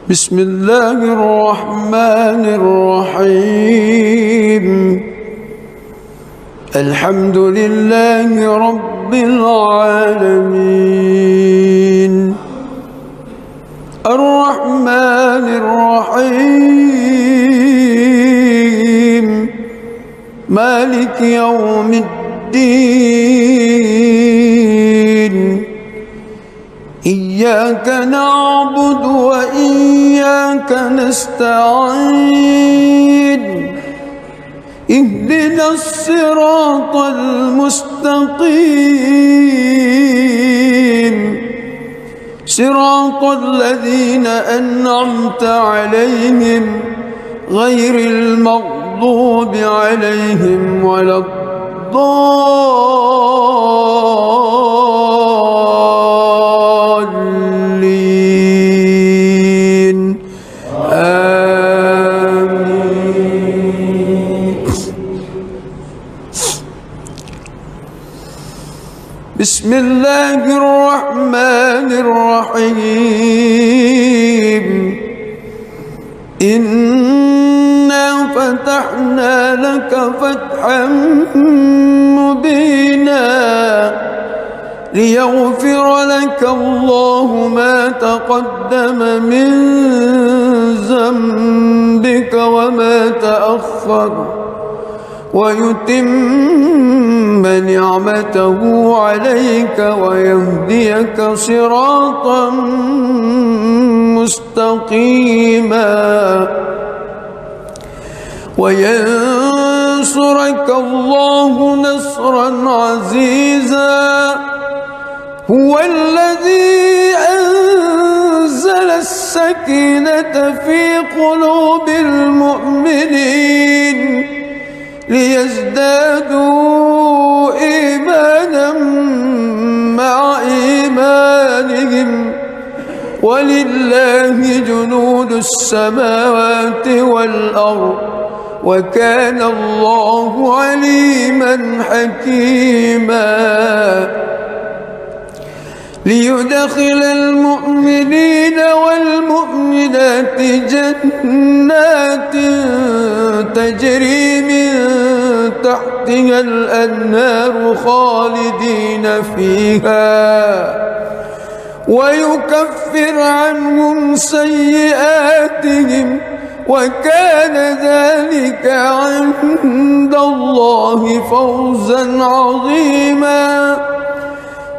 بسم الله الرحمن الرحيم. الحمد لله رب العالمين، الرحمن الرحيم، مالك يوم الدين. إياك نعبد وإياك نستعين. اهدنا الصراط المستقيم، صراط الذين أنعمت عليهم غير المغضوب عليهم ولا الضالين. آمين. بسم الله الرحمن الرحيم. إنا فتحنا لك فتحا مبينا ليغفر لك الله ما تقدم من ذنبك وما تأخر ويتم نعمته عليك ويهديك صراطا مستقيما وينصرك الله نصرا عزيزا. هو الذي أنزل السكينة في قلوب المؤمنين ليزدادوا إيمانا مع إيمانهم ولله جنود السماوات والأرض وكان الله عليما حكيما. ليدخل المؤمنين والمؤمنات جنات تجري من تحتها الأنهار خالدين فيها ويكفر عنهم سيئاتهم وكان ذلك عند الله فوزا عظيما.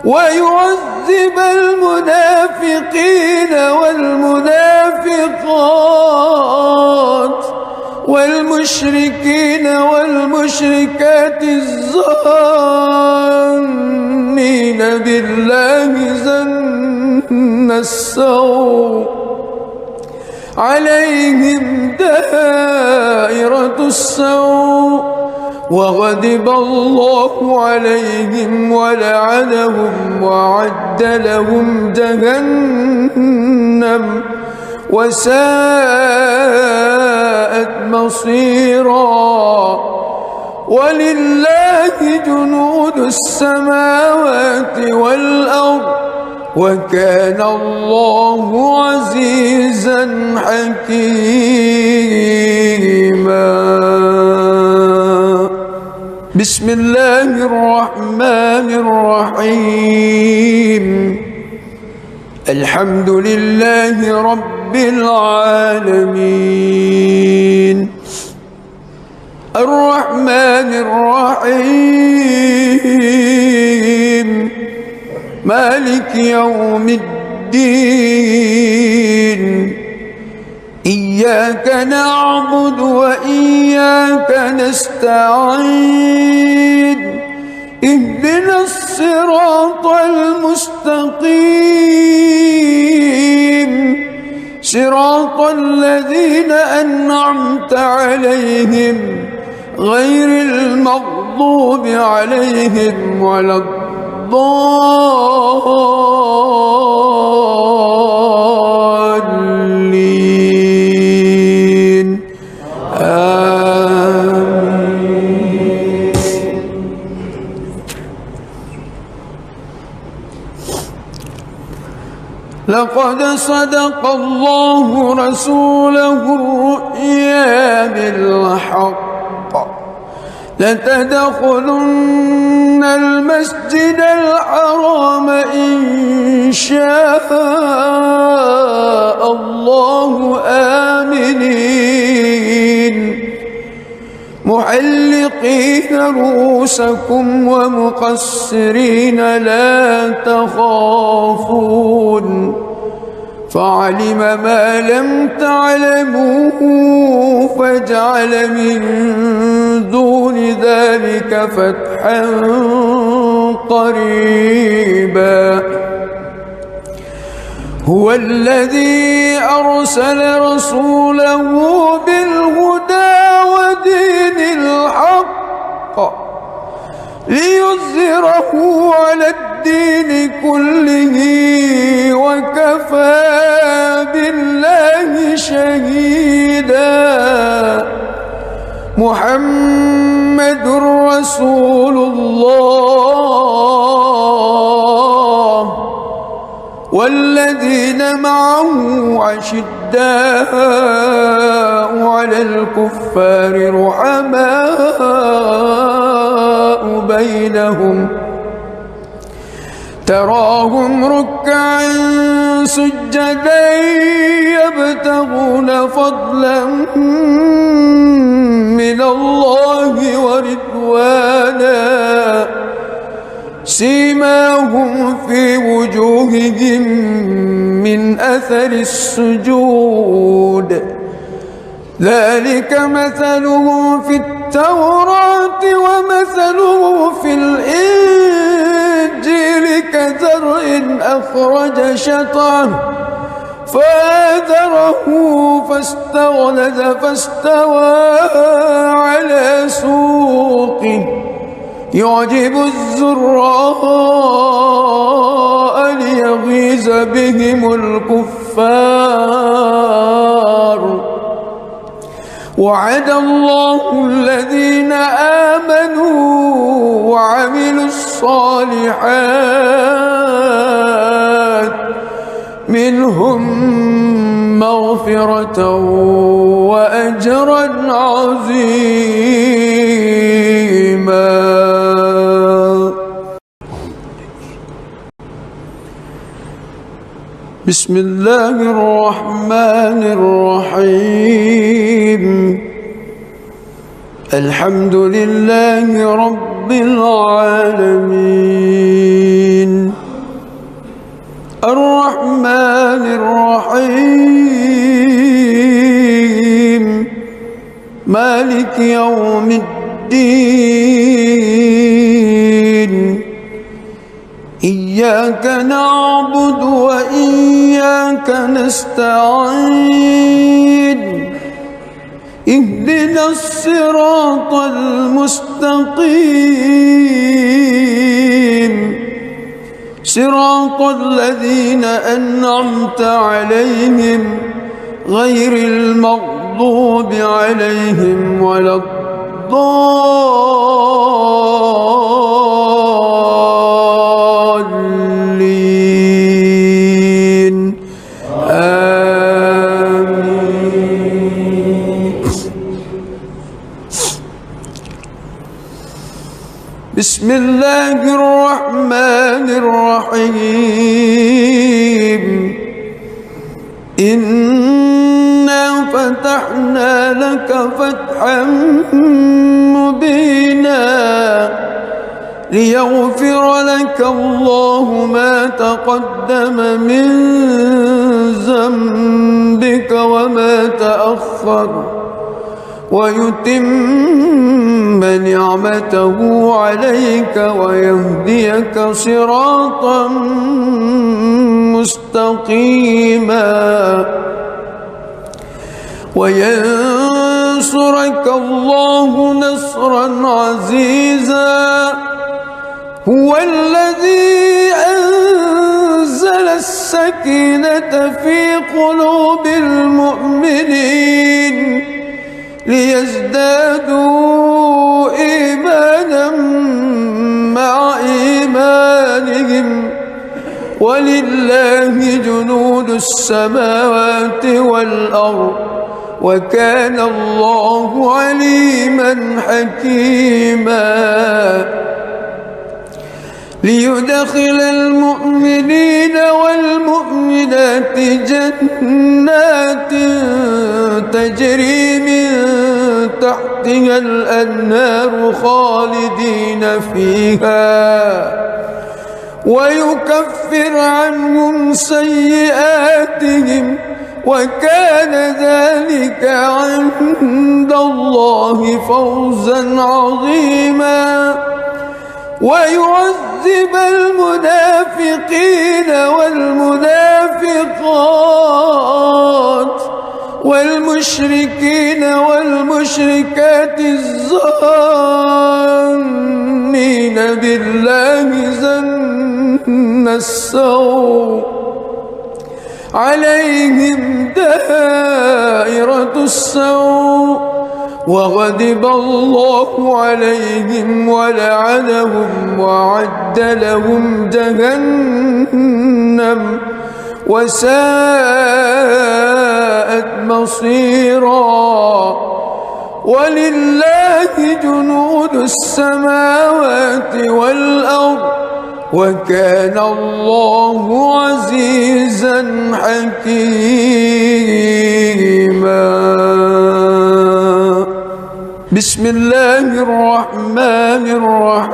ويعذب المنافقين والمنافقات والمشركين والمشركات الظانين بالله ظن السوء عليهم دائرة السوء وغضب الله عليهم ولعنهم وأعد لهم جهنم وساءت مصيرا. ولله جنود السماوات والأرض وكان الله عزيزا حكيما. بسم الله الرحمن الرحيم. الحمد لله رب العالمين، الرحمن الرحيم، مالك يوم الدين. إياك نعبد وإياك نستعين. اهدنا الصراط المستقيم، صراط الذين أنعمت عليهم غير المغضوب عليهم ولا الضالين. آمين. لقد صدق الله رسوله الرؤيا بالحق لتدخلن المسجد الحرام إن شاء الله آمنين محلقين رؤوسكم ومقصرين لا تخافون فعلم ما لم تعلموا فجعل من دون ذلك فتحا قريبا هو الذي أرسل رسوله بالهدى ودين الحق ليظهره على الدين كله وكفى بالله شهيدا محمد رسول الله والذين معه أشداء على الكفار رحماء بينهم تراهم ركعا سجدا يبتغون فضلا من الله ورضوانا سيماهم في وجوههم من أثر السجود ذلك مثلهم في التوراة ومثله في الإنجيل كزرع أخرج شطأه فآزره فاستغلظ فاستوى على سوقه يعجب الزراء ليغيظ بهم الكفار وعد الله الذين آمنوا وعملوا الصالحات منهم مغفرة وأجرا عظيما. بسم الله الرحمن الرحيم الحمد لله رب العالمين الرحمن الرحيم مالك يوم الدين إياك نعبد وإياك نستعين اهدنا الصراط المستقيم صراط الذين أنعمت عليهم غير المغضوب عليهم ولا الضالين آمين. بسم الله الرحمن الرحيم إنا فتحنا لك فتحا مبينا ليغفر لك الله ما تقدم من ذنبك وما تأخر ويتم نعمته عليك ويهديك صراطا مستقيما وينصرك الله نصرا عزيزا هو الذي أنزل السكينة في قلوب المؤمنين ليزدادوا إيمانا مع إيمانهم ولله جنود السماوات والأرض وكان الله عليما حكيما ليدخل المؤمنين والمؤمنات جنات تجري من تحتها الأنهار خالدين فيها ويكفر عنهم سيئاتهم وكان ذلك عند الله فوزا عظيما ويعذب المنافقين والمنافقات والمشركين والمشركات الظانين بالله ظن السوء عليهم دائرة السوء وغضب الله عليهم ولعنهم وأعد لهم جهنم وساءت مصيرا ولله جنود السماوات والأرض وكان الله عزيزا حكيما بسم الله الرحمن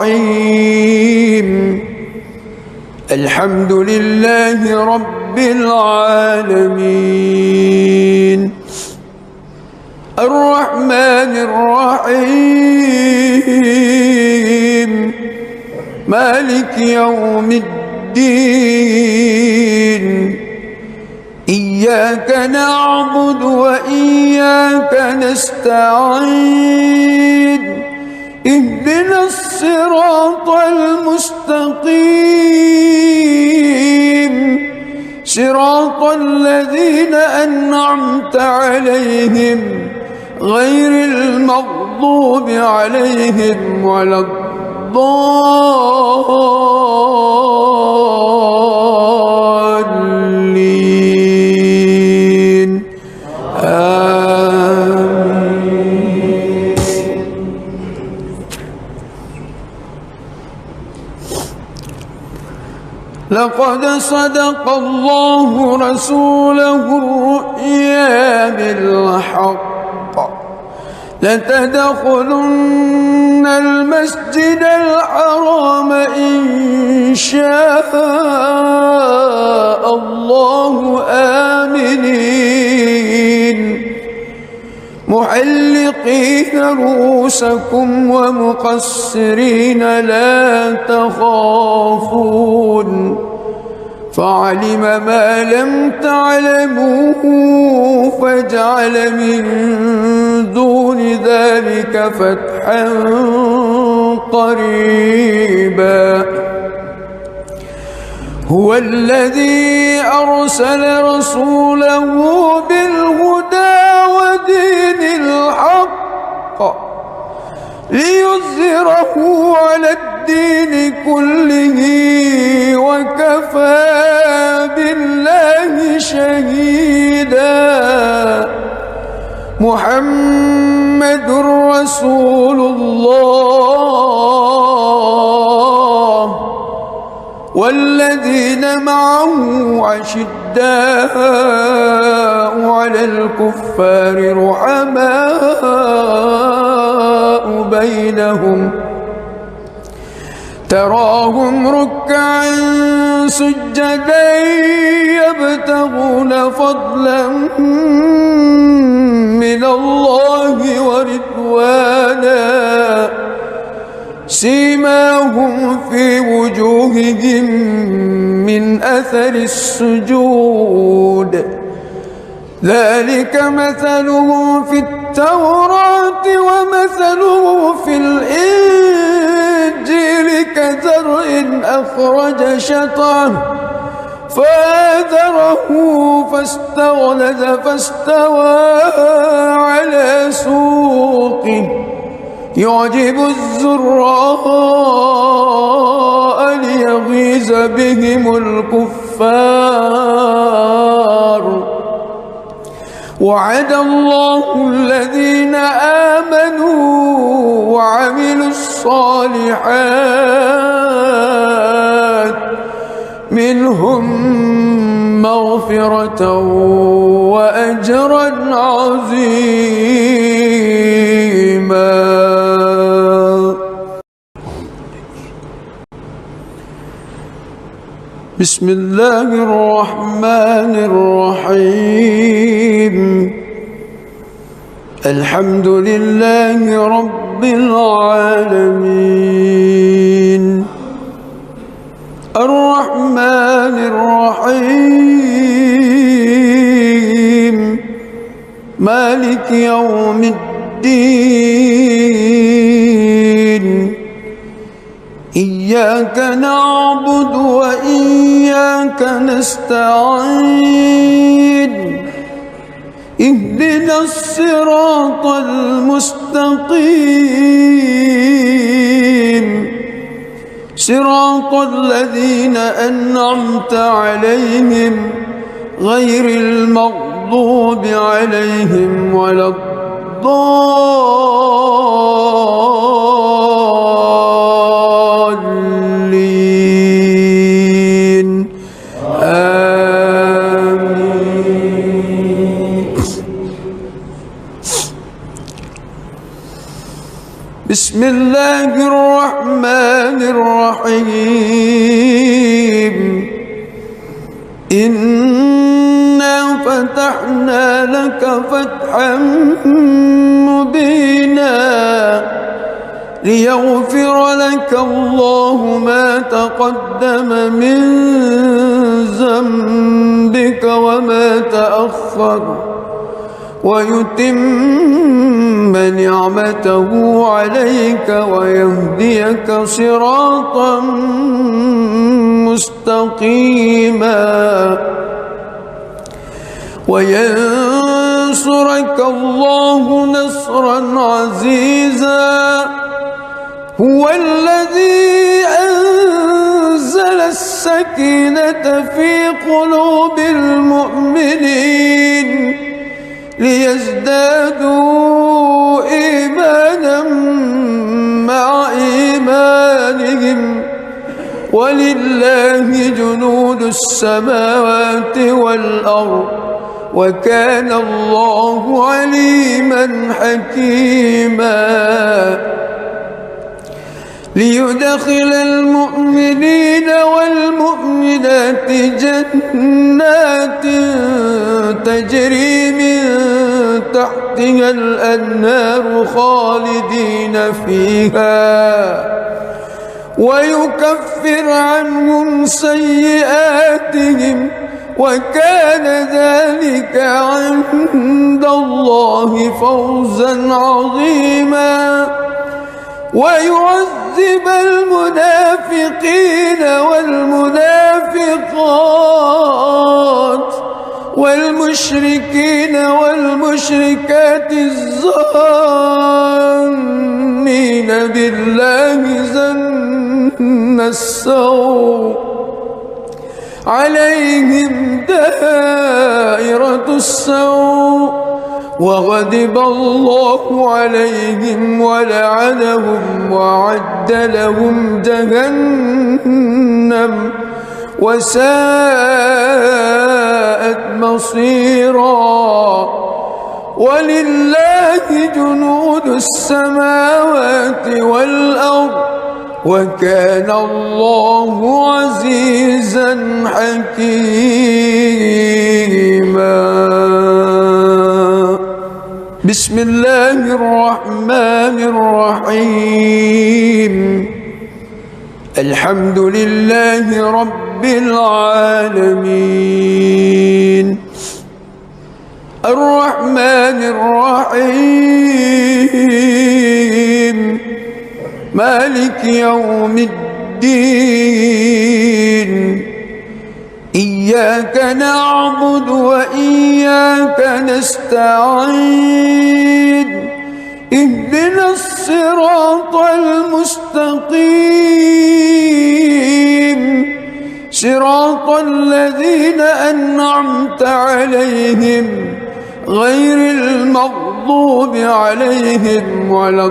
الرحيم الحمد لله رب العالمين الرحمن الرحيم مالك يوم الدين إياك نعبد وإياك نستعين اهدنا الصراط المستقيم صراط الذين أنعمت عليهم غير المغضوب عليهم ولا الضالين آمين. لقد صدق الله رسوله الرؤيا بالحق لتدخلن المسجد الحرام إن شاء الله آمنين محلقين رؤوسكم ومقصرين لا تخافون فعلم ما لم تعلموا فجعل من دون ذلك فتحا قريبا هو الذي أرسل رسوله بالهدى ودين الحق ليظهره على الدين كله وكفى بالله شهيدا محمد رسول الله والذين معه أشداء على الكفار رحماء بينهم تراهم ركعا سجدا يبتغون فضلا من الله ورضوانا سيماهم في وجوههم من أثر السجود ذلك مثله في التوراة ومثله في الإنجيل كزرع أخرج شطأه فآزره فاستغلظ فاستوى على سوقه يعجب الزراء ليغيظ بهم الكفار الكفار. وعد الله الذين آمنوا وعملوا الصالحات منهم مغفرة وأجرا عظيما. بسم الله الرحمن الرحيم. الحمد لله رب العالمين الرحمن الرحيم مالك يوم الدين. إياك نعبد وإياك نستعين. اهدنا الصراط المستقيم صراط الذين أنعمت عليهم غير المغضوب عليهم ولا الضالين. آمين. بسم الله الرحمن الرحيم. إنا فتحنا لك فتحا مبينا ليغفر لك الله ما تقدم من ذنبك وما تأخر ويتم نعمته عليك ويهديك صراطا مستقيما وينصرك الله نصرا عزيزا. هو الذي أنزل السكينة في قلوب المؤمنين ليزدادوا إيمانا مع إيمانهم ولله جنود السماوات والأرض وكان الله عليما حكيما. ليدخل المؤمنين والمؤمنات جنات تجري من تحتها الأنهار خالدين فيها ويكفر عنهم سيئاتهم وكان ذلك عند الله فوزا عظيما. ويعذب المنافقين والمنافقات والمشركين والمشركات الظانين بالله ظن السوء عليهم دائرة السوء وغضب الله عليهم ولعنهم وأعد لهم جهنم وساءت مصيرا. ولله جنود السماوات والأرض وكان الله عزيزا حكيما. بسم الله الرحمن الرحيم. الحمد لله رب العالمين الرحمن الرحيم مالك يوم الدين. إياك نعبد وإياك نستعين. اهدنا الصراط المستقيم صراط الذين أنعمت عليهم غير المغضوب عليهم ولا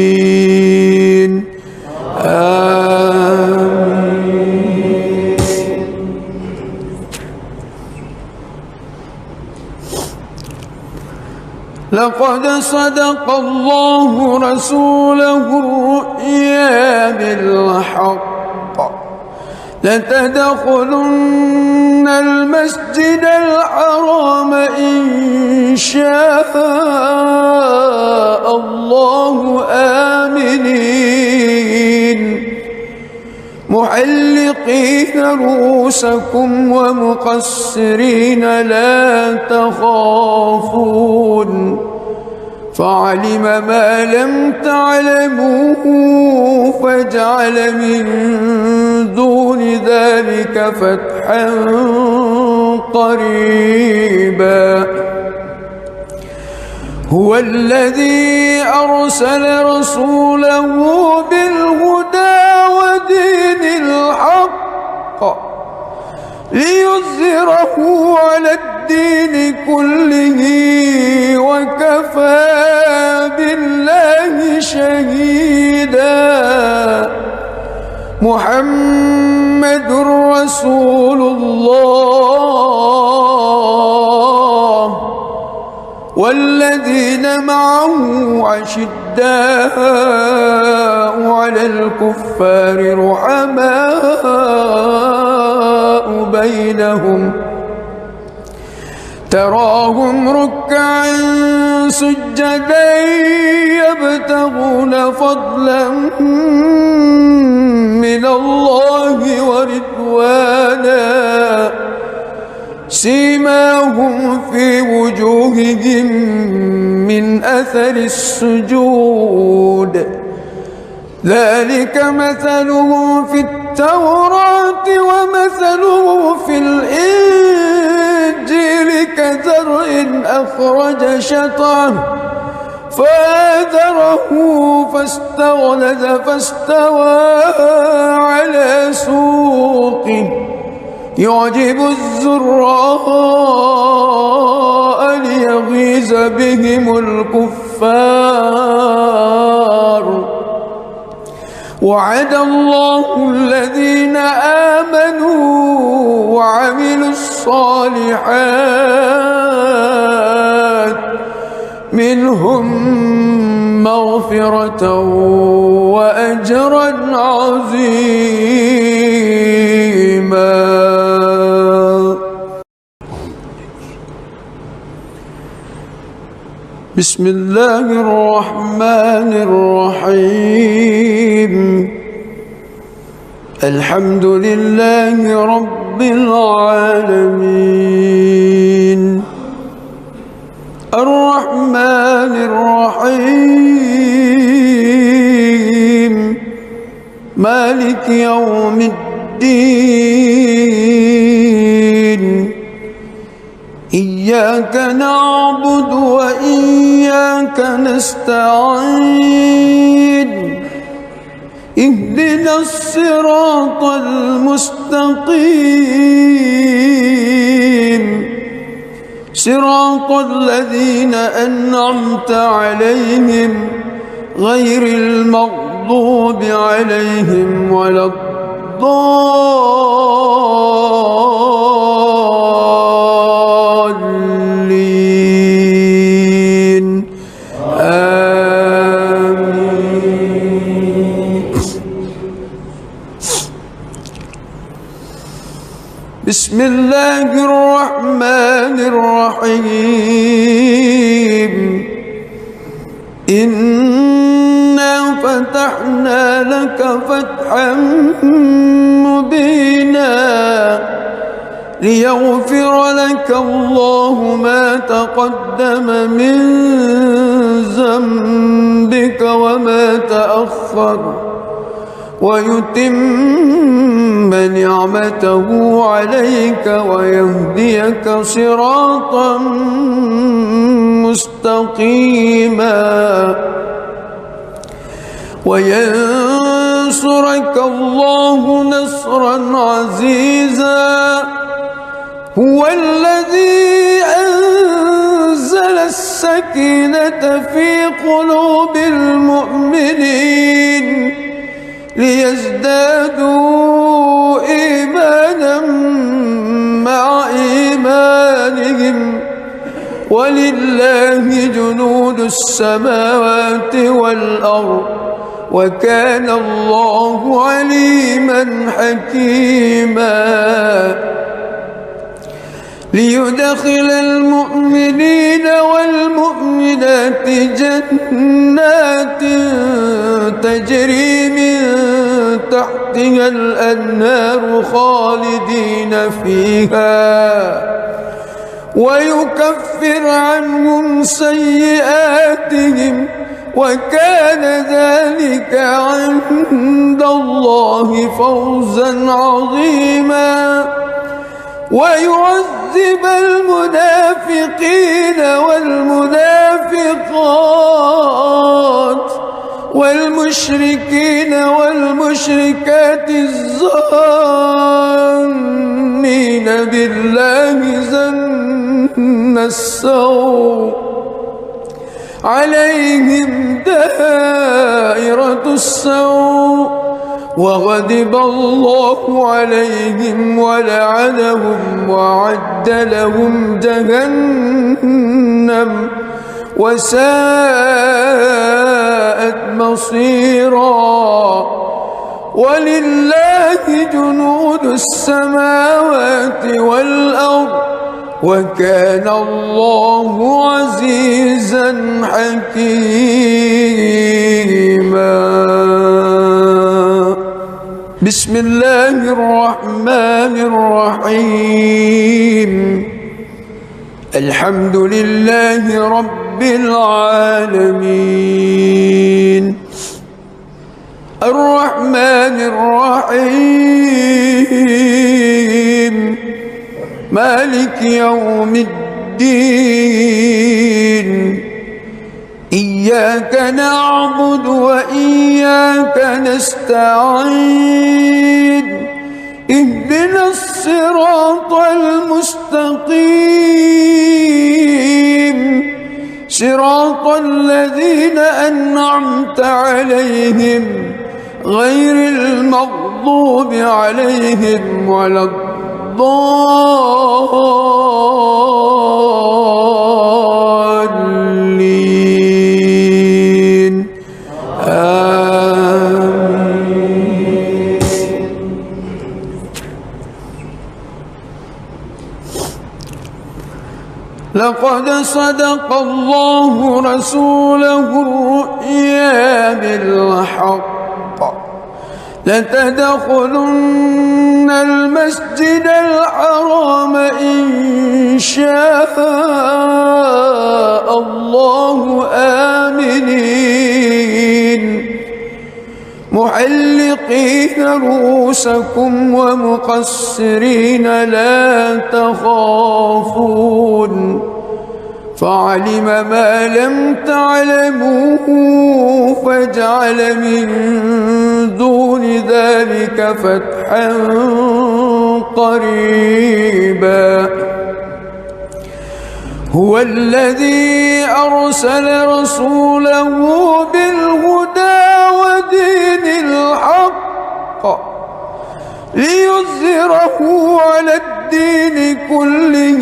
الضالين آمين. لقد صدق الله رسوله الرؤيا بالحق لتدخلن المسجد الحرام إن شاء الله آمنين محلقين رؤوسكم ومقصرين لا تخافون فعلم ما لم تعلموا فجعل من دون ذلك فتحا قريبا هو الذي أرسل رسوله بالهدى ودين الحق ليظهره على الدين كله وكفى بالله شهيدا محمد رسول الله والذين معه أشداء على الكفار رحماء بينهم تراهم ركعا سجدا يبتغون فضلا من الله ورضوانا سيماهم في وجوههم من أثر السجود ذلك مثلهم في التوراة ومثلهم في الإنجيل كزرع أخرج شطأه فآزره فاستغلظ فاستوى على سوقه يعجب الزراء ليغيظ بهم الكفار وعد الله الذين آمنوا وعملوا الصالحات منهم مغفرة وأجرا عظيما. بسم الله الرحمن الرحيم الحمد لله رب العالمين الرحمن الرحيم مالك يوم الدين إياك نعبد وإياك نستعين اهدنا الصراط المستقيم صراط الذين أنعمت عليهم غير المغضوب عليهم ولا الضالين آمين. بسم الله الرحمن الرحيم إنا فتحنا لك فتحا مبينا ليغفر لك الله ما تقدم من ذنبك وما تأخر ويتم نعمته عليك ويهديك صراطا مستقيما وينصرك الله نصرا عزيزا. هو الذي أنزل السكينة في قلوب المؤمنين ليزدادوا إيمانا مع إيمانهم ولله جنود السماوات والأرض وكان الله عليما حكيما. ليدخل المؤمنين والمؤمنات جنات تجري من تحتها الأنهار خالدين فيها ويكفر عنهم سيئاتهم وكان ذلك عند الله فوزا عظيما. ويعذب المنافقين والمنافقات والمشركين والمشركات الظانين بالله ظن السوء عليهم دائرة السوء وغضب الله عليهم ولعنهم وأعد لهم جهنم وساءت مصيرا. ولله جنود السماوات والأرض وكان الله عزيزا حكيما. بسم الله الرحمن الرحيم. الحمد لله رب العالمين الرحمن الرحيم مالك يوم الدين. إياك نعبد وإياك نستعين. اهدنا الصراط المستقيم صراط الذين أنعمت عليهم غير المغضوب عليهم ولا الضالين. آمين. لقد صدق الله رسوله الرؤيا بالحق لتدخلن المسجد الحرام إن شاء الله آمنين محلقين رؤوسكم ومقصرين لا تخافون فعلم ما لم تعلموا فجعل من دون ذلك فتحا قريبا. هو الذي أرسل رسوله بالهدى ودين الحق ليظهره على الدين كله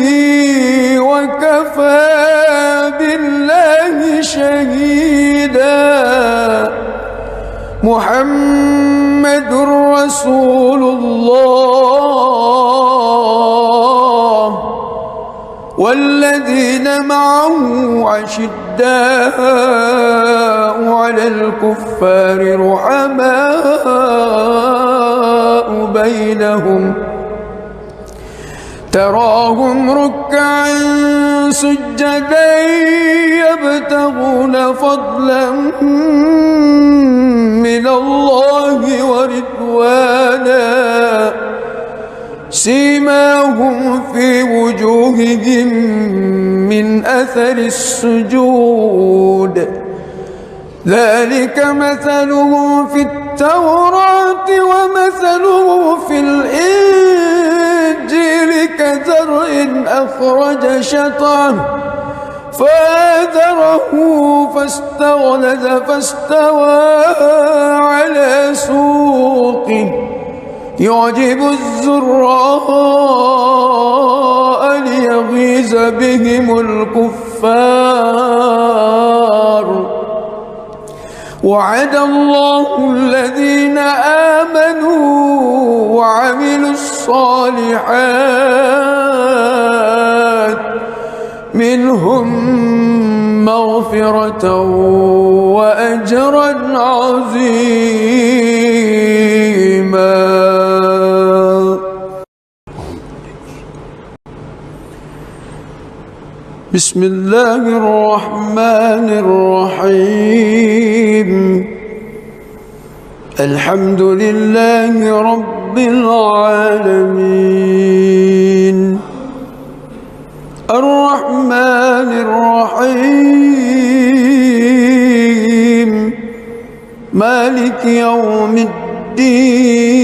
وكفى بالله شهيدا. محمد رسول الله والذين معه عشداء على الكفار رحماء بينهم تراهم ركعا سجدا يبتغون فضلا من الله ورضوانا سيماهم في وجوههم من أثر السجود ذلك مثله في التوراة ومثله في الإنجيل كزرع أخرج شطأه فآزره فاستغلظ فاستوى على سوقه يعجب الزراء ليغيظ بهم الكفار وعد الله الذين آمنوا وعملوا الصالحات منهم مغفرة وأجرا عظيما. بسم الله الرحمن الرحيم الحمد لله رب العالمين الرحمن الرحيم مالك يوم الدين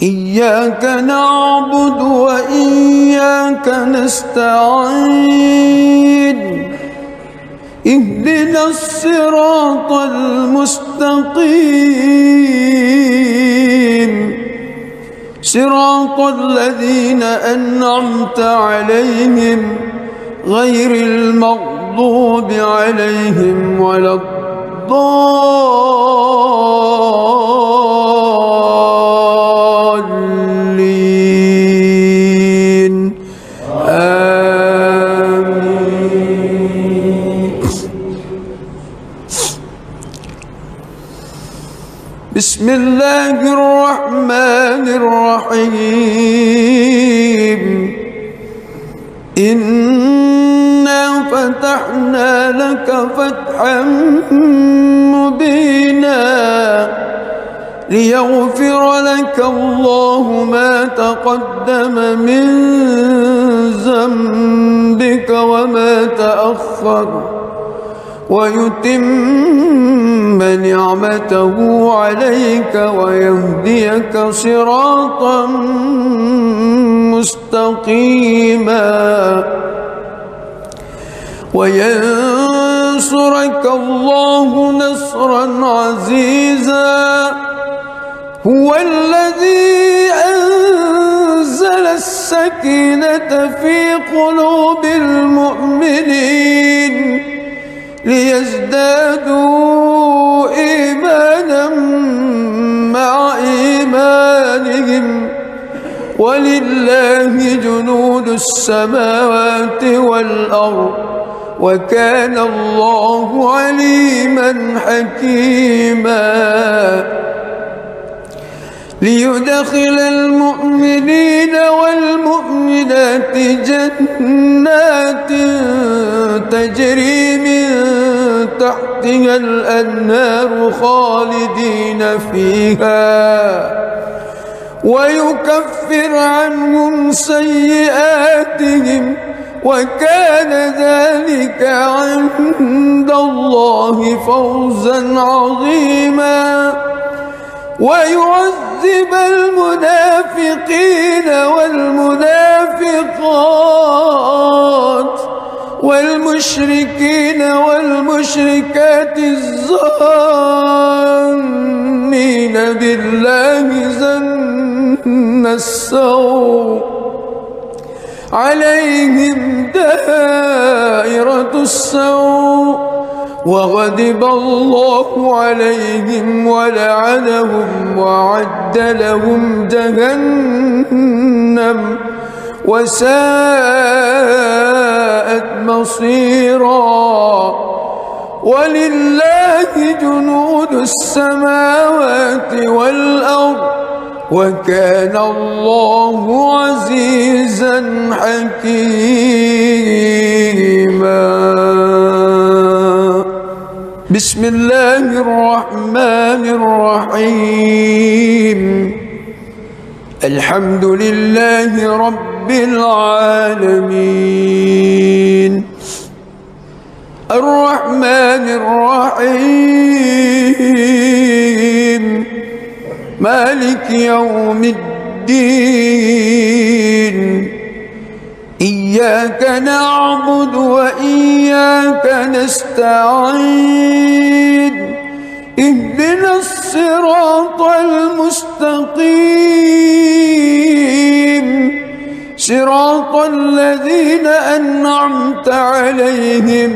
إياك نعبد وإياك نستعين اهدنا الصراط المستقيم صراط الذين أنعمت عليهم غير المغضوب عليهم ولا الضالين آمين. بسم الله الرحمن الرحيم إنا فتحنا لك فتحا مبينا ليغفر لك الله ما تقدم من ذنبك وما تأخر ويتم نعمته عليك ويهديك صراطا مستقيما وينصرك الله نصرا عزيزا هو الذي أنزل السكينة في قلوب المؤمنين ليزدادوا إيمانا مع إيمانهم ولله جنود السماوات والأرض وكان الله عليما حكيما ليدخل المؤمنين والمؤمنات جنات تجري من تحتها الأنهار خالدين فيها ويكفر عنهم سيئاتهم وكان ذلك عند الله فوزا عظيما ويعذب المنافقين والمنافقات والمشركين والمشركات الظانين بالله ظن السوء عليهم دائرة السوء وغضب الله عليهم ولعنهم وأعد لهم جهنم وساءت مصيرا ولله جنود السماوات والأرض وكان الله عزيزا حكيما. بسم الله الرحمن الرحيم الحمد لله رب العالمين الرحمن الرحيم مالك يوم الدين إياك نعبد وإياك نستعين اهدنا الصراط المستقيم صراط الذين أنعمت عليهم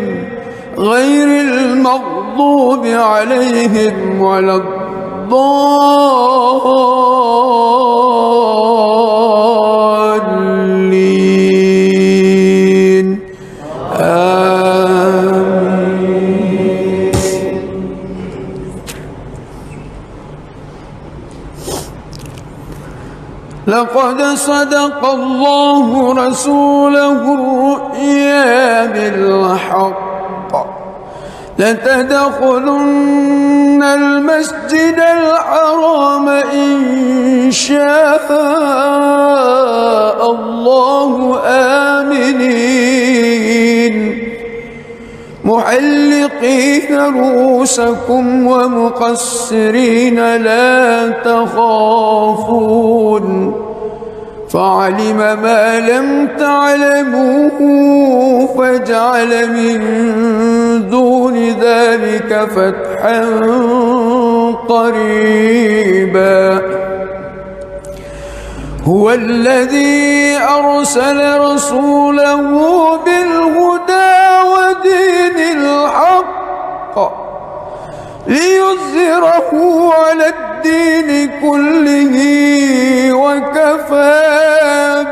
غير المغضوب عليهم ولا الضالين آمين. لقد صدق الله رسوله الرؤيا بالحق لتدخلن المسجد الحرام إن شاء الله آمنين محلقين رؤوسكم ومقصرين لا تخافون فعلم ما لم تعلموا فجعل من دون ذلك فتحا قريبا هو الذي أرسل رسوله بالهدى ودين الحق ليظهره على الدين كله وكفى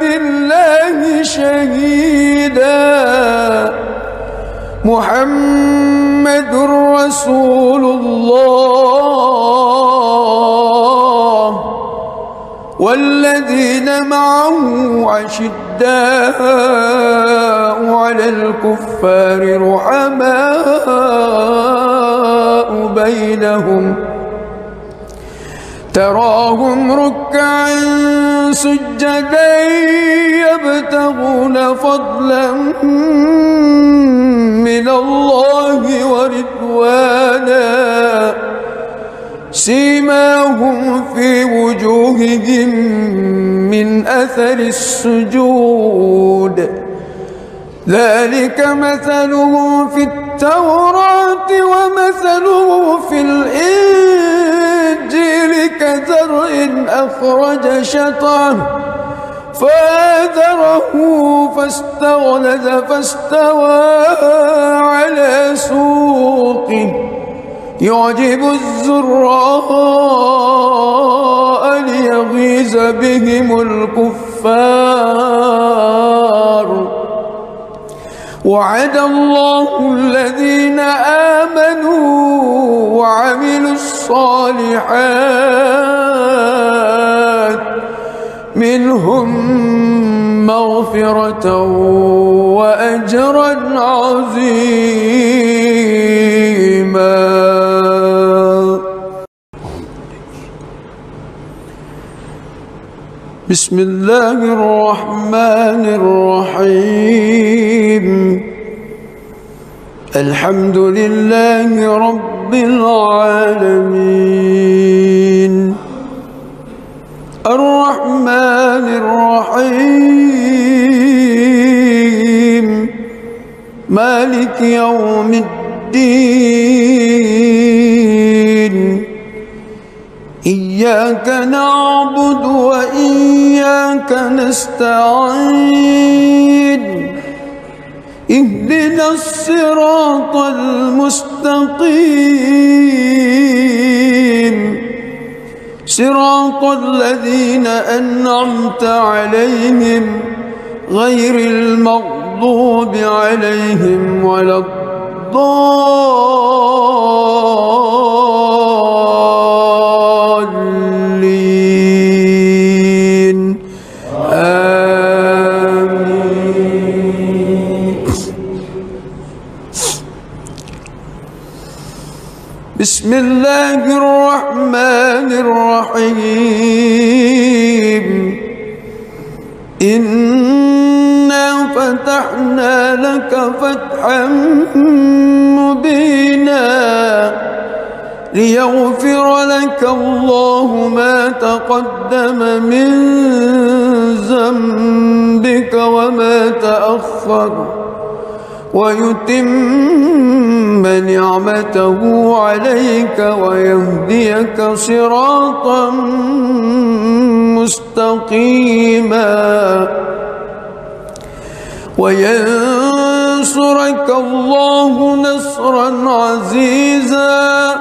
بالله شهيدا محمد رسول الله والذين معه أشداء على الكفار رحماء بينهم تراهم ركعا سجدا يبتغون فضلا من الله ورضوانا سيماهم في وجوههم من أثر السجود ذلك مثلهم في التوراة ومثله في الإنجيل كزرع أخرج شطأه فآزره فاستغلظ فاستوى على سوقه يعجب الزراء ليغيظ بهم الكفار وعد الله الذين آمنوا وعملوا الصالحات منهم مغفرة وأجرا عظيما. بسم الله الرحمن الرحيم الحمد لله رب العالمين الرحمن الرحيم مالك يوم الدين إياك نعبد وإياك نستعين اهدنا الصراط المستقيم صراط الذين أنعمت عليهم غير المغضوب عليهم ولا الضالين آمين. بسم الله الرحمن الرحيم إنا فتحنا لك فتحا مبينا ليغفر لك الله ما تقدم من ذنبك وما تأخر ويتم نعمته عليك ويهديك صراطا مستقيما وينصرك الله نصرا عزيزا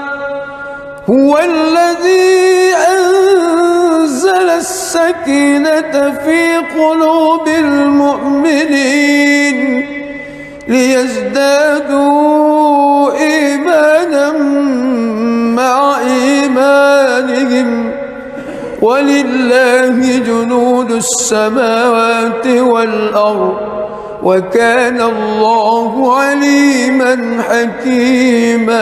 هو الذي أنزل السكينة في قلوب المؤمنين ليزدادوا إيمانا مع إيمانهم ولله جنود السماوات والأرض وكان الله عليما حكيما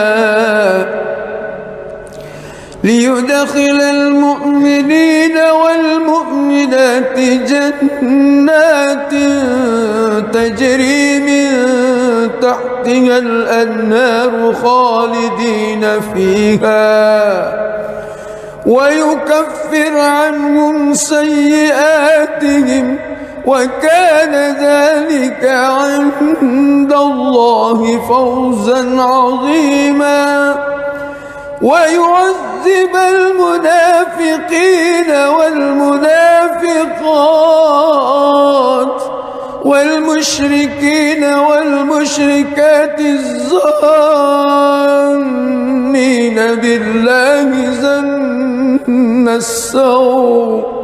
ليدخل المؤمنين والمؤمنات جنات تجري من تحتها الأنهار خالدين فيها ويكفر عنهم سيئاتهم وكان ذلك عند الله فوزا عظيما ويعذب المنافقين والمنافقات والمشركين والمشركات الظانين بالله ظن السوء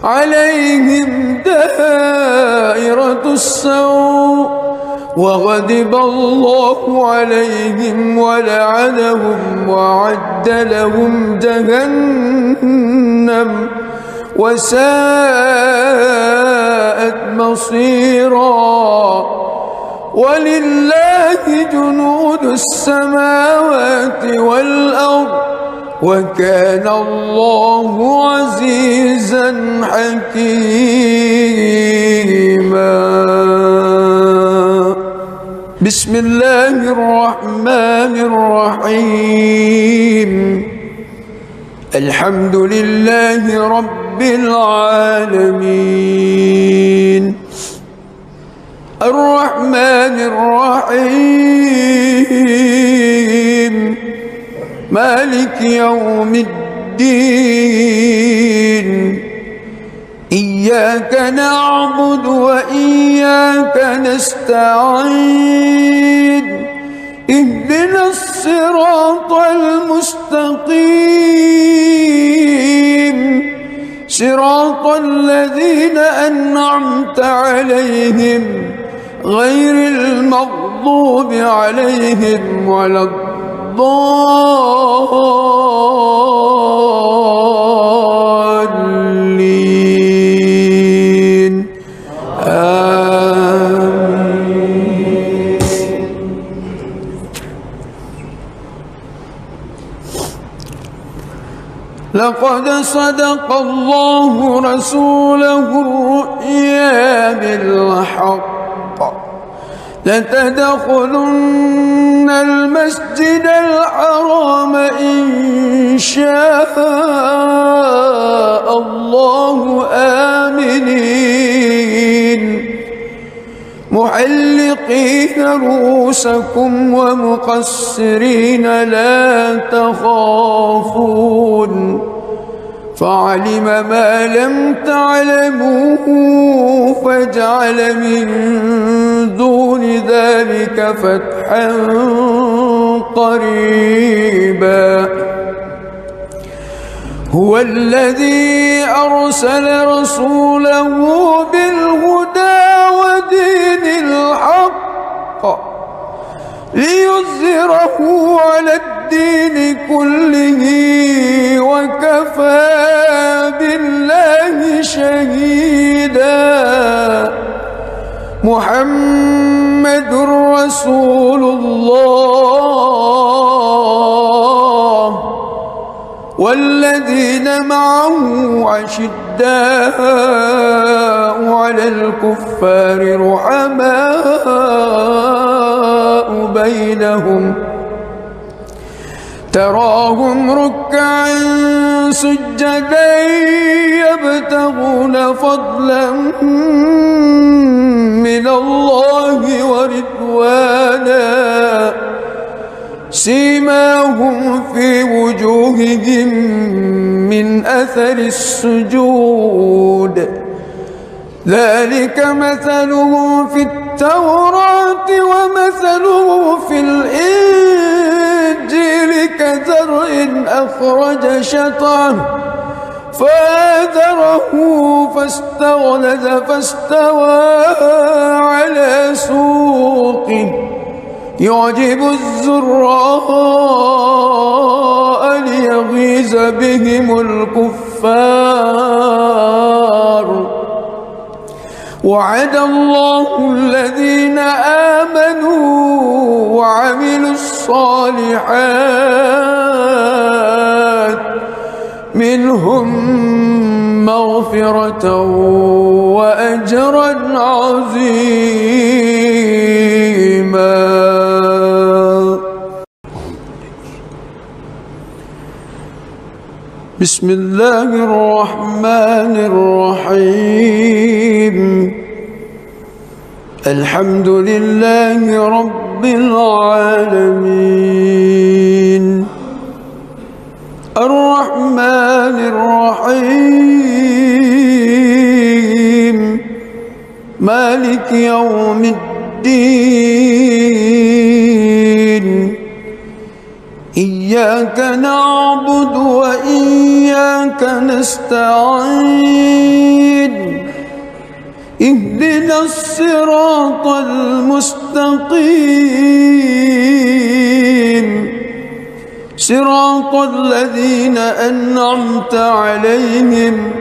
عليهم دائرة السوء وغضب الله عليهم ولعنهم وأعد لهم جهنم وساءت مصيرا ولله جنود السماوات والأرض وكان الله عزيزا حكيما بسم الله الرحمن الرحيم الحمد لله رب العالمين الرحمن الرحيم مالك يوم الدين إياك نعبد وإياك نستعين اهدنا الصراط المستقيم صراط الذين أنعمت عليهم غير المغضوب عليهم ولا الضالين آمين. لقد صدق الله رسوله الرؤيا بالحق لتدخلن المسجد الحرام إن شاء الله آمنين محلقين رؤوسكم ومقصرين لا تخافون فعلم ما لم تعلموا فجعل من دون ذلك فتحا قريبا هو الذي أرسل رسوله بالهدى ودين الحق ليظهره على الدين كله وكفى بالله شهيدا محمد رسول الله والذين معه أشداء أشداء على الكفار رحماء بينهم تراهم ركعا سجدا يبتغون فضلا من الله ورضوانا سيماهم في وجوههم من أثر السجود ذلك مثلهم في التوراة ومثله في الإنجيل كزرع أخرج شطأه فآزره فاستغلظ فاستوى على سوقه يعجب الزراء ليغيظ بهم الكفار وعد الله الذين آمنوا وعملوا الصالحات منهم مغفرة وأجرا عظيما. بسم الله الرحمن الرحيم الحمد لله رب العالمين الرحمن الرحيم مالك يوم الدين إياك نعبد وإياك نستعين اهدنا الصراط المستقيم صراط الذين أنعمت عليهم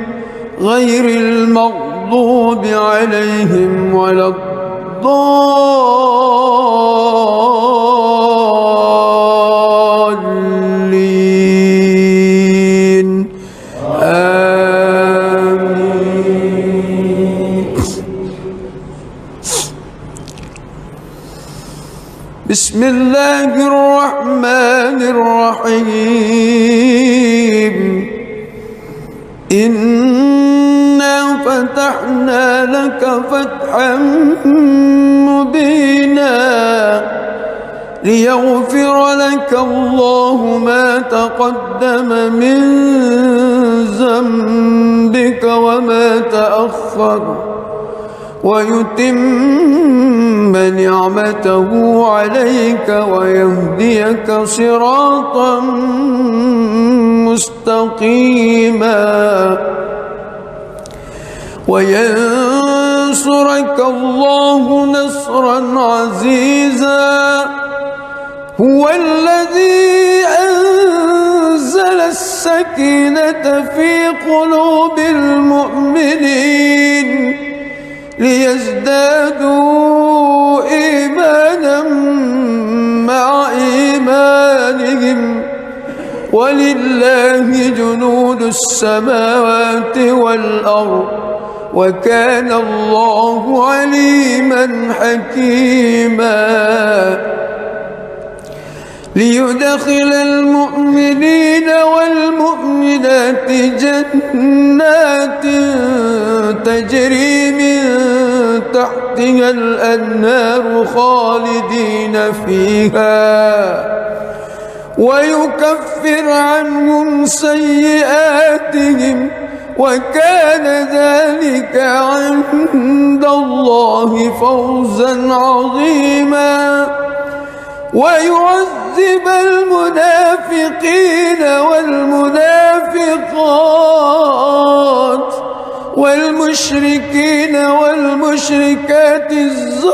غير المغضوب عليهم ولا الضالين آمين. بسم الله الرحمن الرحيم إنا فتحنا لك فتحا مبينا ليغفر لك الله ما تقدم من ذنبك وما تأخر ويتم نعمته عليك ويهديك صراطا مستقيما وينصرك الله نصرا عزيزا هو الذي أنزل السكينة في قلوب المؤمنين ليزدادوا إيمانا مع إيمانهم ولله جنود السماوات والأرض وكان الله عليما حكيما ليدخل المؤمنين والمؤمنات جنات تجري من تحتها الأنهار خالدين فيها ويكفر عنهم سيئاتهم وكان ذلك عند الله فوزا عظيما ويعذب المنافقين والمنافقات والمشركين والمشركات الظانين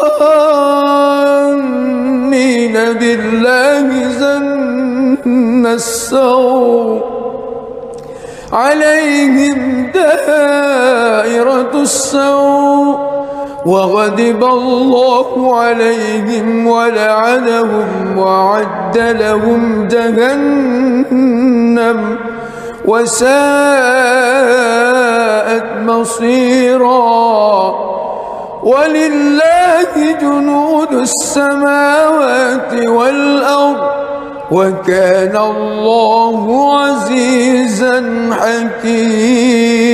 بالله ظن السوء عليهم دائرة السوء وغضب الله عليهم ولعنهم وأعد لهم جهنم وساءت مصيرا. ولله جنود السماوات والأرض وكان الله عزيزا حكيما.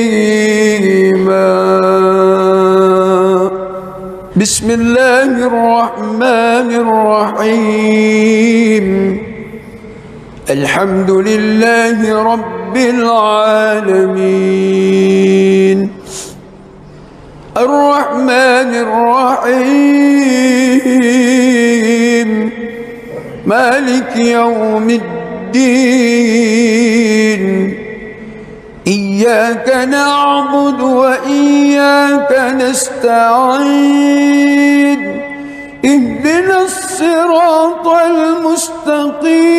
بسم الله الرحمن الرحيم. الحمد لله رب العالمين الرحمن الرحيم مالك يوم الدين. إياك نعبد وإياك نستعين. اهدنا الصراط المستقيم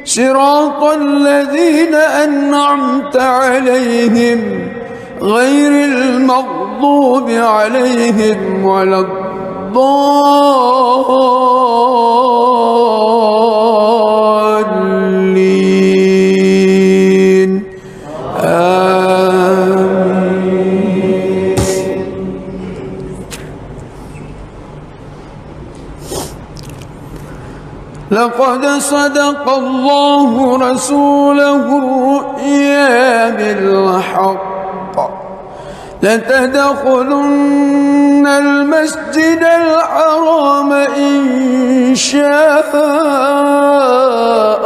صراط الذين أنعمت عليهم غير المغضوب عليهم ولا الضالين. آمين. لقد صدق الله رسوله الرؤيا بالحق لتدخلن المسجد الحرام إن شاء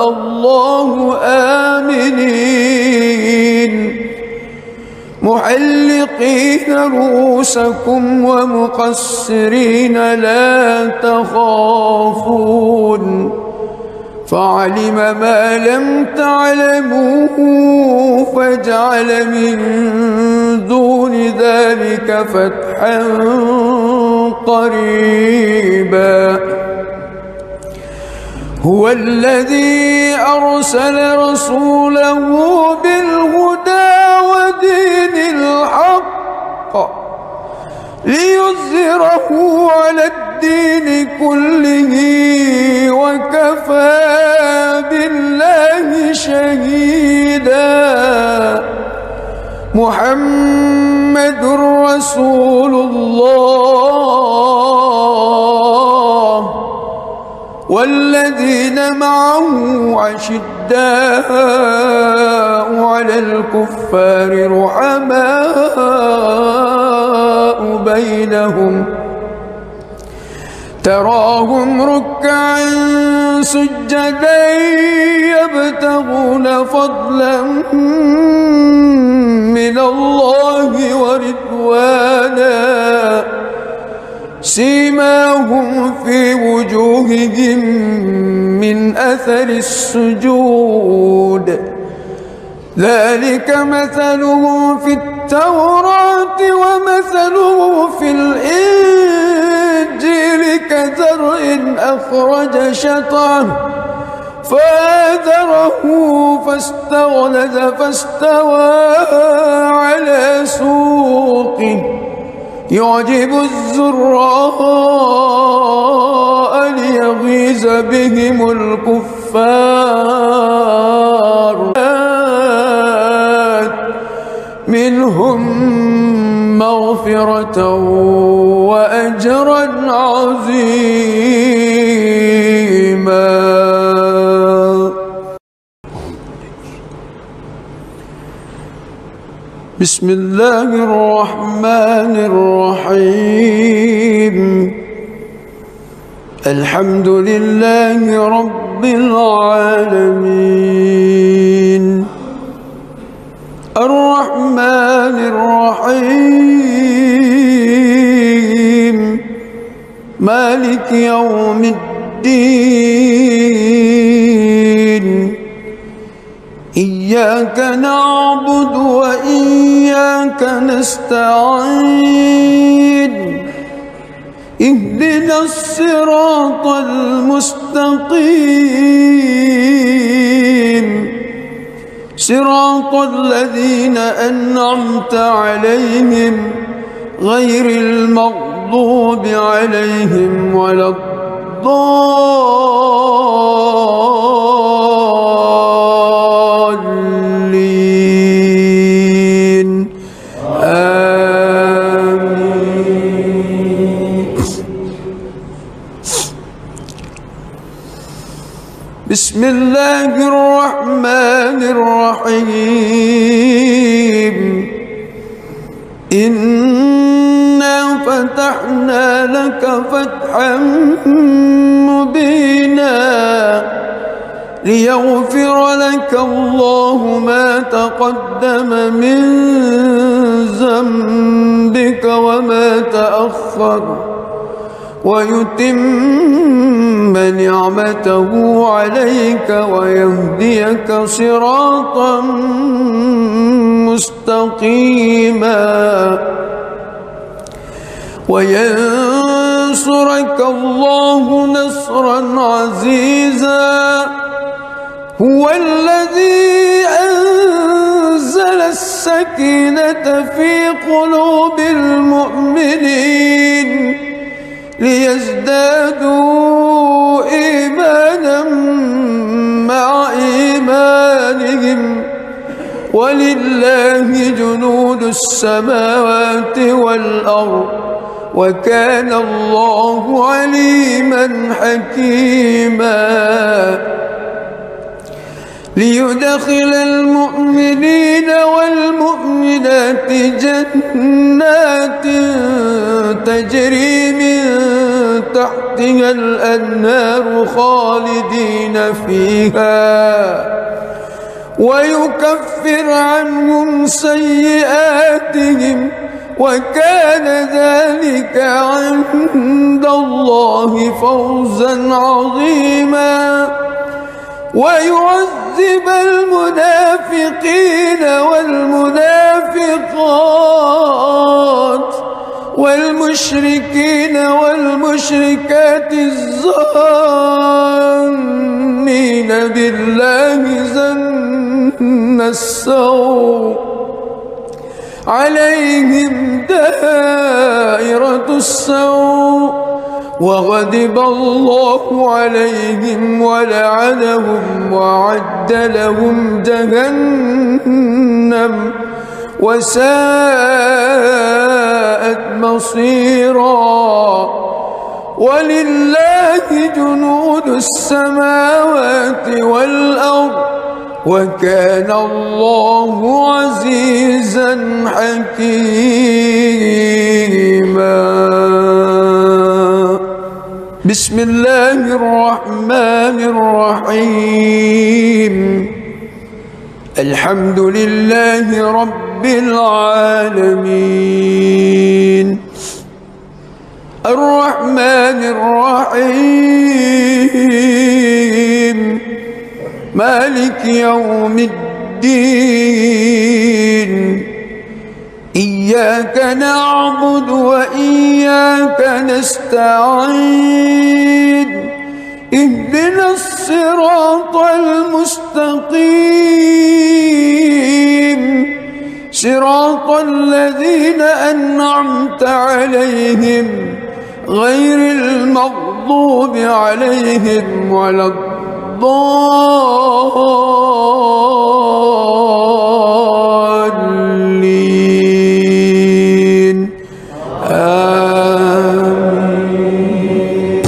الله آمنين محلقين رؤوسكم ومقصرين لا تخافون فعلم ما لم تعلموا فجعل من دون ذلك فتحا قريبا. هو الذي أرسل رسوله بالهدى ودين الحق ليظهره على الدين كله وكفى بالله شهيدا. محمد رسول الله والذين معه أشداء على الكفار رحماء بينهم تراهم ركعا سجدا يبتغون فضلا من الله ورضوانا سيماهم في وجوههم من أثر السجود ذلك مثلهم في التوراة ومثله في الإنجيل كزرع أخرج شطأه فآزره فاستغلظ فاستوى على سوقه يعجب الزراء ليغيظ بهم الكفار منهم مغفرة وأجرا عظيما. بسم الله الرحمن الرحيم. الحمد لله رب العالمين الرحمن الرحيم مالك يوم الدين. إياك نعبد وإياك نستعين. اهدنا الصراط المستقيم صراط الذين أنعمت عليهم غير المغضوب عليهم ولا الضالين. بسم الله الرحمن الرحيم إنا فتحنا لك فتحا مبينا ليغفر لك الله ما تقدم من ذنبك وما تأخر ويتم نعمته عليك ويهديك صراطا مستقيما وينصرك الله نصرا عزيزا هو الذي أنزل السكينة في قلوب المؤمنين ليزدادوا إيمانا مع إيمانهم ولله جنود السماوات والأرض وكان الله عليما حكيما ليدخل المؤمنين والمؤمنات جنات تجري من تحتها الأنهار خالدين فيها ويكفر عنهم سيئاتهم وكان ذلك عند الله فوزا عظيما ويعذب المنافقين والمنافقات والمشركين والمشركات الظانين بالله ظن السوء عليهم دائرة السوء وغضب الله عليهم ولعنهم وأعد لهم جهنم وساءت مصيرا ولله جنود السماوات والأرض وكان الله عزيزا حكيما بسم الله الرحمن الرحيم الحمد لله رب العالمين الرحمن الرحيم مالك يوم الدين إياك نعبد وإياك نستعين اهدنا الصراط المستقيم صراط الذين أنعمت عليهم غير المغضوب عليهم ولا الضالين آمين.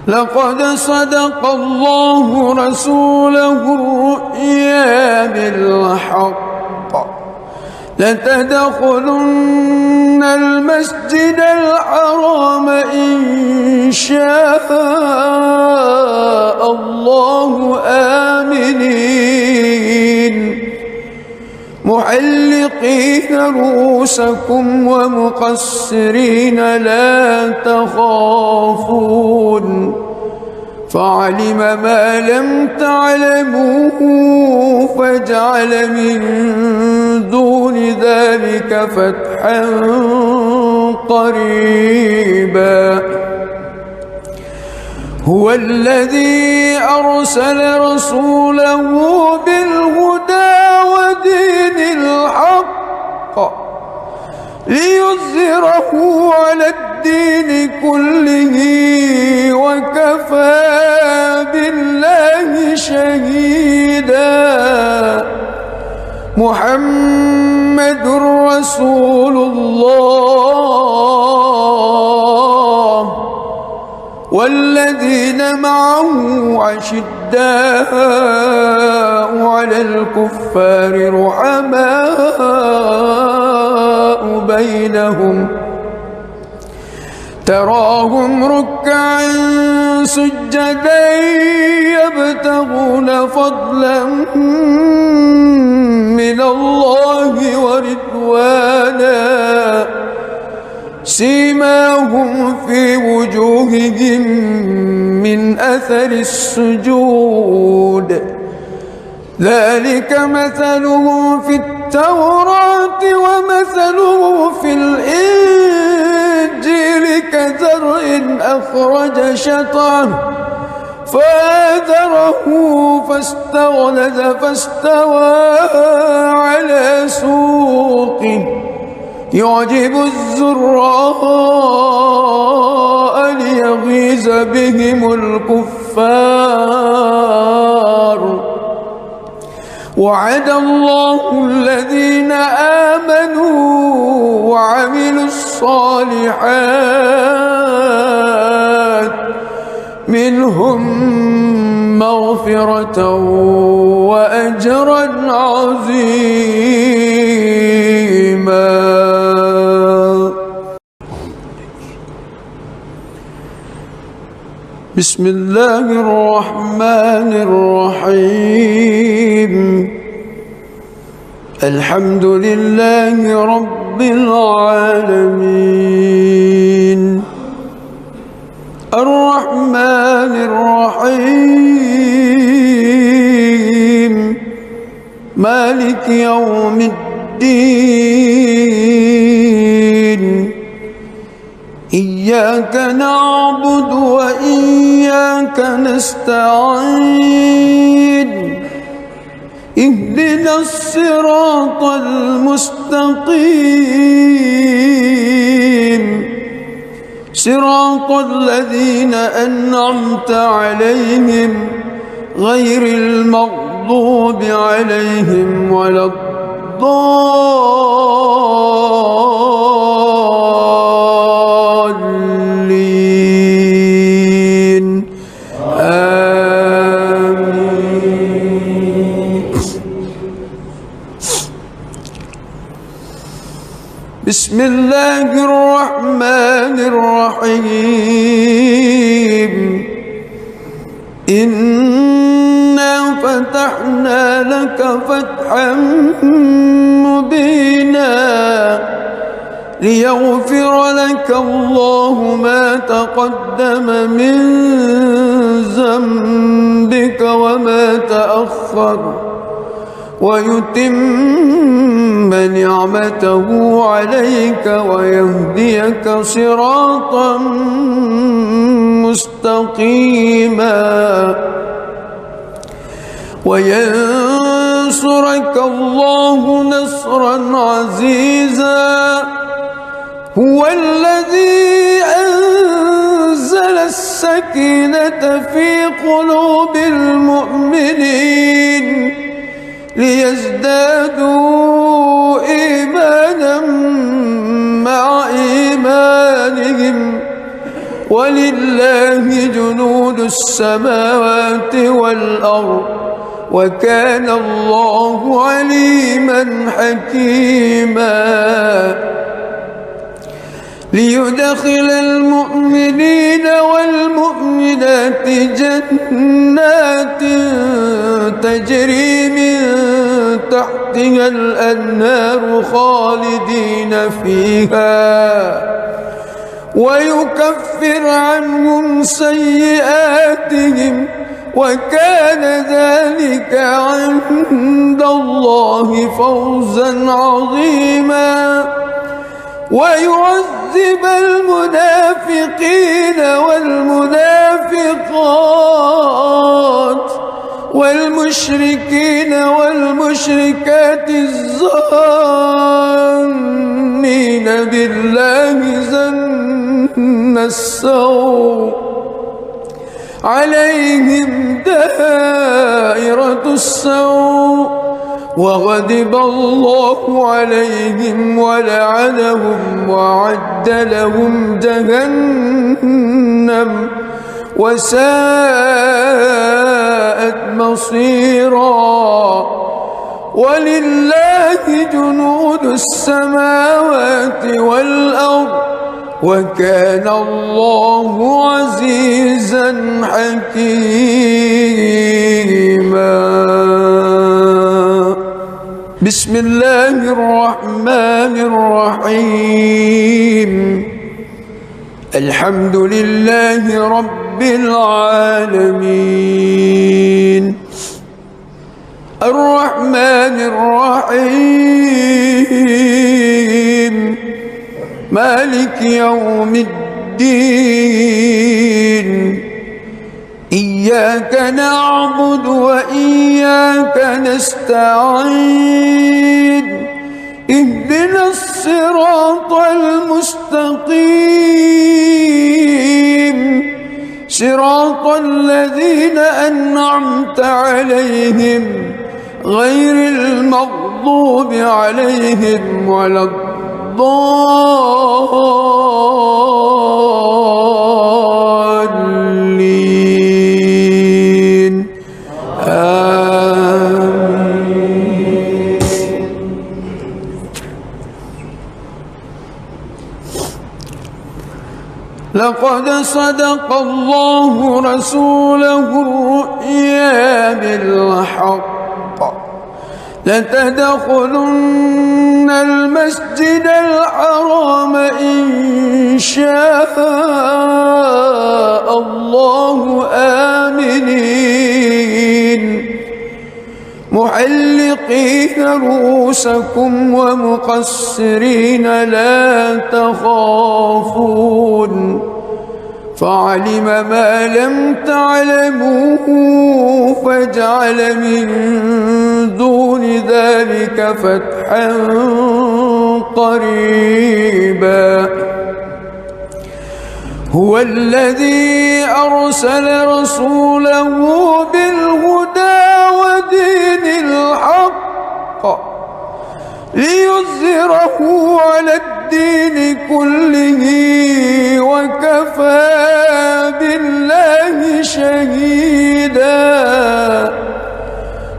لقد صدق الله رسوله الرؤيا بالحق لتدخلن المسجد الحرام إن شاء الله آمنين محلقين رؤوسكم ومقصرين لا تخافون فعلم ما لم تعلموا فجعل من دون ذلك فتحا قريبا هو الذي أرسل رسوله بالهدى ودين الحق ليظهره على الدين كله وكفى بالله شهيدا محمد رسول الله والذين معه أشداء على الكفار رحماء بينهم تراهم ركعا سجدا يبتغون فضلا من الله ورضوانا سيماهم في وجوههم من أثر السجود ذلك مثلهم في التوراة ومثلهم في الإنجيل كزرع أخرج شطأه فآزره فاستغلظ فاستوى على سوقه يعجب الزراء ليغيظ بهم الكفار وعد الله الذين آمنوا وعملوا الصالحات منهم مغفرة وأجرا عظيما. بسم الله الرحمن الرحيم الحمد لله رب العالمين الرحمن الرحيم مالك يوم الدين إياك نعبد وإياك نستعين اهدنا الصراط المستقيم صراط الذين أنعمت عليهم غير المغضوب عليهم ولا الضالين آمين. بسم الله الرحمن الرحيم إنا فتحنا لك فتحا مبينا ليغفر لك الله ما تقدم من ذنبك وما تأخر ويتم نعمته عليك ويهديك صراطا مستقيما وينصرك الله نصرا عزيزا هو الذي أنزل السكينة في قلوب المؤمنين ليزدادوا إيمانا مع إيمانهم ولله جنود السماوات والأرض وكان الله عليما حكيما ليدخل المؤمنين والمؤمنات جنات تجري من تحتها الأنهار خالدين فيها ويكفر عنهم سيئاتهم وكان ذلك عند الله فوزا عظيما ويعذب المنافقين والمنافقات والمشركين والمشركات الظانين بالله ظن السوء عليهم دائرة السوء وغضب الله عليهم ولعنهم وأعد لهم جهنم وساءت مصيرا. ولله جنود السماوات والأرض وكان الله عزيزا حكيما. بسم الله الرحمن الرحيم. الحمد لله رب العالمين الرحمن الرحيم مالك يوم الدين. إياك نعبد وإياك نستعين. اهدنا الصراط المستقيم صراط الذين أنعمت عليهم غير المغضوب عليهم ولا الضالين. آمين. لقد صدق الله رسوله الرؤيا بالحق لتدخلن المسجد الحرام إن شاء الله آمنين محلقين رؤوسكم ومقصرين لا تخافون فعلم ما لم تعلموا فجعل من دون ذلك فتحا قريبا. هو الذي أرسل رسوله بالهدى ودين الحق ليظهره على الدين كله وكفى بالله شهيدا.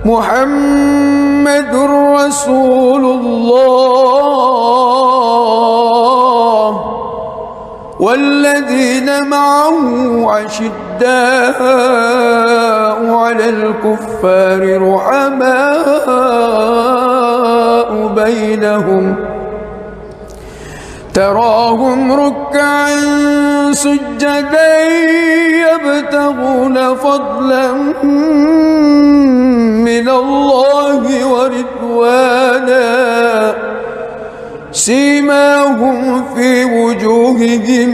محمد رسول الله والذين معه أشداء على الكفار رحماء بينهم تراهم ركعا سجدا يبتغون فضلا من الله ورضوانا سيماهم في وجوههم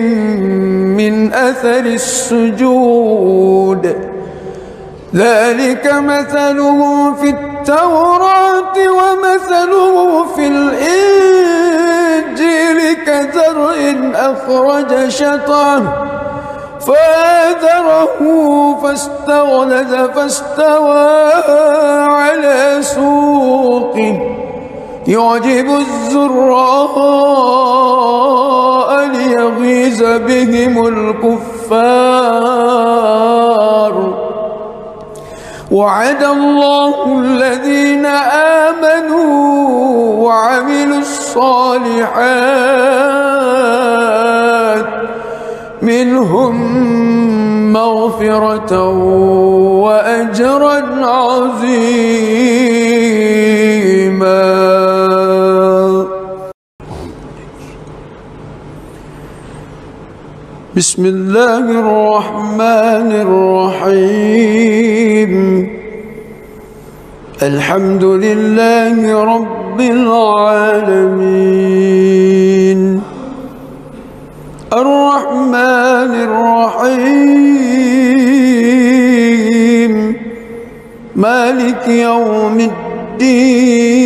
من أثر السجود ذلك مثلهم في التوراة ومثله في الإنجيل كزرع أخرج شطأه فآزره فاستغلظ فاستوى على سوقه يعجب الزراء ليغيظ بهم الكفار. وعد الله الذين آمنوا وعملوا الصالحات منهم مغفرة وأجرا عظيما. بسم الله الرحمن الرحيم. الحمد لله رب العالمين الرحمن الرحيم مالك يوم الدين.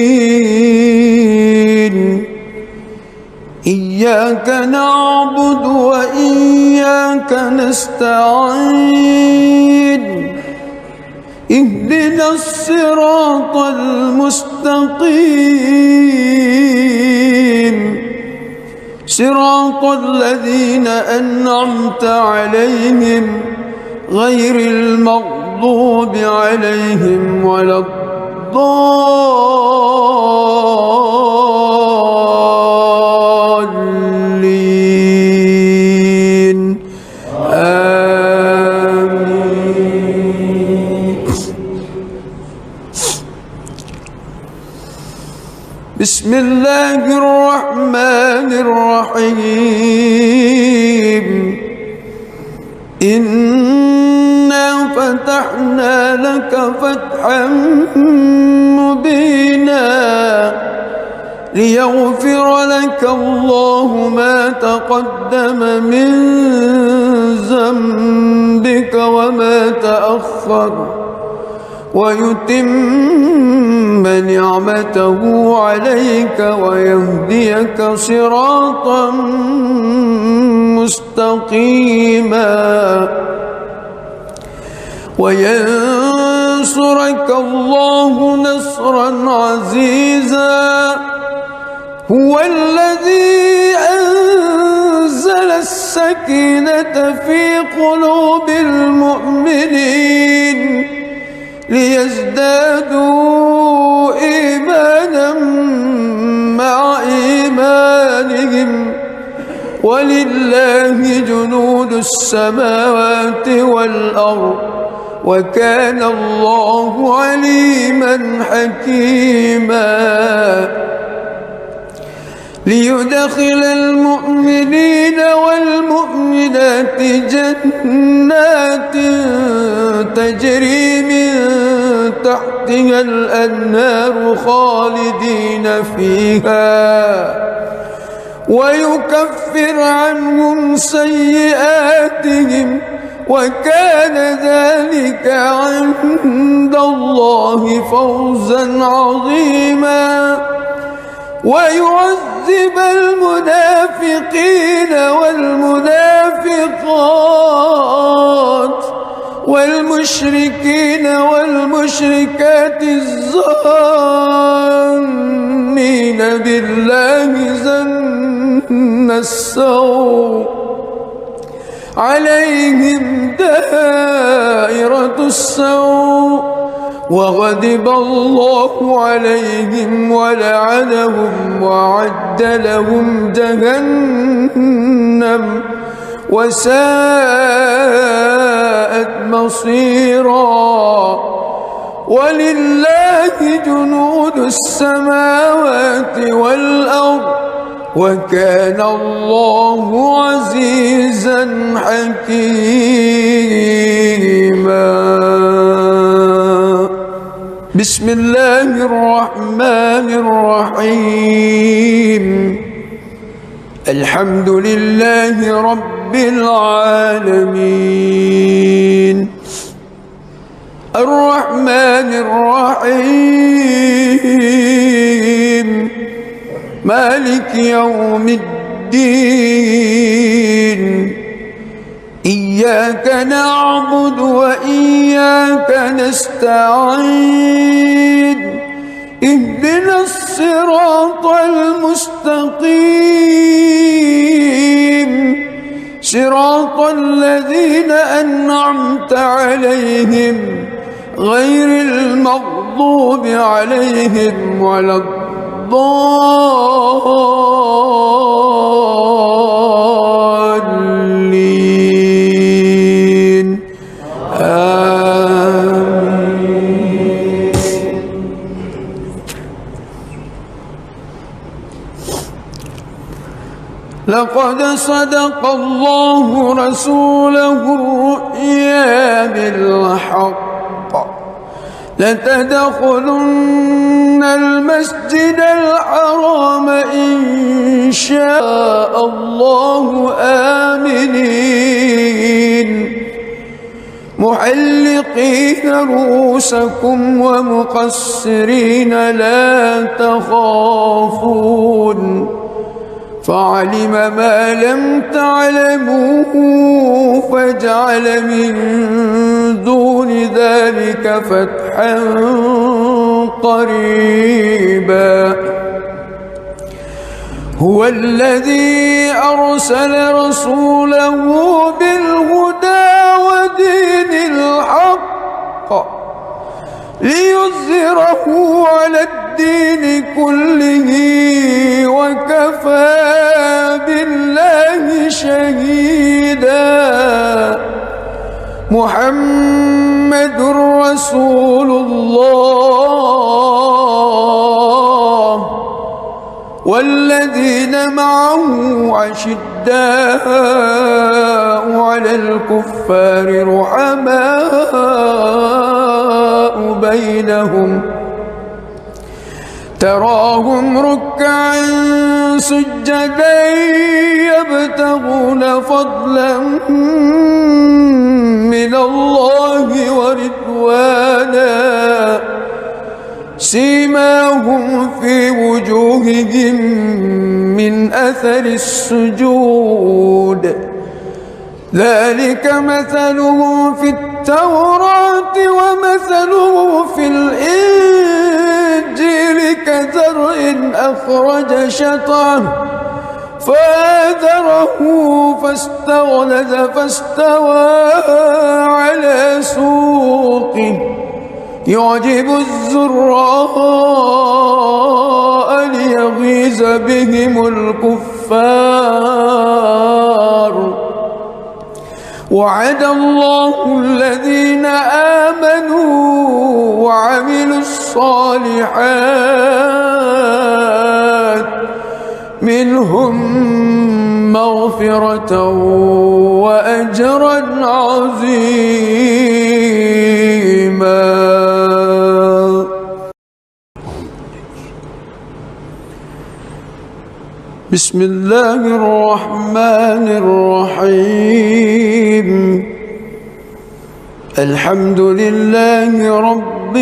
إياك نعبد وإياك نستعين. اهدنا الصراط المستقيم صراط الذين أنعمت عليهم غير المغضوب عليهم ولا الضالين آمين. بسم الله الرحمن الرحيم. إنا فتحنا لك فتحا مبينا ليغفر لك الله ما تقدم من ذنبك وما تأخر ويتم نعمته عليك ويهديك صراطا مستقيما وينصرك الله نصرا عزيزا. هو الذي أنزل السكينة في قلوب المؤمنين ليزدادوا إيمانا مع إيمانهم ولله جنود السماوات والأرض وكان الله عليما حكيما. ليدخل المؤمنين والمؤمنات جنات تجري من تحتها الأنهار خالدين فيها ويكفر عنهم سيئاتهم وكان ذلك عند الله فوزا عظيما. ويعذب المنافقين والمنافقات والمشركين والمشركات الظانين بالله ظن السوء عليهم دائرة السوء وغضب الله عليهم ولعنهم وأعد لهم جهنم وساءت مصيرا. ولله جنود السماوات والأرض وكان الله عزيزا حكيما. بسم الله الرحمن الرحيم. الحمد لله رب العالمين الرحمن الرحيم مالك يوم الدين. إياك نعبد وإياك نستعين. اهدنا الصراط المستقيم صراط الذين أنعمت عليهم غير المغضوب عليهم ولا الضالين آمين. لقد صدق الله رسوله الرؤيا بالحق لتدخلن المسجد الحرام إن شاء الله آمنين محلقين رؤوسكم ومقصرين لا تخافون فعلم ما لم تعلموا فجعل من دون ذلك فتحا قريبا. هو الذي أرسل رسوله بالهدى ودين ليظهره على الدين كله وكفى بالله شهيدا. محمد رسول الله والذين معه أشداء على الكفار رحماء بينهم تراهم ركعا سجدا يبتغون فضلا من الله ورضوانا سيماهم في وجوههم من أثر السجود ذلك مثلهم في التوراة ومثله في الإنجيل كزرع أخرج شطأه فآزره فاستغلظ فاستوى على سوقه يعجب الزراء ليغيظ بهم الكفار. وعد الله الذين آمنوا وعملوا الصالحات منهم مغفرة وأجرا عظيما. بسم الله الرحمن الرحيم. الحمد لله رب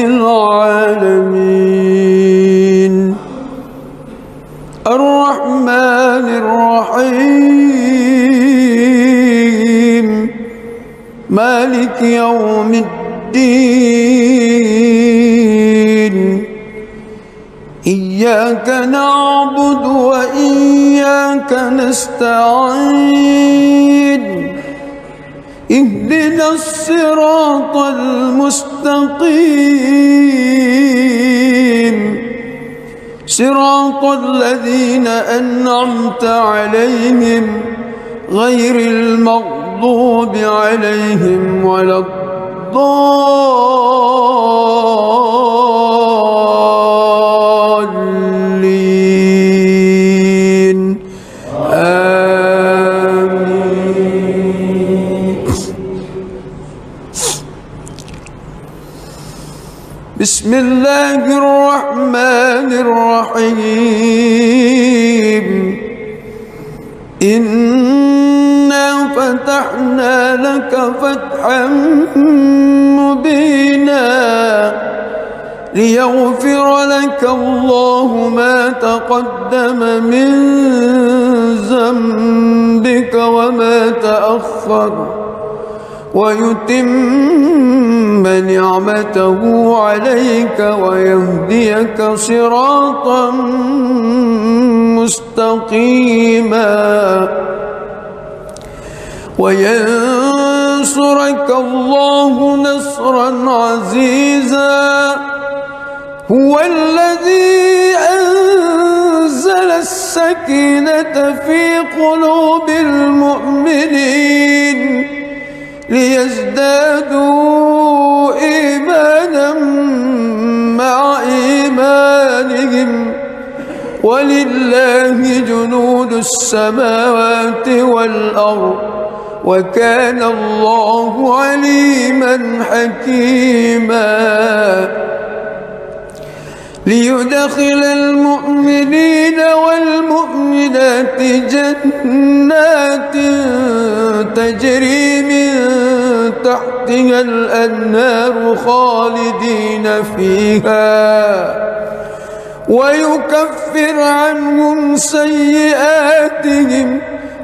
العالمين الرحمن الرحيم مالك يوم الدين إياك نعبد وإياك نستعين اهدنا الصراط المستقيم صراط الذين أنعمت عليهم غير المغضوب عليهم ولا الضالين آمين. بسم الله الرحمن الرحيم. إنا فتحنا لك فتحا مبينا ليغفر لك الله ما تقدم من ذنبك وما تأخر ويتم نعمته عليك ويهديك صراطا مستقيما وينصرك الله نصرا عزيزا. هو الذي أنزل السكينة في قلوب المؤمنين ليزدادوا إيمانا مع إيمانهم ولله جنود السماوات والأرض وكان الله عليما حكيما. ليدخل المؤمنين والمؤمنات جنات تجري من تحتها الأنهار خالدين فيها ويكفر عنهم سيئاتهم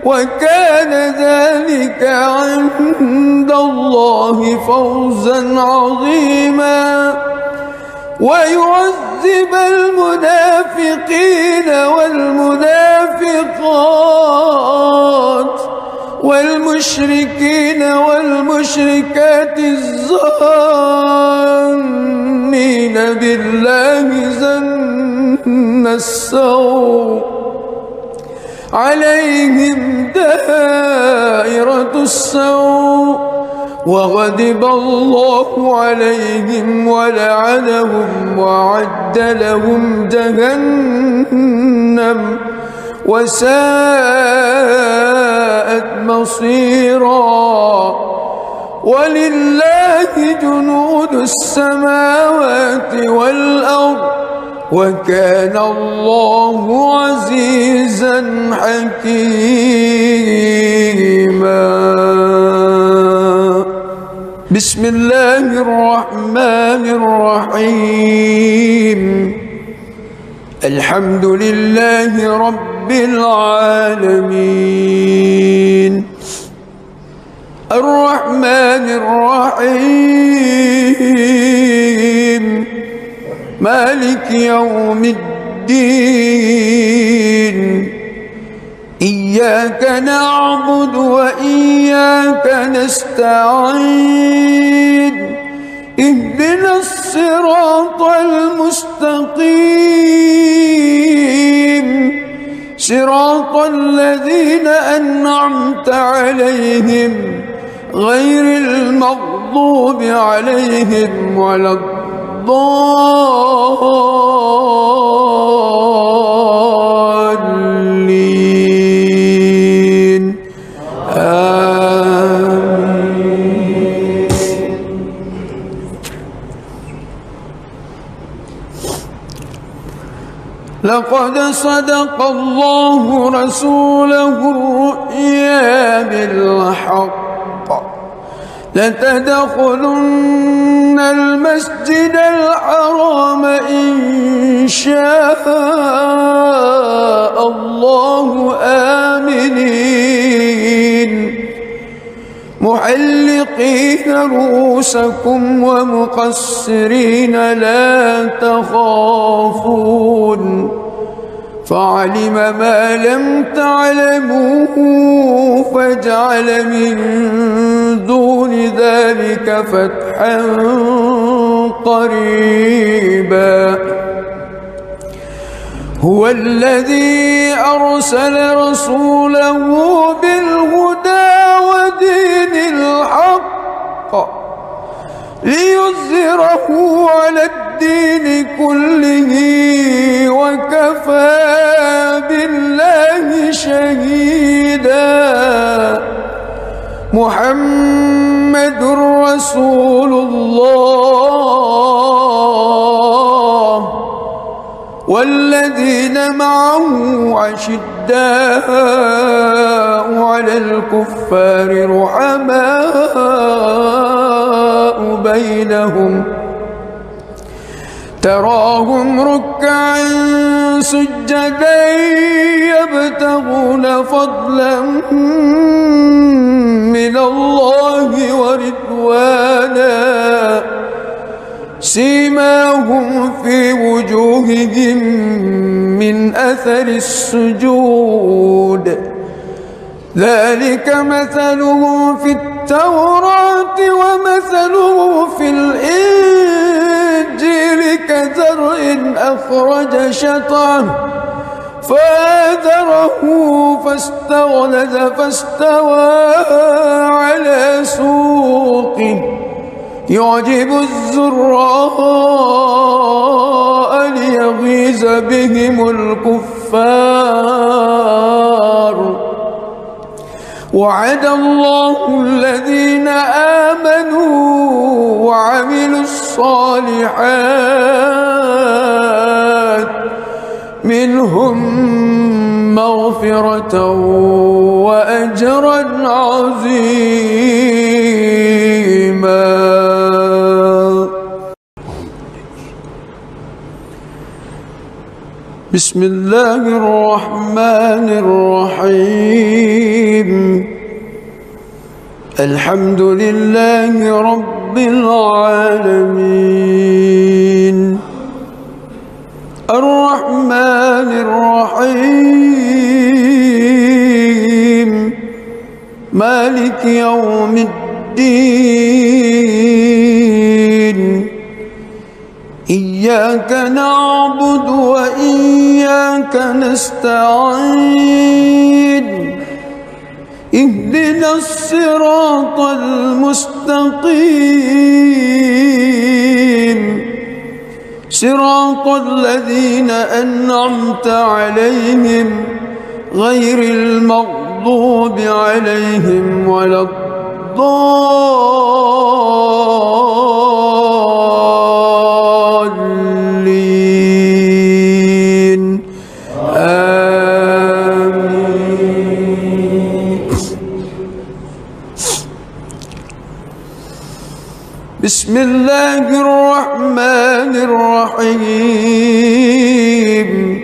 وكان ذلك عند الله فوزا عظيما. ويعذب المنافقين والمنافقات والمشركين المشركين والمشركات الظانين بالله ظن السوء عليهم دائرة السوء وغضب الله عليهم ولعنهم وأعد لهم جهنم وساءت مصيرا. ولله جنود السماوات والأرض وكان الله عزيزا حكيما. بسم الله الرحمن الرحيم. الحمد لله رب العالمين الرحمن الرحيم مالك يوم الدين. إياك نعبد وإياك نستعين. اهدنا الصراط المستقيم صراط الذين أنعمت عليهم غير المغضوب عليهم ولا الضالين. آمين. لقد صدق الله رسوله الرؤيا بالحق لتدخلن المسجد الحرام إن شاء الله آمنين محلقين رؤوسكم ومقصرين لا تخافون فعلم ما لم تعلموا فجعل من دون ذلك فتحا قريبا. هو الذي أرسل رسوله بالهدى ودين الحق ليظهره على الدين كله وكفى بالله شهيدا. محمد رسول الله والذين معه أشداء على الكفار رحماء بينهم تراهم ركعا سجدا يبتغون فضلا من الله ورضوانا سيماهم في وجوههم من أثر السجود ذلك مثله في التوراة ومثله في الإنجيل كزرع أخرج شطأه فآزره فاستغلظ فاستوى على سوقه يعجب الزراء ليغيظ بهم الكفار. وعد الله الذين آمنوا وعملوا الصالحات منهم مغفرة وأجرا عظيما. بسم الله الرحمن الرحيم. الحمد لله رب العالمين الرحمن الرحيم مالك يوم الدين إياك نعبد وإياك نستعين اهدنا الصراط المستقيم صراط الذين أنعمت عليهم غير المغضوب عليهم ولا الضالين آمين. بسم الله الرحمن الرحيم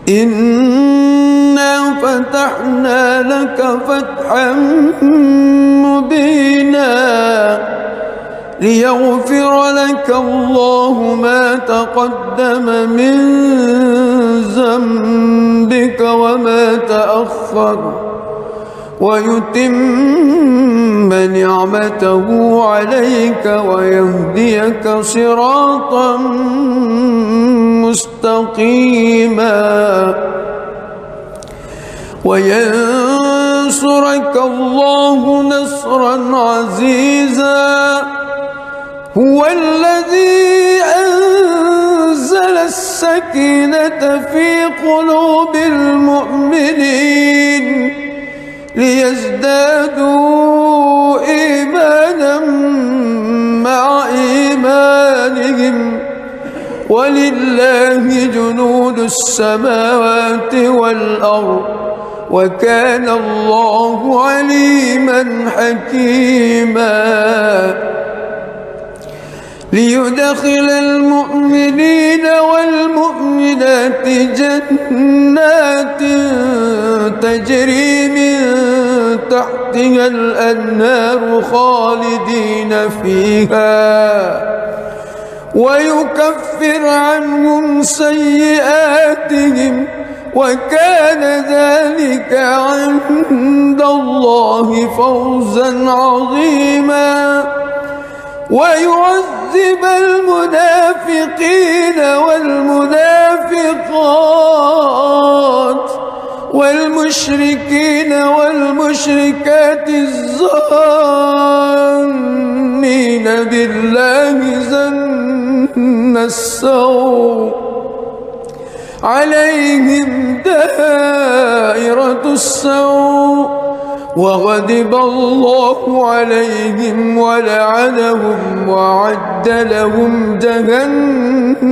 إنا فتحنا لك فتحا مبينا ليغفر لك الله ما تقدم من ذنبك وما تأخر ويتم نعمته عليك ويهديك صراطا مستقيما وينصرك الله نصرا عزيزا هو الذي أنزل السكينة في قلوب المؤمنين ليزدادوا إيمانا مع إيمانهم ولله جنود السماوات والأرض وكان الله عليما حكيما ليدخل المؤمنين والمؤمنات جنات تجري من تحتها الأنهار خالدين فيها ويكفر عنهم سيئاتهم وكان ذلك عند الله فوزا عظيما ويعذب المنافقين والمنافقات والمشركين والمشركات الظانين بالله ظن السوء عليهم دائرة السوء وغضب الله عليهم ولعنهم وأعد لهم جهنم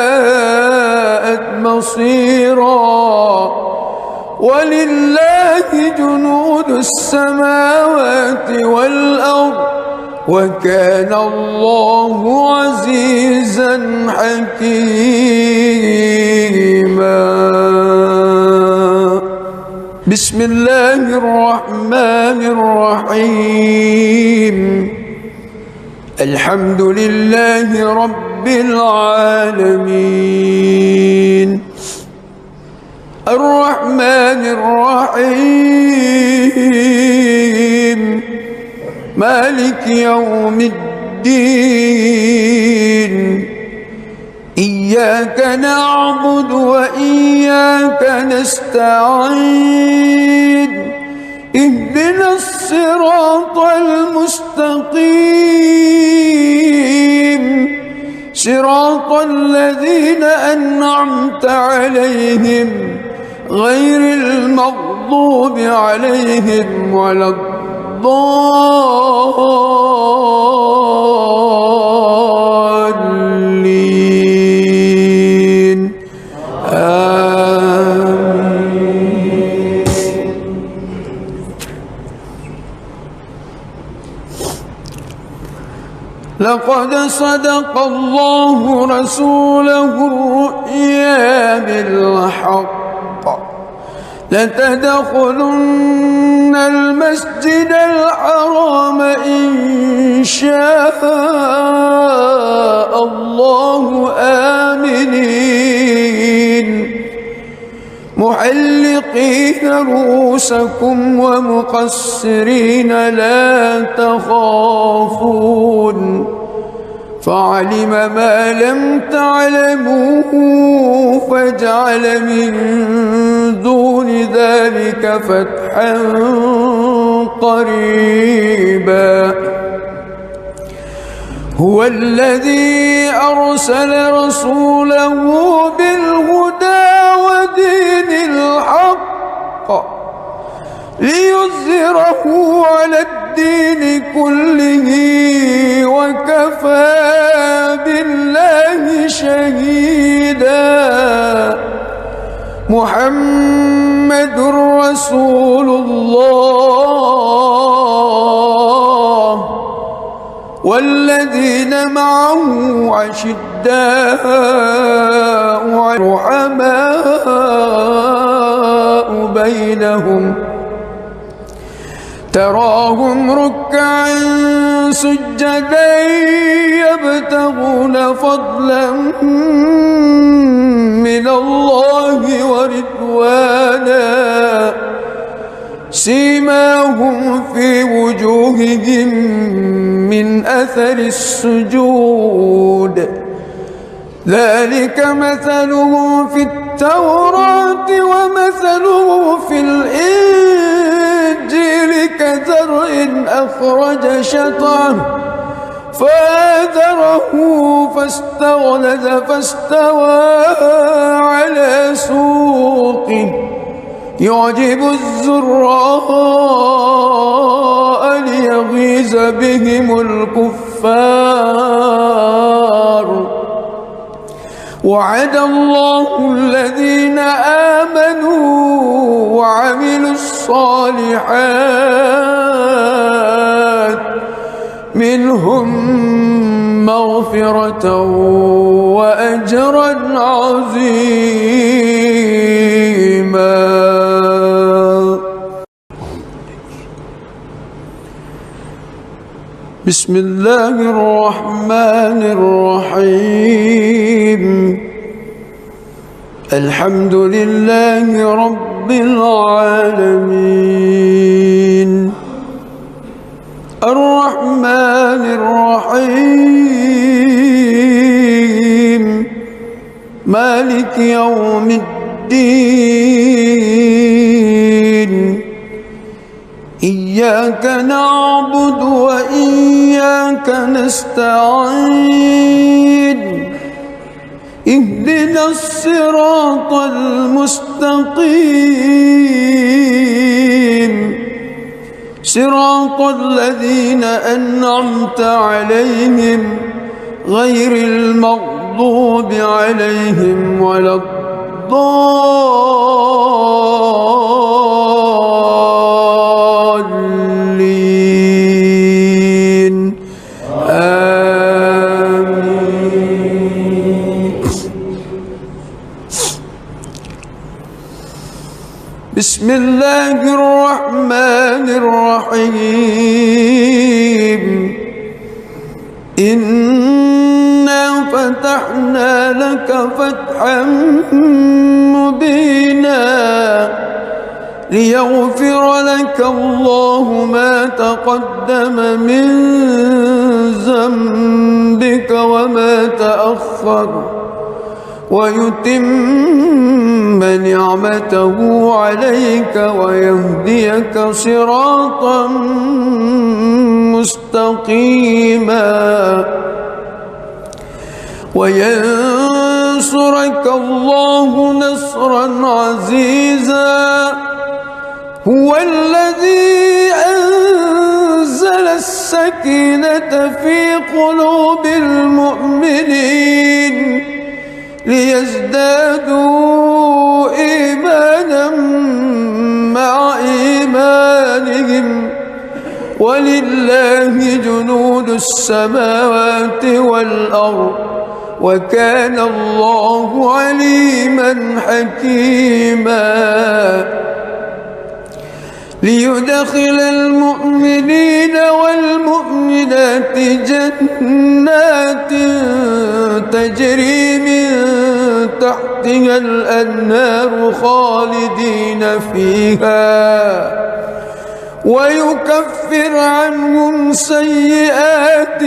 وساءت مصيرا ولله جنود السماوات والأرض وكان الله عزيزا حكيما بسم الله الرحمن الرحيم الحمد لله رب العالمين الرحمن الرحيم مالك يوم الدين إياك نعبد وإياك نستعين اهدنا الصراط المستقيم صراط الذين أنعمت عليهم غير المغضوب عليهم ولا الضالين آمين. لقد صدق الله رسوله الرؤيا بالحق لتدخلن المسجد الحرام إن شاء الله آمنين محلقين محلقين رؤوسكم ومقصرين لا تخافون فعلم ما لم تعلموا فجعل من دون ذلك فتحا قريبا هو الذي أرسل رسوله بالهدى ودين الحق ليظهره على الدين كله وكفى بالله شهيدا محمد رسول الله والذين معه أشداء رحماء بينهم تراهم ركعا سجدا يبتغون فضلا من الله ورضوانا سيماهم في وجوههم من أثر السجود ذلك مثله في التوراة ومثله في الإنجيل كزرع أخرج شطأه فآزره فاستغلظ فاستوى على سوقه يعجب الزراء ليغيظ بهم الكفار وعد الله الذين آمنوا وعملوا الصالحات منهم مغفرة وأجرا عظيما. بسم الله الرحمن الرحيم الحمد لله رب العالمين الرحمن الرحيم مالك يوم الدين إياك نعبد وإياك نستعين اهدنا الصراط المستقيم صراط الذين أنعمت عليهم غير المغضوب عليهم ولا الضالين آمين. بسم الله الرحمن الرحيم إنا فتحنا لك فتحا مبينا ليغفر لك الله ما تقدم من ذنبك وما تأخر ويتم نعمته عليك ويهديك صراطا مستقيما وينصرك الله نصرا عزيزا هو الذي أنزل السكينة في قلوب المؤمنين ليزدادوا إيمانا مع إيمانهم ولله جنود السماوات والأرض وكان الله عليما حكيما ليدخل المؤمنين والمؤمنات جنات تجري من تحتها الأنهار خالدين فيها ويكفر عنهم سيئاتهم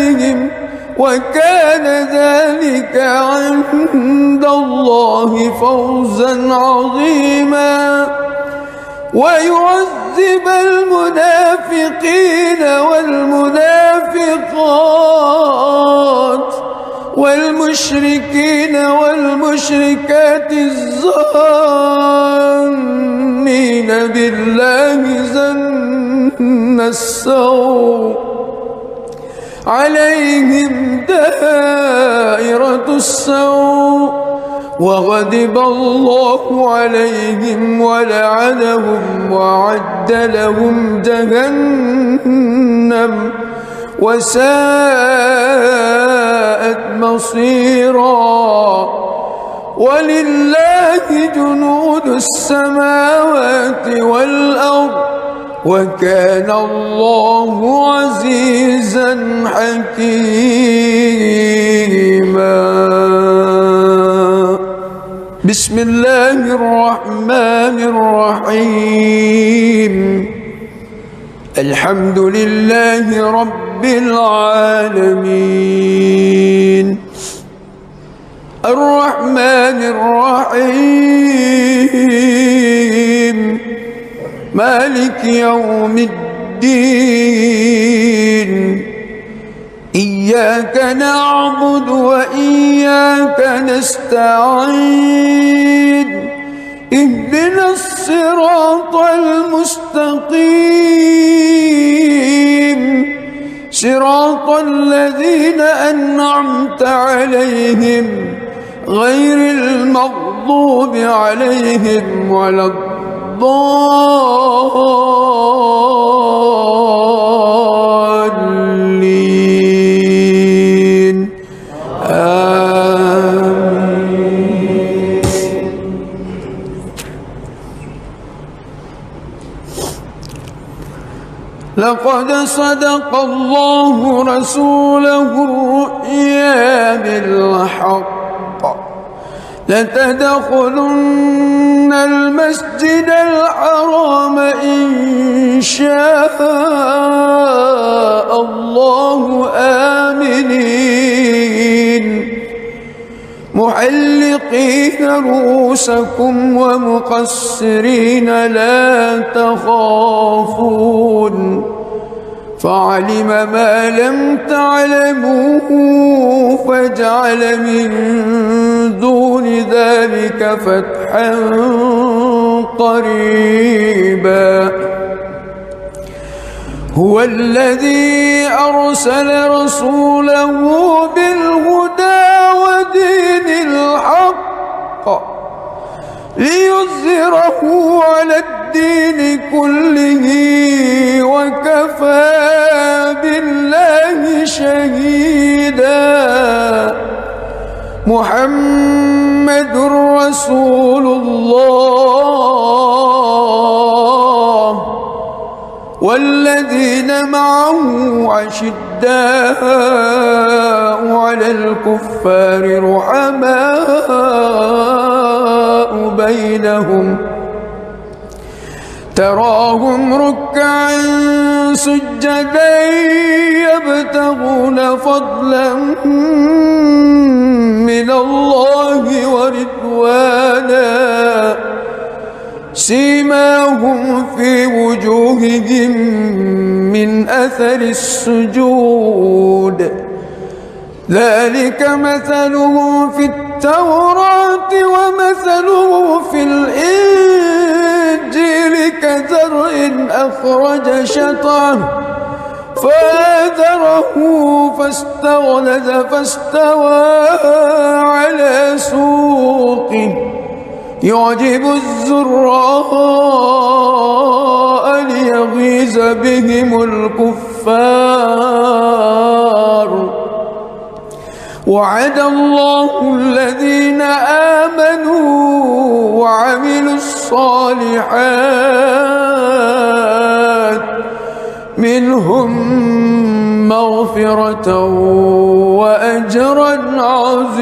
وكان ذلك عند الله فوزا عظيما ويعذب المنافقين والمنافقات والمشركين والمشركات الظانين بالله ظن السوء عليهم دائرة السوء وغضب الله عليهم ولعنهم وأعد لهم جهنم وساءت مصيرا ولله جنود السماوات والأرض وكان الله عزيزا حكيما. بسم الله الرحمن الرحيم. الحمد لله رب العالمين الرحمن الرحيم مالك يوم الدين إياك نعبد وإياك نستعين اهدنا الصراط المستقيم صراط الذين أنعمت عليهم غير المغضوب عليهم ولا الضالين آمين. لقد صدق الله رسوله الرؤيا بالحق لتدخلن المسجد الحرام إن شاء الله آمنين محلقين رؤوسكم ومقصرين لا تخافون فعلم ما لم تعلموا فجعل من دون ذلك فتحا قريبا. هو الذي أرسل رسوله بالهدى ودين الحق ليظهره على الدين كله وكفى بالله شهيدا. محمد رسول الله والذين معه أشداء على الكفار رحماء بينهم تراهم ركعا سجدا يبتغون فضلا من الله ورضوانا سيماهم في وجوههم من أثر السجود ذلك مثله في التوراة ومثله في الإنجيل كزرع أخرج شطأه فآزره فاستغلظ فاستوى على سوقه يعجب الزراء ليغيظ بهم الكفار. وعد الله الذين آمنوا وعملوا الصالحات منهم مغفرة وأجرا عظيما.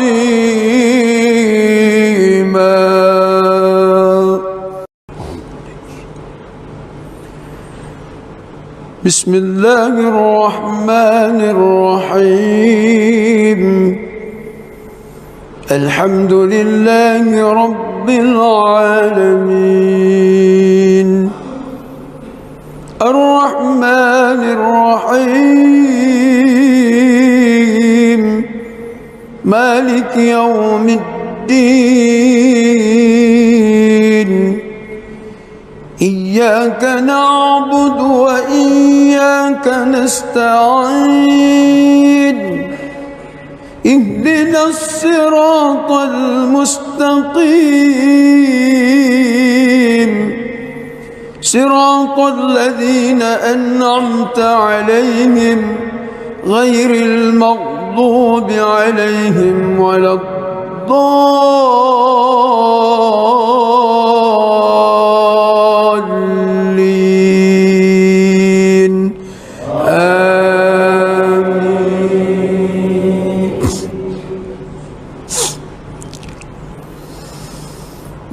بسم الله الرحمن الرحيم. الحمد لله رب العالمين الرحمن الرحيم مالك يوم الدين إياك نعبد وإياك نستعين اهدنا الصراط المستقيم صراط الذين أنعمت عليهم غير المغضوب عليهم ولا الضالين آمين.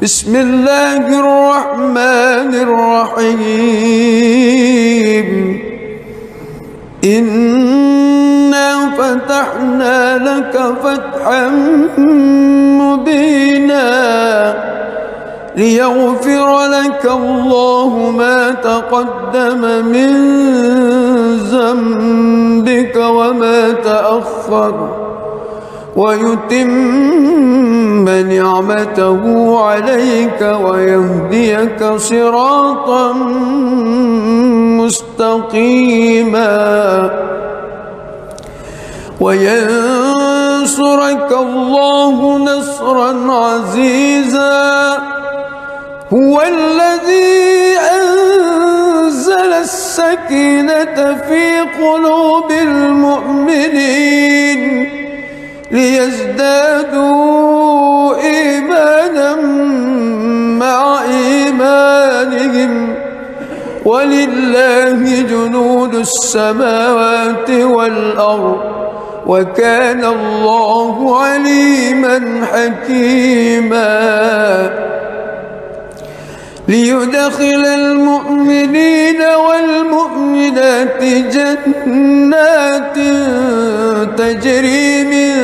بسم الله الرحمن الرحيم. إنا فتحنا لك فتحا مبينا ليغفر لك الله ما تقدم من ذنبك وما تأخر ويتم نعمته عليك ويهديك صراطا مستقيما وينصرك الله نصرا عزيزا. هو الذي أنزل السكينة في قلوب المؤمنين ليزدادوا إيمانا مع إيمانهم ولله جنود السماوات والأرض وكان الله عليما حكيما. ليدخل المؤمنين والمؤمنات جنات تجري من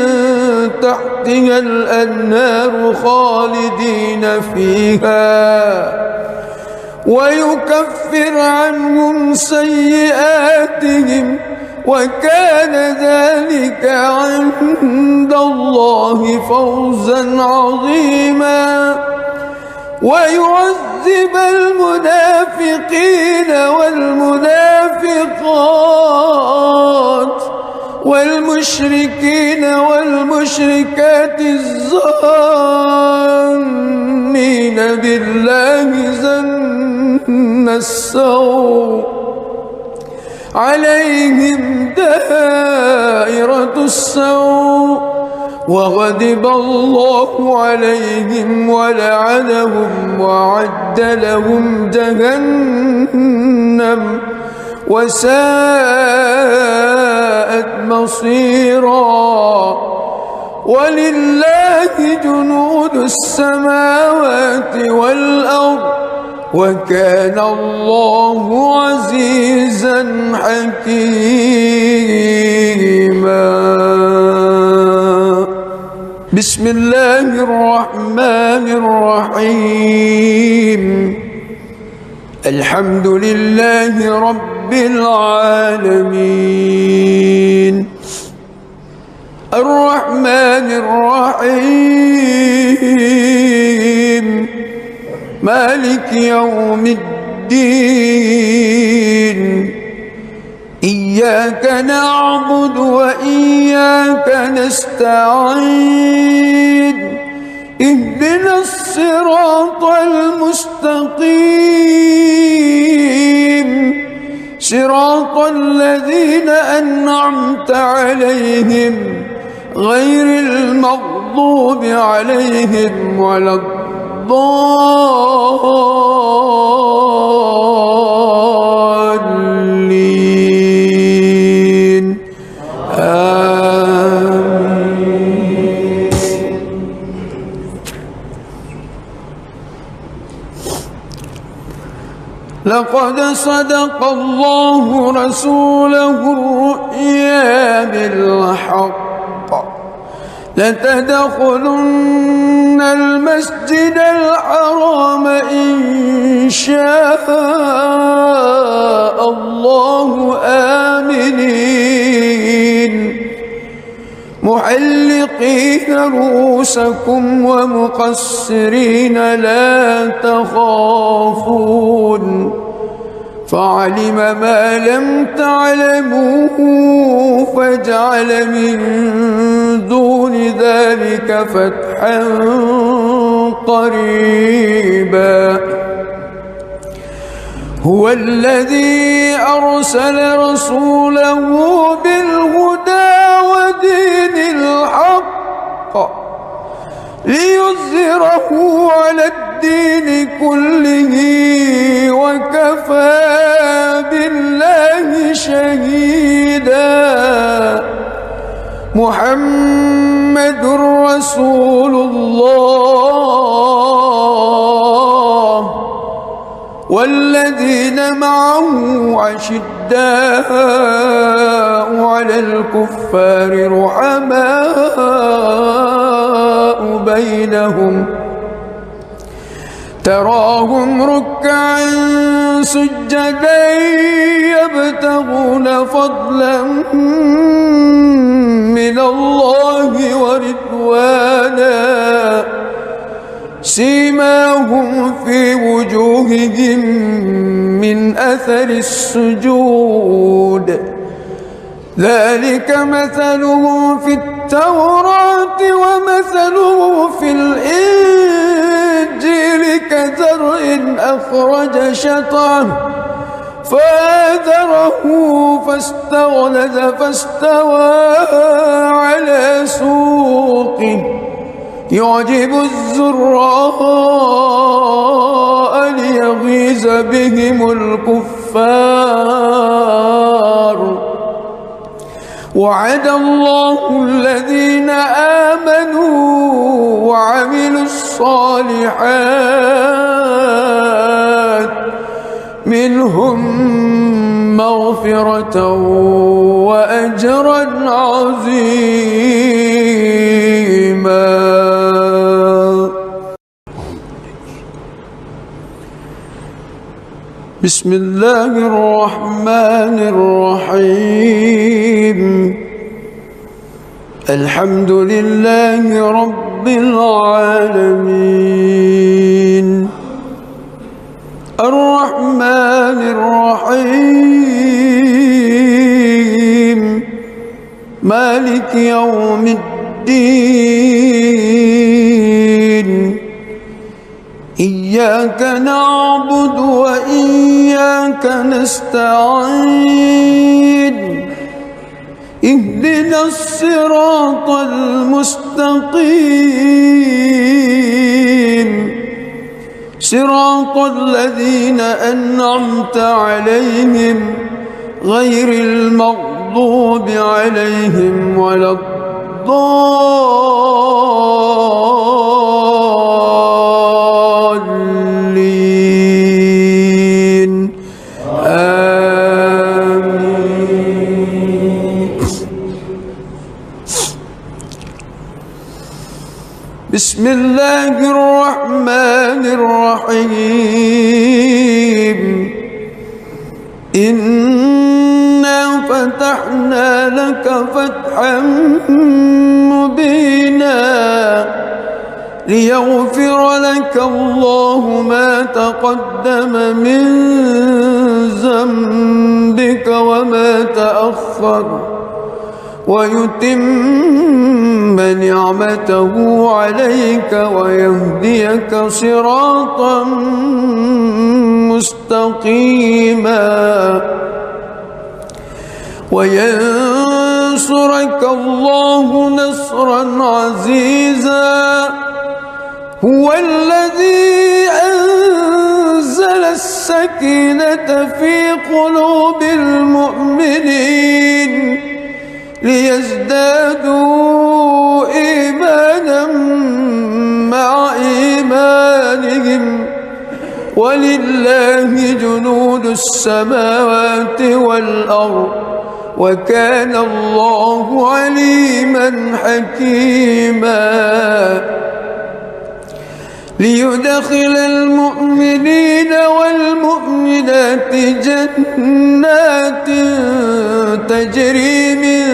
تحتها الأنهار خالدين فيها ويكفر عنهم سيئاتهم وكان ذلك عند الله فوزا عظيما. ويعذب المنافقين والمنافقات والمشركين والمشركات الظانين بالله ظن السوء عليهم دائرة السوء وغضب الله عليهم ولعنهم وأعد لهم جهنم وساءت مصيرا. ولله جنود السماوات والأرض وكان الله عزيزا حكيما. بسم الله الرحمن الرحيم. الحمد لله رب العالمين الرحمن الرحيم مالك يوم الدين إياك نعبد وإياك نستعين اهدنا الصراط المستقيم صراط الذين أنعمت عليهم غير المغضوب عليهم ولا الضالين لقد صدق الله رسوله الرؤيا بالحق لتدخلن المسجد الحرام إن شاء الله آمنين محلقين رؤوسكم ومقصرين لا تخافون فعلم ما لم تعلموا فجعل من دون ذلك فتحا قريبا هو الذي أرسل رسوله بالهدى ودين الحق ليظهره على الدين كله وكفى بالله شهيدا محمد رسول الله والذين معه عشداء على الكفار رحماء بينهم تراهم ركعا سجدا يبتغون فضلا من الله ورضوانا سيماهم في وجوههم من أثر السجود ذلك مثلهم في التوراة ومثلهم في الإنجيل كزرع أخرج شطأه فآزره فاستغلظ فاستوى على سوقه يعجب الزراء ليغيظ بهم الكفار وعد الله الذين آمنوا وعملوا الصالحات منهم مغفرة وأجرا عظيما. بسم الله الرحمن الرحيم الحمد لله رب العالمين الرحمن الرحيم مالك يوم الدين إياك نعبد وإياك نستعين اهدنا الصراط المستقيم صراط الذين أنعمت عليهم غير المغضوب عليهم ولا الضالين آمين. بسم الله الرحمن الرحيم إنا فتحنا لك فتحا مبينا ليغفر لك الله ما تقدم من ذنبك وما تأخر ويتم نعمته عليك ويهديك صراطا مستقيما وينصرك الله نصرا عزيزا هو الذي أنزل السكينة في قلوب المؤمنين ليزدادوا إيمانا مع إيمانهم ولله جنود السماوات والأرض وكان الله عليما حكيما ليدخل المؤمنين والمؤمنات جنات تجري من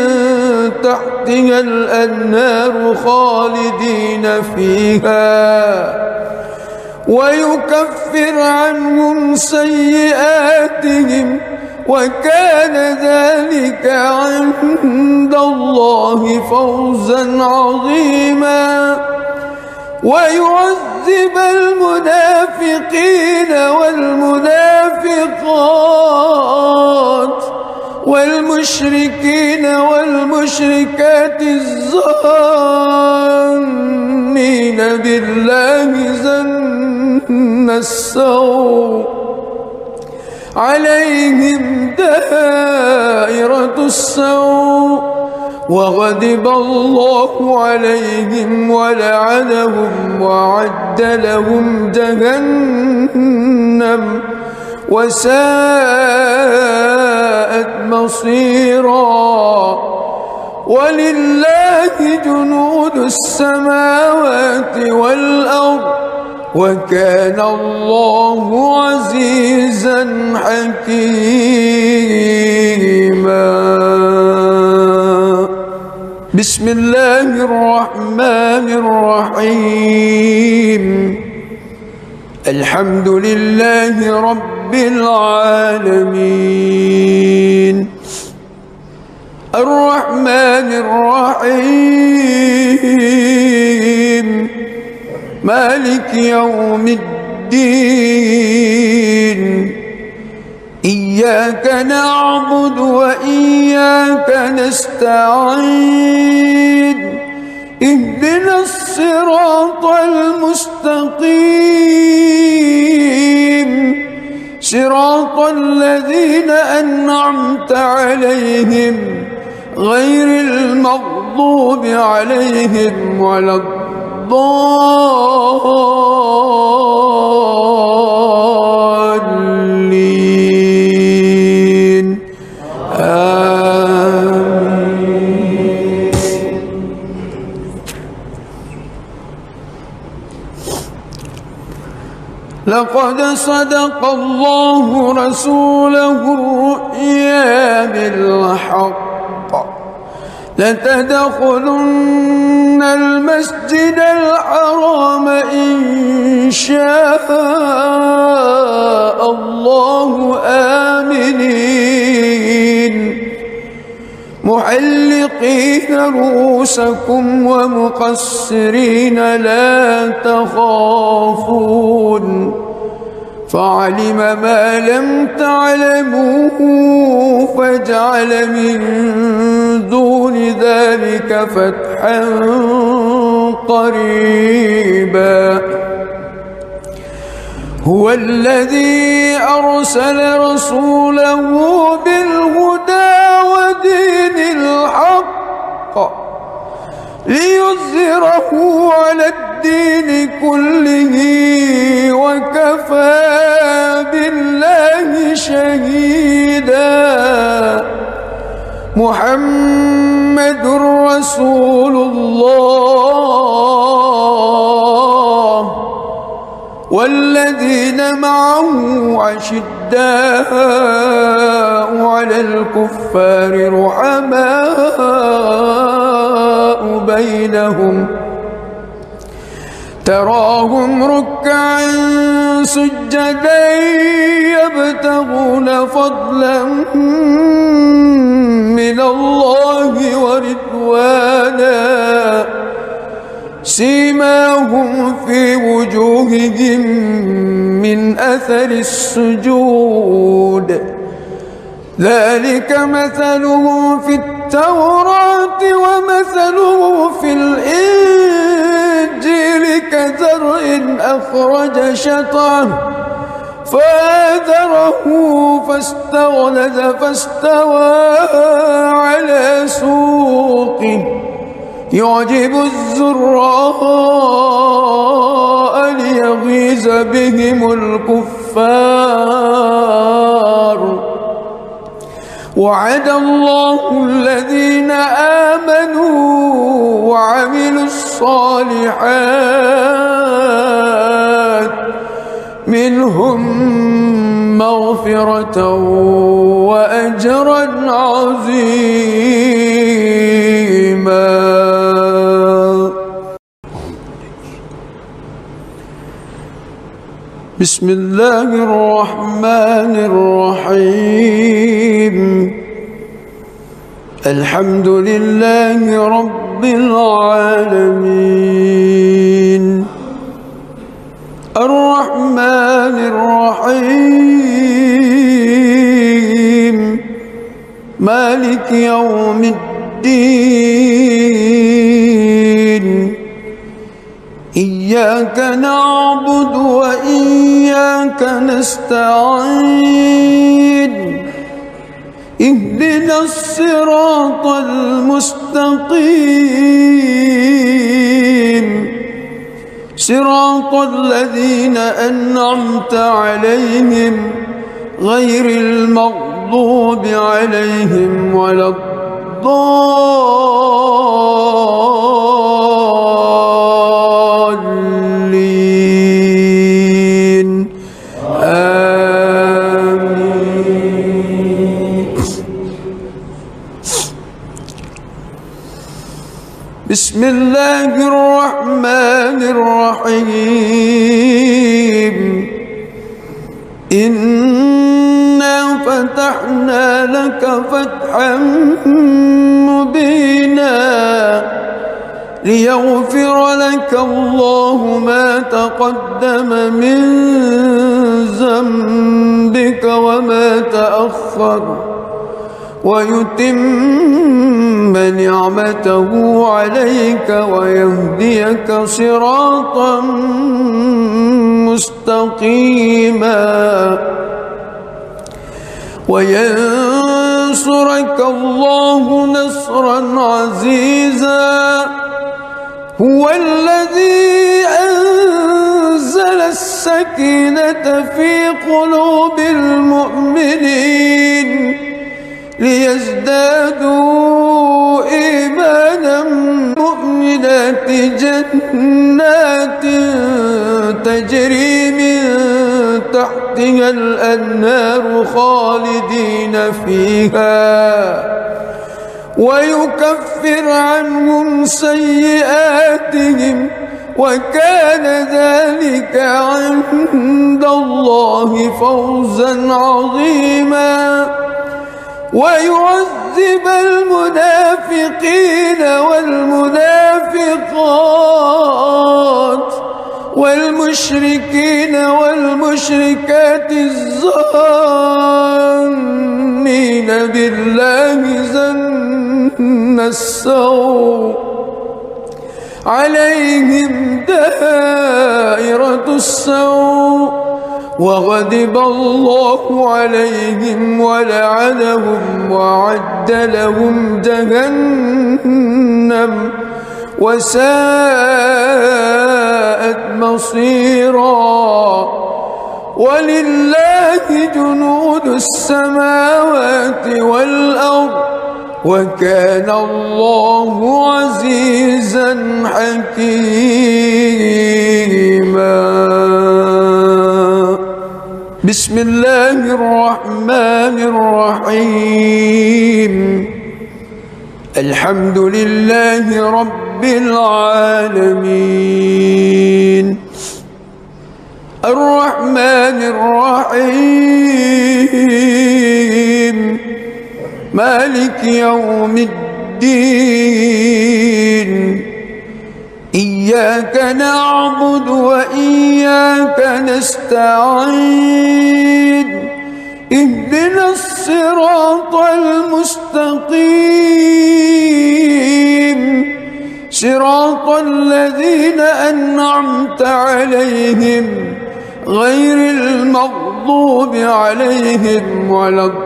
تحتها الأنهار خالدين فيها ويكفر عنهم سيئاتهم وكان ذلك عند الله فوزا عظيما ويعذب المنافقين والمنافقات والمشركين والمشركات الظانين بالله ظن السوء عليهم دائرة السوء وغضب الله عليهم ولعنهم وأعد لهم جهنم وساءت مصيرا ولله جنود السماوات والأرض وكان الله عزيزا حكيما بسم الله الرحمن الرحيم الحمد لله رب العالمين الرحمن الرحيم مالك يوم الدين إياك نعبد وإياك نستعين اهدنا الصراط المستقيم صراط الذين أنعمت عليهم غير المغضوب عليهم ولا الضالين آمين. لقد صدق الله رسوله الرؤيا بالحق لتدخلن المسجد الحرام إن شاء الله آمنين محلقين رؤوسكم ومقصرين لا تخافون فعلم ما لم تعلموا فجعل من دون ذلك فتحا قريبا هو الذي أرسل رسوله بالهدى ودين الحق ليظهره على الدين كله وكفى بالله شهيدا محمد رسول الله والذين معه أشداء على الكفار رحماء بينهم تراهم ركعا سجدا يبتغون فضلا من الله ورضوانا سيماهم في وجوههم من أثر السجود ذلك مثله في التوراة ومثله في الإنجيل كزرع أخرج شطأه فآزره فاستغلظ فاستوى على سوقه يعجب الزراء ليغيظ بهم الكفار وعد الله الذين آمنوا وعملوا الصالحات منهم مغفرة وأجرا عظيما. بسم الله الرحمن الرحيم. الحمد لله رب العالمين الرحمن الرحيم مالك يوم الدين. إياك نعبد وإياك نستعين. اهدنا الصراط المستقيم صراط الذين أنعمت عليهم غير المغضوب عليهم ولا الضالين. آمين. بسم الله الرحمن الرحيم. إنا فتحنا لك فتحا مبينا ليغفر لك الله ما تقدم من ذنبك وما تأخر ويتم نعمته عليك ويهديك صراطا مستقيما وينصرك الله نصرا عزيزا. هو الذي أنزل السكينة في قلوب المؤمنين ليزدادوا إيمانا مؤمنات جنات تجري من تحتها الأنهار خالدين فيها ويكفر عنهم سيئاتهم وكان ذلك عند الله فوزا عظيما. ويعذب المنافقين والمنافقات والمشركين والمشركات الظانين بالله ظن السوء عليهم دائرة السوء وغضب الله عليهم ولعنهم وأعد لهم جهنم وساءت مصيرا. ولله جنود السماوات والأرض وكان الله عزيزا حكيما. بسم الله الرحمن الرحيم. الحمد لله رب العالمين الرحمن الرحيم مالك يوم الدين. إياك نعبد وإياك نستعين. اهدنا الصراط المستقيم صراط الذين أنعمت عليهم غير المغضوب عليهم ولا الضالين.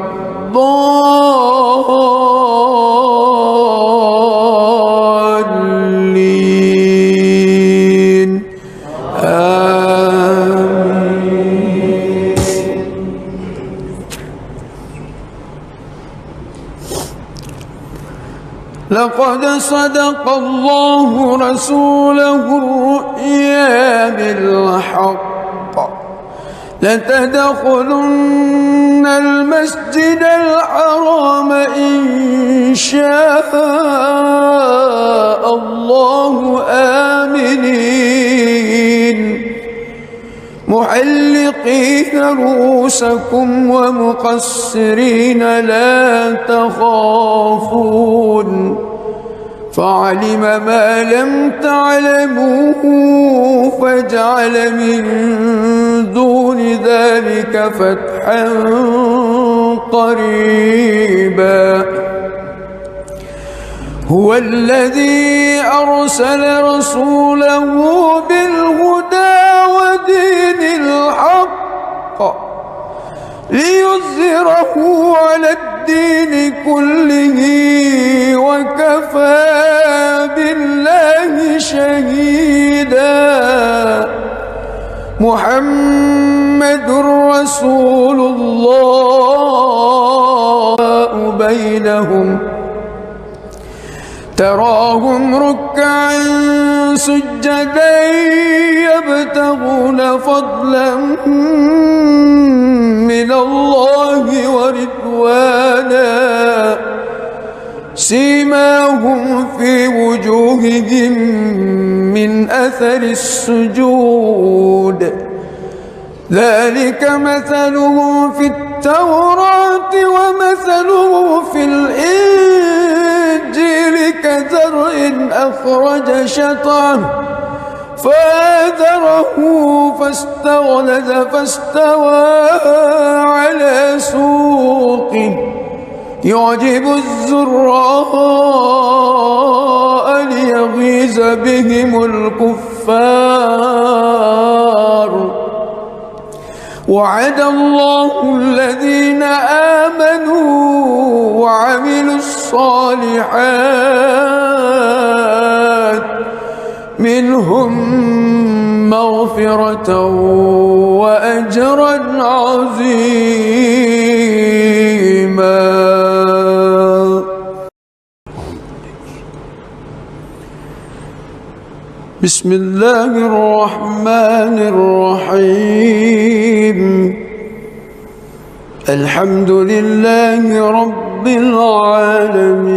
آمين. لقد صدق الله رسوله الرؤيا بالحق لتدخلن المسجد الحرام إن شاء الله آمنين محلقين رؤوسكم ومقصرين لا تخافون فعلم ما لم تعلموا فجعل من دون ذلك فتحا قريبا هو الذي أرسل رسوله بالهدى ودين الحق ليظهره على الدين كله وكفى بالله شهيدا محمد رسول الله بينهم تراهم ركعا سجدا يبتغون فضلا من الله ورضوانا سيماهم في وجوههم من أثر السجود ذلك مثلهم في التوراة ومثله في الإنجيل كزرع أخرج شطأه فآزره فاستغلظ فاستوى على سوقه يعجب الزراء ليغيظ بهم الكفار وعد الله الذين آمنوا وعملوا الصالحات منهم مغفرة وأجرا عظيما. بسم الله الرحمن الرحيم الحمد لله رب العالمين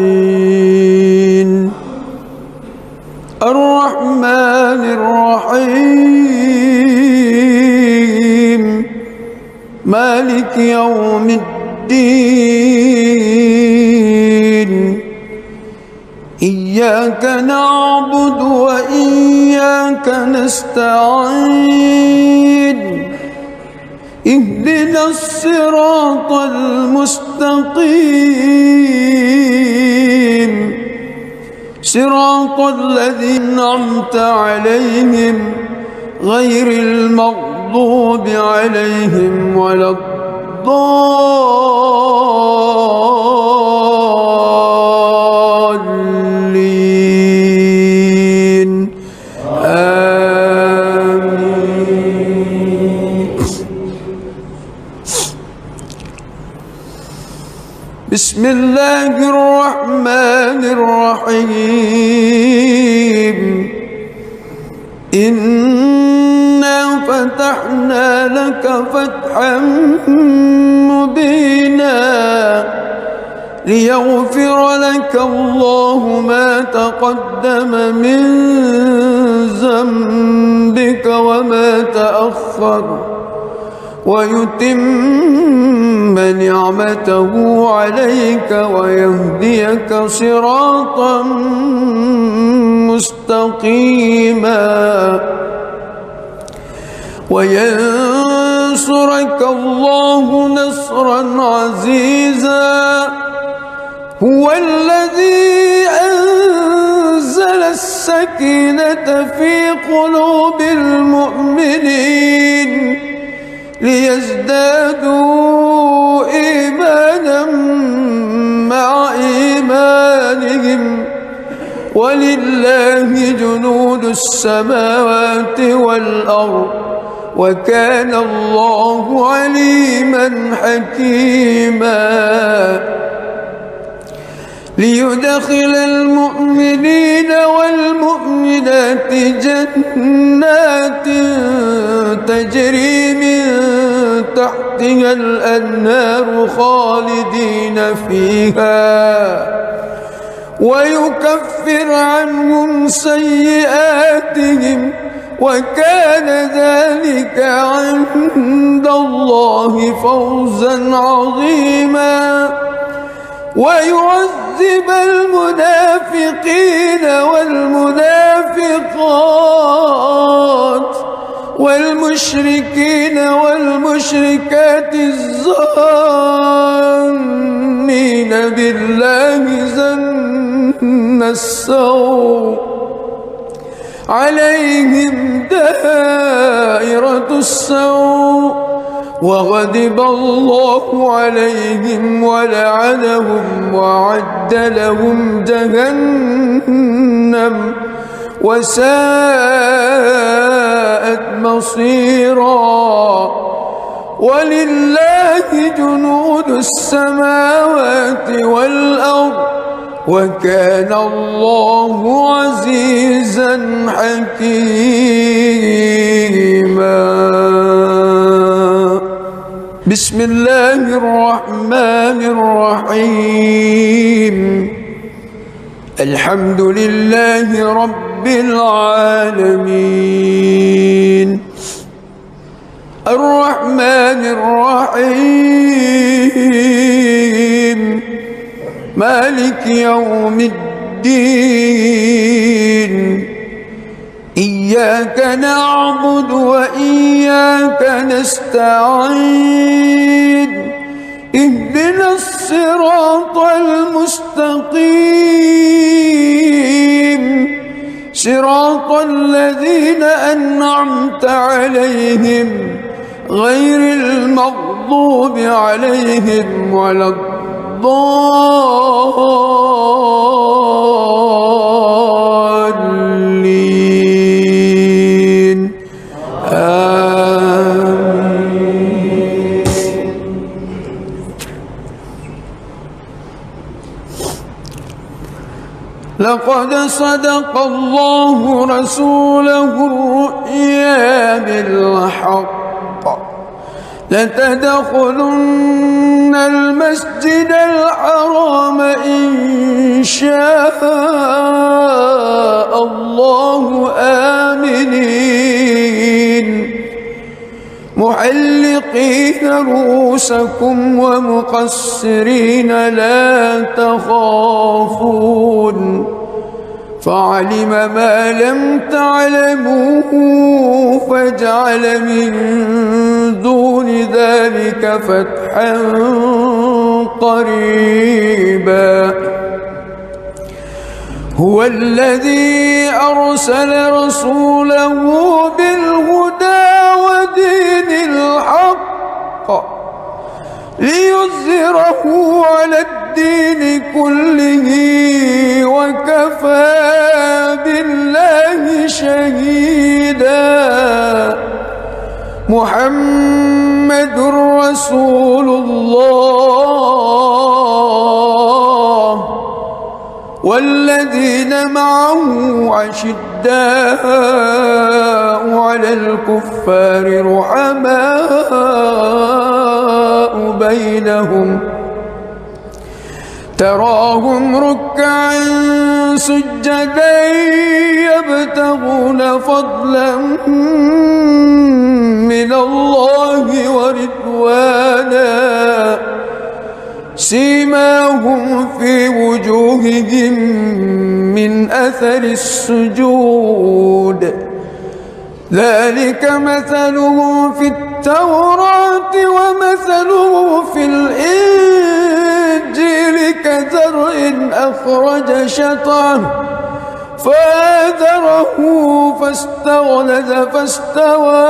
الرحمن الرحيم مالك يوم الدين إياك نعبد وإياك نستعين اهدنا الصراط المستقيم صراط الذين أنعمت عليهم غير المغضوب عليهم ولا الضالين آمين. بسم الله الرحمن الرحيم إنا فتحنا لك فتحا مبينا ليغفر لك الله ما تقدم من ذنبك وما تأخر ويتم نعمته عليك ويهديك صراطا مستقيما وينصرك الله نصرا عزيزا هو الذي أنزل السكينة في قلوب المؤمنين ليزدادوا إيمانا مع إيمانهم ولله جنود السماوات والأرض وكان الله عليما حكيما ليدخل المؤمنين والمؤمنات جنات تجري من تحتها الأنهار خالدين فيها ويكفر عنهم سيئاتهم وكان ذلك عند الله فوزا عظيما ويعذب المنافقين والمنافقات والمشركين والمشركات الظانين بالله ظن السوء عليهم دائرة السوء وغضب الله عليهم ولعنهم وأعد لهم جهنم وساءت مصيرا ولله جنود السماوات والأرض وكان الله عزيزا حكيما. بسم الله الرحمن الرحيم. الحمد لله رب العالمين الرحمن الرحيم مالك يوم الدين إياك نعبد وإياك نستعين اهدنا الصراط المستقيم صراط الذين أنعمت عليهم غير المغضوب عليهم ولا الضالين آمين. لقد صدق الله رسوله الرؤيا بالحق لتدخلن المسجد الحرام إن شاء الله آمنين محلقين رؤوسكم ومقصرين لا تخافون فعلم ما لم تعلموا فجعل من دون ذلك فتحا قريبا. هو الذي أرسل رسوله بالهدى ودين الحق ليظهره على الدين كله وكفى بالله شهيدا. محمد رسول الله والذين معه أشداء على الكفار رحماء بينهم تراهم ركعا سجدا يبتغون فضلا من الله ورضوانا سيماهم في وجوههم من أثر السجود ذلك مثله في التوراة ومثله في الإنجيل كزرع أخرج شطأه فآزره فاستغلظ فاستوى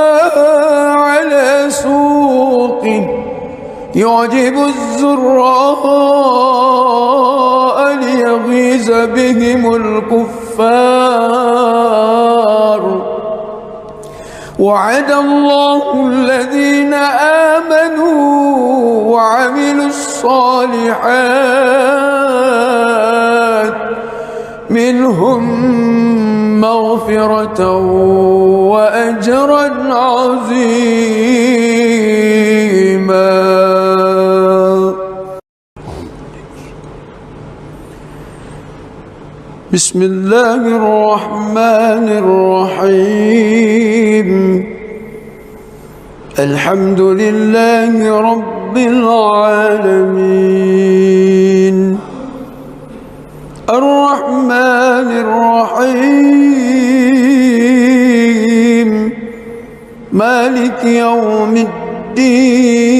على سوقه يعجب الزراء ليغيظ بهم الكفار وعد الله الذين آمنوا وعملوا الصالحات منهم مغفرة وأجرا عظيما. بسم الله الرحمن الرحيم. الحمد لله رب العالمين الرحمن الرحيم مالك يوم الدين.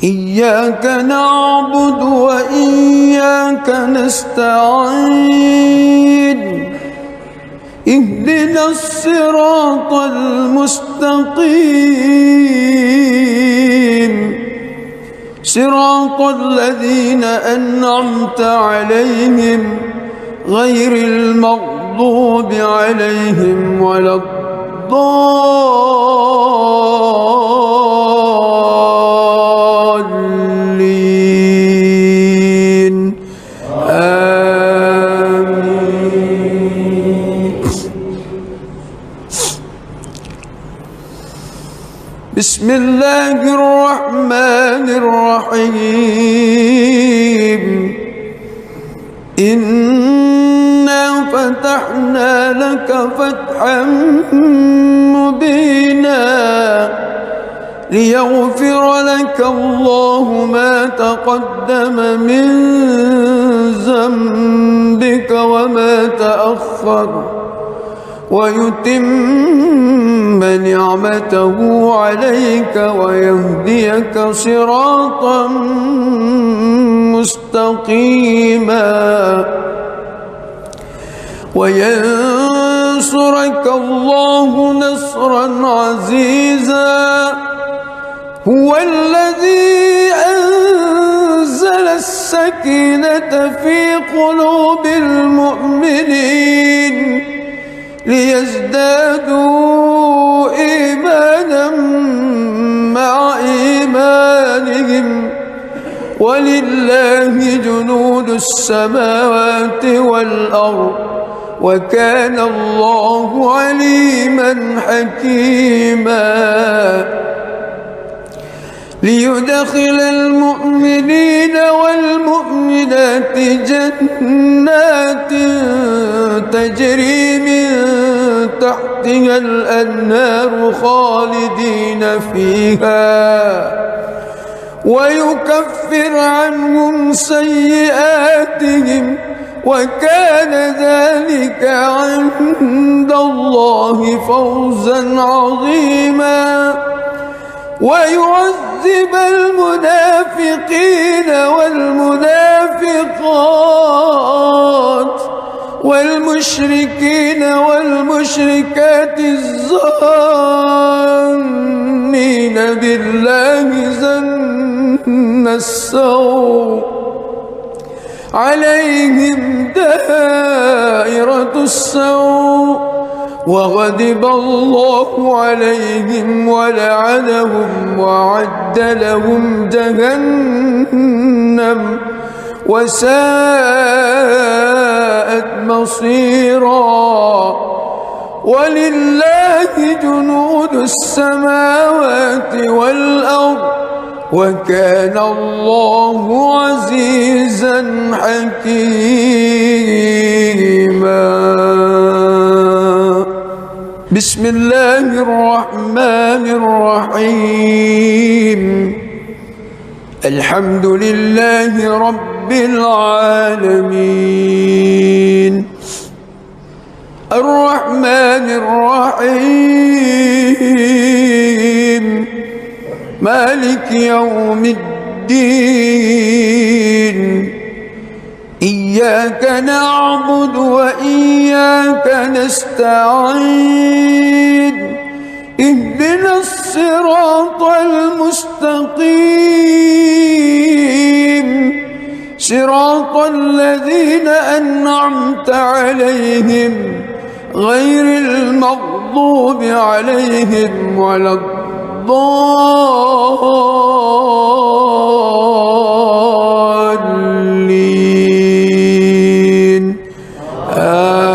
إياك نعبد وإياك نستعين. اهدنا الصراط المستقيم صراط الذين أنعمت عليهم غير المغضوب عليهم ولا الضالين. آمين. بسم الله الرحمن الرحيم. إنا فتحنا لك فتحا مبينا ليغفر لك الله ما تقدم من ذنبك وما تأخر ويتم نعمته عليك ويهديك صراطا مستقيما وينصرك الله نصرا عزيزا. هو الذي أنزل السكينة في قلوب المؤمنين ليزدادوا إيمانا مع إيمانهم ولله جنود السماوات والأرض وكان الله عليما حكيما. ليدخل المؤمنين والمؤمنات جنات تجري من تحتها الأنهار خالدين فيها ويكفر عنهم سيئاتهم وكان ذلك عند الله فوزا عظيما. ويعذب المنافقين والمنافقات والمشركين والمشركات الظانين بالله ظن السوء عليهم دائرة السوء وغضب الله عليهم ولعنهم وأعد لهم جهنم وساءت مصيرا. ولله جنود السماوات والأرض وكان الله عزيزا حكيما. بسم الله الرحمن الرحيم. الحمد لله رب العالمين الرحمن الرحيم مالك يوم الدين. إياك نعبد وإياك نستعين. اهدنا الصراط المستقيم صراط الذين أنعمت عليهم غير المغضوب عليهم ولا الضالين آمين.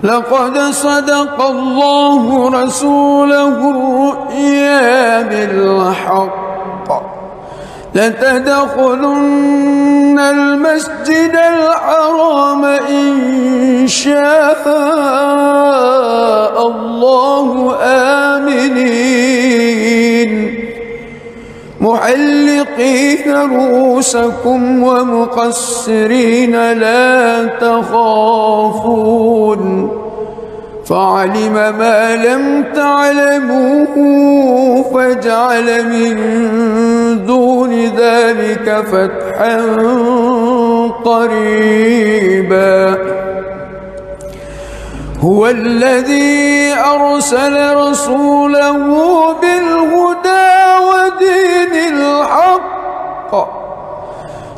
لقد صدق الله رسوله الرؤيا بالحق لتدخلن المسجد الحرام إن شاء الله آمنين محلقين رؤوسكم ومقصرين لا تخافون فعلم ما لم تعلموا فجعل من دون ذلك فتحا قريبا هو الذي أرسل رسوله بالهدى ودين الحق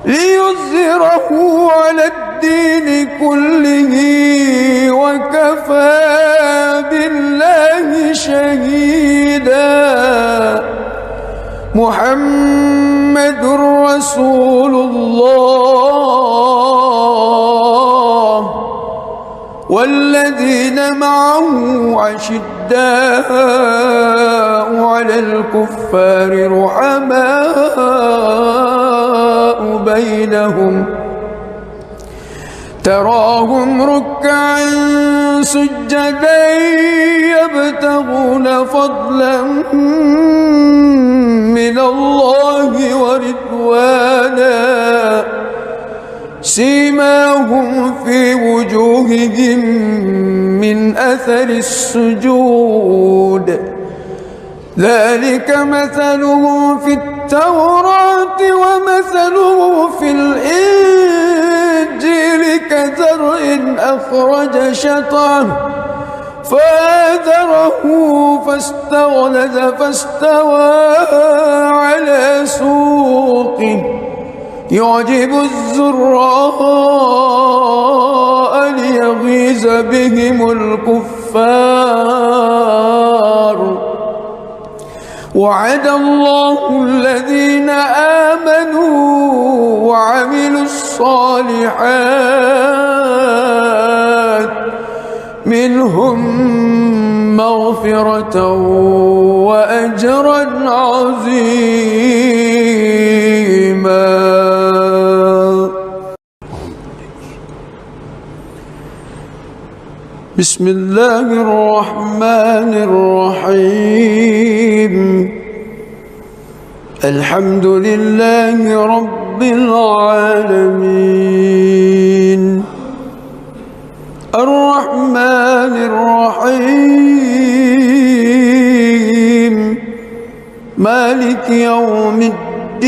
ليظهره على الدين كله وكفى بالله شهيدا محمد رسول الله والذين معه أشداء على الكفار رحماء بينهم تراهم ركعا سجدا يبتغون فضلا من الله ورضوانا سيماهم في وجوههم من أثر السجود ذلك مثلهم في التوراة ومثله في الإنجيل كزرع أخرج شطأه فآزره فاستغلظ فاستوى على سوقه يعجب الزراء ليغيظ بهم الكفار وعد الله الذين آمنوا وعملوا الصالحات منهم مغفرة وأجرا عظيما. بسم الله الرحمن الرحيم الحمد لله رب العالمين الرحمن الرحيم مالك يوم الدين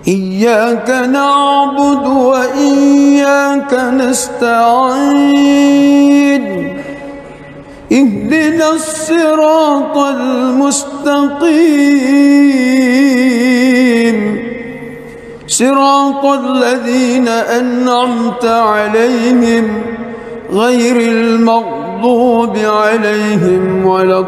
إياك نعبد وإياك نستعين اهدنا الصراط المستقيم صراط الذين أنعمت عليهم غير المغضوب عليهم ولا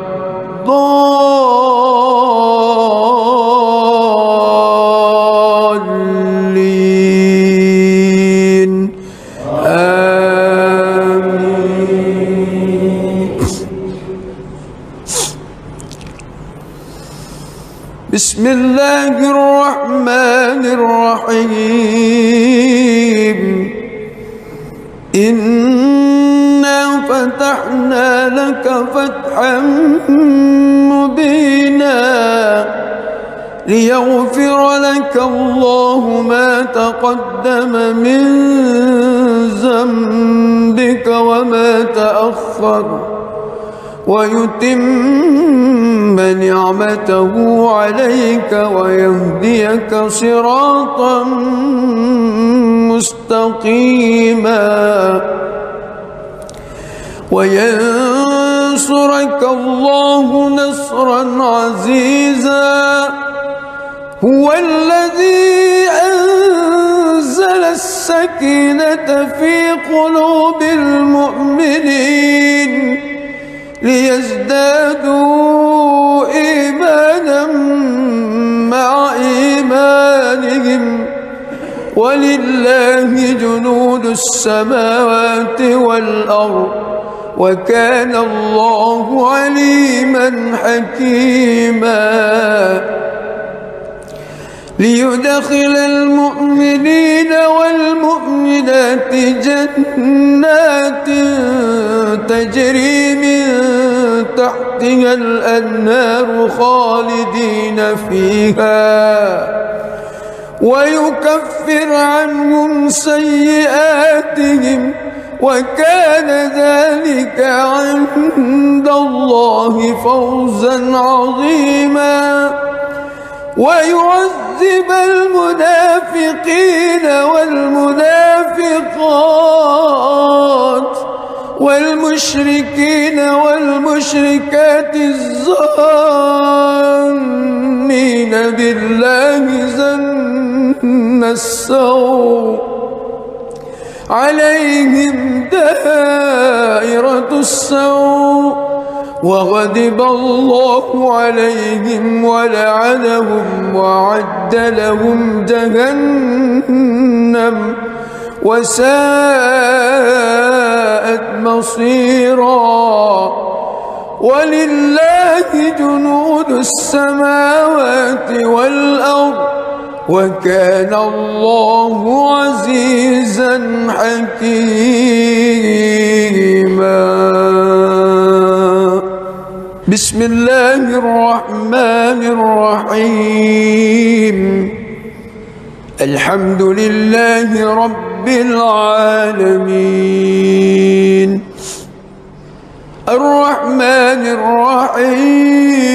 الضالين آمين. بسم الله الرحمن الرحيم إنا فتحنا لك فتحا مبينا ليغفر لك الله ما تقدم من ذنبك وما تأخر ويتم نعمته عليك ويهديك صراطا مستقيما وينصرك ينصرك الله نصرا عزيزا هو الذي أنزل السكينة في قلوب المؤمنين ليزدادوا إيمانا مع إيمانهم ولله جنود السماوات والأرض وكان الله عليما حكيما ليدخل المؤمنين والمؤمنات جنات تجري من تحتها الأنهار خالدين فيها ويكفر عنهم سيئاتهم وكان ذلك عند الله فوزا عظيما ويعذب المنافقين والمنافقات والمشركين والمشركات الظانين بالله ظن السوء عليهم دائرة السوء وغضب الله عليهم ولعنهم وأعد لهم جهنم وساءت مصيرا ولله جنود السماوات والأرض وكان الله عزيزا حكيما بسم الله الرحمن الرحيم الحمد لله رب العالمين الرحمن الرحيم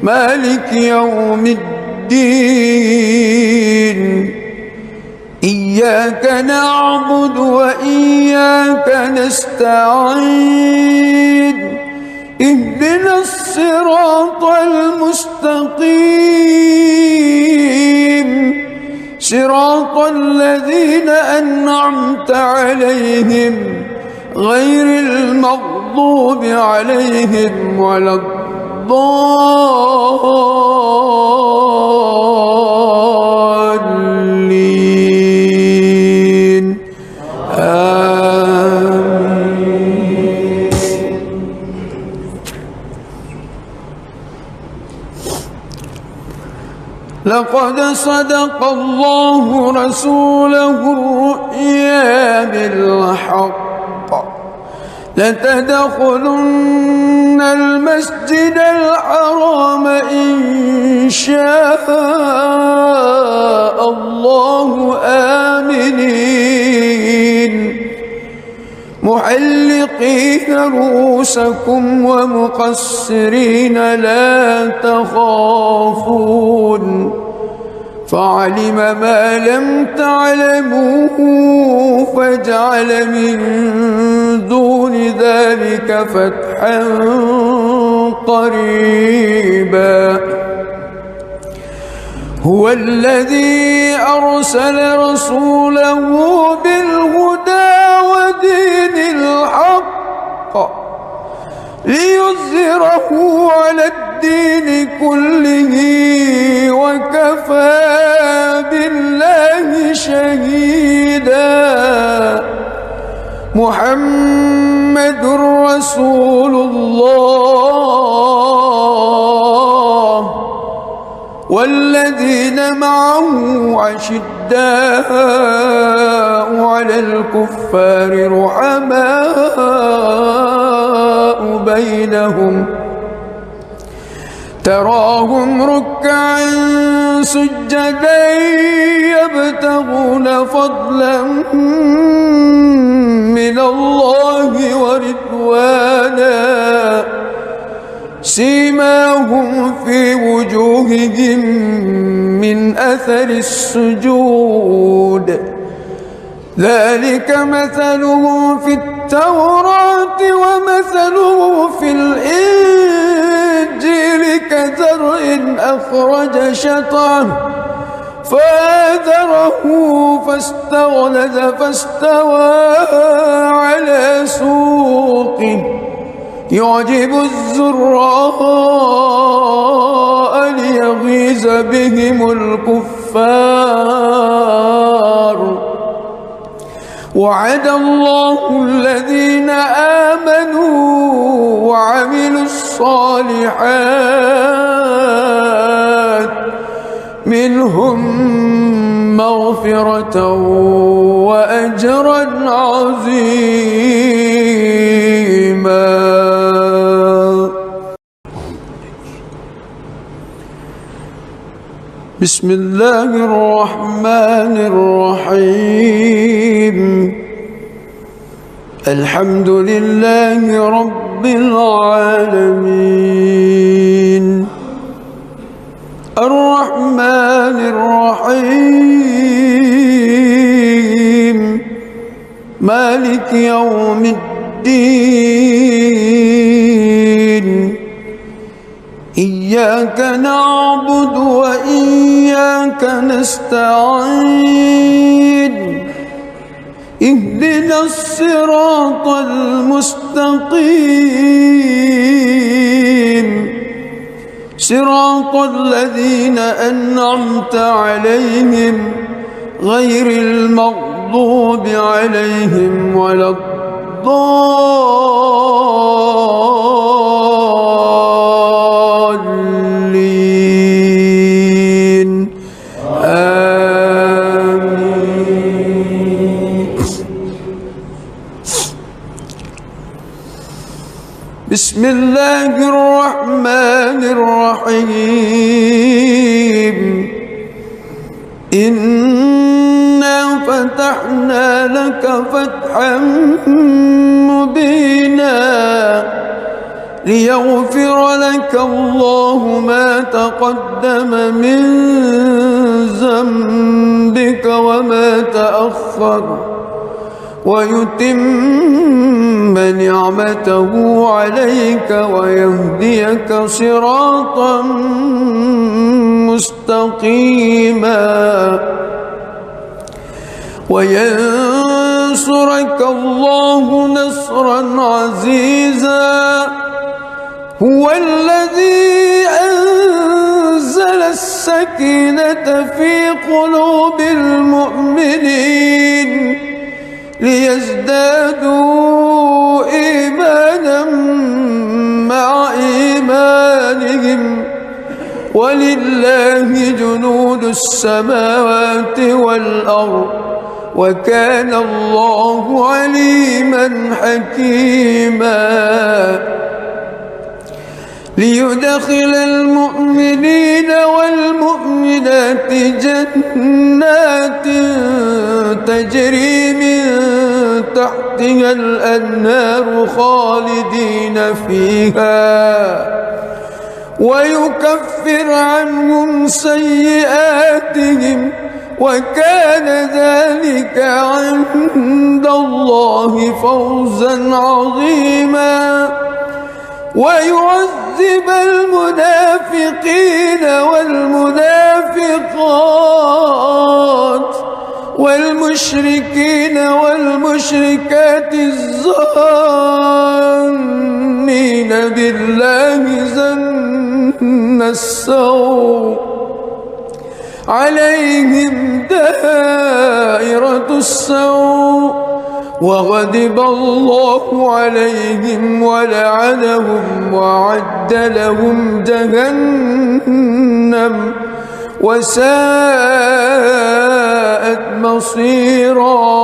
مالك يوم الدين إياك نعبد وإياك نستعين اهدنا الصراط المستقيم صراط الذين أنعمت عليهم غير المغضوب عليهم ولا الضالين آمين. لقد صدق الله رسوله الرؤيا بالحق لتدخلن المسجد الحرام إن شاء الله آمنين محلقين رؤوسكم ومقصرين لا تخافون فعلم ما لم تعلموا فجعل من دون ذلك فتحا قريبا هو الذي أرسل رسوله بالهدى ودين الحق ليظهره على الدين كله وكفى بالله شهيدا محمد رسول الله والذين معه عشداء على الكفار رحماء بينهم تراهم ركعا سجدا يبتغون فضلا من الله ورضوانا سيماهم في وجوههم من أثر السجود ذلك مثله في التوراة ومثله في الإنجيل كزرع أخرج شطأه فآزره فاستغلظ فاستوى على سوقه يعجب الزراء ليغيظ بهم الكفار وعد الله الذين آمنوا وعملوا الصالحات منهم مغفرة وأجرا عظيما. بسم الله الرحمن الرحيم. الحمد لله رب العالمين الرحمن الرحيم مالك يوم الدين إياك نعبد وإياك نستعين اهدنا الصراط المستقيم صراط الذين أنعمت عليهم غير المغضوب عليهم ولا الضالين آمين. بسم الله الرحمن الرحيم. إنا فتحنا لك فتحا مبينا ليغفر لك الله ما تقدم من ذنبك وما تأخر ويتم نعمته عليك ويهديك صراطا مستقيما وينصرك الله نصرا عزيزا. هو الذي أنزل السكينة في قلوب المؤمنين ليزدادوا إيمانا مع إيمانهم ولله جنود السماوات والأرض وكان الله عليما حكيما. ليدخل المؤمنين والمؤمنات جنات تجري من تحتها الأنهار خالدين فيها ويكفر عنهم سيئاتهم وكان ذلك عند الله فوزا عظيما. ويعذب المنافقين والمنافقات والمشركين والمشركات الظانين بالله ظن السوء عليهم دائرة السوء وغضب الله عليهم ولعنهم وأعد لهم جهنم وساءت مصيرا.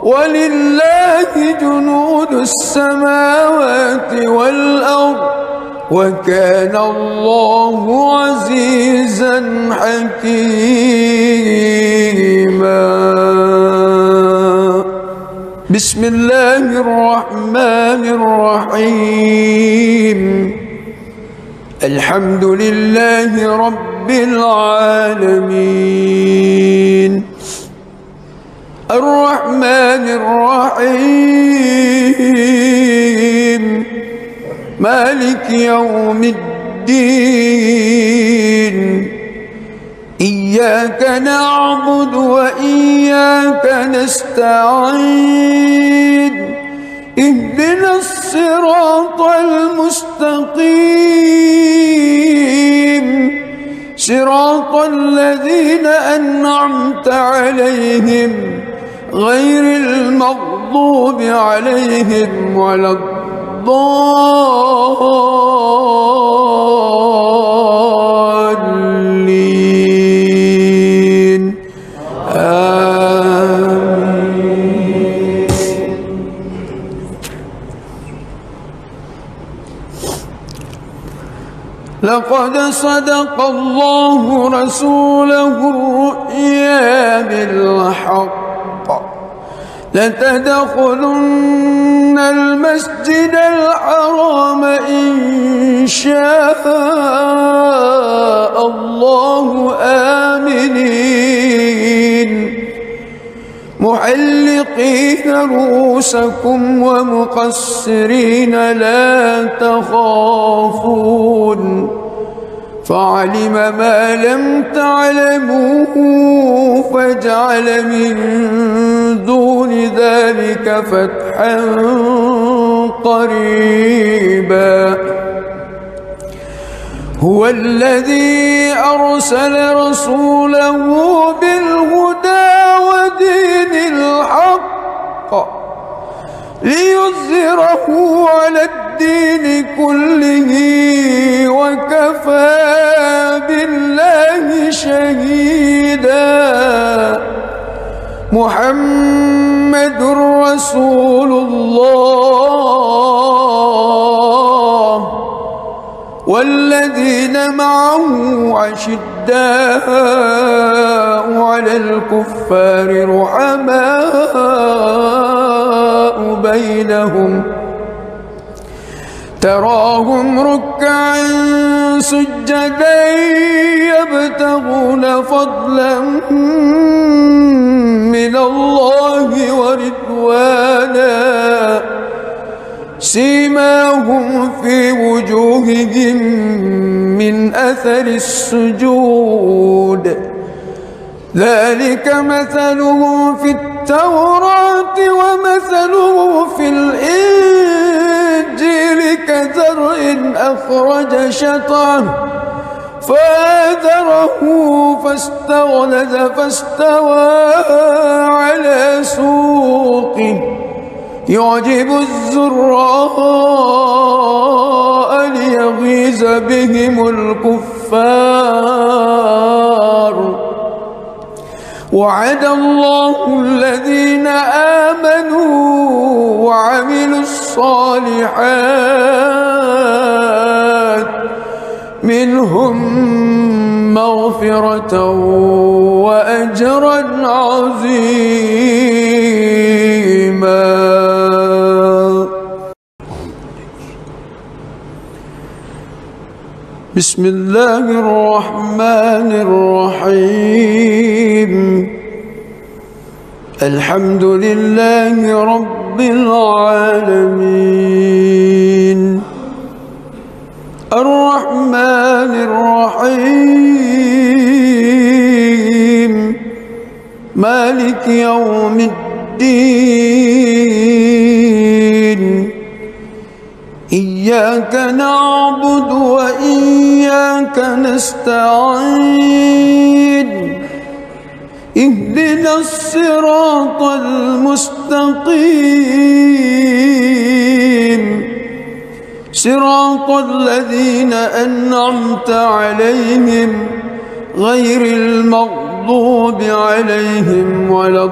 ولله جنود السماوات والأرض وكان الله عزيزا حكيما. بسم الله الرحمن الرحيم. الحمد لله رب العالمين الرحمن الرحيم مالك يوم الدين إياك نعبد وإياك نستعين اهدنا الصراط المستقيم صراط الذين أنعمت عليهم غير المغضوب عليهم ولا الضالين آمين. لقد صدق الله رسوله الرؤيا بالحق لتدخلن المسجد الحرام إن شاء الله آمنين محلقين رؤوسكم ومقصرين لا تخافون فعلم ما لم تعلموا فجعل من دون ذلك فتحا قريبا هو الذي أرسل رسوله بالهدى ودين الحق ليظهره على الدين كله وكفى بالله شهيدا محمد رسول الله والذين معه أشداء على الكفار رحماء بينهم تراهم ركعا سجدا يبتغون فضلا من الله ورضوانا سيماهم في وجوههم من أثر السجود ذلك مثلهم في التوراة ومثله في الإنجيل كزرع أخرج شطأه فآزره فاستغلظ فاستوى على سوقه يعجب الزراء ليغيظ بهم الكفار وعد الله الذين آمنوا وعملوا الصالحات منهم مغفرة وأجرا عظيما. بسم الله الرحمن الرحيم الحمد لله رب العالمين الرحمن الرحيم مالك يوم الدين إياك نعبد وإياك نستعين اهدنا الصراط المستقيم صراط الذين أنعمت عليهم غير المغضوب عليهم ولا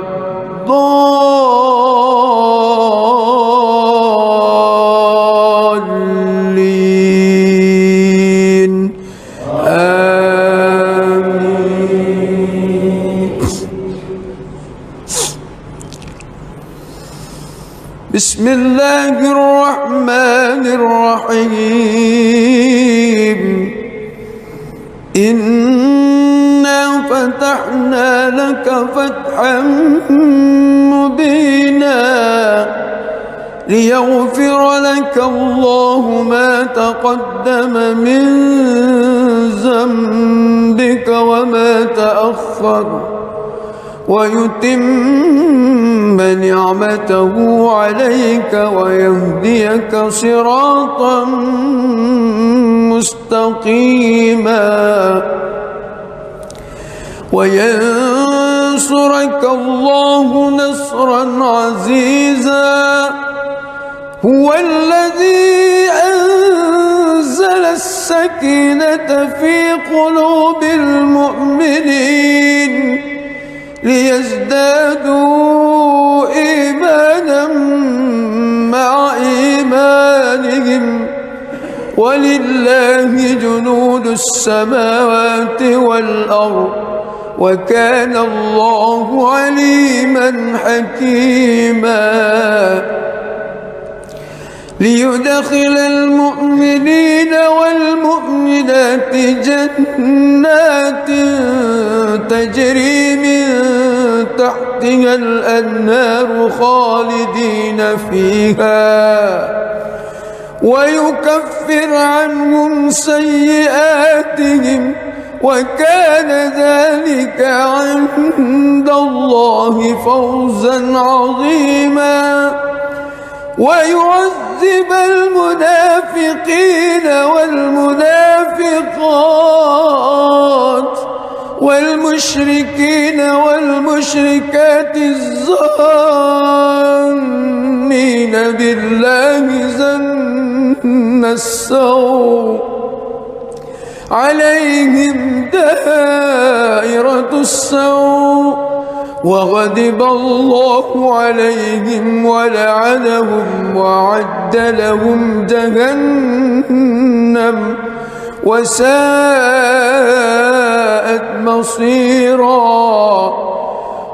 الضالين آمين. بسم الله الرحمن الرحيم إنا فتحنا لك فتحا ليغفر لك الله ما تقدم من ذنبك وما تأخر ويتم نعمته عليك ويهديك صراطا مستقيما وينصرك الله نصرا عزيزا هو الذي أنزل السكينة في قلوب المؤمنين ليزدادوا إيمانا مع إيمانهم ولله جنود السماوات والأرض وكان الله عليما حكيما ليدخل المؤمنين والمؤمنات جنات تجري من تحتها الأنهار خالدين فيها ويكفر عنهم سيئاتهم وكان ذلك عند الله فوزا عظيما ويعذب المنافقين والمنافقات والمشركين والمشركات الظانين بالله ظن السوء عليهم دائرة السوء وغضب الله عليهم ولعنهم وأعد لهم جهنم وساءت مصيرا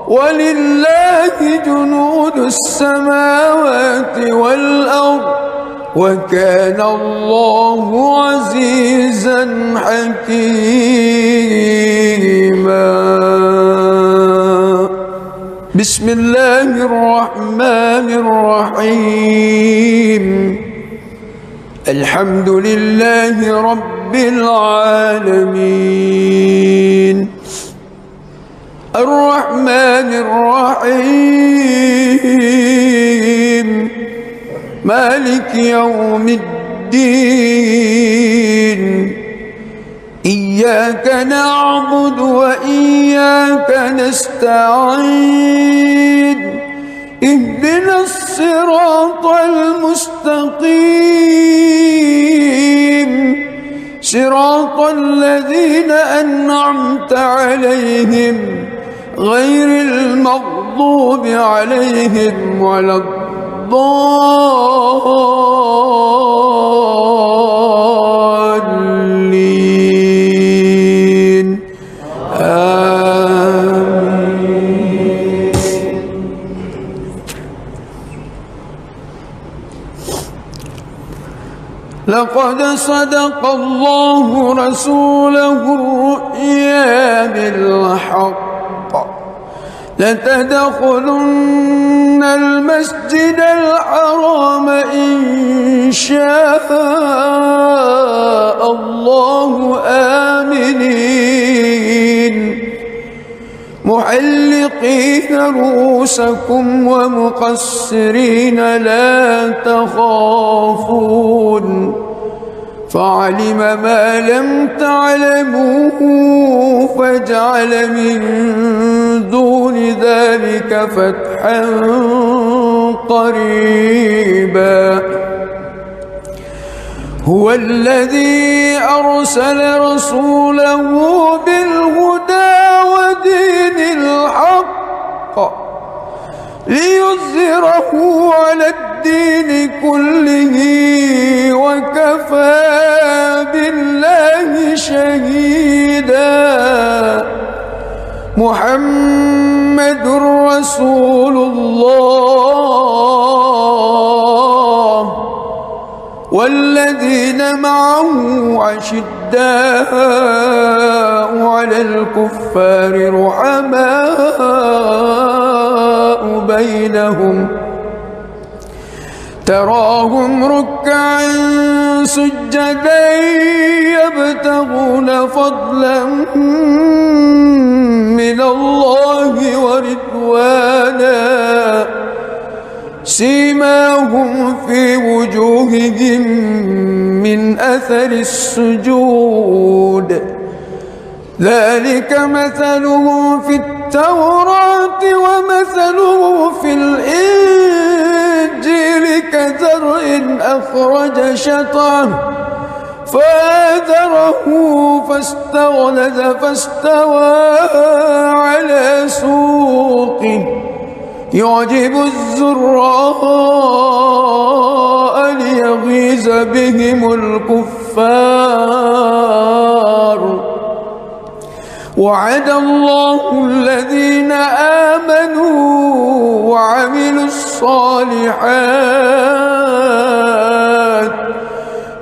ولله جنود السماوات والأرض وكان الله عزيزا حكيما بسم الله الرحمن الرحيم الحمد لله رب العالمين الرحمن الرحيم مالك يوم الدين إياك نعبد وإياك نستعين اهدنا الصراط المستقيم صراط الذين أنعمت عليهم غير المغضوب عليهم ولا الضالين آمين. لقد صدق الله رسوله الرؤيا بالحق لتدخلن المسجد الحرام إن شاء الله آمنين محلقين رؤوسكم ومقصرين لا تخافون فعلم ما لم تعلموا فجعل من دون ذلك فتحا قريبا هو الذي أرسل رسوله بالهدى ودين الحق ليظهره على الدين كله وكفى بالله شهيدا محمد رسول الله والذين معه أشداء على الكفار رحماء بينهم تراهم ركعا سجدا يبتغون فضلا من الله ورضوانا سيماهم في وجوههم من أثر السجود ذلك مثلهم في التوراة ومثلهم في الإنجيل كزرع أخرج شطأه فآزره فاستغلظ فاستوى على سوقه يعجب الزراء ليغيظ بهم الكفار وعد الله الذين آمنوا وعملوا الصالحات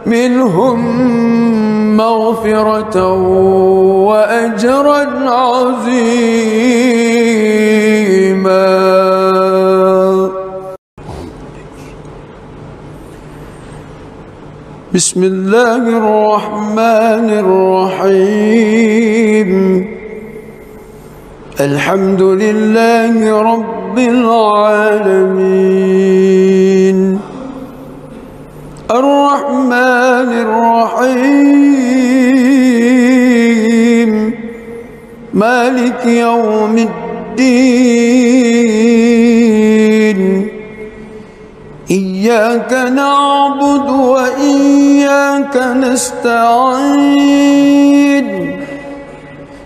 منهم مغفرة وأجرا عظيما. بسم الله الرحمن الرحيم الحمد لله رب العالمين الرحمن الرحيم مالك يوم الدين إياك نعبد وإياك نستعين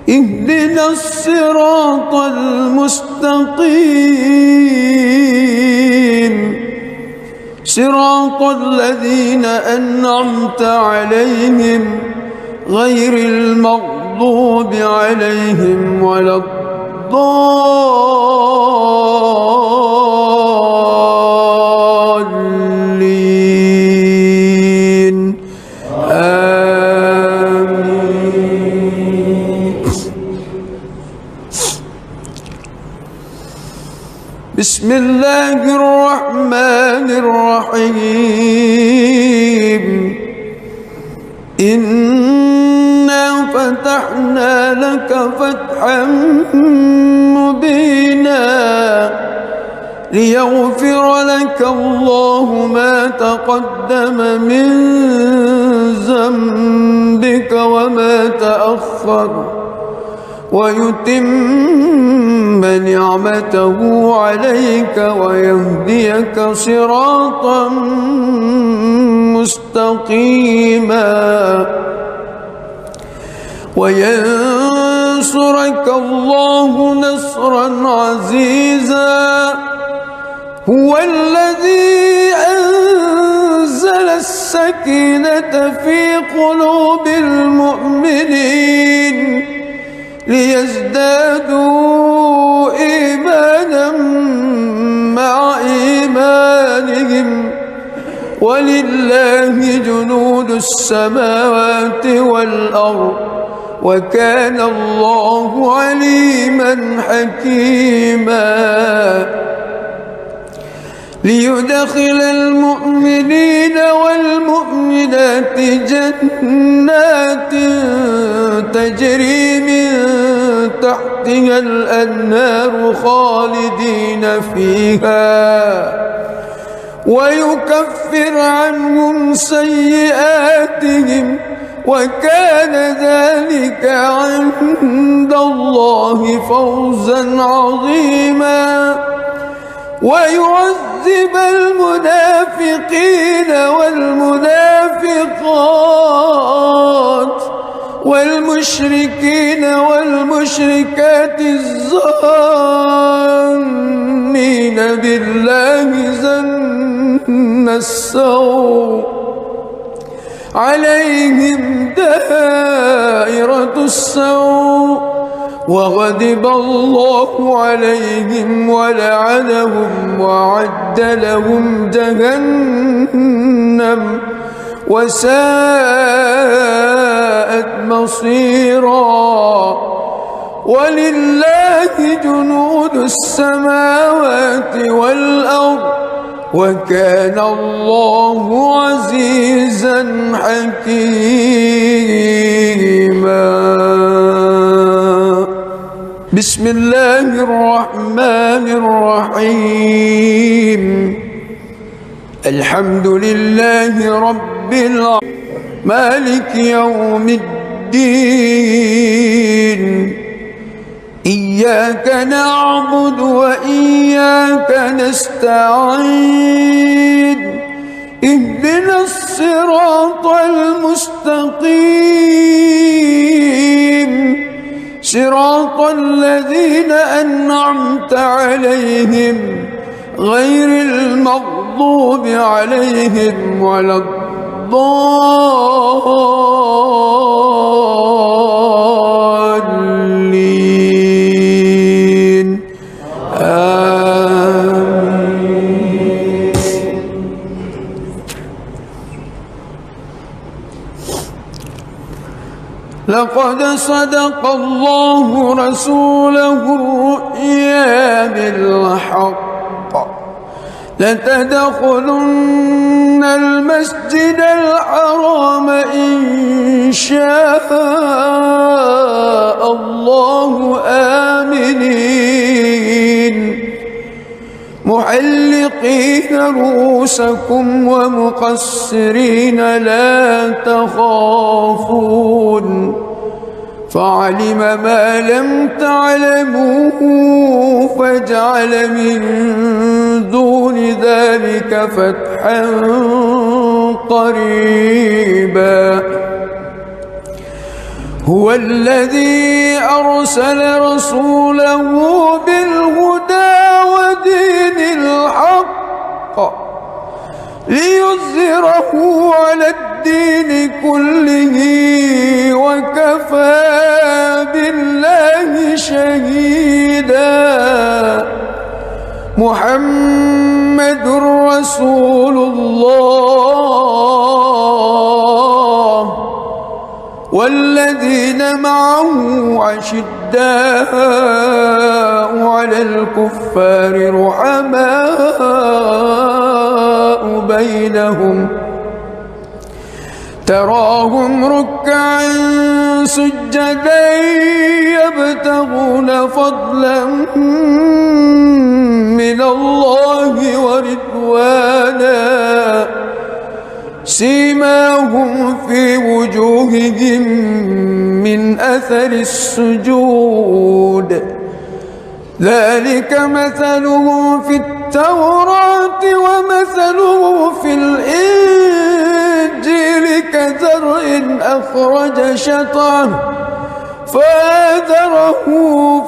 اهدنا الصراط المستقيم صراط الذين أنعمت عليهم غير المغضوب عليهم ولا الضالين آمين. بسم الله الرحمن الرحيم إنا فتحنا لك فتحا مبينا ليغفر لك الله ما تقدم من ذنبك وما تأخر ويتم نعمته عليك ويهديك صراطا مستقيما وينصرك الله نصرا عزيزا هو الذي أنزل السكينة في قلوب المؤمنين ليزدادوا إيمانا مع إيمانهم ولله جنود السماوات والأرض وكان الله عليما حكيما ليدخل المؤمنين والمؤمنات جنات تجري من تحتها الأنهار خالدين فيها ويكفر عنهم سيئاتهم وكان ذلك عند الله فوزا عظيما ويعذب المنافقين والمنافقات والمشركين والمشركات الظانين بالله ظن السوء عليهم دائرة السوء وغضب الله عليهم ولعنهم وأعد لهم جهنم وساءت مصيرا ولله جنود السماوات والأرض وكان الله عزيزا حكيما. بسم الله الرحمن الرحيم. الحمد لله رب العالمين مالك يوم الدين. إياك نعبد وإياك نستعين. اهدنا الصراط المستقيم صراط الذين أنعمت عليهم غير المغضوب عليهم ولا الضالين. آمين. لقد صدق الله رسوله الرؤيا بالحق لتدخلن المسجد الحرام إن شاء الله آمنين محلقين رؤوسكم ومقصرين لا تخافون فعلم ما لم تعلموا فجعل من دون ذلك فتحا قريبا. هو الذي أرسل رسوله بالهدى ودين الحق ليظهره على الدين كله وكفى بالله شهيدا. محمد رسول الله والذين معه أشداء على الكفار رحماء بينهم تراهم ركعا سجدا يبتغون فضلا من الله ورضوانا سيماهم في وجوههم من أثر السجود ذلك مثلهم في التوراة ومثله في الإنجيل كزرع أخرج شطأه فآزره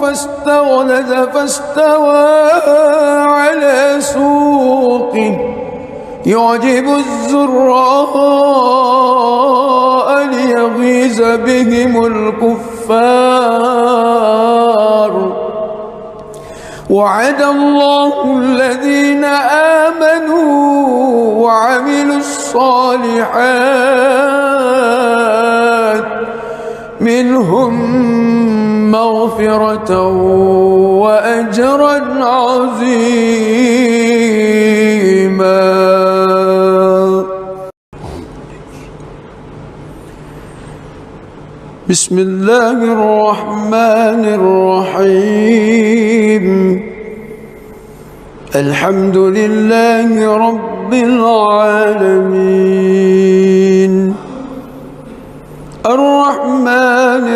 فاستغلظ فاستوى على سوقه يعجب الزراء ليغيظ بهم الكفار. وعد الله الذين آمنوا وعملوا الصالحات منهم مغفرة وأجرا عظيما. بسم الله الرحمن الرحيم. الحمد لله رب العالمين الرحمن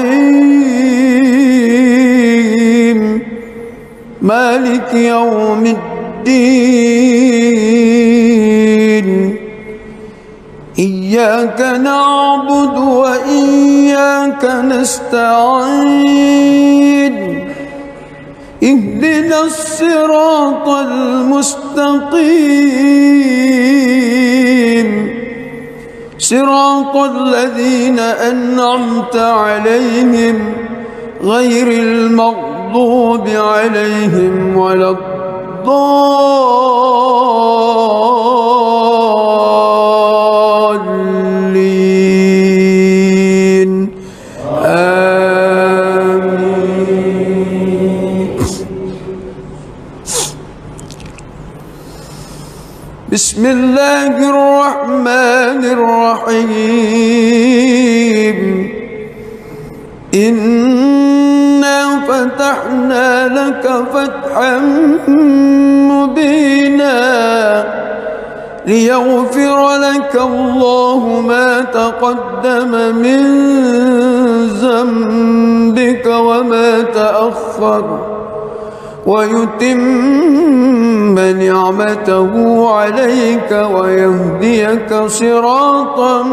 الرحيم مالك يوم الدين. إياك نعبد وإياك نستعين. اهدنا الصراط المستقيم صراط الذين أنعمت عليهم غير المغضوب عليهم ولا الضالين. آمين. بسم الله الرحمن الرحيم إنا فتحنا لك فتحا مبينا ليغفر لك الله ما تقدم من ذنبك وما تأخر ويتم نعمته عليك ويهديك صراطا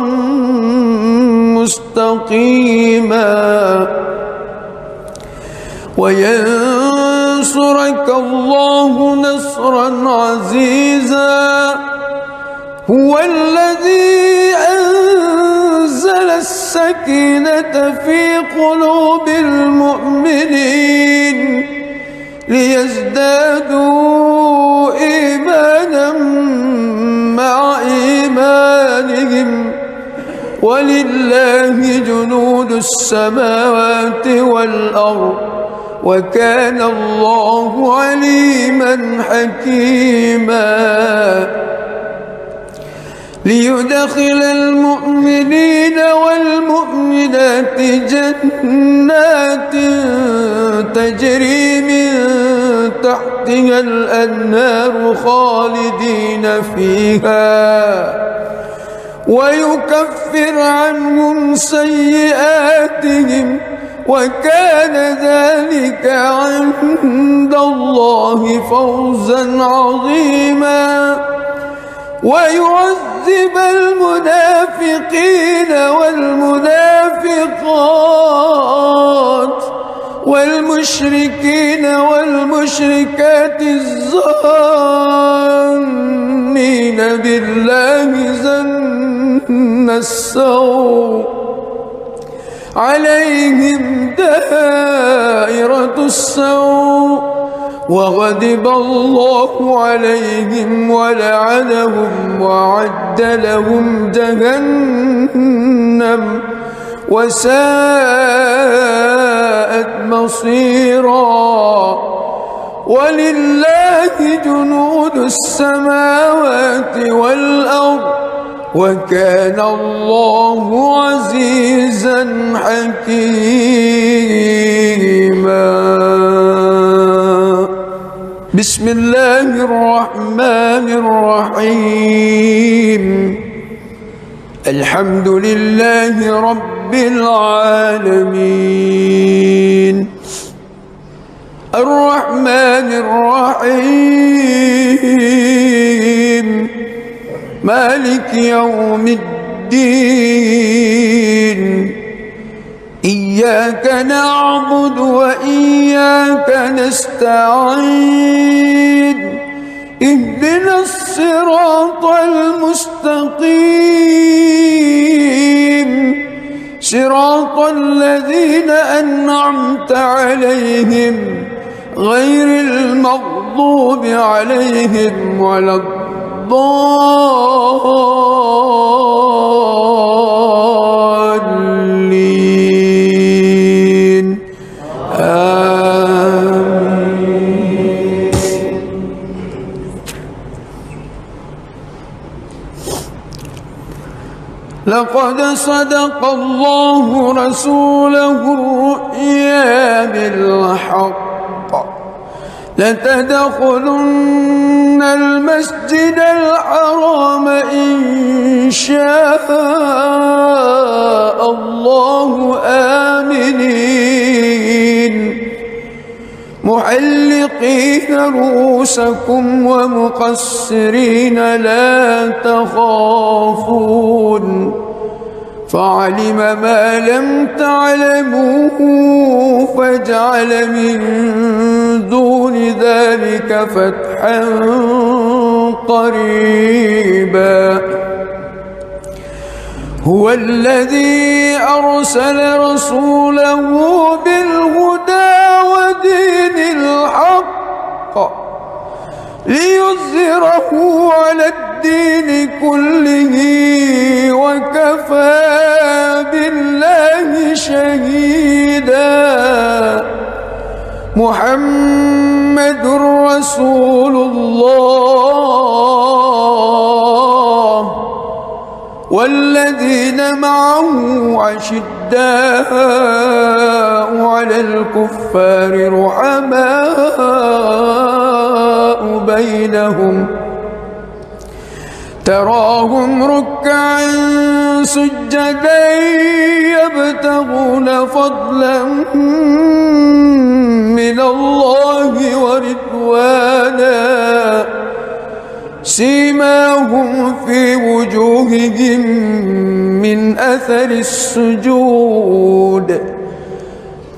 مستقيما وينصرك الله نصرا عزيزا هو الذي أنزل السكينة في قلوب المؤمنين ليزدادوا إيمانا مع إيمانهم ولله جنود السماوات والأرض وكان الله عليما حكيما ليدخل المؤمنين والمؤمنات جنات تجري من تحتها الأنهار خالدين فيها ويكفر عنهم سيئاتهم وكان ذلك عند الله فوزا عظيما ويعذب المنافقين والمنافقات والمشركين والمشركات الظانين بالله ظن السوء عليهم دائرة السوء وغضب الله عليهم ولعنهم وأعد لهم جهنم وساءت مصيرا ولله جنود السماوات والأرض وكان الله عزيزا حكيما بسم الله الرحمن الرحيم الحمد لله رب العالمين الرحمن الرحيم مالك يوم الدين إياك نعبد وإياك نستعين اهدنا الصراط المستقيم صراط الذين أنعمت عليهم غير المغضوب عليهم ولا الضالين آمين. لقد صدق الله رسوله الرؤيا بالحق لتدخلن المسجد الحرام إن شاء الله آمنين محلقين رؤوسكم ومقصرين لا تخافون فعلم ما لم تعلموا فجعل من دون ذلك فتحا قريبا هو الذي أرسل رسوله بالهدى ودين الحق ليظهره على الدين كله وكفى بالله شهيدا محمد رسول الله والذين معه أشداء على الكفار رحماء بينهم تراهم ركعا سجدا يبتغون فضلا من الله ورضوانا سيماهم في وجوههم من أثر السجود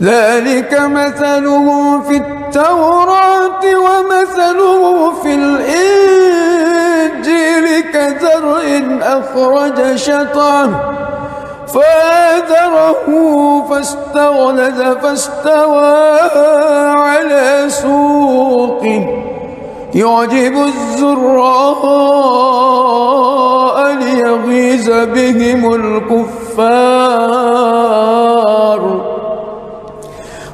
ذلك مثلهم في التوراة ومثله في الإنجيل كزرع أخرج شطأه فآزره فاستغلظ فاستوى على سوقه يعجب الزراء ليغيظ بهم الكفار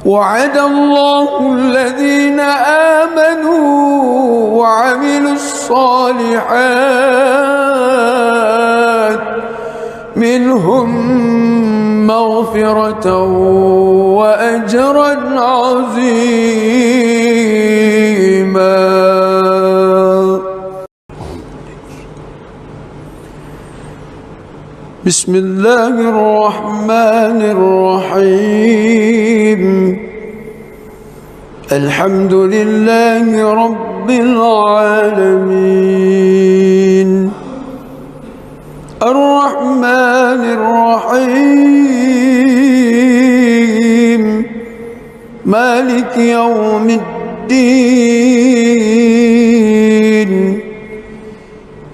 وعد الله الذين آمنوا وعملوا الصالحات منهم مغفرة وأجرا عظيما. بسم الله الرحمن الرحيم الحمد لله رب العالمين الرحمن الرحيم مالك يوم الدين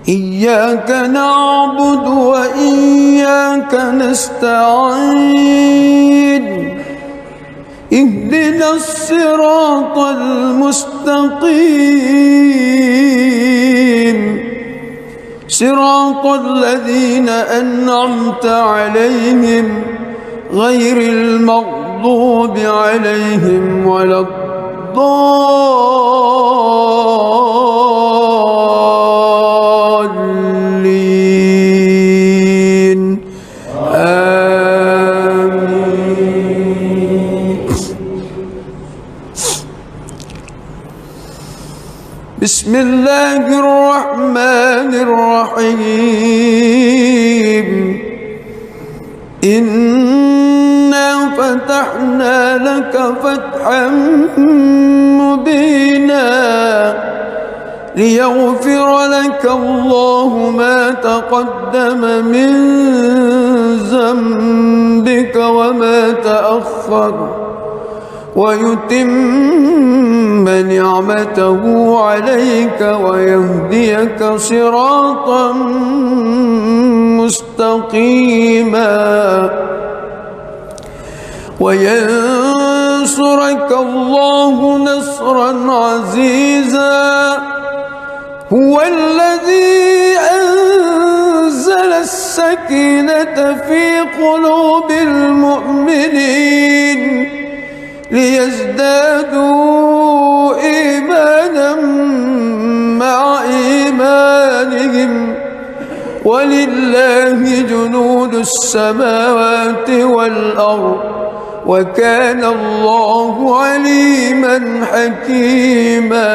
إياك نعبد وإياك نستعين اهدنا الصراط المستقيم صراط الذين أنعمت عليهم غير المغضوب عليهم ولا الضالين آمين. بسم الله الرحمن الرحيم إنا فتحنا لك فتحا مبينا ليغفر لك الله ما تقدم من ذنبك وما تأخر ويتم نعمته عليك ويهديك صراطا مستقيما وينصرك الله نصرا عزيزا هو الذي أنزل السكينة في قلوب المؤمنين ليزدادوا إيمانا مع إيمانهم ولله جنود السماوات والأرض وكان الله عليما حكيما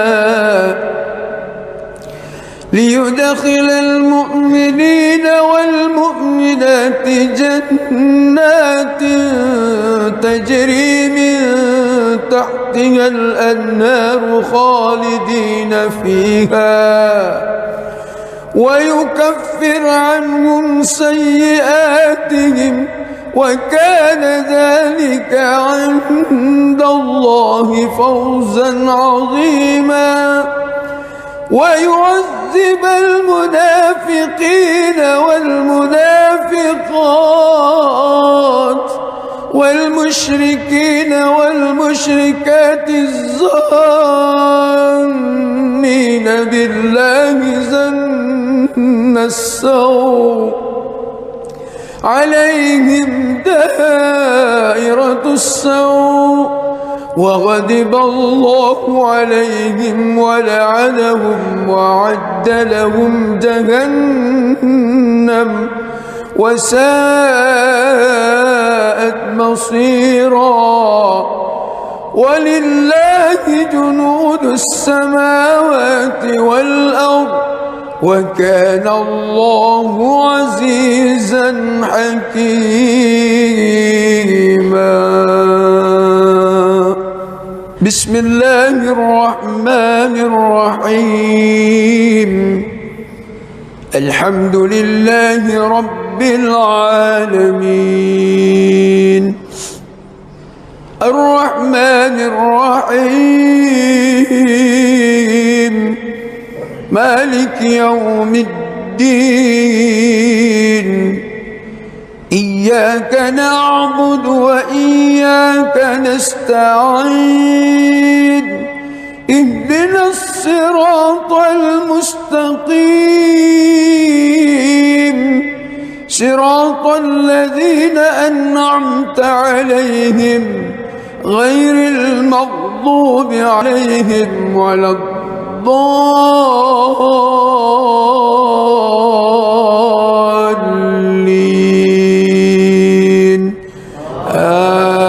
ليدخل المؤمنين والمؤمنات جنات تجري من تحتها الأنهار خالدين فيها ويكفر عنهم سيئاتهم وكان ذلك عند الله فوزا عظيما ويعذب المنافقين والمنافقات والمشركين والمشركات الظانين بالله ظن السوء عليهم دائرة السوء وغضب الله عليهم ولعنهم وأعد لهم جهنم وساءت مصيرا. ولله جنود السماوات والأرض وكان الله عزيزا حكيما. بسم الله الرحمن الرحيم. الحمد لله رب العالمين الرحمن الرحيم مالك يوم الدين. إياك نعبد وإياك نستعين. اهدنا الصراط المستقيم صراط الذين أنعمت عليهم غير المغضوب عليهم ولا الضالين. آمين.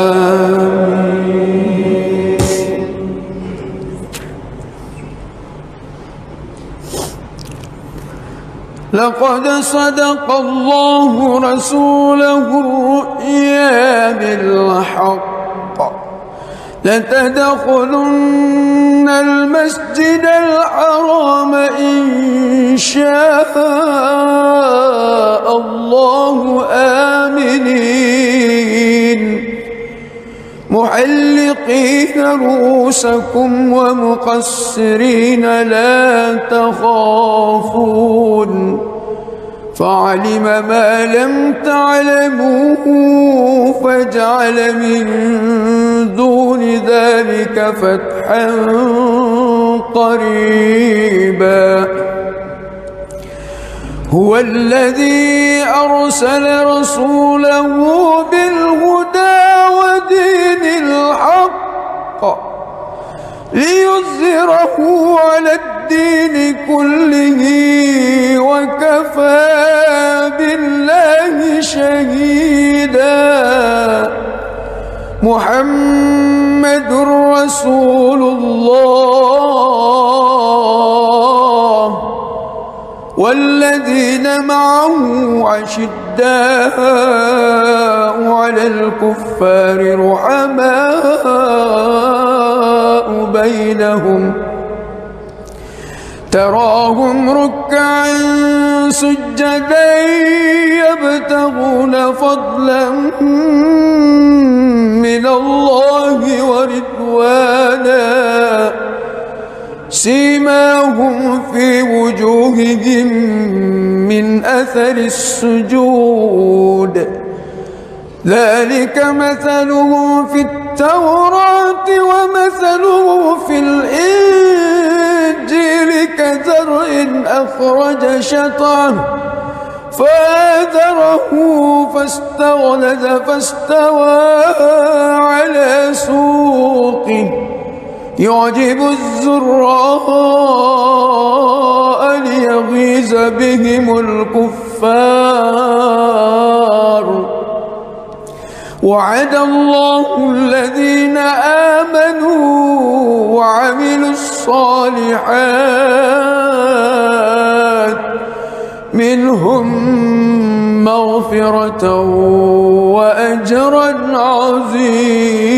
لقد صدق الله رسوله الرؤيا بالحق لتدخلن المسجد الحرام إن شاء الله آمنين محلقين رؤوسكم ومقصرين لا تخافون فعلم ما لم تعلموا فجعل من دون ذلك فتحا قريبا. هو الذي أرسل رسوله بالهدى ودين الحق ليظهره على الدين كله وكفى بالله شهيدا. محمد رسول الله والذين معه أشداء على الكفار رحماء بينهم تراهم ركعا سجدا يبتغون فضلا من الله ورضوانا سيماهم في وجوههم من أثر السجود ذلك مثلهم في التوراة ومثلهم في الإنجيل كزرع أخرج شطأه فآزره فاستغلظ فاستوى على سوقه يعجب الزراء ليغيظ بهم الكفار. وعد الله الذين آمنوا وعملوا الصالحات منهم مغفرة وأجرا عظيما.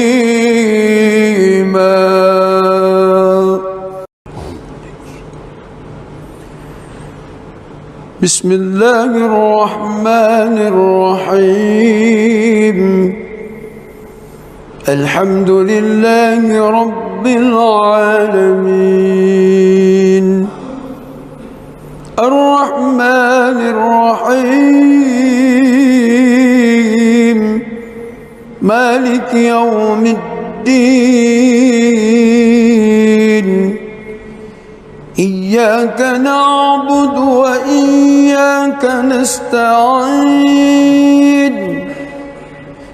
بسم الله الرحمن الرحيم. الحمد لله رب العالمين الرحمن الرحيم مالك يوم الدين. إياك نعبد وإياك نستعين.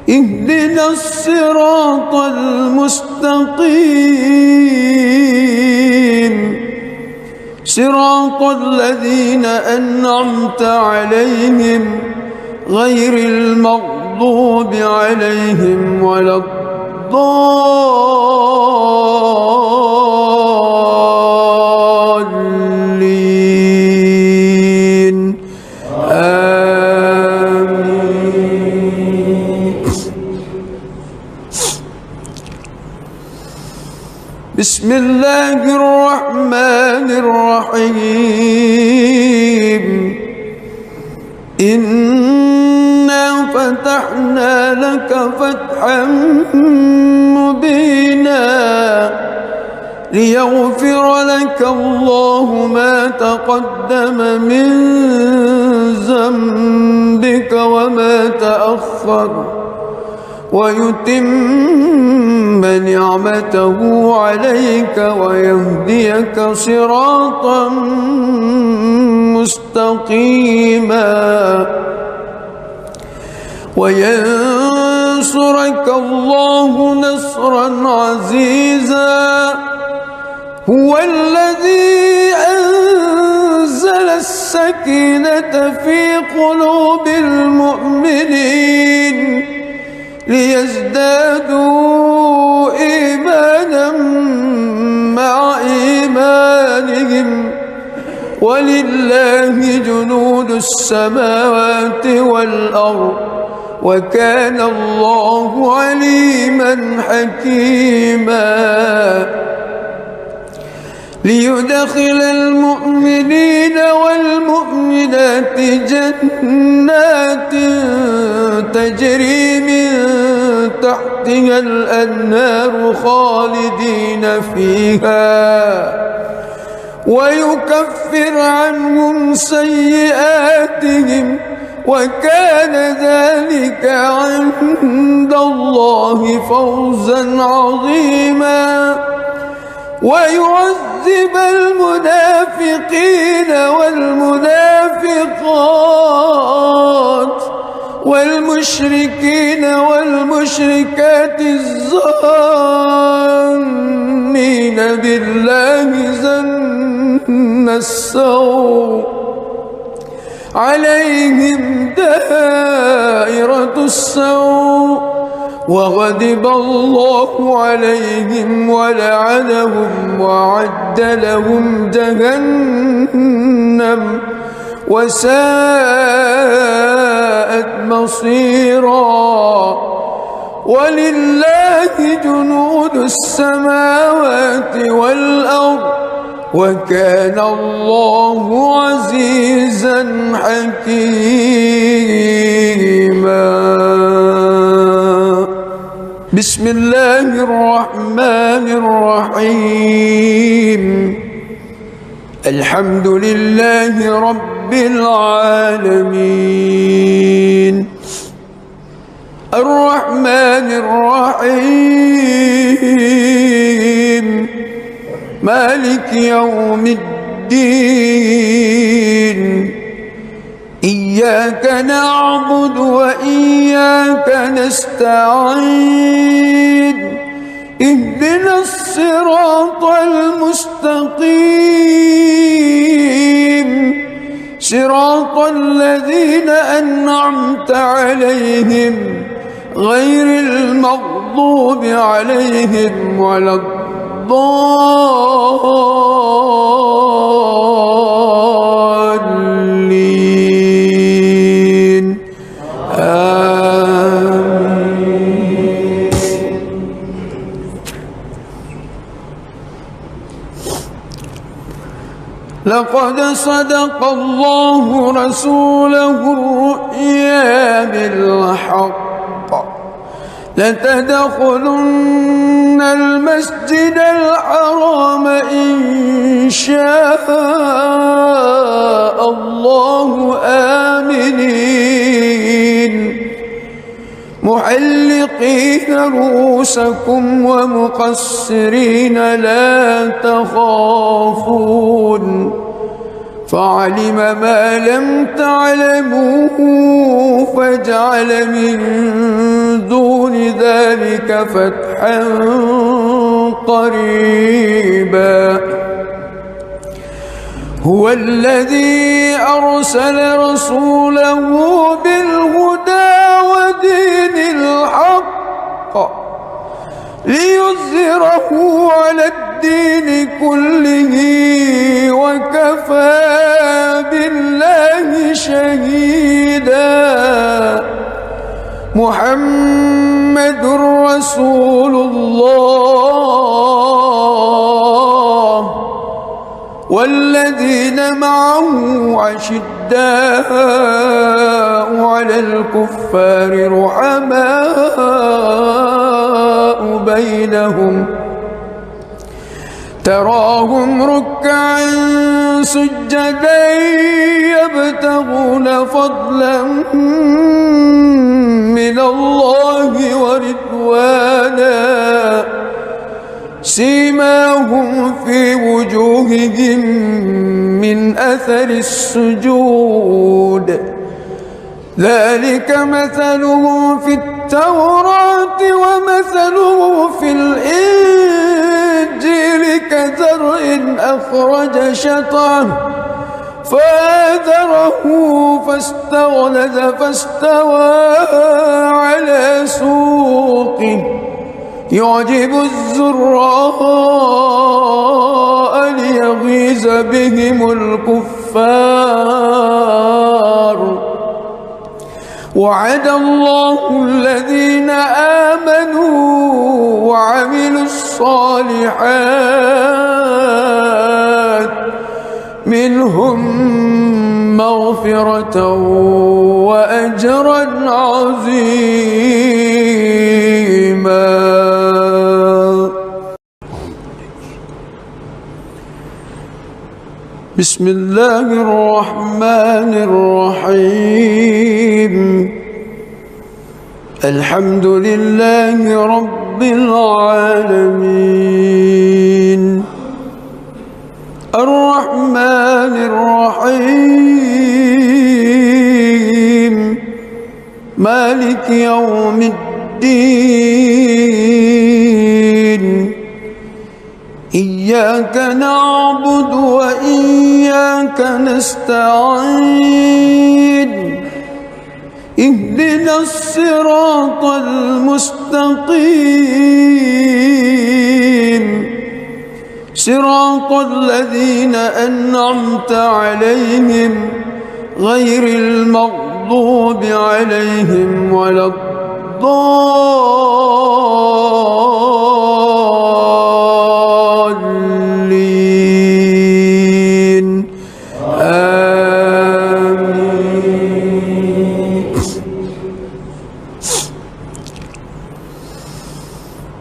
اهدنا الصراط المستقيم صراط الذين أنعمت عليهم غير المغضوب عليهم ولا الضالين آمين. بسم الله الرحمن الرحيم. إنا فتحنا لك فتحا مبينا ليغفر لك الله ما تقدم من ذنبك وما تأخر ويتم نعمته عليك ويهديك صراطا مستقيما وينصرك الله نصرا عزيزا. هو الذي أنزل السكينة في قلوب المؤمنين ليزدادوا إيمانا مع إيمانهم ولله جنود السماوات والأرض وكان الله عليما حكيما. ليدخل المؤمنين والمؤمنات جنات تجري من تحتها الأنهار خالدين فيها ويكفر عنهم سيئاتهم وكان ذلك عند الله فوزا عظيما. ويعذب المنافقين والمنافقات والمشركين والمشركات الظانين بالله ظن السوء عليهم دائرة السوء وغضب الله عليهم ولعنهم وأعد لهم جهنم وساءت مصيرا. ولله جنود السماوات والأرض وكان الله عزيزا حكيما. بسم الله الرحمن الرحيم. الحمد لله رب العالمين الرحمن الرحيم مالك يوم الدين. إياك نعبد وإياك نستعين. اهدنا الصراط المستقيم صراط الذين أنعمت عليهم غير المغضوب عليهم ولا الضالين آمين. لقد صدق الله رسوله الرؤيا بالحق لتدخلن المسجد الحرام إن شاء الله آمنين محلقين رؤوسكم ومقصرين لا تخافون فعلم ما لم تعلموا فجعل من دون ذلك فتحا قريبا. هو الذي أرسل رسوله بالهدى ليظهره على الدين كله وكفى بالله شهيدا. محمد رسول الله والذين معه أشداء على الكفار رحماء بينهم تراهم ركعا سجدا يبتغون فضلا من الله ورضوانا سيماهم في وجوههم من أثر السجود ذلك مثلهم في التوراة ومثله في الإنجيل كزرع أخرج شطأه فآزره فاستغلظ فاستوى على سوقه يعجب الزراء ليغيظ بهم الكفار. وعد الله الذين آمنوا وعملوا الصالحات منهم مغفرة وأجرا عظيما. بسم الله الرحمن الرحيم. الحمد لله رب العالمين الرحمن الرحيم مالك يوم الدين إياك نعبد وإياك نستعين اهدنا الصراط المستقيم صراط الذين أنعمت عليهم غير المغضوب عليهم ولا الضالين آمين.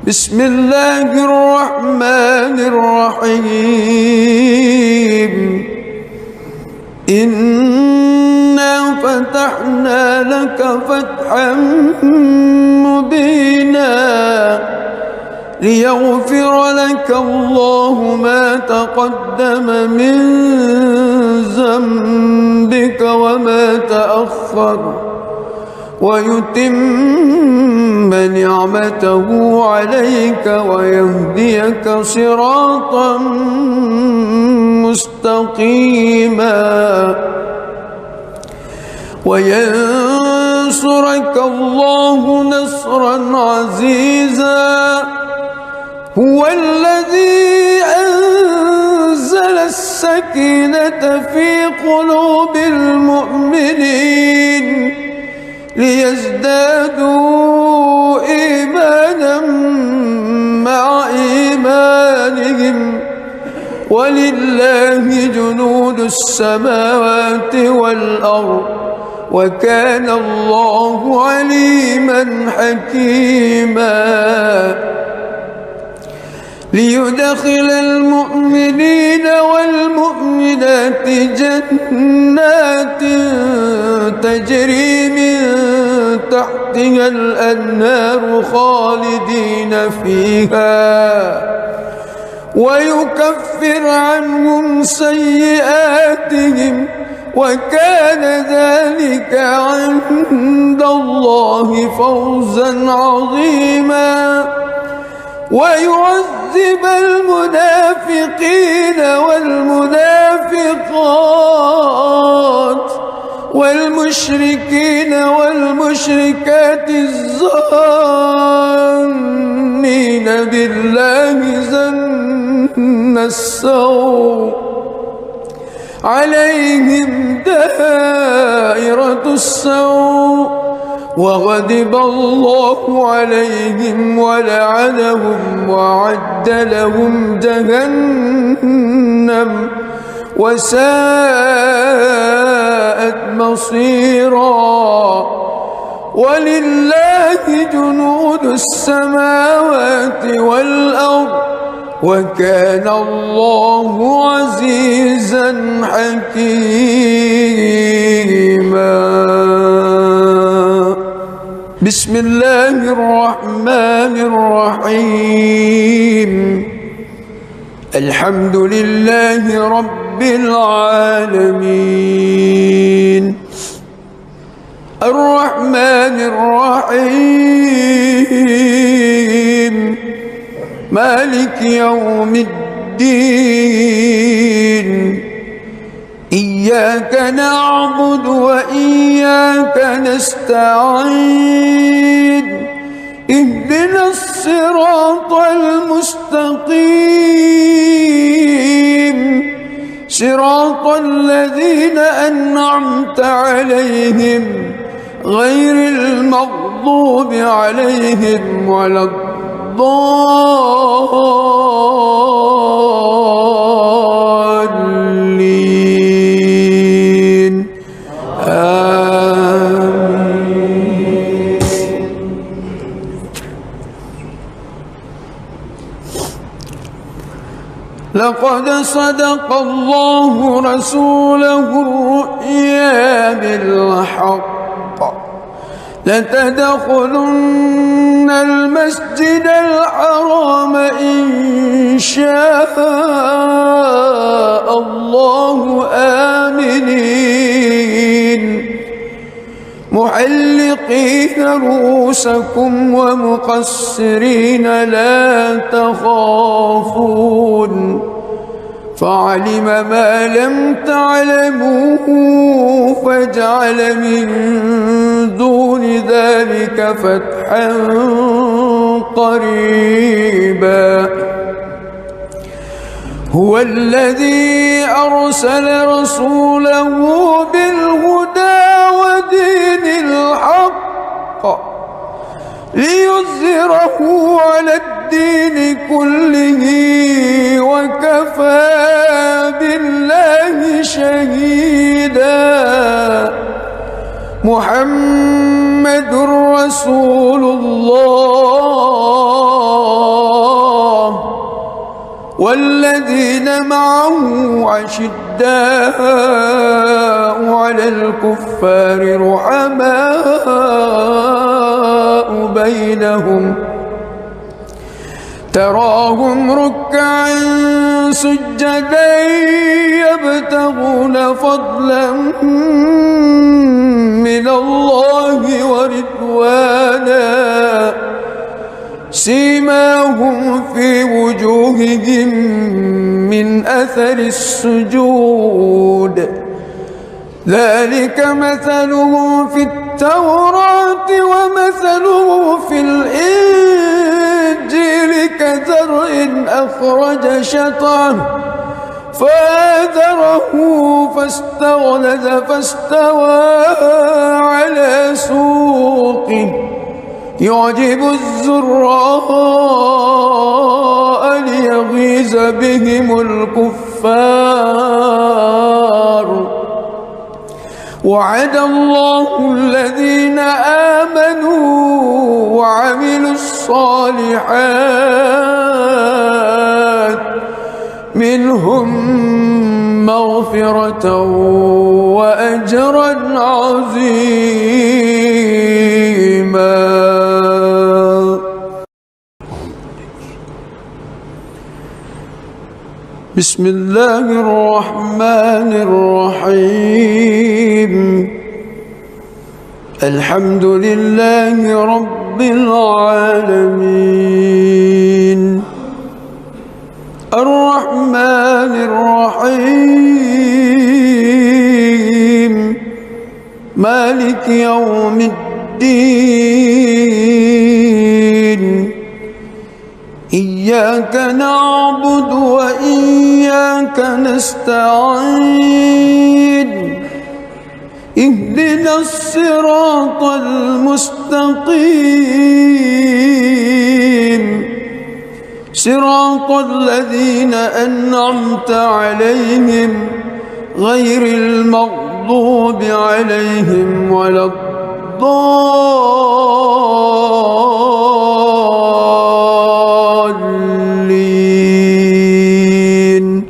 بسم الله الرحمن الرحيم. إنا فتحنا لك فتحا مبينا ليغفر لك الله ما تقدم من ذنبك وما تأخر ويتم نعمته عليك ويهديك صراطا مستقيما وينصرك الله نصرا عزيزا. هو الذي أنزل السكينة في قلوب المؤمنين ليزدادوا إيمانا مع إيمانهم ولله جنود السماوات والأرض وكان الله عليما حكيما. ليدخل المؤمنين والمؤمنات جنات تجري من تحتها الأنهار خالدين فيها ويكفر عنهم سيئاتهم وكان ذلك عند الله فوزا عظيما. ويعذب المنافقين والمنافقات والمشركين والمشركات المشركات الظانين بالله ظن السوء عليهم دائرة السوء وغضب الله عليهم ولعنهم وأعد لهم جهنم وساءت مصيرا. ولله جنود السماوات والأرض وكان الله عزيزا حكيما. بسم الله الرحمن الرحيم. الحمد لله رب العالمين الرحمن الرحيم مالك يوم الدين. إياك نعبد وإياك نستعين. اهدنا الصراط المستقيم صراط الذين أنعمت عليهم غير المغضوب عليهم ولا الضالين. آمين. لقد صدق الله رسوله الرؤيا بالحق لتدخلن المسجد الحرام إن شاء الله آمنين محلقين رؤوسكم ومقصرين لا تخافون فعلم ما لم تعلموا فجعل من دون ذلك فتحا قريبا. هو الذي أرسل رسوله بالهدى ودين الحق ليظهره على الدين كله وكفى بالله شهيدا. محمد رسول الله والذين معه أشداء على الكفار رحماء بينهم تراهم ركعا سجدا يبتغون فضلا من الله ورضوانا سيماهم في وجوههم من أثر السجود ذلك مثله في التوراة ومثله في الإنجيل كزرع أخرج شطأه فآزره فاستغلظ فاستوى على سوقه يعجب الزراء ليغيظ بهم الكفار. وعد الله الذين آمنوا وعملوا الصالحات منهم مغفرة وأجرا عظيما. بسم الله الرحمن الرحيم. الحمد لله رب العالمين الرحمن الرحيم مالك يوم الدين إياك نعبد وإياك نستعين اهدنا الصراط المستقيم صراط الذين أنعمت عليهم غير المغضوب عليهم ولا الضالين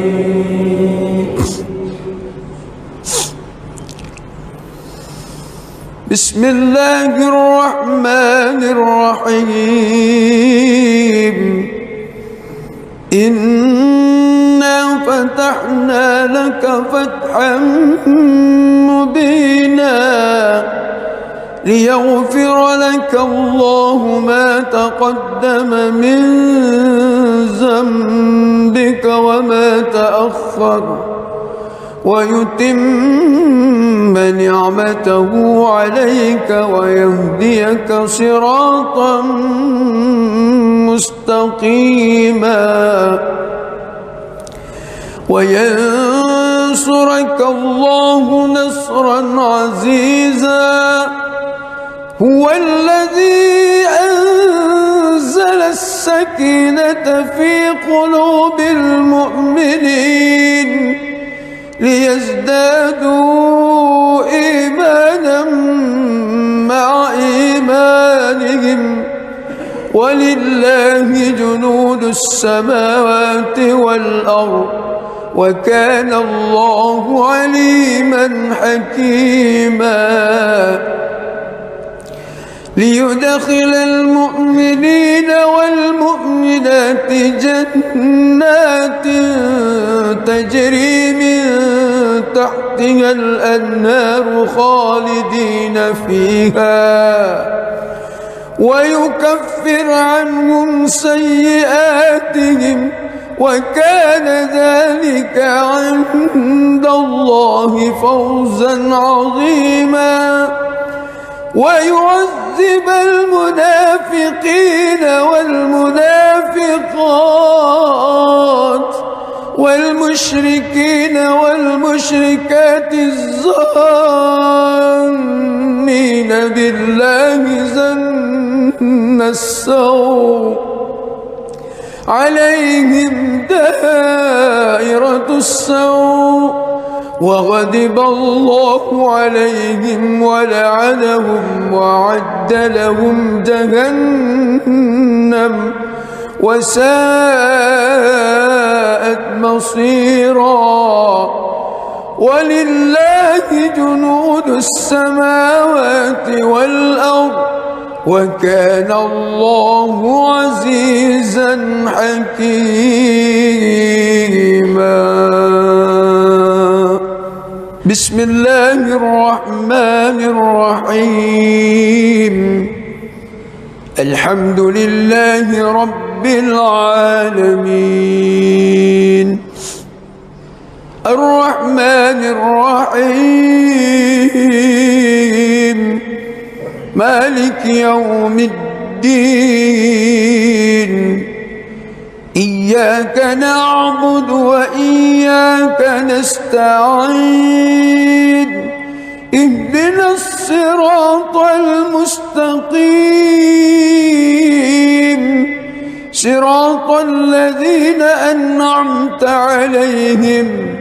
آمين. بسم الله الرحمن الرحيم إنا فتحنا لك فتحا مبينا ليغفر لك الله ما تقدم من ذنبك وما تأخر ويتم نعمته عليك ويهديك صراطا مستقيما وينصرك الله نصرا عزيزا هو الذي أنزل السكينة في قلوب المؤمنين ليزدادوا إيمانا مع إيمانهم ولله جنود السماوات والأرض وكان الله عليما حكيما ليدخل المؤمنين والمؤمنات جنات تجري من تحتها الأنهار خالدين فيها ويكفر عنهم سيئاتهم وكان ذلك عند الله فوزا عظيما ويعذب المنافقين والمنافقات والمشركين والمشركات الظانين بالله ظن السوء عليهم دائرة السوء وغضب الله عليهم ولعنهم وأعد لهم جهنم وساءت مصيرا ولله جنود السماوات والأرض وكان الله عزيزا حكيما بسم الله الرحمن الرحيم الحمد لله رب العالمين الرحمن الرحيم مالك يوم الدين إياك نعبد وإياك نستعين اهدنا الصراط المستقيم صراط الذين أنعمت عليهم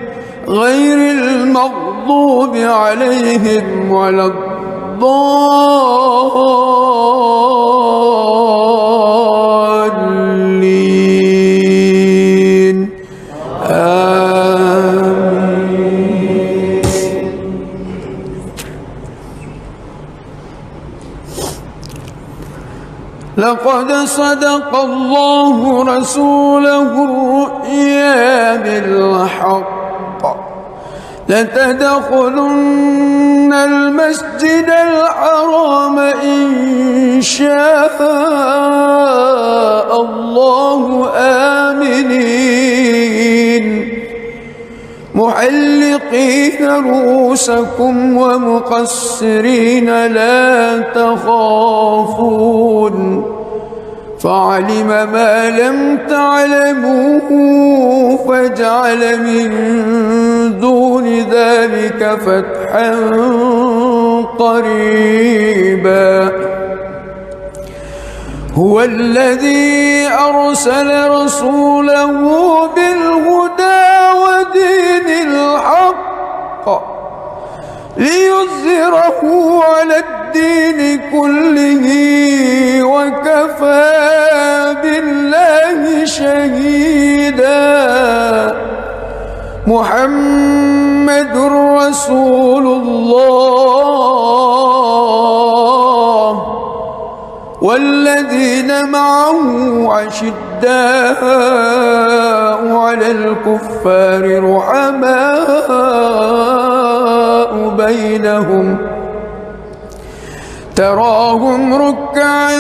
غير المغضوب عليهم ولا الضالين آمين. لقد صدق الله رسوله الرؤيا بالحق لتدخلن المسجد الحرام إن شاء الله آمنين محلقين محلقين رؤوسكم ومقصرين لا تخافون فعلم ما لم تعلموا فجعل من دون ذلك فتحا قريبا هو الذي أرسل رسوله بالهدى ودين الحق ليظهره على الدين كله وكفى بالله شهيدا محمد رسول الله والذين معه أشداء على الكفار رحماء بينهم تراهم ركعا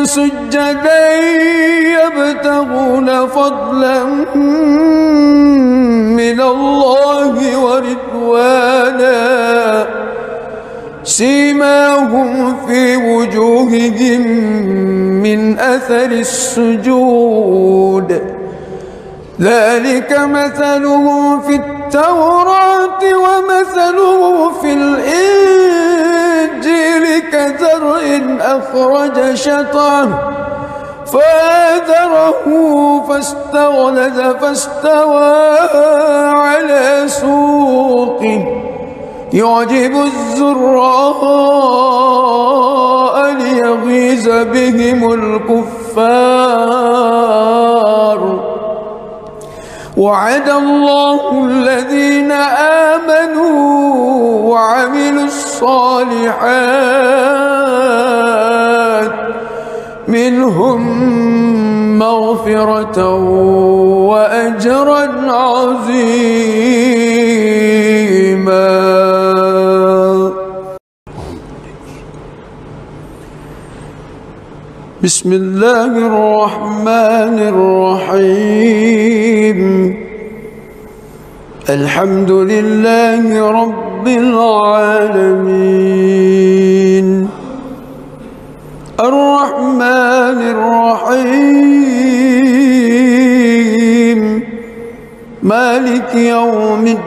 سجدا يبتغون فضلا من الله ورضوانا سيماهم في وجوههم من أثر السجود ذلك مثلهم في التوراة ومثلهم في الإنجيل كزرع أخرج شطأه فآزره فاستغلظ فاستوى على سوقه يعجب الزراء ليغيظ بهم الكفار وعد الله الذين آمنوا وعملوا الصالحات منهم مغفرة وأجرا عظيما. بسم الله الرحمن الرحيم الحمد لله رب العالمين الرحمن الرحيم مالك يوم الدين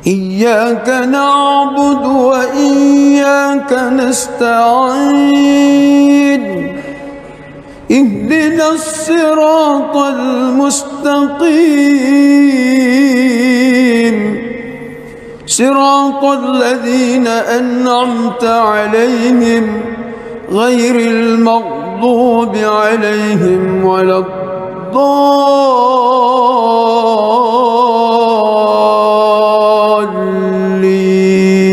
إياك نعبد وإياك نستعين اهدنا الصراط المستقيم صراط الذين أنعمت عليهم غير المغضوب عليهم ولا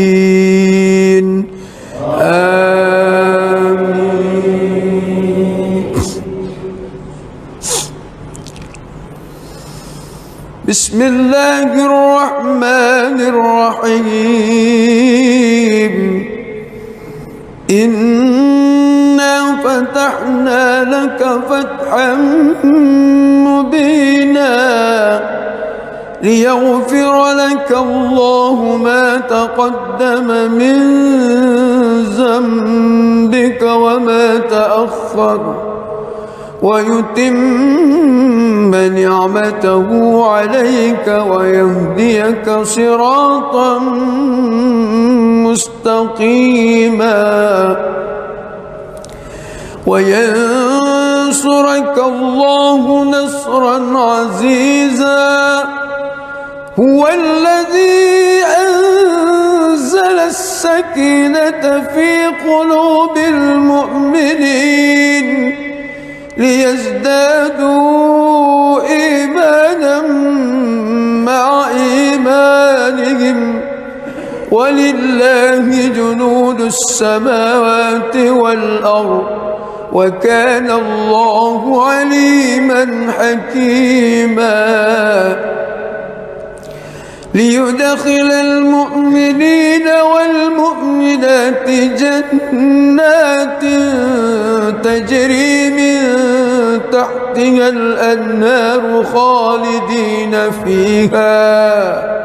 الضالين آمين. بسم الله الرحمن الرحيم إنا فتحنا لك فتحا مبينا ليغفر لك الله ما تقدم من ذنبك وما تأخر ويتم نعمته عليك ويهديك صراطا مستقيما وينصرك الله نصرا عزيزا هو الذي أنزل السكينة في قلوب المؤمنين ليزدادوا إيمانا مع إيمانهم ولله جنود السماوات والأرض وكان الله عليما حكيما ليدخل المؤمنين والمؤمنات جنات تجري من تحت تحتها الأنهار خالدين فيها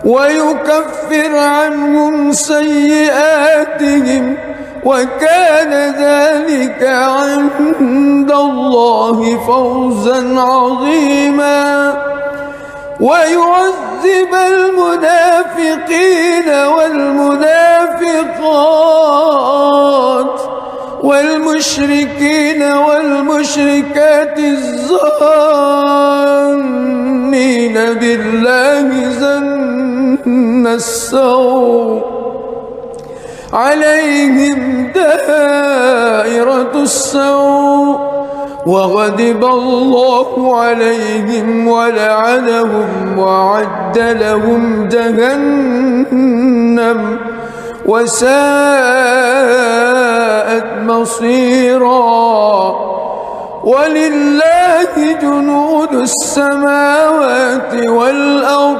ويكفر عنهم سيئاتهم وكان ذلك عند الله فوزا عظيما ويعذب المنافقين والمنافقات والمشركين والمشركات الظانين بالله ظن السوء عليهم دائرة السوء وغضب الله عليهم ولعنهم وأعد لهم جهنم وساءت مصيرا ولله جنود السماوات والأرض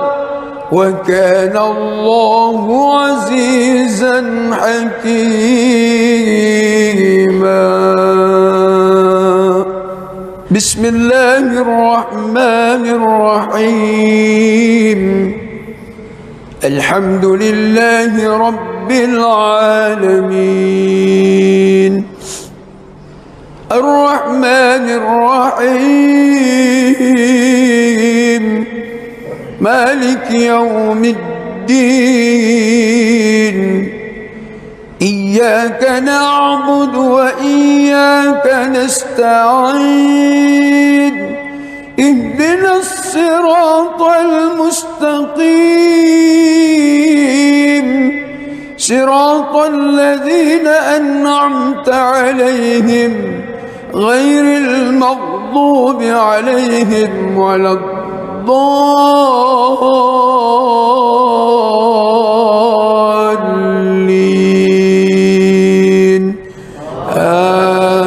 وكان الله عزيزا حكيما. بسم الله الرحمن الرحيم. الحمد لله رب العالمين الرحمن الرحيم مالك يوم الدين إياك نعبد وإياك نستعين اهدنا الصراط المستقيم صراط الذين أنعمت عليهم غير المغضوب عليهم ولا الضالين آمين.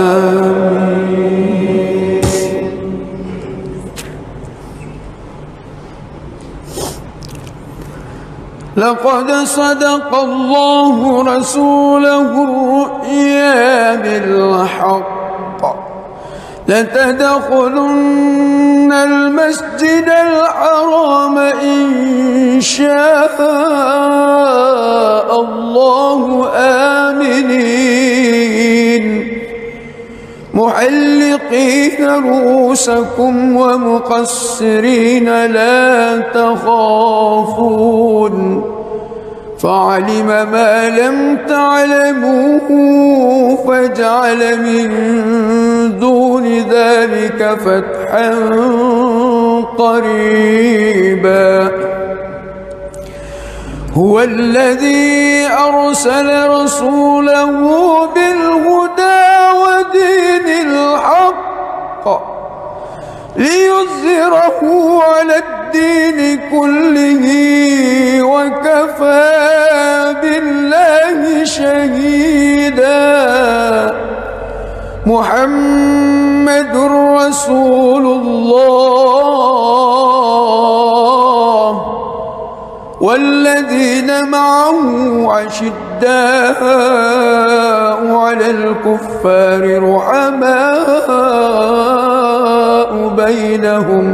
لقد صدق الله رسوله الرؤيا بالحق لتدخلن المسجد الحرام إن شاء الله آمنين محلقين رؤوسكم ومقصرين لا تخافون فعلم ما لم تعلموا فجعل من دون ذلك فتحا قريبا. هو الذي أرسل رسوله بالهدى ودين الحق ليظهره على الدين كله وكفى بالله شهيدا. محمد رسول الله والذين معه عشداء على الكفار رحماء بينهم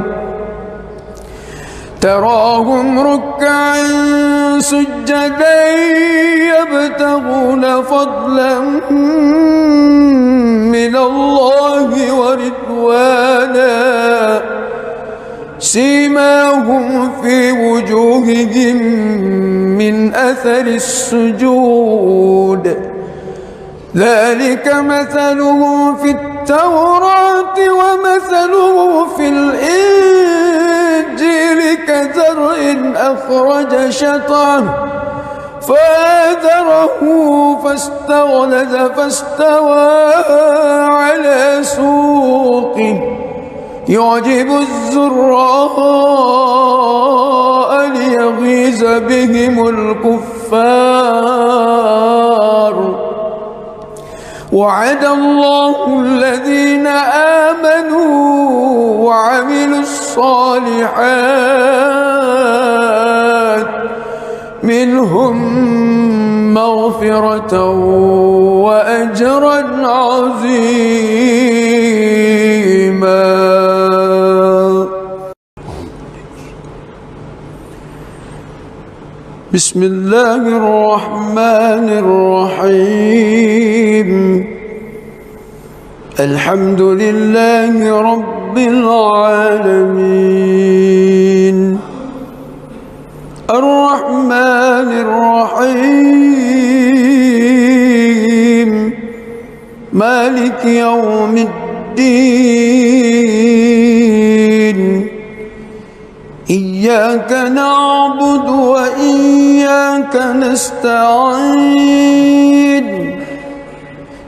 تراهم ركعا سجدا يبتغون فضلا من الله ورضوانا سيماهم في وجوههم من أثر السجود ذلك مثله في التوراة ومثله في الإنجيل كزرع أخرج شطأه فآزره فاستغلظ فاستوى على سوقه يعجب الزراء ليغيظ بهم الكفار. وعد الله الذين آمنوا وعملوا الصالحات منهم مغفرة وأجرا عظيما. بسم الله الرحمن الرحيم الحمد لله رب العالمين الرحمن الرحيم مالك يوم الدين إياك نعبد وإياك نستعين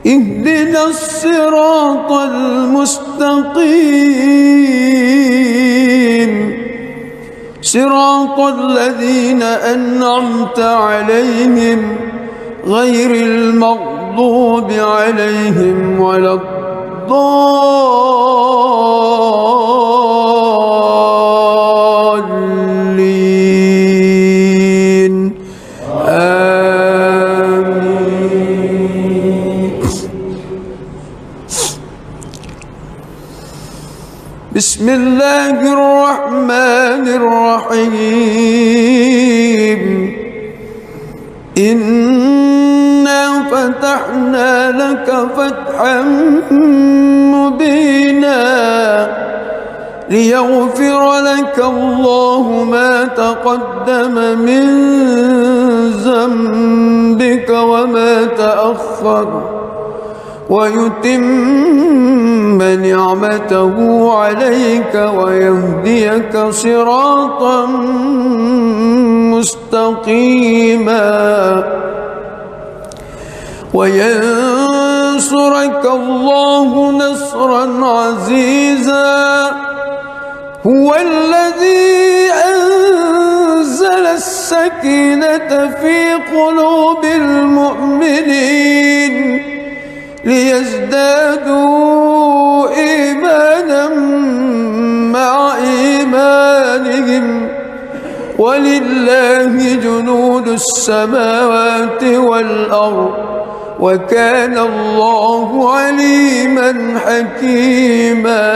اهدنا الصراط المستقيم صراط الذين أنعمت عليهم غير المغضوب عليهم ولا الضالين آمين. بسم الله الرحمن الرحيم إنا فتحنا لك فتحا مبينا ليغفر لك الله ما تقدم من ذنبك وما تأخر ويتم نعمته عليك ويهديك صراطا مستقيما وينصرك الله نصرا عزيزا هو الذي أنزل السكينة في قلوب المؤمنين ليزدادوا إيمانا مع إيمانهم ولله جنود السماوات والأرض وكان الله عليما حكيما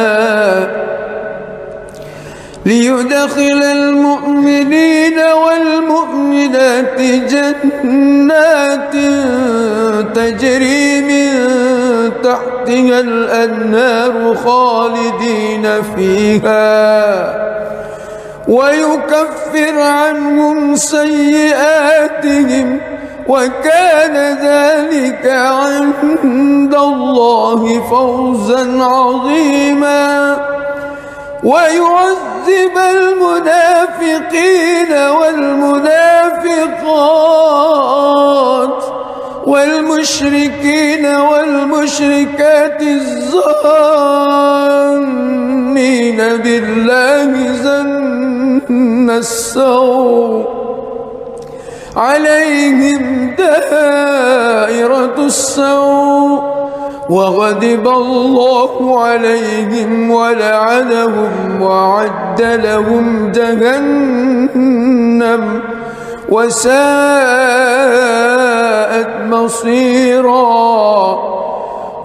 ليدخل المؤمنين والمؤمنات جنات تجري من تحتها الأنهار خالدين فيها ويكفر عنهم سيئاتهم وكان ذلك عند الله فوزا عظيما ويعذب المنافقين والمنافقات والمشركين والمشركات الظانين بالله ظن السوء عليهم دائرة السوء وغضب الله عليهم ولعنهم وأعد لهم جهنم وساءت مصيرا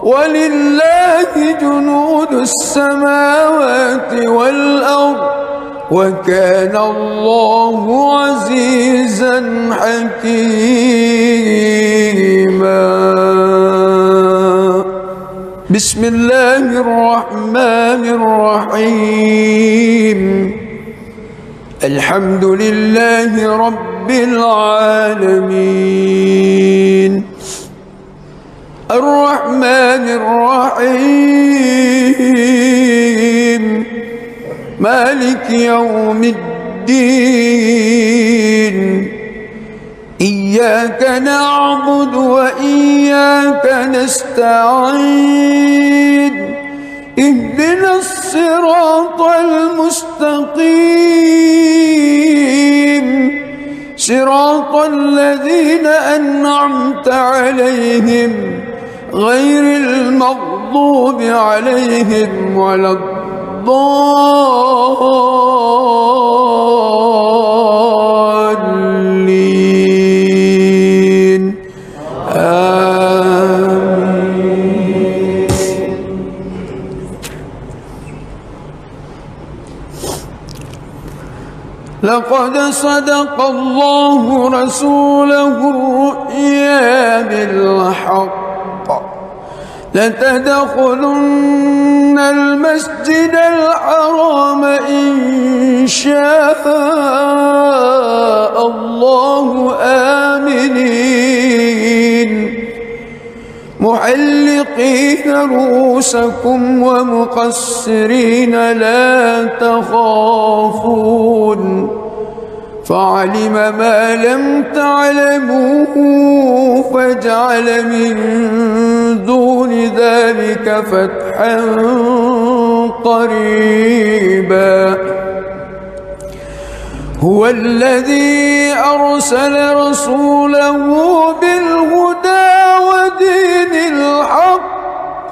ولله جنود السماوات والأرض وكان الله عزيزا حكيما بسم الله الرحمن الرحيم الحمد لله رب العالمين الرحمن الرحيم مالك يوم الدين إياك نعبد وإياك نستعين اهدنا الصراط المستقيم صراط الذين أنعمت عليهم غير المغضوب عليهم ولا الضالين آمين. لقد صدق الله رسوله الرؤيا بالحق لتدخلن المسجد الحرام إن شاء الله آمنين محلقين رؤوسكم ومقصرين لا تخافون فعلم ما لم تعلموا فجعل من دون ذلك فتحا قريبا هو الذي أرسل رسوله بالهدى ودين الحق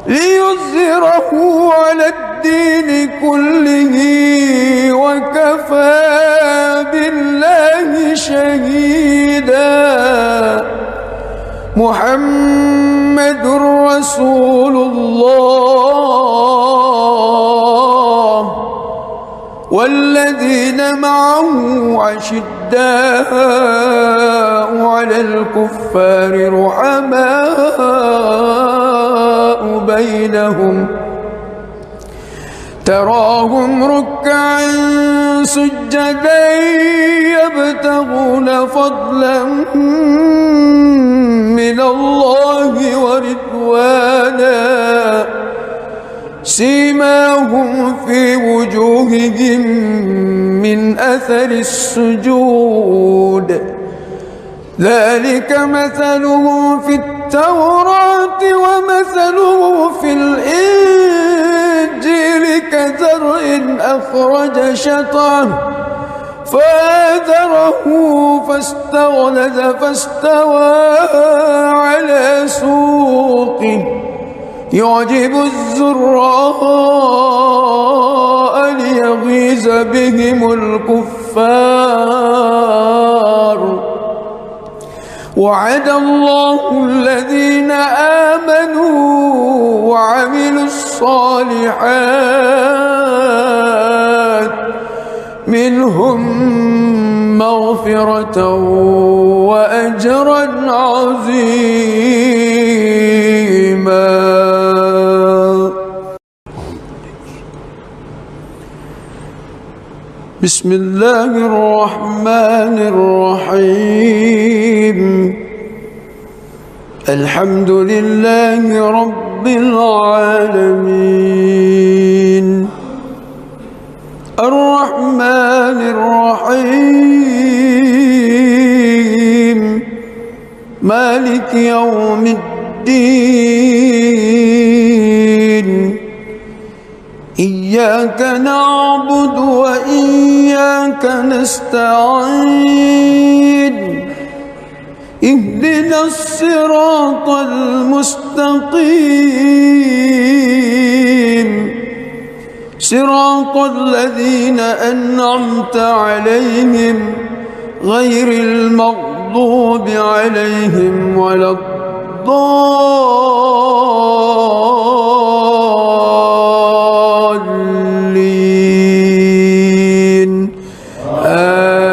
ليظهره على الدين كله وكفى بالله شهيدا محمد رسول الله والذين معه أشداء على الكفار رحماء بينهم تراهم ركعا سجدا يبتغون فضلا من الله ورضوانا سيماهم في وجوههم من أثر السجود ذلك مثلهم في التوراة ومثلهم في الإنجيل كزرع أخرج شطأه فآزره فاستغلظ فاستوى على سوقه يعجب الزراء ليغيظ بهم الكفار وعد الله الذين آمنوا وعملوا الصالحات منهم مغفرة وأجرا عظيما. بسم الله الرحمن الرحيم الحمد لله رب العالمين الرحمن الرحيم مالك يوم الدين إياك نعبد وإياك نستعين اهدنا الصراط المستقيم صراط الذين أنعمت عليهم غير المغضوب عليهم ولا الضالين آمين.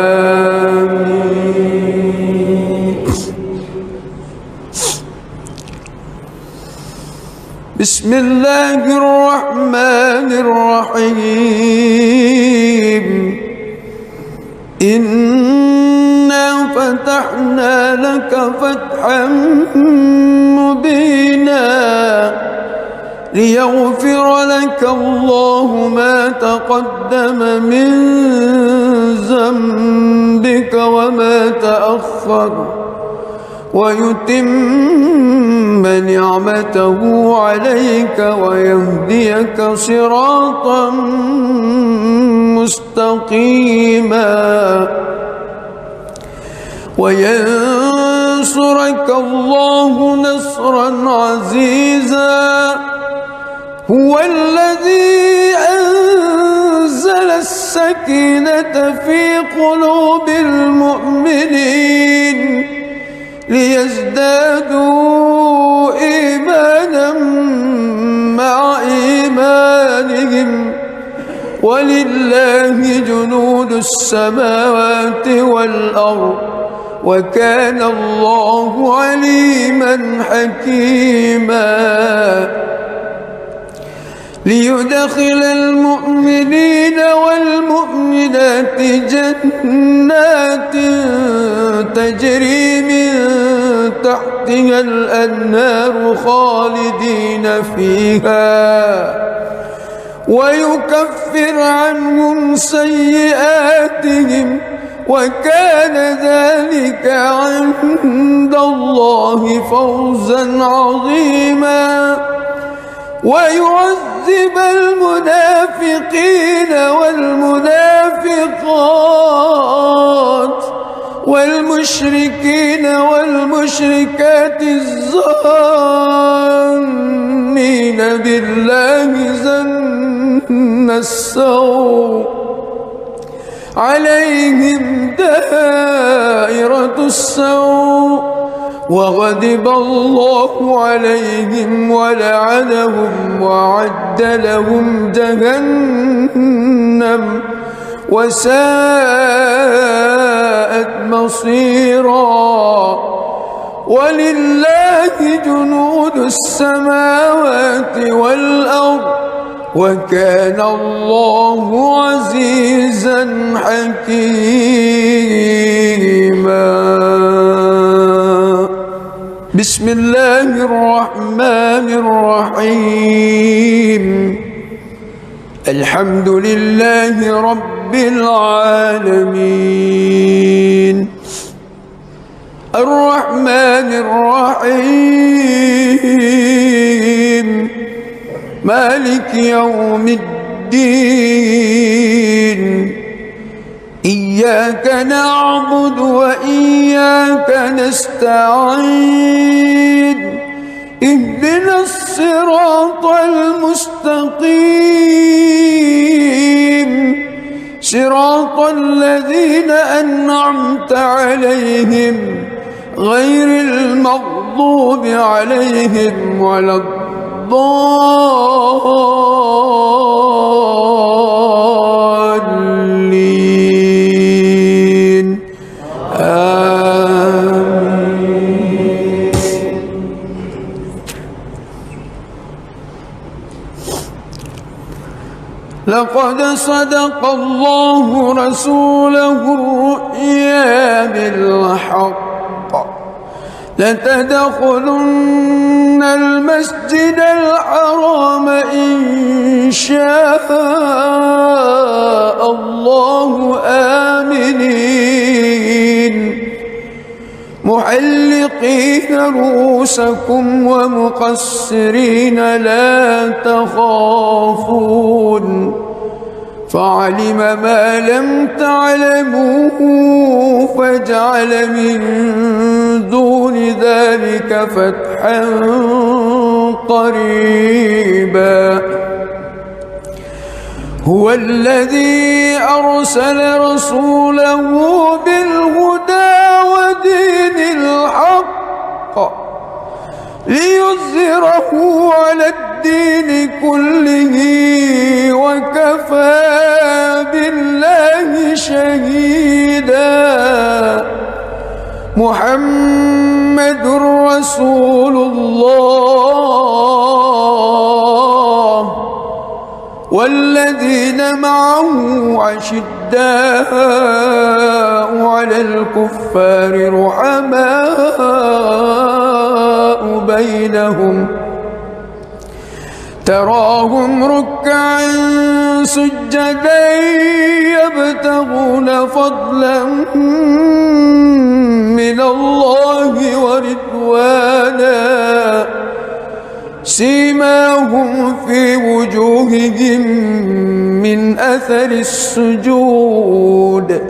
بسم الله الرحمن الرحيم إنا فتحنا لك فتحا مبينا ليغفر لك الله ما تقدم من ذنبك وما تأخر ويتم نعمته عليك ويهديك صراطا مستقيما وينصرك الله نصرا عزيزا هو الذي أنزل السكينة في قلوب المؤمنين ليزدادوا إيمانا مع إيمانهم ولله جنود السماوات والأرض وكان الله عليما حكيما ليدخل المؤمنين والمؤمنات جنات تجري من تحتها الأنهار خالدين فيها ويكفر عنهم سيئاتهم وكان ذلك عند الله فوزا عظيما ويعذب المنافقين والمنافقات والمشركين والمشركات الظانين بالله ظن السوء عليهم دائرة السوء وغضب الله عليهم ولعنهم وأعد لهم جهنم وساءت مصيرا ولله جنود السماوات والأرض وكان الله عزيزا حكيما بسم الله الرحمن الرحيم الحمد لله رب العالمين الرحمن الرحيم مالك يوم الدين إياك نعبد وإياك نستعين اهدنا الصراط المستقيم صراط الذين أنعمت عليهم غير المغضوب عليهم ولا الضالين آمين. لقد صدق الله رسوله الرؤيا بالحق لتدخلن المسجد الحرام إن شاء الله آمنين محلقين رؤوسكم ومقصرين لا تخافون فعلم ما لم تعلموا فجعل من دون ذلك فتحا قريبا هو الذي أرسل رسوله بالهدى ودين الحق ليظهره على الدين كله وكفى بالله شهيدا محمد رسول الله والذين معه عشداء على الكفار رحماء بينهم تراهم ركعا سجدا يبتغون فضلا من الله ورضوانا سيماهم في وجوههم من أثر السجود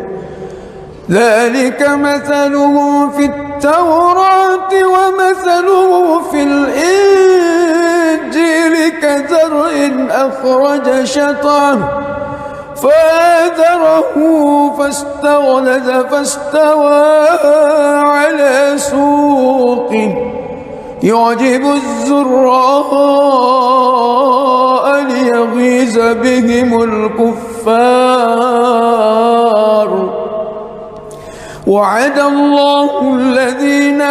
ذلك مثلهم في التوراة ومثله في الإنجيل كزرع أخرج شطأه فآزره فاستغلظ فاستوى على سوقه يعجب الزراء ليغيظ بهم الكفار الكفار. وعد الله الذين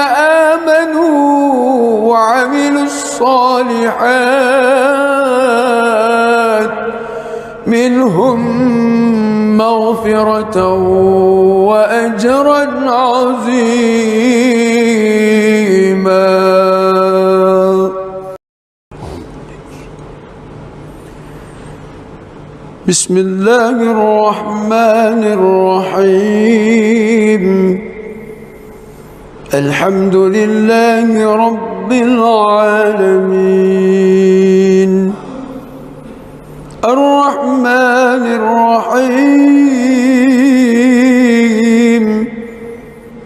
آمنوا وعملوا الصالحات منهم مغفرة وأجرا عظيما. بسم الله الرحمن الرحيم. الحمد لله رب العالمين الرحمن الرحيم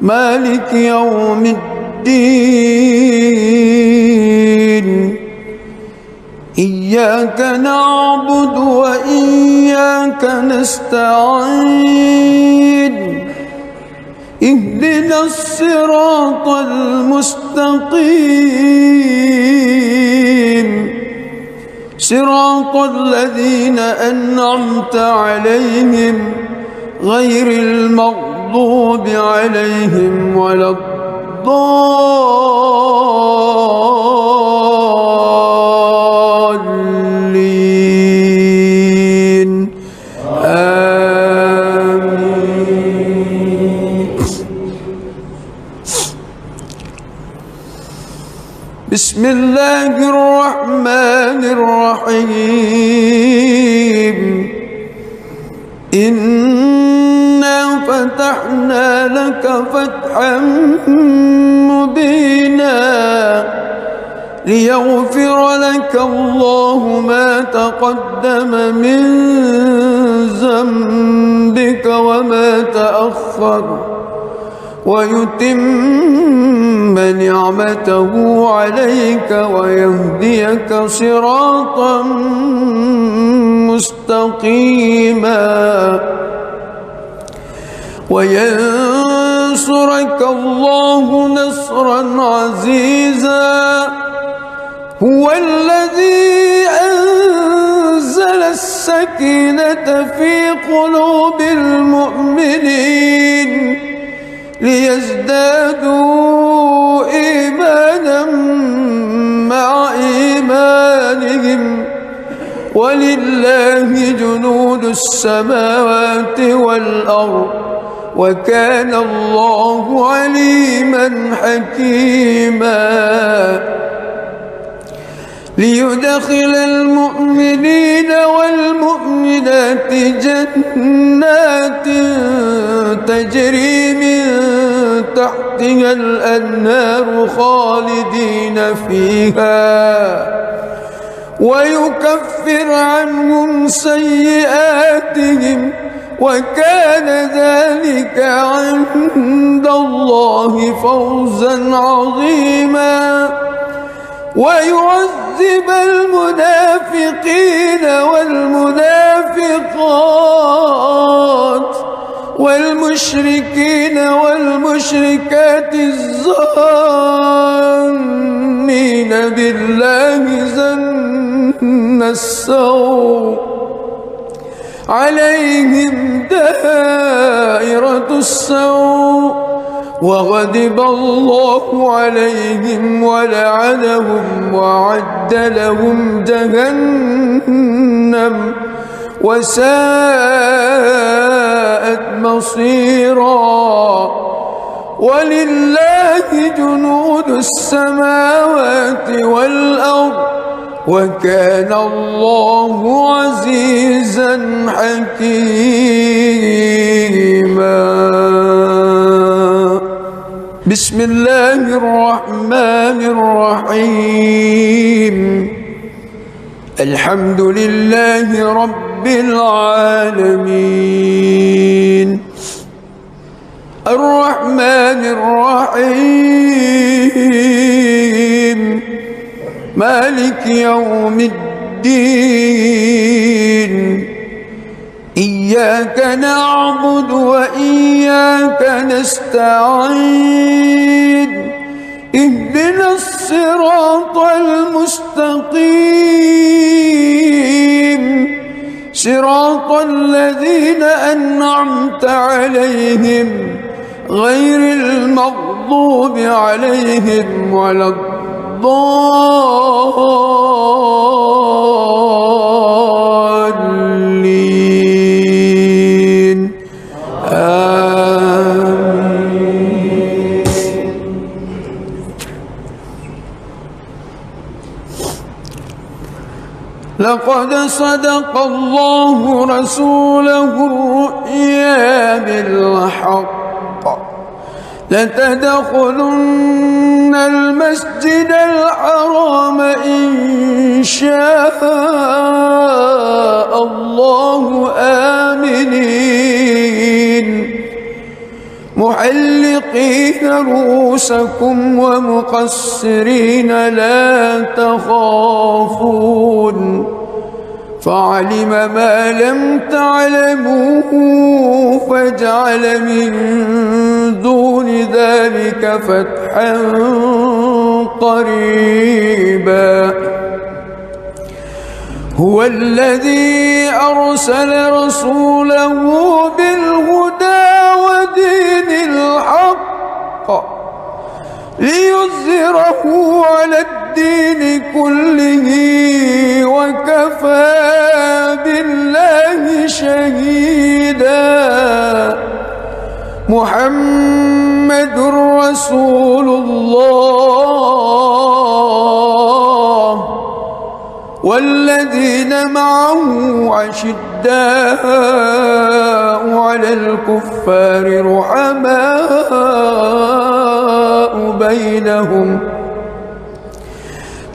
مالك يوم الدين. إياك نعبد وإياك نستعين. اهدنا الصراط المستقيم صراط الذين أنعمت عليهم غير المغضوب عليهم ولا الضالين. آمين. بسم الله الرحمن الرحيم. إنا فتحنا لك فتحا مبينا ليغفر لك الله ما تقدم من ذنبك وما تأخر ويتم نعمته عليك ويهديك صراطا مستقيما وينصرك الله نصرا عزيزا. هو الذي أنزل السكينة في قلوب المؤمنين ليزدادوا إيمانا مع إيمانهم ولله جنود السماوات والأرض وكان الله عليما حكيما. ليدخل المؤمنين والمؤمنات جنات تجري من تحتها الأنهار خالدين فيها ويكفر عنهم سيئاتهم وكان ذلك عند الله فوزا عظيما. ويعذب المنافقين والمنافقات والمشركين والمشركات الظانين بالله ظن السوء عليهم دائرة السوء وغضب الله عليهم ولعنهم وأعد لهم جهنم وساءت مصيرا. ولله جنود السماوات والأرض وكان الله عزيزا حكيما. بسم الله الرحمن الرحيم. الحمد لله رب العالمين الرحمن الرحيم مالك يوم الدين. إياك نعبد وإياك نستعين. اهدنا الصراط المستقيم صراط الذين أنعمت عليهم غير المغضوب عليهم ولا الضالين آمين. لقد صدق الله رسوله الرؤيا بالحق لتدخلن المسجد الحرام إن شاء الله آمنين محلقين رؤوسكم ومقصرين لا تخافون فعلم ما لم تعلموا فجعل من دون ذلك فتحا قريبا هو الذي أرسل رسوله بالهدى ودين الحق ليظهره على الدين كله وكفى بالله شهيدا محمد رسول الله والذين معه أشداء على الكفار رحماء بينهم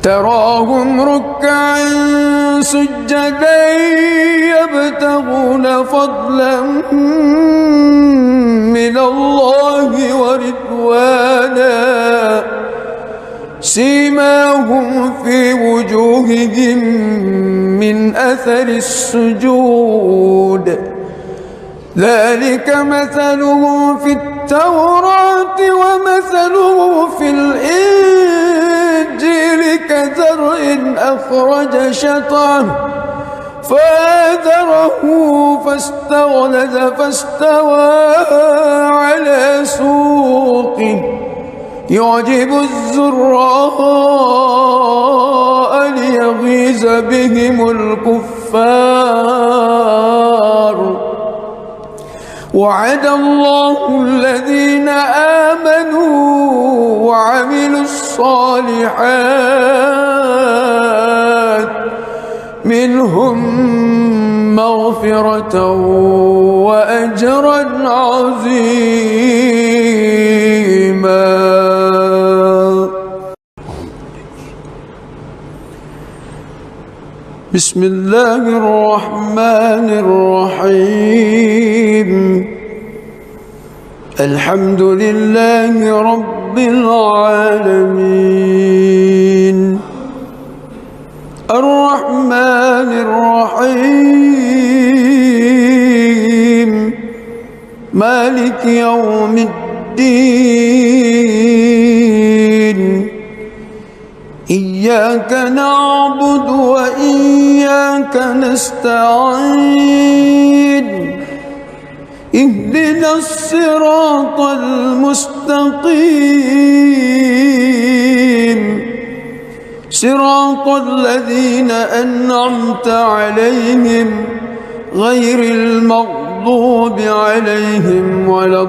تراهم ركعا سجدا يبتغون فضلا من الله ورضوانا سيماهم في وجوههم من أثر السجود ذلك مثلهم في التوراة ومثلهم في الإنجيل كزرع أخرج شطأه فآزره فاستغلظ فاستوى على سوقه يعجب الزراء ليغيظ بهم الكفار وعد الله الذين آمنوا وعملوا الصالحات منهم مغفرة وأجرا عظيما. بسم الله الرحمن الرحيم الحمد لله رب العالمين الرحمن الرحيم مالك يوم الدين إياك نعبد وإياك نستعين اهدنا الصراط المستقيم صراط الذين أنعمت عليهم غير المغضوب عليهم ولا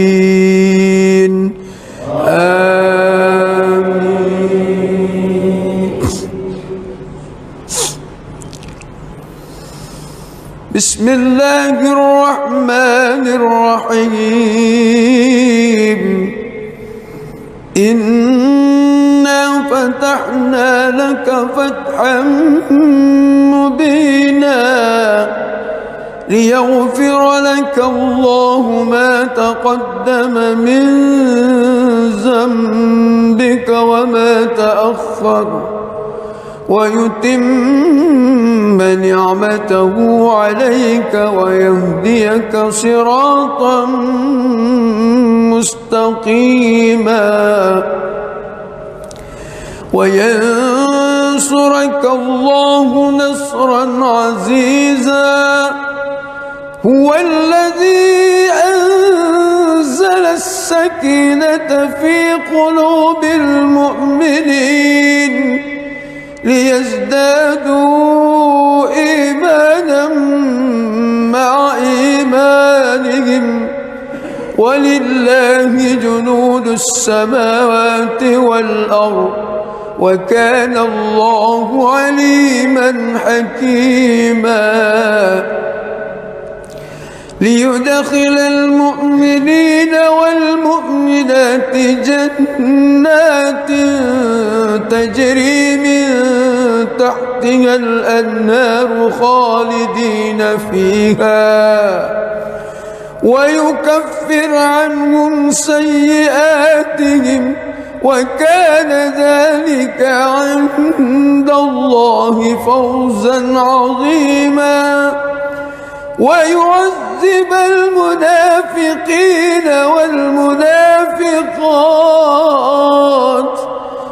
الضالين آمين. بسم الله الرحمن الرحيم إنا فتحنا لك فتحا مبينا ليغفر لك الله ما تقدم من ذنبك وما تأخر ويتم نعمته عليك ويهديك صراطا مستقيما وينصرك الله نصرا عزيزا. هو الذي أنزل السكينة في قلوب المؤمنين ليزدادوا إيمانا مع إيمانهم ولله جنود السماوات والأرض وكان الله عليما حكيما. ليدخل المؤمنين والمؤمنات جنات تجري من تحتها الأنهار خالدين فيها ويكفر عنهم سيئاتهم وكان ذلك عند الله فوزا عظيما. ويعذب المنافقين والمنافقات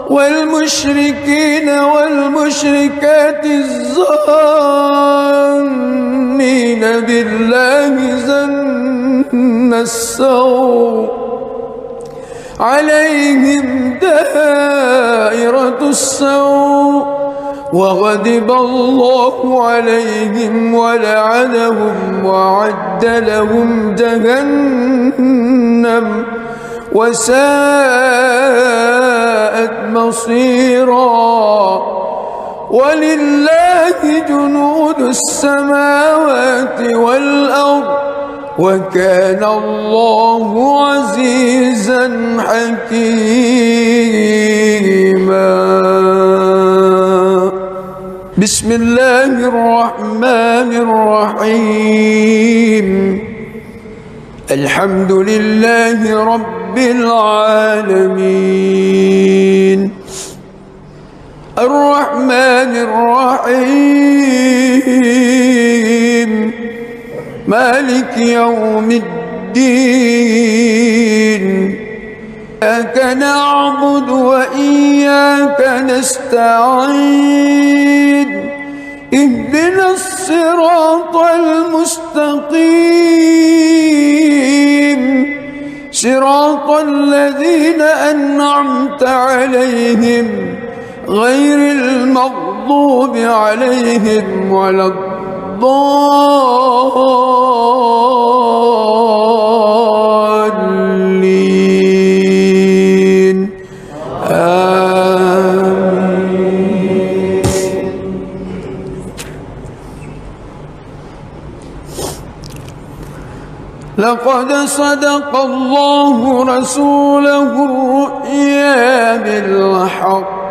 والمشركين والمشركات الظانين بالله ظن السوء عليهم دائرة السوء وغضب الله عليهم ولعنهم وأعد لهم جهنم وساءت مصيرا. ولله جنود السماوات والأرض وكان الله عزيزا حكيما. بسم الله الرحمن الرحيم. الحمد لله رب العالمين الرحمن الرحيم مالك يوم الدين. إياك نعبد وإياك نستعين. اهدنا الصراط المستقيم صراط الذين أنعمت عليهم غير المغضوب عليهم ولا الضالين. آمين. لقد صدق الله رسوله الرؤيا بالحق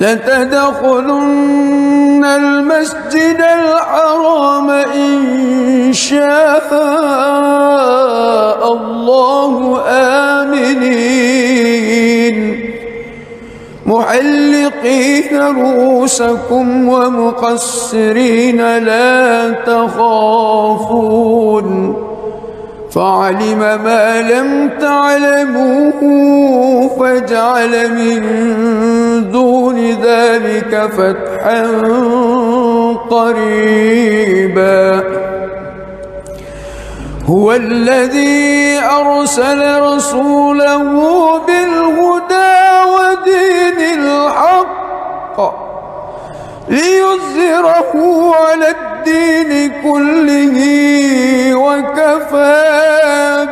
لتدخلن المسجد الحرام إن شاء الله آمنين محلقين رؤوسكم ومقصرين لا تخافون فعلم ما لم تعلموا فجعل من دون ذلك فتحا قريبا. هو الذي أرسل رسوله بالهدى ودين الحق ليظهره على الدين كله وكفى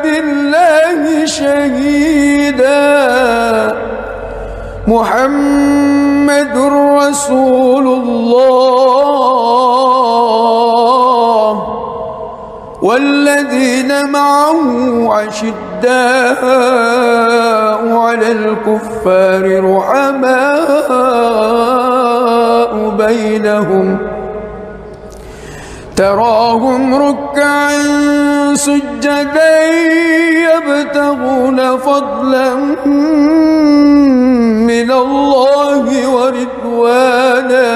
بالله شهيدا. محمد رسول الله والذين معه أشداء على الكفار رحماء بينهم تراهم ركعا سجدا يبتغون فضلا من الله ورضوانا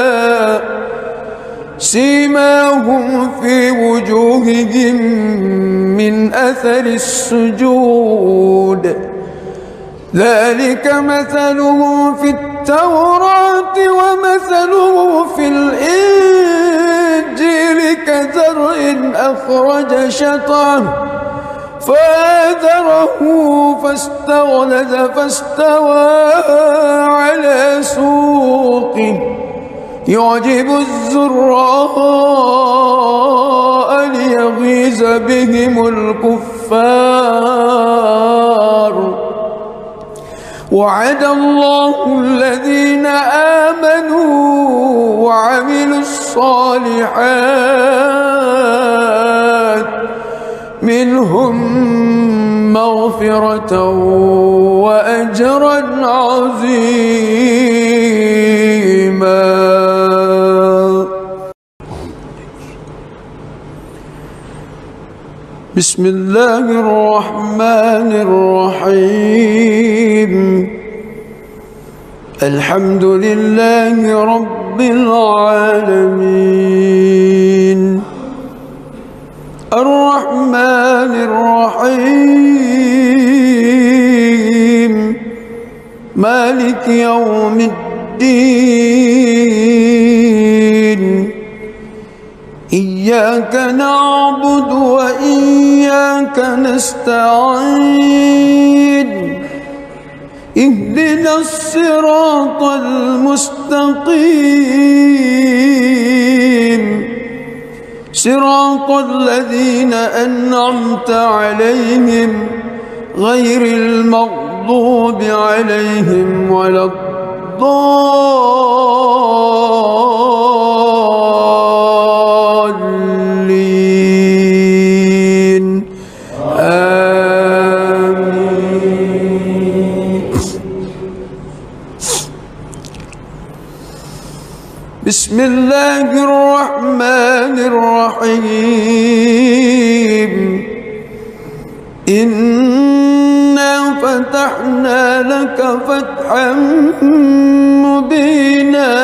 سيماهم في وجوههم من أثر السجود ذلك مثله في التوراة ومثله في الإنجيل كزرع أخرج شطأه فآزره فاستغلظ فاستوى على سوقه يعجب الزراء ليغيظ بهم الكفار وعد الله الذين آمنوا وعملوا الصالحات منهم مغفرة وأجرا عظيما. بسم الله الرحمن الرحيم الحمد لله رب العالمين الرحمن الرحيم مالك يوم الدين إياك نعبد وإياك نستعين اهدنا الصراط المستقيم صراط الذين أنعمت عليهم غير المغضوب عليهم ولا الضالين آمين. بسم الله الرحمن الرحيم إنا فتحنا لك فتحا مبينا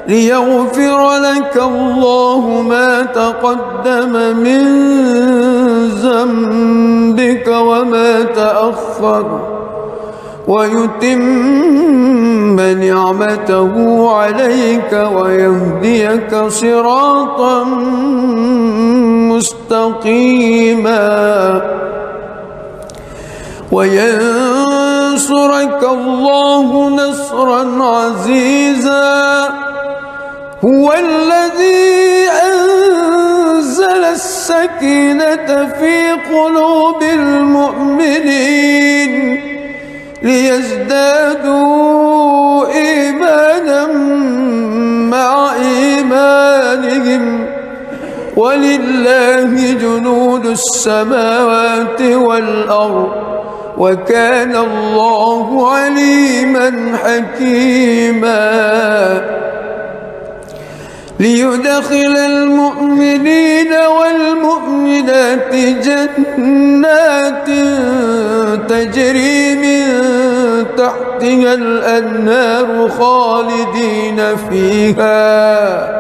ليغفر لك الله ما تقدم من ذنبك وما تأخر ويتم نعمته عليك ويهديك صراطا مستقيما وينصرك الله نصرا عزيزا هو الذي أنزل السكينة في قلوب المؤمنين ليزدادوا إيمانا مع إيمانهم ولله جنود السماوات والأرض وكان الله عليما حكيما ليدخل المؤمنين والمؤمنات جنات تجري من تحتها الأنهار خالدين فيها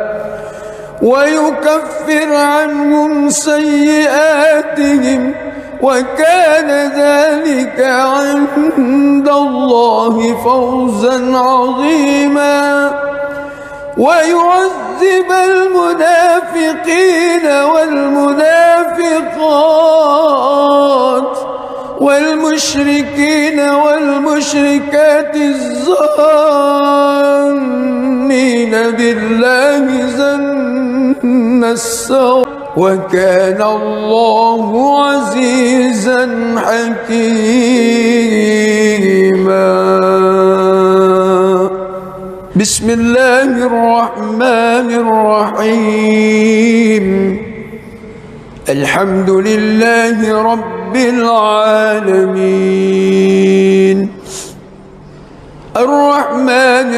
ويكفر عنهم سيئاتهم وكان ذلك عند الله فوزا عظيما ويعذب المنافقين والمنافقات والمشركين والمشركات الظانين بالله ظن السوء وكان الله عزيزا حكيما. بسم الله الرحمن الرحيم الحمد لله رب العالمين الرحمن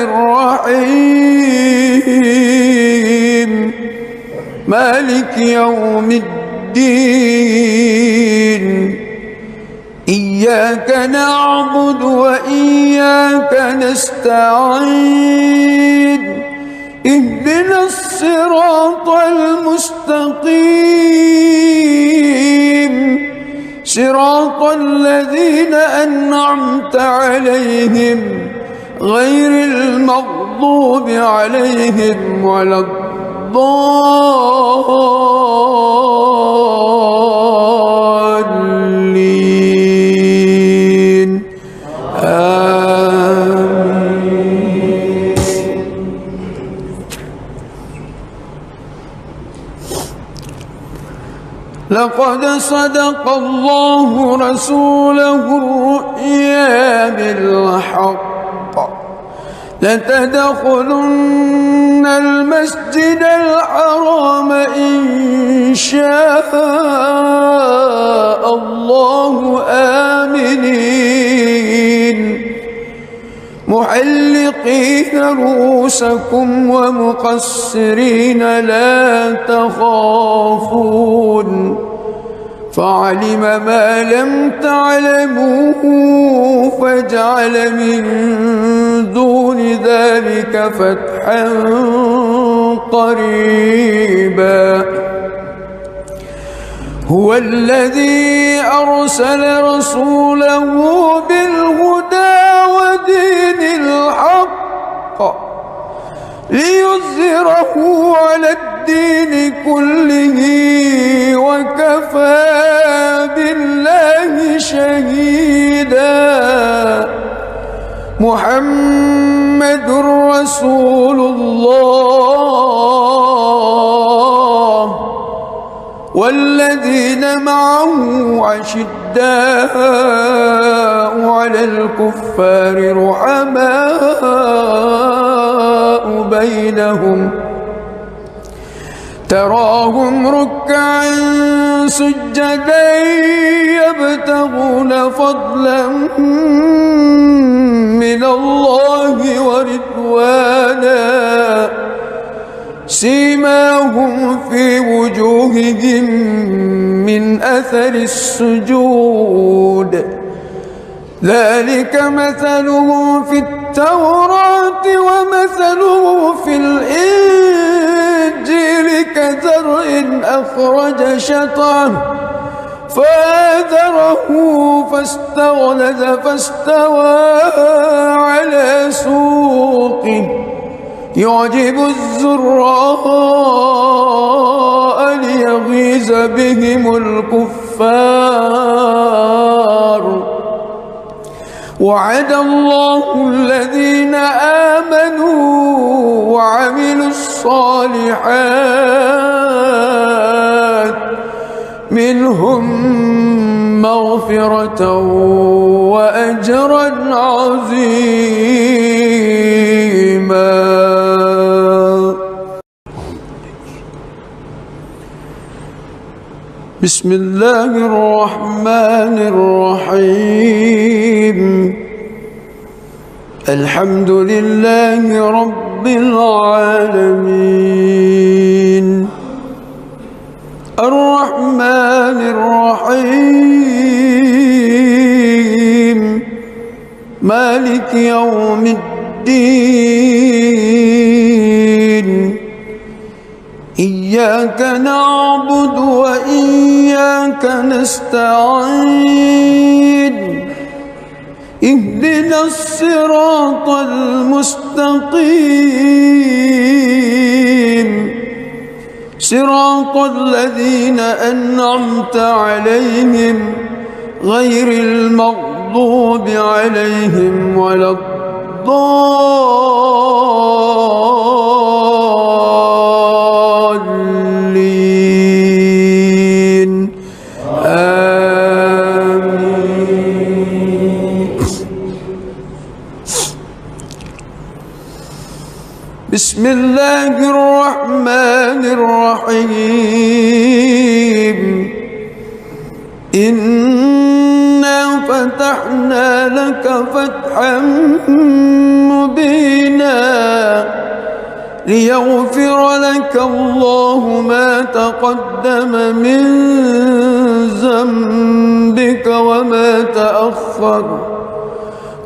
الرحيم مالك يوم الدين إياك نعبد وإياك نستعين اهدنا الصراط المستقيم صراط صراط الذين أنعمت عليهم غير المغضوب عليهم ولا الضالين آمين. لقد صدق الله رسوله الرؤيا بالحق لتدخلن المسجد الحرام إن شاء الله آمنين محلقين رؤوسكم ومقصرين لا تخافون فعلم ما لم تعلموا فجعل من دون ذلك فتحا قريبا هو الذي أرسل رسوله بالهدى ودين الحق ليظهره على الدين كله وكفى بالله شهيدا محمد رسول الله والذين معه أشداء على الكفار رحماء بينهم تراهم ركعا سجدا يبتغون فضلا من الله ورضوانا سيماهم في وجوههم من أثر السجود ذلك مثلهم في التوراة ومثله في الإنجيل كزرع أخرج شطأه فآزره فاستغلظ فاستوى على سوقه يعجب الزراء ليغيظ بهم الكفار وعد الله الذين آمنوا وعملوا الصالحات منهم مغفرة وأجرا عظيما. بسم الله الرحمن الرحيم الحمد لله رب العالمين الرحمن الرحيم مالك يوم الدين إياك نعبد وإياك نستعين اهدنا الصراط المستقيم صراط الذين أنعمت عليهم غير المغضوب عليهم ولا الضالين آمين. بسم الله الرحمن الرحيم إنا فتحنا لك فتحا مبينا ليغفر لك الله ما تقدم من ذنبك وما تأخر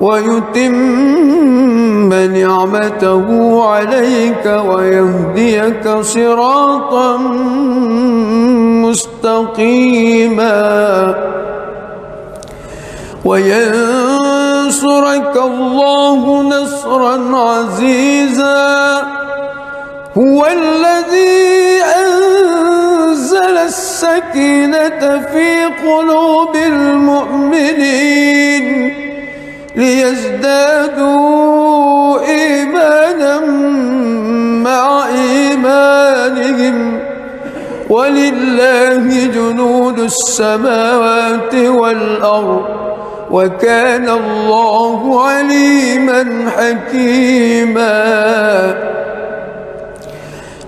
ويتم نعمته عليك ويهديك صراطا مستقيما وينصرك الله نصرا عزيزا. هو الذي أنزل السكينة في قلوب المؤمنين ليزدادوا إيمانا مع إيمانهم ولله جنود السماوات والأرض وكان الله عليما حكيما.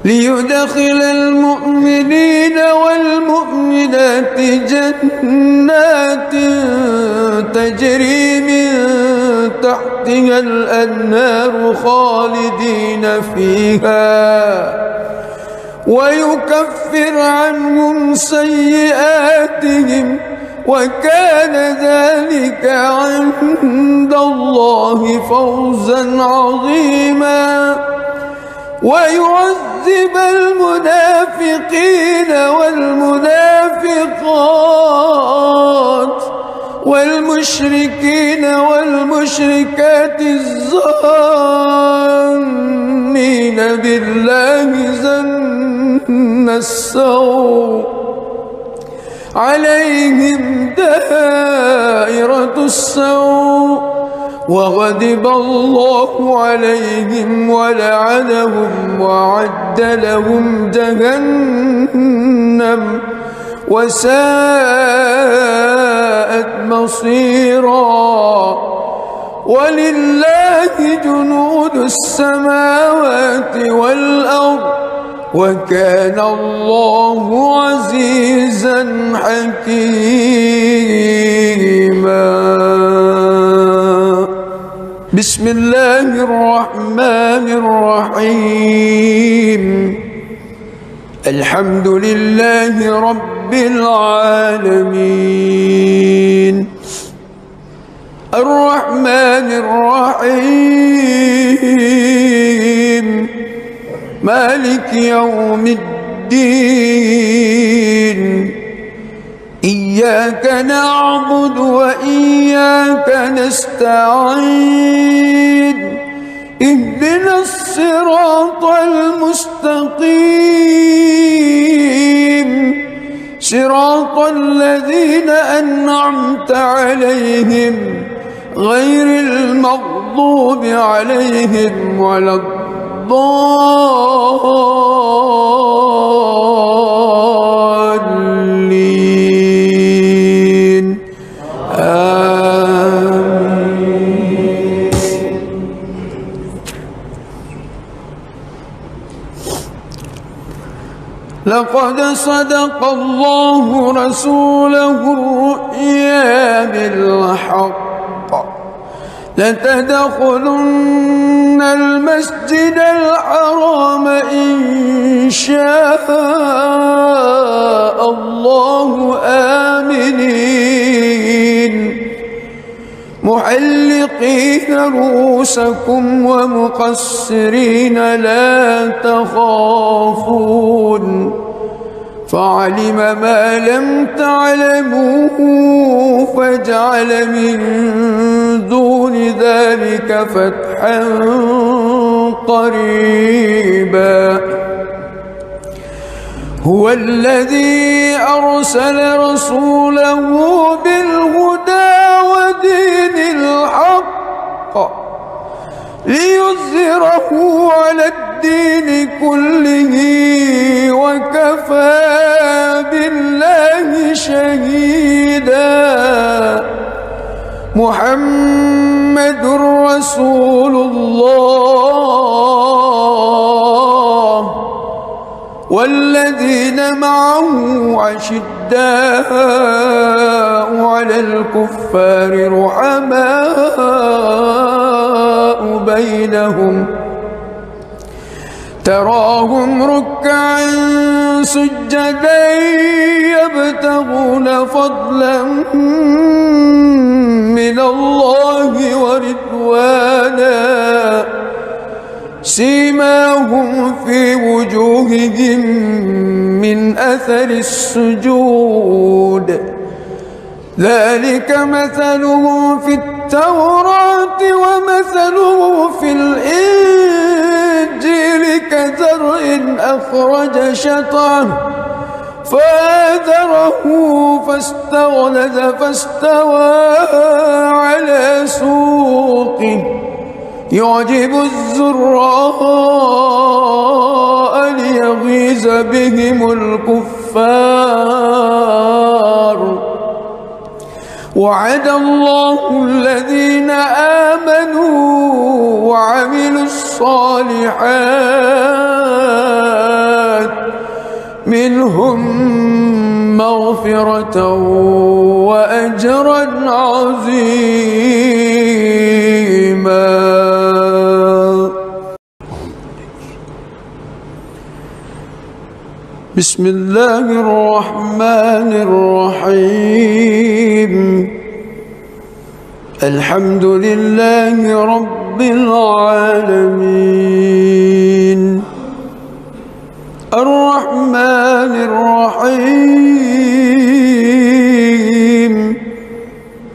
ليدخل المؤمنين والمؤمنات جنات تجري من تحتها الأنهار خالدين فيها ويكفر عنهم سيئاتهم وكان ذلك عند الله فوزا عظيما. ويعذب المنافقين والمنافقات والمشركين والمشركات الظانين بالله ظن السوء عليهم دائرة السوء وغضب الله عليهم ولعنهم وأعد لهم جهنم وساءت مصيرا. ولله جنود السماوات والأرض وكان الله عزيزا حكيما. بسم الله الرحمن الرحيم. الحمد لله رب العالمين الرحمن الرحيم مالك يوم الدين. إياك نعبد وإياك نستعين. اهدنا الصراط المستقيم صراط الذين أنعمت عليهم غير المغضوب عليهم ولا الضالين. آمين. لقد صدق الله رسوله الرؤيا بالحق لتدخلن المسجد الحرام إن شاء الله آمنين محلقين رؤوسكم ومقصرين لا تخافون فعلم ما لم تعلموا فجعل من دون ذلك فتحا قريبا. هو الذي أرسل رسوله بالهدى ودين الحق ليظهره على الدين كله وكفى بالله شهيدا. محمد رسول الله والذين معه أشداء على الكفار رحماء بينهم تراهم ركعا سجدا يبتغون فضلا من الله ورضوانا سيماهم في وجوههم من أثر السجود ذلك مثله في التوراة ومثله في الإنجيل كزرع أخرج شطأه فآزره فاستغلظ فاستوى على سوقه يعجب الزراء ليغيظ بهم الكفار وعد الله الذين آمنوا وعملوا الصالحات منهم مغفرة وأجرا عظيما. بسم الله الرحمن الرحيم. الحمد لله رب العالمين الرحمن الرحيم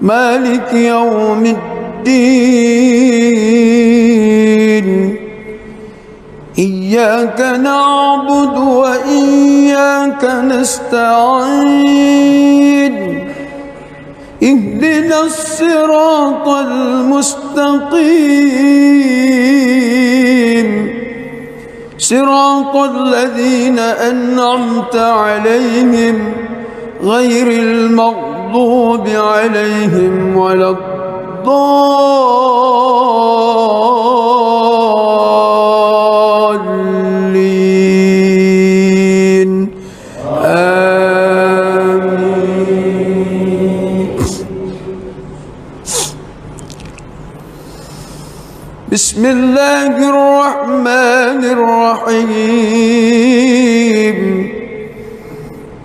مالك يوم الدين إياك نعبد وإياك نستعين اهدنا الصراط المستقيم صراط الذين أنعمت عليهم غير المغضوب عليهم ولا الضالين آمين. بسم الله الرحمن الرحيم.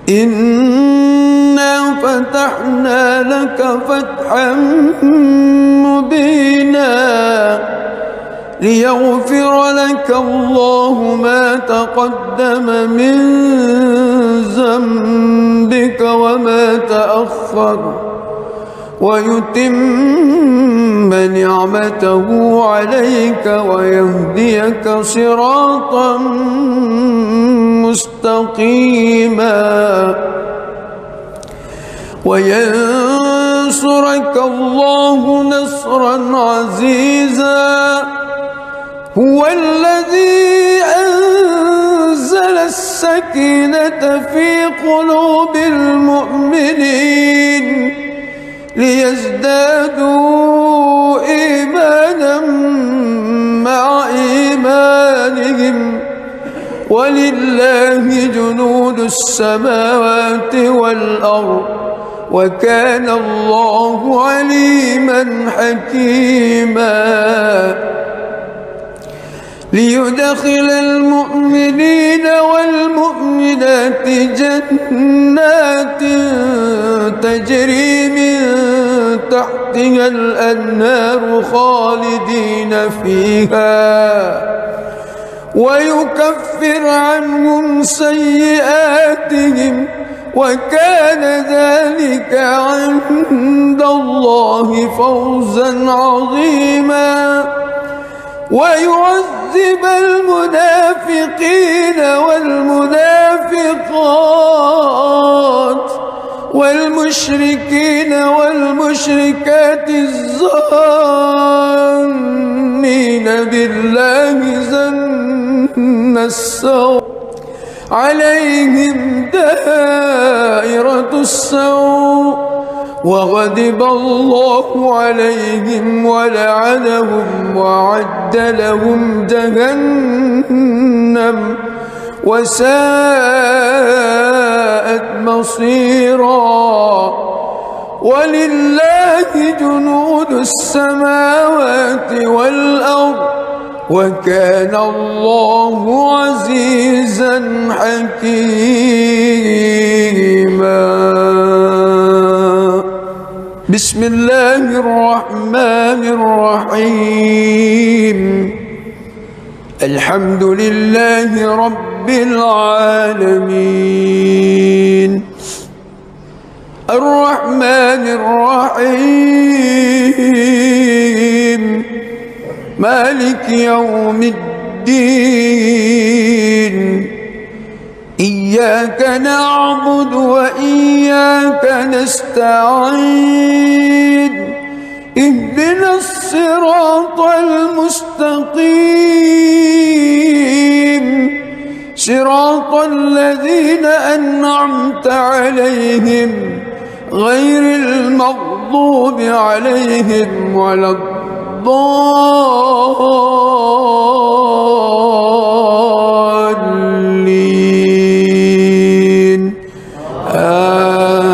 إنا فتحنا لك فتحا مبينا ليغفر لك الله ما تقدم من ذنبك وما تأخر ويتم نعمته عليك ويهديك صراطا مستقيما وينصرك الله نصرا عزيزا. هو الذي أنزل السكينة في قلوب المؤمنين ليزدادوا إيمانا مع إيمانهم ولله جنود السماوات والأرض وكان الله عليما حكيما. ليدخل المؤمنين والمؤمنات جنات تجري من تحتها الأنهار خالدين فيها ويكفر عنهم سيئاتهم وكان ذلك عند الله فوزا عظيما. ويعذب المنافقين والمنافقات والمشركين والمشركات الظانين بالله ظن السوء عليهم دائرة السوء وغضب الله عليهم ولعنهم وأعد لهم جهنم وساءت مصيرا. ولله جنود السماوات والأرض وكان الله عزيزا حكيما. بسم الله الرحمن الرحيم. الحمد لله رب العالمين الرحمن الرحيم مالك يوم الدين إياك نعبد وإياك نستعين اهدنا الصراط المستقيم صراط الذين أنعمت عليهم غير المغضوب عليهم ولا الضالين آمين.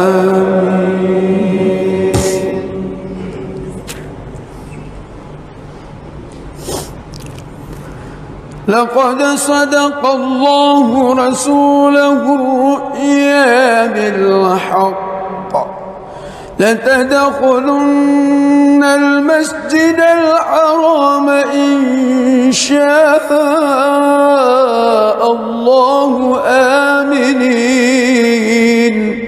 لقد صدق الله رسوله الرؤيا بالحق لتدخلن المسجد الحرام إن شاء الله آمنين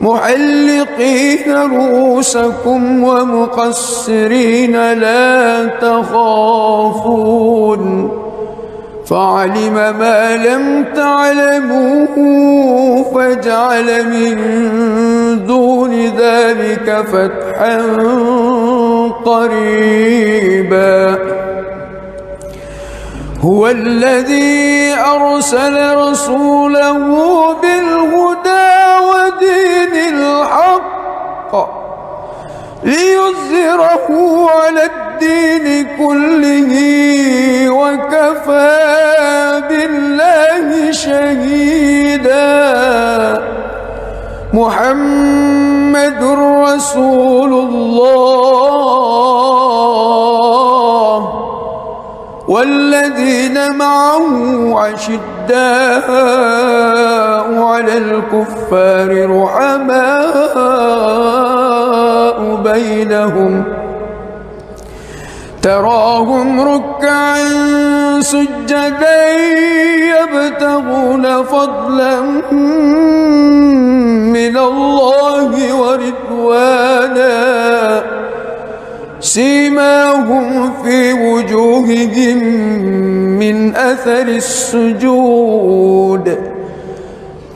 محلقين رؤوسكم ومقصرين لا تخافون فعلم ما لم تعلموا فجعل من دون ذلك فتحا قريبا هو الذي أرسل رسوله بالهدى ودين الحق ليظهره على الدين كله وكفى بالله شهيدا محمد رسول الله والذين معه عشداء على الكفار رحماء بينهم تراهم ركعا سجدا يبتغون فضلا من الله ورضوانا سيماهم في وجوههم من أثر السجود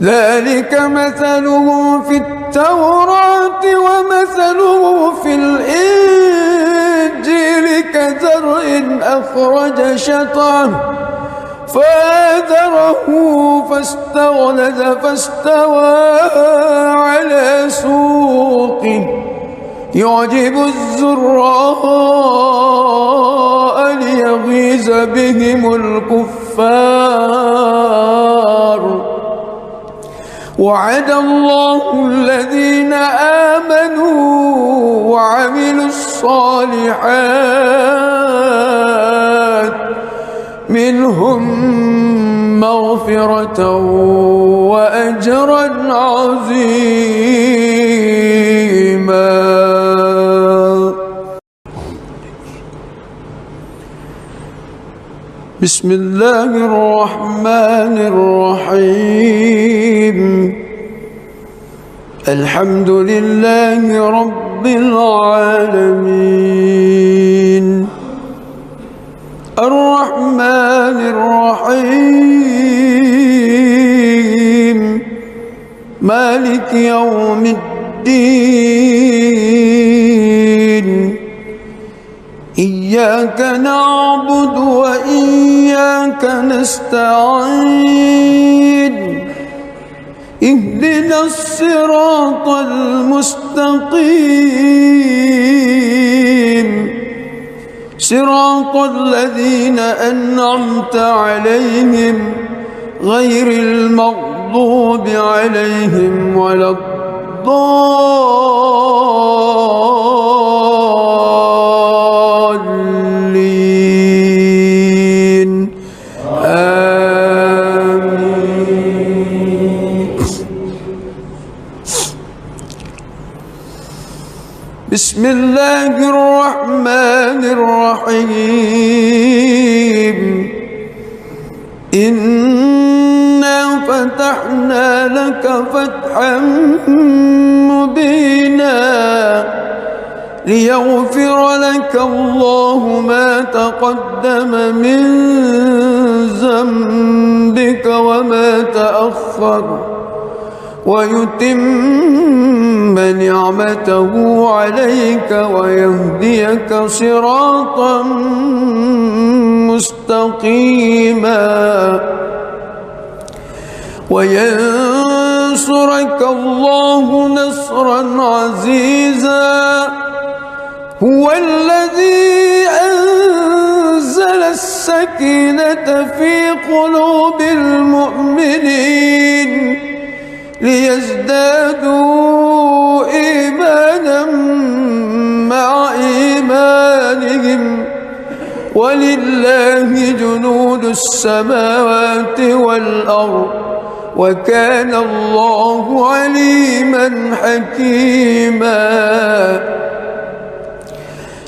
ذلك مثلهم في التوراة ومثله في الإنجيل كزرع أخرج شطأه فآزره فاستغلظ فاستوى على سوقه يعجب الزراء ليغيظ بهم الكفار وعد الله الذين آمنوا وعملوا الصالحات منهم مغفرة وأجرا عظيما. بسم الله الرحمن الرحيم الحمد لله رب العالمين الرحمن الرحيم مالك يوم الدين إياك نعبد وإياك نستعين اهدنا الصراط المستقيم صراط الذين أنعمت عليهم غير المغضوب عليهم ولا الضالين آمين. بسم الله الرحمن الرحيم إنا فتحنا لك فتحا مبينا ليغفر لك الله ما تقدم من ذنبك وما تأخر ويتم نعمته عليك ويهديك صراطا مستقيما وينصرك الله نصرا عزيزا هو الذي أنزل السكينة في قلوب المؤمنين ليزدادوا إيمانا مع إيمانهم ولله جنود السماوات والأرض وكان الله عليما حكيما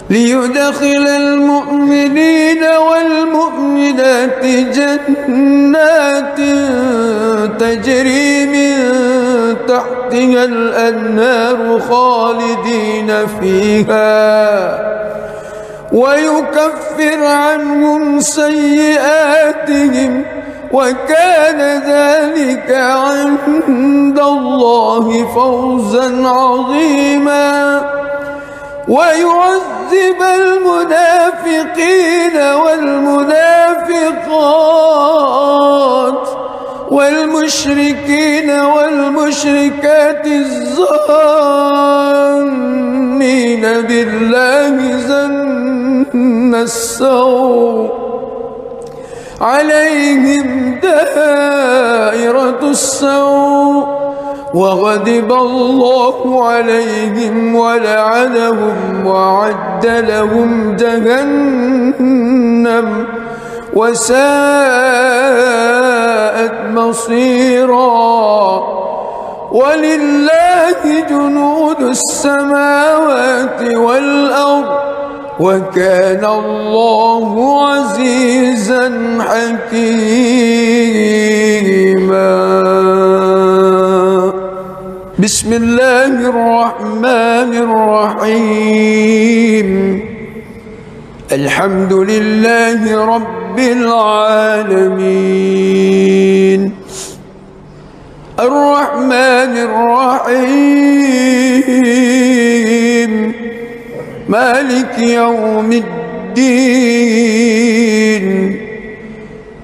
ليدخل المؤمنين والمؤمنات جنات تجري من تحتها الأنهار خالدين فيها ويكفر عنهم سيئاتهم وكان ذلك عند الله فوزا عظيما ويعذب المنافقين والمنافقات والمشركين والمشركات الظانين بالله ظن السوء عليهم دائرة السوء وغضب الله عليهم ولعنهم وأعد لهم جهنم وساءت مصيرا ولله جنود السماوات والأرض وكان الله عزيزا حكيما بسم الله الرحمن الرحيم الحمد لله رب العالمين الرحمن الرحيم مالك يوم الدين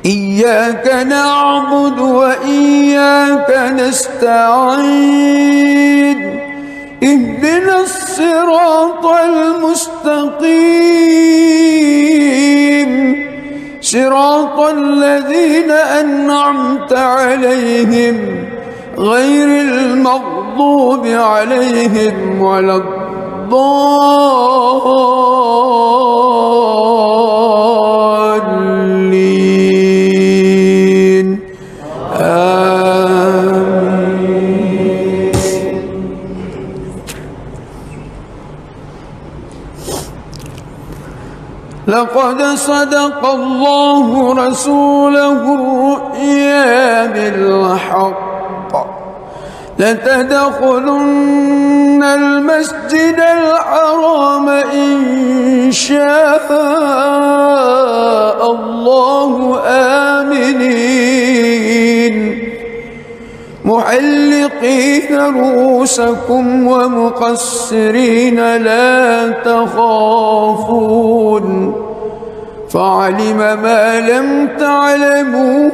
إياك نعبد وإياك نستعين اهدنا الصراط المستقيم صراط الذين أنعمت عليهم غير المغضوب عليهم ولا الضالين آمين. لقد صدق الله رسوله الرؤيا بالحق لتدخلن المسجد الحرام إن شاء الله آمنين محلقين رؤوسكم ومقصرين لا تخافون فعلم ما لم تعلموا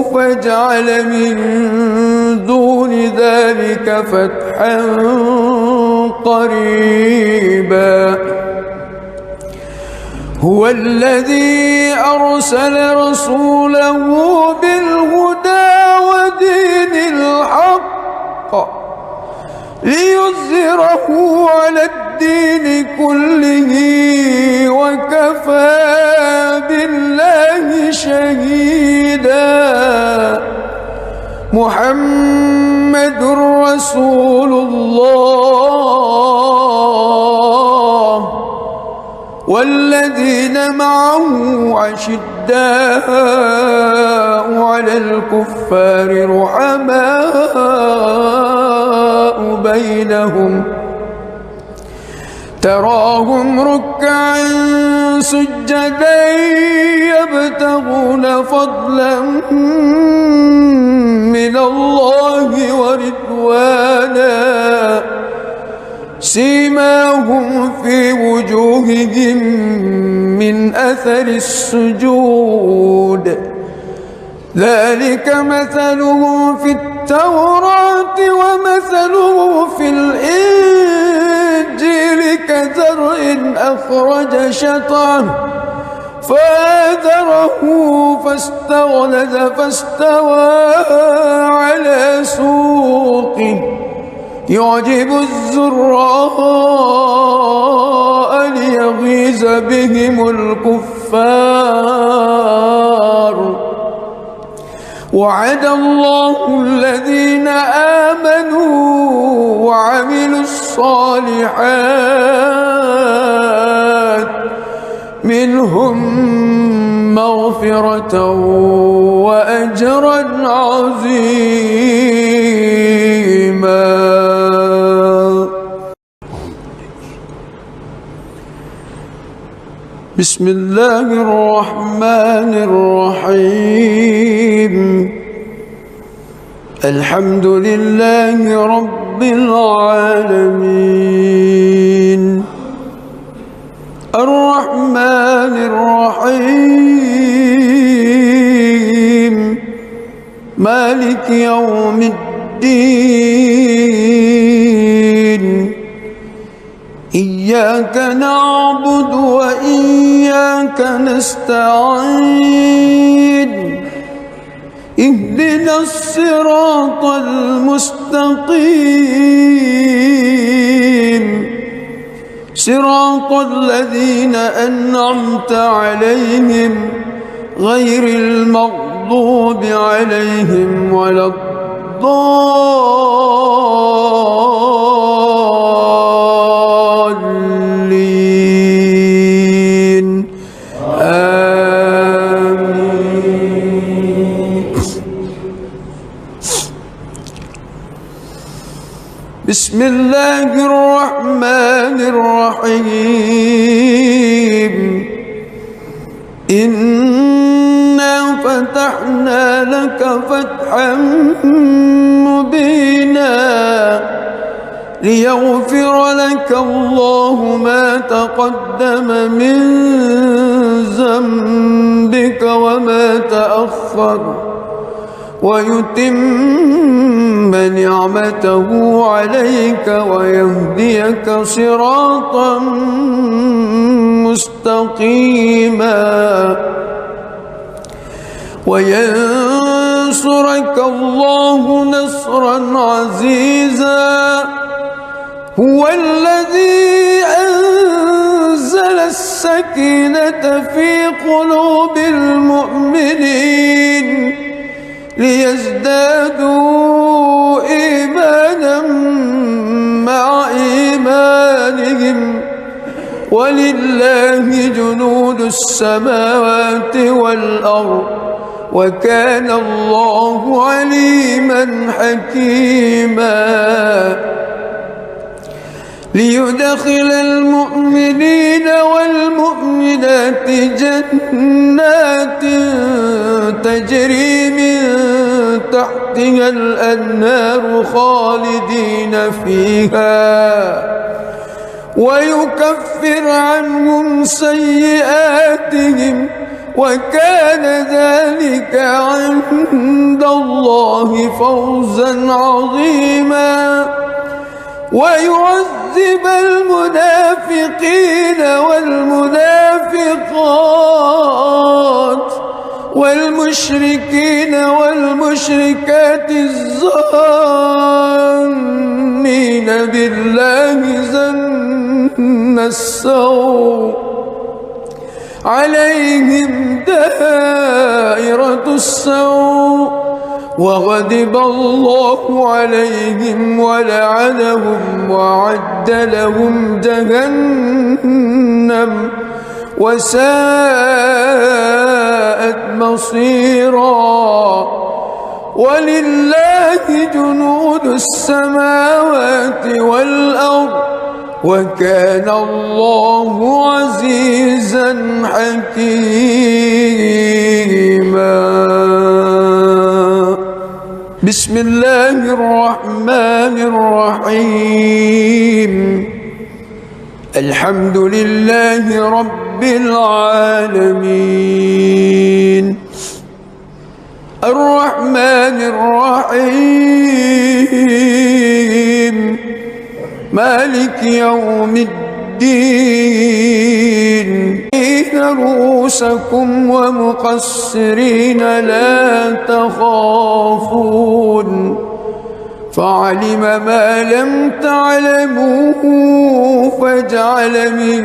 فجعل من دون ذلك فتحا قريبا هو الذي أرسل رسوله بالهدى ودين الحق ليظهره على الدين كله وكفى بالله شهيدا محمد رسول الله والذين معه أشداء على الكفار رحماء بينهم تراهم ركعا سجدا يبتغون فضلا من الله ورضوانا سيماهم في وجوههم من أثر السجود ذلك مثلهم في التوراة ومثله في الإنجيل كزرع أخرج شطأه فآزره فاستغلظ فاستوى على سوقه يعجب الزراء ليغيظ بهم الكفار وعد الله الذين آمنوا وعملوا الصالحات منهم مغفرة وأجرا عظيما. بسم الله الرحمن الرحيم الحمد لله رب العالمين الرحمن الرحيم مالك يوم الدين إياك نعبد وإياك نستعين اهدنا الصراط المستقيم صراط الذين أنعمت عليهم غير المغضوب عليهم ولا الضالين آمين. بسم الله الرحمن الرحيم إنا فتحنا لك فتحا مبينا ليغفر لك الله ما تقدم من ذنبك وما تأخر ويتم نعمته عليك ويهديك صراطا مستقيما وينصرك الله نصرا عزيزا هو الذي أنزل السكينة في قلوب المؤمنين ليزدادوا إيمانا مع إيمانهم ولله جنود السماوات والأرض وكان الله عليما حكيما ليدخل المؤمنين والمؤمنات جنات تجري من تحتها الأنهار خالدين فيها ويكفر عنهم سيئاتهم وكان ذلك عند الله فوزا عظيما ويعذب المنافقين والمنافقات والمشركين والمشركات الظانين بالله ظن السوء عليهم دائرة السوء وغضب الله عليهم ولعنهم وأعد لهم جهنم وساءت مصيرا. ولله جنود السماوات والأرض وكان الله عزيزا حكيما. بسم الله الرحمن الرحيم. الحمد لله رب العالمين الرحمن الرحيم مالك يوم الدين. رؤوسكم ومقصرين لا تخافون فعلم ما لم تعلموا فجعل من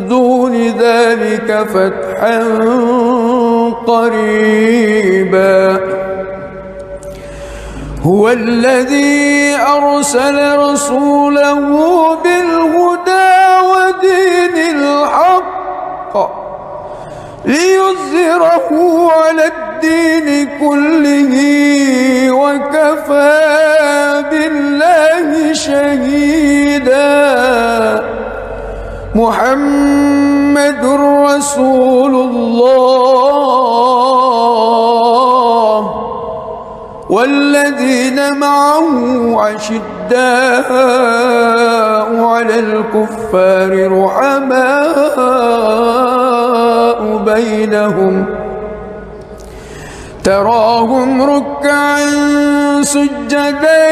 دون ذلك فتحا قريبا. هو الذي أرسل رسوله بالهدى ودين الحق ليظهره على الدين كله وكفى بالله شهيدا. محمد رسول الله والذين معه أشداء على الكفار رحماء بينهم تراهم ركعا سجدا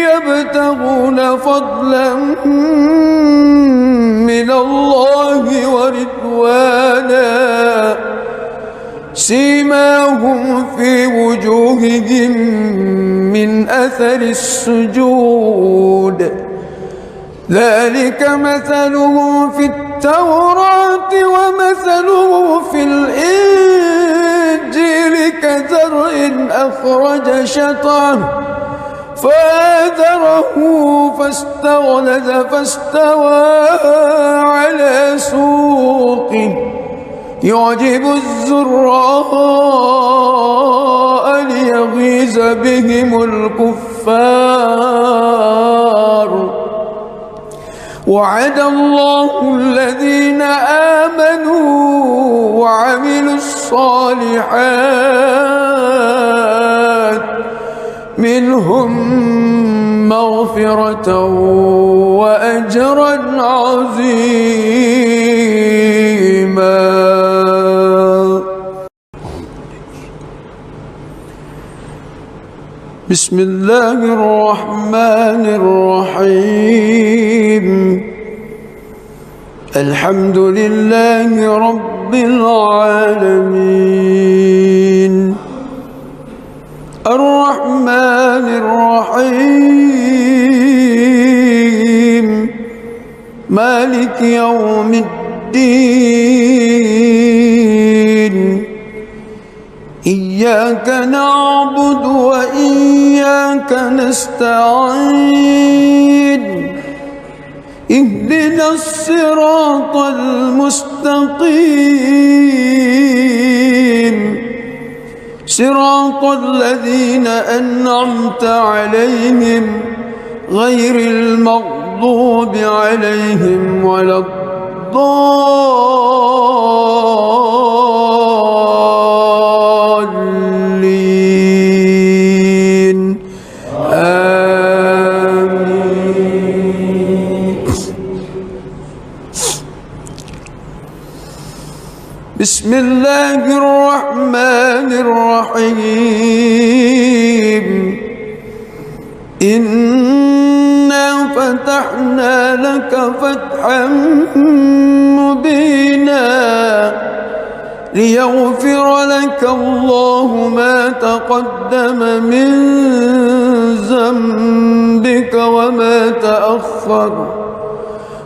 يبتغون فضلا من الله ورضوانا سيماهم في وجوههم من أثر السجود ذلك مثلهم في التوراة ومثلهم في الإنجيل كزرع أخرج شطأه فآزره فاستغلظ فاستوى على سوقه يعجب الزراء ليغيظ بهم الكفار. وعد الله الذين آمنوا وعملوا الصالحات منهم مغفرة وأجرا عظيما. بسم الله الرحمن الرحيم. الحمد لله رب العالمين الرحمن الرحيم مالك يوم الدين. إياك نعبد وإياك نستعين. اهدنا الصراط المستقيم صراط الذين أنعمت عليهم غير المغضوب عليهم ولا الضالين آمين. بسم الله الرحمن الرحيم. إنا فتحنا لك فتحا مبينا ليغفر لك الله ما تقدم من ذنبك وما تأخر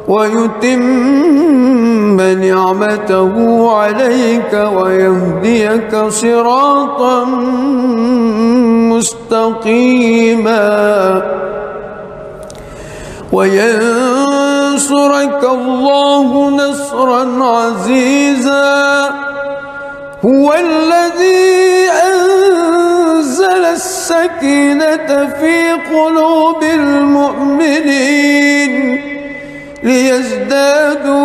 ويتم نعمته عليك ويهديك صراطا مستقيما وينصرك ينصرك الله نصرا عزيزا هو الذي أنزل السكينة في قلوب المؤمنين ليزدادوا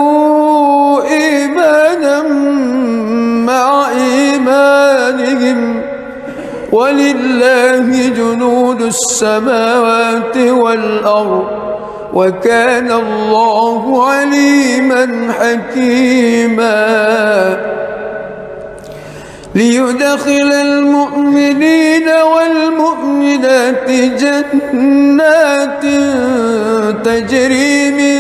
إيمانا مع إيمانهم ولله جنود السماوات والأرض وكان الله عليما حكيما ليدخل المؤمنين والمؤمنات جنات تجري من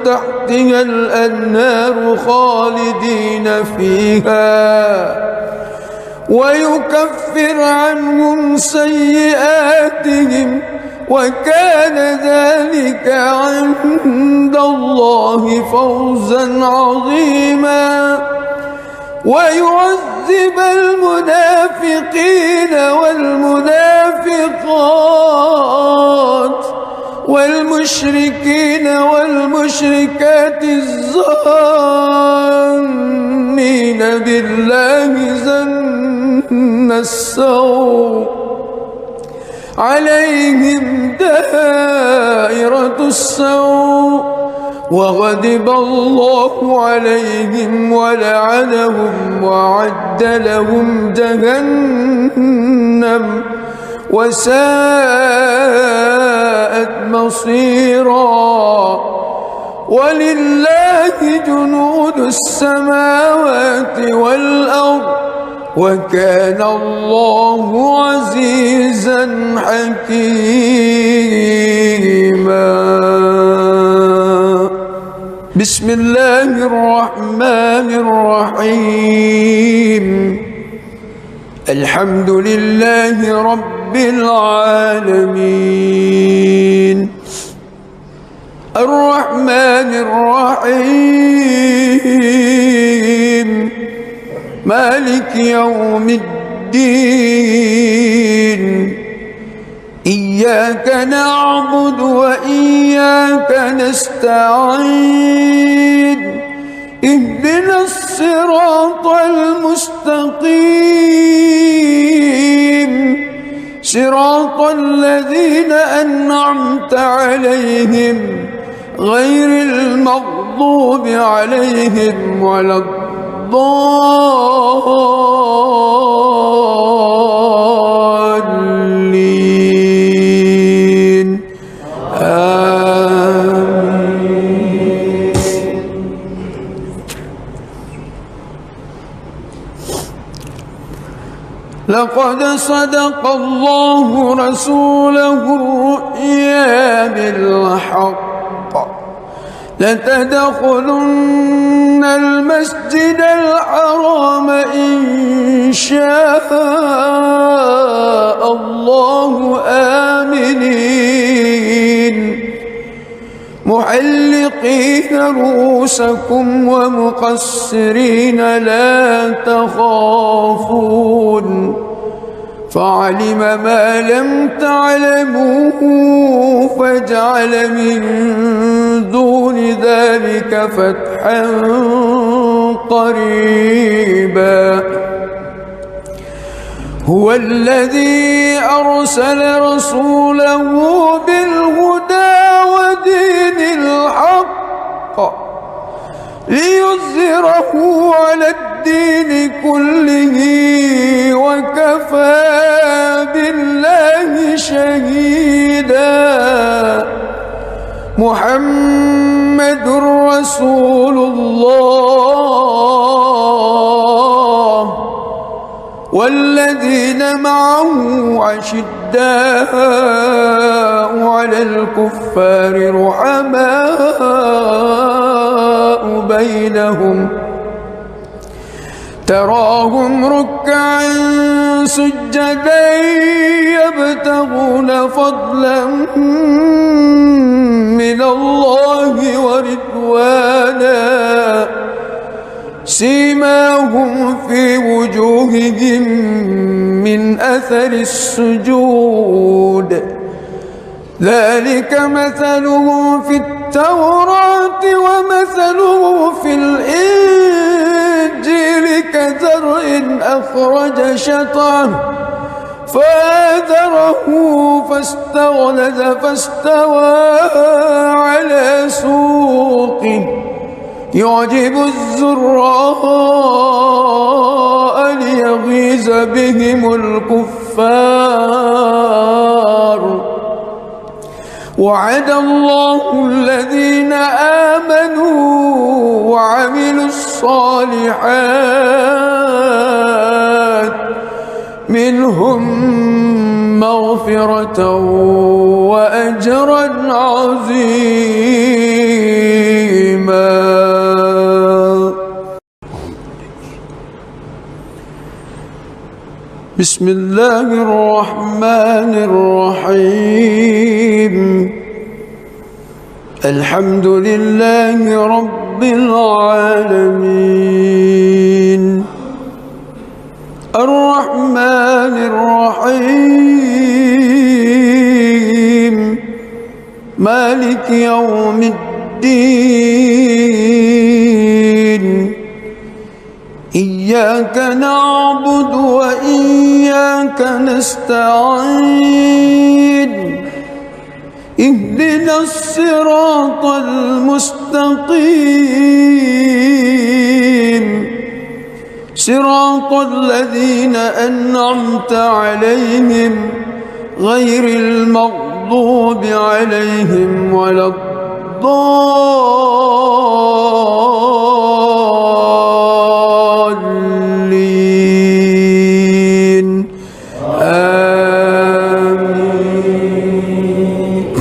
تحتها الأنهار خالدين فيها ويكفر عنهم سيئاتهم وكان ذلك عند الله فوزا عظيما ويعذب المنافقين والمنافقات والمشركين والمشركات الظانين بالله ظن السوء عليهم دائرة السوء وغضب الله عليهم ولعنهم وأعد لهم جهنم وساءت مصيرا ولله جنود السماوات والأرض وكان الله عزيزا حكيما بسم الله الرحمن الرحيم الحمد لله رب العالمين الرحمن الرحيم مالك يوم الدين إياك نعبد وإياك نستعين اهدنا الصراط المستقيم صراط الذين أنعمت عليهم غير المغضوب عليهم ولا الضالين آمين. لقد صدق الله رسوله الرؤيا بالحق لتدخلن المسجد الحرام إن شاء الله آمنين محلقين رؤوسكم ومقصرين لا تخافون فعلم ما لم تعلموا فجعل من دون ذلك فتحا قريبا هو الذي أرسل رسوله بالهدى ودين الحق ليظهره على الدين كله وكفى بالله شهيدا محمد رسول الله والذين معه أشداء على الكفار رحماء بينهم تراهم ركعا سجدا يبتغون فضلا من الله ورضوانا سيماهم في وجوههم من أثر السجود ذلك مثله في التوراة ومثله في الإنجيل كزرع أخرج شطأه فآزره فاستغلظ فاستوى على سوقه يعجب الزراء ليغيظ بهم الكفار وعد الله الذين آمنوا وعملوا الصالحات منهم مغفرة وأجرا عظيما. بسم الله الرحمن الرحيم الحمد لله رب العالمين الرحمن الرحيم مالك يوم الدين إياك نعبد وإياك نستعين اهدنا الصراط المستقيم صراط الذين أنعمت عليهم غير المغضوب عليهم ولا الضالين آمين.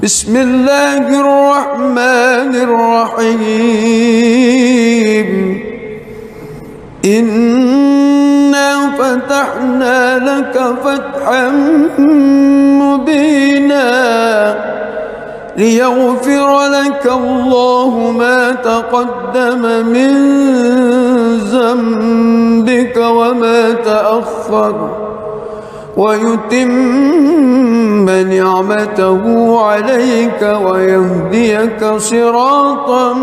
بسم الله الرحمن الرحيم إنا فتحنا لك فتحا مبينا ليغفر لك الله ما تقدم من ذنبك وما تأخر ويتم نعمته عليك ويهديك صراطا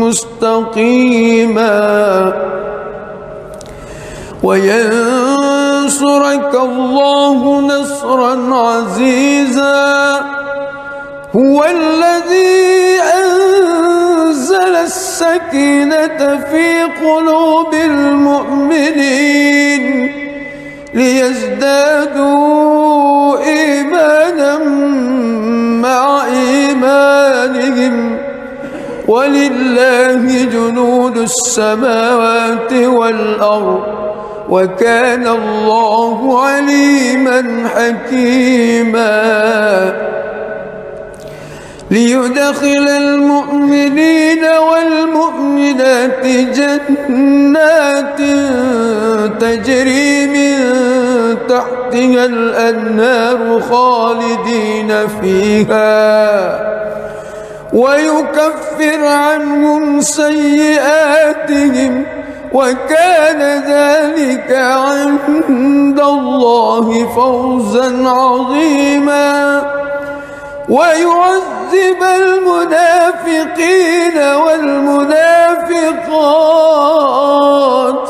مستقيما وينصرك الله نصرا عزيزا هو الذي أنزل السكينة في قلوب المؤمنين ليزدادوا إيمانا مع إيمانهم ولله جنود السماوات والأرض وكان الله عليما حكيما ليدخل المؤمنين والمؤمنات جنات تجري من تحتها الأنهار خالدين فيها ويكفر عنهم سيئاتهم وكان ذلك عند الله فوزا عظيما ويعذب المنافقين والمنافقات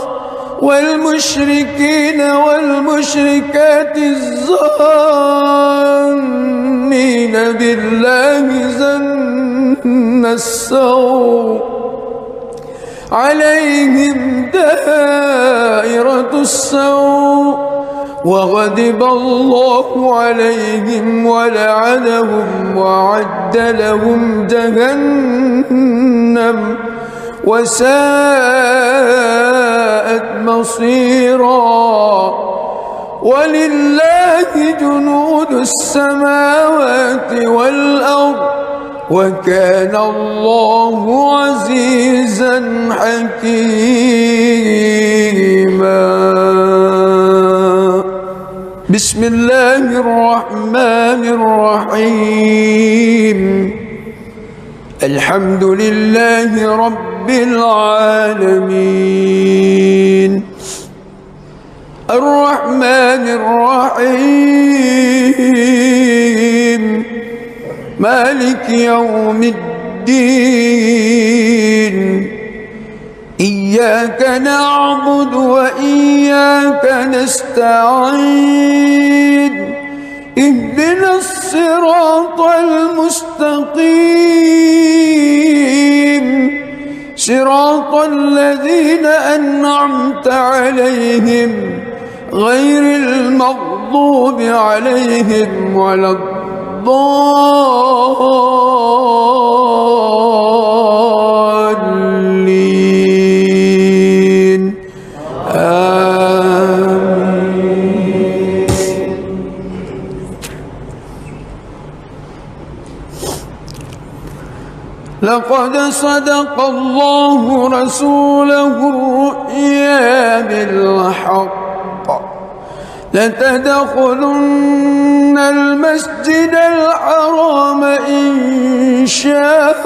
والمشركين والمشركات الظانين بالله ظن السوء عليهم دائرة السوء وغضب الله عليهم ولعنهم وأعد لهم جهنم وساءت مصيرا ولله جنود السماوات والأرض وكان الله عزيزا حكيما. بسم الله الرحمن الرحيم الحمد لله رب العالمين الرحمن الرحيم مالك يوم الدين إياك نعبد وإياك نستعين اهدنا الصراط المستقيم صراط الذين أنعمت عليهم غير المغضوب عليهم ولا الضالين آمين. لقد صدق الله رسوله الرؤيا بالحق لتدخلن المسجد الحرام إن شاء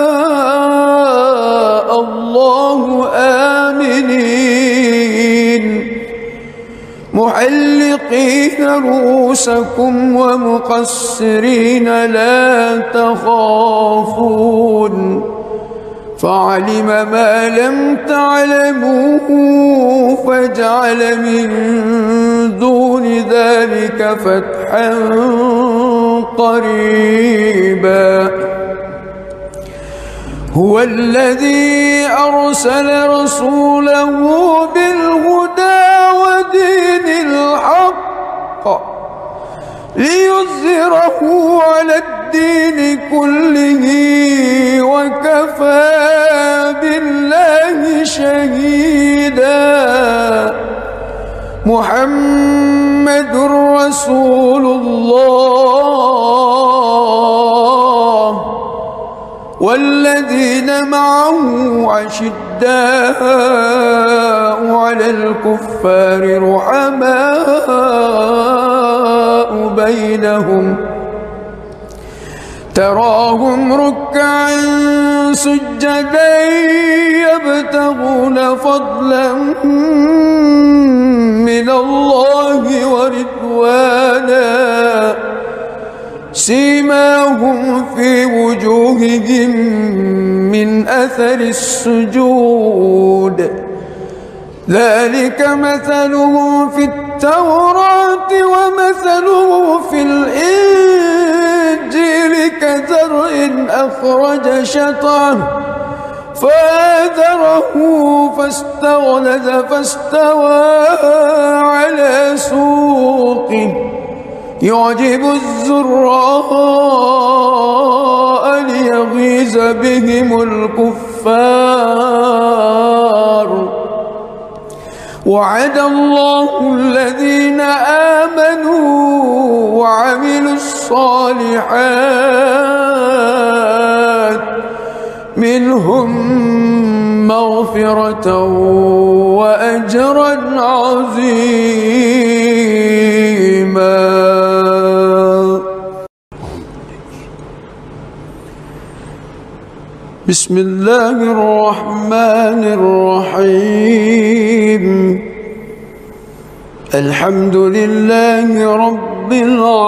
الله آمنين محلقين رؤوسكم ومقصرين لا تخافون فعلم ما لم تعلموا فجعل من دون ذلك فتحا قريبا هو الذي أرسل رسوله بالهدى ودين الحق ليظهره على الدين كله وكفى بالله شهيدا محمد رسول الله والذين معه أشداء على الكفار رحماء بينهم تراهم ركعا سجدا يبتغون فضلا من الله ورضوانا سيماهم في وجوههم من أثر السجود ذلك مثله في التوراة ومثله في الإنجيل كزرع أخرج شطأه فآزره فاستغلظ فاستوى على سوقه يعجب الزراء ليغيظ بهم الكفار وعد الله الذين آمنوا وعملوا الصالحات منهم مغفرة وأجرا عظيما. بسم الله الرحمن الرحيم الحمد لله رب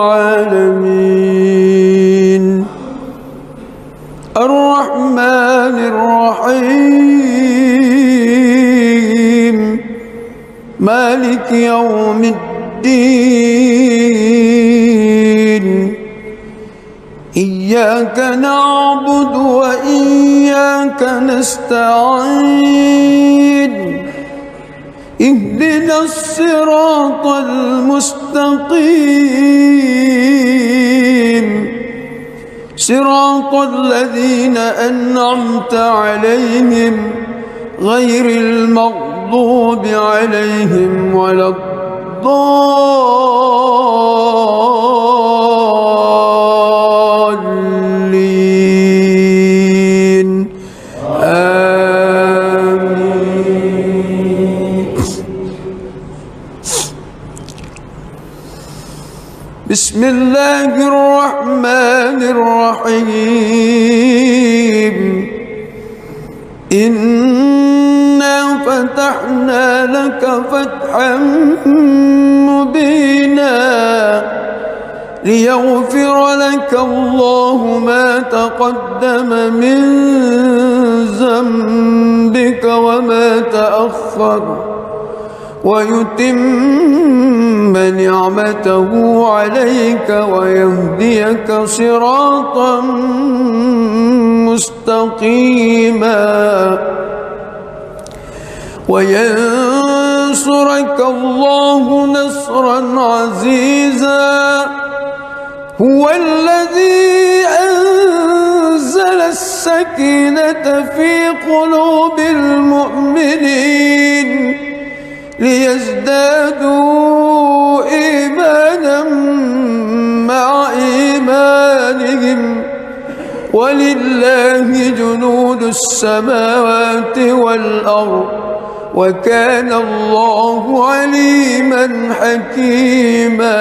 العالمين الرحمن الرحيم مالك يوم الدين إياك نعبد وإياك نستعين اهدنا الصراط المستقيم صراط الذين أنعمت عليهم غير المغضوب عليهم ولا الضالين آمين. بسم الله الرحمن الرحيم إنه فتحنا لك فتحا مبينا ليغفر لك الله ما تقدم من ذنبك وما تأخر ويتم نعمته عليك ويهديك صراطا مستقيما وينصرك الله نصرا عزيزا هو الذي أنزل السكينة في قلوب المؤمنين ليزدادوا إيمانا مع إيمانهم ولله جنود السماوات والأرض وكان الله عليما حكيما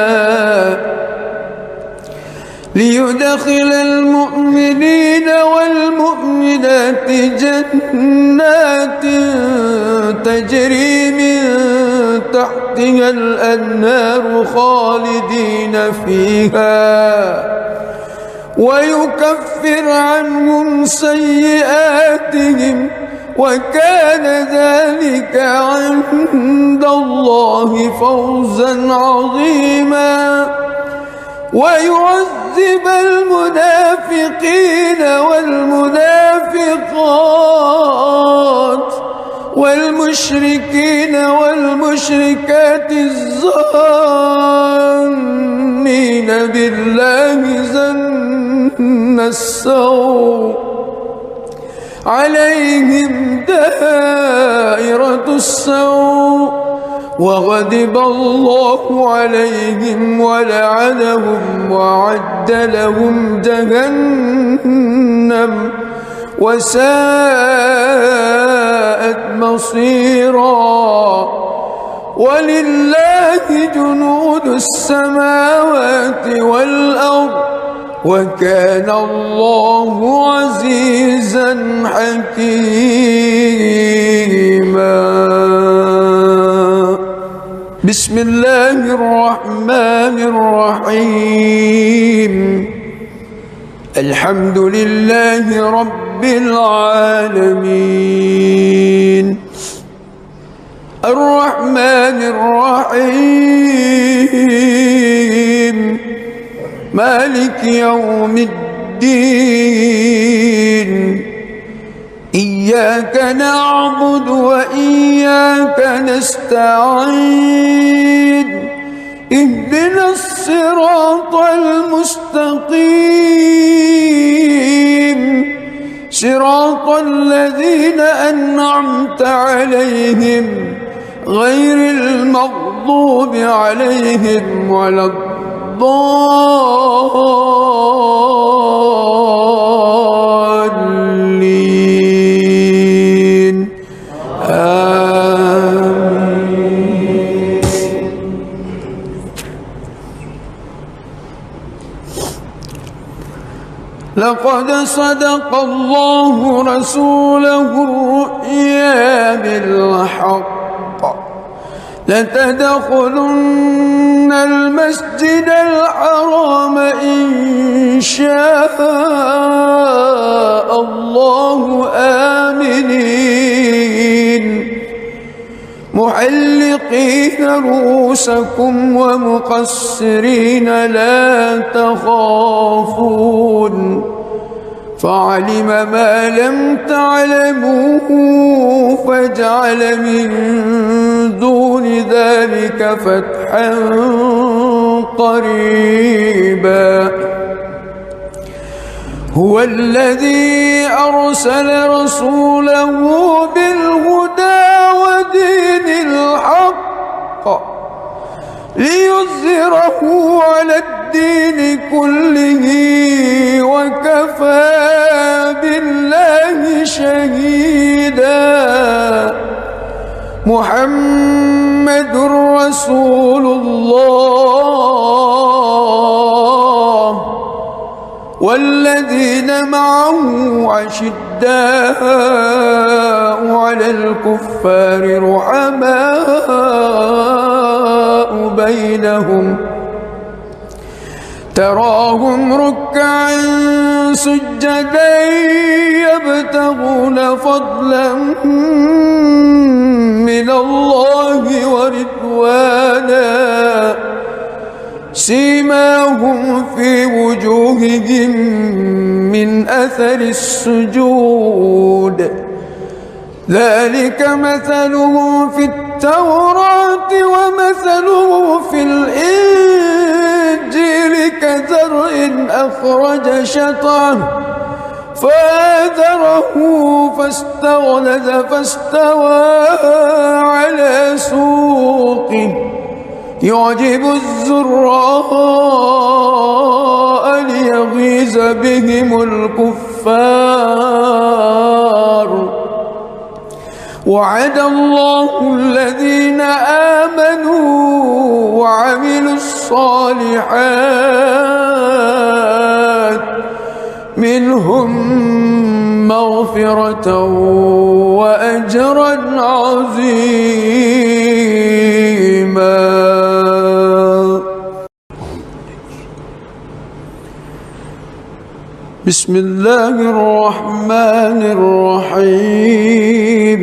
ليدخل المؤمنين والمؤمنات جنات تجري من تحتها الأنهار خالدين فيها ويكفر عنهم سيئاتهم وكان ذلك عند الله فوزا عظيما ويعذب المنافقين والمنافقات والمشركين والمشركات الظانين بالله ظن السوء عليهم دائرة السوء وغضب الله عليهم ولعنهم وأعد لهم جهنم وساءت مصيرا ولله جنود السماوات والأرض وكان الله عزيزا حكيما بسم الله الرحمن الرحيم الحمد لله رب العالمين الرحمن الرحيم مالك يوم الدين إياك نعبد وإياك نستعين اهدنا الصراط المستقيم صراط الذين أنعمت عليهم غير المغضوب عليهم ولا الضالين آمين لقد صدق الله رسوله الرؤيا بالحق لتدخلن المسجد الحرام إن شاء الله آمنين محلقين رؤوسكم ومقصرين لا تخافون فعلم ما لم تعلموا فجعل من دون ذلك فتحا قريبا هو الذي أرسل رسوله بالهدى ودين الحق ليظهره على الدين كله وكفى بالله شهيدا محمد رسول الله والذين معه أشداء على الكفار رحماء بينهم تراهم ركعا سجدا يبتغون فضلا من الله ورضوانا سيماهم في وجوههم من أثر السجود ذلك مثلهم في التوراة ومثله في الإنجيل كزرع أخرج شطأه فآزره فاستغلظ فاستوى على سوقه يعجب الزراء ليغيظ بهم الكفار وعد الله الذين آمنوا وعملوا الصالحات منهم مغفرة وأجرا عظيما. بسم الله الرحمن الرحيم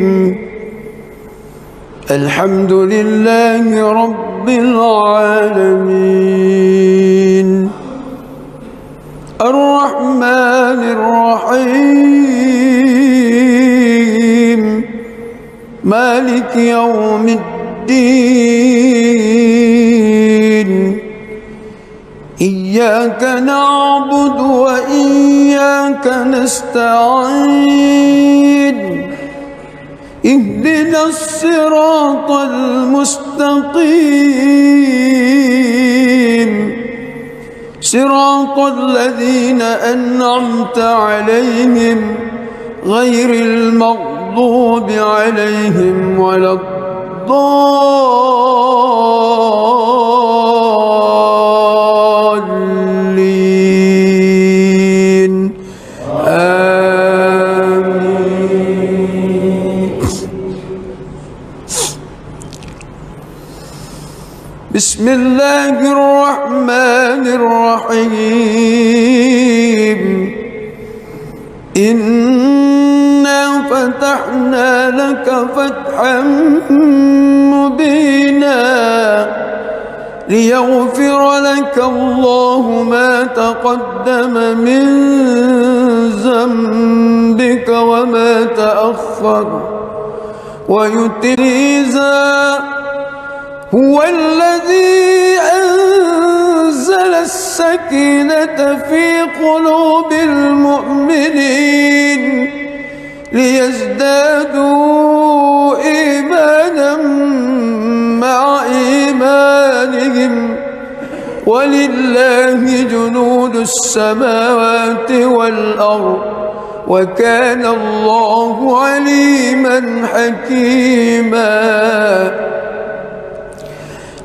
الحمد لله رب العالمين الرحمن الرحيم مالك يوم الدين إياك نعبد وإياك نستعين اهدنا الصراط المستقيم صراط الذين أنعمت عليهم غير المغضوب عليهم ولا الضالين آمين. بسم الله الرحمن الرحيم إنا فتحنا لك فتحا مبينا ليغفر لك الله ما تقدم من ذنبك وما تأخر ويتم هو الذي أنزل السكينة في قلوب المؤمنين ليزدادوا إيمانا مع إيمانهم ولله جنود السماوات والأرض وكان الله عليما حكيما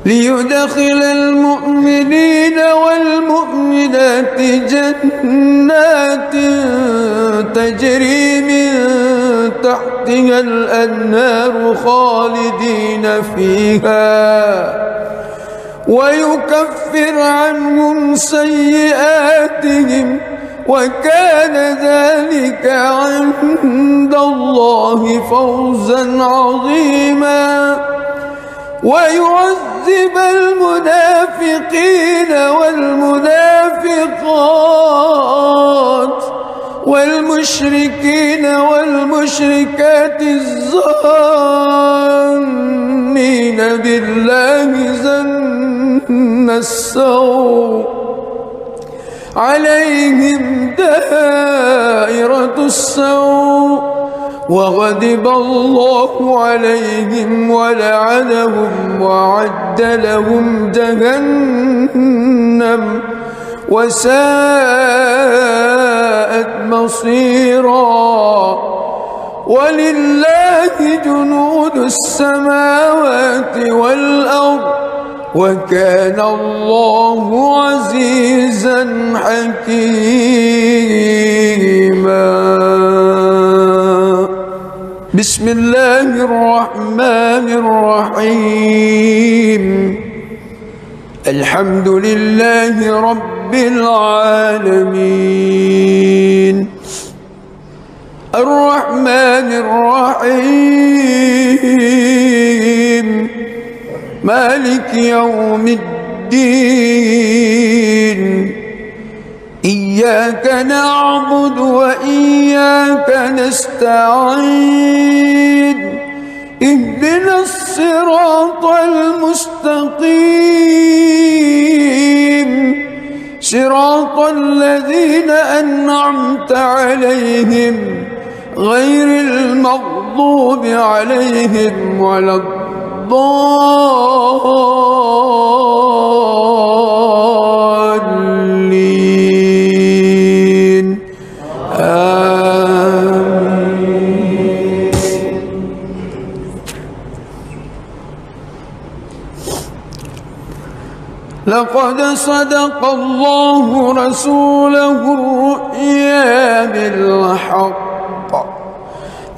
ليدخل المؤمنين والمؤمنات جنات تجري من تحتها الأنهار خالدين فيها ويكفر عنهم سيئاتهم وكان ذلك عند الله فوزا عظيما ويعذب المنافقين والمنافقات والمشركين والمشركات الظانين بالله ظن السوء عليهم دائرة السوء وغضب الله عليهم ولعنهم وأعد لهم جهنم وساءت مصيرا ولله جنود السماوات والأرض وكان الله عزيزا حكيما. بسم الله الرحمن الرحيم الحمد لله رب العالمين الرحمن الرحيم مالك يوم الدين إياك نعبد وإياك نستعين اهدنا الصراط المستقيم صراط الذين أنعمت عليهم غير المغضوب عليهم ولا الضالين آمين. لقد صدق الله رسوله الرؤيا بالحق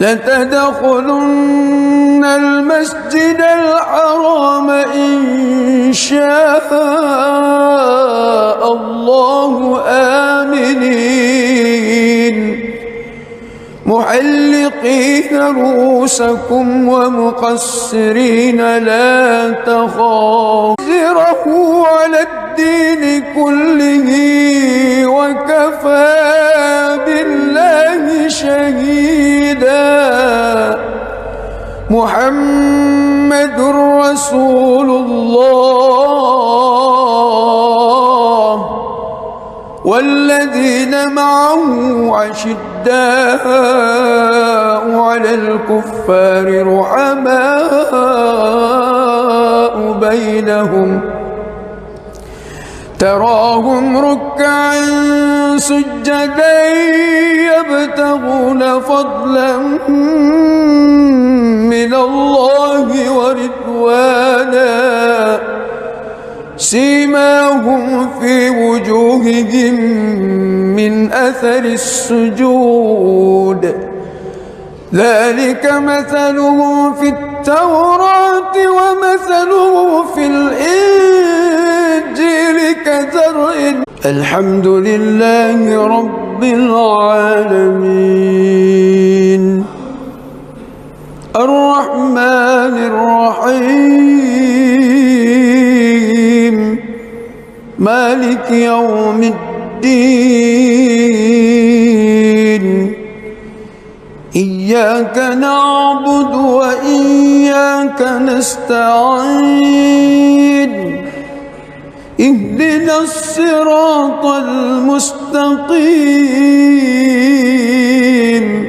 لتدخلن المسجد الحرام إن شاء الله آمنين محلقين رؤوسكم ومقصرين لا تخافون على الدين كله وكفى بالله شهيدا محمد رسول الله والذين معه أشداء على الكفار رحماء بينهم تراهم ركعا سجدا يبتغون فضلا من الله ورضوانا سيماهم في وجوههم من أثر السجود ذلك مثلهم في التوراة ومثله في الإنجيل كزرع الحمد لله رب العالمين الرحمن الرحيم مالك يوم الدين إياك نعبد وإياك نستعين اهدنا الصراط المستقيم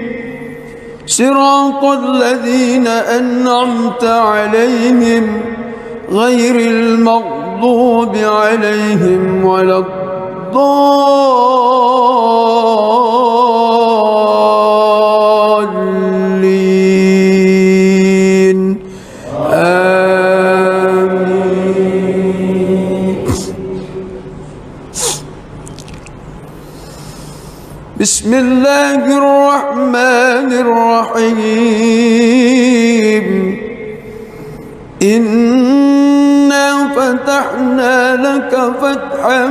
صراط الذين أنعمت عليهم غير المغضوب عليهم ولا الضالين آمين. بسم الله الرحمن الرحيم إنا فتحنا لك فتحا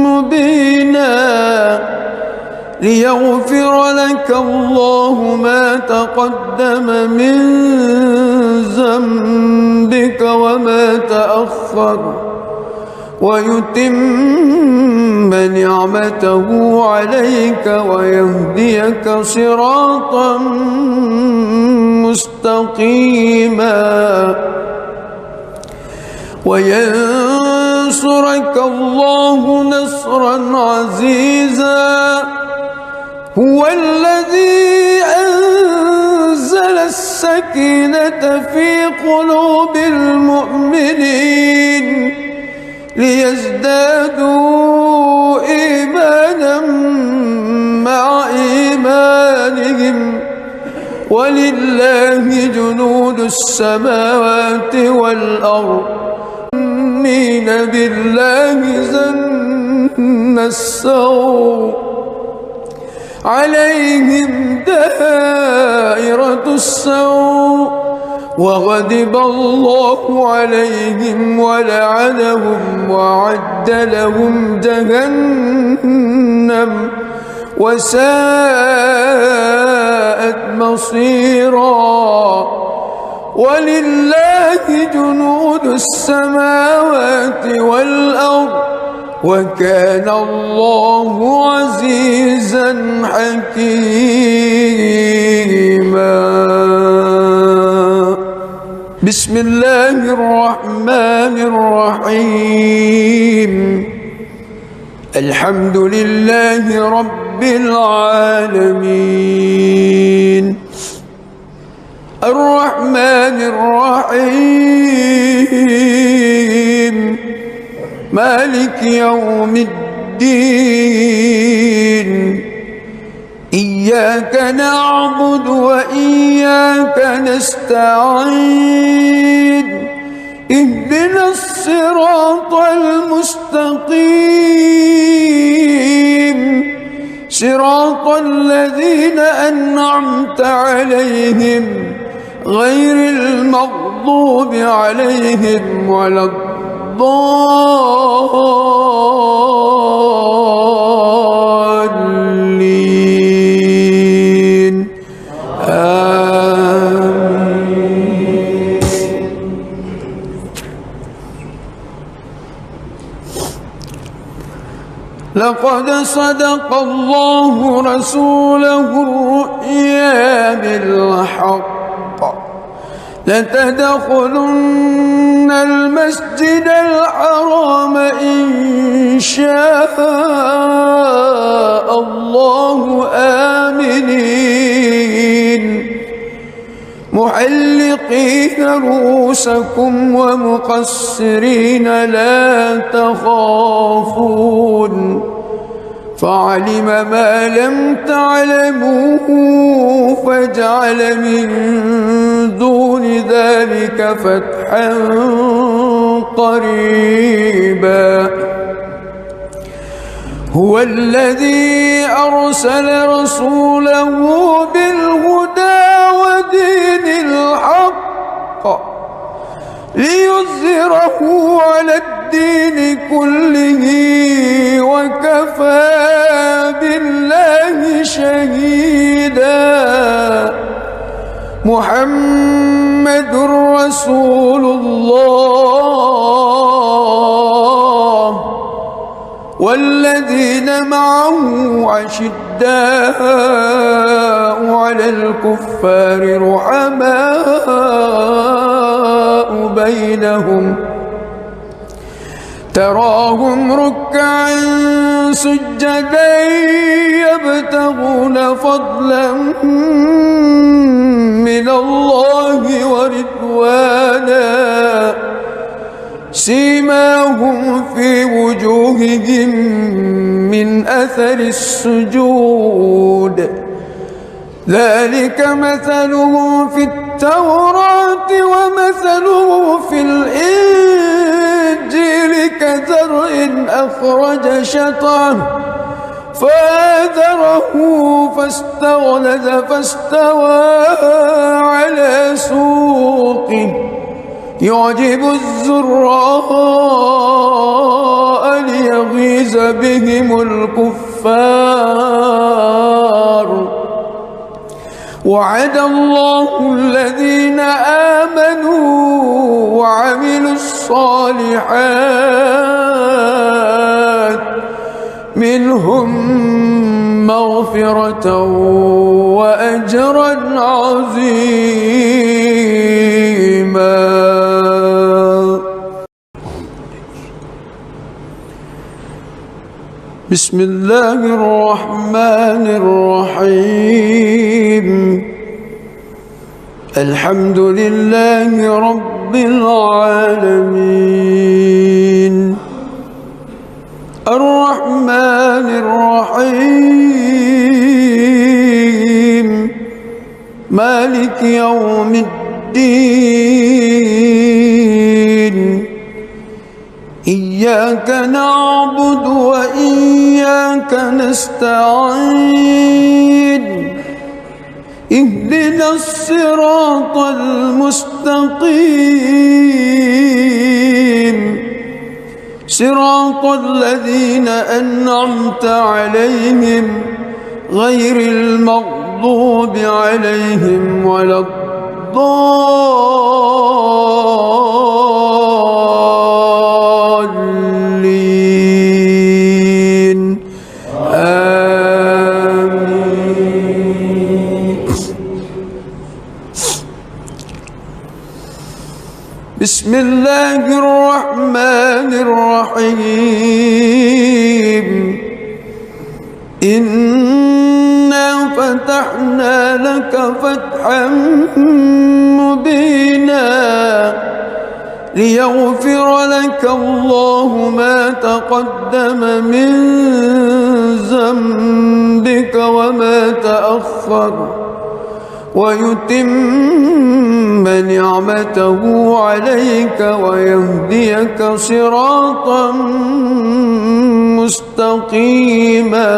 مبينا ليغفر لك الله ما تقدم من ذنبك وما تأخر ويتم نعمته عليك ويهديك صراطا مستقيما وينصرك الله نصرا عزيزا هو الذي أنزل السكينة في قلوب المؤمنين ليزدادوا إيمانا مع إيمانهم ولله جنود السماوات والأرض يؤمنون بالله ظن السوء عليهم دائرة السوء وغضب الله عليهم ولعنهم وأعد لهم جهنم وساءت مصيرا. ولله جنود السماوات والأرض وكان الله عزيزا حكيما. بسم الله الرحمن الرحيم. الحمد لله رب العالمين الرحمن الرحيم مالك يوم الدين. إياك نعبد وإياك نستعين. اهدنا الصراط المستقيم صراط الذين أنعمت عليهم غير المغضوب عليهم ولا الضالين. آمين. لقد صدق الله رسوله الرؤيا بالحق لتدخلن المسجد الحرام إن شاء الله آمنين محلقين رؤوسكم ومقصرين لا تخافون فعلم ما لم تعلموا فجعل من دون ذلك فتحا قريبا. هو الذي أرسل رسوله بالهدى ودين الحق ليظهره على الدين كله وكفى بالله شهيدا. محمد رسول الله والذين معه أشداء على الكفار رحماء بينهم تراهم ركعا سجدا يبتغون فضلا من الله ورضوانا سيماهم في وجوههم من أثر السجود ذلك مثلهم في التوراة ومثله في الإنجيل كزرع أخرج شطأه فآزره فاستغلظ فاستوى على سوقه يعجب الزراء ليغيظ بهم الكفار. وعد الله الذين آمنوا وعملوا الصالحات منهم مغفرة وأجرا عظيما. بسم الله الرحمن الرحيم. الحمد لله رب العالمين الرحمن الرحيم مالك يوم الدين. إياك نعبد وإياك نستعين اهدنا الصراط المستقيم صراط الذين أنعمت عليهم غير المغضوب عليهم ولا الضالين آمين. بسم الله الرحمن الرحيم إنا فتحنا لك فتحا مبينا ليغفر لك الله ما تقدم من ذنبك وما تأخر ويتم نعمته عليك ويهديك صراطا مستقيما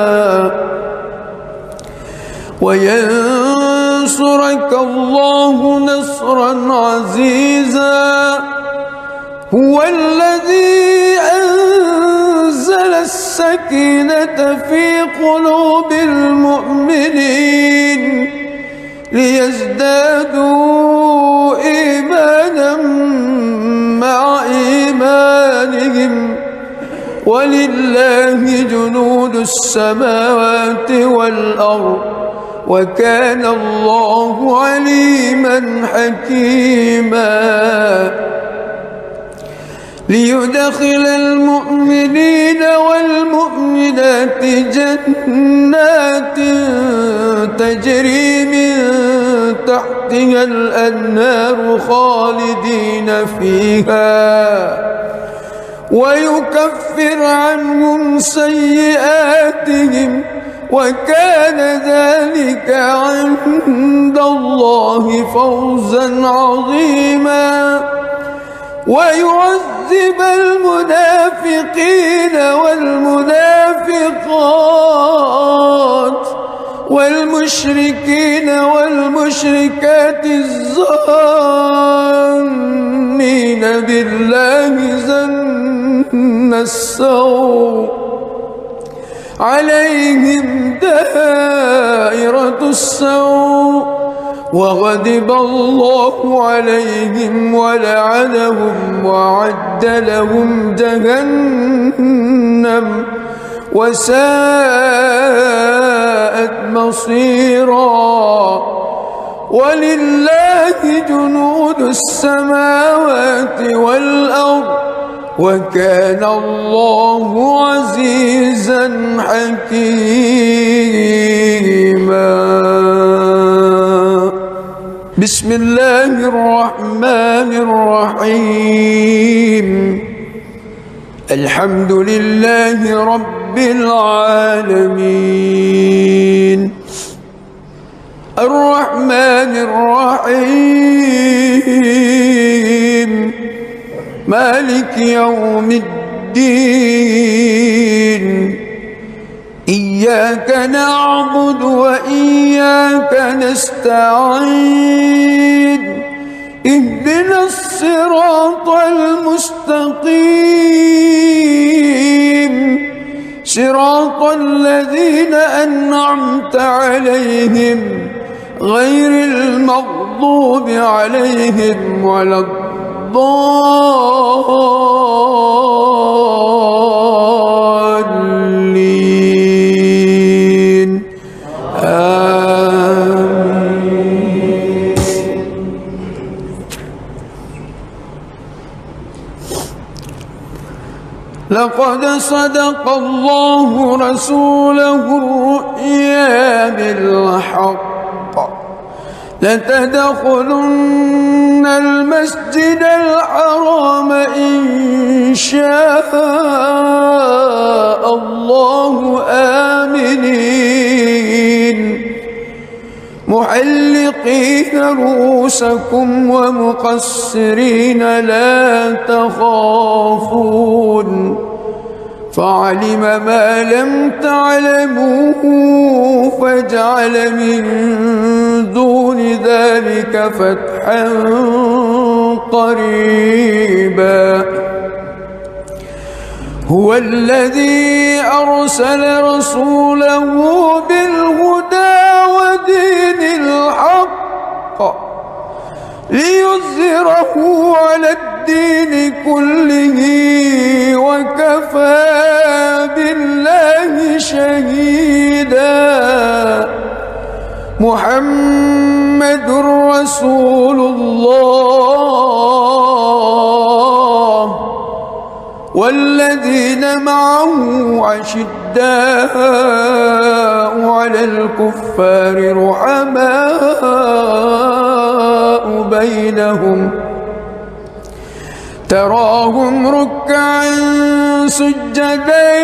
وينصرك الله نصرا عزيزا هو الذي أنزل السكينة في قلوب المؤمنين ليزدادوا إيمانا مع إيمانهم ولله جنود السماوات والأرض وكان الله عليما حكيما ليدخل المؤمنين والمؤمنات جنات تجري من تحتها الأنهار خالدين فيها ويكفر عنهم سيئاتهم وكان ذلك عند الله فوزا عظيما ويعذب المنافقين والمنافقات والمشركين والمشركات الظانين بالله ظن السوء عليهم دائرة السوء وغضب الله عليهم ولعنهم وأعد لهم جهنم وساءت مصيرا ولله جنود السماوات والأرض وكان الله عزيزا حكيما. بسم الله الرحمن الرحيم الحمد لله رب العالمين الرحمن الرحيم مالك يوم الدين إياك نعبد وإياك نستعين اهدنا الصراط المستقيم صراط الذين أنعمت عليهم غير المغضوب عليهم ولا الضالين آمين. لقد صدق الله رسوله الرؤيا بالحق لتدخلن المسجد الحرام إن شاء الله آمنين محلقين رؤوسكم ومقصرين لا تخافون فعلم ما لم تعلموا فجعل من دون ذلك فتحا قريبا هو الذي أرسل رسوله بالهدى ودين الحق ليظهره على الدين كله وكفى بالله شهيدا محمد رسول الله والذين معه أشداء على الكفار رحماء بينهم تراهم ركعا سجدا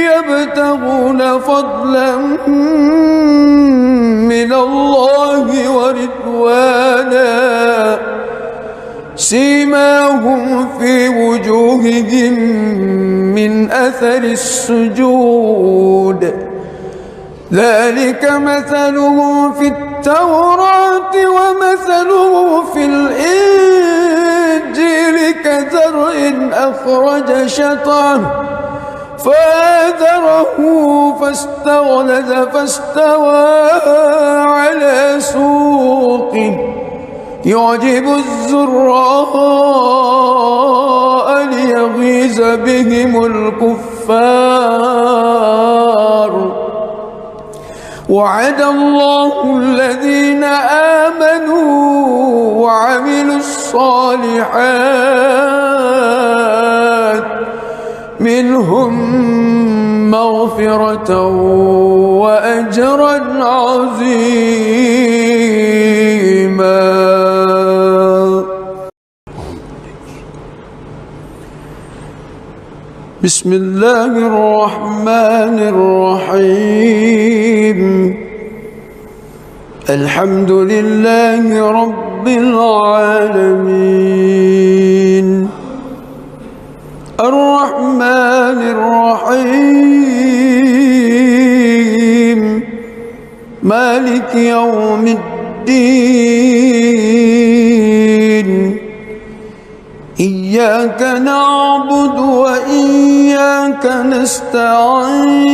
يبتغون فضلا من الله ورضوانا سيماهم في وجوههم من أثر السجود ذلك مثلهم في التوراة ومثلهم في الإنجيل كزرع أخرج شطأه فآزره فاستغلظ فاستوى على سوقه يعجب الزراء ليغيظ بهم الكفار وعد الله الذين آمنوا وعملوا الصالحات منهم مغفرة وأجرا عظيما. بسم الله الرحمن الرحيم الحمد لله رب العالمين الرحمن الرحيم مالك يوم الدين إياك نعبد وإياك نستعين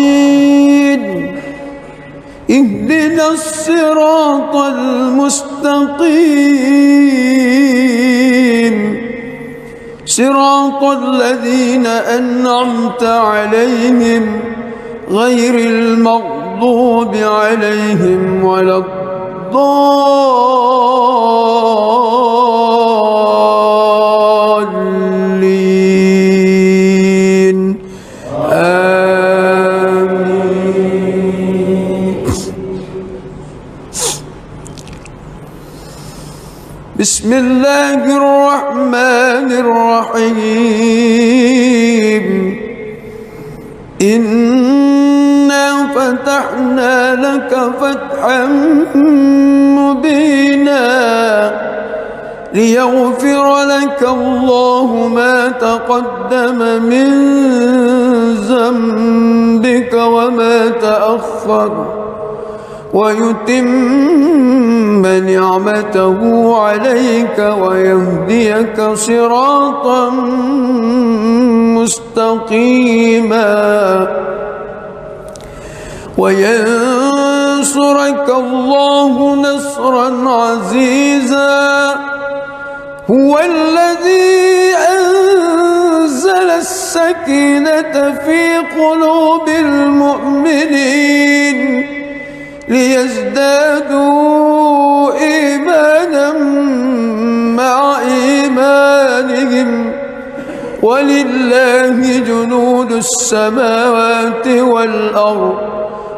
اهدنا الصراط المستقيم صراط الذين أنعمت عليهم غير المغضوب عليهم ولا الضالين آمين. بسم الله الرحمن الرحيم إنا فتحنا لك فتحا مبينا ليغفر لك الله ما تقدم من ذنبك وما تأخر ويتم نعمته عليك ويهديك صراطا مستقيما وينصرك الله نصرا عزيزا هو الذي أنزل السكينة في قلوب المؤمنين ليزدادوا إيمانا مع إيمانهم ولله جنود السماوات والأرض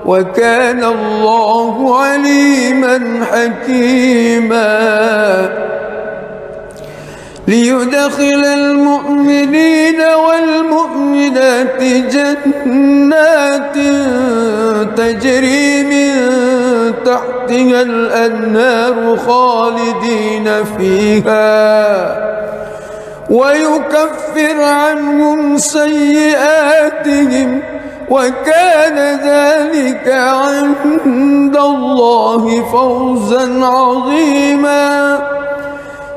وكان الله عليما حكيما ليدخل المؤمنين والمؤمنات جنات تجري من تحتها الأنهار خالدين فيها ويكفر عنهم سيئاتهم وكان ذلك عند الله فوزا عظيما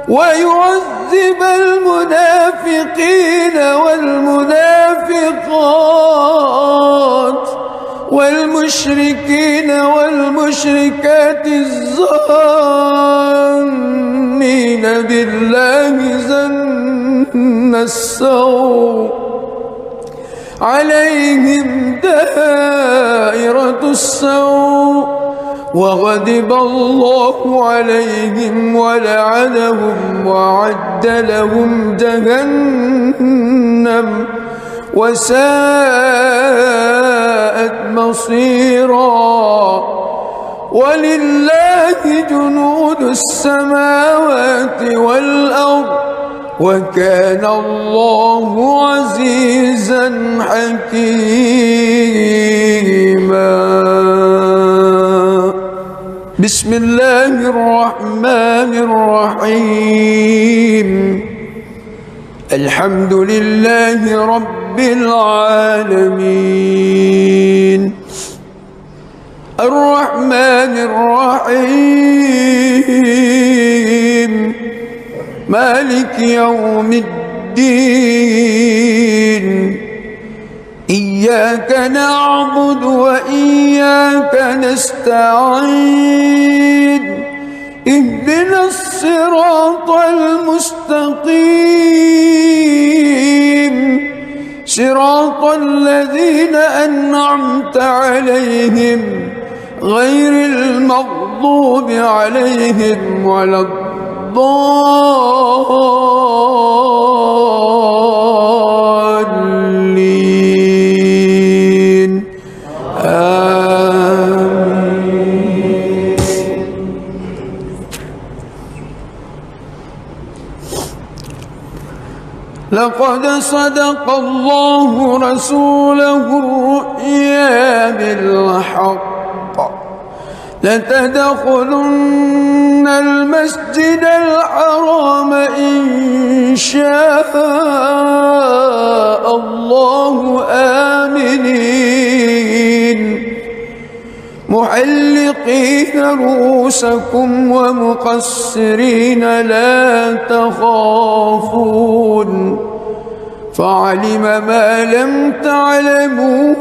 ويعذب المنافقين والمنافقات والمشركين والمشركات الظانين بالله ظن السوء عليهم دائرة السوء وغضب الله عليهم ولعنهم وأعد لهم جهنم وساءت مصيرا ولله جنود السماوات والأرض وكان الله عزيزا حكيما. بسم الله الرحمن الرحيم. الحمد لله رب العالمين الرحمن الرحيم مالك يوم الدين إياك نعبد وإياك نستعين اهدنا الصراط المستقيم صراط الذين أنعمت عليهم غير المغضوب عليهم ولا الضالين آمين. لقد صدق الله رسوله الرؤيا بالحق لتدخلن المسجد الحرام إن شاء الله آمنين محلقين رؤوسكم ومقصرين لا تخافون فعلم ما لم تعلموا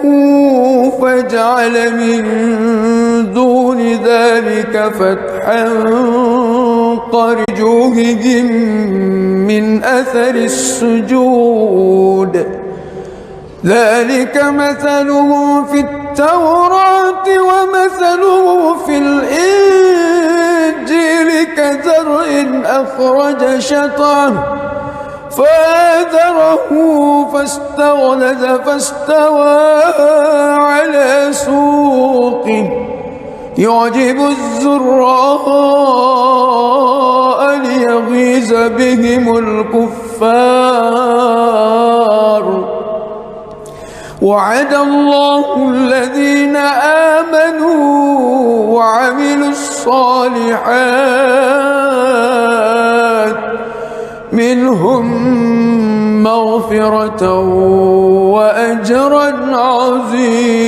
فجعل من دون ذلك فتحا قرجوههم من أثر السجود ذلك مثله في التوراة ومثله في الإنجيل كزرع أخرج شطأه فآزره فاستغلظ فاستوى على سوقه يعجب الزراء ليغيظ بهم الكفار وعد الله الذين آمنوا وعملوا الصالحات منهم مغفرة وأجرا عظيما.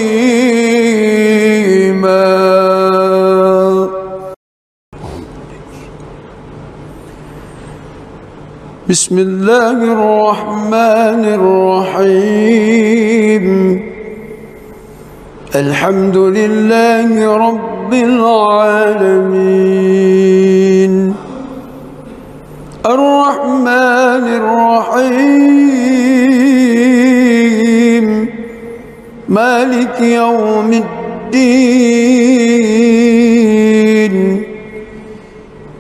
بسم الله الرحمن الرحيم الحمد لله رب العالمين الرحمن الرحيم مالك يوم الدين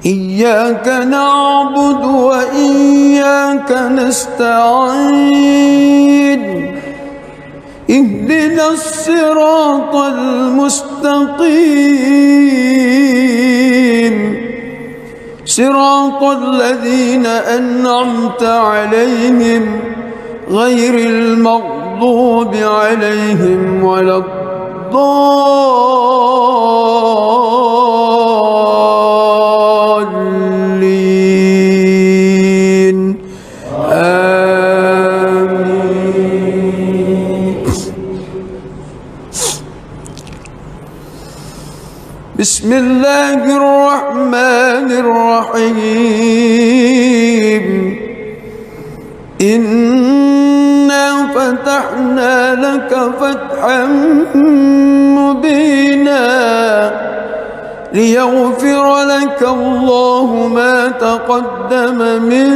إياك نعبد وإياك نستعين اهدنا الصراط المستقيم صراط الذين أنعمت عليهم غير المغضوب عليهم ولا الضالين بسم الله الرحمن الرحيم إنا فتحنا لك فتحا مبينا ليغفر لك الله ما تقدم من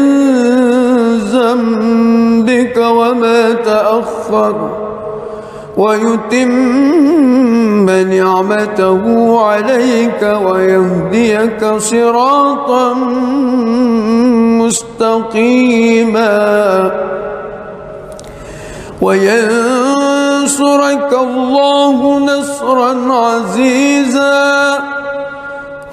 ذنبك وما تأخر ويتم نعمته عليك ويهديك صراطا مستقيما وينصرك الله نصرا عزيزا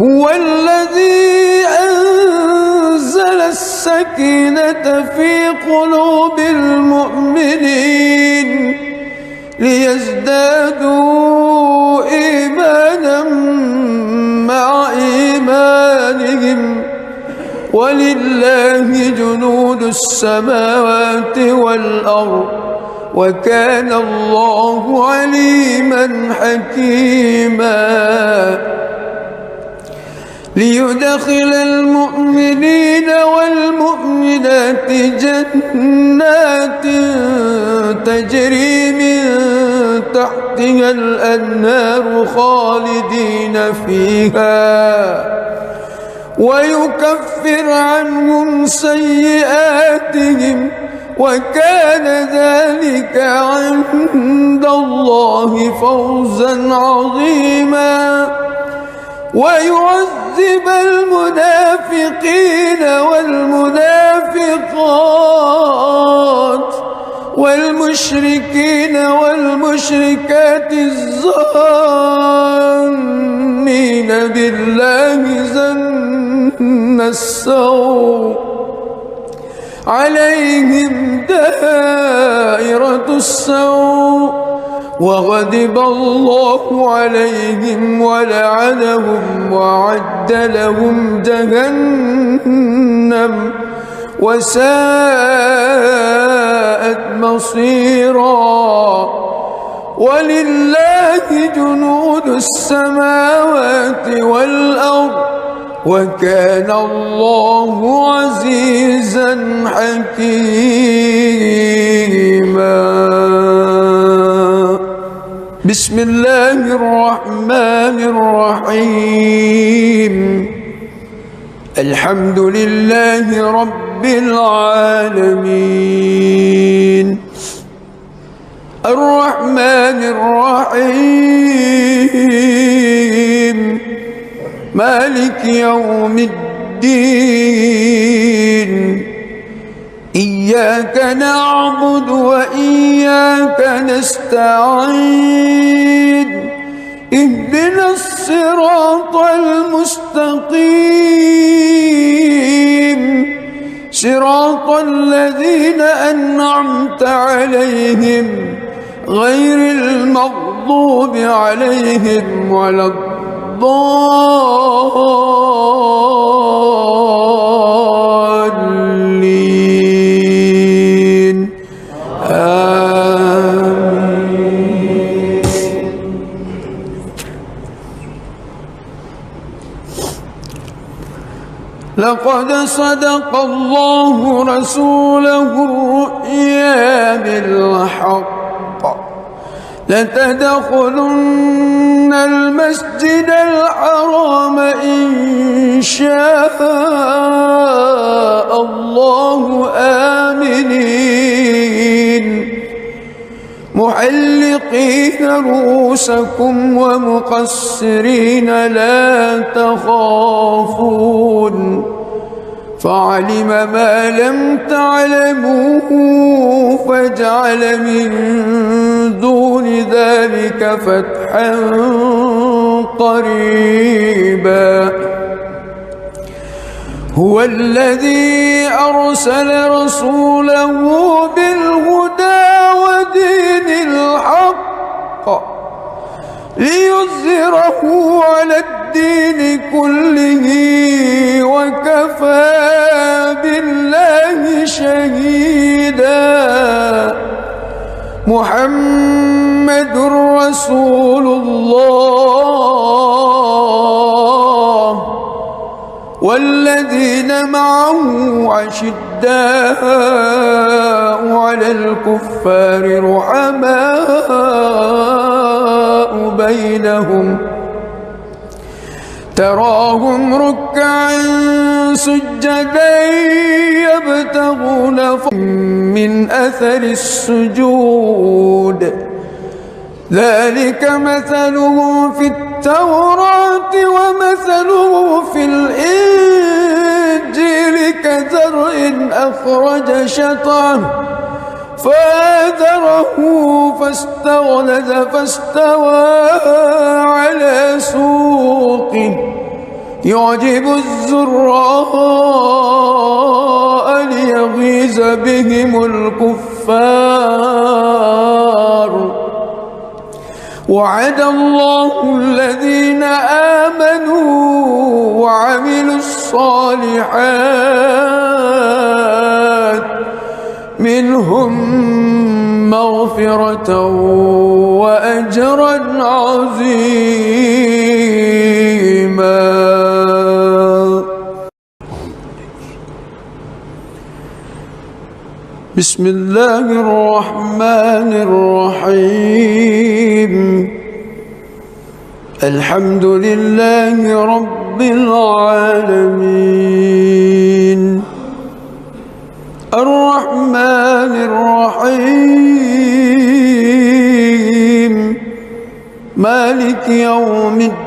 هو الذي أنزل السكينة في قلوب المؤمنين ليزدادوا إيمانا مع إيمانهم ولله جنود السماوات والأرض وكان الله عليما حكيما ليدخل المؤمنين والمؤمنات جنات تجري من تحتها الأنهار خالدين فيها ويكفر عنهم سيئاتهم وكان ذلك عند الله فوزا عظيما ويعذب المنافقين والمنافقات والمشركين والمشركات الظانين بالله ظن السوء عليهم دائرة السوء وغضب الله عليهم ولعنهم وأعد لهم جهنم وساءت مصيرا ولله جنود السماوات والأرض وكان الله عزيزا حكيما بسم الله الرحمن الرحيم الحمد لله رب العالمين الرحمن الرحيم مالك يوم الدين إياك نعبد وإياك نستعين اهدنا الصراط المستقيم صراط الذين أنعمت عليهم غير المغضوب عليهم ولا الضالين آمين. لقد صدق الله رسوله الرؤيا بالحق لتدخلن المسجد الحرام إن شاء الله آمنين محلقين رؤوسكم ومقصرين لا تخافون فعلم ما لم تعلموا فجعل من دون ذلك فتحا قريبا هو الذي أرسل رسوله بالهدى ودين الحق ليظهره على الدين كله وكفى بالله شهيدا محمد رسول الله والذين معه أشداء على الكفار رحماء بينهم تراهم ركعا سجدا يبتغون من أثر السجود ذلك مثله في التوراة ومثله في الإنجيل كزرع أخرج شطأه فآزره فاستغلظ فاستوى على سوقه يعجب الزراء ليغيظ بهم الكفار وعد الله الذين آمنوا وعملوا الصالحات منهم مغفرة وأجرا عظيما. بسم الله الرحمن الرحيم الحمد لله رب العالمين الرحمن الرحيم مالك يوم الدين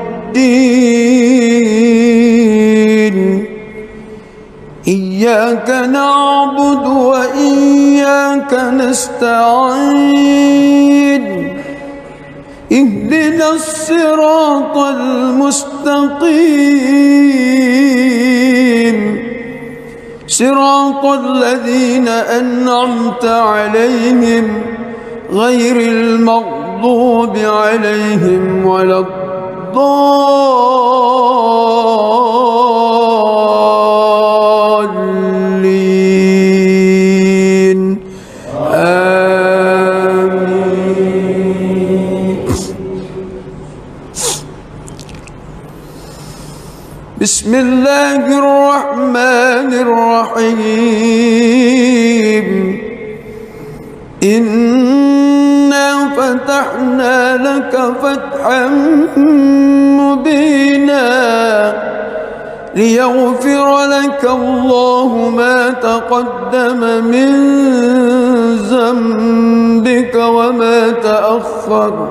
إياك نعبد وإياك نستعين اهدنا الصراط المستقيم صراط الذين أنعمت عليهم غير المغضوب عليهم ولا الضالين آمين. بسم الله الرحمن الرحيم إنا فتحنا لك فتحا مبينا ليغفر لك الله ما تقدم من ذنبك وما تأخر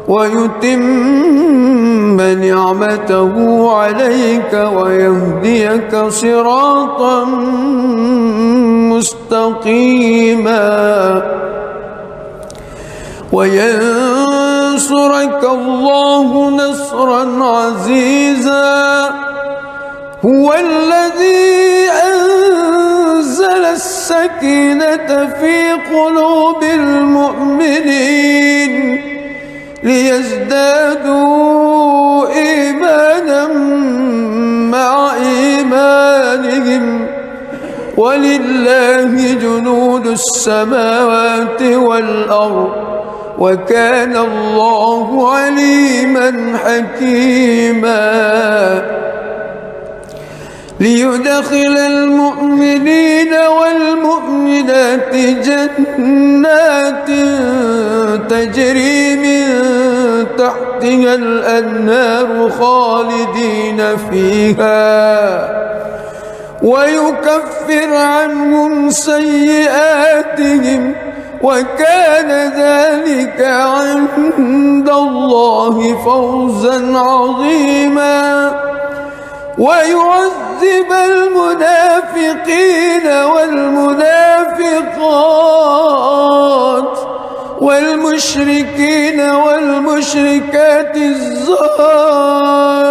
ويتم نعمته عليك ويهديك صراطا مستقيما وينصرك الله نصرا عزيزا هو الذي أنزل السكينة في قلوب المؤمنين ليزدادوا إيمانا مع إيمانهم ولله جنود السماوات والأرض وكان الله عليما حكيما ليدخل المؤمنين والمؤمنات جنات تجري من تحتها الأنهار خالدين فيها ويكفر عنهم سيئاتهم وكان ذلك عند الله فوزا عظيما ويعذب المنافقين والمنافقات والمشركين والمشركات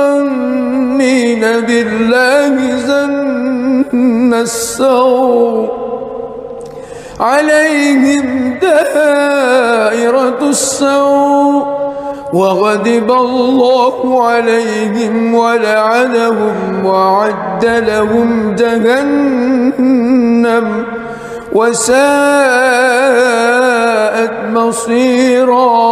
الظانين بالله ظن السوء عليهم دائرة السوء وغضب الله عليهم ولعنهم وأعد لهم جهنم وساءت مصيرا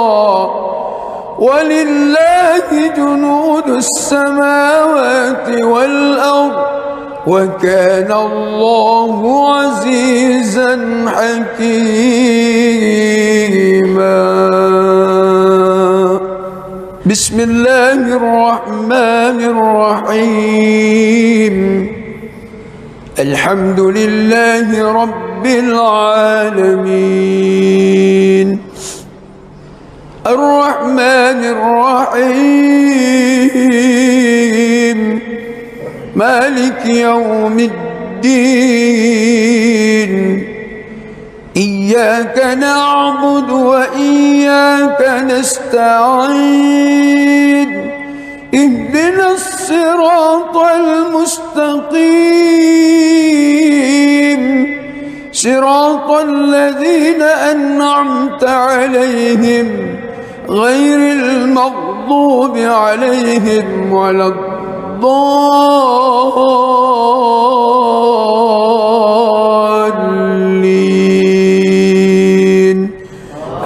ولله جنود السماوات والأرض وكان الله عزيزا حكيما. بسم الله الرحمن الرحيم. الحمد لله رب العالمين الرحمن الرحيم مالك يوم الدين إياك نعبد وإياك نستعين اهدنا الصراط المستقيم صراط الذين أنعمت عليهم غير المغضوب عليهم ولا الضالين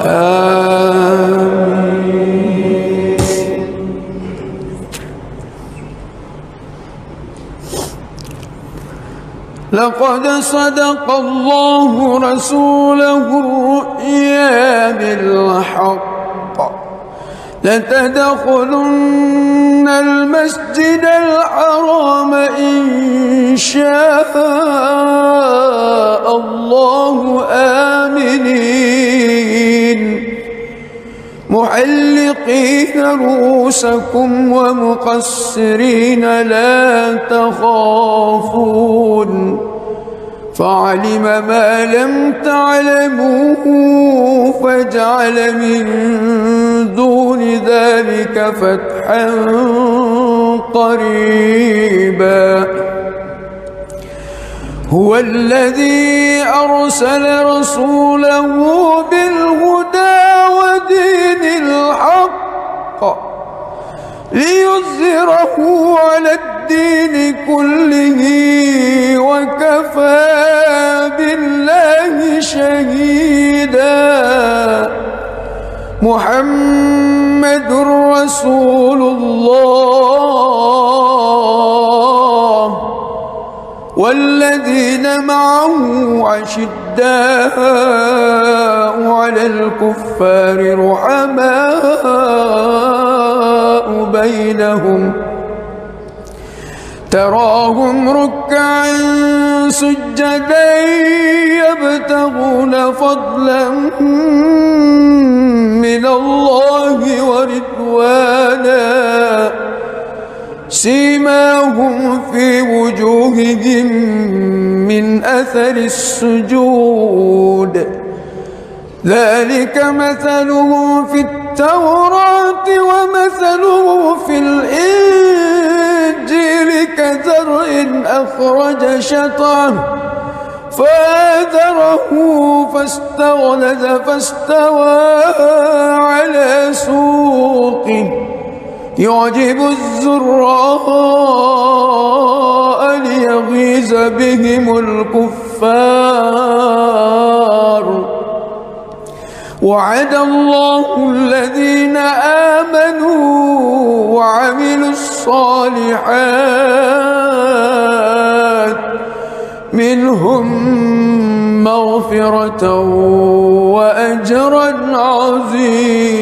آمين. لقد صدق الله رسوله الرؤيا بالحق لتدخلن المسجد الحرام إن شاء الله آمنين محلقين رؤوسكم ومقصرين لا تخافون فعلم ما لم تعلموا فجعل من دون ذلك فتحا قريبا. هو الذي أرسل رسوله بالهدى ودين الحق ليظهره على الدين كله وكفى بالله شهيدا. محمد رسول الله والذين معه أشداء على الكفار رحماء بينهم تراهم ركعا سجدا يبتغون فضلا من الله ورضوانا سيماهم في وجوههم من أثر السجود ذلك مثلهم في التوراة ومثله في الإنجيل كزرع أخرج شطأه فآزره فاستغلظ فاستوى على سوقه يعجب الزراء ليغيظ بهم الكفار. وعد الله الذين آمنوا وعملوا الصالحات منهم مغفرة وأجرا عظيما.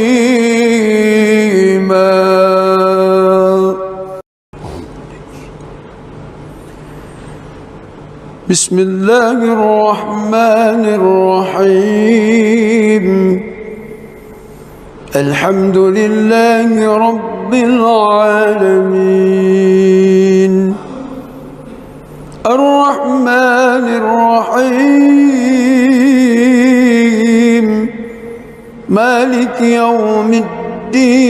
بسم الله الرحمن الرحيم الحمد لله رب العالمين الرحمن الرحيم مالك يوم الدين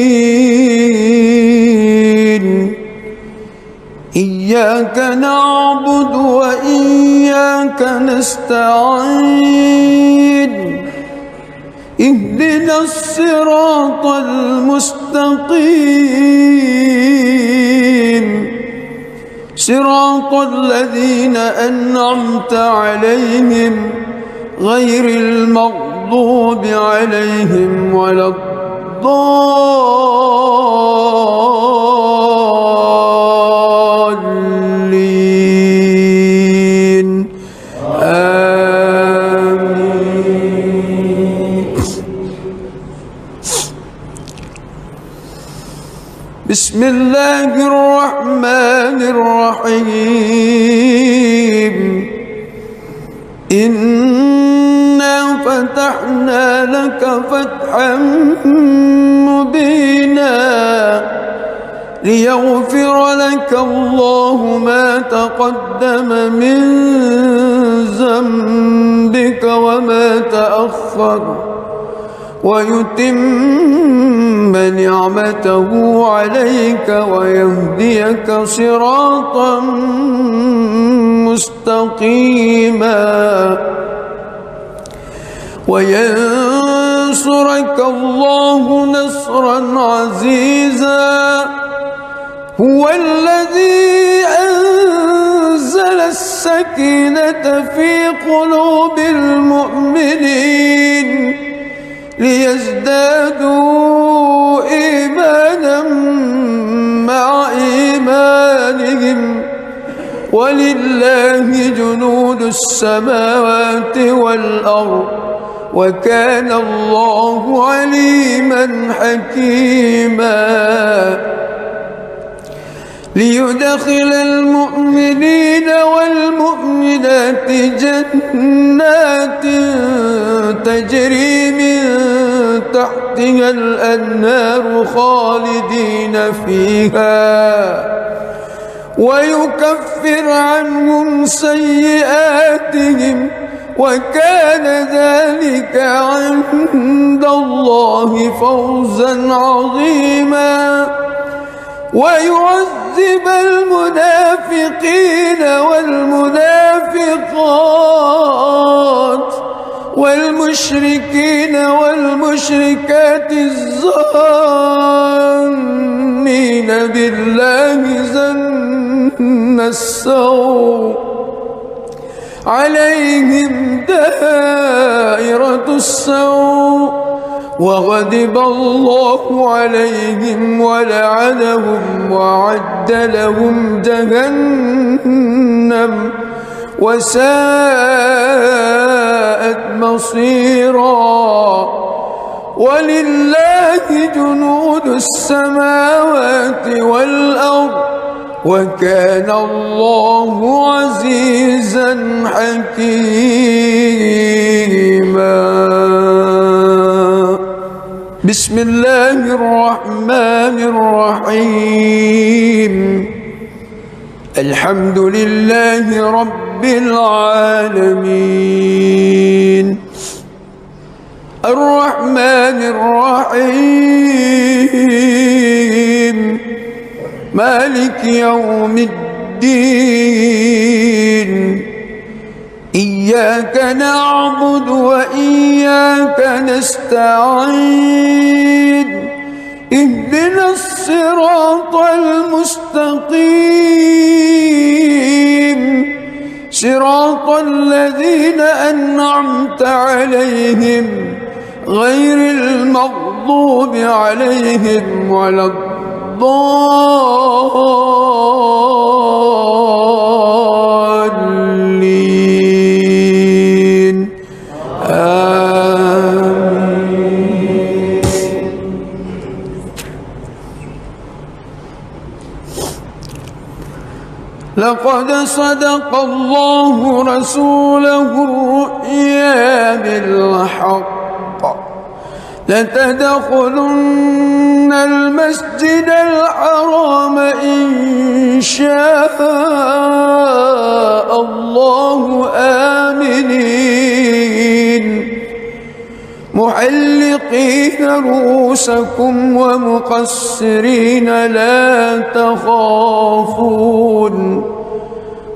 إياك نعبد وإياك نستعين اهدنا الصراط المستقيم صراط الذين أنعمت عليهم غير المغضوب عليهم ولا الضالين الضالين آمين. بسم الله الرحمن الرحيم. إنا فتحنا لك فتحا مبينا ليغفر لك الله ما تقدم من ذنبك وما تأخر ويتم نعمته عليك ويهديك صراطا مستقيما وينصرك الله نصرا عزيزا. هو الذي أنزل السكينة في قلوب المؤمنين ليزدادوا إيمانا مع إيمانهم ولله جنود السماوات والأرض وكان الله عليما حكيما. ليدخل المؤمنين والمؤمنات جنات تجري من تحتها الأنهار خالدين فيها ويكفر عنهم سيئاتهم وكان ذلك عند الله فوزا عظيما. ويعذب المنافقين والمنافقات والمشركين والمشركات الظانين بالله ظن السوء عليهم دائرة السوء وغضب الله عليهم ولعنهم وأعد لهم جهنم وساءت مصيرا. ولله جنود السماوات والأرض وكان الله عزيزا حكيما. بسم الله الرحمن الرحيم. الحمد لله رب العالمين الرحمن الرحيم مالك يوم الدين. إياك نعبد وإياك نستعين. اهدنا الصراط المستقيم صراط الذين أنعمت عليهم غير المغضوب عليهم ولا الضالين آمين. لقد صدق الله رسوله الرؤيا بالحق لتدخلن المسجد الحرام إن شاء الله آمنين محلقين رؤوسكم ومقصرين لا تخافون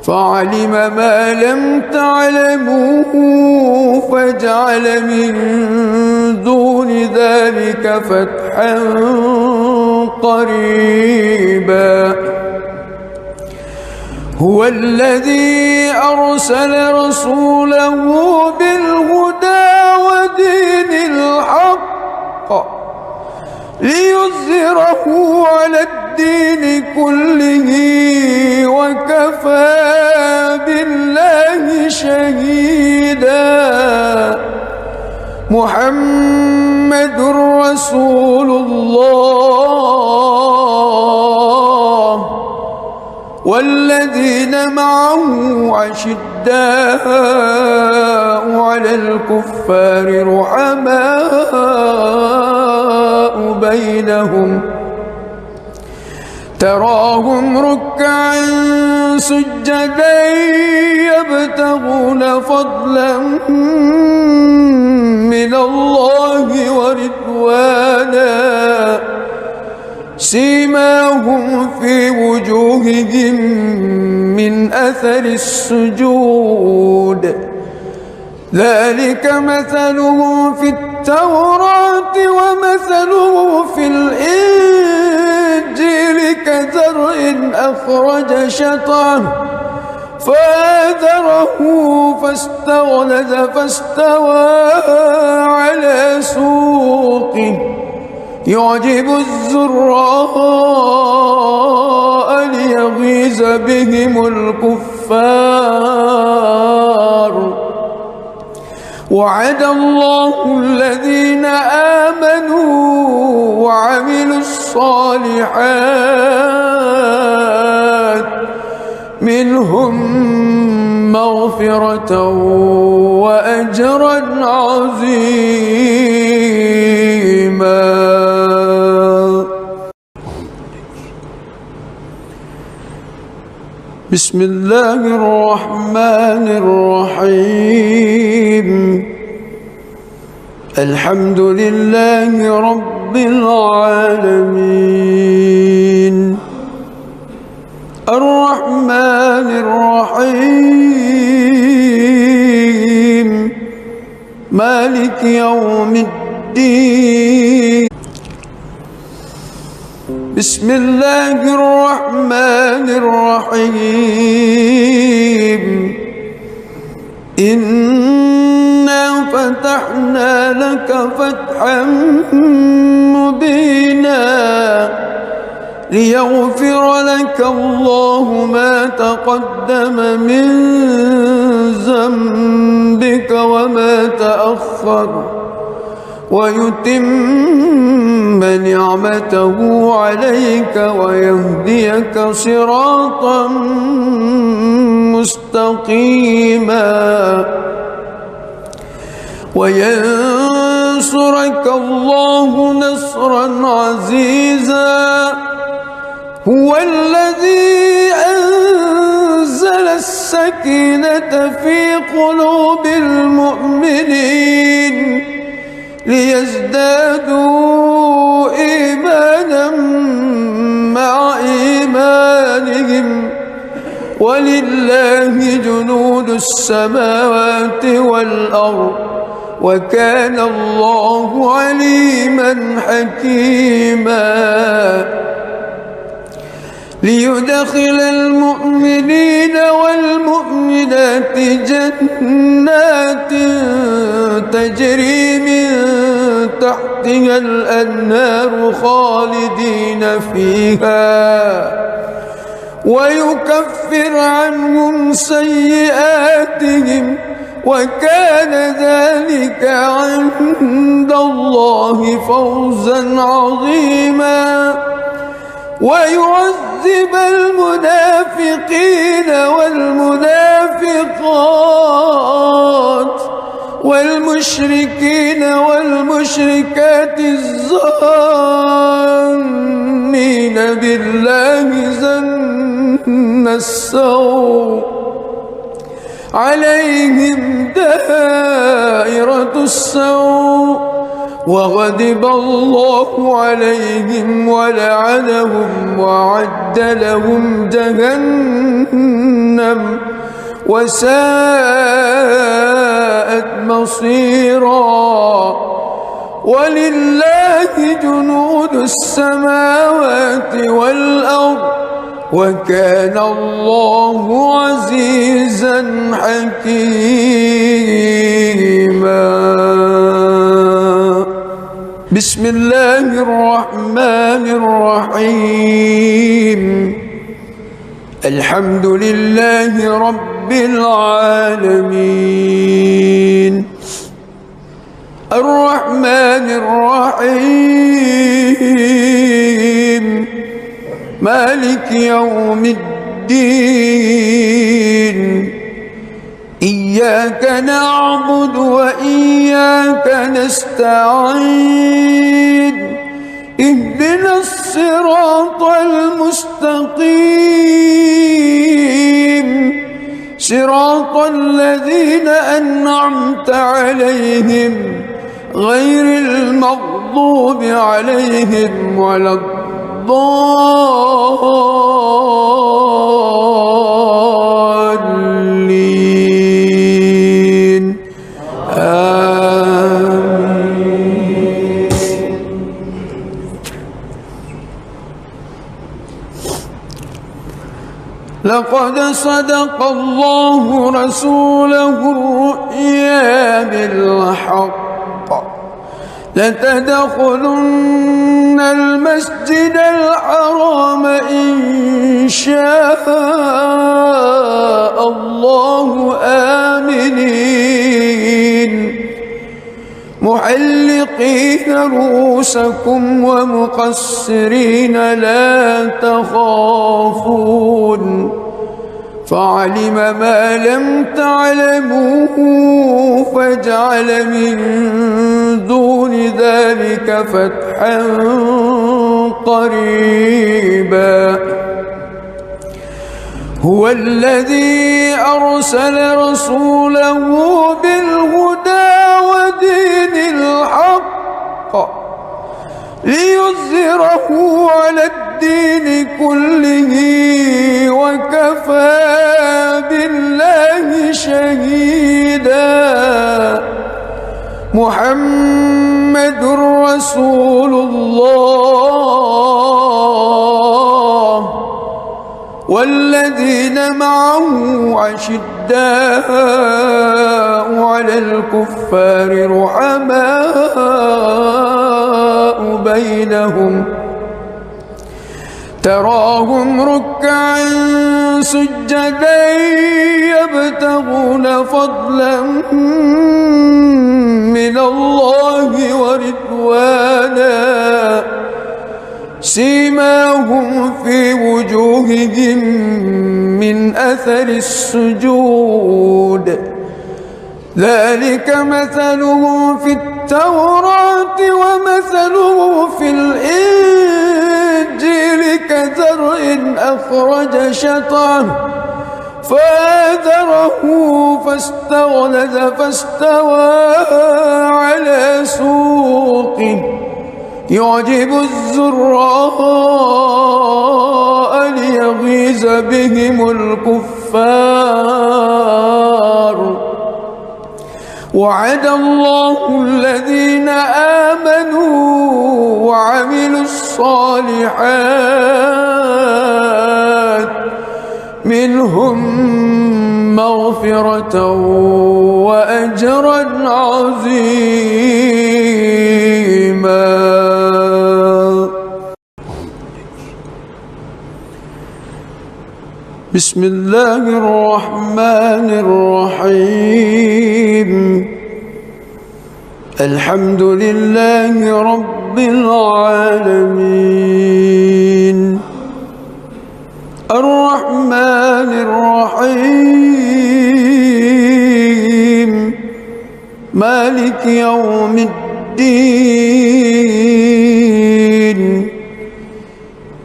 فعلم ما لم تعلموا فجعل من دون ذلك فتحا قريبا. هو الذي أرسل رسوله بالهدى ودين الحق ليظهره على الدين كله وكفى بالله شهيدا. محمد رسول الله والذين معه أشداء على الكفار رحماء بينهم تراهم ركعا سجدا يبتغون فضلا من الله ورضوانا سيماهم في وجوههم من أثر السجود ذلك مثلهم في التوراة ومثله في الإنجيل كزرع أخرج شطأه فآزره فاستغلظ فاستوى على سوقه يعجب الزراء ليغيظ بهم الكفار. وعد الله الذين آمنوا وعملوا الصالحات منهم مغفرة وأجرا عظيما. بسم الله الرحمن الرحيم. الحمد لله رب العالمين الرحمن الرحيم مالك يوم الدين. بسم الله الرحمن الرحيم. إنا فتحنا لك فتحا مبينا ليغفر لك الله ما تقدم من ذنبك وما تأخر ويتم نعمته عليك ويهديك صراطا مستقيما وينصرك الله نصرا عزيزا. هو الذي أنزل السكينة في قلوب المؤمنين ليزدادوا إيمانا مع إيمانهم ولله جنود السماوات والأرض وكان الله عليما حكيما. ليدخل المؤمنين والمؤمنات جنات تجري من تحتها الأنهار خالدين فيها ويكفر عنهم سيئاتهم وكان ذلك عند الله فوزا عظيما. ويعذب المنافقين والمنافقات والمشركين والمشركات الظانين بالله ظن السوء عليهم دائرة السوء وغضب الله عليهم ولعنهم وأعد لهم جهنم وساءت مصيرا. ولله جنود السماوات والأرض وكان الله عزيزا حكيما. بسم الله الرحمن الرحيم الحمد لله رب العالمين الرحمن الرحيم مالك يوم الدين إياك نعبد وإياك نستعين اهدنا الصراط المستقيم صراط الذين أنعمت عليهم غير المغضوب عليهم ولا الضالين آمين. لقد صدق الله رسوله الرؤيا بالحق لتدخلن المسجد الحرام إن شاء الله آمنين محلقين رؤوسكم ومقصرين لا تخافون فعلم ما لم تعلموا فجعل من دون ذلك فتحا قريبا هو الذي أرسل رسوله بالهدى ودين الحق ليظهره على الدين كله وكفى بالله شهيدا محمد رسول الله والذين معه أشداء على الكفار رحماء بينهم تراهم ركعا سجدا يبتغون فضلا من الله ورضوانا سيماهم في وجوههم من أثر السجود ذلك مثلهم في التوراة ومثله في الإنجيل كزرع أخرج شطأه فآزره فاستغلظ فاستوى على سوقه يعجب الزراء ليغيظ بهم الكفار وعد الله الذين آمنوا وعملوا الصالحات منهم مغفرة وأجرا عظيما. بسم الله الرحمن الرحيم الحمد لله رب العالمين الرحمن الرحيم مالك يوم الدين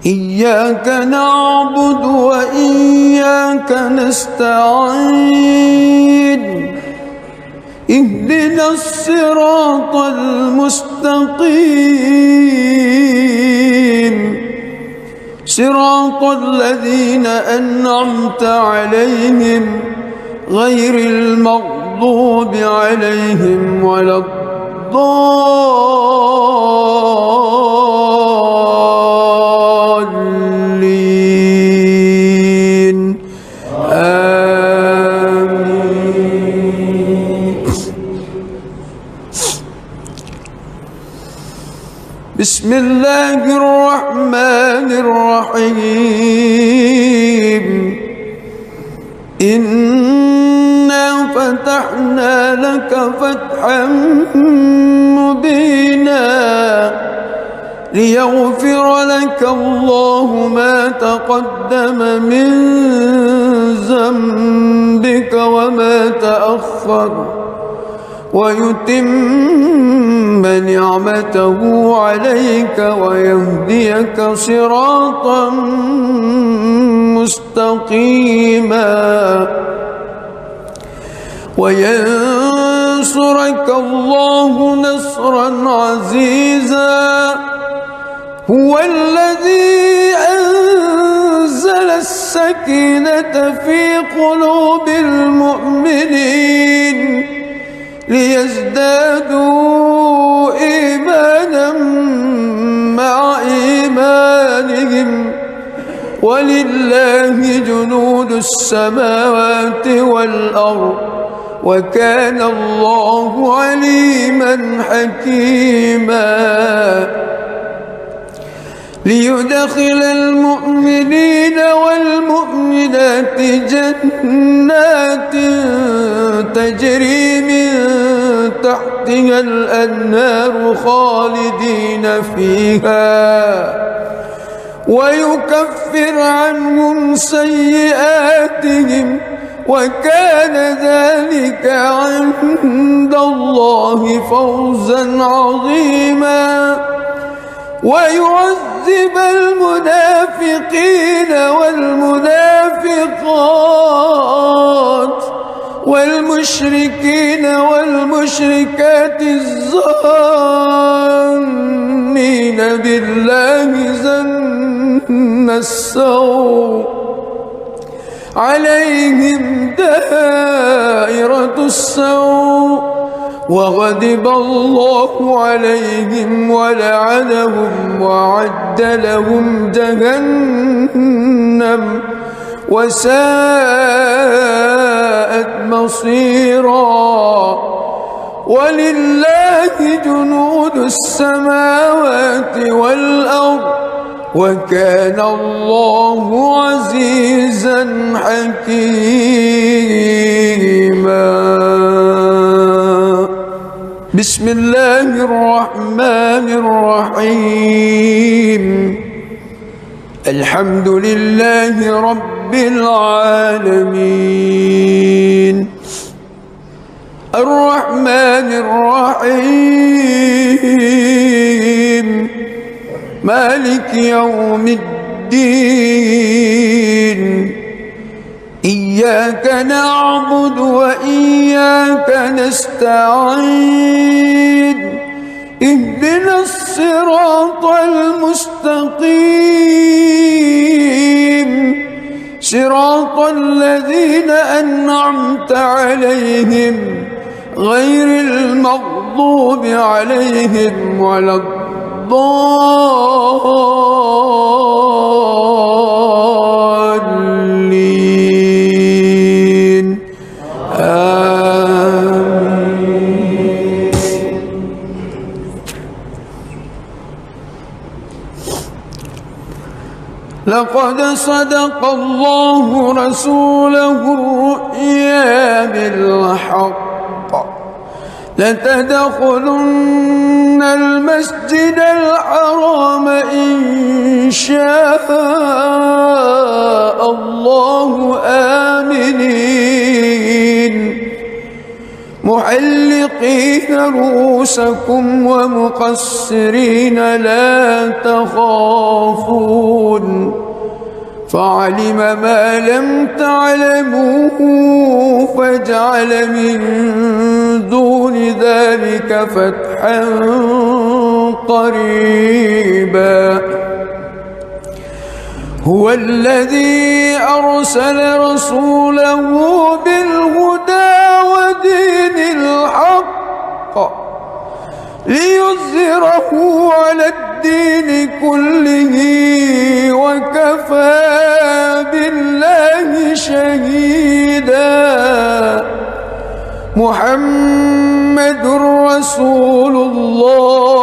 إياك نعبد وإياك نستعين اهدنا الصراط المستقيم صراط الذين أنعمت عليهم غير المغضوب عليهم ولا الضالين آمين. بسم الله الرحمن الرحيم إنا فتحنا لك فتحا مبينا ليغفر لك الله ما تقدم من ذنبك وما تأخر ويتم نعمته عليك ويهديك صراطا مستقيما وينصرك الله نصرا عزيزا هو الذي أنزل السكينة في قلوب المؤمنين ليزدادوا إيمانا مع إيمانهم ولله جنود السماوات والأرض وكان الله عليما حكيما ليدخل المؤمنين والمؤمنات جنات تجري من تحتها الأنهار خالدين فيها ويكفر عنهم سيئاتهم وكان ذلك عند الله فوزا عظيما ويعذب المنافقين والمنافقات والمشركين والمشركات الظانين بالله ظن السوء عليهم دائرة السوء وغضب الله عليهم ولعنهم وأعد لهم جهنم وساءت مصيرا ولله جنود السماوات والأرض وكان الله عزيزا حكيما بسم الله الرحمن الرحيم الحمد لله رب العالمين الرحمن الرحيم مالك يوم الدين إياك نعبد وإياك نستعين اهدنا الصراط المستقيم صراط الذين أنعمت عليهم غير المغضوب عليهم ولا الضالين آمين. لقد صدق الله رسوله الرؤيا بالحق لتدخلن المسجد الحرام إن شاء الله آمنين محلقين رؤوسكم ومقصرين لا تخافون فعلم ما لم تعلموا فجعل من دون ذلك فتحا قريبا هو الذي أرسل رسوله بالهدى ودين الحق ليظهره على الدين كله وكفى بالله شهيدا محمد رسول الله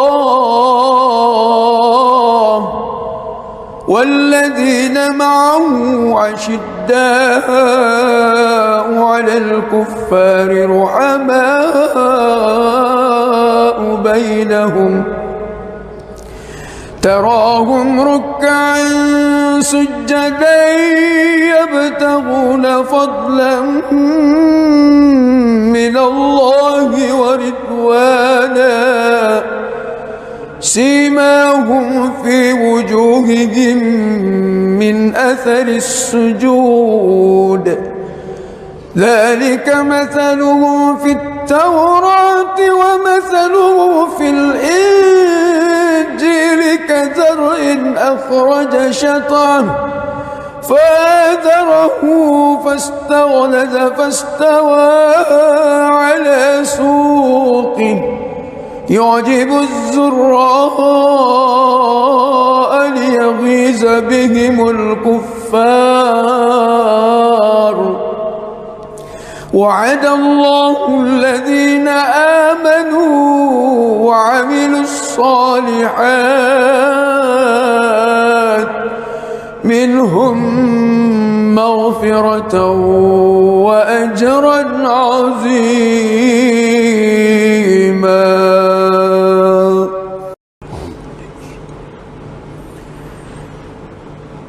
والذين معه أشداء على الكفار رحماء بينهم تراهم ركعا سجدا يبتغون فضلا من الله ورضوانا سيماهم في وجوههم من أثر السجود ذلك مثلهم في التوراة ومثلهم في الإنجيل كزرع أخرج شطأه فآزره فاستغلظ فاستوى على سوقه يعجب الزراء ليغيظ بهم الكفار وعد الله الذين آمنوا وعملوا الصالحات منهم مغفرة وأجرا عظيما.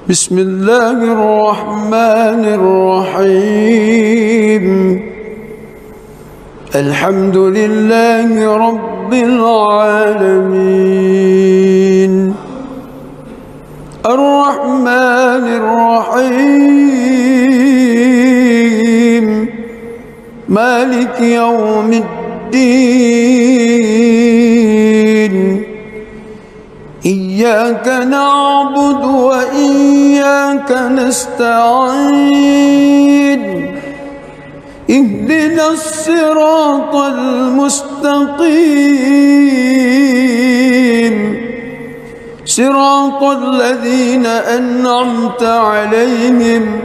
بسم الله الرحمن الرحيم الحمد لله رب العالمين الرحمن الرحيم مالك يوم الدين إياك نعبد وإياك نستعين اهدنا الصراط المستقيم صراط الذين أنعمت عليهم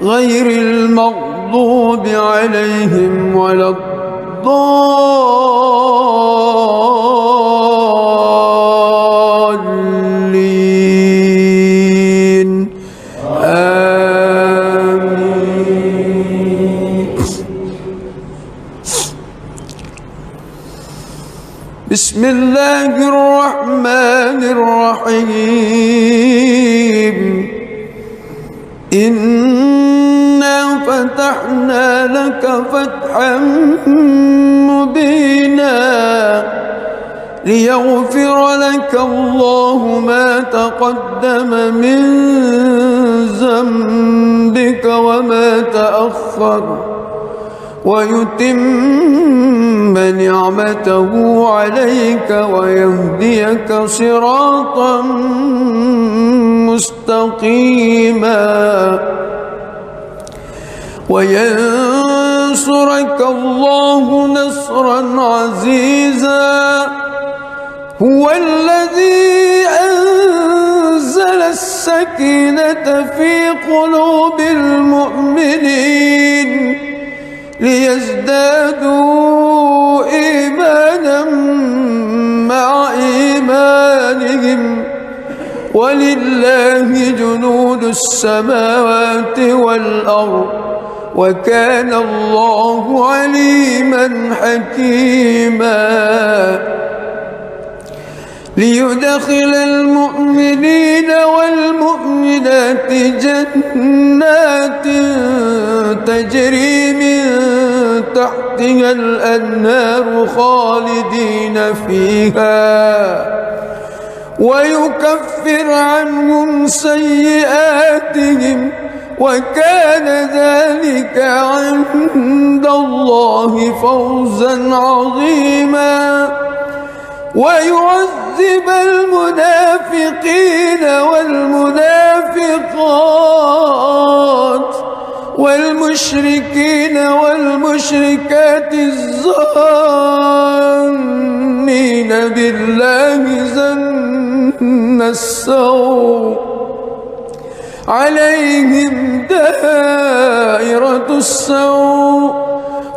غير المغضوب عليهم ولا الضالين آمين. بسم الله الرحمن الرحيم إنا فتحنا لك فتحا مبينا ليغفر لك الله ما تقدم من ذنبك وما تأخر ويتم نعمته عليك ويهديك صراطا مستقيما وينصرك الله نصرا عزيزا هو الذي أنزل السكينة في قلوب المؤمنين ليزدادوا إيمانا مع إيمانهم ولله جنود السماوات والأرض وكان الله عليما حكيما ليدخل المؤمنين والمؤمنات جنات تجري من تحتها الأنهار خالدين فيها ويكفر عنهم سيئاتهم وكان ذلك عند الله فوزا عظيما ويعذب المنافقين والمنافقات والمشركين والمشركات الظانين بالله ظن السوء عليهم دائرة السوء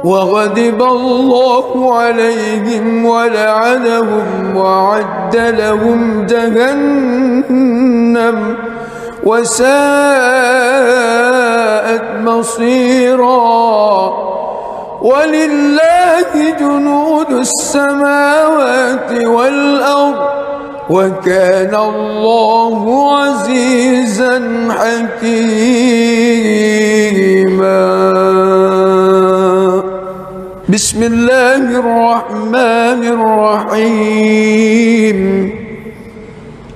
وغضب الله عليهم ولعنهم وأعد لهم جهنم وساءت مصيرا. ولله جنود السماوات والأرض وكان الله عزيزا حكيما. بسم الله الرحمن الرحيم.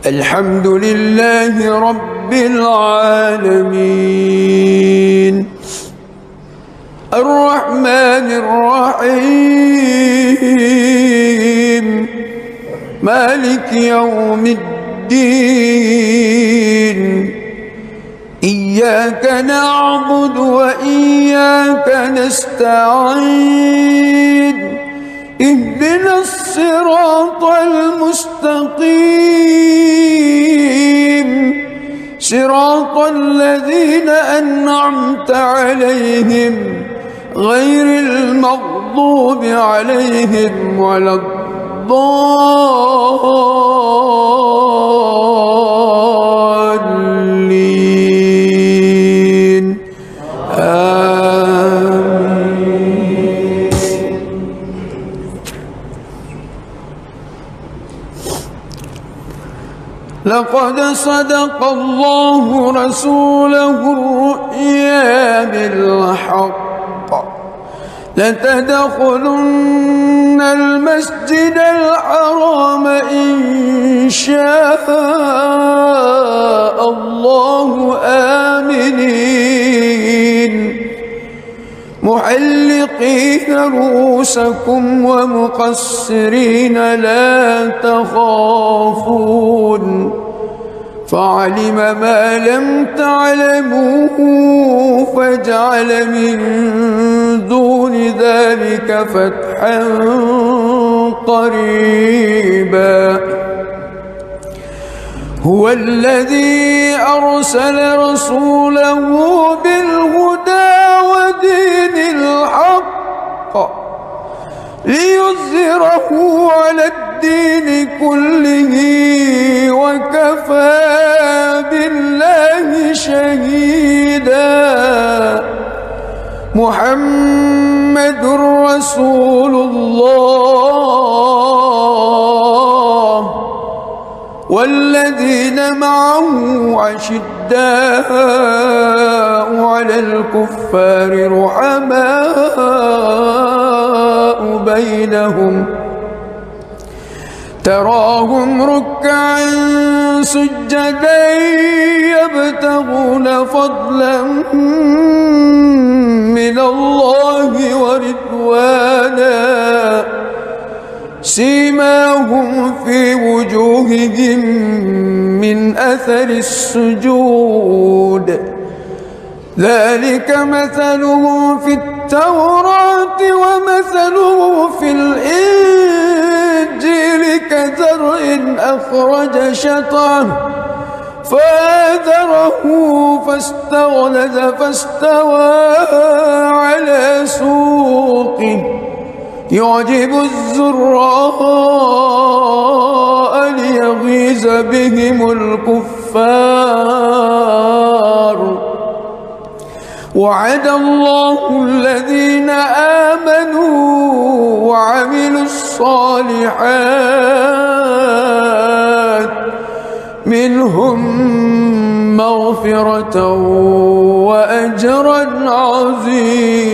الحمد لله رب العالمين الرحمن الرحيم مالك يوم الدين. إياك نعبد وإياك نستعين. اهدنا الصراط المستقيم صراط الذين أنعمت عليهم غير المغضوب عليهم ولا الضالين. آمين. لقد صدق الله رسوله الرؤيا بالحق لتدخلن المسجد الحرام إن شاء الله آمنين محلقين رؤوسكم ومقصرين لا تخافون فعلم ما لم تعلموا فجعل من دون ذلك فتحا قريبا. هو الذي أرسل رسوله بالهدى ودين الحق ليظهره على الدين كله وكفى بالله شهيدا. محمد رسول الله والذين معه أشداء على الكفار رحماء بينهم تراهم ركعا سجدا يبتغون فضلا من الله ورضوانا سيماهم في وجوههم من أثر السجود ذلك مثلهم في التوراة ومثله في الإنجيل كزرع أخرج شطأه فآزره فاستغلظ فاستوى على سوقه يعجب الزراء ليغيظ بهم الكفار. وعد الله الذين آمنوا وعملوا الصالحات منهم مغفرة وأجرا عظيما.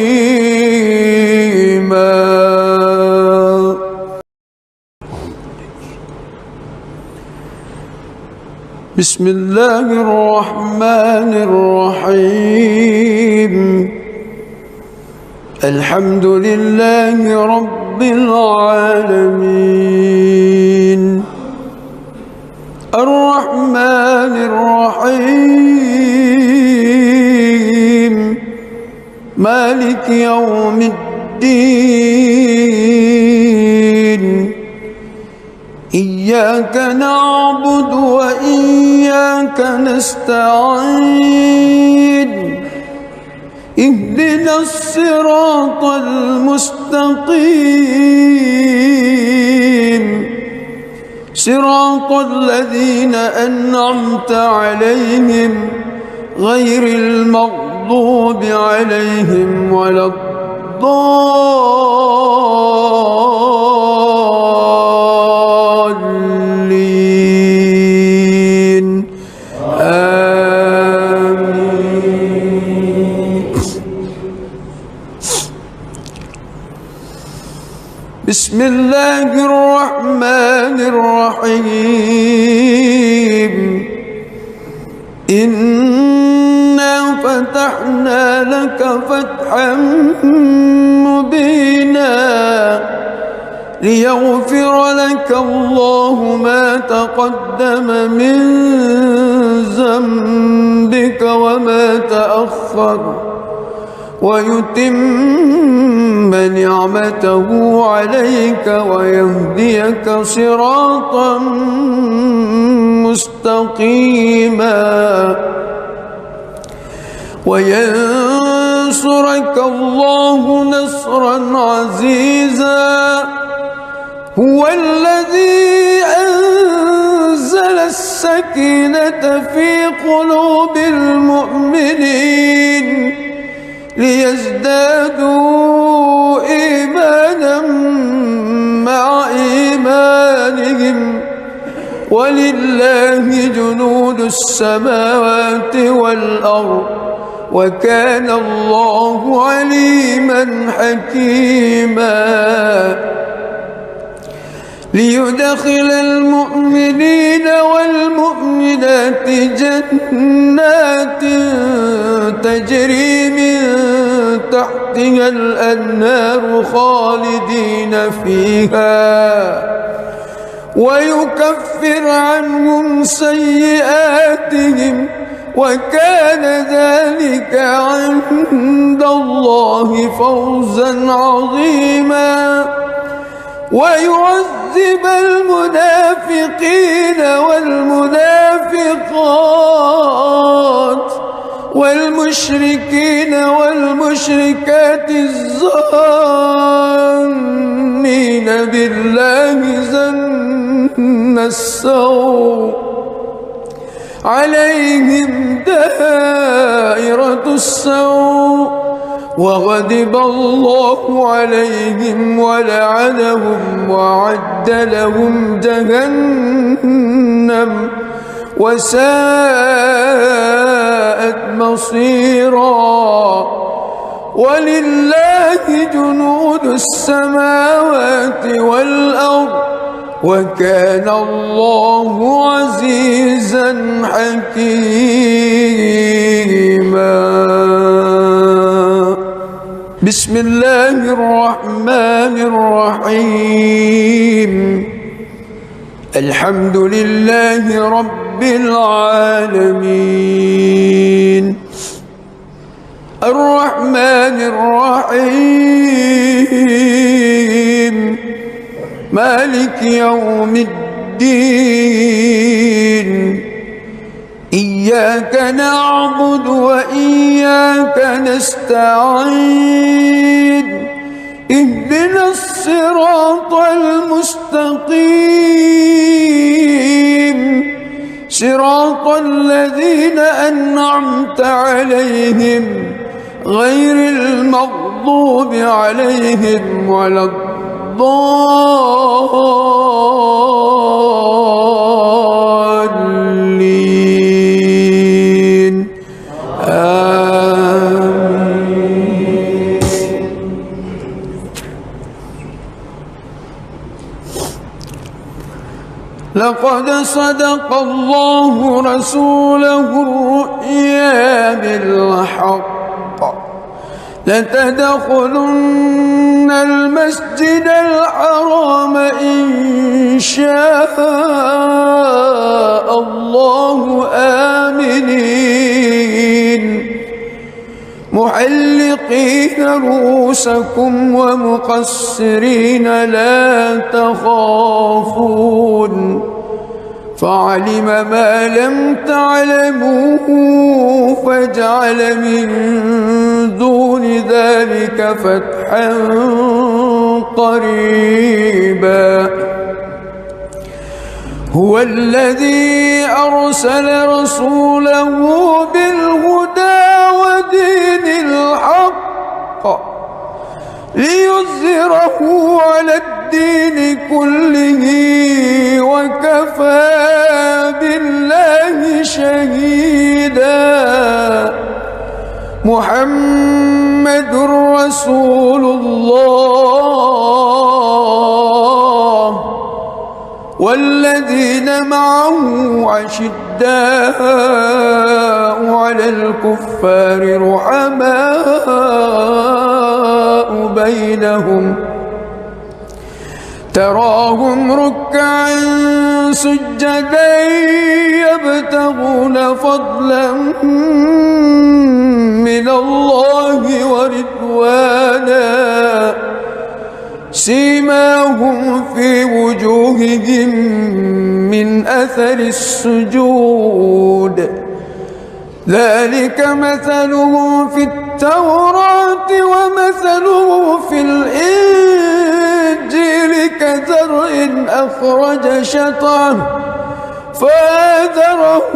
بسم الله الرحمن الرحيم. الحمد لله رب العالمين الرحمن الرحيم مالك يوم الدين. إياك نعبد وإياك نستعين. اهدنا الصراط المستقيم صراط الذين أنعمت عليهم غير المغضوب عليهم ولا الضالين آمين. بسم الله الرحمن الرحيم إنا فتحنا لك فتحا مبينا ليغفر لك الله ما تقدم من ذنبك وما تأخر ويتم نعمته عليك ويهديك صراطا مستقيما وينصرك الله نصرا عزيزا هو الذي أنزل السكينة في قلوب المؤمنين ليزدادوا إيمانا مع إيمانهم ولله جنود السماوات والأرض وكان الله عليما حكيما ليدخل المؤمنين والمؤمنات جنات تجري من تحتها الأنهار خالدين فيها ويكفر عنهم سيئاتهم وكان ذلك عند الله فوزا عظيما ويعذب المنافقين والمنافقات والمشركين والمشركات الظانين بالله ظن السوء عليهم دائرة السوء وغضب الله عليهم ولعنهم وأعد لهم جهنم وساءت مصيرا ولله جنود السماوات والأرض وكان الله عزيزا حكيما بسم الله الرحمن الرحيم الحمد لله رب العالمين الرحمن الرحيم مالك يوم الدين إياك نعبد وإياك نستعين اهدنا الصراط المستقيم صراط الذين أنعمت عليهم غير المغضوب عليهم ولا الضالين آمين. لقد صدق الله رسوله الرؤيا بالحق لتدخلن المسجد الحرام إن شاء الله آمنين محلقين رؤوسكم ومقصرين لا تخافون فعلم ما لم تعلموا فجعل من دون ذلك فتحا هو الذي أرسل رسوله بالهدى ودين الحق ليظهره على الدين كله وكفى بالله شهيدا. محمد رسول الله والذين معه أشداء على الكفار رحماء بينهم تراهم ركعا سجدا يبتغون فضلا من الله ورضوانا سيماهم في وجوههم من أثر السجود ذلك مثلهم في التوراة ومثلهم في الإنجيل كزرع أخرج شطأه فآزره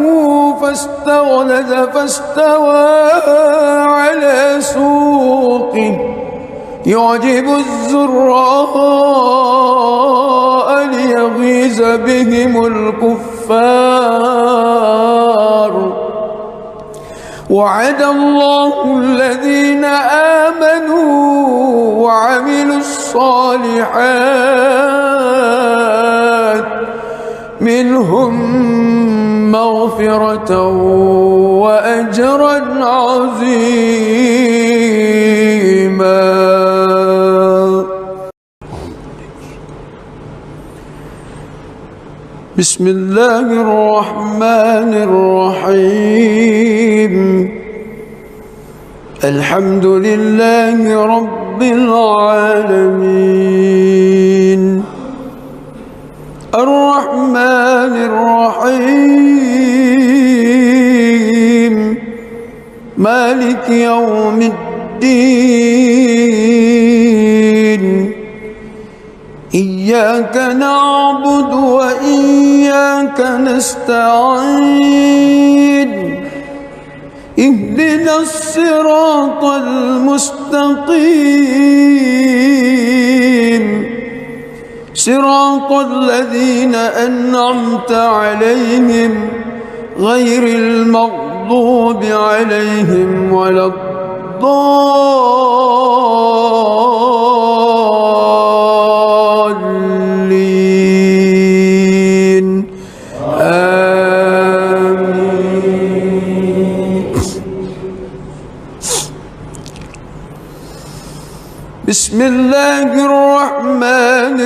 فاستغلظ فاستوى على سوقه يعجب الزراء ليغيظ بهم الكفار. وعد الله الذين آمنوا وعملوا الصالحات منهم مغفرة وأجرا عظيما. بسم الله الرحمن الرحيم. الحمد لله رب العالمين الرحمن الرحيم مالك يوم الدين إياك نعبد وإياك نستعين اهدنا الصراط المستقيم صراط الذين أنعمت عليهم غير المغضوب عليهم ولا الضالين آمين. بسم الله الرحمن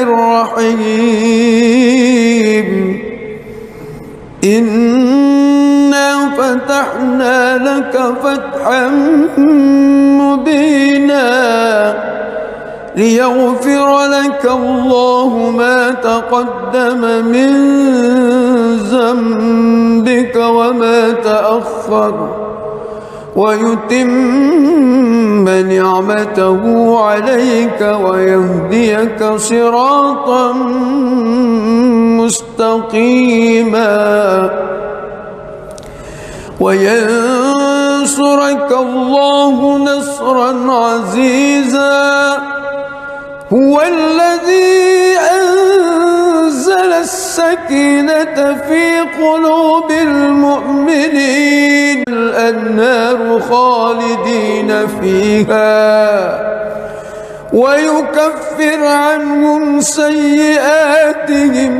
الرحيم. إنا فتحنا لك فتحا مبينا ليغفر لك الله ما تقدم من ذنبك وما تأخر ويتم نعمته عليك ويهديك صراطا مستقيما وينصرك الله نصرا عزيزا. هو الذي أنزل السكينة في قلوب المؤمنين الأنهار خالدين فيها ويكفر عنهم سيئاتهم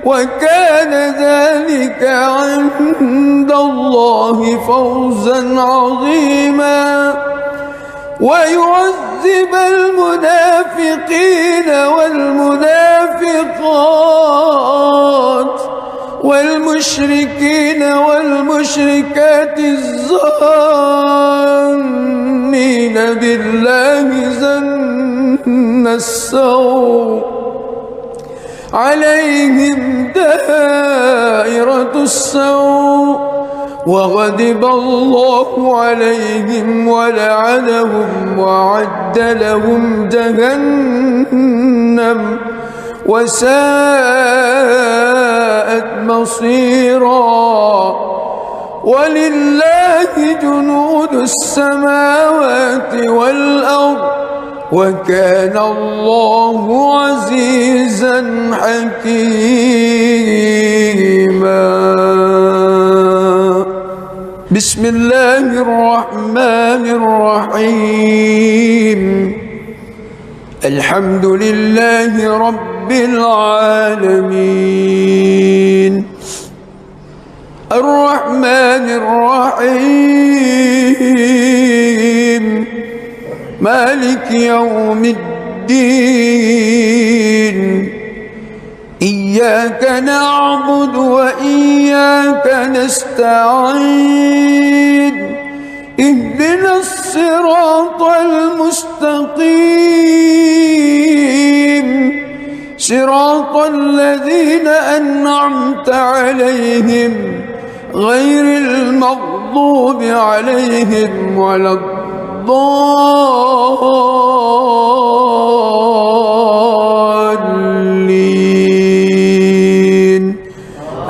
وكان ذلك عند الله فوزا عظيما. ويعذب المنافقين والمنافقات والمشركين والمشركات الظانين بالله ظن السوء عليهم دائرة السوء وغضب الله عليهم ولعنهم وأعد لهم جهنم وساءت مصيرا. ولله جنود السماوات والأرض وكان الله عزيزا حكيما. بسم الله الرحمن الرحيم. الحمد لله رب العالمين الرحمن الرحيم مالك يوم الدين. إياك نعبد وإياك نستعين. اهدنا الصراط المستقيم صراط الذين أنعمت عليهم غير المغضوب عليهم ولا الضالين.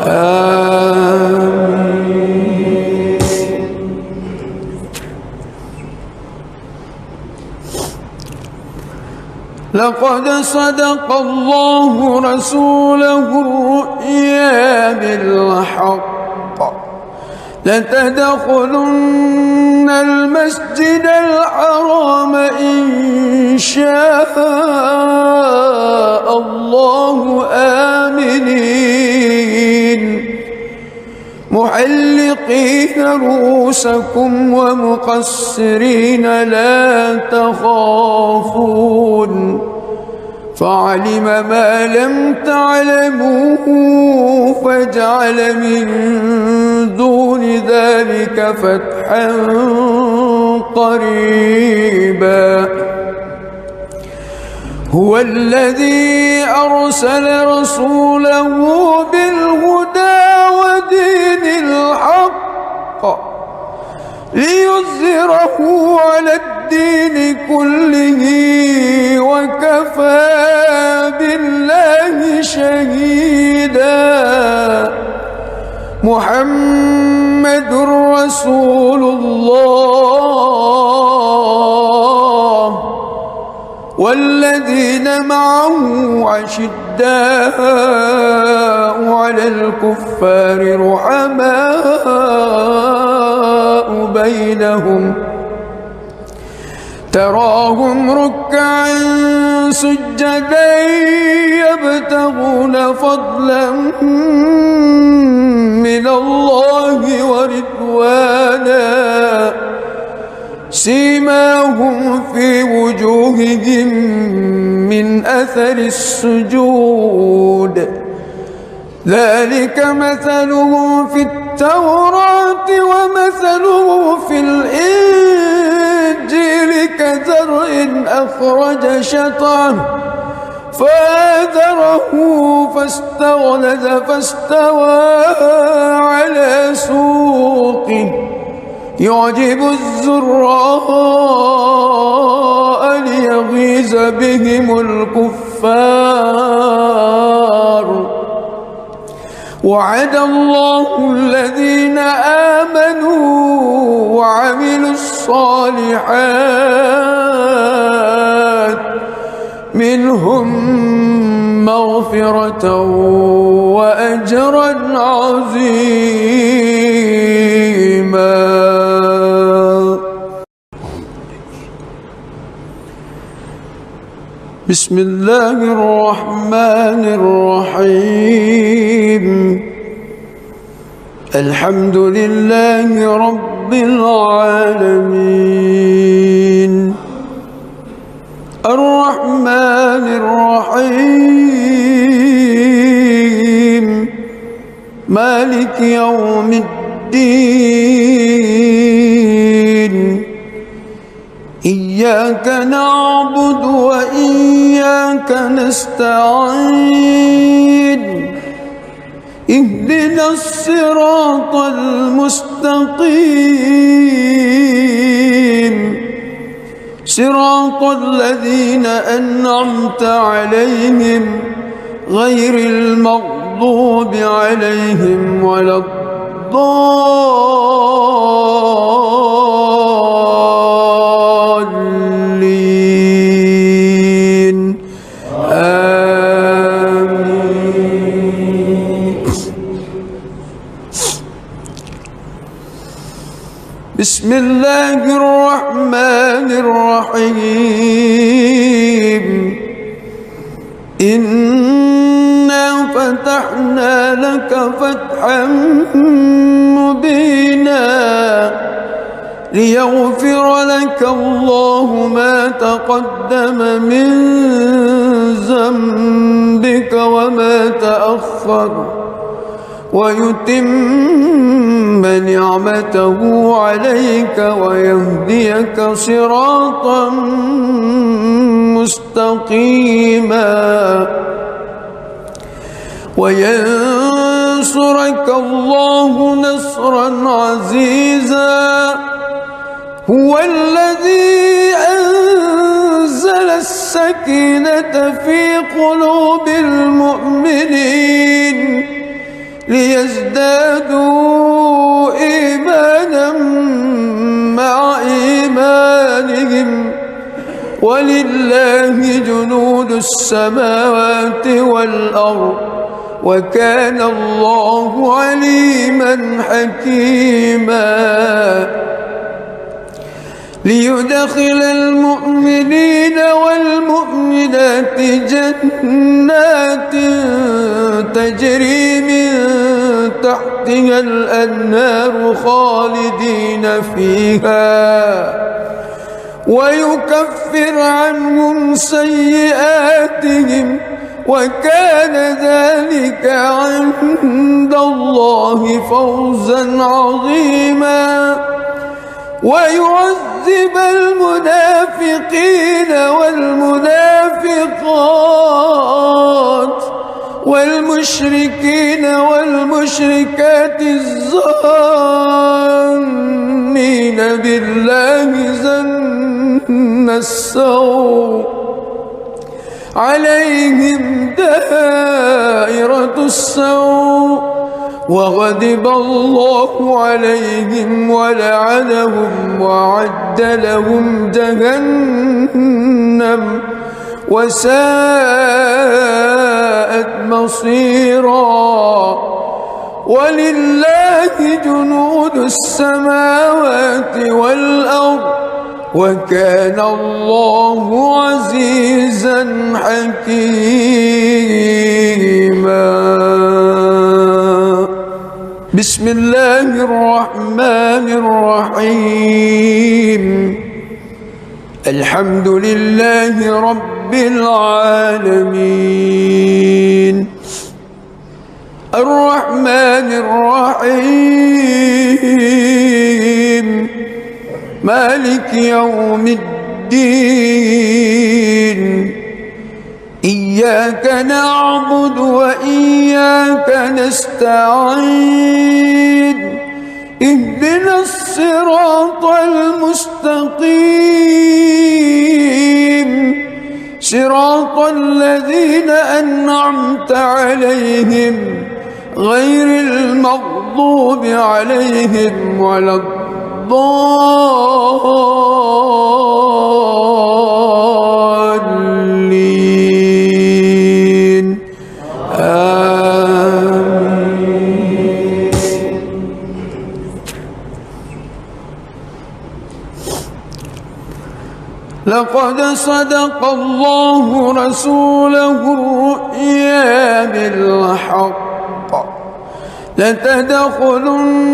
آمين. لقد صدق الله رسوله الرؤيا بالحق لتدخلن المسجد الحرام إن شاء الله آمنين محلقين رؤوسكم ومقصرين لا تخافون فعلم ما لم تعلموا فجعل من دون ذلك فتحا قريبا. هو الذي أرسل رسوله بالهدى ودين الحق ليظهره على الدين كله وكفى بالله شهيدا. محمد رسول الله والذين معه أشداء على الكفار رحماء بينهم تراهم ركعا سجدا يبتغون فضلا من الله ورضوانا سيماهم في وجوههم من أثر السجود ذلك مثلهم في التوراة ومثله في الإنجيل كزرع أخرج شطأه فآزره فاستغلظ فاستوى على سوقه يعجب الزراء ليغيظ بهم الكفار. وعد الله الذين آمنوا وعملوا الصالحات منهم مغفرة وأجرا عظيما. بسم الله الرحمن الرحيم. الحمد لله رب العالمين الرحمن الرحيم مالك يوم الدين. إياك نعبد وإياك نستعين. اهدنا الصراط المستقيم صراط الذين أنعمت عليهم غير المغضوب عليهم ولا الضالين آمين. بسم الله الرحمن الرحيم إنا فتحنا لك فتحا مبينا ليغفر لك الله ما تقدم من ذنبك وما تأخر ويتم نعمته عليك ويهديك صراطا مستقيما وينصرك الله نصرا عزيزا هو الذي أنزل السكينة في قلوب المؤمنين ليزدادوا إيمانا مع إيمانهم ولله جنود السماوات والأرض وكان الله عليما حكيما ليدخل المؤمنين والمؤمنات جنات تجري من تحتها الأنهار خالدين فيها ويكفر عنهم سيئاتهم وكان ذلك عند الله فوزا عظيما ويعذب المنافقين والمنافقات والمشركين والمشركات الظانين بالله ظن السوء عليهم دائرة السوء وغضب الله عليهم ولعنهم وأعد لهم جهنم وساءت مصيرا ولله جنود السماوات والأرض وكان الله عزيزا حكيما بسم الله الرحمن الرحيم الحمد لله رب العالمين الرحمن الرحيم مالك يوم الدين إياك نعبد وإياك نستعين اهدنا الصراط المستقيم صراط الذين أنعمت عليهم غير المغضوب عليهم ولا الضالين آمين. لقد صدق الله رسوله الرؤيا بالحق لتدخلن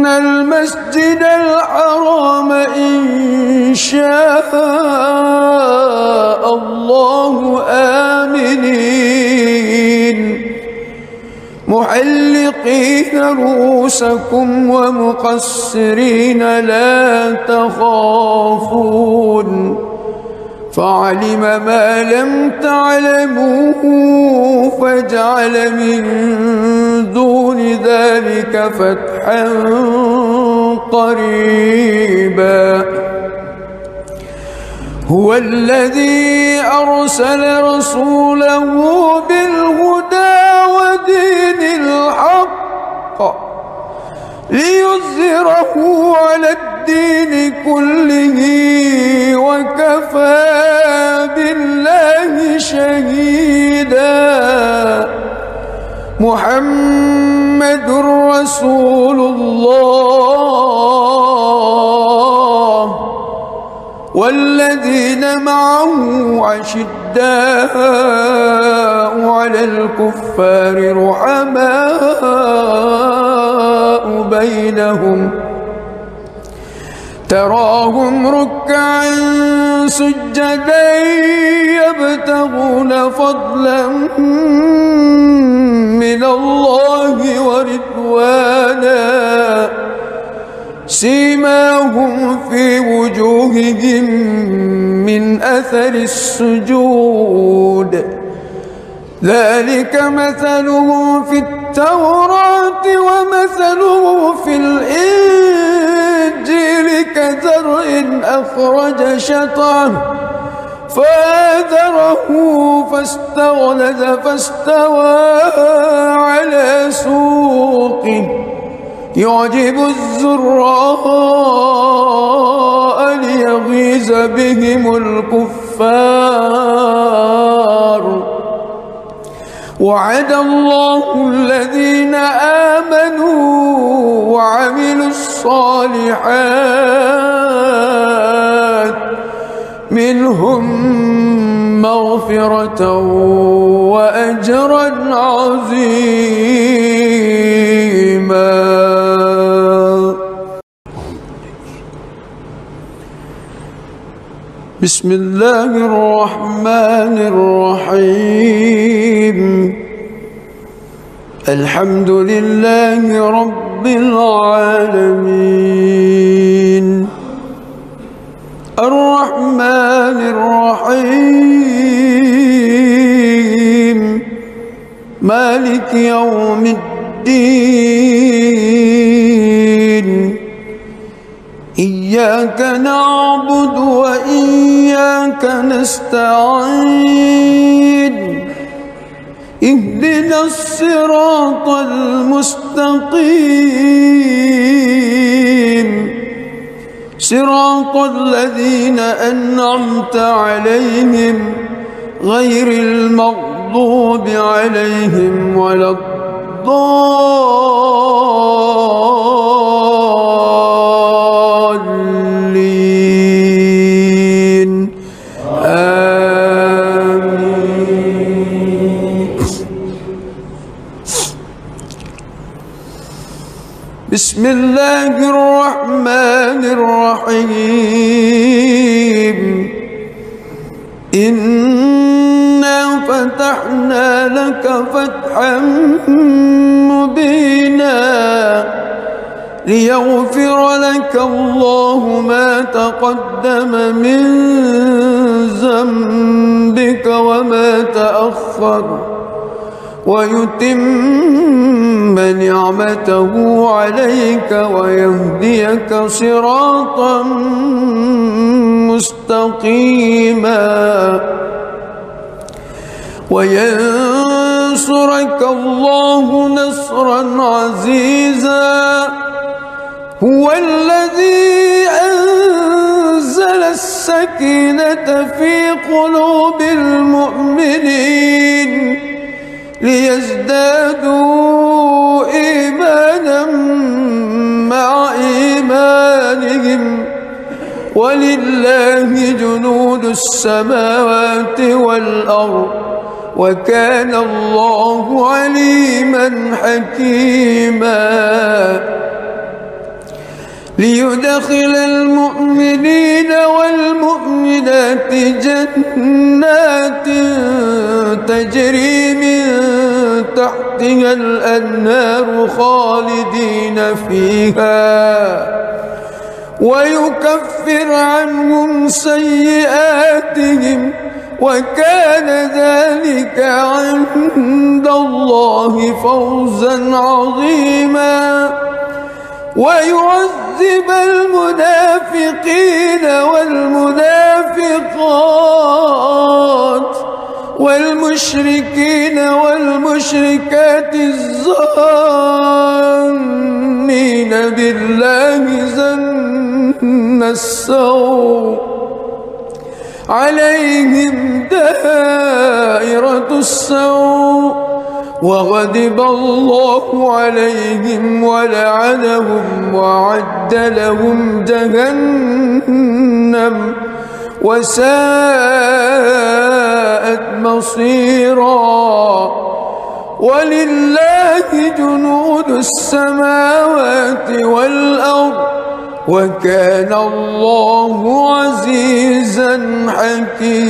المسجد الحرام إن شاء الله آمنين محلقين رؤوسكم ومقصرين لا تخافون فعلم ما لم تعلموا فجعل من دون ذلك فتحا قريبا هو الذي أرسل رسوله بالهدى ودين الحق ليظهره على الدين كله وكفى بالله شهيدا. محمد رسول الله والذين معه أشداء على الكفار رحماء بينهم تراهم ركعا سجدا يبتغون فضلا من الله ورضوانا سيماهم في وجوههم من أثر السجود ذلك مثلهم في التوراة ومثله في الإنجيل كزرع أخرج شطأه فآزره فاستغلظ فاستوى على سوقه يعجب الزراء ليغيظ بهم الكفار. وعد الله الذين آمنوا وعملوا الصالحات منهم مغفرة وأجرا عظيما. بسم الله الرحمن الرحيم. الحمد لله رب العالمين الرحمن الرحيم مالك يوم الدين إياك نعبد وإياك نستعين اهدنا الصراط المستقيم صراط الذين أنعمت عليهم غير المغضوب عليهم ولا الضالين آمين. بسم الله الرحمن الرحيم. إنا فتحنا لك فتحا مبينا ليغفر لك الله ما تقدم من ذنبك وما تأخر ويتم نعمته عليك ويهديك صراطا مستقيما وينصرك الله نصرا عزيزا. هو الذي أنزل السكينة في قلوب المؤمنين ليزدادوا إيمانا مع إيمانهم ولله جنود السماوات والأرض وكان الله عليما حكيما. ليدخل المؤمنين والمؤمنات جنات تجري من تحتها الأنهار خالدين فيها ويكفر عنهم سيئاتهم وكان ذلك عند الله فوزا عظيما. ويعذب المنافقين المنافقين والمنافقات والمشركين والمشركات الظانين بالله ظن السوء عليهم دائرة السوء وغضب الله عليهم ولعنهم وأعد لهم جهنم وساءت مصيرا. ولله جنود السماوات والأرض وكان الله عزيزا حكيما.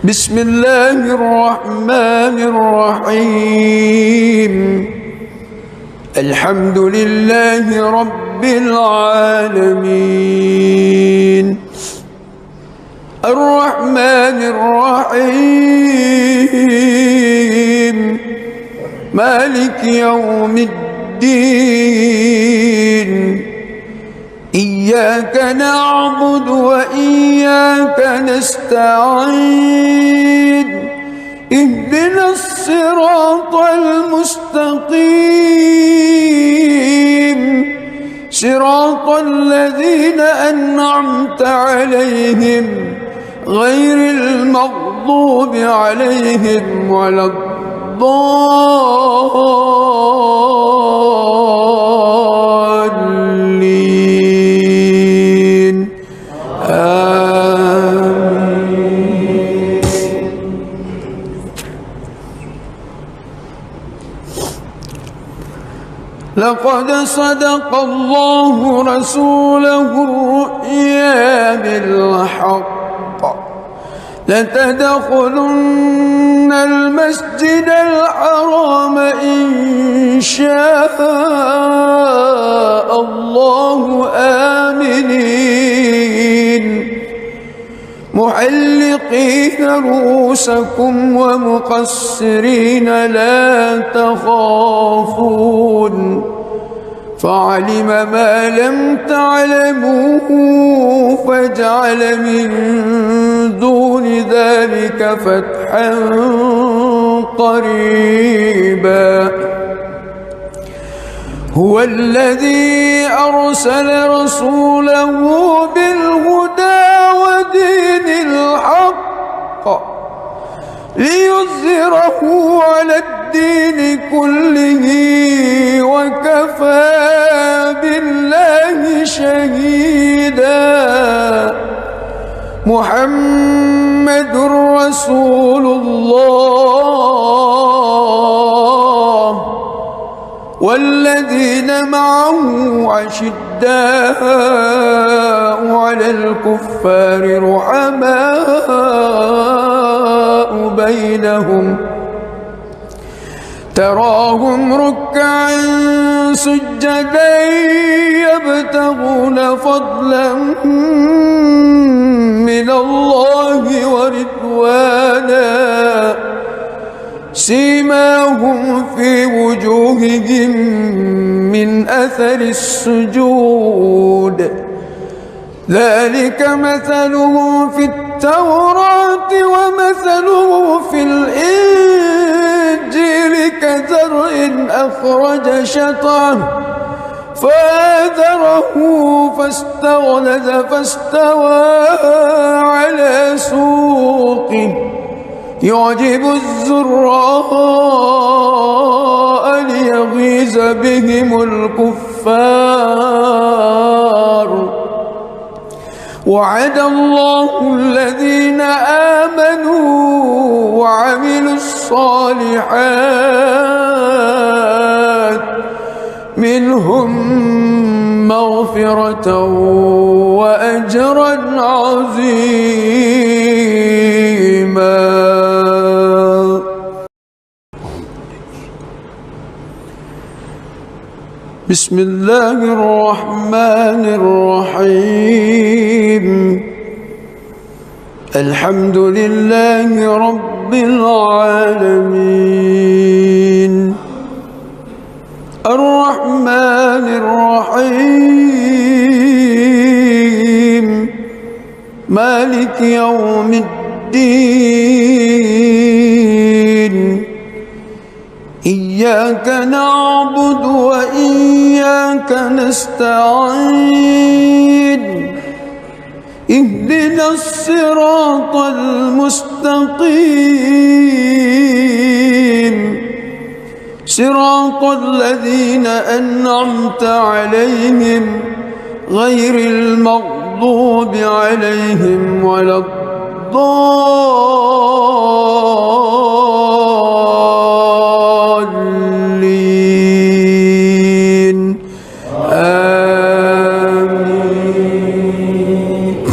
بسم الله الرحمن الرحيم. الحمد لله رب العالمين الرحمن الرحيم مالك يوم الدين. إياك نعبد وإياك نستعين. اهدنا الصراط المستقيم صراط الذين أنعمت عليهم غير المغضوب عليهم ولا الضالين. آمين. لقد صدق الله رسوله الرؤيا بالحق لتدخلن المسجد الحرام إن شاء الله آمنين محلقين رؤوسكم ومقصرين لا تخافون فعلم ما لم تعلموا فجعل من دون ذلك فتحا قريبا. هو الذي أرسل رسوله بالهدى ودين الحق ليظهره على الدين كله وكفى بالله شهيدا. محمد رسول الله والذين معه أشداء على الكفار رحماء بينهم تراهم ركعا سجدا يبتغون فضلا من الله ورضوانا سيماهم في وجوههم من أثر السجود ذلك مثله في التوراة ومثله في الإنجيل كزرع أخرج شطأه فآزره فاستغلظ فاستوى على سوقه يعجب الزراء ليغيظ بهم الكفار. وعد الله الذين آمنوا وعملوا الصالحات منهم مغفرة وأجرا عظيما. بسم الله الرحمن الرحيم. الحمد لله رب العالمين الرحمن الرحمن الرحيم مالك يوم الدين إياك نعبد وإياك نستعين اهدنا الصراط المستقيم صراط الذين أنعمت عليهم غير المغضوب عليهم ولا الضالين آمين.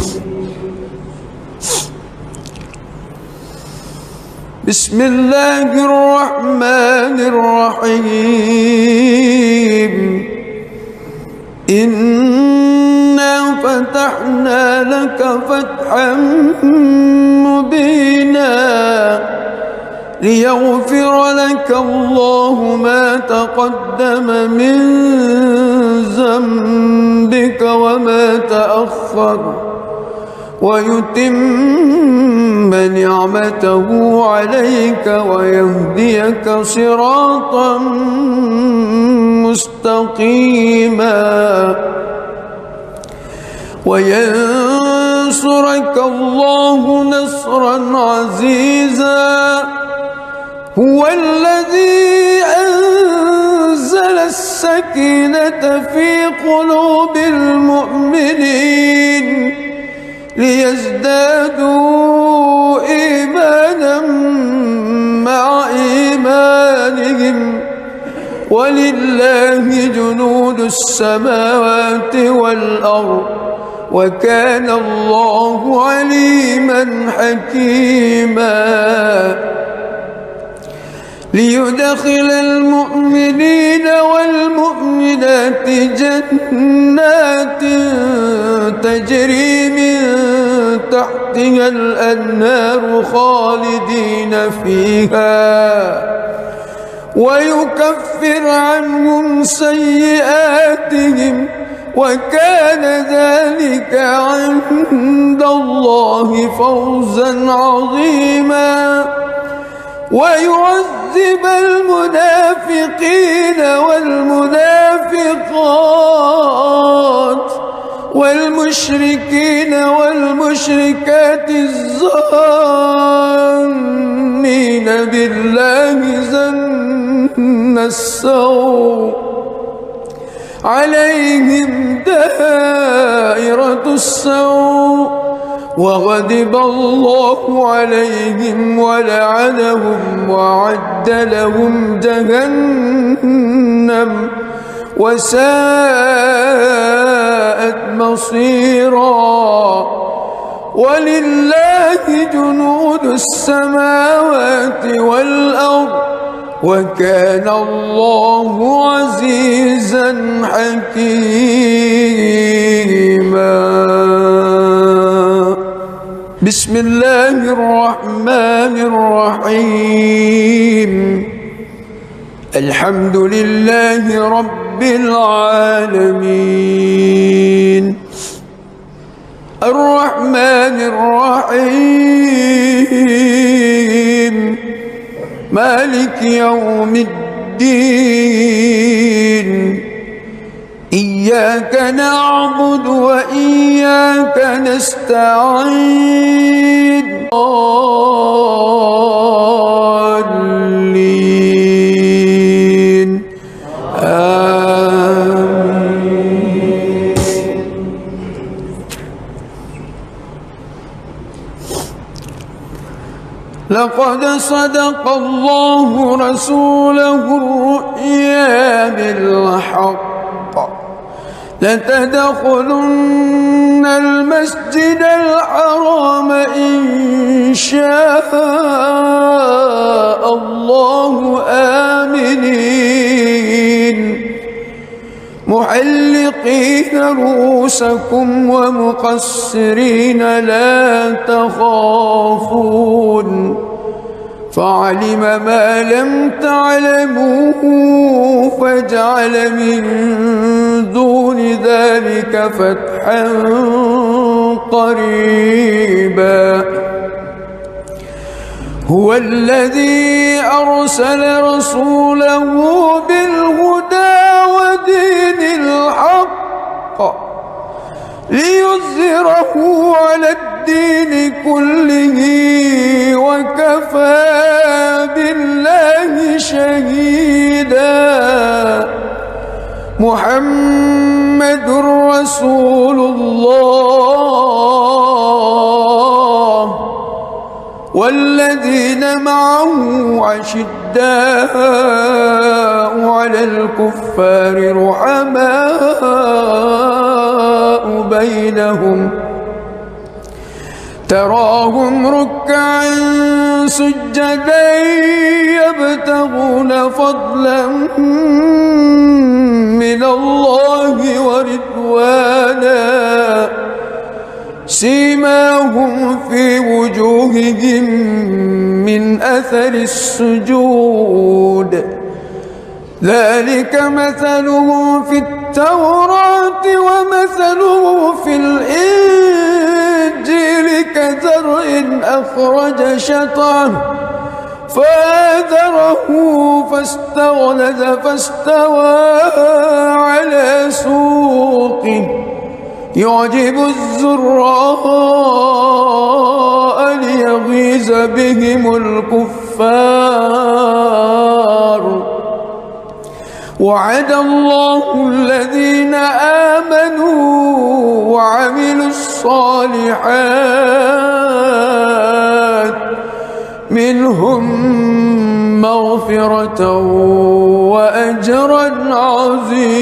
بسم الله الرحمن الرحيم إنا فتحنا لك فتحا مبينا ليغفر لك الله ما تقدم من ذنبك وما تأخر ويتم نعمته عليك ويهديك صراطا مستقيما وينصرك الله نصرا عزيزا هو الذي أنزل السكينة في قلوب المؤمنين ليزدادوا إيمانا مع إيمانهم ولله جنود السماوات والأرض وكان الله عليما حكيما ليدخل المؤمنين والمؤمنات جنات تجري من تحتها الأنهار خالدين فيها ويكفر عنهم سيئاتهم وكان ذلك عند الله فوزا عظيما ويعذب المنافقين والمنافقات والمشركين والمشركات الظانين بالله ظن السوء عليهم دائرة السوء وغضب الله عليهم ولعنهم وأعد لهم جهنم وساءت مصيرا ولله جنود السماوات والأرض وكان الله عزيزا حكيما. بسم الله الرحمن الرحيم الحمد لله رب العالمين الرحمن الرحيم مالك يوم الدين إياك نعبد وإياك نستعين آمين. لقد صدق الله رسوله الرؤيا بالحق لتدخلن المسجد الحرام إن شاء الله آمنين محلقين رؤوسكم ومقصرين لا تخافون فعلم ما لم تعلموا فجعل من دون ذلك فتحا قريبا هو الذي أرسل رسوله بالهدى ودين الحق ليظهره على الدين كله وكفى بالله شهيدا محمد رسول الله والذين معه أشداء على الكفار رحماء بينهم تراهم ركعا سجدا يبتغون فضلا من الله ورضوانا سيماهم في وجوههم من أثر السجود ذلك مثلهم في التوراة ومثلهم في الإنجيل كزرع أخرج شطأه فآزره فاستغلظ فاستوى على سوقه يعجب الزراء ليغيظ بهم الكفار وعد الله الذين آمنوا وعملوا الصالحات منهم مغفرة وأجرا عظيما.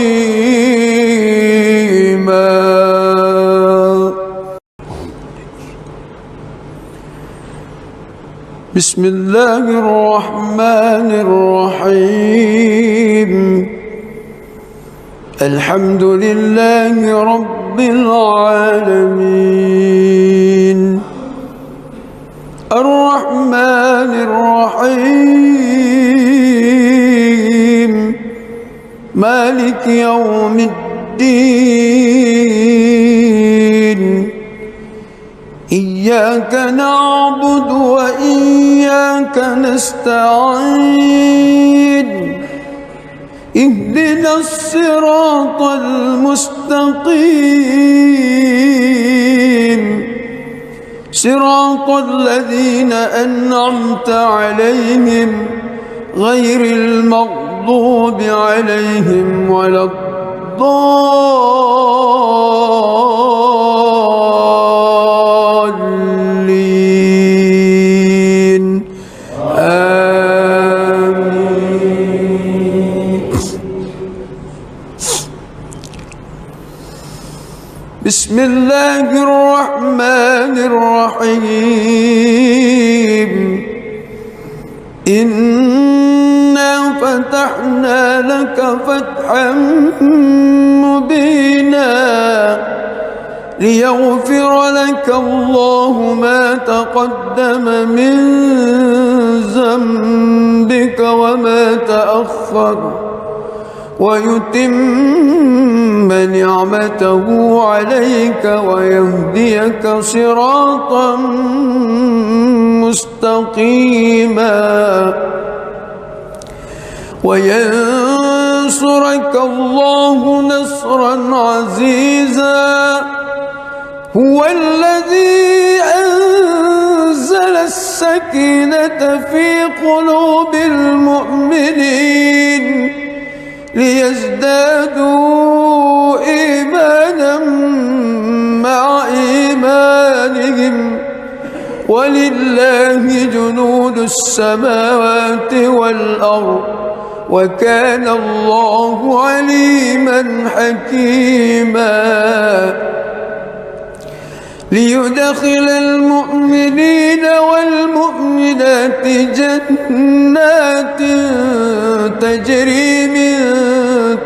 بسم الله الرحمن الرحيم الحمد لله رب العالمين الرحمن الرحيم مالك يوم الدين إياك نعبد وإياك نستعين اهدنا الصراط المستقيم صراط الذين أنعمت عليهم غير المغضوب عليهم ولا الضالين آمين. بسم الله الرحمن الرحيم إنا فتحنا لك فتحا مبينا ليغفر لك الله ما تقدم من ذنبك وما تأخر ويتم نعمته عليك ويهديك صراطا مستقيما وينصرك الله نصرا عزيزا هو الذي أنزل السكينة في قلوب المؤمنين ليزدادوا إيمانا مع إيمانهم ولله جنود السماوات والأرض وكان الله عليما حكيما ليدخل المؤمنين والمؤمنات جنات تجري من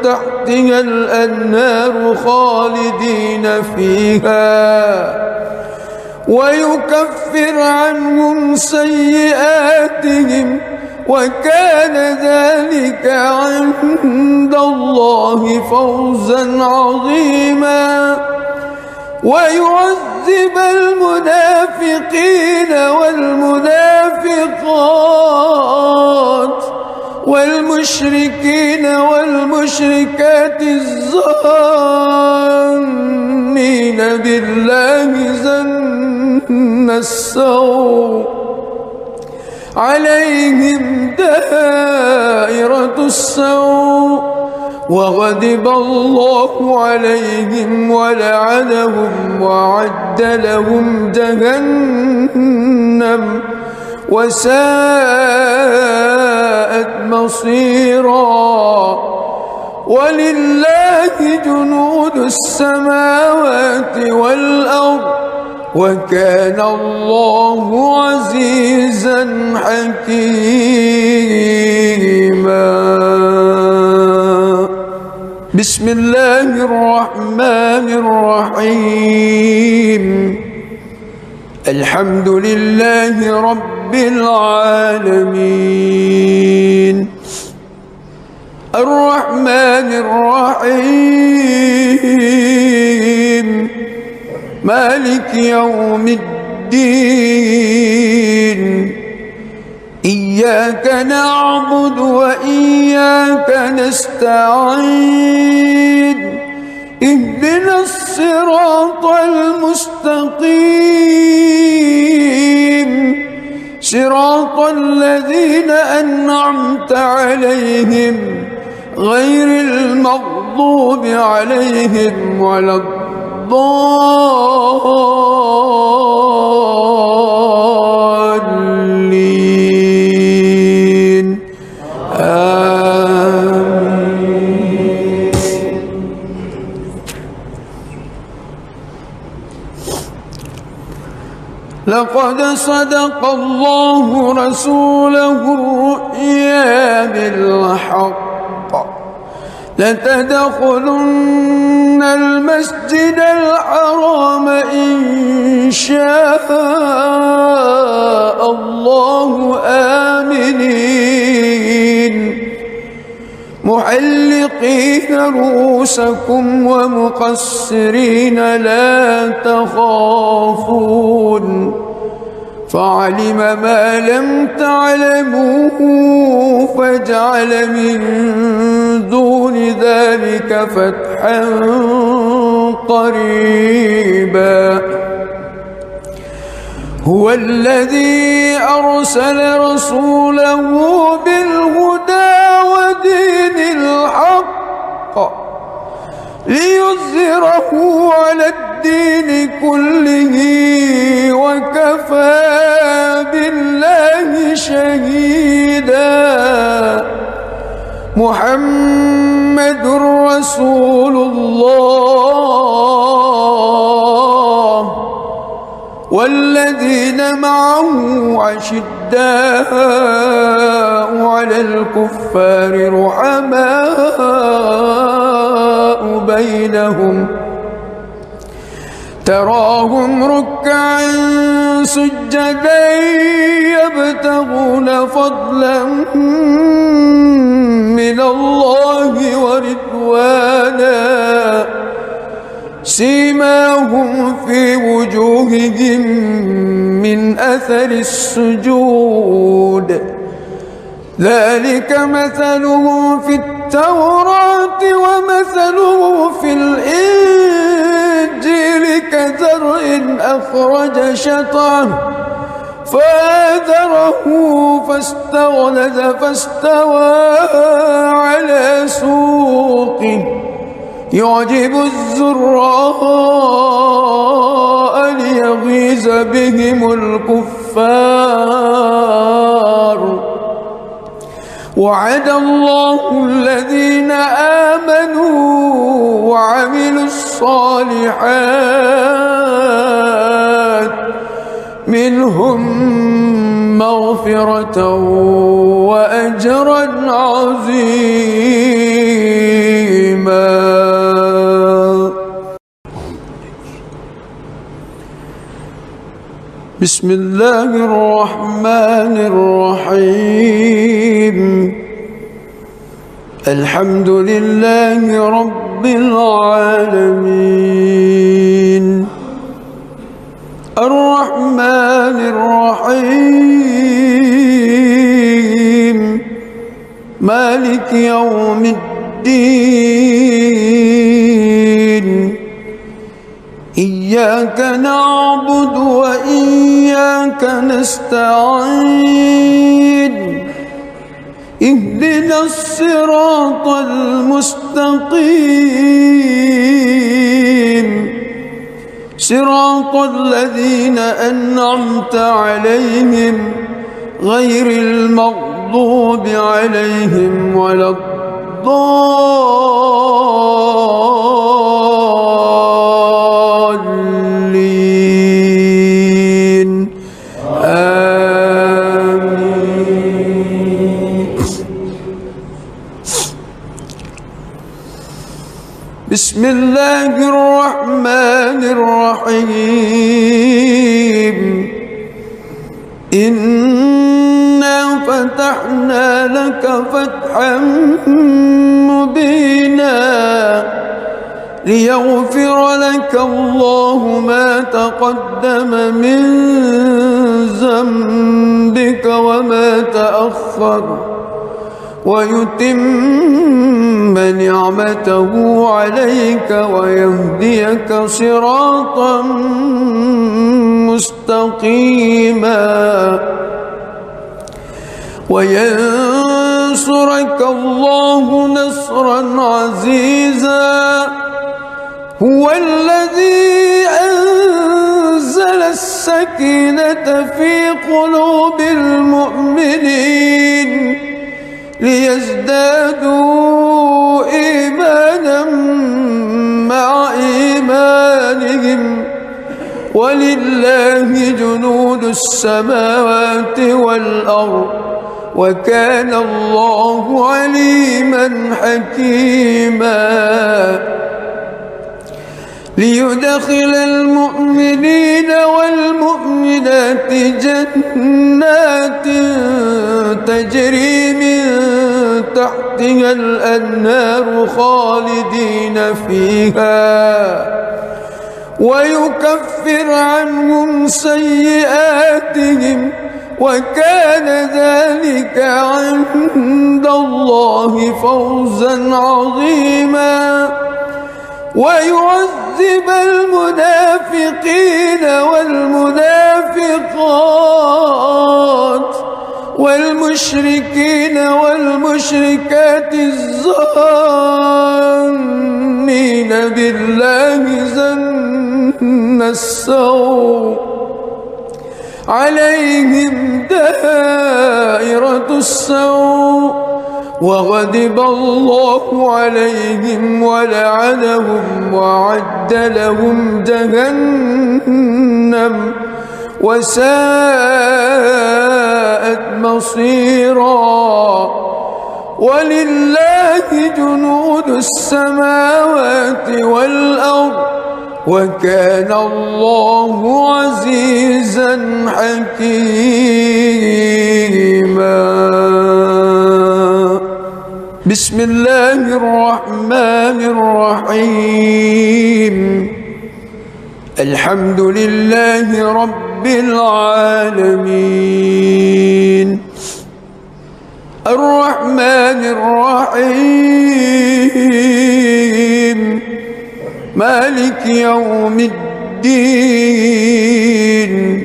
تحتها الأنهار خالدين فيها ويكفر عنهم سيئاتهم وكان ذلك عند الله فوزا عظيما ويعذب المنافقين والمنافقات والمشركين والمشركات الظانين بالله ظن السوء عليهم دائرة السوء وغضب الله عليهم ولعنهم وأعد لهم جهنم وساءت مصيرا ولله جنود السماوات والأرض وكان الله عزيزا حكيما. بسم الله الرحمن الرحيم. الحمد لله رب العالمين الرحمن الرحيم مالك يوم الدين إياك نعبد وإياك نستعين اهدنا الصراط المستقيم صراط الذين أنعمت عليهم غير المغضوب عليهم ولا الضالين آمين. لقد صدق الله رسوله الرؤيا بالحق لتدخلن المسجد الحرام إن شاء الله آمنين محلقين رؤوسكم ومقصرين لا تخافون فعلم ما لم تعلموا فجعل من دون ذلك فتحا قريبا. هو الذي أرسل رسوله بالهدى ودين الحق ليظهره على الدين كله وكفى بالله شهيدا. محمد رسول الله والذين معه أشداء على الكفار رحماء بينهم تراهم ركعا سجدا يبتغون فضلا من الله ورضوانا سيماهم في وجوههم من أثر السجود ذلك مثله في التوراة ومثله في الإنجيل كزرع أخرج شطأه فآزره فاستغلظ فاستوى على سوقه يعجب الزراء ليغيظ بهم الكفار. وعد الله الذين آمنوا وعملوا الصالحات منهم مغفرة وأجرا عظيما. بسم الله الرحمن الرحيم الحمد لله رب العالمين الرحمن الرحيم مالك يوم الدين إياك نعبد وإياك نستعين اهدنا الصراط المستقيم صراط الذين أنعمت عليهم غير المغضوب عليهم ولا الضالين آمين. بسم الله الرحمن الرحيم إنا فتحنا لك فتحا مبينا ليغفر لك الله ما تقدم من ذنبك وما تأخر ويتم نعمته عليك ويهديك صراطا مستقيما وينصرك الله نصرا عزيزا هو الذي أنزل السكينة في قلوب المؤمنين ليزدادوا إيمانا مع إيمانهم ولله جنود السماوات والأرض وكان الله عليما حكيما ليدخل المؤمنين والمؤمنات جنات تجري من تحتها الأنهار خالدين فيها ويكفر عنهم سيئاتهم وكان ذلك عند الله فوزا عظيما ويعذب المنافقين والمنافقات والمشركين والمشركات الظانين بالله ظن السوء عليهم دائرة السوء وغضب الله عليهم ولعنهم وأعد لهم جهنم وساءت مصيرا ولله جنود السماوات والأرض وكان الله عزيزا حكيما بسم الله الرحمن الرحيم الحمد لله رب العالمين الرحمن الرحيم مالك يوم الدين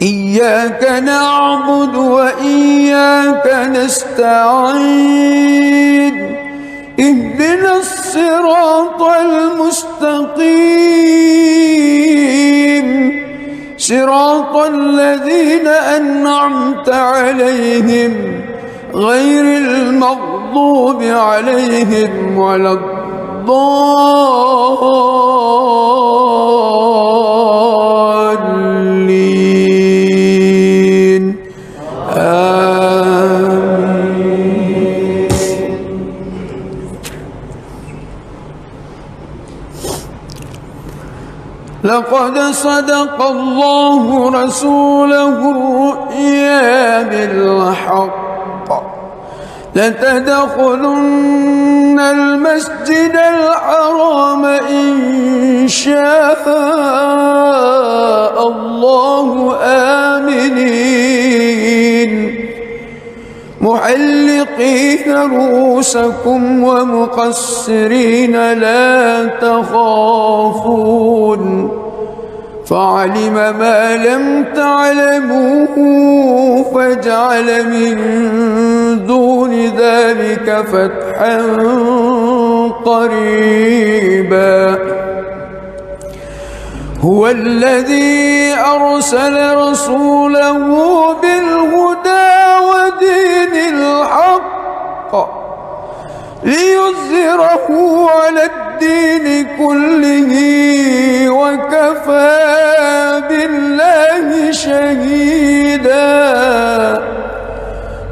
إياك نعبد وإياك نستعين اهدنا الصراط المستقيم صراط الذين أنعمت عليهم غير المغضوب عليهم ولا الضالين آمين. لقد صدق الله رسوله الرؤيا بالحق لتدخلن المسجد الحرام إن شاء الله آمنين محلقين رؤوسكم ومقصرين لا تخافون فعلم ما لم تعلموا فجعل من دون ذلك فتحا قريبا هو الذي أرسل رسوله بالهدى ودين الحق ليظهره على الدين كله وكفى بالله شهيدا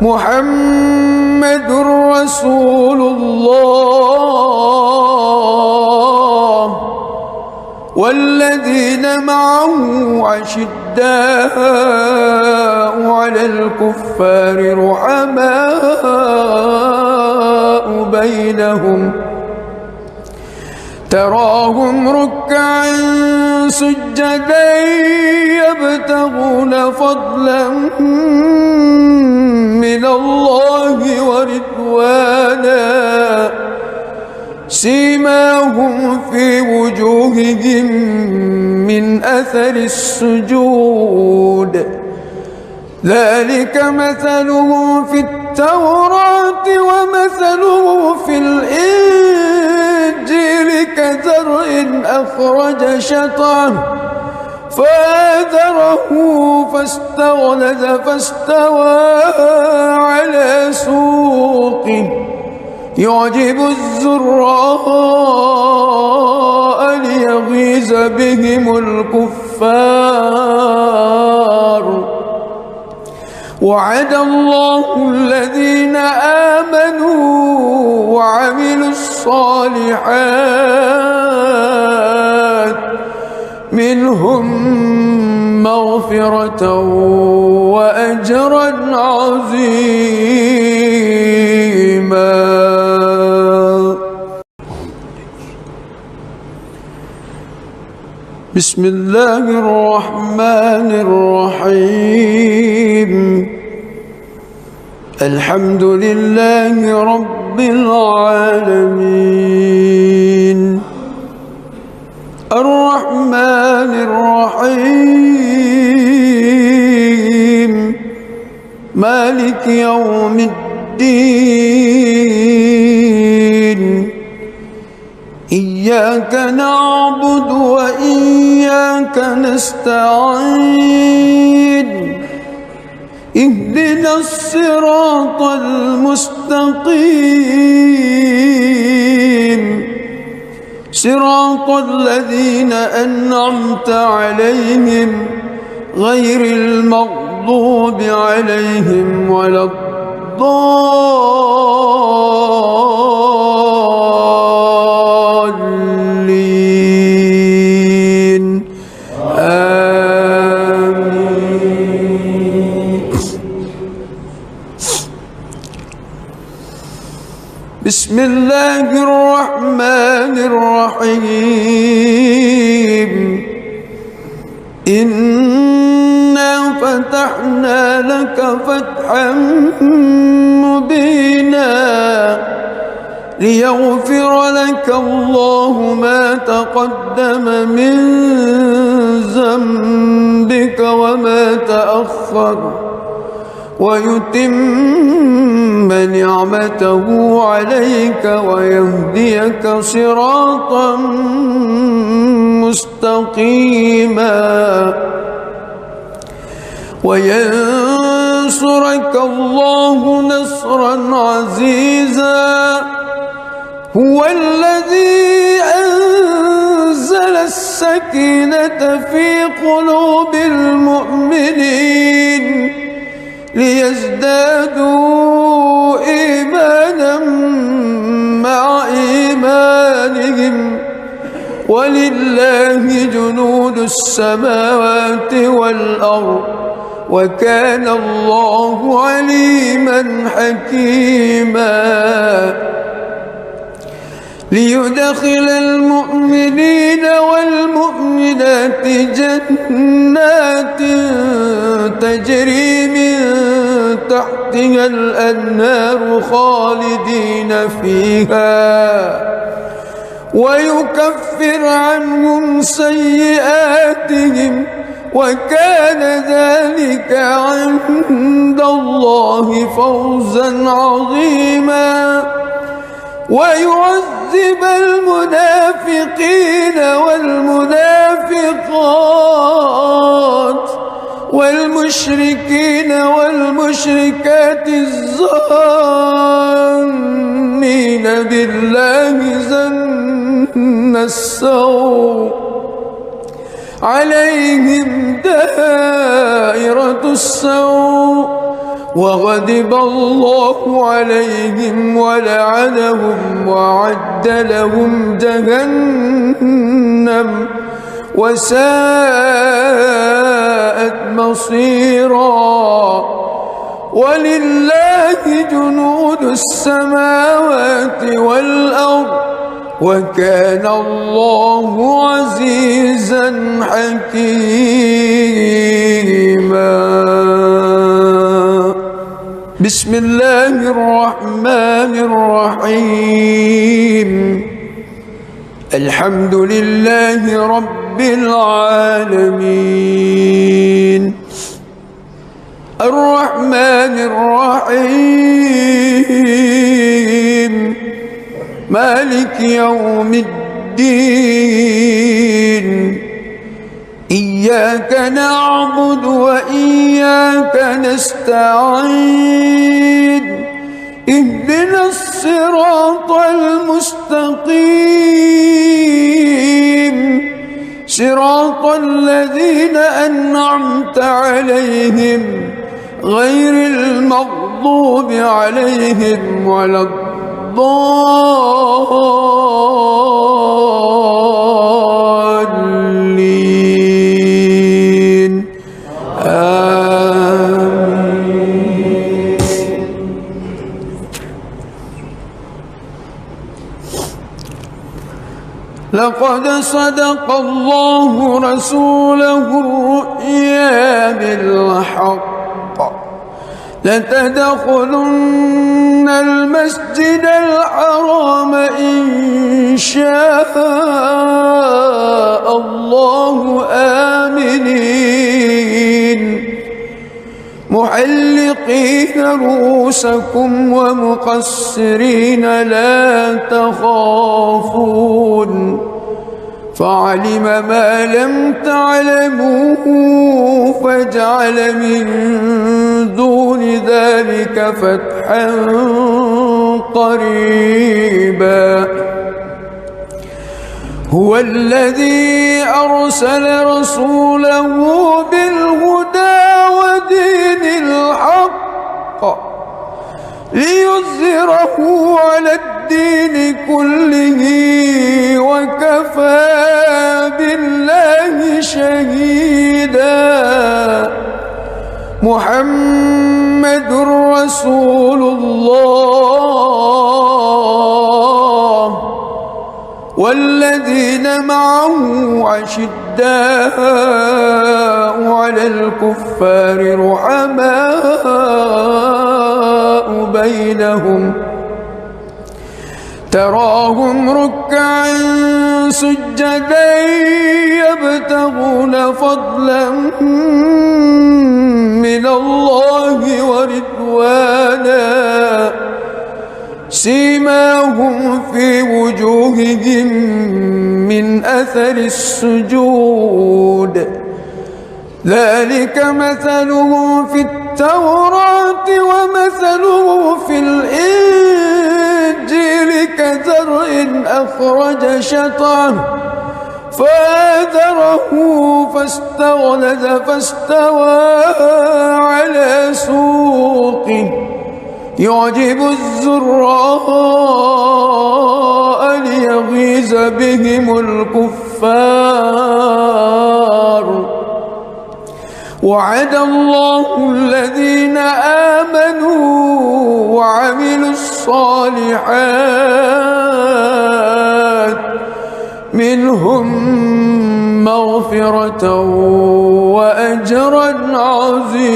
محمد رسول الله والذين معه أشداء على الكفار رحماء بينهم تراهم ركعا سجدا يبتغون فضلا من الله ورضوانا سيماهم في وجوههم من أثر السجود ذلك مثلهم في التوراة ومثلهم في الإنجيل كزرع أخرج شطأه فآزره فاستغلظ فاستوى على سوقه يعجب الزراء ليغيظ بهم الكفار وعد الله الذين آمنوا وعملوا الصالحات منهم مغفرة وأجرا عظيما. بسم الله الرحمن الرحيم الحمد لله رب العالمين الرحمن الرحيم مالك يوم الدين إياك نعبد وإياك نستعين اهدنا الصراط المستقيم صراط الذين أنعمت عليهم غير المغضوب عليهم ولا الضالين آمين. بسم الله الرحمن الرحيم إنا فتحنا لك فتحا مبينا ليغفر لك الله ما تقدم من ذنبك وما تأخر ويتم نعمته عليك ويهديك صراطا مستقيما وينصرك الله نصرا عزيزا هو الذي أنزل السكينة في قلوب المؤمنين ليزدادوا إيمانا مع إيمانهم ولله جنود السماوات والأرض وكان الله عليما حكيما ليدخل المؤمنين والمؤمنات جنات تجري من تحتها الأنهار خالدين فيها ويكفر عنهم سيئاتهم وكان ذلك عند الله فوزا عظيما ويعذب المنافقين والمنافقات والمشركين والمشركات الظانين بالله ظن السوء عليهم دائرة السوء وغضب الله عليهم ولعنهم وأعد لهم جهنم وساءت مصيرا ولله جنود السماوات والأرض وكان الله عزيزا حكيما بسم الله الرحمن الرحيم الحمد لله رب العالمين الرحمن الرحيم مالك يوم الدين إياك نعبد وإياك نستعين اهدنا الصراط المستقيم صراط الذين أنعمت عليهم غير المغضوب عليهم ولا الضالين آمين. لقد صدق الله رسوله الرؤيا بالحق لتدخلن المسجد الحرام إن شاء الله آمنين محلقين رؤوسكم ومقصرين لا تخافون فعلم ما لم تعلموا فجعل من دون ذلك فتحا قريبا هو الذي أرسل رسوله بالهدى ودين الحق ليظهره على الدين كله وكفى بالله شهيدا محمد رسول الله والذين معه عشداء على الكفار رحماء بينهم تراهم ركعا سجدا يبتغون فضلا من الله ورضوانا سيماهم في وجوههم من أثر السجود ذلك مثله في التوراة ومثله في الإنجيل كزرع أخرج شطأه فآزره فاستغلظ فاستوى على سوقه يعجب الزراء ليغيظ ليغيظ بهم الكفار. وعد الله الذين آمنوا وعملوا الصالحات منهم مغفرة وأجرا عظيما.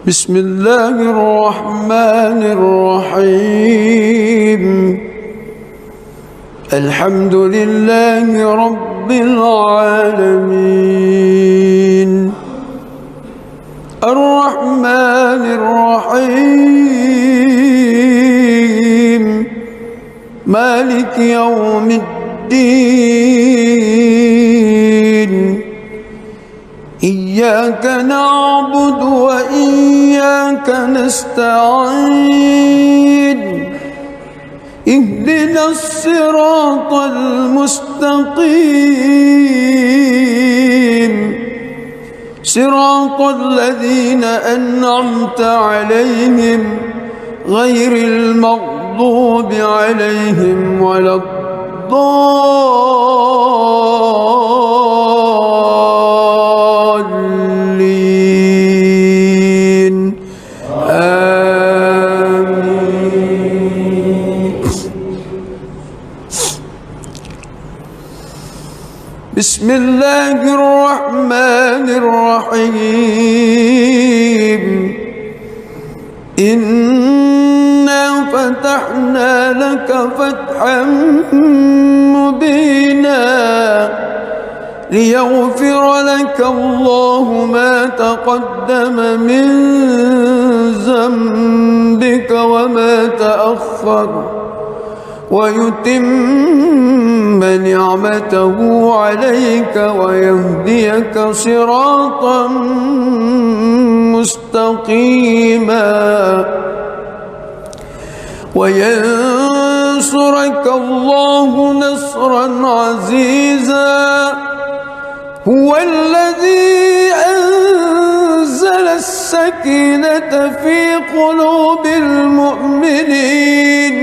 بسم الله الرحمن الرحيم. الحمد لله رب العالمين الرحمن الرحيم مالك يوم الدين. إياك نعبد وإياك نستعين. اهدنا الصراط المستقيم صراط الذين أنعمت عليهم غير المغضوب عليهم ولا الضالين. آمين. بسم الله الرحمن الرحيم. إنا فتحنا لك فتحا مبينا ليغفر لك الله ما تقدم من ذنبك وما تأخر ويتم نعمته عليك ويهديك صراطا مستقيما وينصرك الله نصرا عزيزا. هو الذي أنزل السكينة في قلوب المؤمنين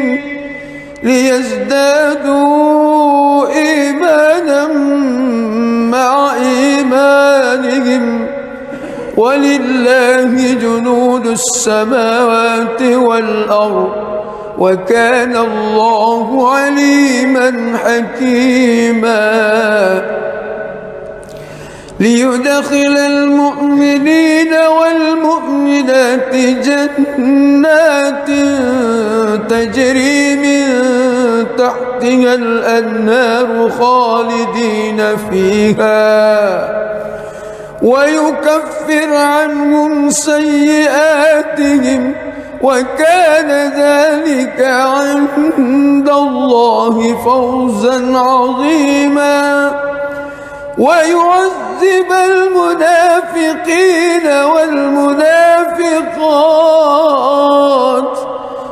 ليزدادوا إيمانا مع إيمانهم ولله جنود السماوات والأرض وكان الله عليما حكيما. ليدخل المؤمنين والمؤمنات جنات تجري من تحتها الأنهار خالدين فيها ويكفر عنهم سيئاتهم وكان ذلك عند الله فوزا عظيما. ويعذب المنافقين والمنافقات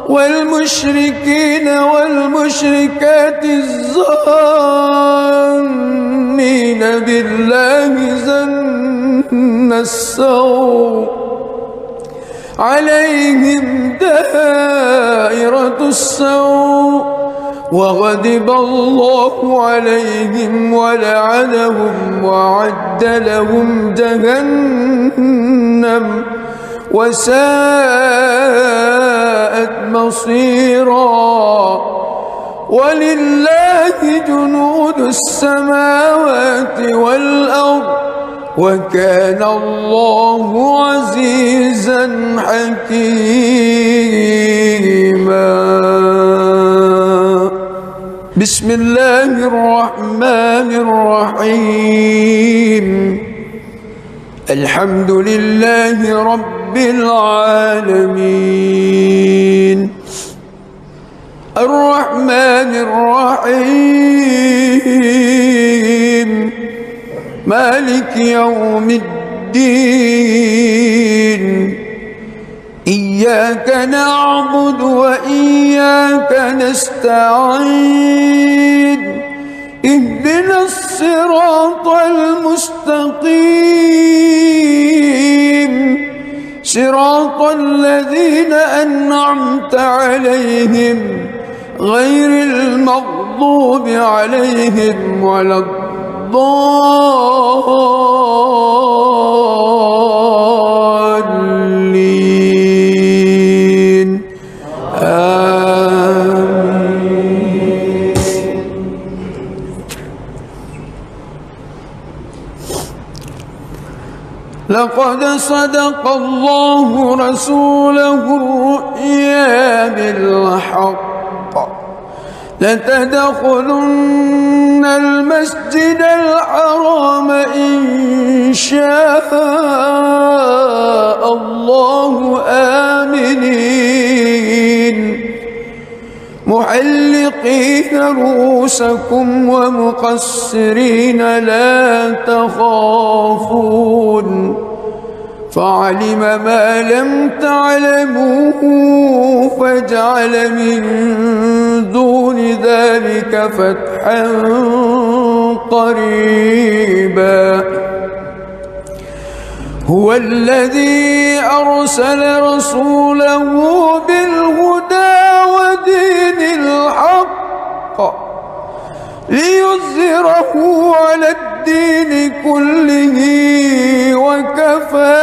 والمشركين والمشركات الظانين بالله ظن السوء عليهم دائرة السوء وغضب الله عليهم ولعنهم وأعد لهم جهنم وساءت مصيرا. ولله جنود السماوات والأرض وكان الله عزيزا حكيما. بسم الله الرحمن الرحيم. الحمد لله رب العالمين الرحمن الرحيم مالك يوم الدين. إياك نعبد وإياك نستعين. اهدنا الصراط المستقيم صراط الذين أنعمت عليهم غير المغضوب عليهم ولا الضالين آمين. لقد صدق الله رسوله الرؤيا بالحق لتدخلن المسجد الحرام إن شاء الله آمنين محلقين رؤوسكم ومقصرين لا تخافون فعلم ما لم تعلموا فجعل من دون ذلك فتحا قريبا هو الذي أرسل رسوله بالهدى ودين الحق ليظهره على الدين كله وكفى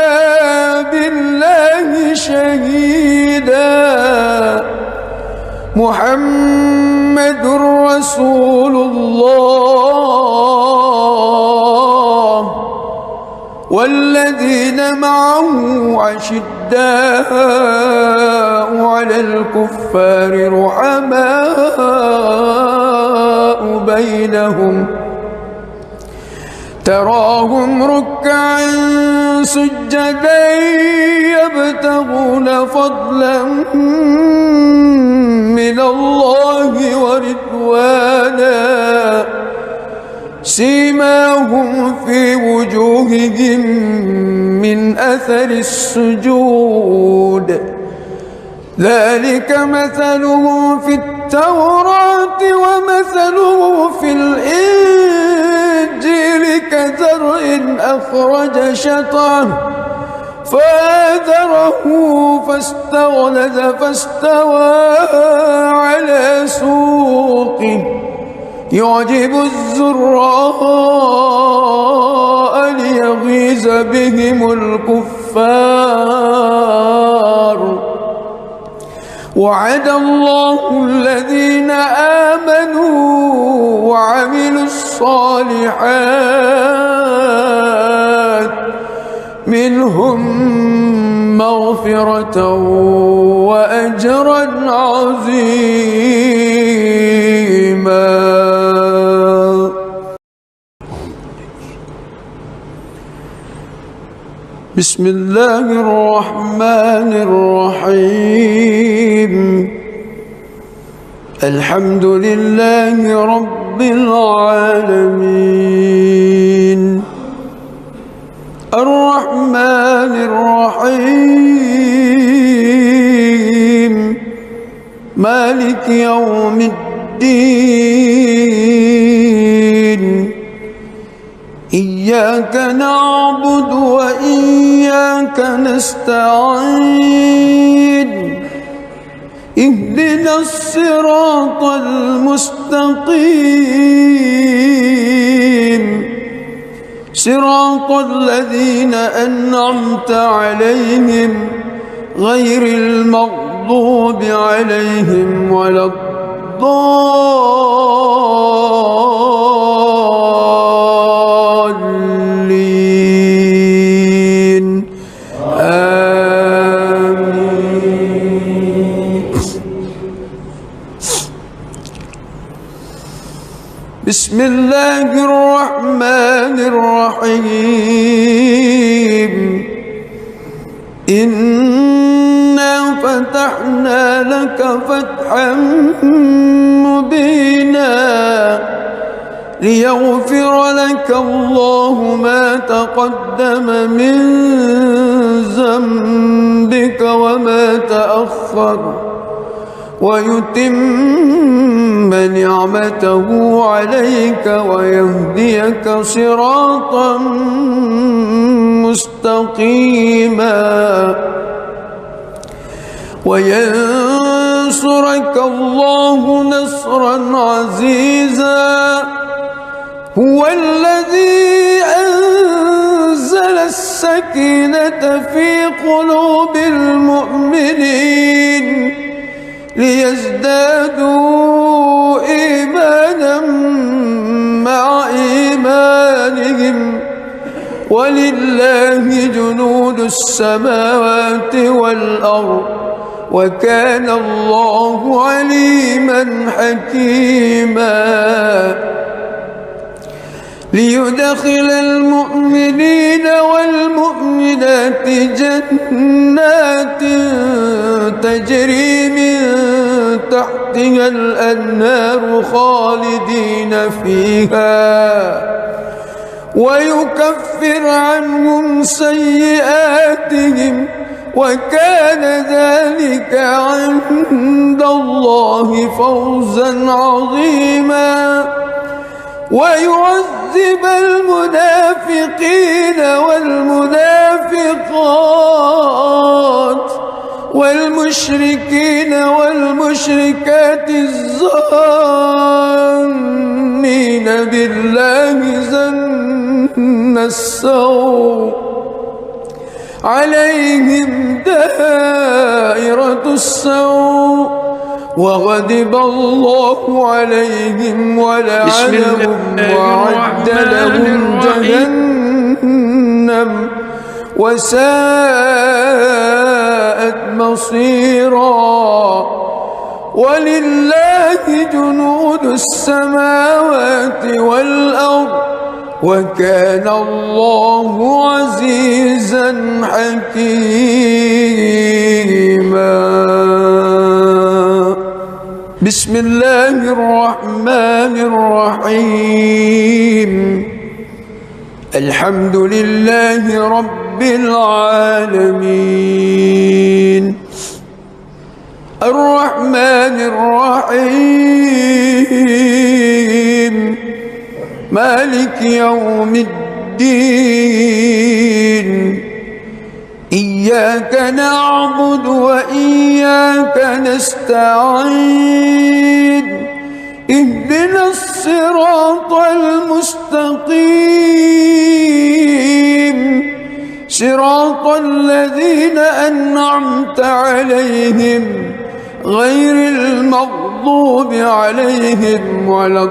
بالله شهيدا محمد رسول الله والذين معه أشداء على الكفار رحماء بينهم تراهم ركعا سجدا يبتغون فضلا من الله ورضوانا سيماهم في وجوههم من أثر السجود ذلك مثلهم في التوراة ومثله في الإنجيل كزرع أخرج شطأه فآزره فاستغلظ فاستوى على سوقه يعجب الزراء ليغيظ بهم الكفار وعد الله الذين آمنوا وعملوا الصالحات منهم مغفرة وأجرا عظيما. بسم الله الرحمن الرحيم الحمد لله رب العالمين الرحمن الرحيم مالك يوم الدين إياك نعبد وإياك نستعين اهدنا الصراط المستقيم صراط الذين أنعمت عليهم غير المغضوب عليهم ولا الضالين آمين. بسم الله الرحمن الرحيم إنا فتحنا لك فتحا مبينا ليغفر لك الله ما تقدم من ذنبك وما تأخر ويتم نعمته عليك ويهديك صراطا مستقيما وينصرك الله نصرا عزيزا هو الذي أنزل السكينة في قلوب المؤمنين ليزدادوا إيمانا مع إيمانهم ولله جنود السماوات والأرض وكان الله عليما حكيما ليدخل المؤمنين والمؤمنات جنات تجري من تحتها الأنهار خالدين فيها ويكفر عنهم سيئاتهم وكان ذلك عند الله فوزا عظيما ويعذب المنافقين والمنافقات والمشركين والمشركات الظانين بالله ظن السوء عليهم دائرة السوء وغضب الله عليهم ولعنهم وأعد لهم جهنم وساءت مصيرا ولله جنود السماوات والأرض وكان الله عزيزا حكيما بسم الله الرحمن الرحيم الحمد لله رب العالمين الرحمن الرحيم مالك يوم الدين إياك نعبد وإياك نستعين اهدنا الصراط المستقيم صراط الذين أنعمت عليهم غير المغضوب عليهم ولا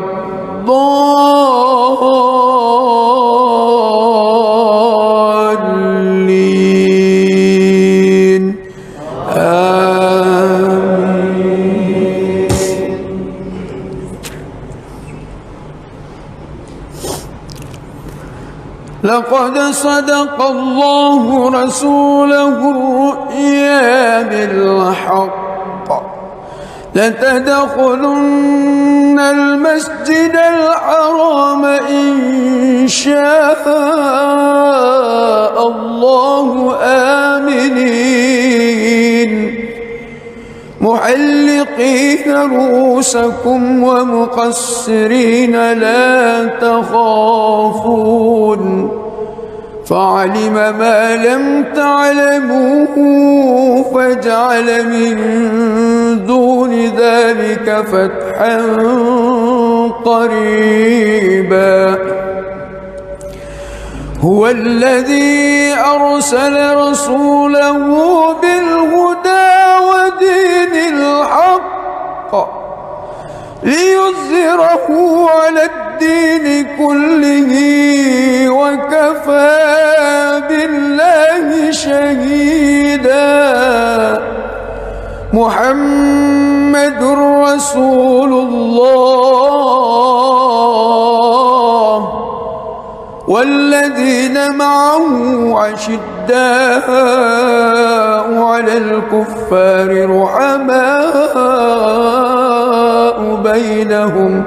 الضالين آمين. لقد صدق الله رسوله الرؤيا بالحق لتدخلن المسجد الحرام إن شاء الله آمنين محلقين رؤوسكم ومقصرين لا تخافون فعلم ما لم تعلموا فجعل من دون ذلك فتحا قريبا هو الذي أرسل رسوله بالهدى ودين الحق ليظهره على الدين كله وكفى بالله شهيدا محمد رسول الله والذين معه أشداء على الكفار رحماء بينهم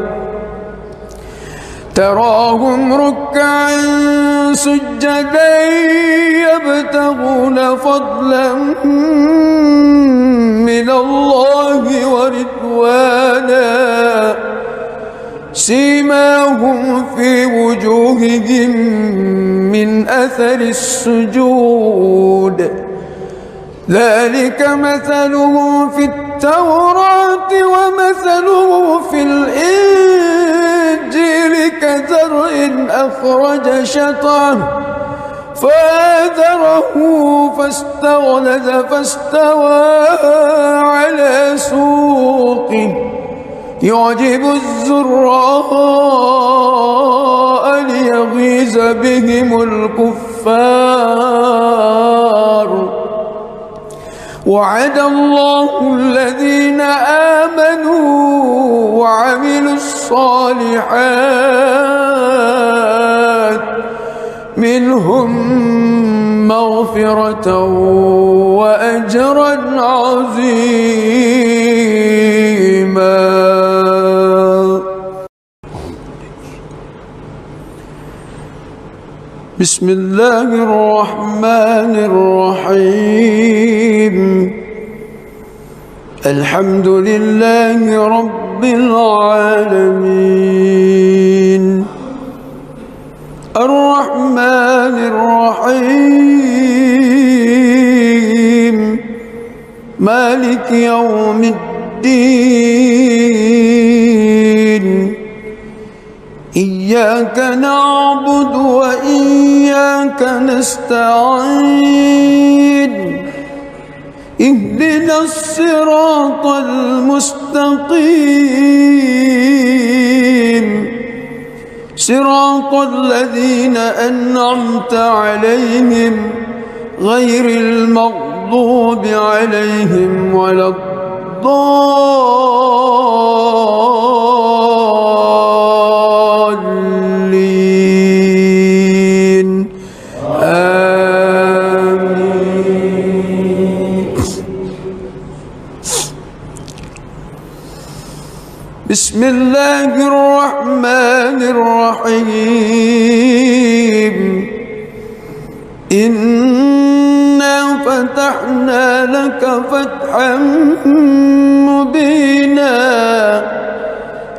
تراهم ركعا سجدا يبتغون فضلا من الله ورضوانا سيماهم في وجوههم من أثر السجود ذلك مثلهم في التوراة ومثله في الإنجيل كزرع أخرج شطأه فآزره فاستغلظ فاستوى على سوقه يعجب الزراء ليغيظ بهم الكفار وعد الله الذين آمنوا وعملوا الصالحات منهم مغفرة وأجرا عظيما. بسم الله الرحمن الرحيم الحمد لله رب العالمين الرحمن الرحيم مالك يوم الدين إياك نعبد وإياك نستعين اهدنا الصراط المستقيم صراط الذين أنعمت عليهم غير المغضوب عليهم ولا الضالين آمين. بسم الله الرحمن الرحيم إنا فتحنا لك فتحا مبينا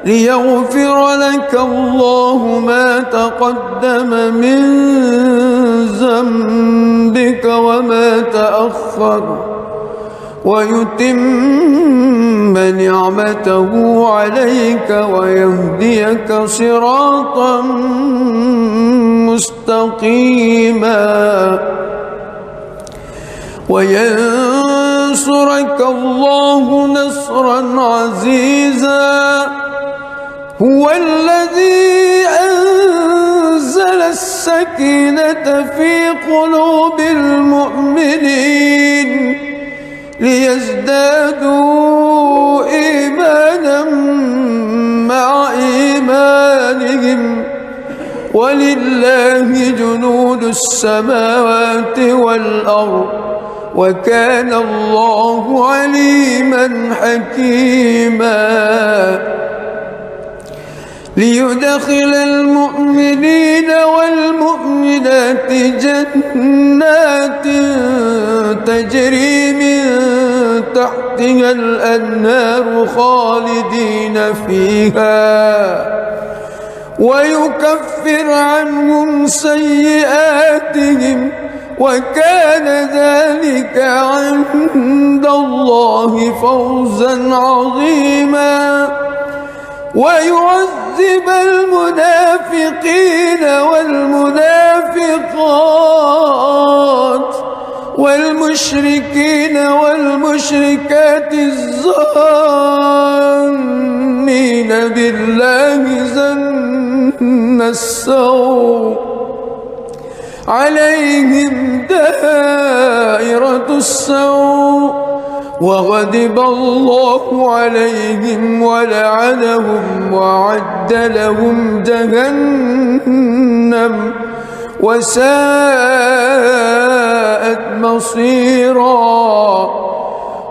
ليغفر لك الله ما تقدم من ذنبك وما تأخر ويتم نعمته عليك ويهديك صراطا مستقيما وينصرك الله نصرا عزيزا هو الذي أنزل السكينة في قلوب المؤمنين ليزدادوا إيمانا مع إيمانهم ولله جنود السماوات والأرض وكان الله عليما حكيما ليدخل المؤمنين والمؤمنات جنات تجري من تحتها الأنهار خالدين فيها ويكفر عنهم سيئاتهم وكان ذلك عند الله فوزا عظيما ويعذب المنافقين والمنافقات والمشركين والمشركات الظانين بالله ظن السوء عليهم دائرة السوء وغضب الله عليهم ولعنهم وأعد لهم جهنم وساءت مصيرا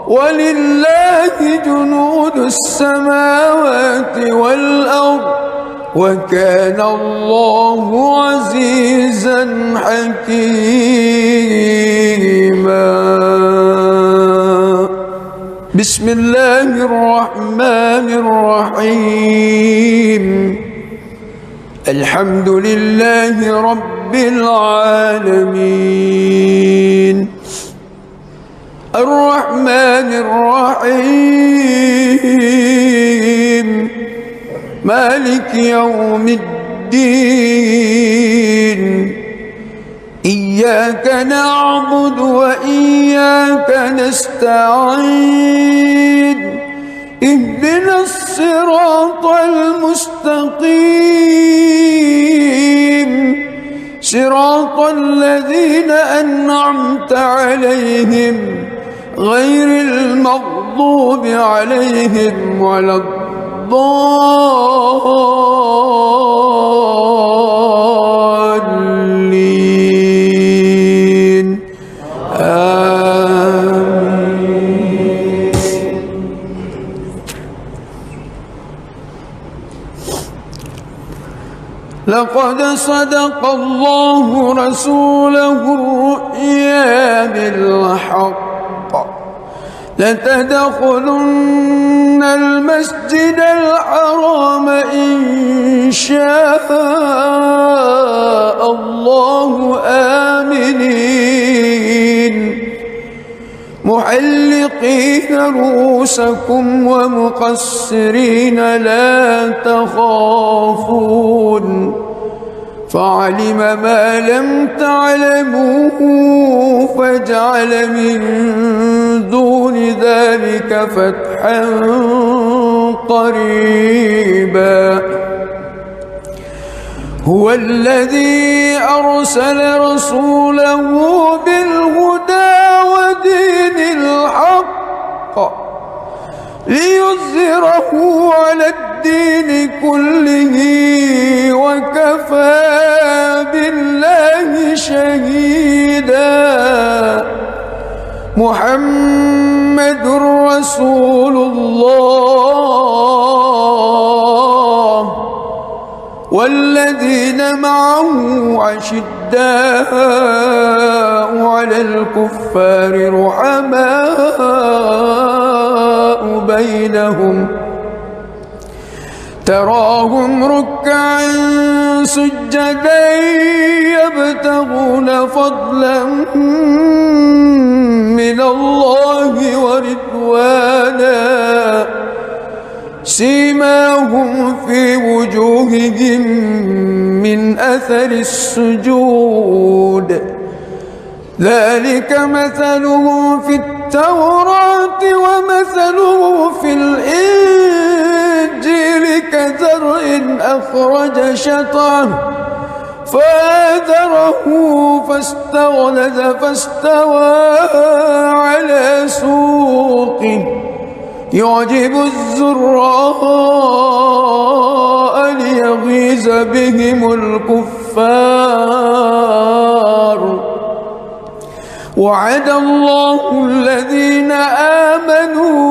ولله جنود السماوات والأرض وكان الله عزيزا حكيما. بسم الله الرحمن الرحيم. الحمد لله رب العالمين الرحمن الرحيم مالك يوم الدين إياك نعبد وإياك نستعين اهدنا الصراط المستقيم صراط الذين أنعمت عليهم غير المغضوب عليهم ولا الضالين آمين. لقد صدق الله رسوله الرؤيا بالحق لتدخلن المسجد الحرام إن شاء الله آمنين محلقين رؤوسكم ومقصرين لا تخافون فعلم ما لم تعلموا فجعل من دون ذلك فتحا قريبا. هو الذي أرسل رسوله بالهدى ودين الحق ليظهره على الدين كله وكفى بالله شهيدا. محمد رسول الله والذين معه أشداء على الكفار رحماء بينهم تراهم ركعا سجدا يبتغون فضلا من الله ورضوانا سيماهم في وجوههم من أثر السجود ذلك مثلهم في التوراة ومثلهم في الإنجيل كزرع أخرج شطأه فآزره فاستغلظ فاستوى على سوقه يعجب الزراء ليغيظ بهم الكفار. وعد الله الذين آمنوا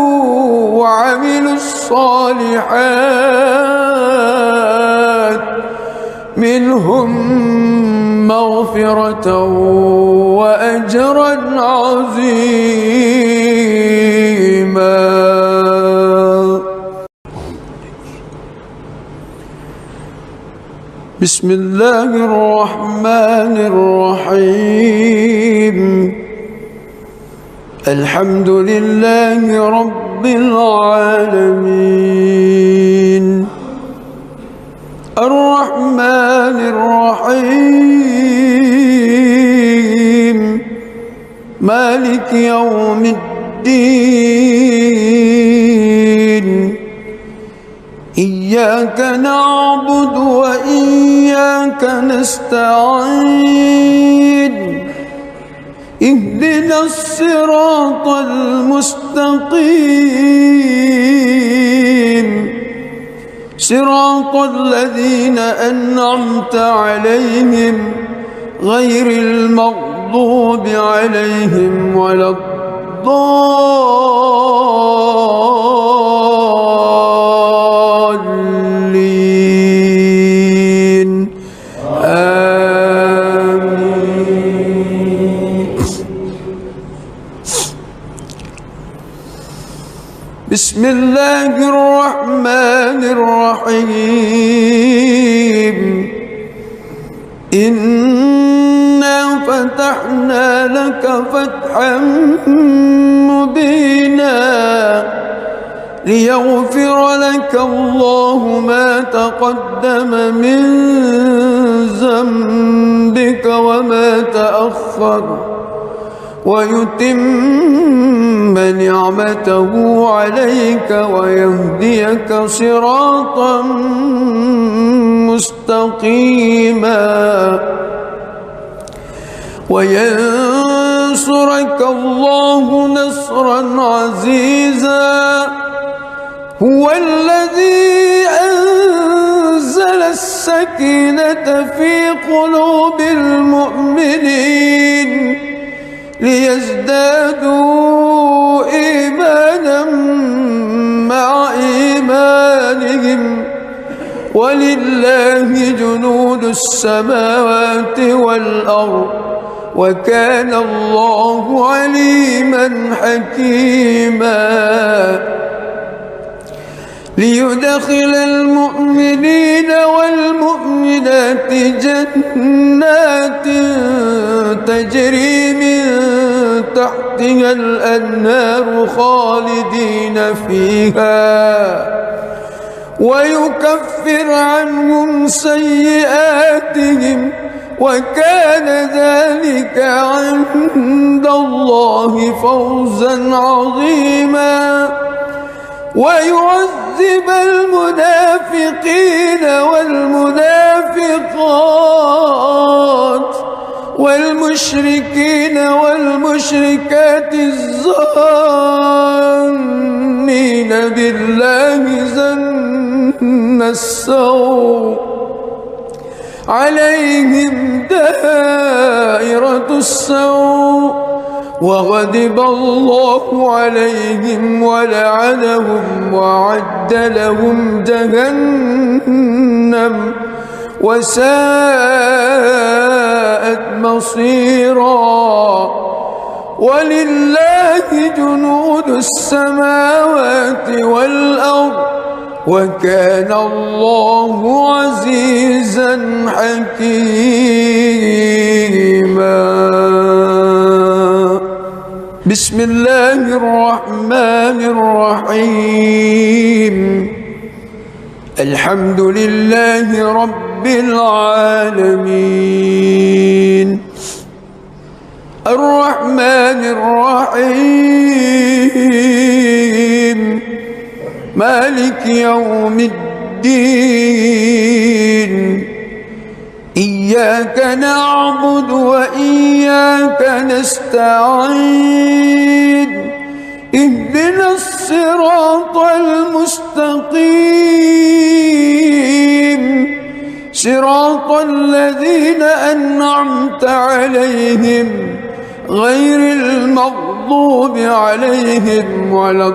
وعملوا الصالحات منهم مغفرة وأجرا عظيما. بسم الله الرحمن الرحيم. الحمد لله رب العالمين الرحمن الرحيم مالك يوم الدين إياك نعبد وإياك نستعين اهدنا الصراط المستقيم صراط الذين أنعمت عليهم غير المغضوب عليهم ولا الضالين بسم الله الرحمن الرحيم إنا فتحنا لك فتحا مبينا ليغفر لك الله ما تقدم من ذنبك وما تأخر ويتم نعمته عليك ويهديك صراطا مستقيما وينصرك الله نصرا عزيزا هو الذي أنزل السكينة في قلوب المؤمنين ليزدادوا إيمانا مع إيمانهم ولله جنود السماوات والأرض وكان الله عليما حكيما ليدخل المؤمنين والمؤمنات جنات تجري من تحتها الأنهار خالدين فيها ويكفر عنهم سيئاتهم وكان ذلك عند الله فوزا عظيما ويعذب المنافقين والمنافقات والمشركين والمشركات الظانين بالله ظن السوء عليهم دائرة السوء وغضب الله عليهم ولعنهم وأعد لهم جهنم وساءت مصيرا ولله جنود السماوات والأرض وكان الله عزيزا حكيما بسم الله الرحمن الرحيم الحمد لله رب العالمين الرحمن الرحيم مالك يوم الدين إياك نعبد وإياك نستعين اهدنا الصراط المستقيم صراط الذين أنعمت عليهم غير المغضوب عليهم ولا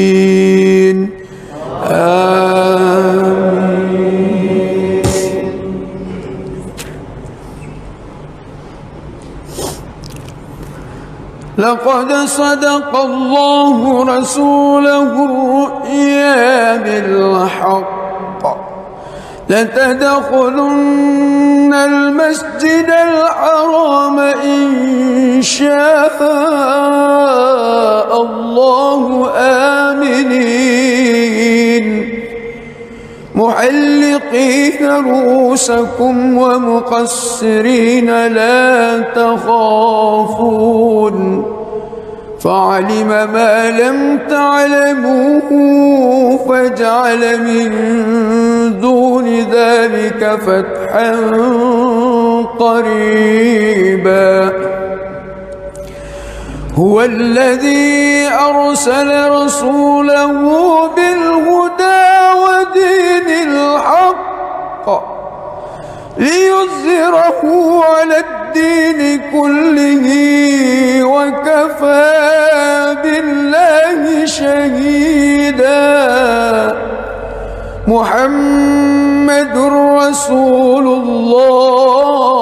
الضالين آمين لقد صدق الله رسوله الرؤيا بالحق لتدخلن المسجد الحرام إن شاء الله آمنين محلقين رؤوسكم ومقصرين لا تخافون فعلم ما لم تعلموا فجعل من دون ذلك فتحا قريبا هو الذي أرسل رسوله بالهدى ودين الحق ليظهره على الدين كله وكفى بالله شهيدا محمد رسول الله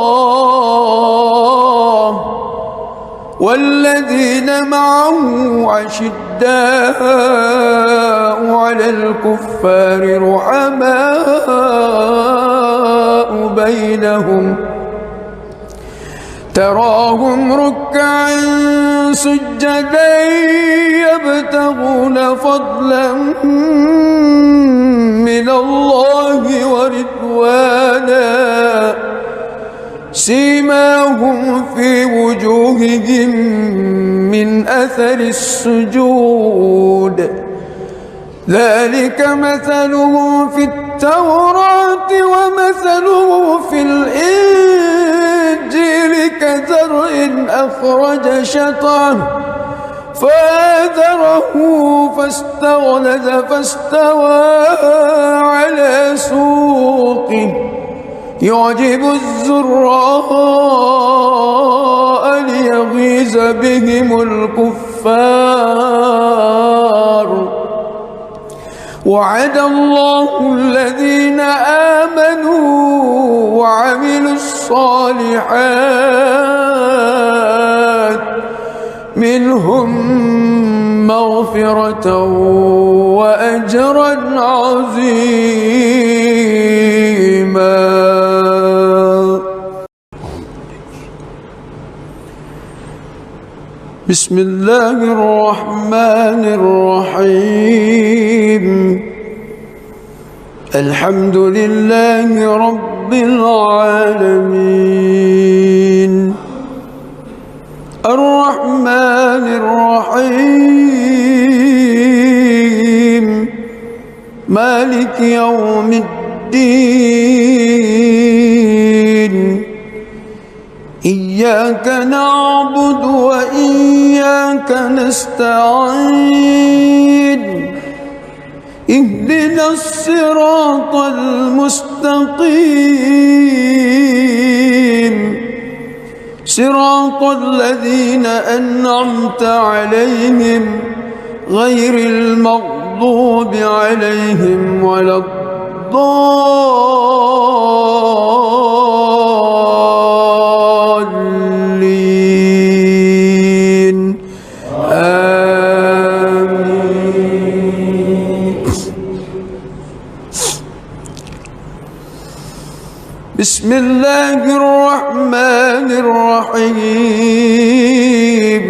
والذين معه أشداء على الكفار رحماء بينهم تراهم ركعا سجدا يبتغون فضلا من الله ورضوانا سيماهم في وجوههم من أثر السجود ذلك مثلهم في التوراة ومثله في الإنجيل كزرع أخرج شطأه فآزره فاستغلظ فاستوى على سوقه يعجب الزراء ليغيظ بهم الكفار وعد الله الذين آمنوا وعملوا الصالحات منهم مغفرة وأجرا عظيما. بسم الله الرحمن الرحيم الحمد لله رب العالمين الرحمن الرحيم مالك يوم الدين إياك نعبد وإياك نستعين اهدنا الصراط المستقيم صراط الذين أنعمت عليهم غير المغضوب عليهم ولا الضالين آمين. بسم الله الرحمن الرحيم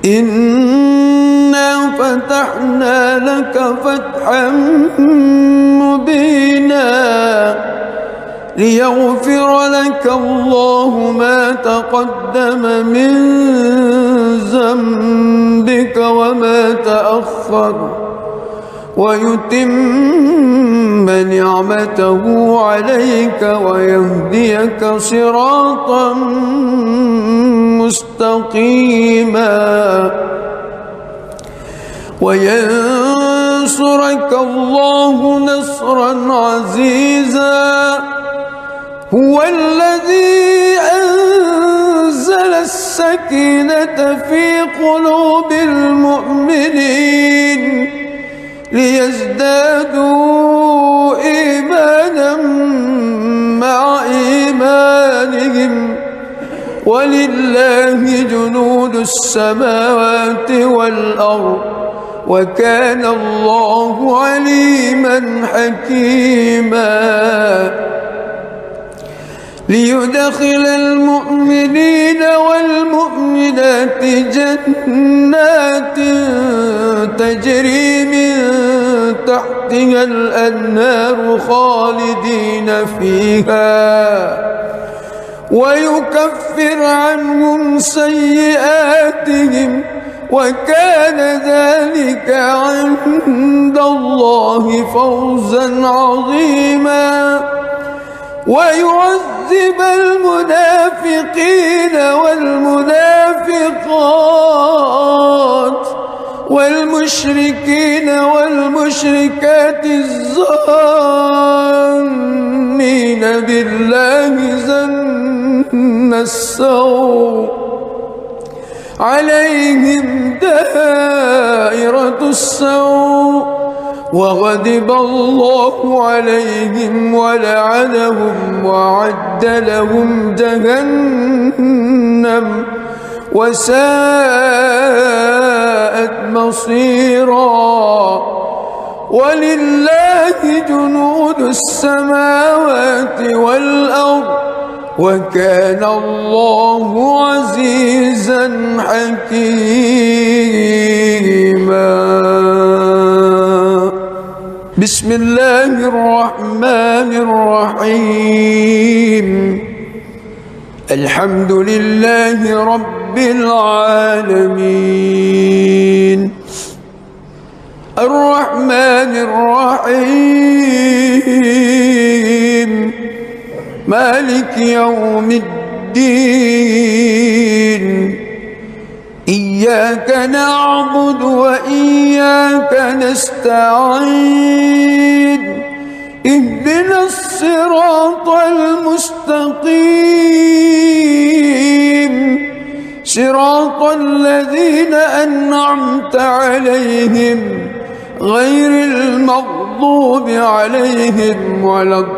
إنا فتحنا لك فتحا مبينا ليغفر لك الله ما تقدم من ذنبك وما تأخر ويتم نعمته عليك ويهديك صراطا مستقيما وينصرك الله نصرا عزيزا هو الذي أنزل السكينة في قلوب المؤمنين ليزدادوا إيمانا مع إيمانهم ولله جنود السماوات والأرض وكان الله عليما حكيما ليدخل المؤمنين والمؤمنات جنات تجري من تحتها الأنهار خالدين فيها ويكفر عنهم سيئاتهم وكان ذلك عند الله فوزا عظيما ويعذب المنافقين والمنافقات والمشركين والمشركات الظانين بالله ظن السوء عليهم دائرة السوء وغضب الله عليهم ولعنهم وأعد لهم جهنم وساءت مصيرا. ولله جنود السماوات والأرض وكان الله عزيزا حكيما. بسم الله الرحمن الرحيم. الحمد لله رب العالمين الرحمن الرحيم مالك يوم الدين. إياك نعبد وإياك نستعين. اهدنا الصراط المستقيم صراط الذين أنعمت عليهم غير المغضوب عليهم ولا الضالين.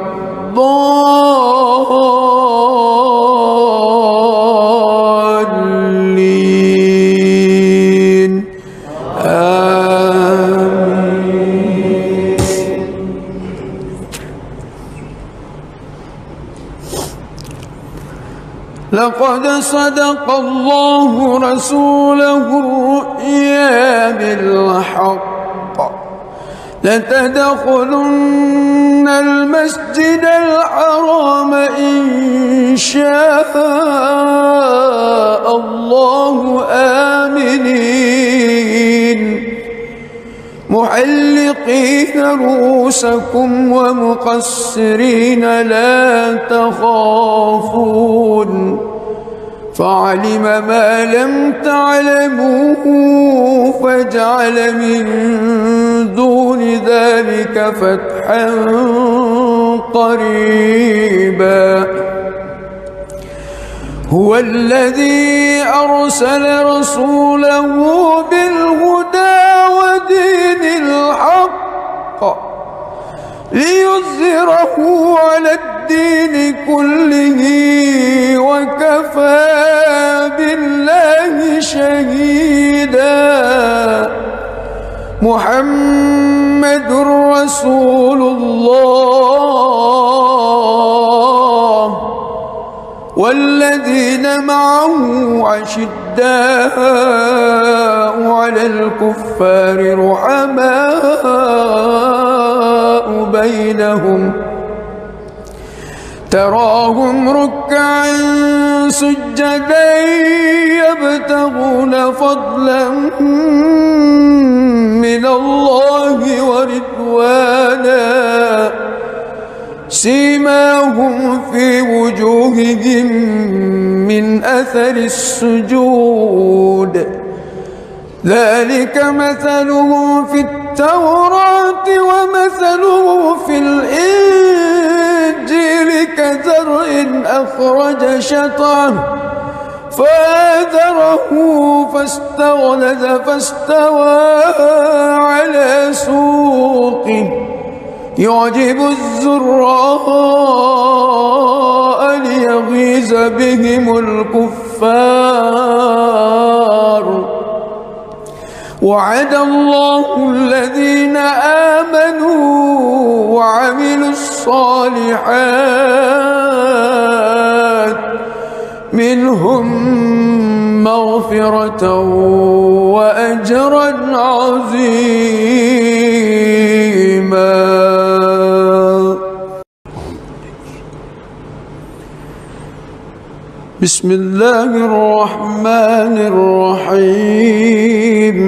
آمين. لقد صدق الله رسوله الرؤيا بالحق لتدخلن المسجد الحرام إن شاء الله آمنين محلقين رؤوسكم ومقصرين لا تخافون فعلم ما لم تعلموا فجعل من دون ذلك فتحا قريبا. هو الذي أرسل رسوله بالهدى ودين الحق ليظهره على الدين كله وكفى بالله شهيدا. محمد رسول الله والذين معه أشداء على الكفار رحماء بينهم تراهم ركعا سجدا يبتغون فضلا من الله ورضوانا سيماهم في وجوههم من أثر السجود ذلك مثلهم في التوراة ومثله في الإنجيل كزرع أخرج شطأه فآزره فاستغلظ فاستوى على سوقه يعجب الزراء ليغيظ بهم الكفار. وعد الله الذين آمنوا وعملوا الصالحات منهم مغفرة وأجرا عظيما. بسم الله الرحمن الرحيم.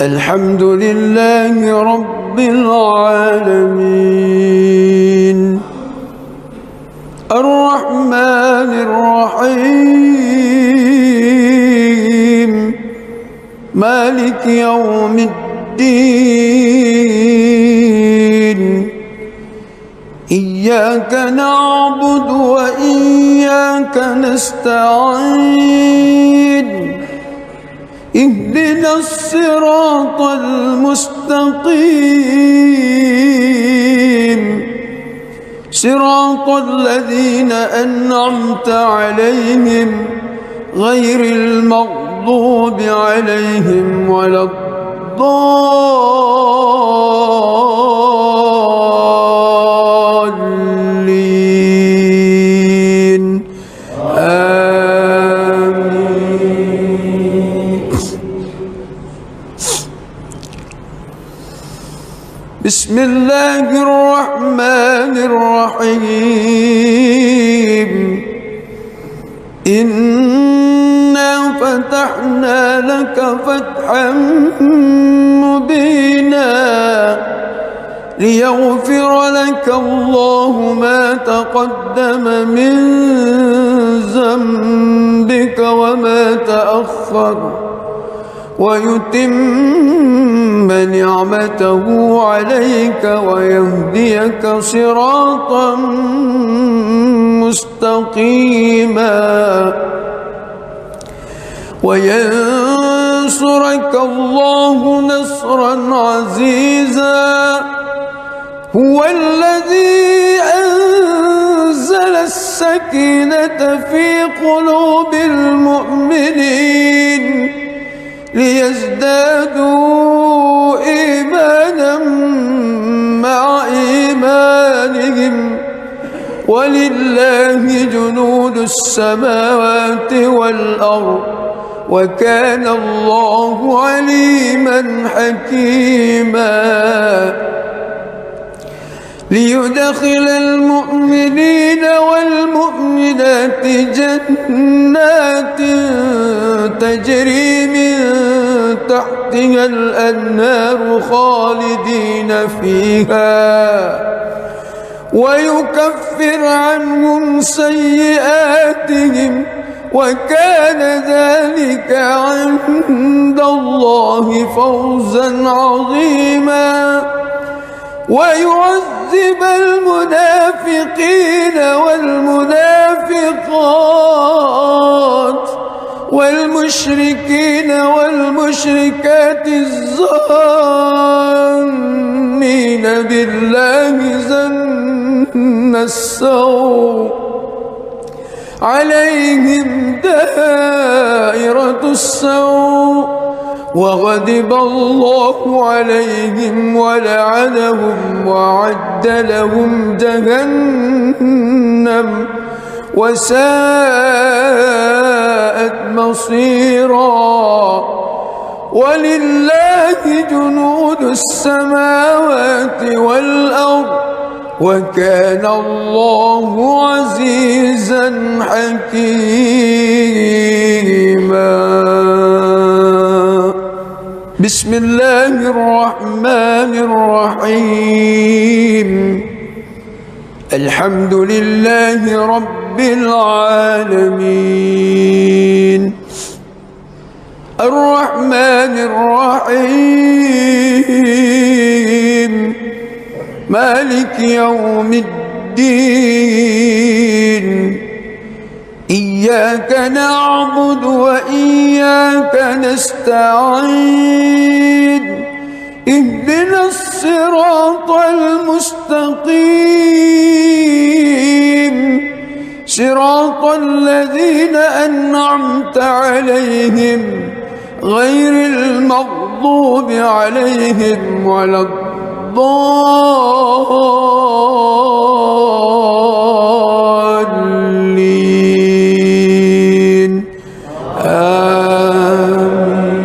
الحمد لله رب العالمين الرحمن الرحيم مالك يوم الدين. إياك نعبد وإياك نستعين. اهدنا الصراط المستقيم صراط الذين أنعمت عليهم غير المغضوب عليهم ولا الضالين آمين. بسم الله الرحمن الرحيم. إنا فتحنا لك فتحا مبينا ليغفر لك الله ما تقدم من ذنبك وما تأخر ويتم نعمته عليك ويهديك صراطا مستقيما وينصرك الله نصرا عزيزا. هو الذي أنزل السكينة في قلوب المؤمنين ليزدادوا إيمانا مع إيمانهم ولله جنود السماوات والأرض وكان الله عليما حكيما. ليدخل المؤمنين والمؤمنات جنات تجري من تحتها الأنهار خالدين فيها ويكفر عنهم سيئاتهم وكان ذلك عند الله فوزا عظيما. ويعذب المنافقين والمنافقات والمشركين والمشركات الظانين بالله ظن السوء عليهم دائرة السوء وغضب الله عليهم ولعنهم وأعد لهم جهنم وساءت مصيرا. ولله جنود السماوات والأرض وكان الله عزيزا حكيما. بسم الله الرحمن الرحيم. الحمد لله رب العالمين الرحمن الرحيم مالك يوم الدين. إياك نعبد وإياك نستعين. اهدنا الصراط المستقيم صراط الذين أنعمت عليهم غير المغضوب عليهم ولا الضالين آمين.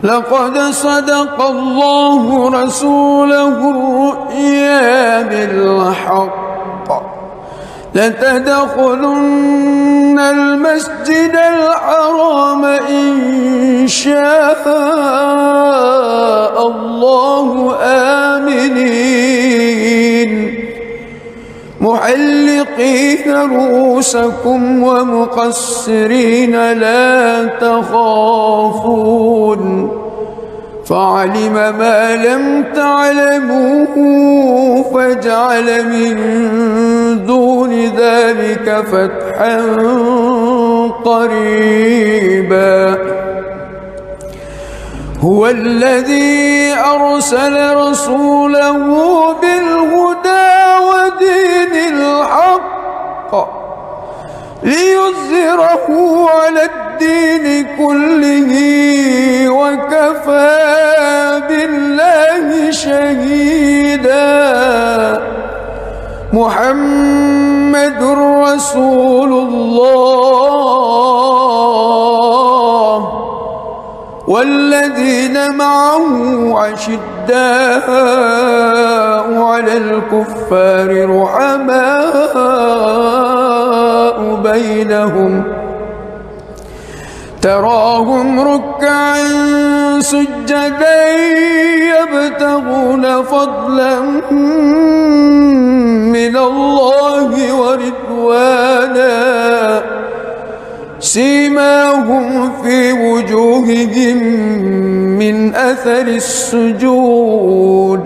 لقد صدق الله رسوله الرؤيا بالحق لتدخلن المسجد الحرام إن شاء الله آمنين محلقين رؤوسكم ومقصرين لا تخافون فعلم ما لم تعلموا فجعل من دون ذلك فتحا قريبا. هو الذي أرسل رسوله بالهدى ودين الحق ليظهره على الدين كله وكفى بالله شهيدا. محمد رسول الله والذين معه أشداء على الكفار رحماء بينهم تراهم ركعا سجدا يبتغون فضلا من الله ورضوانا سيماهم في وجوههم من أثر السجود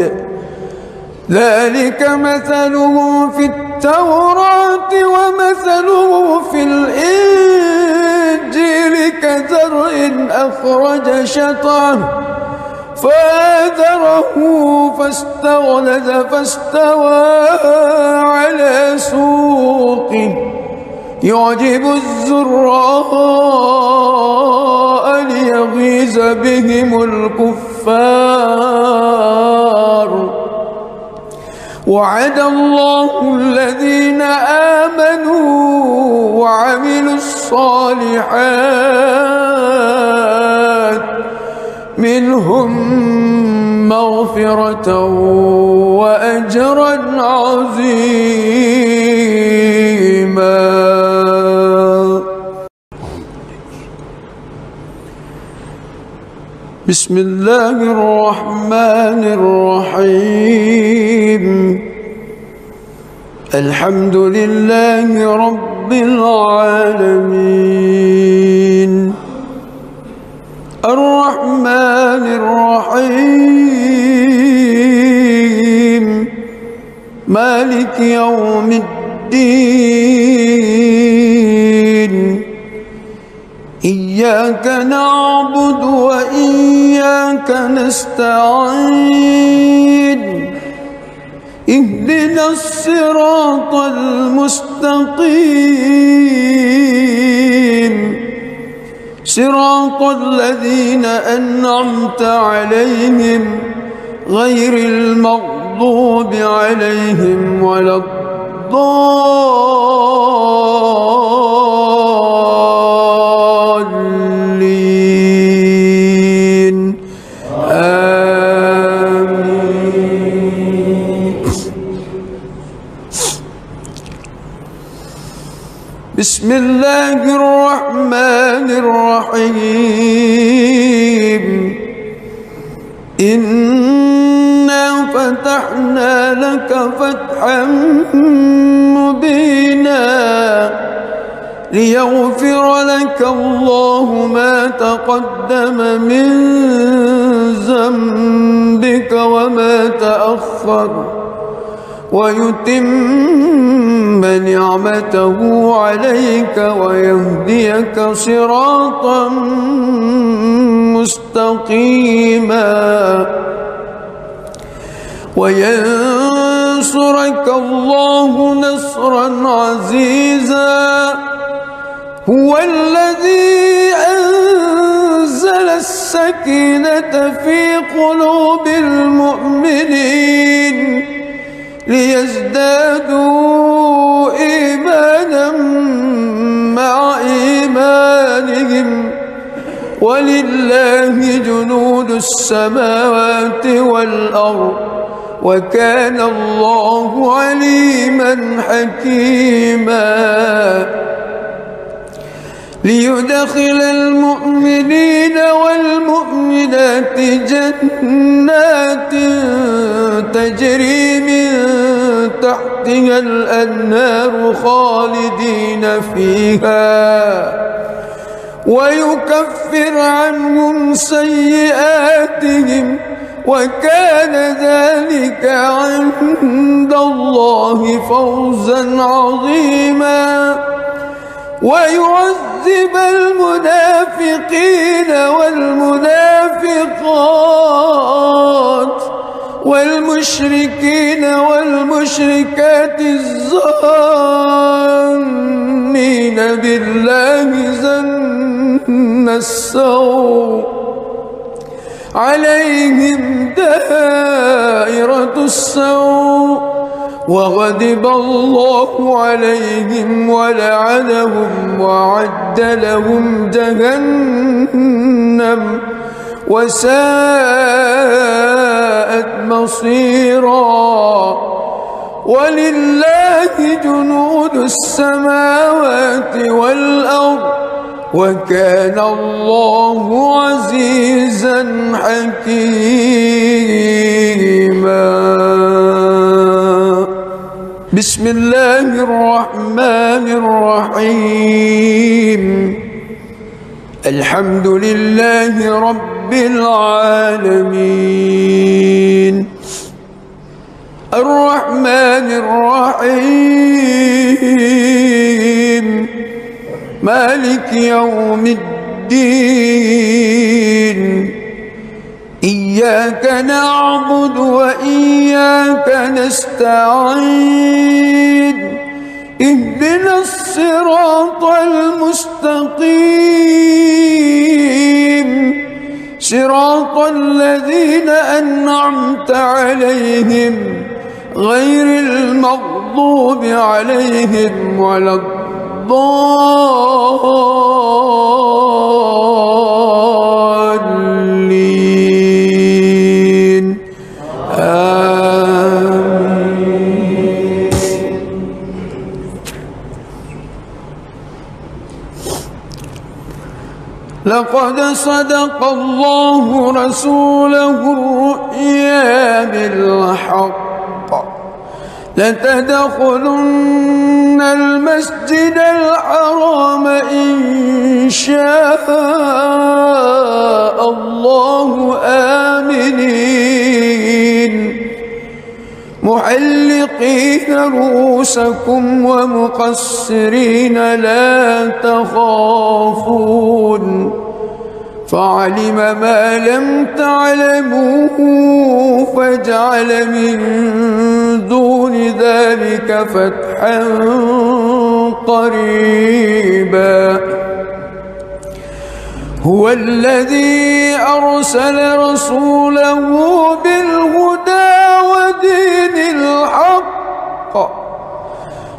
ذلك مثلهم في التوراة ومثلهم في الإنجيل كزرع أخرج شطأه فآزره فاستغلظ فاستوى على سوقه يعجب الزراء ليغيظ بهم الكفار. وعد الله الذين آمنوا وعملوا الصالحات منهم مغفرة وأجرا عظيما. بسم الله الرحمن الرحيم. الحمد لله رب العالمين الرحمن الرحيم مالك يوم الدين إياك نعبد وإياك نستعين اهدنا الصراط المستقيم صراط الذين أنعمت عليهم غير المغضوب عليهم ولا الضالين آمين. بسم الله الرحمن الرحيم. إنا فتحنا لك فتحا مبينا ليغفر لك الله ما تقدم من ذنبك وما تأخر ويتم نعمته عليك ويهديك صراطا مستقيما وينصرك الله نصرا عزيزا. هو الذي أنزل السكينة في قلوب المؤمنين ليزدادوا إيمانا مع إيمانهم ولله جنود السماوات والأرض وكان الله عليما حكيما. ليدخل المؤمنين والمؤمنات جنات تجري من تحتها الأنهار خالدين فيها ويكفر عنهم سيئاتهم وكان ذلك عند الله فوزا عظيما. ويعذب المنافقين والمنافقات والمشركين والمشركات الظانين بالله ظن السوء عليهم دائرة السوء وغضب الله عليهم ولعنهم وأعد لهم جهنم وساءت مصيرا. ولله جنود السماوات والأرض وكان الله عزيزا حكيما. بسم الله الرحمن الرحيم. الحمد لله رب العالمين الرحمن الرحيم مالك يوم الدين. إياك نعبد وإياك نستعين. اهدنا الصراط المستقيم صراط الذين أنعمت عليهم غير المغضوب عليهم ولا الضالين. آمين. لقد صدق الله رسوله الرؤيا بالحق لتدخلن المسجد الحرام إن شاء الله آمنين محلقين رؤوسكم ومقصرين لا تخافون فعلم ما لم تعلموا فجعل من دون ذلك فتحا قريبا. هو الذي أرسل رسوله بالهدى ودين الحق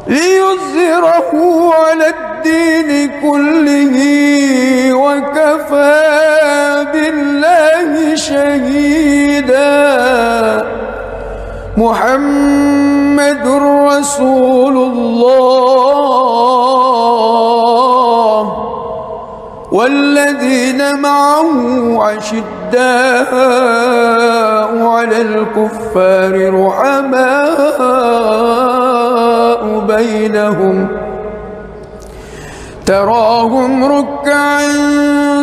ليظهره على الدين كله وكفى بالله شهيدا. محمد رسول الله والذين معه أشداء على الكفار رحماء بينهم تراهم ركعا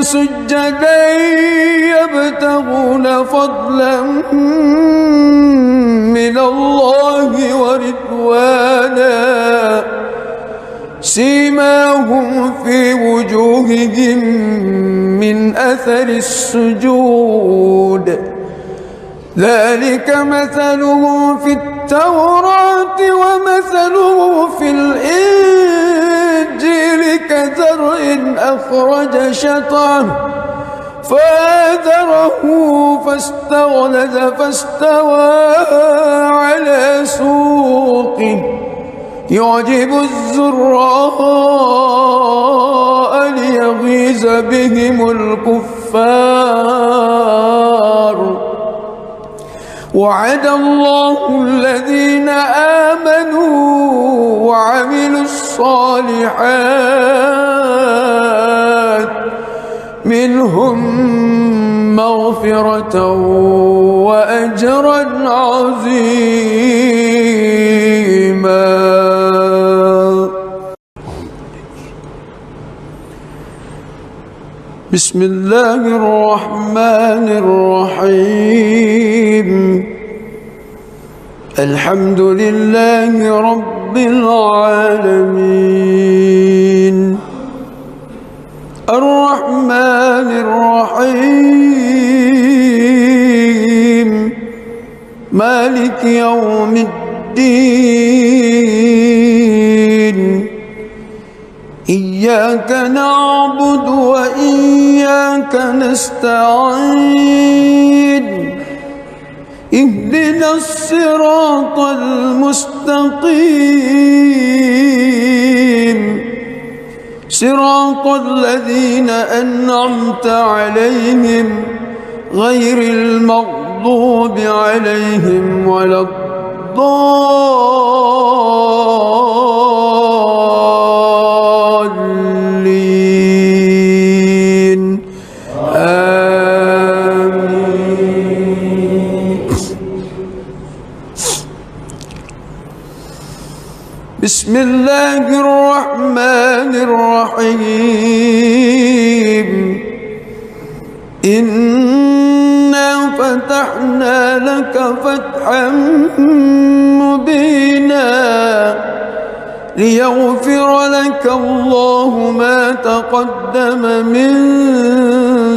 سجدا يبتغون فضلا من الله ورضوانا سيماهم في وجوههم من أثر السجود ذلك مثله في التوراة ومثله في الإنجيل كزرع أخرج شطأه فآزره فاستغلظ فاستوى على سوقه يعجب الزراء ليغيظ بهم الكفار. وعد الله الذين آمنوا وعملوا الصالحات منهم مغفرة وأجرا عظيما. بسم الله الرحمن الرحيم. الحمد لله رب العالمين مالك يوم الدين إياك نعبد وإياك نستعين اهدنا الصراط المستقيم صراط الذين أنعمت عليهم غير المغضوب عليهم ولا الضالين آمين. بسم الله الرحمن الرحيم إنا فتحنا لك فتحا مبينا ليغفر لك الله ما تقدم من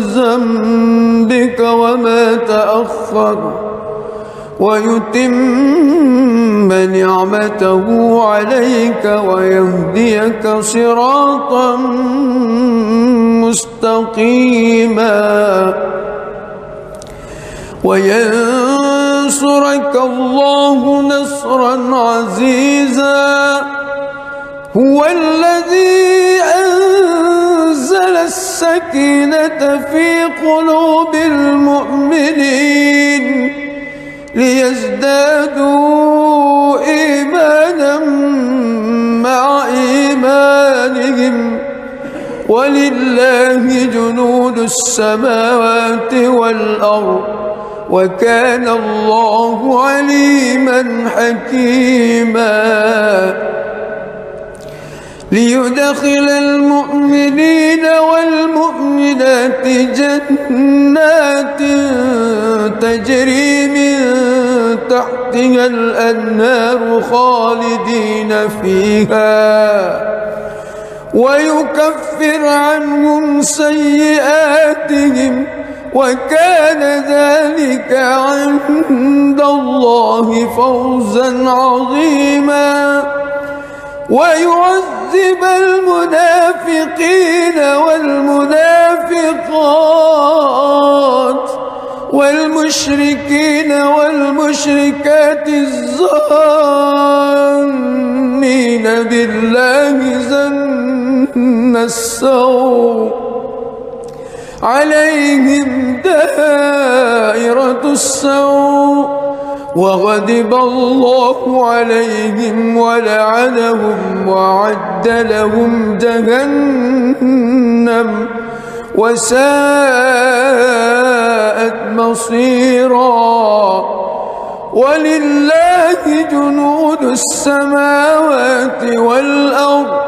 ذنبك وما تأخر ويتم نعمته عليك ويهديك صراطا مستقيما وينصرك الله نصرا عزيزا هو الذي أنزل السكينة في قلوب المؤمنين ليزدادوا إيمانا مع إيمانهم ولله جنود السماوات والأرض وكان الله عليما حكيما ليدخل المؤمنين والمؤمنات جنات تجري من تحتها الأنهار خالدين فيها ويكفر عنهم سيئاتهم وكان ذلك عند الله فوزا عظيما ويعذب المنافقين والمنافقات والمشركين والمشركات الظانين بالله ظن السوء عليهم دائرة السوء وغضب الله عليهم ولعنهم وأعد لهم جهنم وساءت مصيرا ولله جنود السماوات والأرض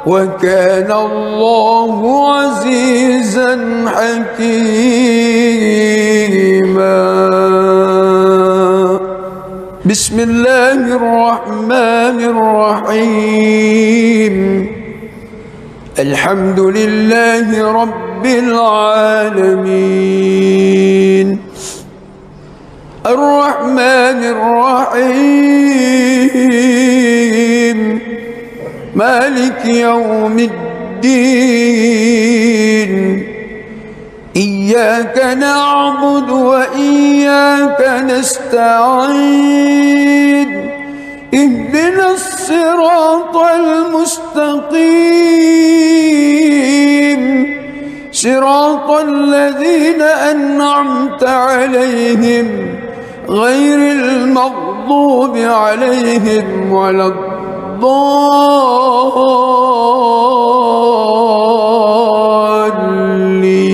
وكان الله عزيزا حكيما بسم الله الرحمن الرحيم الحمد لله رب العالمين الرحمن الرحيم مالك يوم الدين إياك نعبد وإياك نستعين اهدنا الصراط المستقيم صراط الذين أنعمت عليهم غير المغضوب عليهم ولا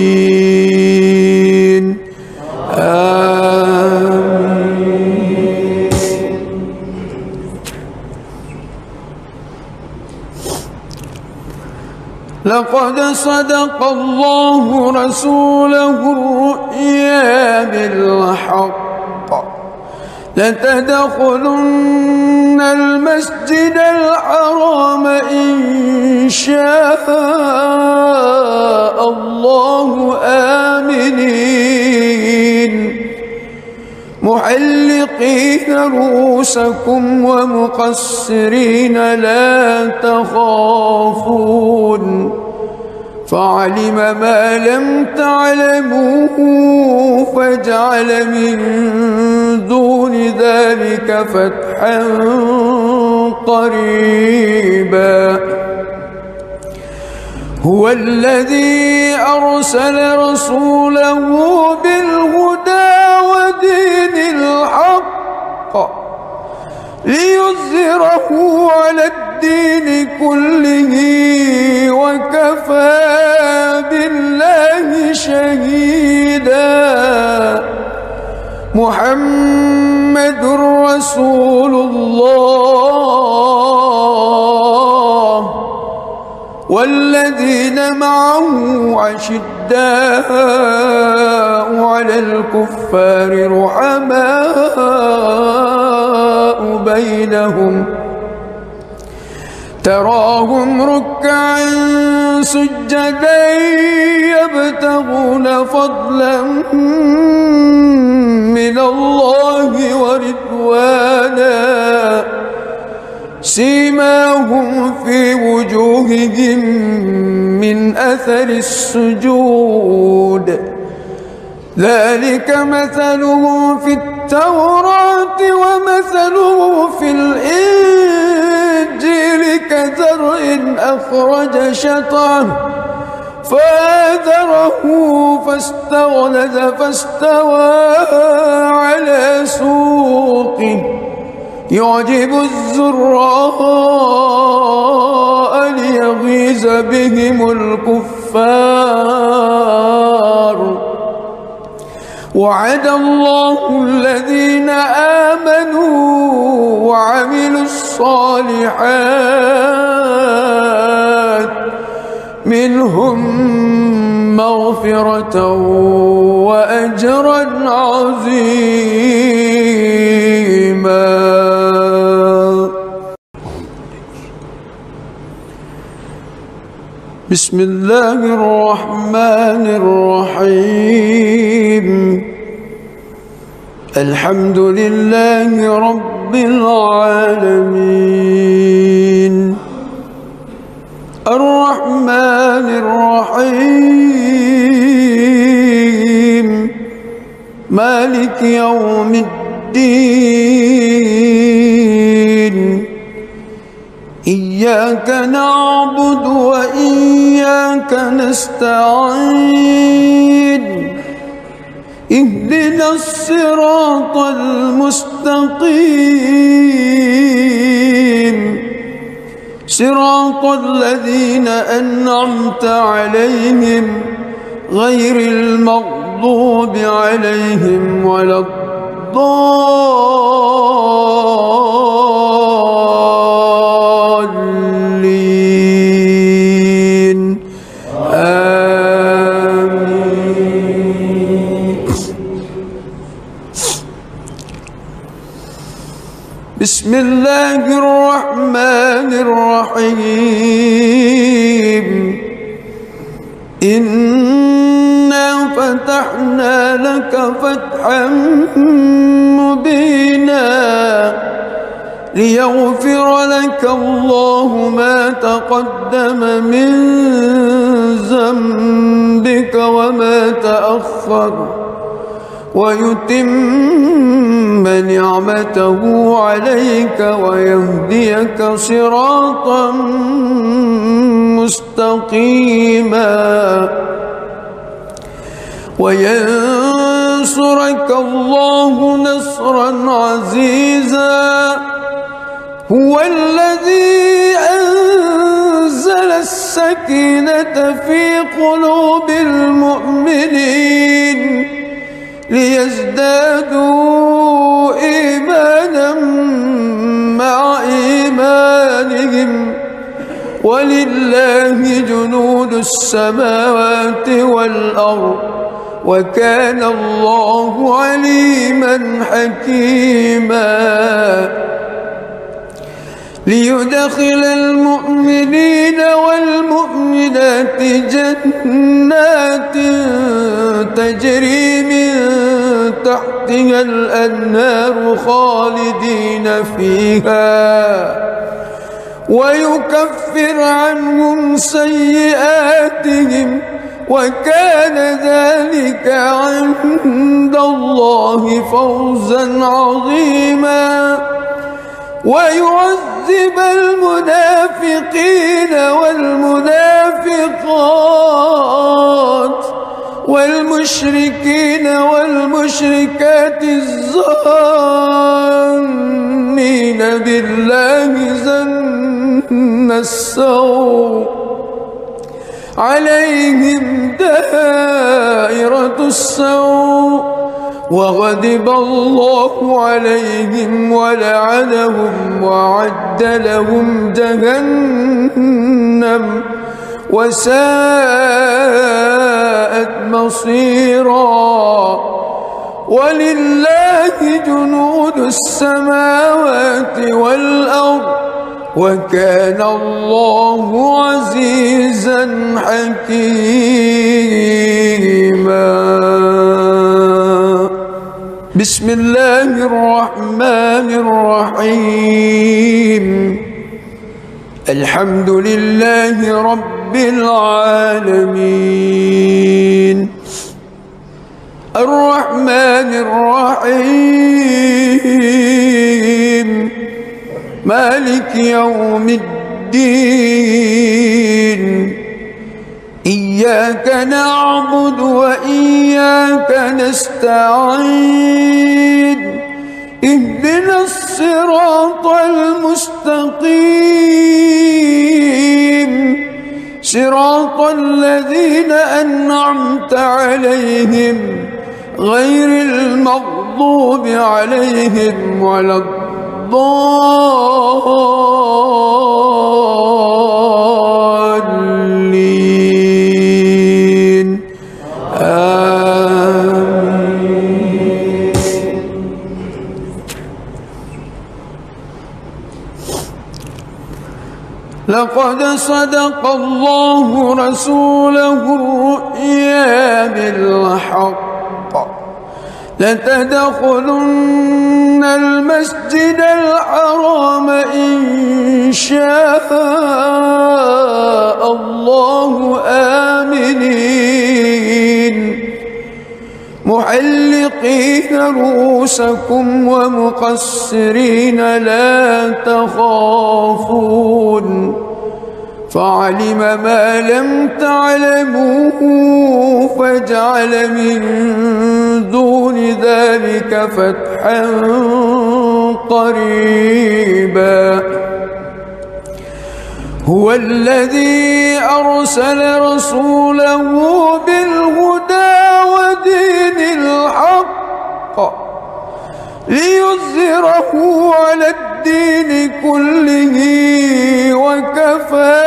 الضالين آمين. لقد صدق الله رسوله الرؤيا بالحق لتدخلن المسجد الحرام إن شاء الله آمنين محلقين رؤوسكم ومقصرين لا تخافون فعلم ما لم تعلموا فجعل من دون ذلك فتحا قريبا هو الذي أرسل رسوله بالهدى ودين الحق ليظهره على الدين كله وكفى بالله شهيدا محمد رسول الله والذين معه أشداء على الكفار رحماء بينهم تراهم ركعا سجدا يبتغون فضلا من الله ورضوانا سيماهم في وجوههم من أثر السجود ذلك مثلهم في التوراة ومثله في الإنجيل كزرع أخرج شطأه فآزره فاستغلظ فاستوى على سوقه يعجب الزراء ليغيظ بهم الكفار وعد الله الذين آمنوا وعملوا الصالحات منهم مغفرة وأجرا عظيما. بسم الله الرحمن الرحيم الحمد لله رب العالمين الرحمن الرحيم مالك يوم الدين إياك نعبد وإياك نستعين اهدنا الصراط المستقيم صراط الذين أنعمت عليهم غير المغضوب عليهم ولا الضالين آمين. بسم الله الرحمن الرحيم إنا فتحنا لك فتحا مبينا ليغفر لك الله ما تقدم من ذنبك وما تأخر ويتم نعمته عليك ويهديك صراطا مستقيما وينصرك الله نصرا عزيزا هو الذي أنزل السكينة في قلوب المؤمنين ليزدادوا إيمانا مع إيمانهم ولله جنود السماوات والأرض وكان الله عليما حكيما ليدخل المؤمنين والمؤمنات جنات تجري من تحتها الأنهار خالدين فيها ويكفر عنهم سيئاتهم وكان ذلك عند الله فوزا عظيما ويعذب المنافقين والمنافقات والمشركين والمشركات الظانين بالله ظن السوء عليهم دائرة السوء وغضب الله عليهم ولعنهم وأعد لهم جهنم وساءت مصيرا ولله جنود السماوات والأرض وكان الله عزيزا حكيما. بسم الله الرحمن الرحيم. الحمد لله رب العالمين الرحمن الرحيم مالك يوم الدين إياك نعبد وإياك نستعين اهدنا الصراط المستقيم صراط الذين أنعمت عليهم غير المغضوب عليهم ولا الضالين آمين. لقد صدق الله رسوله الرؤيا بالحق لتدخلن المسجد الحرام إن شاء الله آمنين محلقين رؤوسكم ومقصرين لا تخافون فعلم ما لم تعلموا فجعل من دون ذلك فتحا قريبا. هو الذي أرسل رسوله بالهدى ودين الحق ليظهره على الدين كله وكفى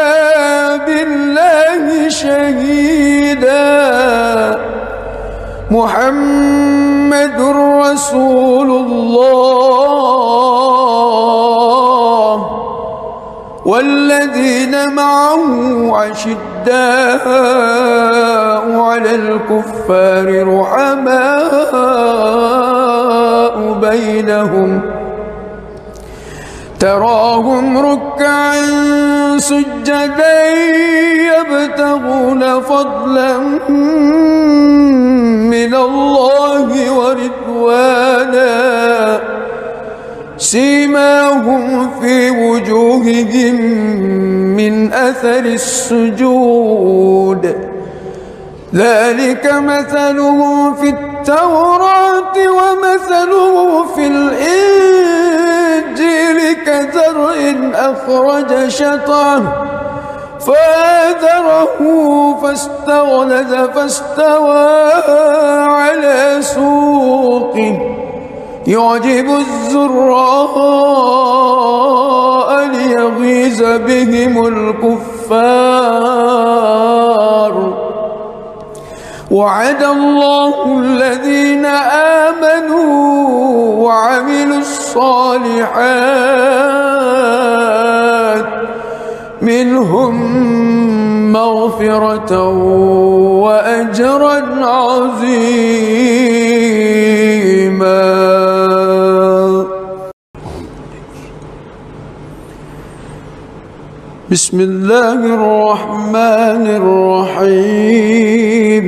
بالله شهيدا. محمد رسول الله والذين معه أشداء على الكفار رحماء بينهم تراهم ركعا سجدا يبتغون فضلا من الله ورضوانا سيماهم في وجوههم من أثر السجود ذلك مثله في التوراة ومثله في الإنجيل كزرع أخرج شطأه فآزره فاستغلظ فاستوى على سوقه يعجب الزراء ليغيظ بهم الكفار. وعد الله الذين آمنوا وعملوا الصالحات منهم مغفرة وأجرا عظيما. بسم الله الرحمن الرحيم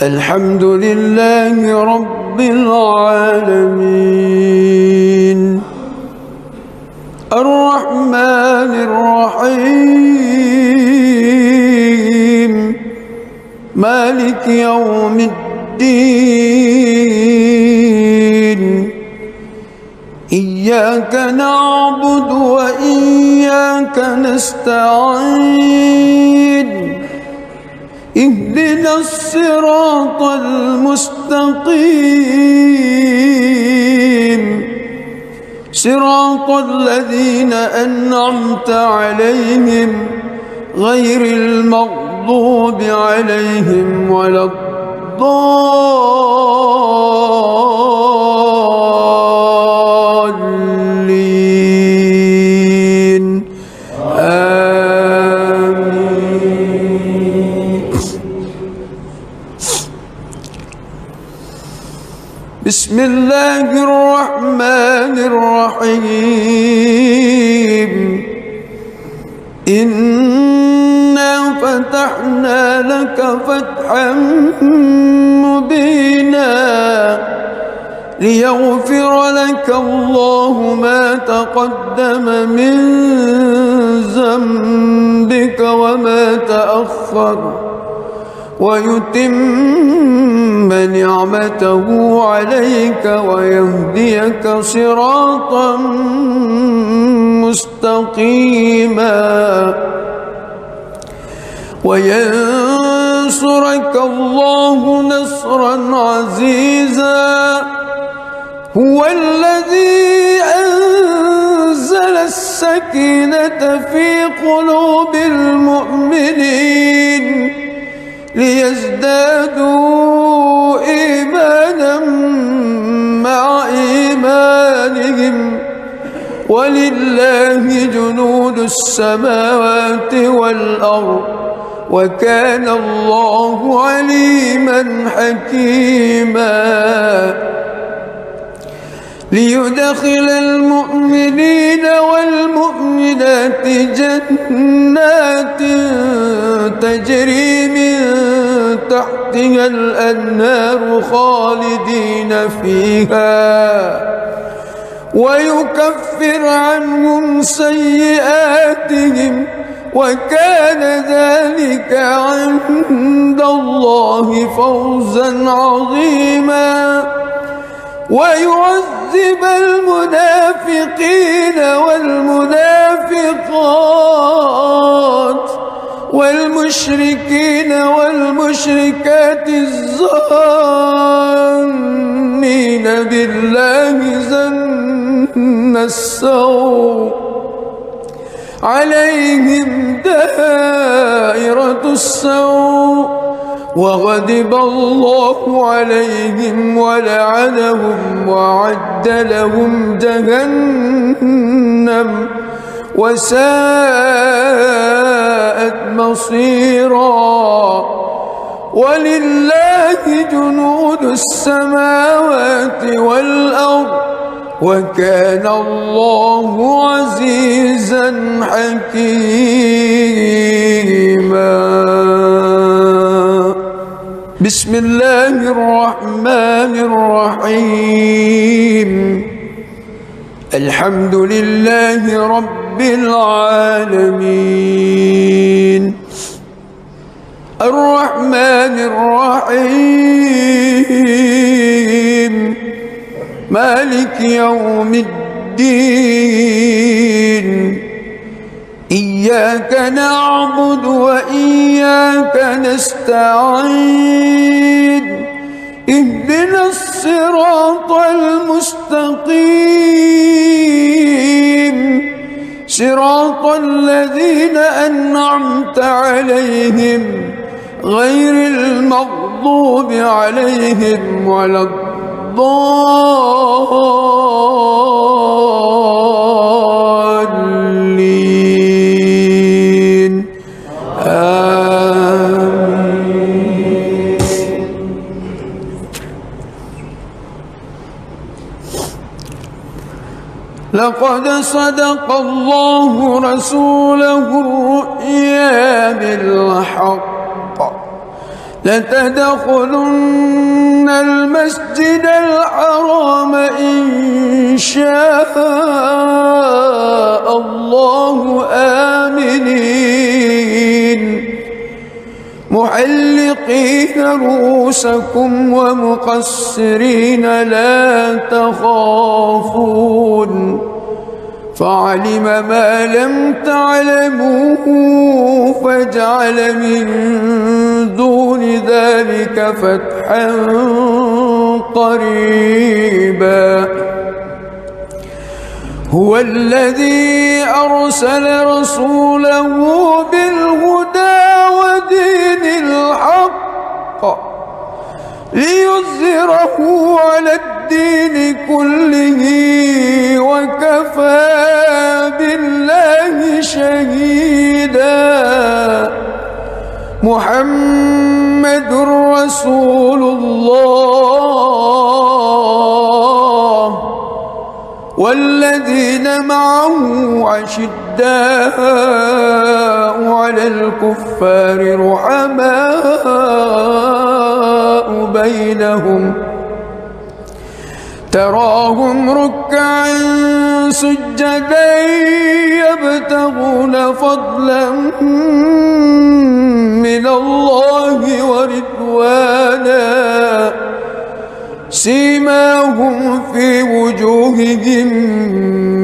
الحمد لله رب العالمين الرحمن الرحيم مالك يوم الدين إياك نعبد وإياك نستعين اهدنا الصراط المستقيم صراط الذين أنعمت عليهم غير المغضوب عليهم ولا الضالين آمين. بسم الله الرحمن الرحيم إنا فتحنا لك فتحا مبينا ليغفر لك الله ما تقدم من ذنبك وما تأخر ويتم نعمته عليك ويهديك صراطا مستقيما وينصرك الله نصرا عزيزا هو الذي أنزل السكينة في قلوب المؤمنين ليزدادوا إيمانا مع إيمانهم ولله جنود السماوات والأرض وكان الله عليما حكيما ليدخل المؤمنين والمؤمنات جنات تجري من تحتها الأنهار خالدين فيها ويكفر عنهم سيئاتهم وكان ذلك عند الله فوزا عظيما ويعذب المنافقين والمنافقات والمشركين والمشركات الظانين بالله ظن السوء عليهم دائرة السوء وغضب الله عليهم ولعنهم وأعد لهم جهنم وساءت مصيرا ولله جنود السماوات والأرض وكان الله عزيزا حكيما بسم الله الرحمن الرحيم الحمد لله رب العالمين الرحمن الرحيم مالك يوم الدين إياك نعبد وإياك نستعين اهدنا الصراط المستقيم صراط الذين أنعمت عليهم غير المغضوب عليهم ولا الضالين آمين. لقد صدق الله رسوله الرؤيا بالحق لتدخلن المسجد الحرام إن شاء الله آمنين محلقين رؤوسكم ومقصرين لا تخافون فعلم ما لم تعلموا فجعل من دون ذلك فتحا قريبا هو الذي أرسل رسوله بالهدى ودين الحق ليظهره على الدين كله وكفى بالله شهيدا محمد رسول الله والذين معه أشداء على الكفار رحماء بينهم تراهم ركعا سجدا يبتغون فضلا من الله ورضوانا سيماهم في وجوههم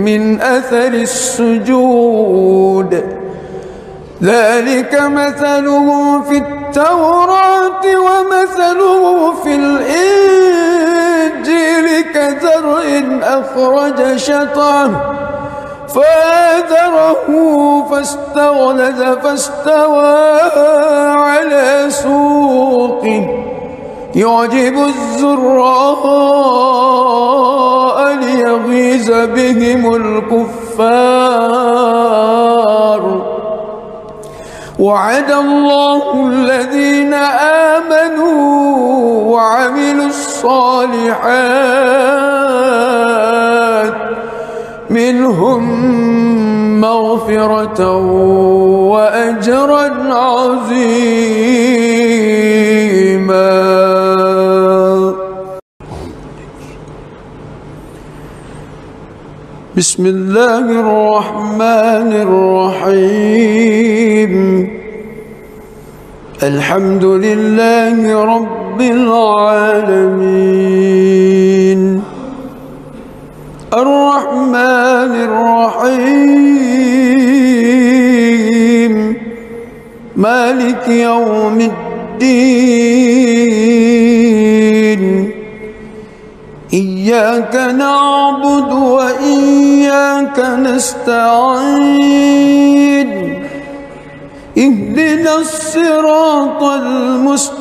من أثر السجود ذلك مثلهم في التوراة ومثله في الإنجيل كزرع أخرج شطأه فآزره فاستغلظ فاستوى على سوقه يعجب الزراء ليغيظ بهم الكفار وعد الله الذين آمنوا وعملوا الصالحات منهم مغفرة وأجرا عظيما. بسم الله الرحمن الرحيم الحمد لله رب العالمين الرحمن الرحيم مالك يوم الدين إياك نعبد وإياك نستعين اهدنا الصراط المستقيم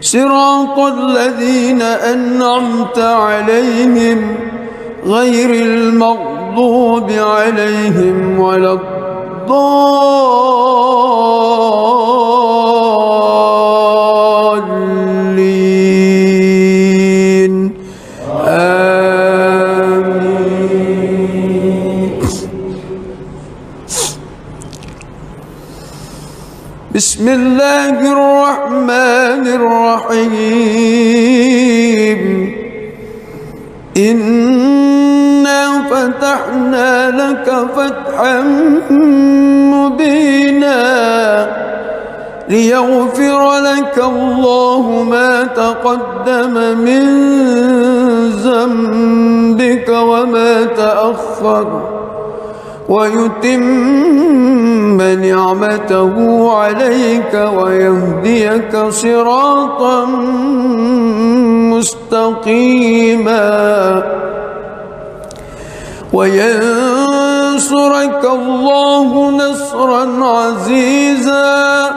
صراط الذين أنعمت عليهم غير المغضوب عليهم ولا الضالين آمين. بسم الله الرحمن الرحيم إنا فتحنا لك فتحا مبينا ليغفر لك الله ما تقدم من ذنبك وما تأخر ويتم نعمته عليك ويهديك صراطا مستقيما وينصرك الله نصرا عزيزا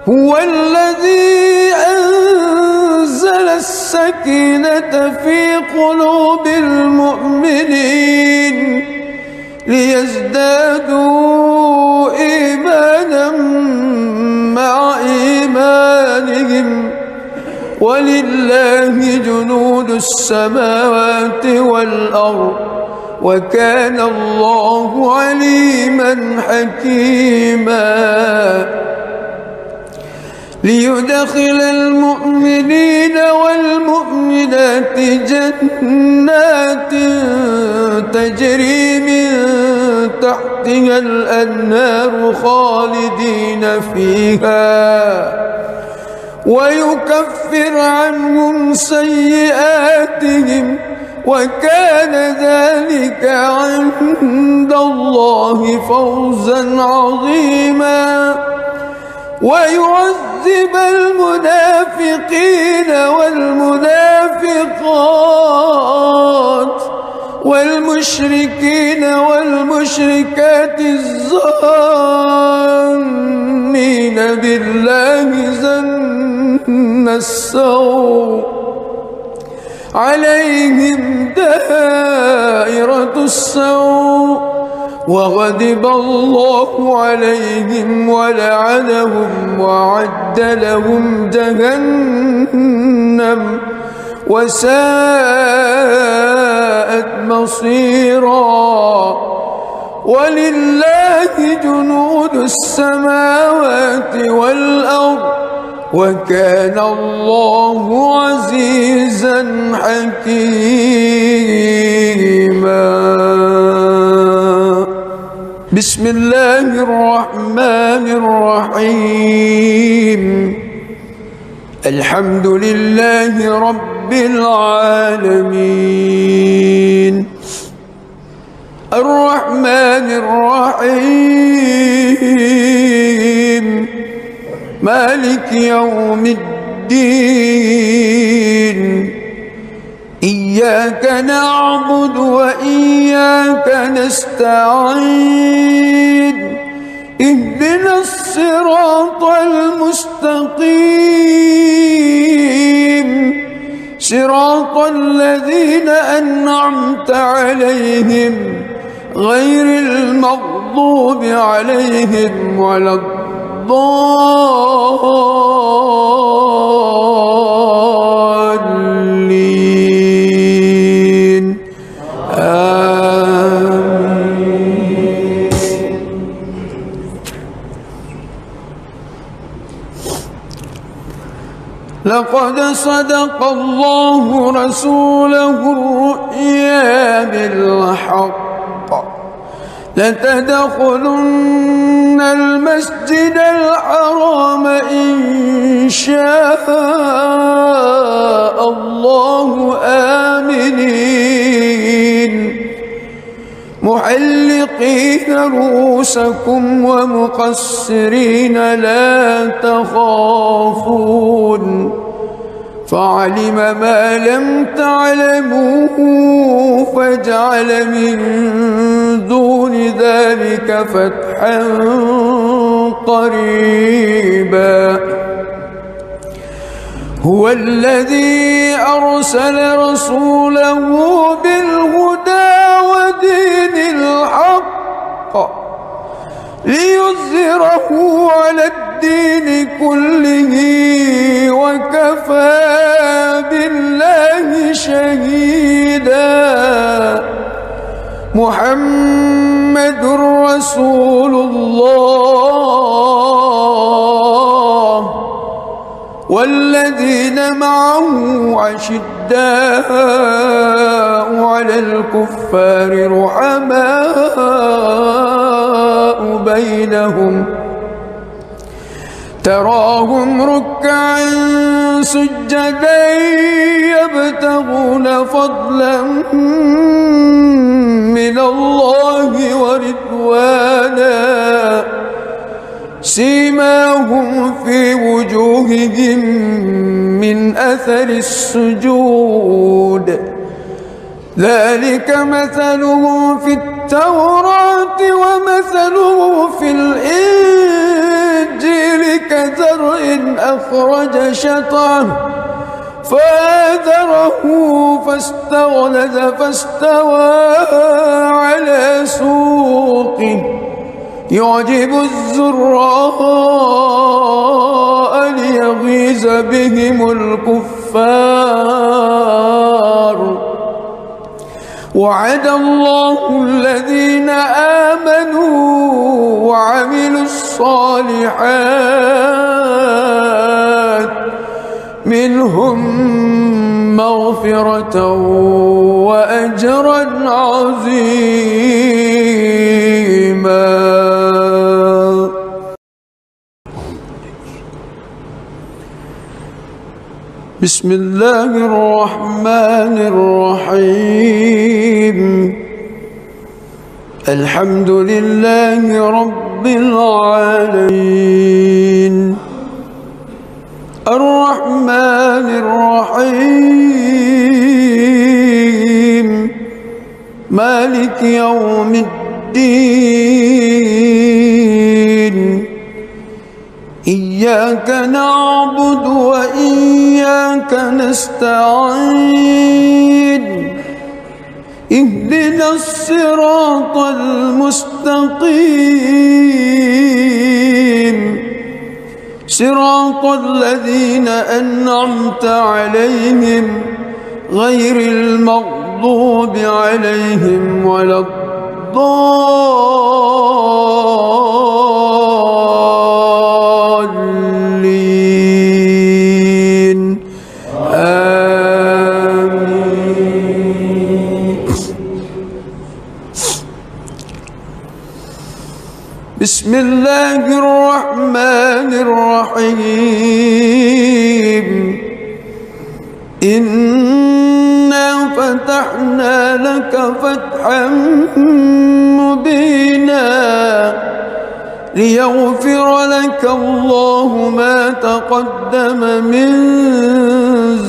هو الذي أنزل السكينة في قلوب المؤمنين ليزدادوا إيمانا مع إيمانهم ولله جنود السماوات والأرض وكان الله عليما حكيما ليدخل المؤمنين والمؤمنات جنات تجري من تحتها الأنهار خالدين فيها ويكفر عنهم سيئاتهم وكان ذلك عند الله فوزا عظيما ويعذب المنافقين والمنافقات والمشركين والمشركات الظانين بالله ظن السوء عليهم دائرة السوء وغضب الله عليهم ولعنهم وأعد لهم جهنم وساءت مصيرا ولله جنود السماوات والأرض وكان الله عزيزا حكيما بسم الله الرحمن الرحيم الحمد لله رب العالمين الرحمن الرحيم مالك يوم الدين إياك نعبد وإياك نستعين اهدنا الصراط المستقيم صراط الذين أنعمت عليهم غير المغضوب عليهم ولا الضالين آمين. لقد صدق الله رسوله الرؤيا بالحق لتدخلن المسجد الحرام إن شاء الله آمنين محلقين رؤوسكم ومقصرين لا تخافون فعلم ما لم تعلموا فجعل من دون ذلك فتحا قريبا هو الذي أرسل رسوله بالهدى ودين الحق ليظهره على الدين كله وكفى بالله شهيدا محمد رسول الله والذين معه أشداء على الكفار رحماء بينهم تراهم ركعا سجدا يبتغون فضلا من الله ورضوانا سيماهم في وجوههم من أثر السجود ذلك مثله في التوراة ومثله في الإنجيل كزرع أخرج شطأه فآزره فاستغلظ فاستوى على سوقه يعجب الزراء ليغيظ بهم الكفار الكفار. وعد الله الذين آمنوا وعملوا الصالحات منهم مغفرة وأجرا عظيما. بسم الله الرحمن الرحيم. الحمد لله رب العالمين الرحمن الرحيم مالك يوم الدين. إياك نعبد وإياك نستعين. اهدنا الصراط المستقيم صراط الذين أنعمت عليهم غير المغضوب عليهم ولا الضالين. آمين. بسم الله الرحمن الرحيم. إنا فتحنا لك فتحا مبينا ليغفر لك الله ما تقدم من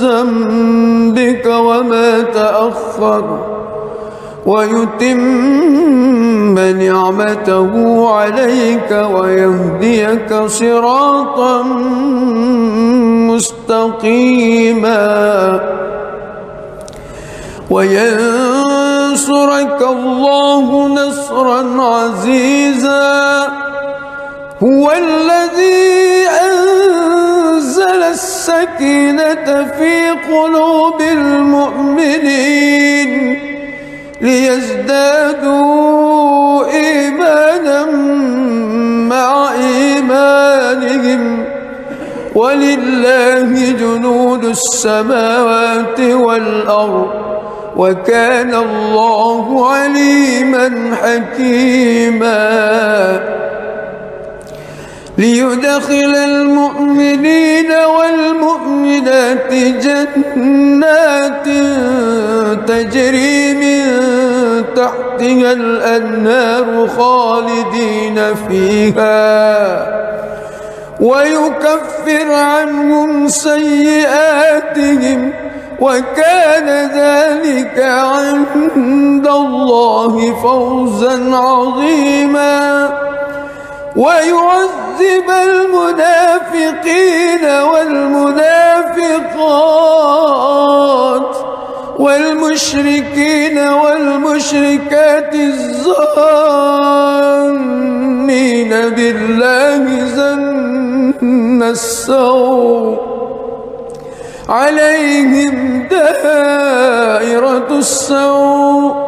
ذنبك وما تأخر ويتم نعمته عليك ويهديك صراطا مستقيما وينصرك الله نصرا عزيزا. هو الذي أنزل السكينة في قلوب المؤمنين ليزدادوا إيمانا مع إيمانهم ولله جنود السماوات والأرض وكان الله عليما حكيما. ليدخل المؤمنين والمؤمنات جنات تجري من تحتها الأنهار خالدين فيها ويكفر عنهم سيئاتهم وكان ذلك عند الله فوزا عظيما. ويعذب المنافقين والمنافقات والمشركين والمشركات الظانين بالله ظن السوء عليهم دائرة السوء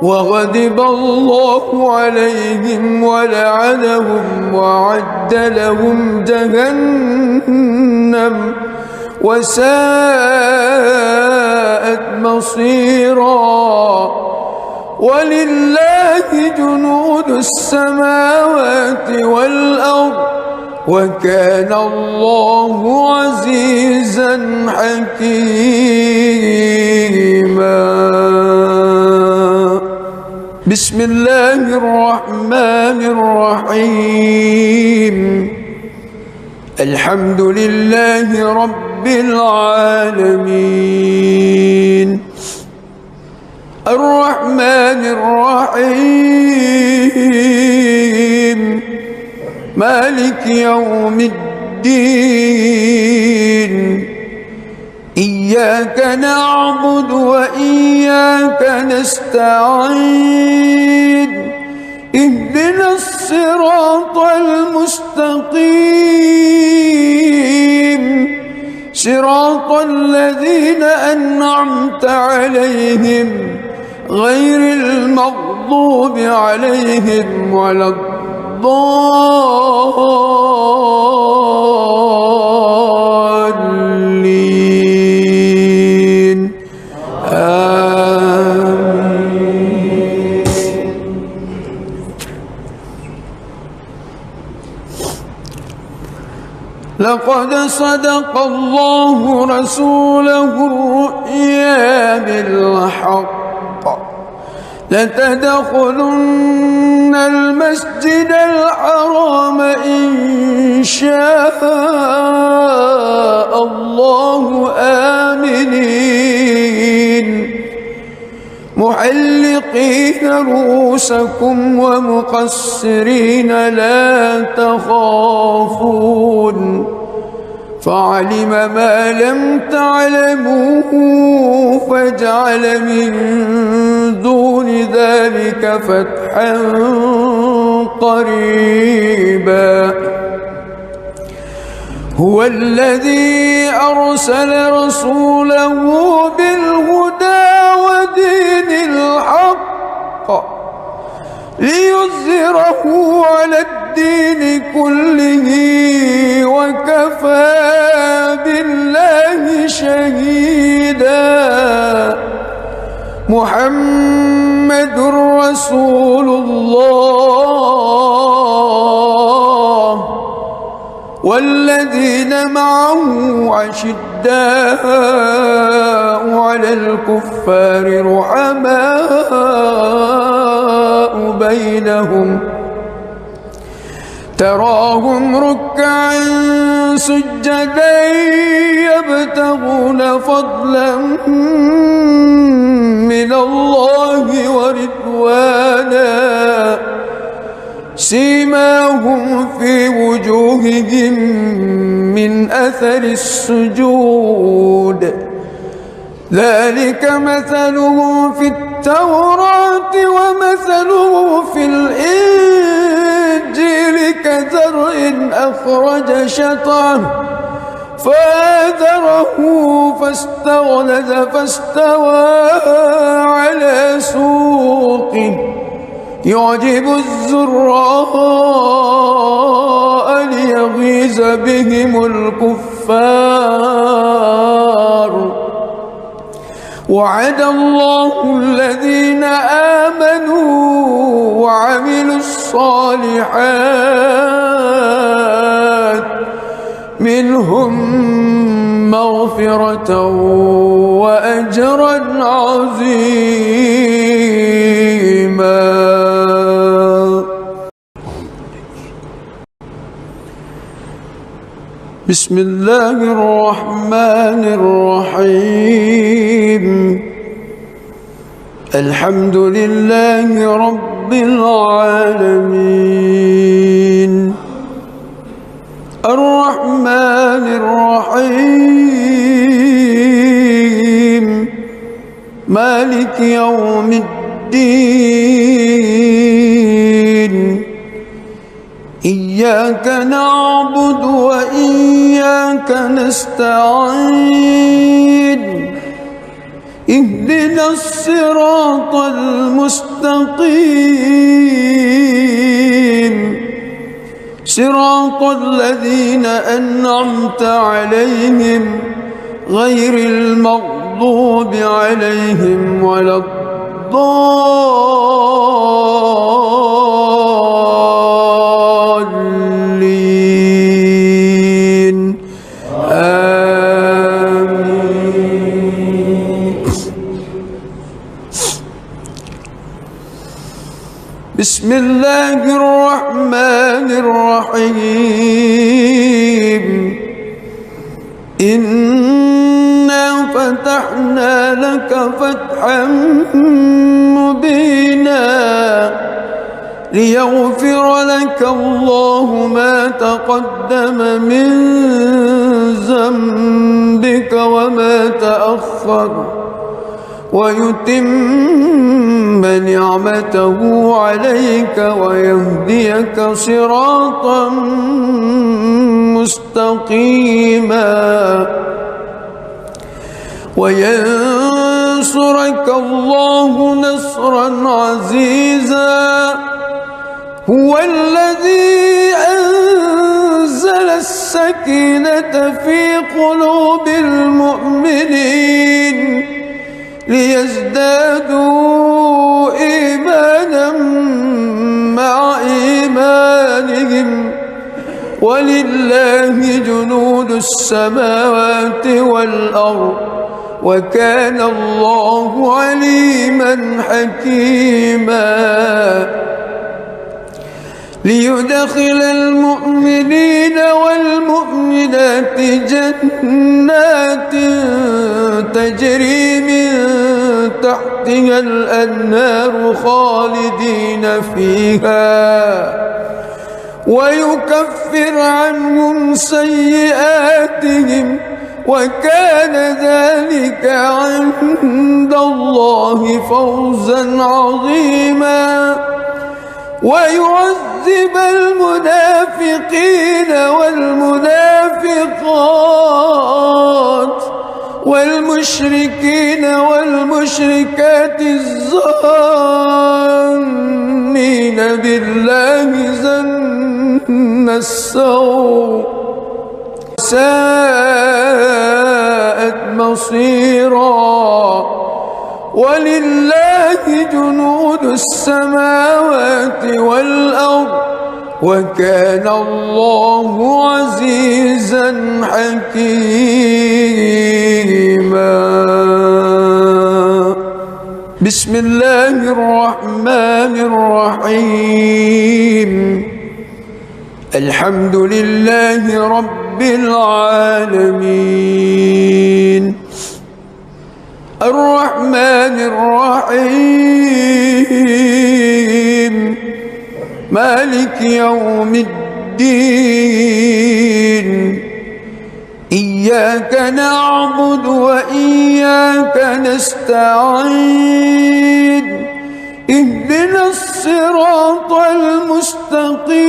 وغضب الله عليهم ولعنهم وأعد لهم جهنم وساءت مصيرا. ولله جنود السماوات والأرض وكان الله عزيزا حكيما. بسم الله الرحمن الرحيم. الحمد لله رب العالمين الرحمن الرحيم مالك يوم الدين. إياك نعبد وإياك نستعين. اهدنا الصراط المستقيم صراط الذين أنعمت عليهم غير المغضوب عليهم ولا الضالين آمين. لقد صدق الله رسوله الرؤيا بالحق لتدخلن المسجد الحرام إن شاء الله آمنين محلقين رؤوسكم ومقصرين لا تخافون فعلم ما لم تعلموا فجعل من دون ذلك فتحا قريبا هو الذي أرسل رسوله بالهدى ودين الحق ليظهره على الدين كله وكفى بالله شهيدا محمد رسول الله والذين معه أشداء على الكفار رحماء بينهم تراهم ركعا سجدا يبتغون فضلا من الله ورضوانا سيماهم في وجوههم من أثر السجود ذلك مثلهم في التوراة ومثله في الإنجيل كزرع أخرج شطأه فآزره فاستغلظ فاستوى على سوقه يعجب الزراء ليغيظ بهم الكفار وعد الله الذين آمنوا وعملوا الصالحات منهم مغفرة وأجرا عظيما. بسم الله الرحمن الرحيم الحمد لله رب العالمين الرحمن الرحيم مالك يوم الدين إياك نعبد وإياك نستعين اهدنا الصراط المستقيم صراط الذين أنعمت عليهم غير المغضوب عليهم ولا الضالين آمين. بسم الله الرحمن الرحيم إنا فتحنا لك فتحا مبينا ليغفر لك الله ما تقدم من ذنبك وما تأخر ويتم نعمته عليك ويهديك صراطا مستقيما وينصرك الله نصرا عزيزا. هو الذي أنزل السكينة في قلوب المؤمنين ليزدادوا إيمانا مع إيمانهم ولله جنود السماوات والأرض وكان الله عليما حكيما. ليدخل المؤمنين والمؤمنات جنات تجري من تحتها الأنهار خالدين فيها ويكفر عنهم سيئاتهم وكان ذلك عند الله فوزا عظيما. ويعذب المنافقين والمنافقات والمشركين والمشركات الظانين بالله ظن السوء ساءت مصيرا. ولله جنود السماوات والأرض وكان الله عزيزا حكيما. بسم الله الرحمن الرحيم. الحمد لله رب العالمين الرحمن الرحيم مالك يوم الدين. إياك نعبد وإياك نستعين. اهدنا الصراط المستقيم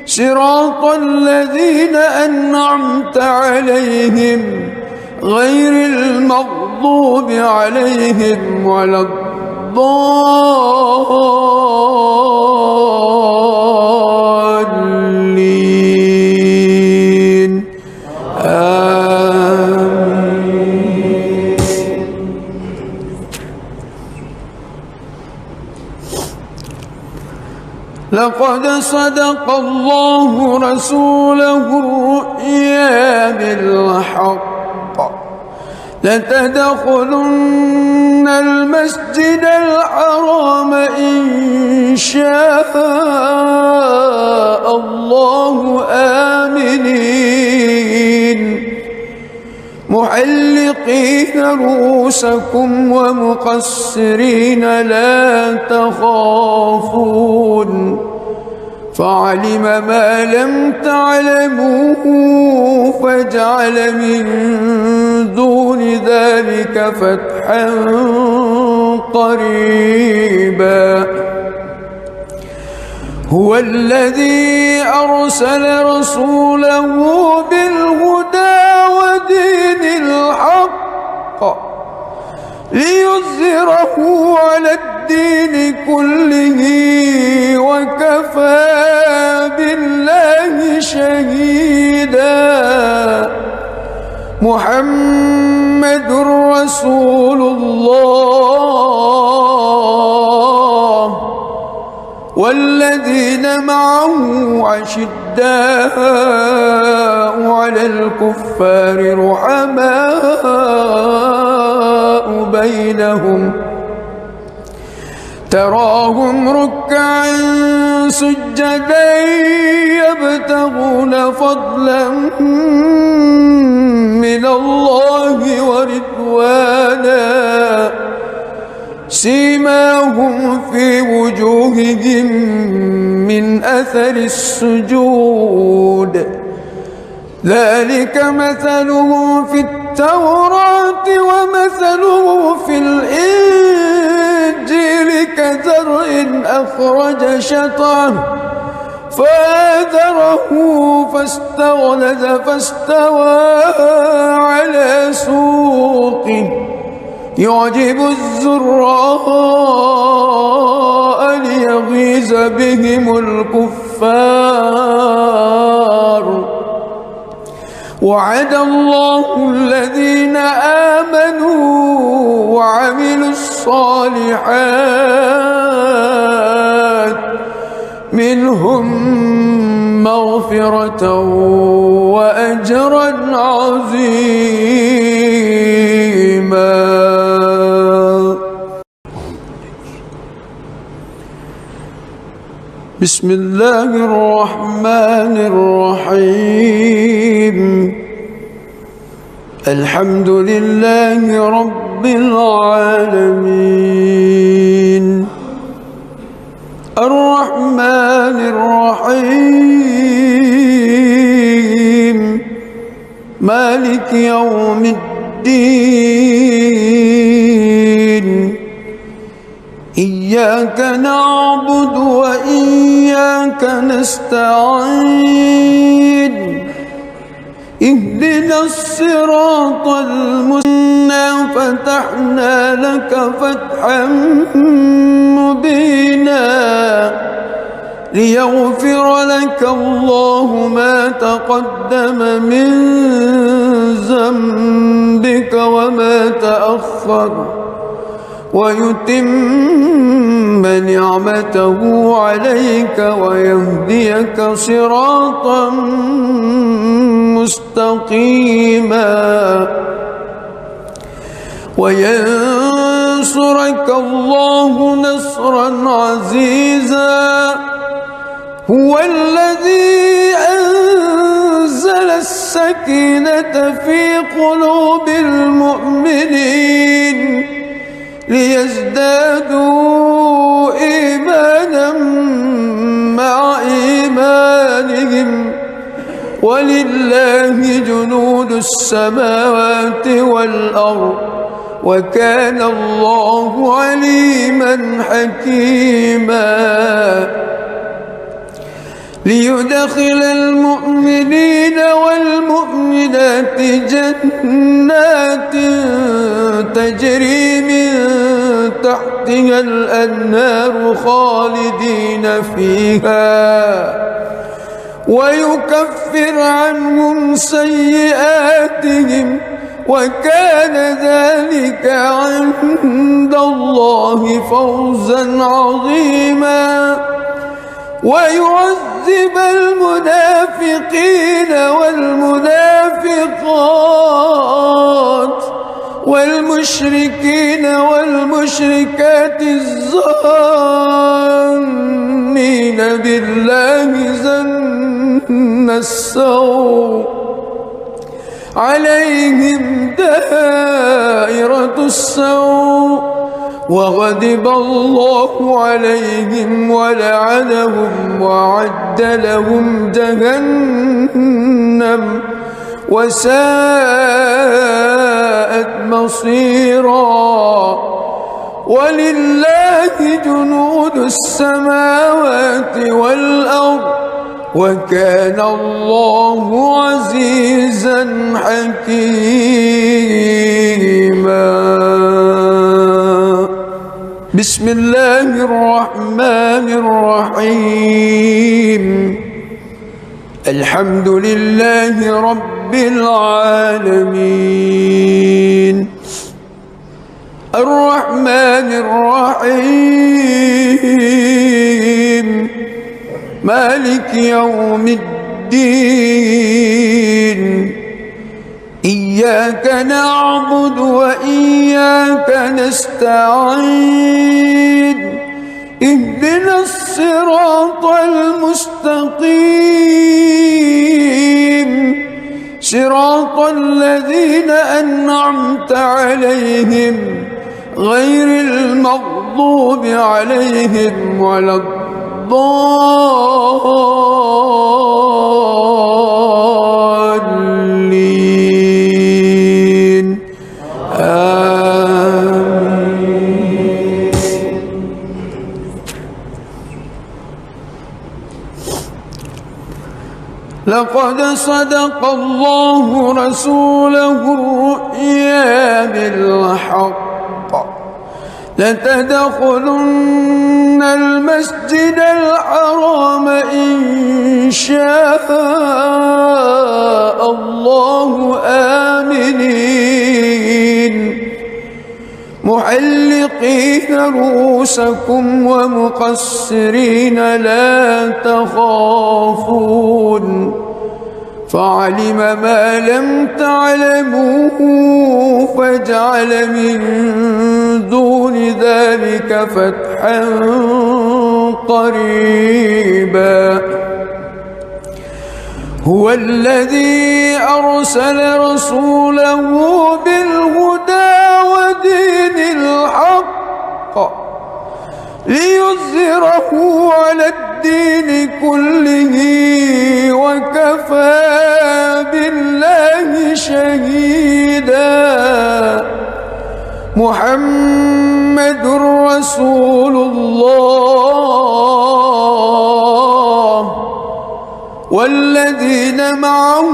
صراط الذين أنعمت عليهم غير المغضوب عليهم ولا الضالين. آمين. لقد صدق الله رسوله الرؤيا بالحق لتدخلن المسجد الحرام إن شاء الله آمنين محلقين رؤوسكم ومقصرين لا تخافون فعلم ما لم تعلموا فجعل من دون ذلك فتحا قريبا. هو الذي أرسل رسوله بالهدى ودين الحق ليظهره على الدين كله وكفى بالله شهيدا. محمد رسول الله والذين معه أشداء على الكفار رحماء بينهم تراهم ركعا سجدا يبتغون فضلا من الله ورضوانا سيماهم في وجوههم من أثر السجود ذلك مثله في التوراة ومثله في الإنجيل كزرع أخرج شطأه فآذره فاستغلظ فاستوى على سوقه يعجب الزراء ليغيظ بهم الكفار. وعد الله الذين آمنوا وعملوا الصالحات منهم مغفرة وأجرا عظيما. بسم الله الرحمن الرحيم. الحمد لله رب العالمين الرحمن الرحيم مالك يوم الدين. إياك نعبد وإياك نستعين. اهدنا الصراط المستقيم. فتحنا لك فتحا مبينا ليغفر لك الله ما تقدم من ذنبك وما تأخر ويتم نعمته عليك ويهديك صراطا مستقيما وينصرك الله نصرا عزيزا. هو الذي أنزل السكينة في قلوب المؤمنين ليزدادوا إيمانا مع إيمانهم ولله جنود السماوات والأرض وكان الله عليما حكيما. ليدخل المؤمنين والمؤمنات جنات تجري من تحتها الأنهار خالدين فيها ويكفر عنهم سيئاتهم وكان ذلك عند الله فوزا عظيما. ويعذب المنافقين والمنافقات والمشركين والمشركات الظانين بالله ظن السوء عليهم دائرة السوء وغضب الله عليهم ولعنهم وأعد لهم جهنم وساءت مصيرا. ولله جنود السماوات والأرض وكان الله عزيزا حكيما. بسم الله الرحمن الرحيم. الحمد لله رب العالمين الرحمن الرحيم مالك يوم الدين. إياك نعبد وإياك نستعين. اهدنا الصراط المستقيم صراط الذين أنعمت عليهم غير المغضوب عليهم ولا الضالين. آمين. لقد صدق الله رسوله الرؤيا بالحق لتدخلن المسجد الحرام إن شاء الله آمنين محلقين رؤوسكم ومقصرين لا تخافون فعلم ما لم تعلموا فجعل من دون ذلك فتحا قريبا هو الذي أرسل رسوله بالهدى ودين الحق ليظهره على الدين كله وكفى بالله شهيدا محمد رسول الله والذين معه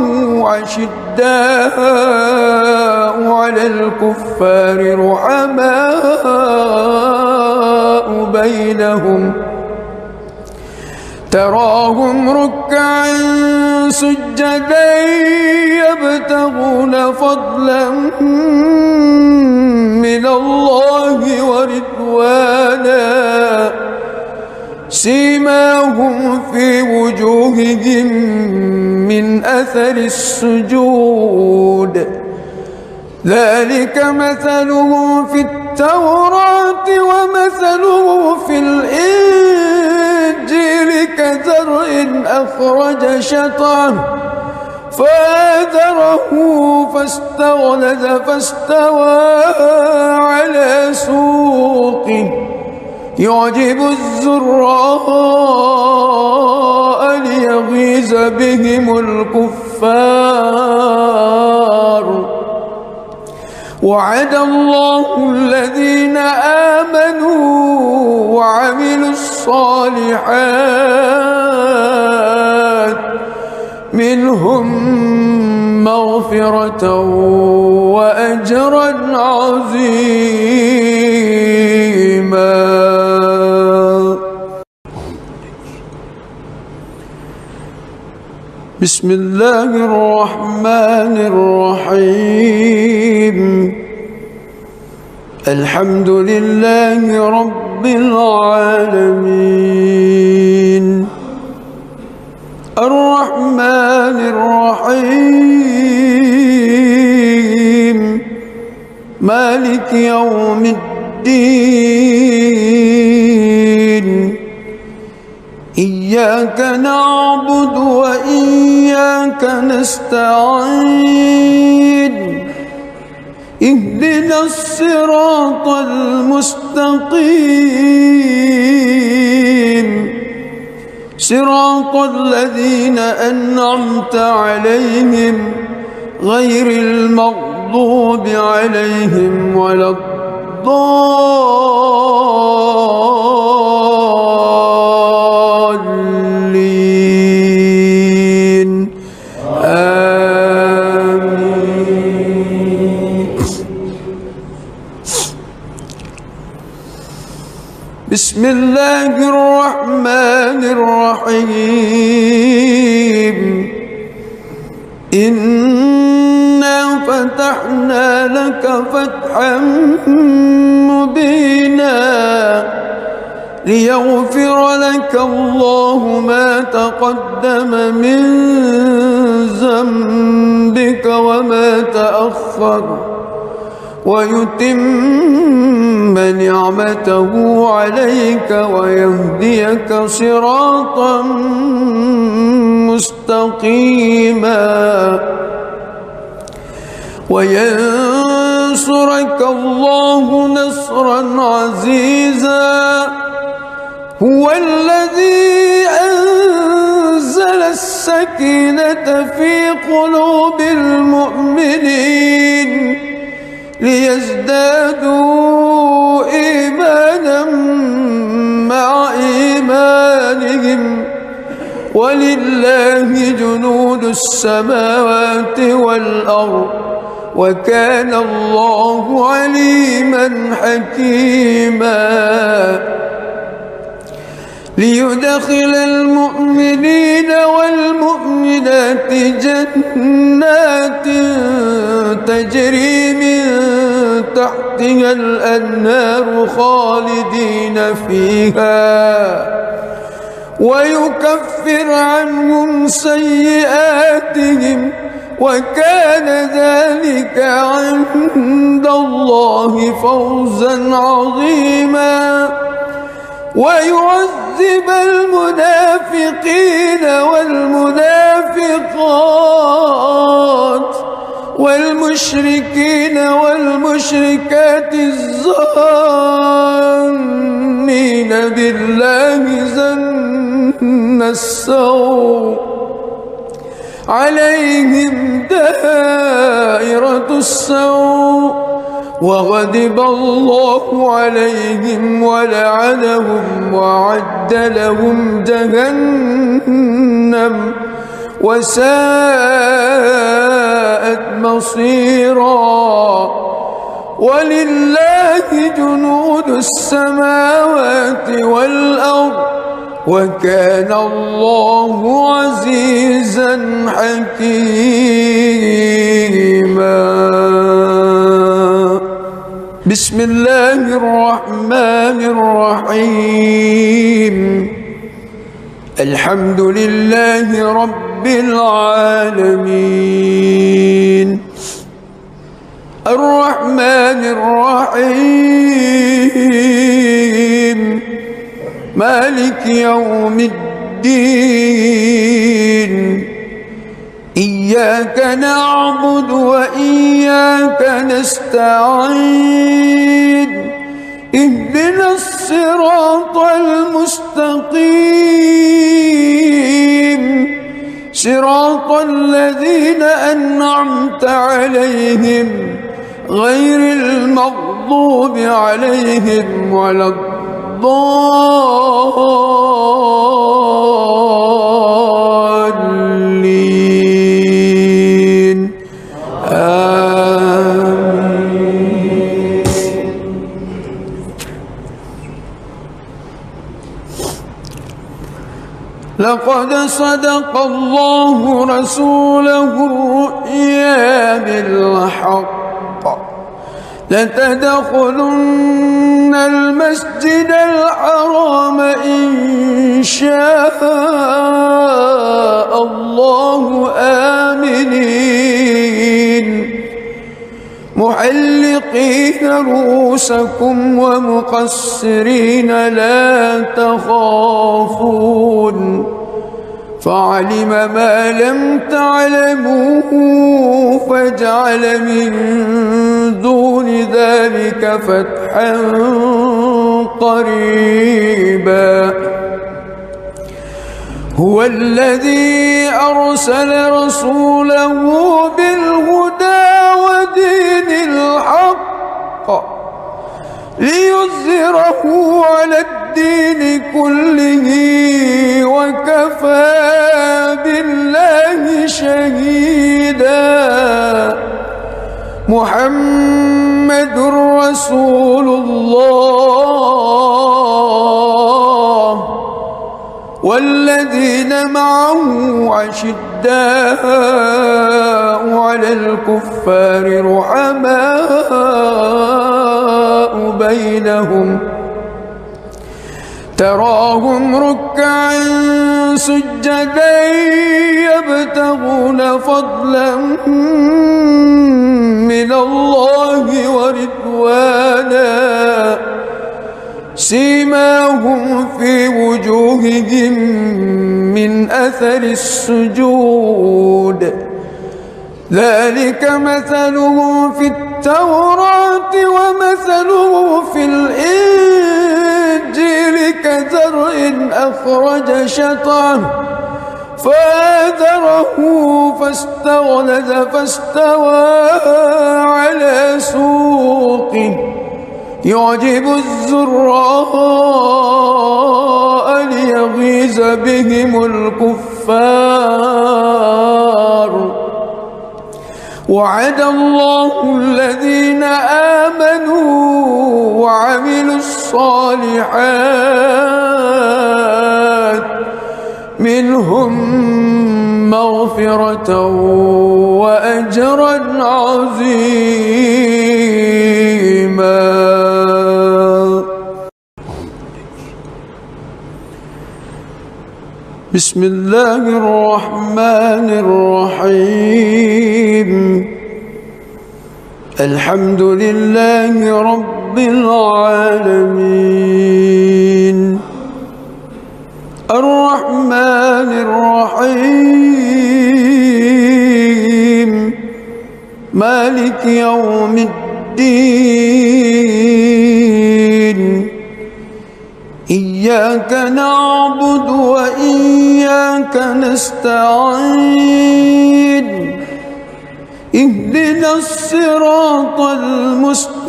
أشداء على الكفار رحماء بينهم تراهم ركعا سجدا يبتغون فضلا من الله ورضوانا سيماهم في وجوههم من أثر السجود ذلك مثلهم في التوراة ومثله في الإنجيل كزرع أخرج شطأه فآزره فاستغلظ فاستوى على سوقه يعجب الزراء ليغيظ بهم الكفار وعد الله الذين آمنوا وعملوا الصالحات منهم مغفرة وأجرا عظيما. بسم الله الرحمن الرحيم الحمد لله رب العالمين الرحمن الرحيم مالك يوم الدين إياك نعبد وإياك نستعين اهدنا الصراط المستقيم صراط الذين أنعمت عليهم غير المغضوب عليهم ولا الضالين آمين. بسم الله الرحمن الرحيم إنا فتحنا لك فتحا مبينا ليغفر لك الله ما تقدم من ذنبك وما تأخر ويتم نعمته عليك ويهديك صراطا مستقيما وينصرك الله نصرا عزيزا هو الذي أنزل السكينة في قلوب المؤمنين ليزدادوا إيمانا مع إيمانهم ولله جنود السماوات والأرض وكان الله عليما حكيما ليدخل المؤمنين والمؤمنات جنات تجري من تحتها الأنهار خالدين فيها ويكفر عنهم سيئاتهم وكان ذلك عند الله فوزا عظيما ويعذب المنافقين والمنافقات والمشركين والمشركات الظانين بالله ظن السوء عليهم دائرة السوء وغضب الله عليهم ولعنهم وأعد لهم جهنم وساءت مصيرا ولله جنود السماوات والأرض وكان الله عزيزا حكيما بسم الله الرحمن الرحيم الحمد لله رب العالمين الرحمن الرحيم مالك يوم الدين إياك نعبد وإياك نستعين اهدنا الصراط المستقيم صراط الذين أنعمت عليهم غير المغضوب عليهم ولا الضالين آمين. لقد صدق الله رسوله الرؤيا بالحق لتدخلن المسجد الحرام إن شاء الله آمنين محلقين رؤوسكم ومقصرين لا تخافون فعلم ما لم تعلموا فجعل من دون ذلك فتحا قريبا هو الذي أرسل رسوله بالهدى ودين الحق ليظهره على الدين كله وكفى بالله شهيدا محمد رسول الله والذين معه أشداء على الكفار رحماء بينهم تراهم ركعا سجدا يبتغون فضلا من الله ورضوانا سيماهم في وجوههم من أثر السجود ذلك مثله في التوراة ومثله في الإنجيل كزرع أخرج شطأه فآزره فاستغلظ فاستوى على سوقه يعجب الزراء ليغيظ بهم الكفار الكفار. وعد الله الذين آمنوا وعملوا الصالحات منهم مغفرة وأجرا عظيما. بسم الله الرحمن الرحيم. الحمد لله رب العالمين الرحمن الرحيم مالك يوم الدين. إياك نعبد وإياك نستعين. اهدنا الصراط المستقيم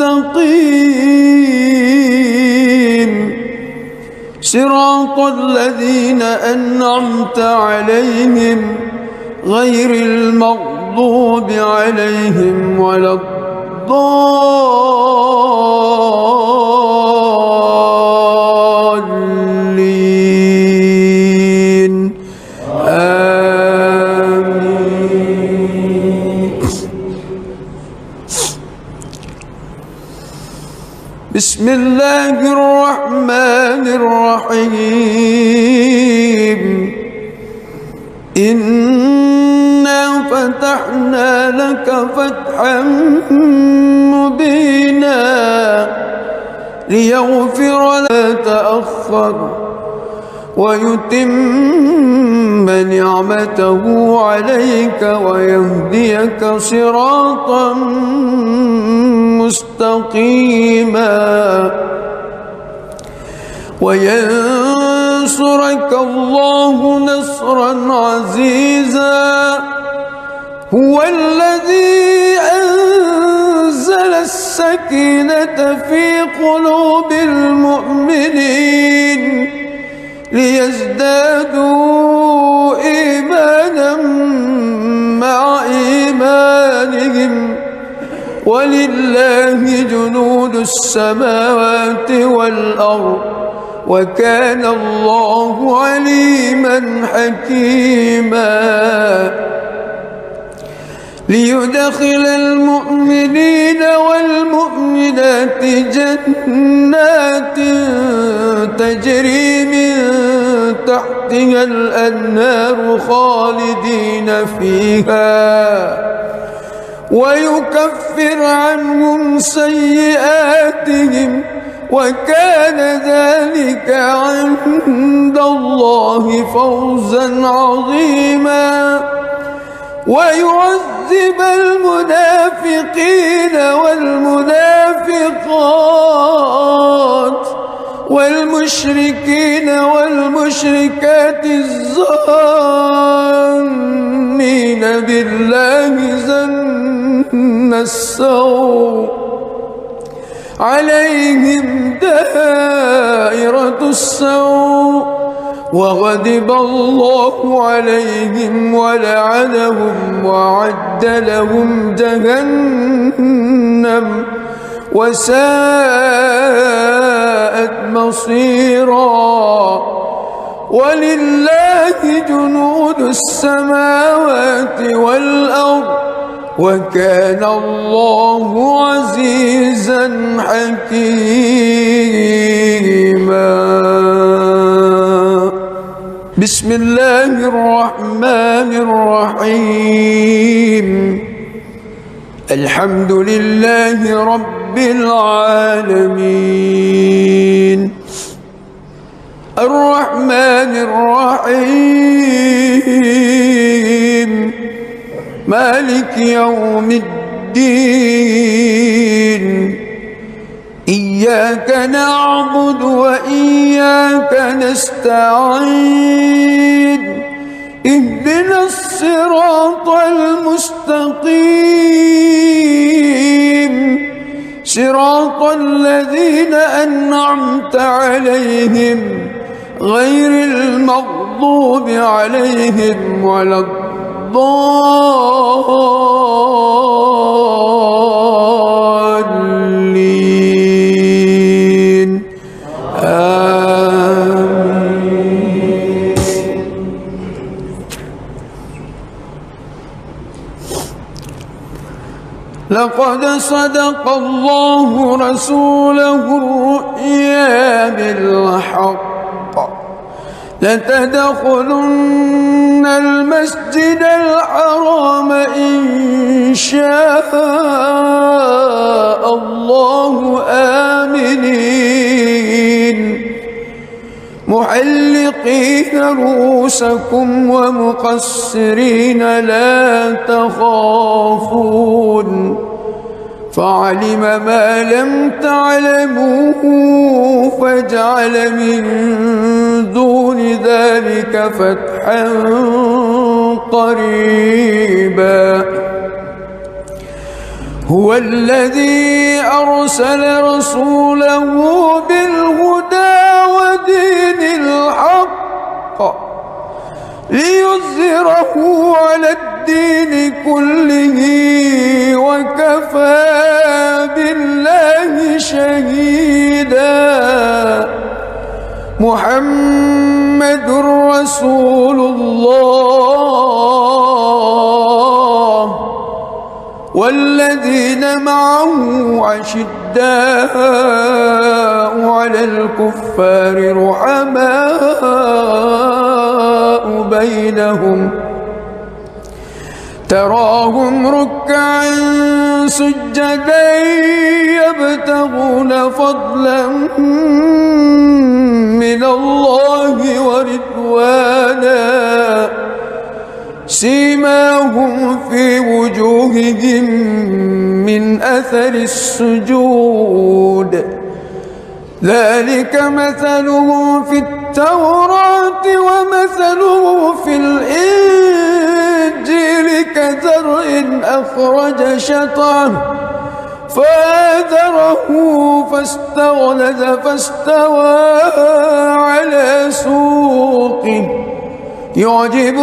صراط الذين أنعمت عليهم غير المغضوب عليهم ولا الضالين. آمين. بسم الله الرحمن الرحيم. إنا فتحنا لك فتحا مبينا ليغفر لك تأخر ويتم نعمته عليك ويهديك صراطا مستقيما وينصرك الله نصرا عزيزا. هو الذي أنزل السكينة في قلوب المؤمنين ليزدادوا إيمانا مع إيمانهم ولله جنود السماوات والأرض وكان الله عليما حكيما. ليدخل المؤمنين والمؤمنات جنات تجري من تحتها الأنهار خالدين فيها ويكفر عنهم سيئاتهم وكان ذلك عند الله فوزا عظيما. ويعذب المنافقين والمنافقات والمشركين والمشركات الظانين بالله ظن السوء عليهم دائرة السوء وغضب الله عليهم ولعنهم وأعد لهم جهنم وساءت مصيرا. ولله جنود السماوات والأرض وكان الله عزيزا حكيما. بسم الله الرحمن الرحيم. الحمد لله رب العالمين الرحمن الرحيم مالك يوم الدين. إياك نعبد وإياك نستعين. اهدنا الصراط المستقيم صراط الذين أنعمت عليهم غير المغضوب عليهم ولا الضالين آمين. لقد صدق الله رسوله الرؤيا بالحق لتدخلن المسجد الحرام إن شاء الله آمنين محلقين رؤوسكم ومقصرين لا تخافون فعلم ما لم تعلموا فجعل من دون ذلك فتحا قريبا هو الذي أرسل رسوله بالهدى ودين الحق ليظهره على الدين كله وكفى بالله شهيدا محمد رسول الله والذين معه أشداء على الكفار رحماء بينهم تراهم ركعا سجدا يبتغون فضلا من الله ورضوانا سيماهم في وجوههم من أثر السجود ذلك مثلهم في التوراة ومثلهم في الإنجيل كزرع أخرج شطأه فآزره فاستغلظ فاستوى على سوقه يعجب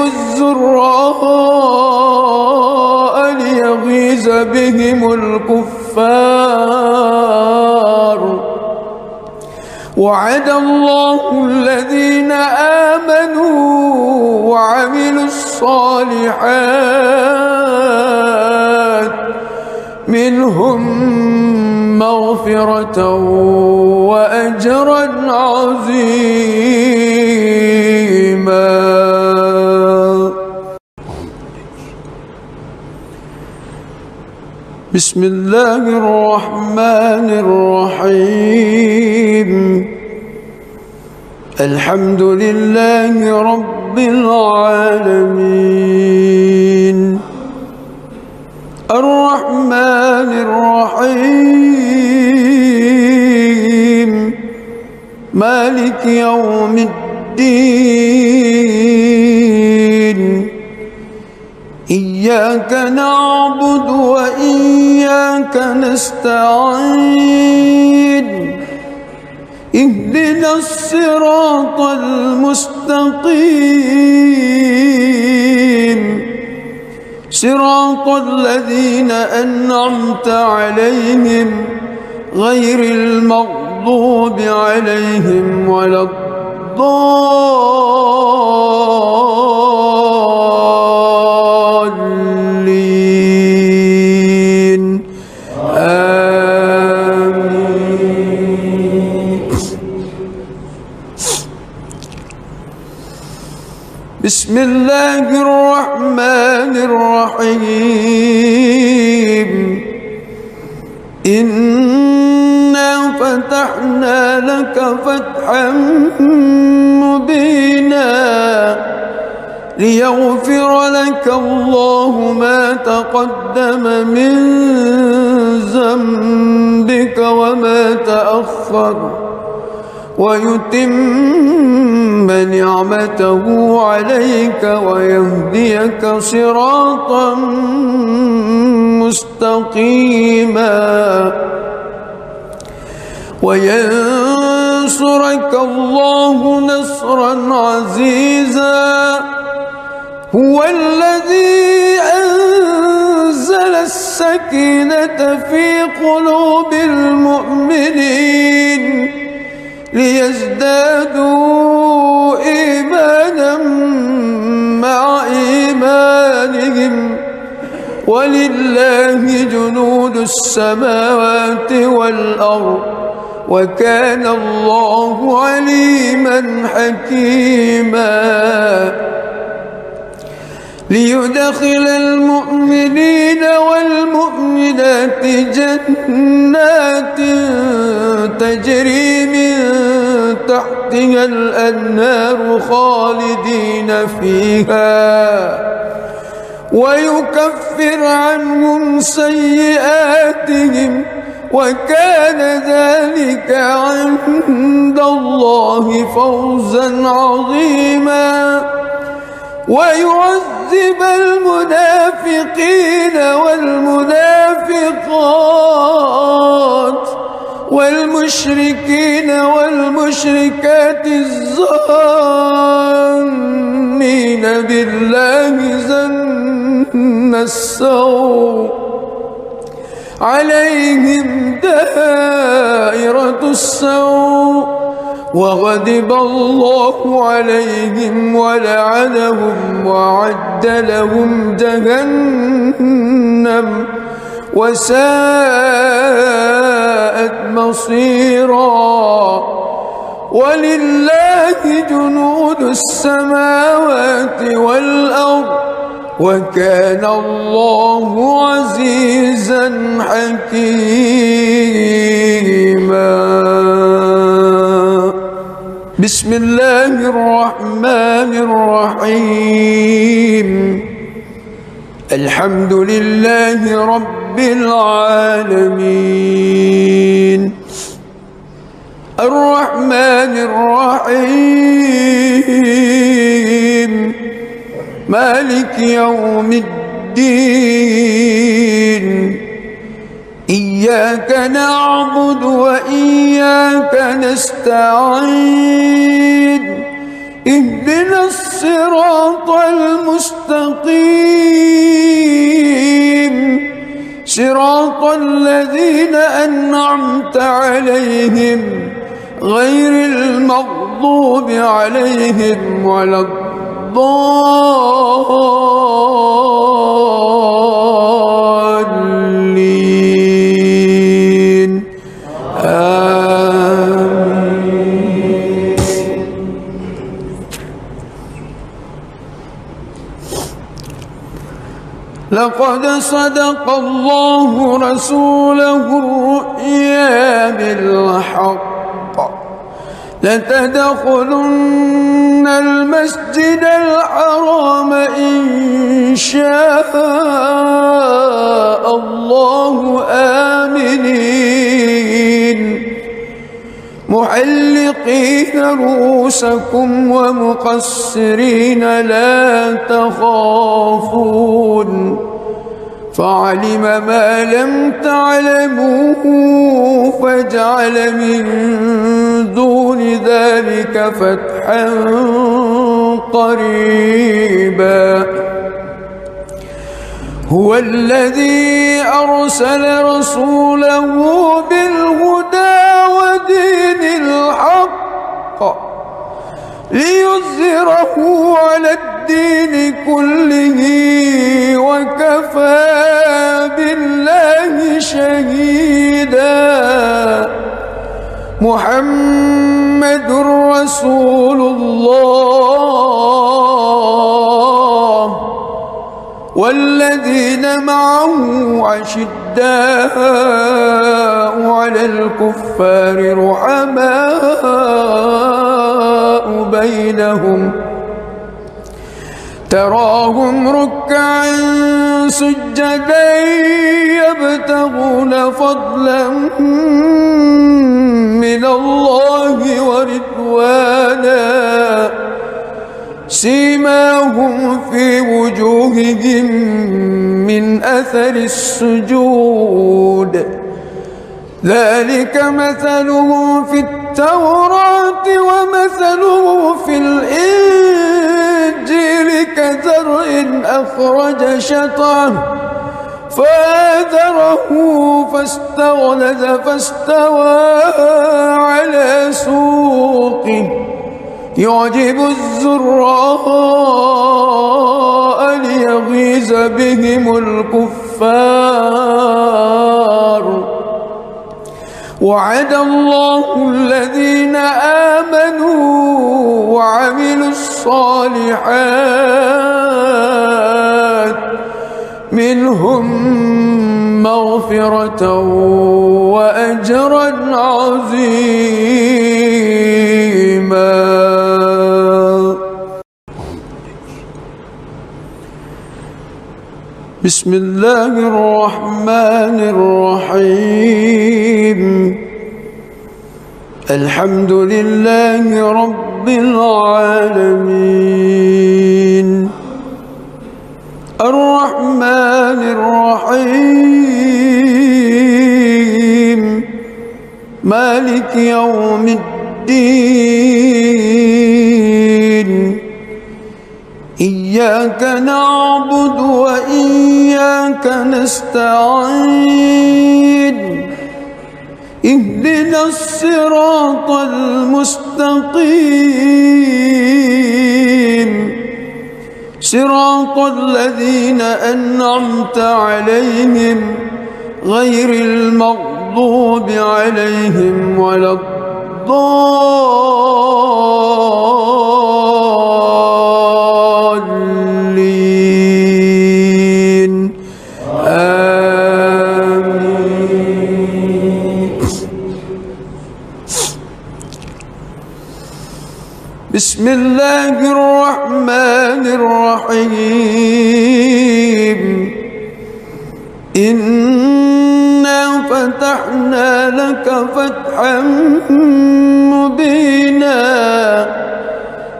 الزراء ليغيظ بهم الكفار وعد الله الذين آمنوا وعملوا الصالحات منهم مغفرة وأجرا عظيما. بسم الله الرحمن الرحيم الحمد لله رب العالمين الرحمن الرحيم مالك يوم الدين إياك نعبد وإياك نستعين اهدنا الصراط المستقيم صراط الذين أنعمت عليهم غير المغضوب عليهم ولا الضالين آمين. بسم الله الرحمن الرحيم إنا فتحنا لك فتحا مبينا ليغفر لك الله ما تقدم من ذنبك وما تأخر ويتم نعمته عليك ويهديك صراطا مستقيما وينصرك ينصرك الله نصرا عزيزا هو الذي أنزل السكينة في قلوب المؤمنين ليزدادوا إيمانا مع إيمانهم ولله جنود السماوات والأرض وكان الله عليما حكيما ليدخل المؤمنين والمؤمنات جنات تجري من تحتها الأنهار خالدين فيها ويكفر عنهم سيئاتهم وكان ذلك عند الله فوزا عظيما ويعذب المنافقين والمنافقات والمشركين والمشركات الظانين بالله ظن السوء عليهم دائرة السوء وغضب الله عليهم ولعنهم وأعد لهم جهنم وساءت مصيرا ولله جنود السماوات والأرض وكان الله عزيزا حكيما بسم الله الرحمن الرحيم الحمد لله رب العالمين الرحمن الرحيم مالك يوم الدين إياك نعبد وإياك نستعين اهدنا الصراط المستقيم صراط الذين أنعمت عليهم غير المغضوب عليهم ولا الضالين آمين. لقد صدق الله رسوله الرؤيا بالحق لتدخلن المسجد الحرام إن شاء الله آمنين محلقين رؤوسكم ومقصرين لا تخافون فعلم ما لم تعلموا فجعل من دون ذلك فتحا قريبا هو الذي أرسل رسوله بالهدى ودين الحق ليظهره على الدين كله وكفى بالله شهيدا محمد رسول الله والذين معه عشداء على الكفار رحماء بينهم تراهم ركعا سجدا يبتغون فضلا من الله ورضوانا سيماهم في وجوههم من أثر السجود ذلك مثله في التوراة ومثله في الإنجيل كزرع أخرج شطأه فآزره فاستغلظ فاستوى على سوقه يعجب الزراء ليغيظ بهم الكفار وعد الله الذين آمنوا وعملوا الصالحات منهم مغفرة وأجرا عظيما. بسم الله الرحمن الرحيم الحمد لله رب العالمين الرحمن الرحيم مالك يوم الدين إياك نعبد وإياك نستعين اهدنا الصراط المستقيم صراط الذين أنعمت عليهم غير المغضوب عليهم ولا الضالين آمين. بسم الله الرحمن الرحيم إنا فتحنا لك فتحا مبينا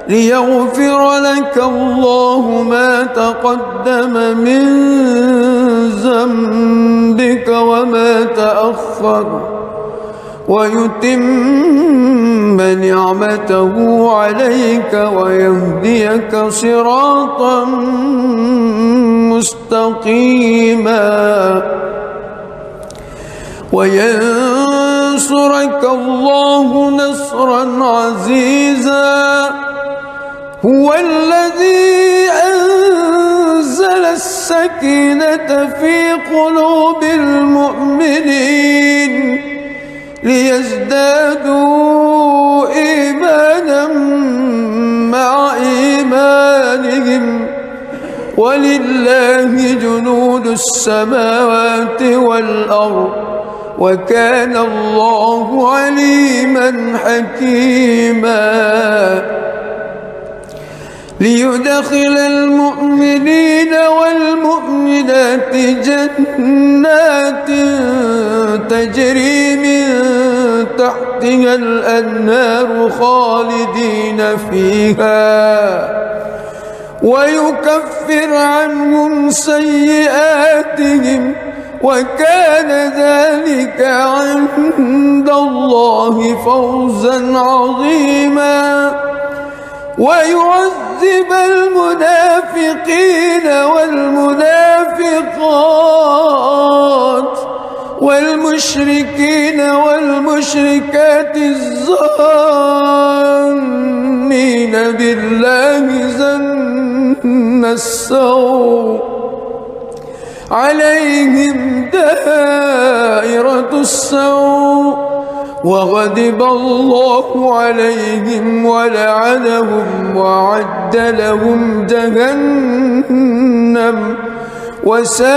ليغفر لك الله ما تقدم من ذنبك وما تأخر ويتم نعمته عليك ويهديك صراطا مستقيما وينصرك الله نصرا عزيزا هو الذي أنزل السكينة في قلوب المؤمنين ليزدادوا إيمانا مع إيمانهم ولله جنود السماوات والأرض وكان الله عليما حكيما ليدخل المؤمنين والمؤمنات جنات تجري من تحتها الأنهار خالدين فيها ويكفر عنهم سيئاتهم وكان ذلك عند الله فوزا عظيما ويعذب المنافقين والمنافقات والمشركين والمشركات الظانين بالله ظن السوء عليهم دائرة السوء وغضب الله عليهم ولعنهم وأعد لهم جهنم وساءت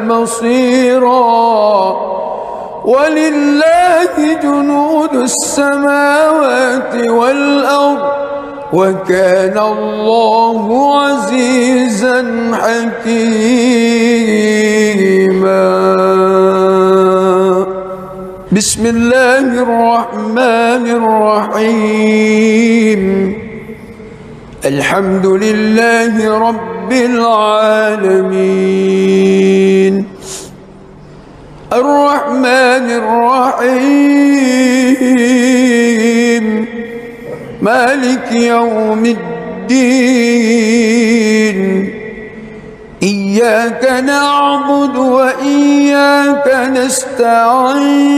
مصيرا ولله جنود السماوات والأرض وكان الله عزيزا حكيما. بسم الله الرحمن الرحيم الحمد لله رب العالمين الرحمن الرحيم مالك يوم الدين إياك نعبد وإياك نستعين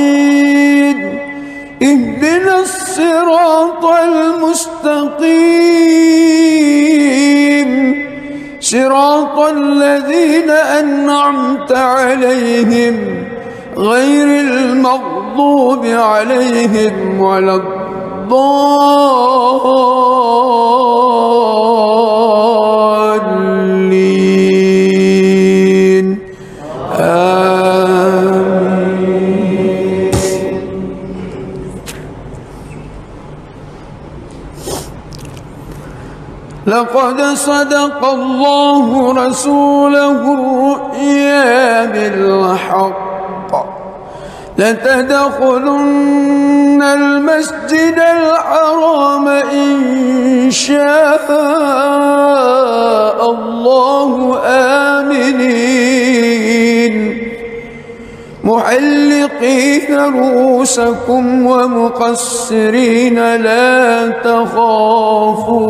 اهدنا الصراط المستقيم صراط الذين أنعمت عليهم غير المغضوب عليهم ولا الضالين آمين. لقد صدق الله رسوله الرؤيا بالحق لتدخلن المسجد الحرام إن شاء الله آمنين محلقين رؤوسكم ومقصرين لا تخافون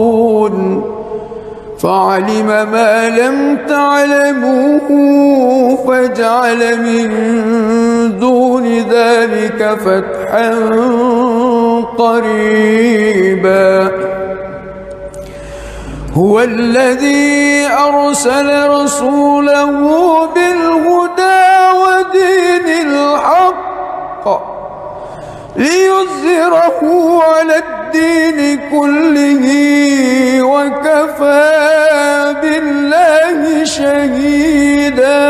فعلم ما لم تعلموا فجعل من دون ذلك فتحا قريبا هو الذي أرسل رسوله بالهدى ودين الحق ليظهره على الدين كله وكفى بالله شهيدا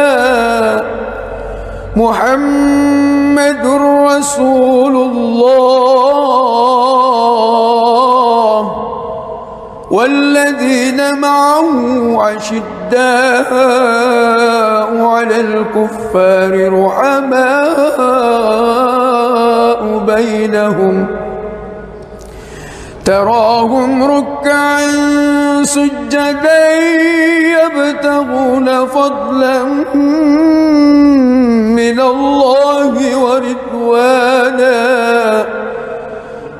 محمد رسول الله والذين معه أشداء على الكفار رحماء بينهم تراهم ركعا سجدا يبتغون فضلا من الله ورضوانا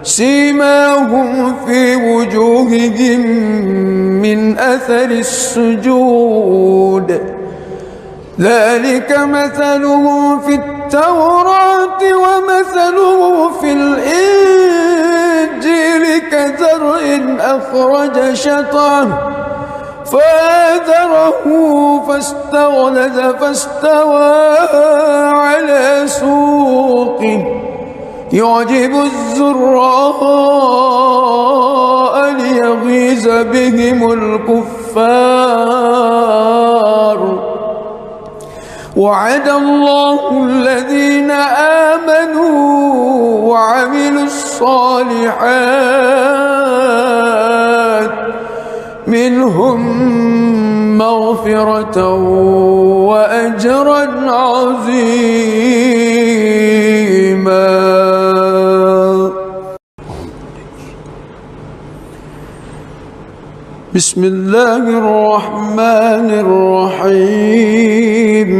سيماهم في وجوههم من أثر السجود ذلك مثلهم في التوراة ومثله في الإنجيل كزرع أخرج شطأه فآزره فاستغلظ فاستوى على سوقه يعجب الزراء ليغيظ بهم الكفار وعد الله الذين آمنوا وعملوا الصالحات منهم مغفرة وأجرا عظيما. بسم الله الرحمن الرحيم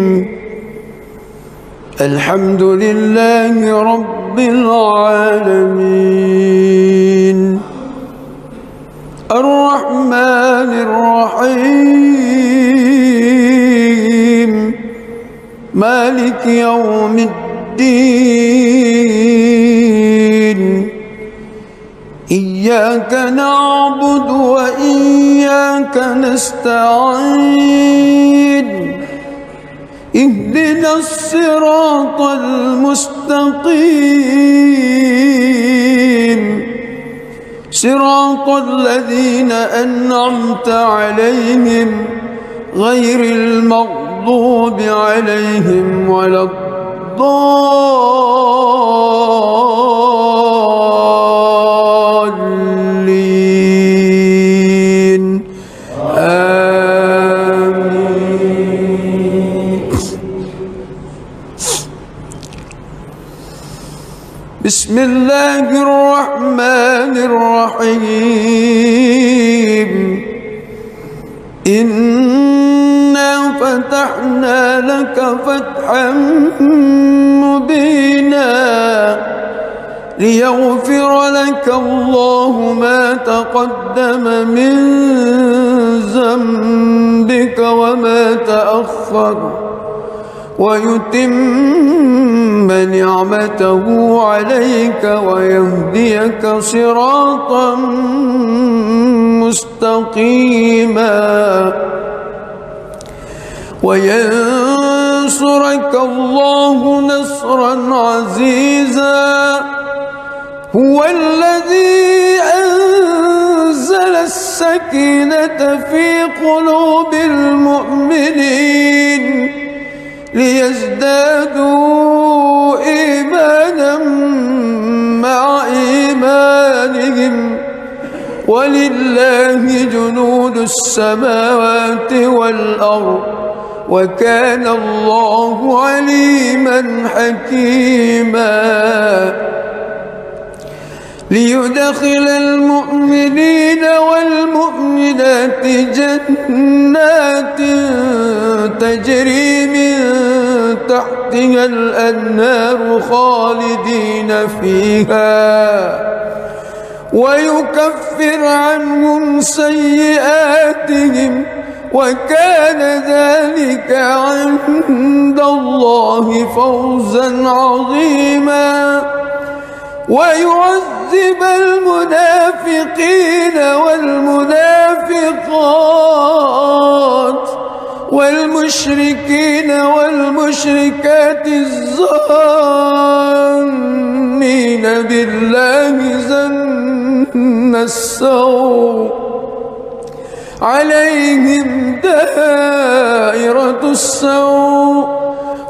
الحمد لله رب العالمين الرحمن الرحيم مالك يوم الدين إياك نعبد وإياك نستعين اهدنا الصراط المستقيم صراط الذين أنعمت عليهم غير المغضوب عليهم ولا الضالين آمين. بسم الله الرحمن الرحيم إنا فتحنا لك فتحا مبينا ليغفر لك الله ما تقدم من ذنبك وما تأخر ويتم نعمته عليك ويهديك صراطا مستقيما وينصرك الله نصرا عزيزا هو الذي أنزل السكينة في قلوب المؤمنين ليزدادوا إيمانا مع إيمانهم ولله جنود السماوات والأرض وكان الله عليما حكيما ليدخل المؤمنين والمؤمنات جنات تجري من تحتها الأنهار خالدين فيها ويكفر عنهم سيئاتهم وكان ذلك عند الله فوزا عظيما ويعذب المنافقين والمنافقات والمشركين والمشركات الظانين بالله ظن السوء عليهم دائرة السوء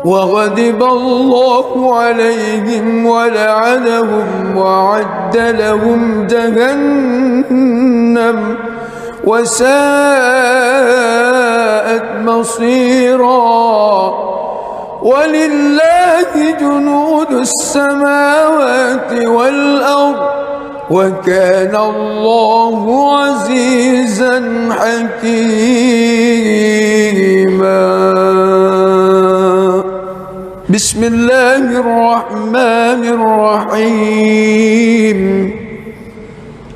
وغضب الله عليهم ولعنهم وأعد لهم جهنم وساءت مصيرا ولله جنود السماوات والأرض وكان الله عزيزا حكيما بسم الله الرحمن الرحيم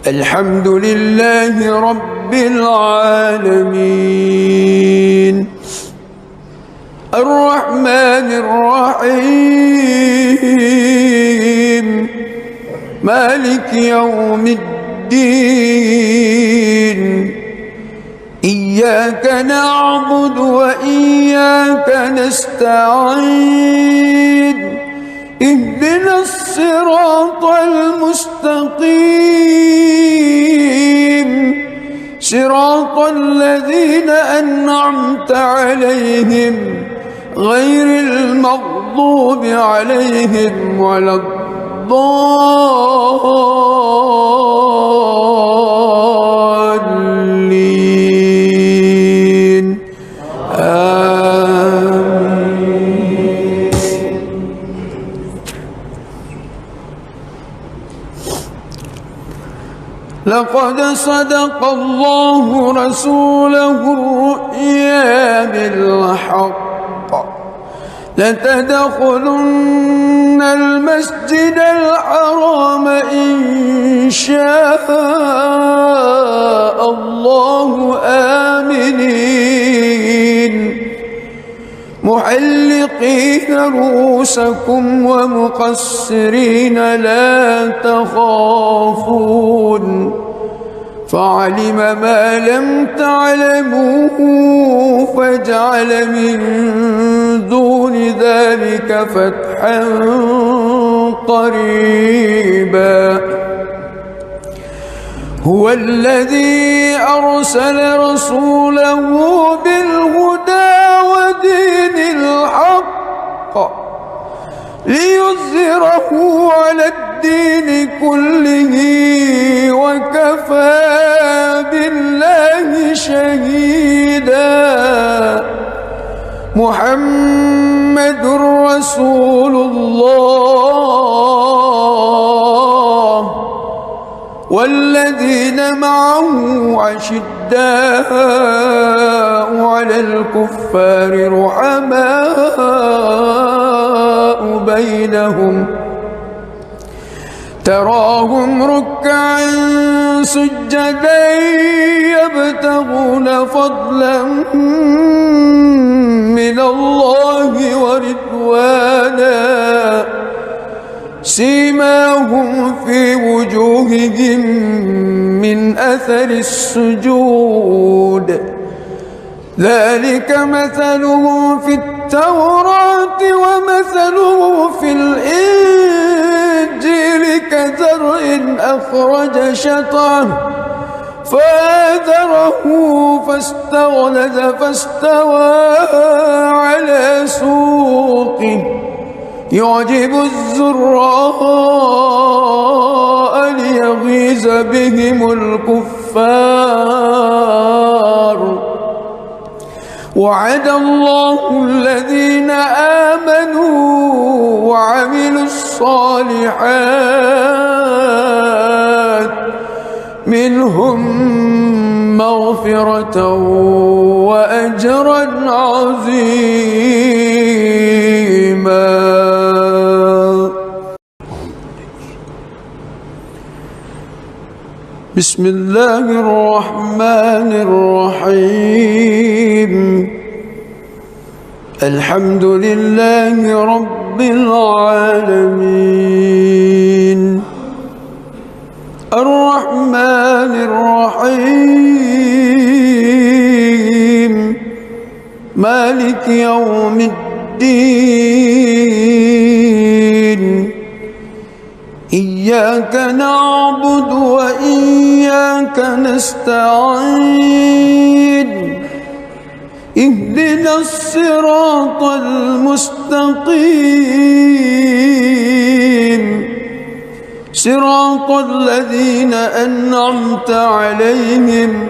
الحمد لله رب العالمين الرحمن الرحيم مالك يوم الدين إياك نعبد وإياك نستعين اهدنا الصراط المستقيم صراط الذين أنعمت عليهم غير المغضوب عليهم ولا الضالين آمين. لقد صدق الله رسوله الرؤيا بالحق لتدخلن المسجد الحرام إن شاء الله آمنين محلقين رؤوسكم ومقصرين لا تخافون فعلم ما لم تعلموا فجعل من دون ذلك فتحا قريبا هو الذي أرسل رسوله بالهدى ودين الحق ليظهره على الدين كله وكفى بالله شهيدا محمد رسول الله والذين معه أشداء على الكفار رحماء بينهم تراهم ركعا سجدا يبتغون فضلا من الله ورضوانا سيماهم في وجوههم من أثر السجود ذلك مثلهم في التوراة ومثله في الإنجيل كزرع أخرج شطأه فآزره فاستغلظ فاستوى على سوقه يعجب الزراء ليغيظ بهم الكفار وعد الله الذين آمنوا وعملوا الصالحات منهم مغفرة وأجرا عظيما. بسم الله الرحمن الرحيم الحمد لله رب العالمين الرحمن الرحيم مالك يوم الدين إياك نعبد وإياك نستعين اهدنا الصراط المستقيم صراط الذين أنعمت عليهم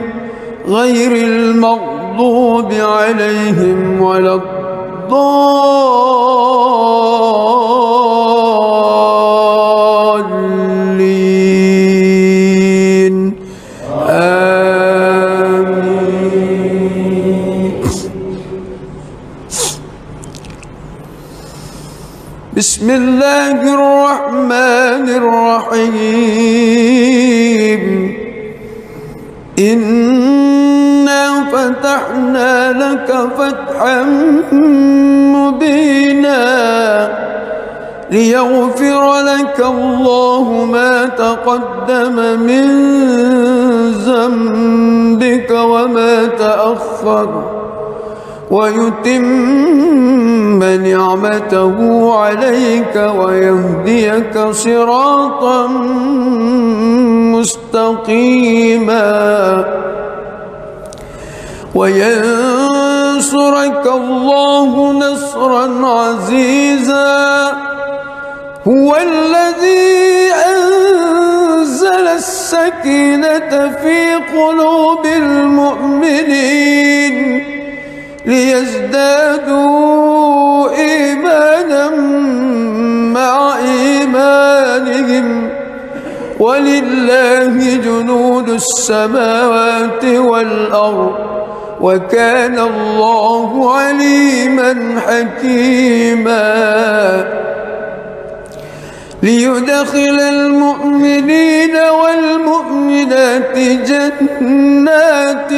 غير المغضوب عليهم ولا الضالين آمين. بسم الله الرحمن الرحيم إنا فتحنا لك فتحا مبينا ليغفر لك الله ما تقدم من ذنبك وما تأخر ويتم نعمته عليك ويهديك صراطا مستقيما وينصرك الله نصرا عزيزا هو الذي أنزل السكينة في قلوب المؤمنين ليزدادوا إيمانا مع إيمانهم ولله جنود السماوات والأرض وكان الله عليما حكيما ليدخل المؤمنين والمؤمنات جنات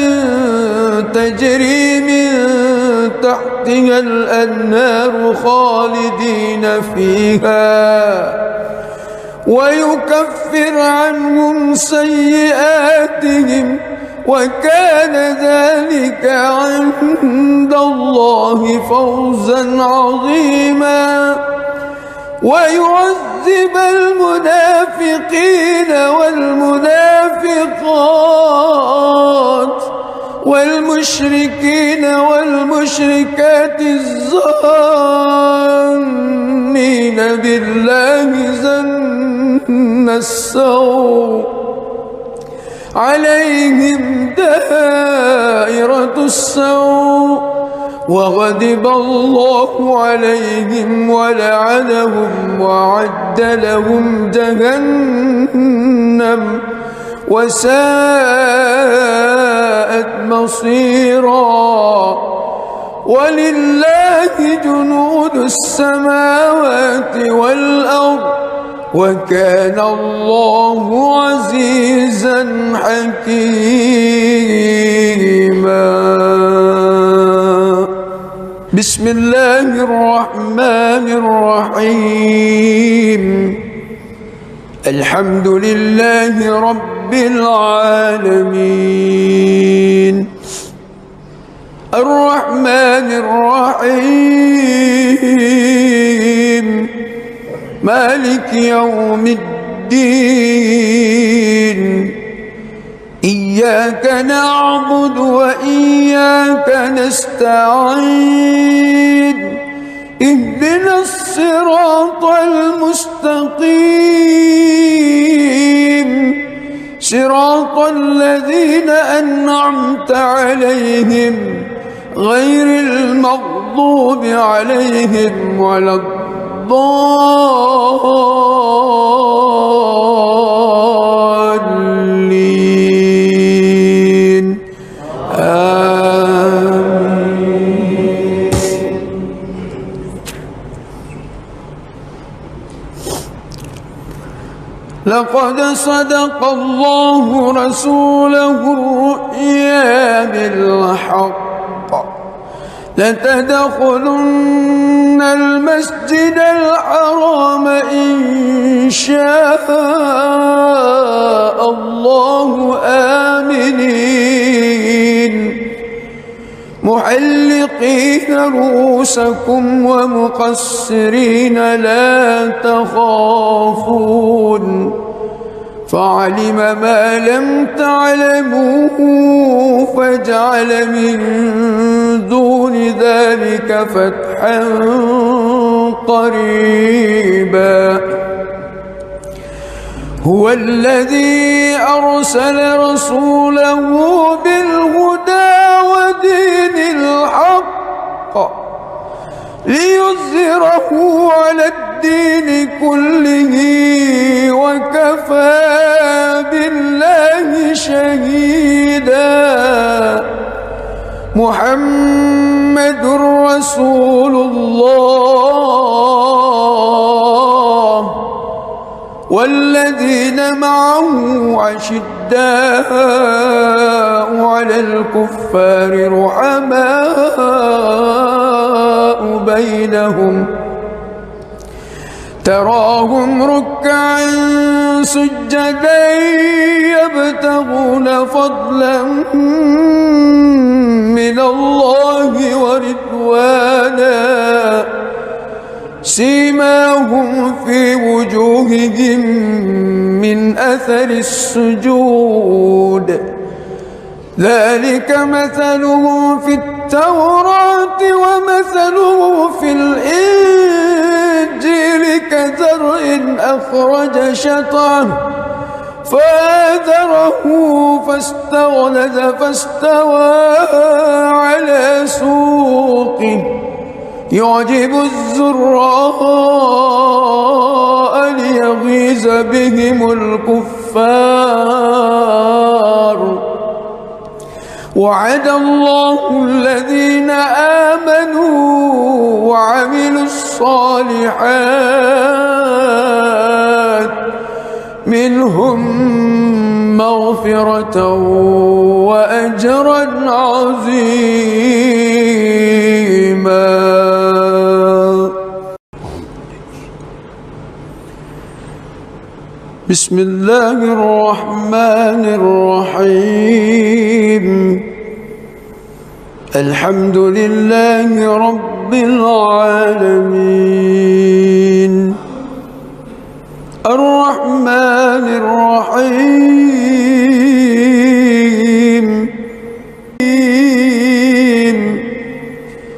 تجري من تحتها الأنهار خالدين فيها ويكفر عنهم سيئاتهم وكان ذلك عند الله فوزا عظيما ويعذب المنافقين والمنافقات والمشركين والمشركات الظانين بالله ظن السوء عليهم دائرة السوء وغضب الله عليهم ولعنهم وأعد لهم جهنم وساءت مصيرا. ولله جنود السماوات والأرض وكان الله عزيزا حكيما. بسم الله الرحمن الرحيم. الحمد لله رب العالمين الرحمن الرحيم مالك يوم الدين. إياك نعبد وإياك نستعين. اهدنا الصراط المستقيم صراط الذين أنعمت عليهم غير المغضوب عليهم ولا الضالين. آمين. لقد صدق الله رسوله الرؤيا بالحق لتدخلن المسجد الحرام إن شاء الله آمنين محلقين رؤوسكم ومقصرين لا تخافون فعلم ما لم تعلموا فجعل من دون ذلك فتحا قريبا. هو الذي أرسل رسوله بالهدى ودين الحق ليظهره على الدين كله وكفى بالله شهيدا. محمد رسول الله والذين معه أشداء على الكفار رحماء بينهم تراهم ركعا سجدا يبتغون فضلا من الله ورضوانا سيماهم في وجوههم من أثر السجود ذلك مثله في التوراة ومثله في الإنجيل كزرع أخرج شطأه فآزره فاستغلظ فاستوى على سوقه يعجب الزراء ليغيظ بهم الكفار. وعد الله الذين آمنوا وعملوا الصالحات منهم مغفرة وأجرا عظيما. بسم الله الرحمن الرحيم. الحمد لله رب العالمين الرحمن الرحيم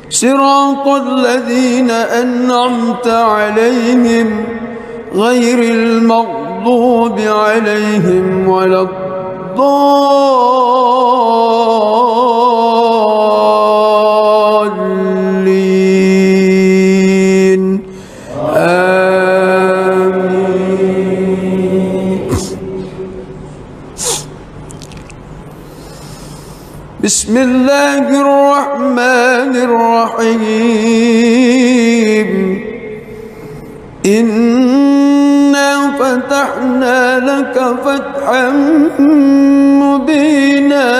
صراط الذين أنعمت عليهم غير المغضوب عليهم ولا الضالين. آمين. بسم الله الرحمن الرحيم إنا فتحنا لك فتحا مبينا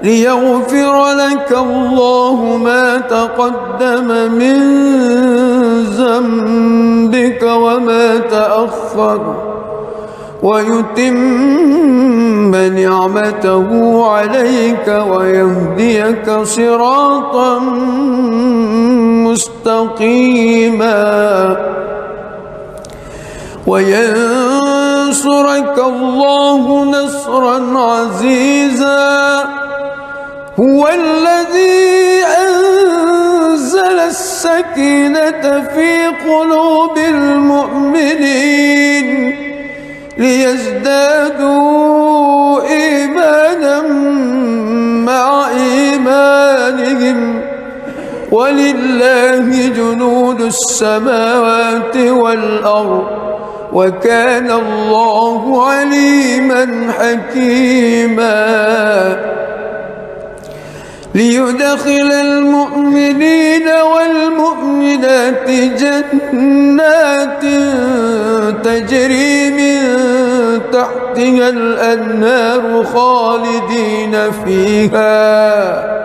ليغفر لك الله ما تقدم من ذنبك وما تأخر ويتم نعمته عليك ويهديك صراطا مستقيما وينصرك الله نصرا عزيزا هو الذي أنزل السكينة في قلوب المؤمنين ليزدادوا إيمانا مع إيمانهم ولله جنود السماوات والأرض وكان الله عليما حكيما ليدخل المؤمنين والمؤمنات جنات تجري من تحتها الأنهار خالدين فيها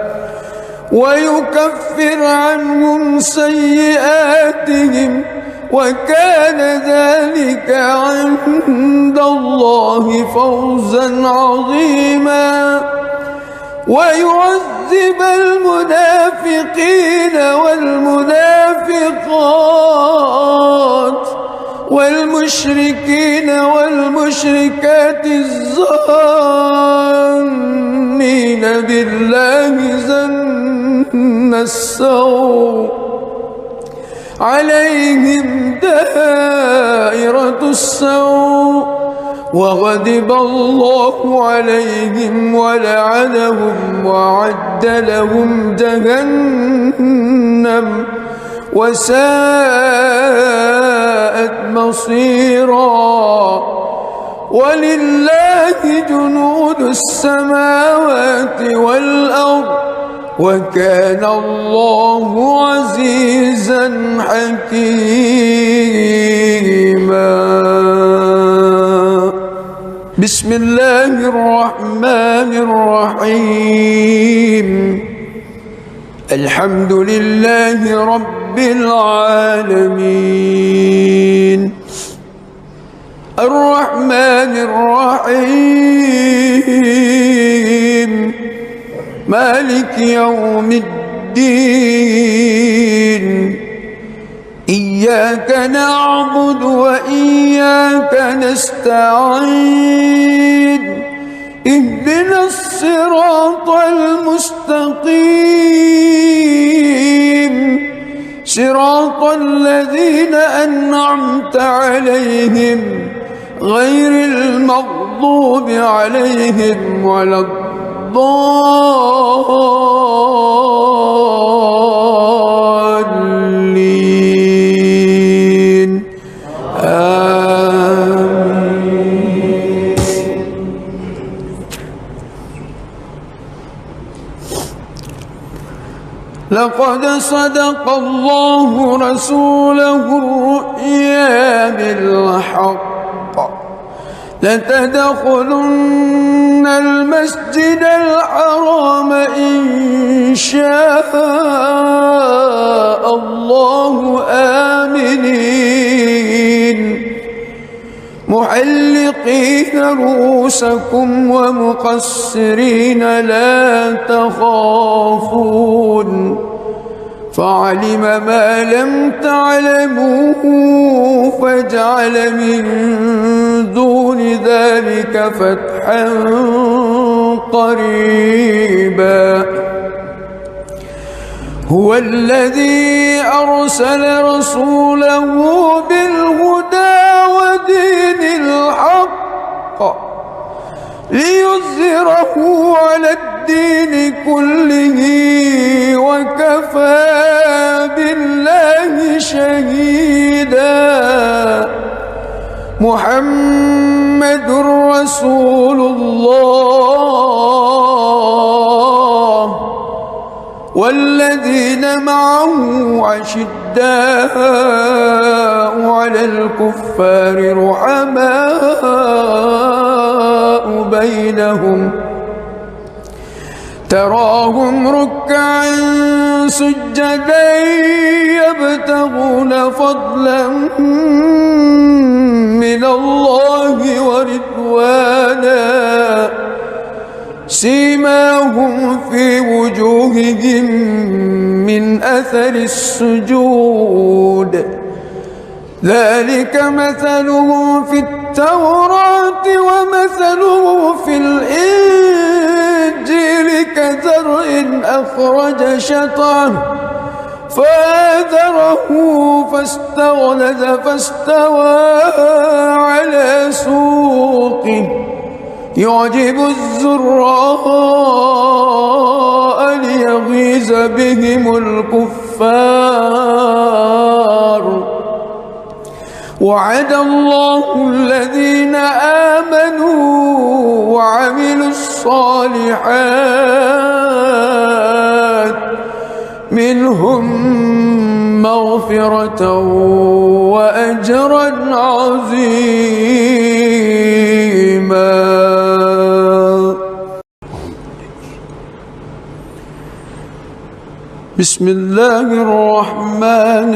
ويكفر عنهم سيئاتهم وكان ذلك عند الله فوزا عظيما ويعذب المنافقين والمنافقات والمشركين والمشركات الظانين بالله ظن السوء عليهم دائرة السوء وغضب الله عليهم ولعنهم وأعد لهم جهنم وساءت مصيرا ولله جنود السماوات والأرض وكان الله عزيزا حكيما بسم الله الرحمن الرحيم الحمد لله رب العالمين الرحمن الرحيم مالك يوم الدين إياك نعبد وإياك نستعين اهدنا الصراط المستقيم صراط الذين أنعمت عليهم غير المغضوب عليهم ولا الضالين آمين. لقد صدق الله رسوله الرؤيا بالحق لتدخلن المسجد الحرام إن شاء الله آمنين محلقين رؤوسكم ومقصرين لا تخافون فعلم ما لم تعلموا فجعل من دون ذلك فتحا قريبا هو الذي أرسل رسوله بالهدى ودين الحق ليظهره على الدين كله وكفى بالله شهيدا محمد رسول الله والذين معه أشداء على الكفار رحماء بينهم تراهم ركعا سجدا يبتغون فضلا من الله ورضوانا سيماهم في وجوههم من أثر السجود ذلك مثلهم في التوراة ومثله في الإنجيل كزرع أخرج شطأه فآزره فاستغلظ فاستوى على سوقه يعجب الزراء ليغيظ بهم الكفار وعد الله الذين آمنوا وعملوا الصالحات منهم مغفرة وأجرا عظيما. بسم الله الرحمن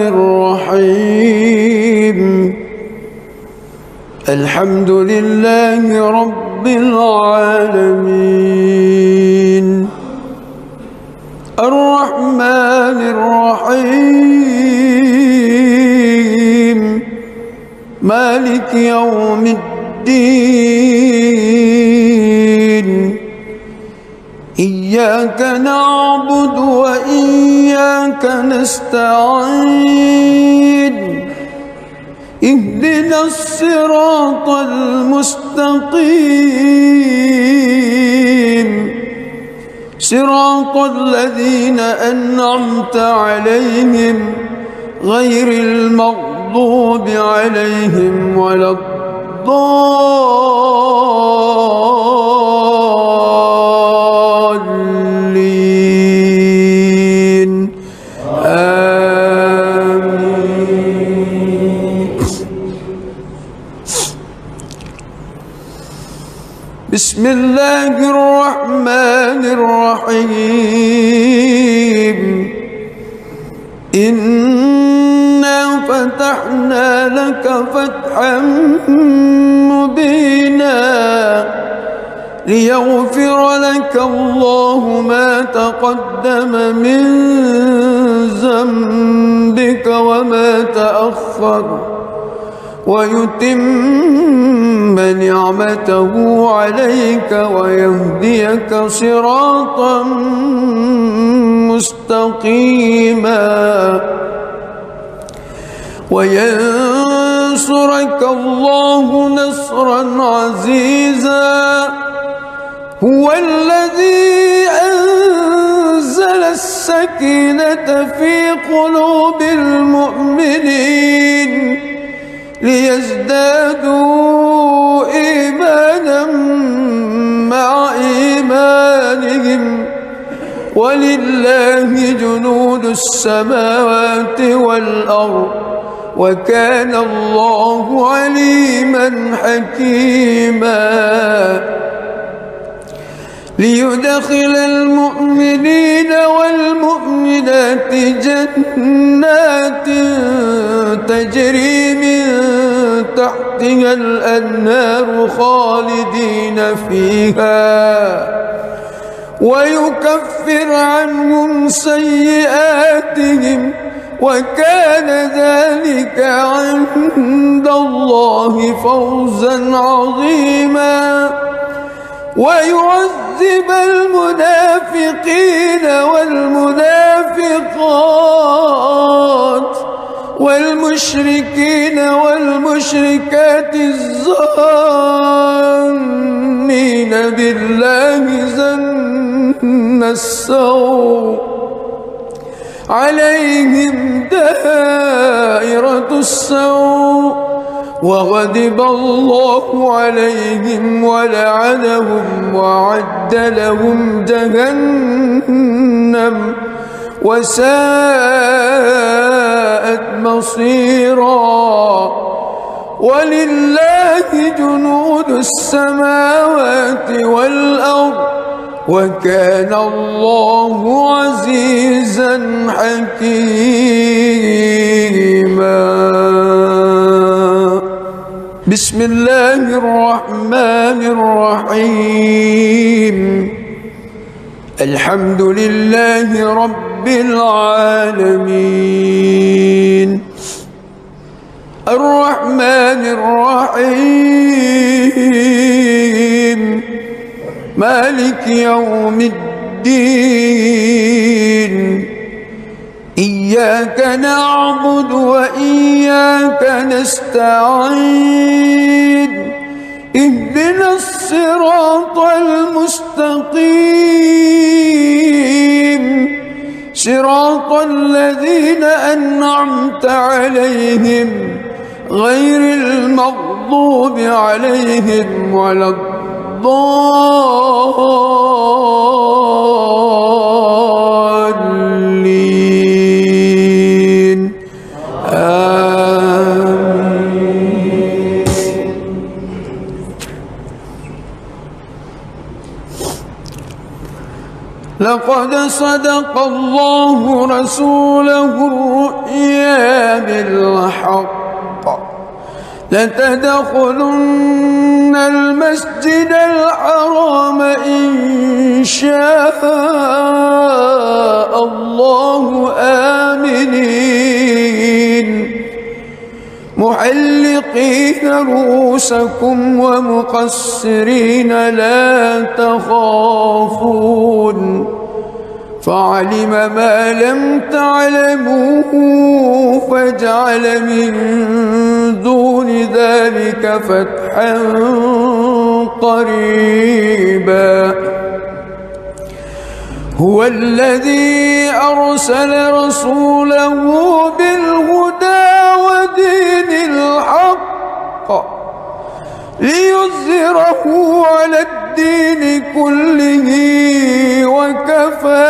الرحيم الحمد لله رب العالمين الرحمن الرحيم مالك يوم الدين إياك نعبد وإياك نستعين اهدنا الصراط المستقيم صراط الذين أنعمت عليهم غير المغضوب عليهم ولا الضالين آمين. بسم الله الرحمن الرحيم إنا فتحنا لك فتحا مبينا ليغفر لك الله ما تقدم من ذنبك وما تأخر ويتم نعمته عليك ويهديك صراطا مستقيما وينصرك الله نصرا عزيزا هو الذي أنزل السكينة في قلوب المؤمنين ليزدادوا إيمانا مع إيمانهم ولله جنود السماوات والأرض وكان الله عليما حكيما ليدخل المؤمنين والمؤمنات جنات تجري من تحتها الأنهار خالدين فيها ويكفر عنهم سيئاتهم وكان ذلك عند الله فوزا عظيما ويعذب المنافقين والمنافقات والمشركين والمشركات الظانين بالله ظن السوء عليهم دائرة السوء وغضب الله عليهم ولعنهم وأعد لهم جهنم وساءت مصيرا. ولله جنود السماوات والأرض وكان الله عزيزا حكيما. بسم الله الرحمن الرحيم. الحمد لله رب العالمين الرحمن الرحيم مالك يوم الدين. إياك نعبد وإياك نستعين. اهدنا الصراط المستقيم صراط الذين أنعمت عليهم غير المغضوب عليهم ولا الضالين. آمين. لقد صدق الله رسوله الرؤيا بالحق لتدخلن المسجد الحرام إن شاء الله آمنين محلقين رؤوسكم ومقصرين لا تخافون فعلم ما لم تعلموا فجعل من دون ذلك فتحا قريبا. هو الذي أرسل رسوله بالهدى ودين الحق ليظهره على الدين كله وكفى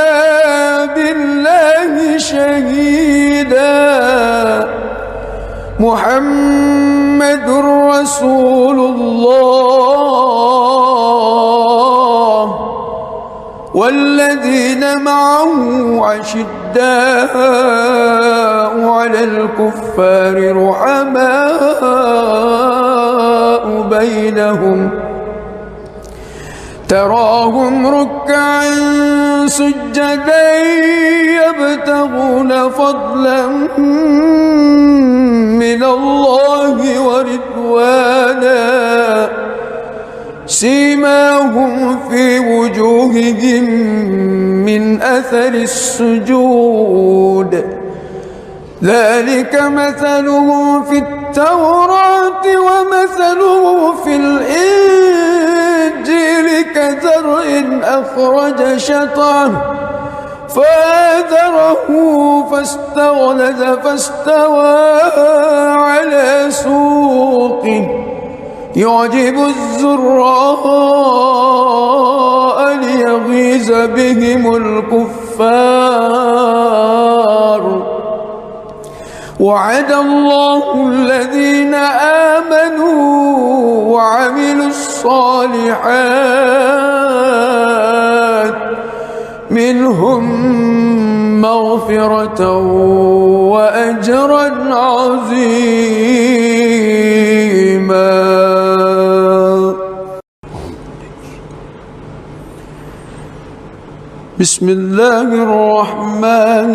بالله شهيدا. محمد رسول الله والذين معه أشداء على الكفار رحماء بينهم تراهم ركعا سجدا يبتغون فضلا من الله ورضوانا سيماهم في وجوههم من أثر السجود ذلك مثلهم في التوراة ومثله في الإنجيل كزرع أخرج شطأه فآزره فاستغلظ فاستوى على سوقه يعجب الزراء ليغيظ بهم الكفار. وعد الله الذين آمنوا وعملوا الصالحات منهم مغفرة وأجرا عظيما. بسم الله الرحمن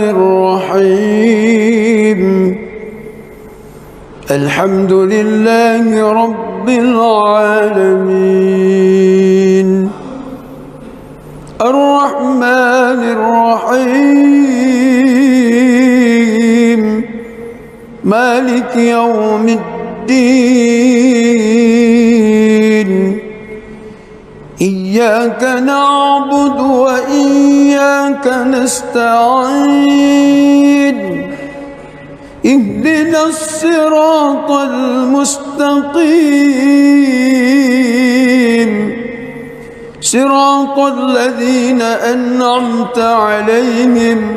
الرحيم. الحمد لله رب العالمين الرحمن الرحيم مالك يوم الدين. إياك نعبد وإياك نستعين. اهدنا الصراط المستقيم صراط الذين أنعمت عليهم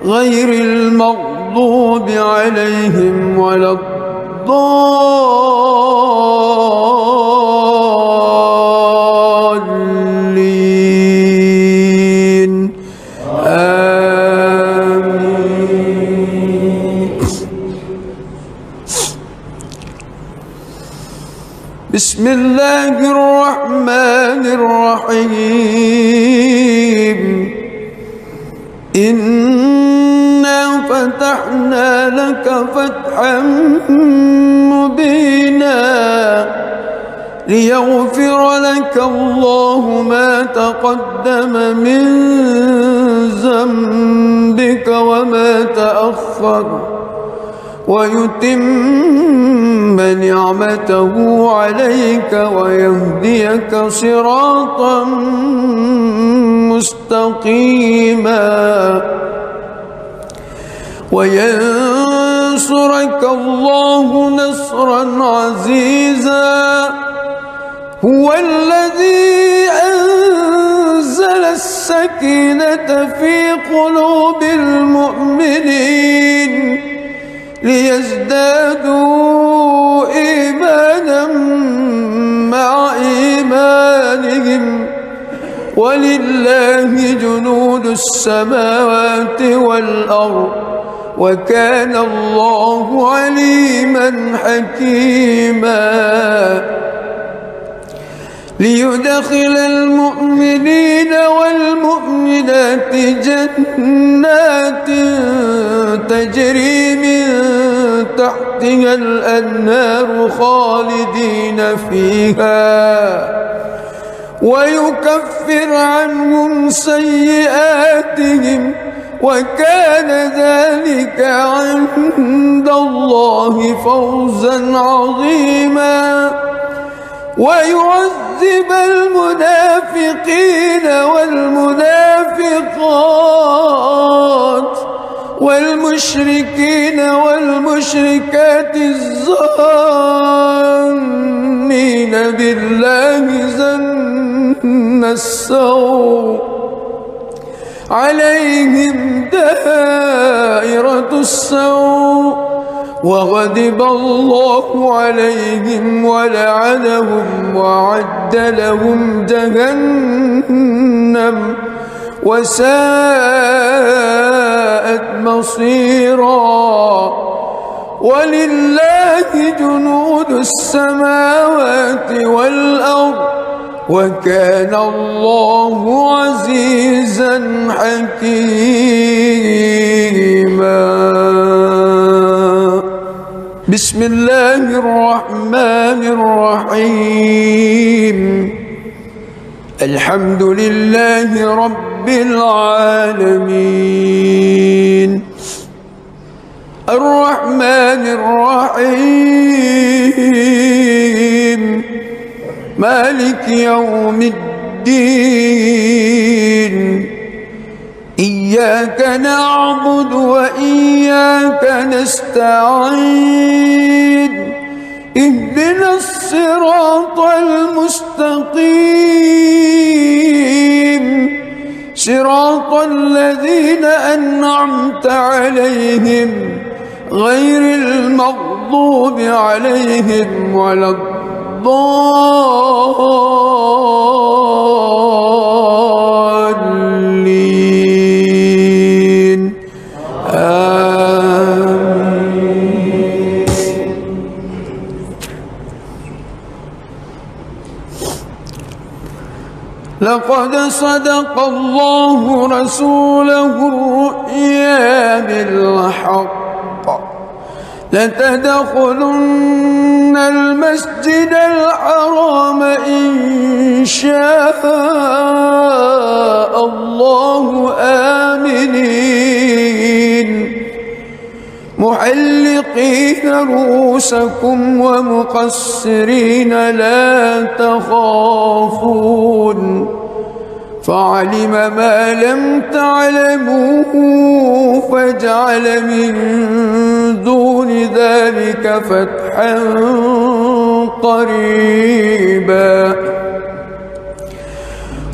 غير المغضوب عليهم ولا الضالين آمين. بسم الله الرحمن الرحيم. إنا فتحنا لك فتحا مبينا ليغفر لك الله ما تقدم من ذنبك وما تأخر ويتم نعمته عليك ويهديك صراطا مستقيما وينصرك الله نصرا عزيزا. هو الذي أنزل السكينة في قلوب المؤمنين ليزدادوا إيمانا مع إيمانهم ولله جنود السماوات والأرض وكان الله عليما حكيما. ليدخل المؤمنين والمؤمنات جنات تجري من تحتها الأنهار خالدين فيها ويكفر عنهم سيئاتهم وكان ذلك عند الله فوزا عظيما. ويعذب المنافقين والمنافقات والمشركين والمشركات الظانين بالله ظن السوء عليهم دائرة السوء وغضب الله عليهم ولعنهم وأعد لهم جهنم وساءت مصيرا. ولله جنود السماوات والأرض وكان الله عزيزا حكيما. بسم الله الرحمن الرحيم. الحمد لله رب العالمين الرحمن الرحيم مالك يوم الدين. إياك نعبد وإياك نستعين. اهدنا الصراط المستقيم صراط الذين أنعمت عليهم غير المغضوب عليهم ولا الضالين آمين. لقد صدق الله رسوله الرؤيا بالحق لتدخلن المسجد الحرام إن شاء الله آمنين محلقين رؤوسكم ومقصرين لا تخافون فعلم ما لم تعلموا فجعل من دون ذلك فتحا قريبا.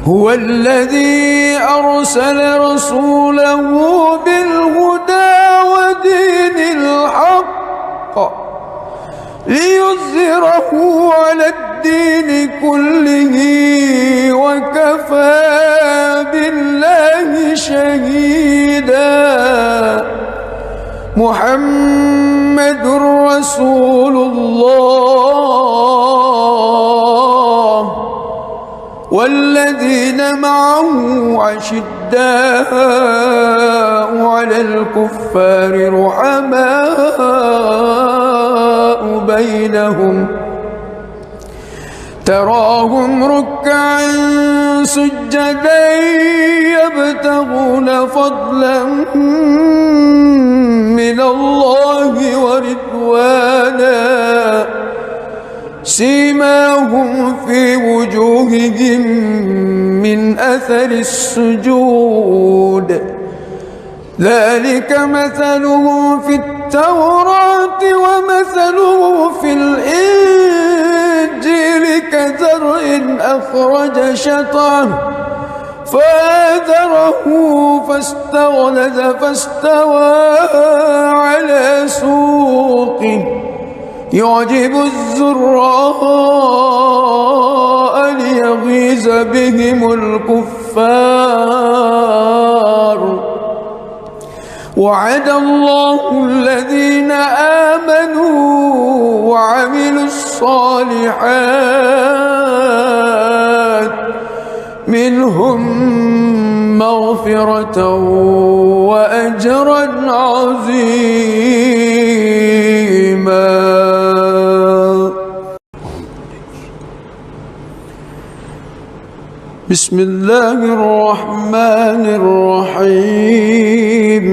هو الذي أرسل رسوله بالهدى ودين الحق ليظهره على الدين كله وكفى بالله شهيدا. محمد رسول الله والذين معه أشداء على الكفار رحماء بينهم تراهم ركعا سجدا يبتغون فضلا من الله ورضوانا سيماهم في وجوههم من أثر السجود ذلك مثلهم في التوراة ومثلهم في الإنجيل كزرع أخرج شطأه فآزره فاستغلظ فاستوى على سوقه يعجب الزراء ليغيظ بهم الكفار. وعد الله الذين آمنوا وعملوا الصالحات منهم مغفرة وأجرا عظيما. بسم الله الرحمن الرحيم.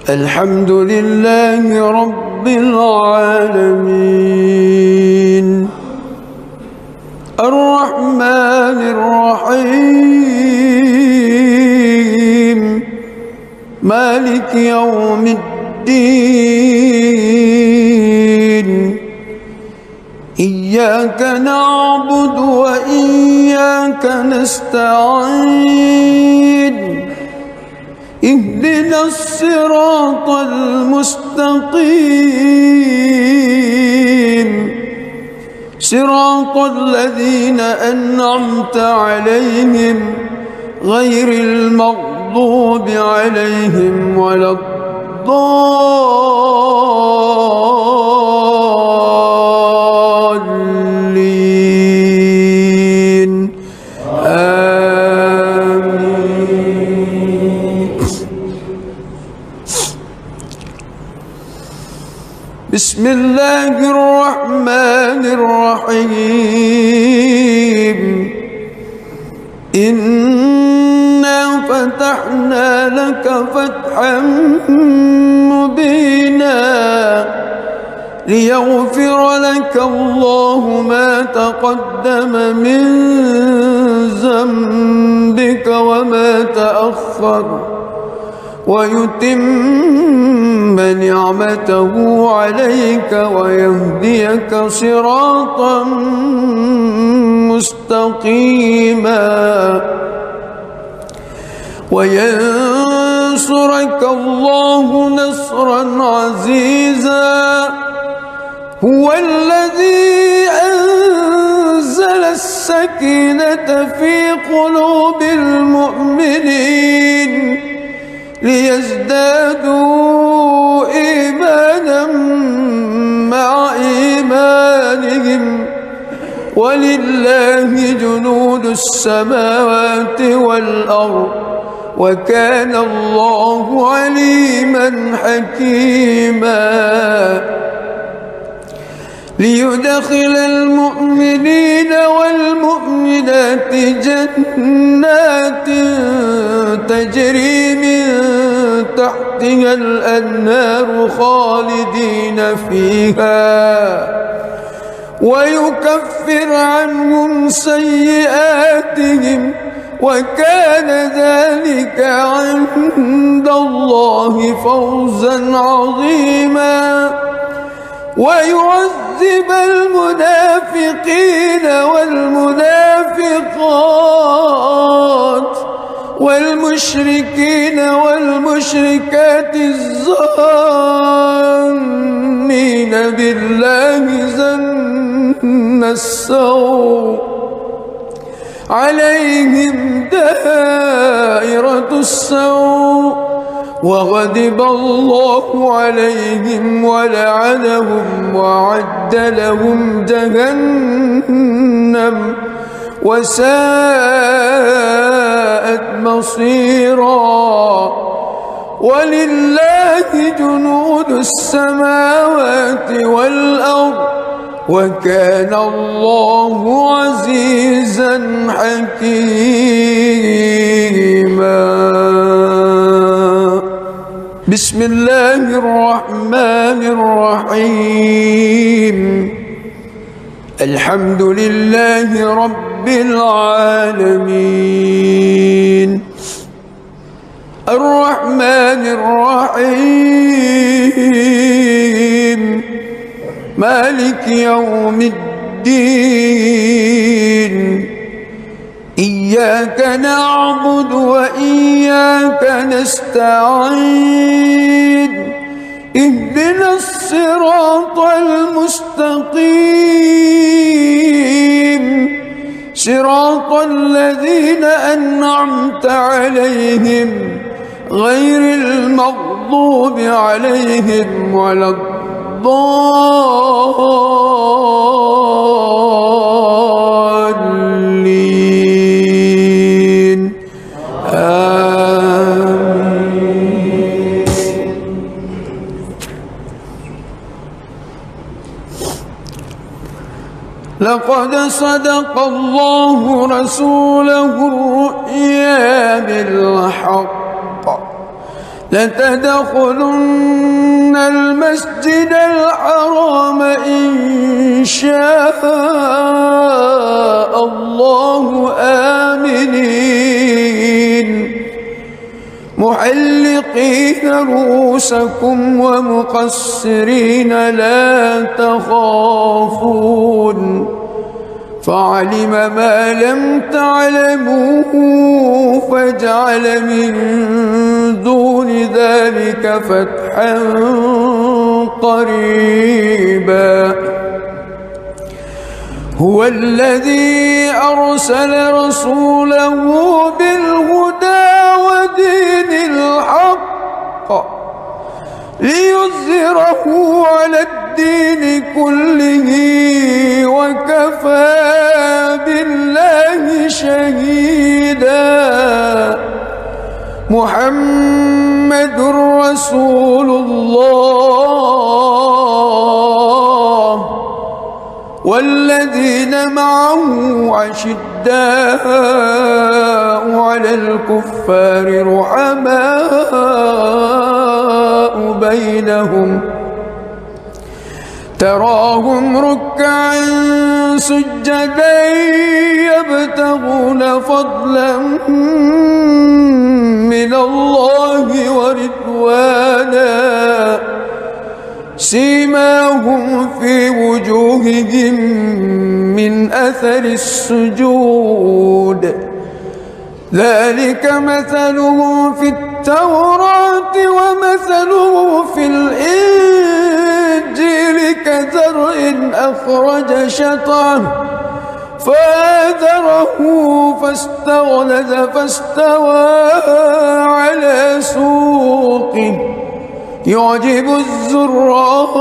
الحمد لله رب العالمين الرحمن الرحيم مالك يوم الدين إياك نعبد وإياك نستعين اهدنا الصراط المستقيم صراط الذين أنعمت عليهم غير المغضوب عليهم ولا الضالين آمين. بسم الله الرحمن الرحيم. إنا فتحنا لك فتحا مبينا ليغفر لك الله ما تقدم من ذنبك وما تأخر ويتم نعمته عليك ويهديك صراطا مستقيما وينصرك الله نصرا عزيزا. هو الذي أنزل السكينة في قلوب المؤمنين ليزدادوا إيمانا مع إيمانهم ولله جنود السماوات والأرض وكان الله عليما حكيما. ليدخل المؤمنين والمؤمنات جنات تجري من تحتها الأنهار خالدين فيها ويكفر عنهم سيئاتهم وكان ذلك عند الله فوزا عظيما. ويعذب المنافقين والمنافقات والمشركين والمشركات الظانين بالله ظن السوء عليهم دائرة السوء وغضب الله عليهم ولعنهم وأعد لهم جهنم وساءت مصيرا. ولله جنود السماوات والأرض وكان الله عزيزا حكيما. بسم الله الرحمن الرحيم. الحمد لله رب العالمين الرحمن الرحيم مالك يوم الدين. إياك نعبد وإياك نستعين. اهدنا الصراط المستقيم صراط الذين أنعمت عليهم غير المغضوب عليهم ولا الضالين. آمين. لقد صدق الله رسوله الرؤيا بالحق لتدخلن المسجد الحرام إن شاء الله آمنين محلقين رؤوسكم ومقصرين لا تخافون فعلم ما لم تعلموا فجعل من دون ذلك فتحا قريبا. هو الذي أرسل رسوله بالهدى ودين الحق ليظهره على الدين كله وكفى بالله شهيدا. محمد رسول الله والذين معه أشداء على الكفار رحماء بينهم تراهم ركعا سجدا يبتغون فضلا من الله ورضوانا سيماهم في وجوههم من أثر السجود ذلك مثلهم في التوراة ومثله في الإنجيل كزرع أخرج شطأه فآزره فاستغلظ فاستوى على سوقه يعجب الزراء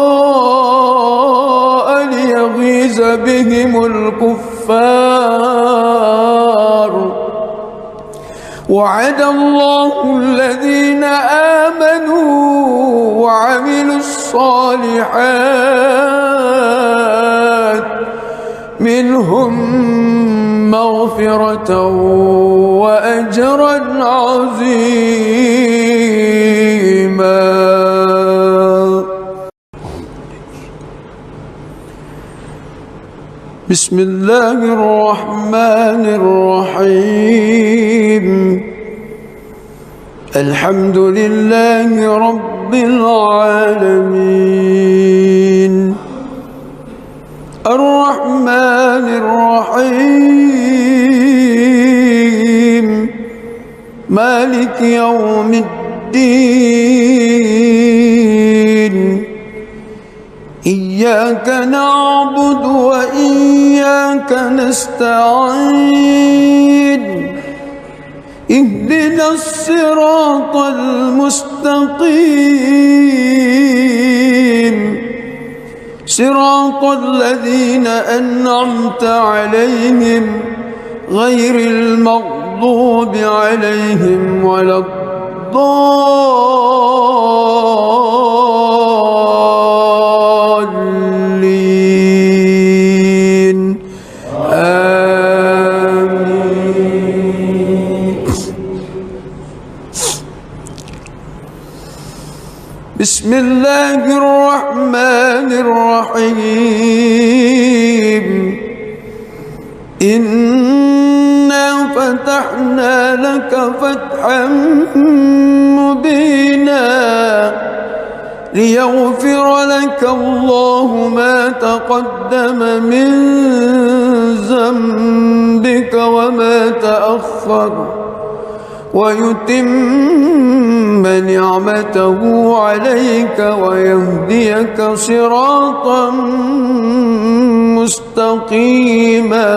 ليغيظ بهم الكفار. وعد الله الذين آمنوا وعملوا الصالحات منهم مغفرة وأجرا عظيما. بسم الله الرحمن الرحيم. الحمد لله رب العالمين الرحمن الرحيم مالك يوم الدين إياك نعبد وإياك نستعين اهدنا الصراط المستقيم صراط الذين أنعمت عليهم غير المغضوب عليهم ولا الضالين آمين. بسم الله الرحمن الرحيم إنا فتحنا لك فتحا مبينا ليغفر لك الله ما تقدم من ذنبك وما تأخر ويتم نعمته عليك ويهديك صراطا مستقيما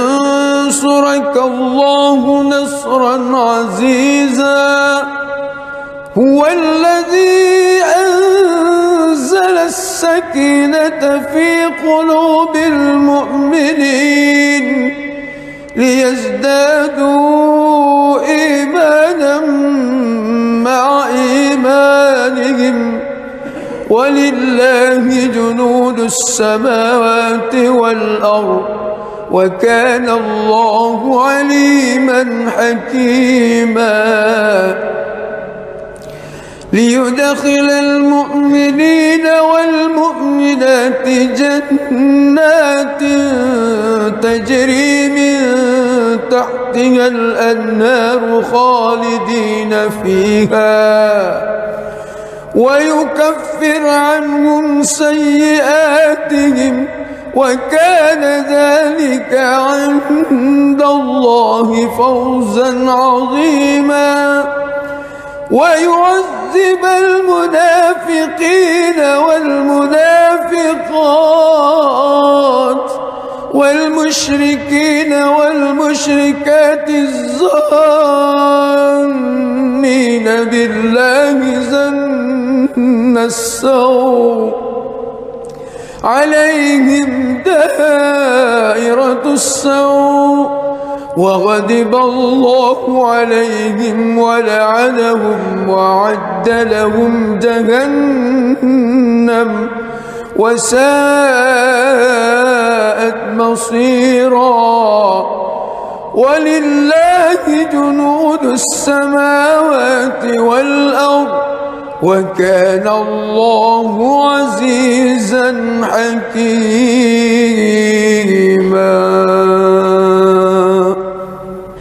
وينصرك الله نصرا عزيزا هو الذي أنزل السكينة في قلوب المؤمنين ليزدادوا إيمانا مع إيمانهم ولله جنود السماوات والأرض وكان الله عليما حكيما ليدخل المؤمنين والمؤمنات جنات تجري من تحتها الأنهار خالدين فيها ويكفر عنهم سيئاتهم وكان ذلك عند الله فوزا عظيما ويعذب المنافقين والمنافقات والمشركين والمشركات الظانين بالله ظن السوء عليهم دائرة السوء وغضب الله عليهم ولعنهم وأعد لهم جهنم وساءت مصيرا ولله جنود السماوات والأرض وكان الله عزيزا حكيما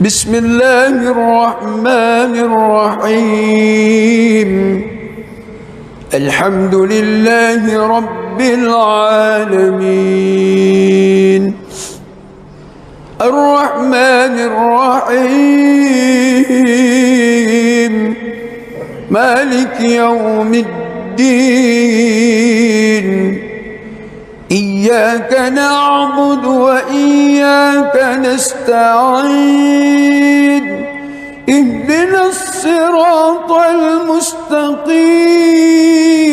بسم الله الرحمن الرحيم الحمد لله رب العالمين الرحمن الرحيم مالك يوم الدين إياك نعبد وإياك نستعين اهدنا الصراط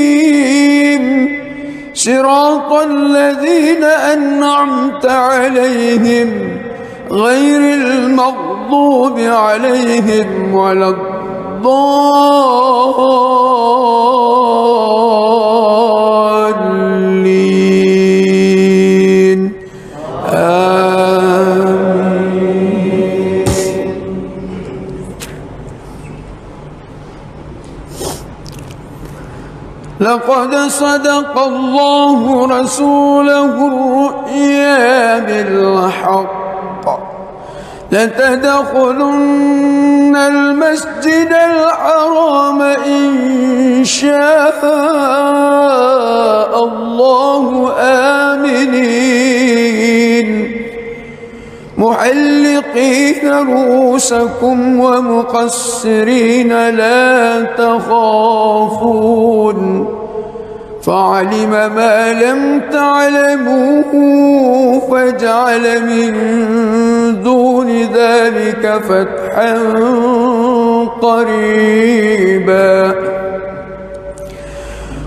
المستقيم صراط الذين أنعمت عليهم غير المغضوب عليهم ولا الضالين آمين. لقد صدق الله رسوله الرؤيا بالحق لتدخلن المسجد الحرام إن شاء الله آمنين محلقين محلقين رؤوسكم ومقصرين لا تخافون فعلم ما لم تعلموا فجعل من دون ذلك فتحا قريبا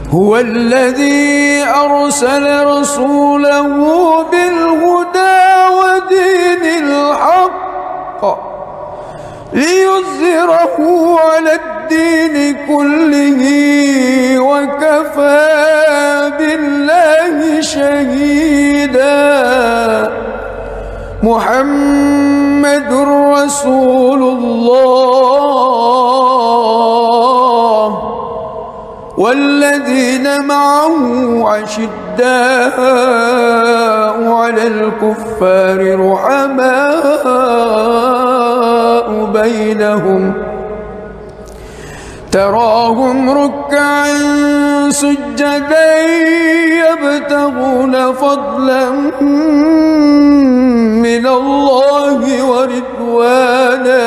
هو الذي أرسل رسوله بالهدى ودين الحق ليظهره على الدين كله وكفى بالله شهيدا محمد رسول الله والذين معه أشداء على الكفار رحماء بينهم تراهم ركعا سجدا يبتغون فضلا من الله ورضوانا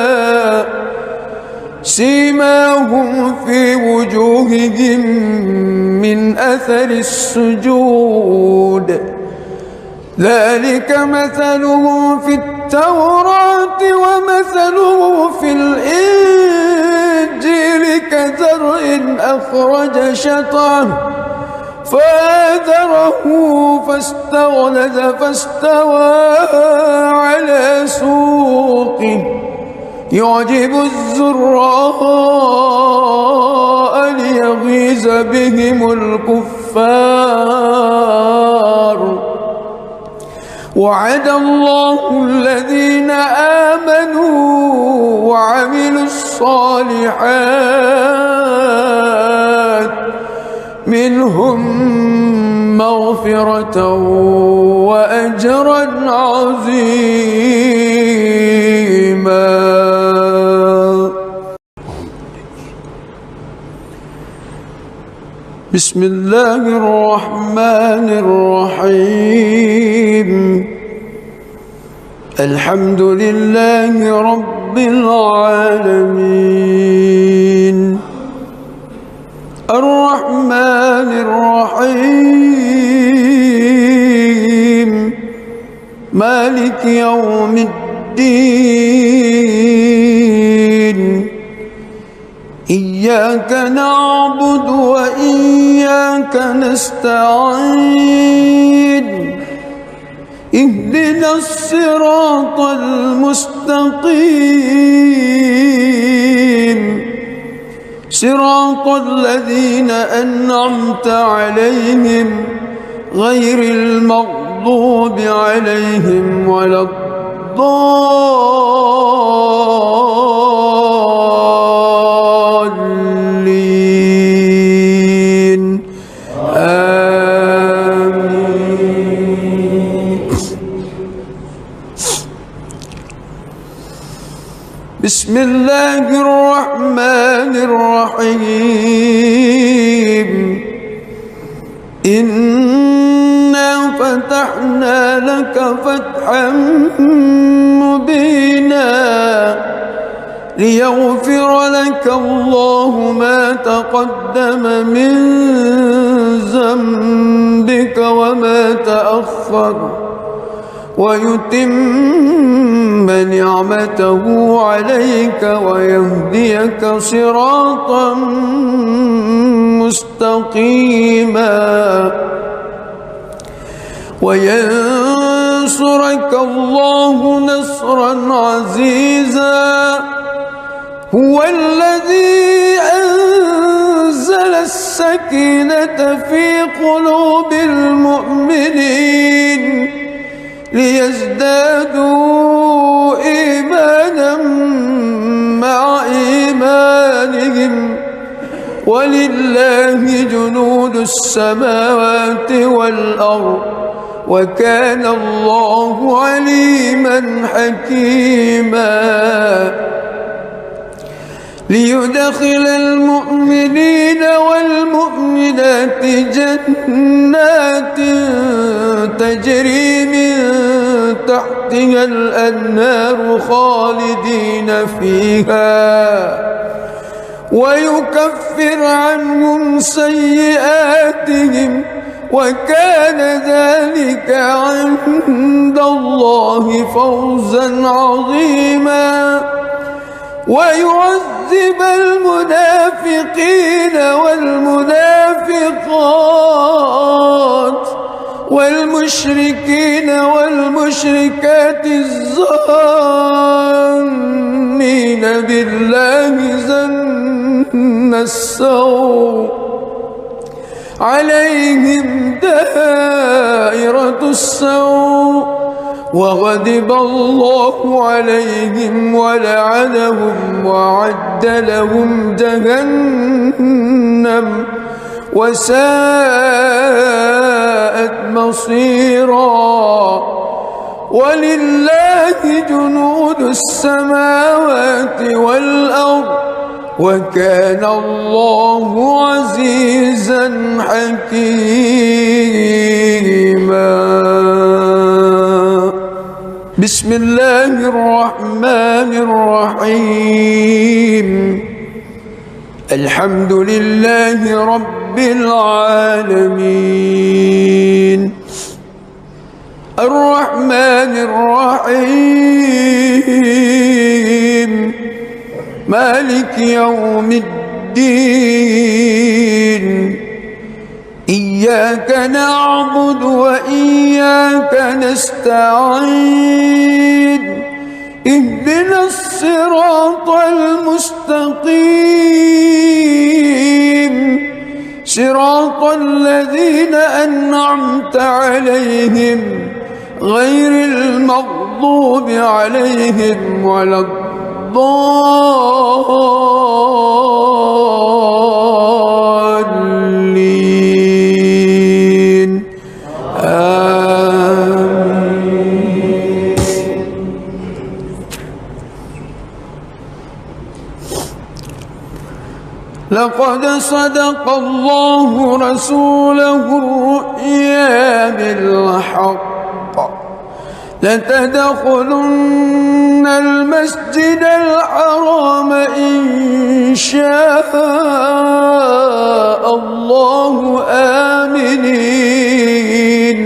سيماهم في وجوههم من أثر السجود ذلك مثلهم في التوراة ومثلهم في الإنجيل كزرع أخرج شطأه فآزره فاستغلظ فاستوى على سوقه يعجب الزراء ليغيظ بهم الكفار وعد الله الذين آمنوا وعملوا الصالحات منهم مغفرة وأجرا عظيما. بسم الله الرحمن الرحيم الحمد لله رب العالمين الرحمن الرحيم مالك يوم الدين إياك نعبد وإياك نستعين اهدنا الصراط المستقيم صراط الذين أنعمت عليهم غير المغضوب عليهم ولا الضالين آمين. بسم الله الرحمن الرحيم إنا فتحنا لك فتحا مبينا ليغفر لك الله ما تقدم من ذنبك وما تأخر ويتم نعمته عليك ويهديك صراطا مستقيما وينصرك الله نصرا عزيزا هو الذي أنزل السكينة في قلوب المؤمنين ليزدادوا إيمانا مع إيمانهم ولله جنود السماوات والأرض وكان الله عليما حكيما ليدخل المؤمنين والمؤمنات جنات تجري من تحتها الأنهار خالدين فيها ويكفر عنهم سيئاتهم وكان ذلك عند الله فوزا عظيما ويعذب المنافقين والمنافقات والمشركين والمشركات الظانين بالله ظن السوء عليهم دائرة السوء وغضب الله عليهم ولعنهم وأعد لهم جهنم وساءت مصيرا ولله جنود السماوات والأرض وكان الله عزيزا حكيما. بسم الله الرحمن الرحيم. الحمد لله رب العالمين الرحمن الرحيم مالك يوم الدين إياك نعبد وإياك نستعين اهدنا الصراط المستقيم صراط الذين أنعمت عليهم غير المغضوب عليهم ولا الضالين آمين. لقد صدق الله رسوله الرؤيا بالحق لتدخلن المسجد الحرام إن شاء الله آمنين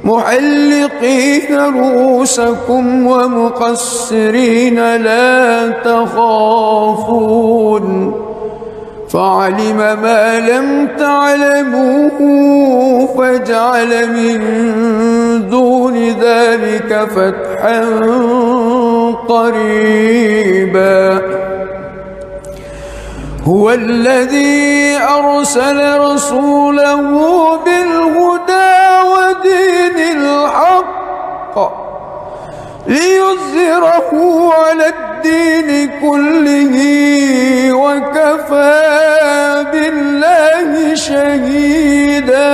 محلقين رؤوسكم ومقصرين لا تخافون فعلم ما لم تعلموا فجعل من دون ذلك فتحا قريبا. هو الذي أرسل رسوله بالهدى ودين الحق ليظهره على الدين كله وكفى بالله شهيدا.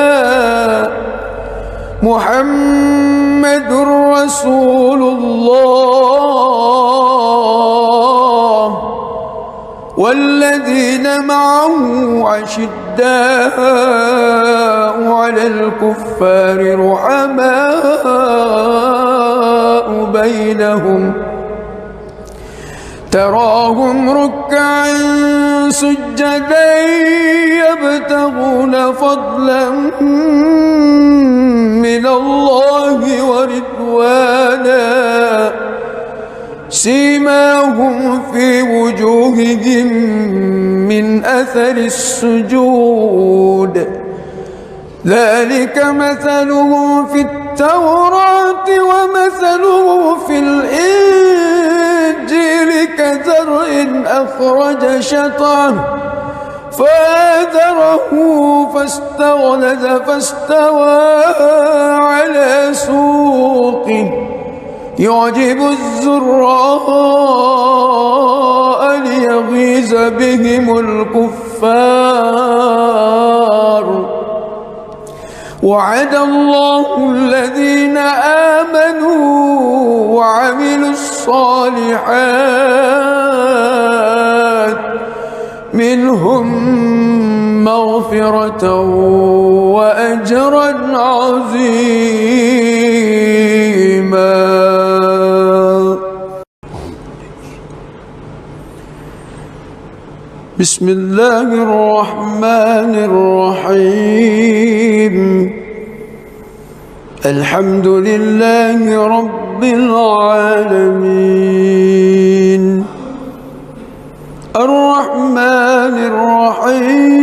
محمد رسول الله والذين معه أشداء على الكفار رحماء بينهم تراهم ركعا سجدا يبتغون فضلا من الله ورضوانا سيماهم في وجوههم من أثر السجود ذلك مثلهم في التوراة ومثله في الإنجيل كزرع أخرج شطأه فآزره فاستغلظ فاستوى على سوقه يعجب الزراء ليغيظ بهم الكفار. وعد الله الذين آمنوا وعملوا الصالحات منهم مغفرة وأجرا عظيما. بسم الله الرحمن الرحيم الحمد لله رب العالمين الرحمن الرحيم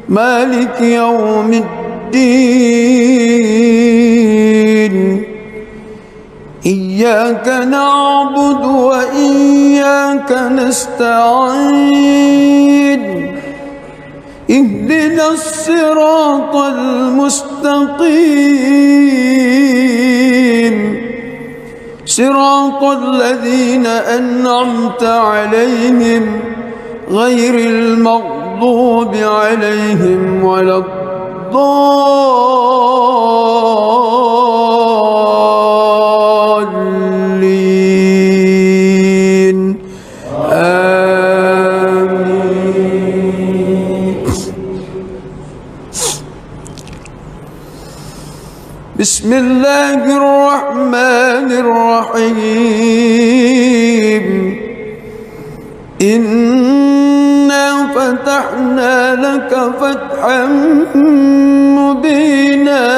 مالك يوم الدين إياك نعبد وإياك نستعين اهدنا الصراط المستقيم صراط الذين أنعمت عليهم غير المغضوب عليهم ولا الضالين آمين. بسم الله الرحمن الرحيم إنا فتحنا لك فتحا مبينا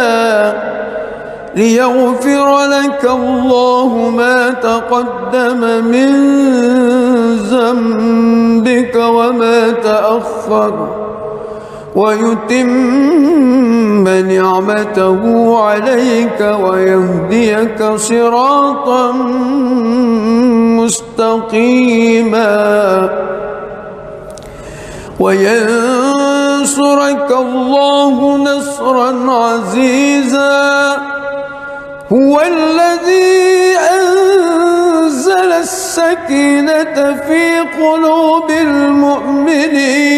ليغفر لك الله ما تقدم من ذنبك وما تأخر ويتم نعمته عليك ويهديك صراطا مستقيما وينصرك الله نصرا عزيزا هو الذي أنزل السكينة في قلوب المؤمنين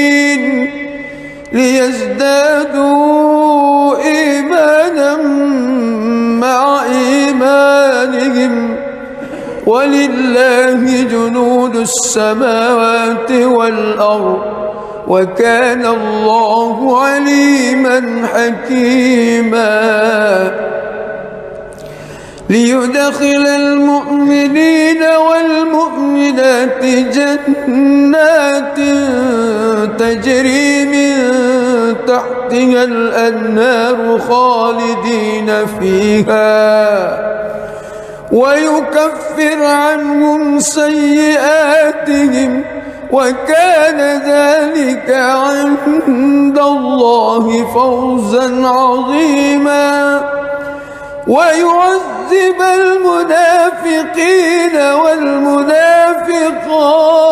ليزدادوا إيمانا مع إيمانهم ولله جنود السماوات والأرض وكان الله عليما حكيما ليدخل المؤمنين والمؤمنات جنات تجري من تحتها الأنهار خالدين فيها ويكفر عنهم سيئاتهم وكان ذلك عند الله فوزا عظيما ويعذب المنافقين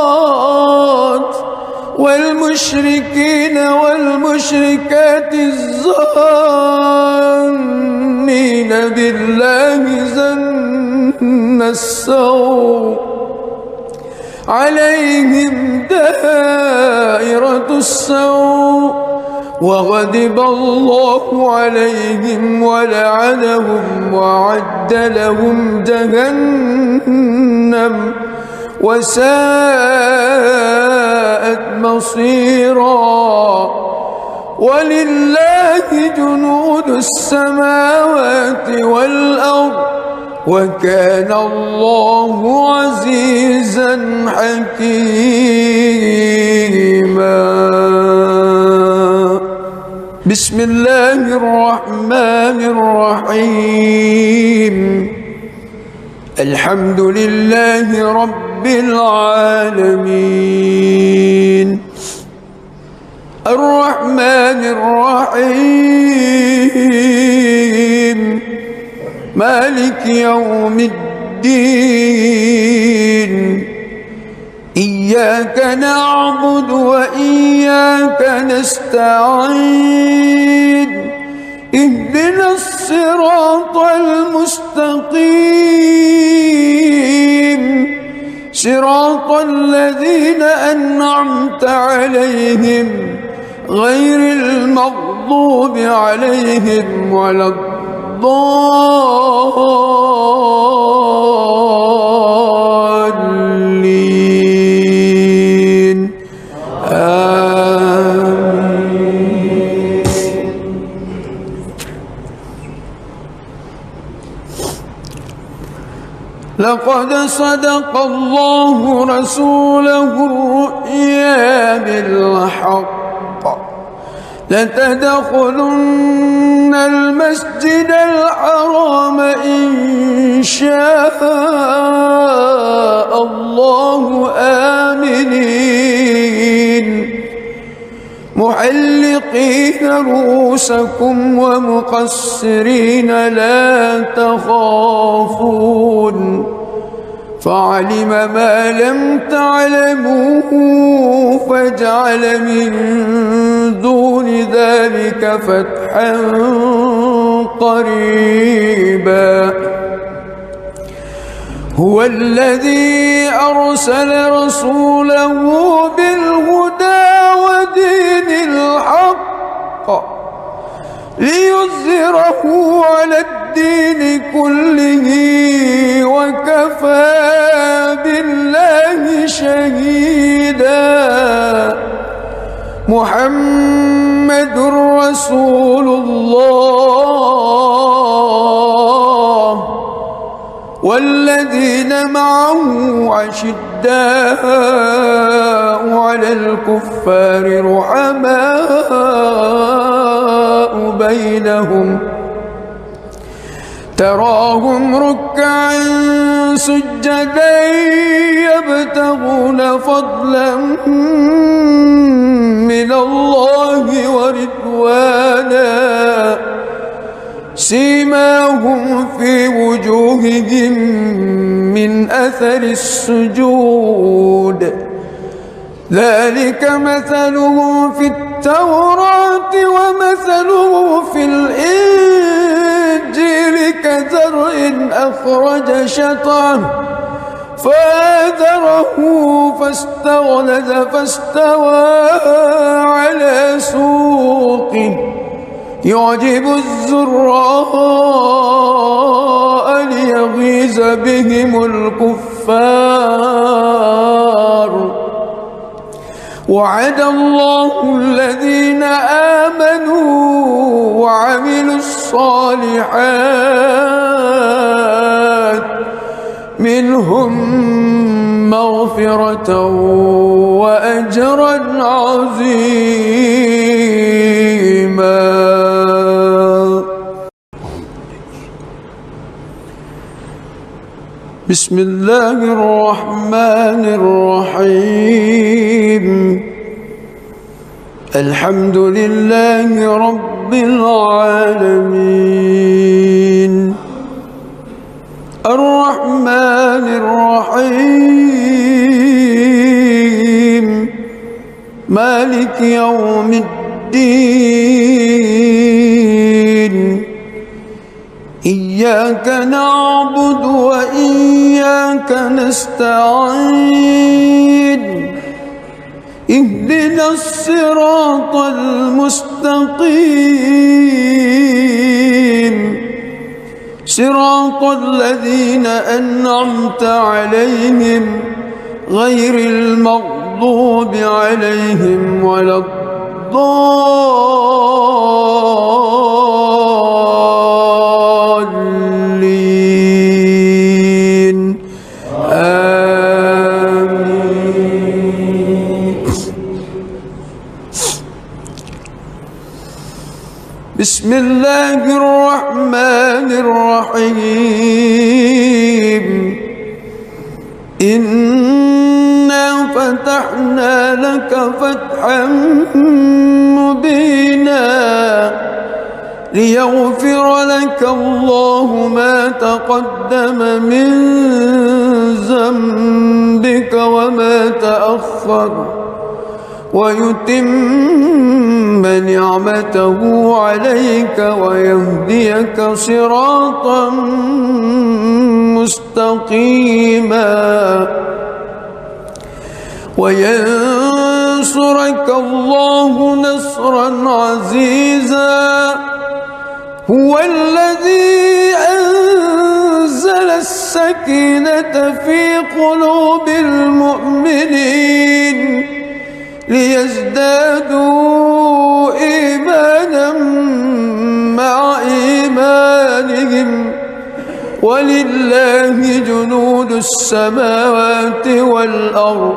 والمنافقات والمشركين والمشركات الظانين بالله ظن السوء عليهم دائرة السوء وغضب الله عليهم ولعنهم وأعد لهم جهنم وساءت مصيرا ولله جنود السماوات والأرض وكان الله عزيزا حكيما بسم الله الرحمن الرحيم الحمد لله رب العالمين الرحمن الرحيم مالك يوم الدين إياك نعبد وإياك نستعين اهدنا الصراط المستقيم صراط الذين أنعمت عليهم غير المغضوب عليهم ولا الضالين آمين. لقد صدق الله رسوله الرؤيا بالحق لتدخلن المسجد الحرام إن شاء الله آمنين محلقين رؤوسكم ومقصرين لا تخافون فعلم ما لم تعلموا فجعل من دون ذلك فتحا قريبا هو الذي أرسل رسوله بالهدى ودين الحق ليظهره على الدين كله وكفى بالله شهيدا محمد رسول الله والذين معه أشداء على الكفار رحماء بينهم تراهم ركعا سجدا يبتغون فضلا من الله ورضوانا سيماهم في وجوههم من أثر السجود ذلك مثلهم في التوراة ومثله في الإنجيل كزرع أخرج شطأه فآزره فاستغلظ فاستوى على سوقه يعجب الزراء ليغيظ بهم الكفار وعد الله الذين آمنوا وعملوا الصالحات منهم مغفرة وأجرا عظيما. بسم الله الرحمن الرحيم الحمد لله رب العالمين الرحمن الرحيم مالك يوم الدين إياك نعبد وإياك نستعين اهدنا الصراط المستقيم صراط الذين أنعمت عليهم غير المغضوب عليهم ولا الضالين آمين. بسم الله الرحمن الرحيم إنا فتحنا لك فتحا مبينا ليغفر لك الله ما تقدم من ذنبك وما تأخر ويتم نعمته عليك ويهديك صراطا مستقيما وينصرك الله نصرا عزيزا هو الذي أنزل السكينة في قلوب المؤمنين ليزدادوا إيمانا مع إيمانهم ولله جنود السماوات والأرض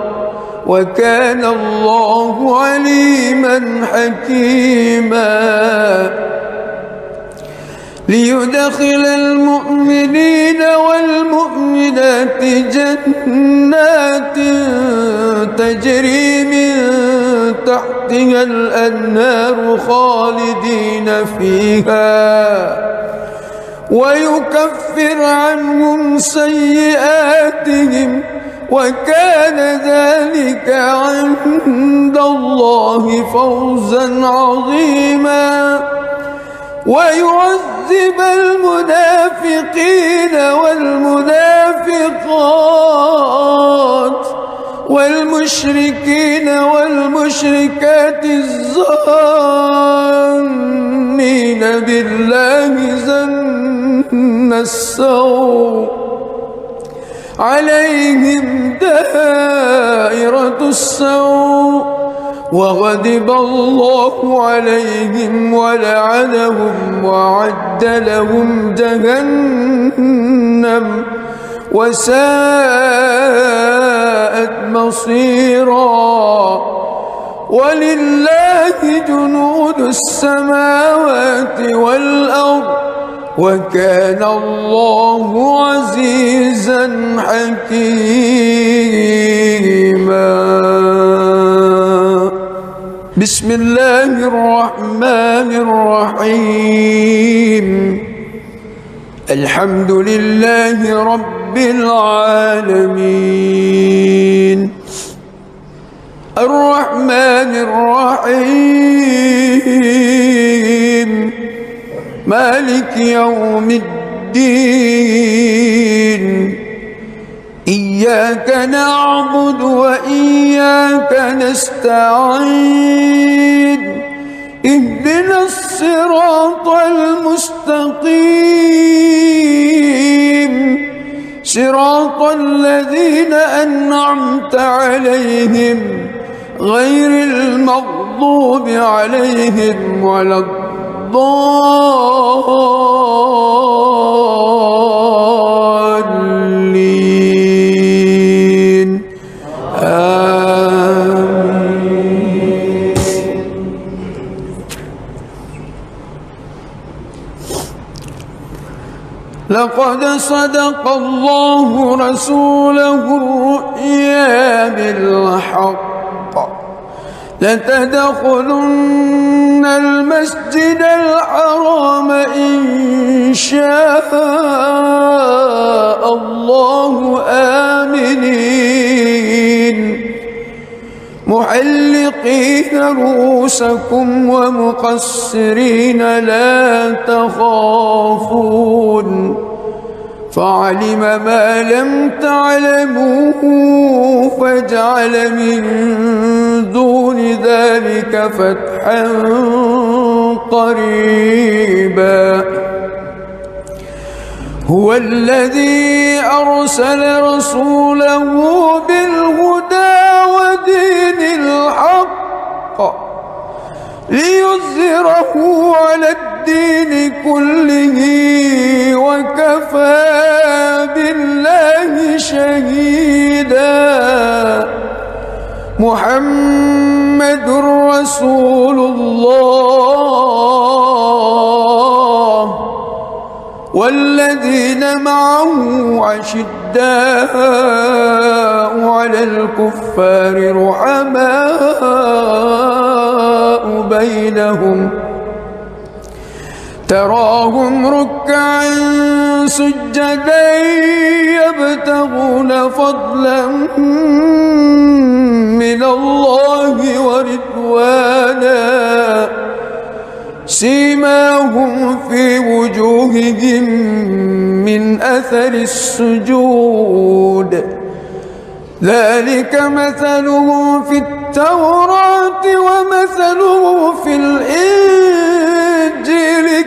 وكان الله عليما حكيما ليدخل المؤمنين والمؤمنات جنات تجري من تحتها الأنهار خالدين فيها ويكفر عنهم سيئاتهم وكان ذلك عند الله فوزا عظيما ويعذب المنافقين والمنافقات والمشركين والمشركات الظانين بالله ظن السوء عليهم دائرة السوء وغضب الله عليهم ولعنهم وأعد لهم جهنم وساءت مصيرا ولله جنود السماوات والأرض وكان الله عزيزا حكيما بسم الله الرحمن الرحيم الحمد لله رب العالمين الرحمن الرحيم مالك يوم الدين إياك نعبد وإياك نستعين اهدنا الصراط المستقيم صراط الذين أنعمت عليهم غير المغضوب عليهم ولا الضالين آمين. لقد صدق الله رسوله الرؤيا بالحق لتدخلن المسجد الحرام إن شاء الله آمنين محلقين رؤوسكم ومقصرين لا تخافون فعلم ما لم تعلموا فجعل من دون ذلك فتحا قريبا هو الذي أرسل رسوله بالهدى ودين الحق ليظهره على الدين كله وكفى بالله شهيدا محمد رسول الله والذين معه عشداء على الكفار رحماء بينهم تراهم ركعا سجدا يبتغون فضلا من الله ورضوانا سيماهم في وجوههم من أثر السجود ذلك مثله في التوراة ومثله في الإنجيل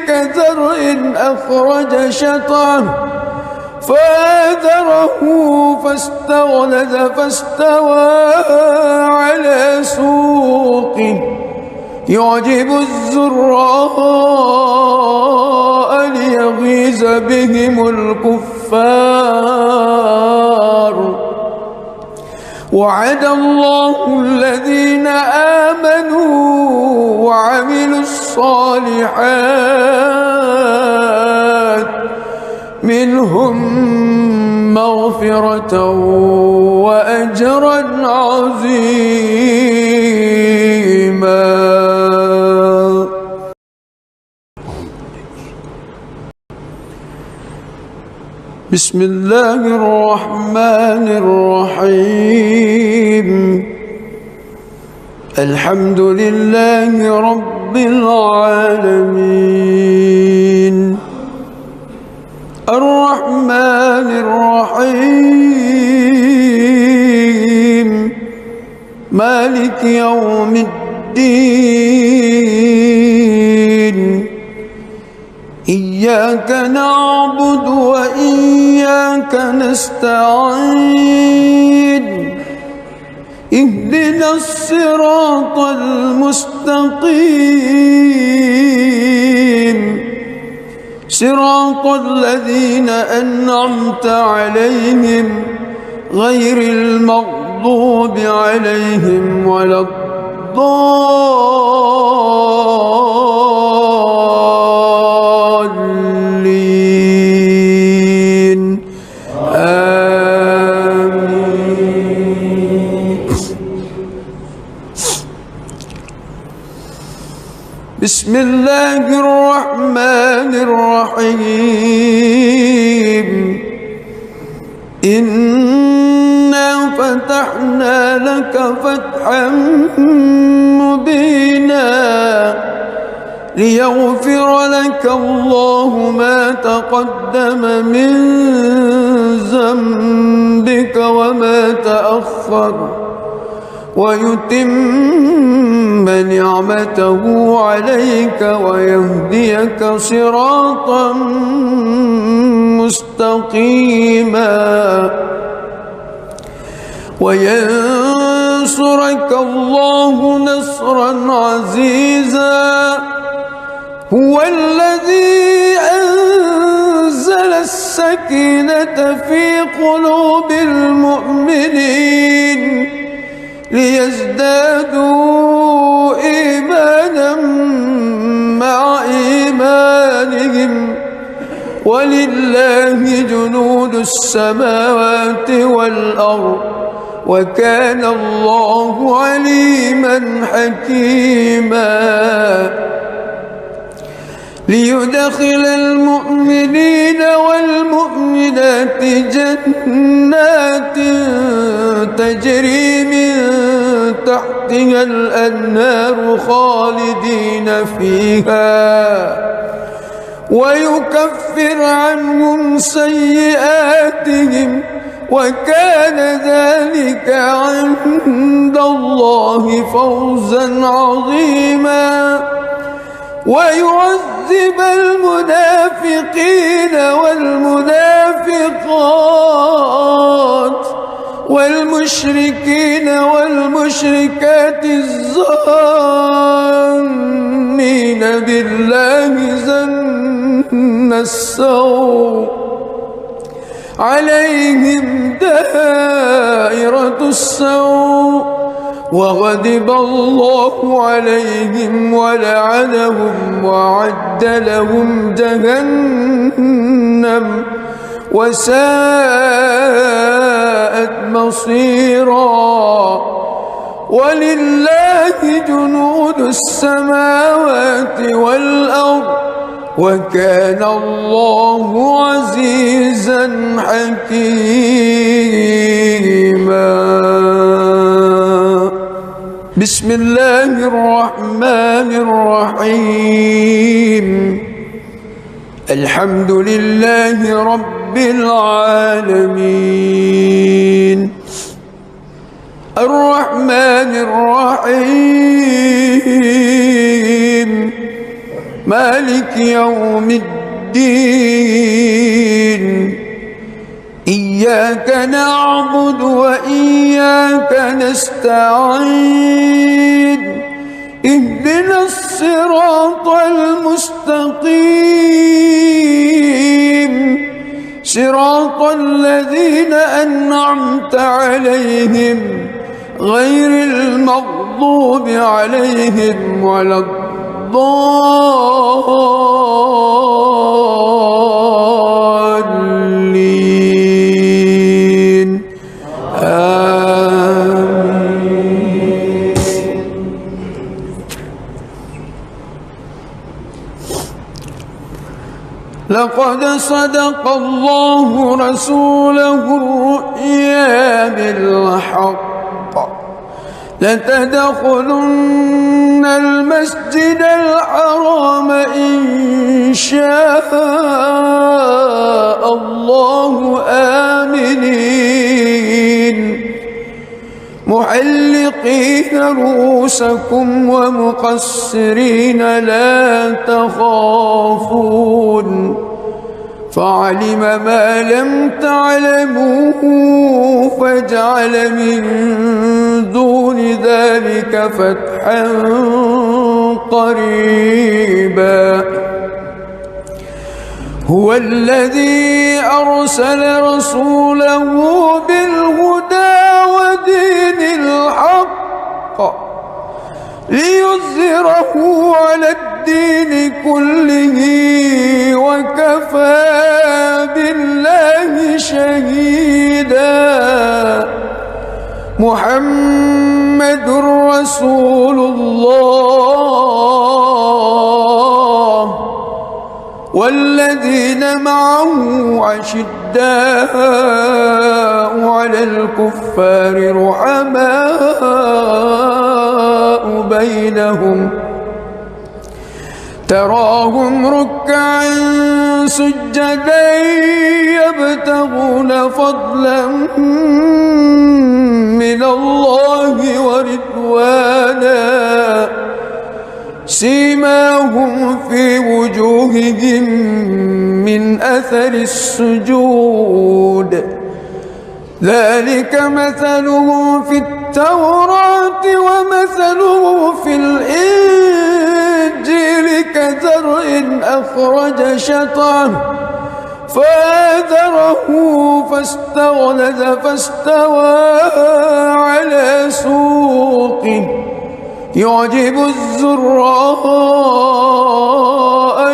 كزرع أخرج شطأه فآزره فاستغلظ فاستوى على سوقه يعجب الزراء ليغيظ بهم الكفار الكفار. وعد الله الذين آمنوا وعملوا الصالحات منهم مغفرة وأجرا عظيما. بسم الله الرحمن الرحيم. الحمد لله رب العالمين الرحمن الرحيم مالك يوم الدين. إياك نعبد وإياك نستعين. اهدنا الصراط المستقيم صراط الذين أنعمت عليهم غير المغضوب عليهم ولا الضالين. آمين. بسم الله الرحمن الرحيم. إنا فتحنا لك فتحا مبينا ليغفر لك الله ما تقدم من ذنبك وما تأخر ويتم نعمته عليك ويهديك صراطا مستقيما وينصرك الله نصرا عزيزا. هو الذي أنزل السكينة في قلوب المؤمنين ليزدادوا إيمانا مع إيمانهم ولله جنود السماوات والأرض وكان الله عليما حكيما. ليدخل المؤمنين والمؤمنات جنات تجري من تحتها الأنهار خالدين فيها ويكفر عنهم سيئاتهم وكان ذلك عند الله فوزا عظيما. ويعذب المنافقين والمنافقات والمشركين والمشركات الظانين بالله ظن السوء عليهم دائرة السوء وغضب الله عليهم ولعنهم وأعد لهم جهنم وساءت مصيرا. ولله جنود السماوات والأرض وكان الله عزيزا حكيما. بسم الله الرحمن الرحيم. الحمد لله رب العالمين الرحمن الرحيم مالك يوم الدين. إياك نعبد وإياك نستعين. اهدنا الصراط المستقيم صراط صراط الذين أنعمت عليهم غير المغضوب عليهم ولا الضالين آمين. لقد صدق الله رسوله الرؤيا بالحق لتدخلن المسجد الحرام إن شاء الله آمنين محلقين رؤوسكم ومقصرين لا تخافون فعلم ما لم تعلموا فجعل من دون ذلك فتحا قريبا هو الذي أرسل رسوله بالهدى ودين الحق ليظهره على الدين كله وكفى بالله شهيدا محمد رسول الله والذين معه أشداء على الكفار رحماء بينهم تراهم ركعا سجدا يبتغون فضلا من الله ورضوانا سيماهم في وجوههم من أثر السجود ذلك مثلهم في التوراة ومثله في الإنجيل كزرع أخرج شطأه فآزره فاستغلظ فاستوى على سوقه يعجب الزراء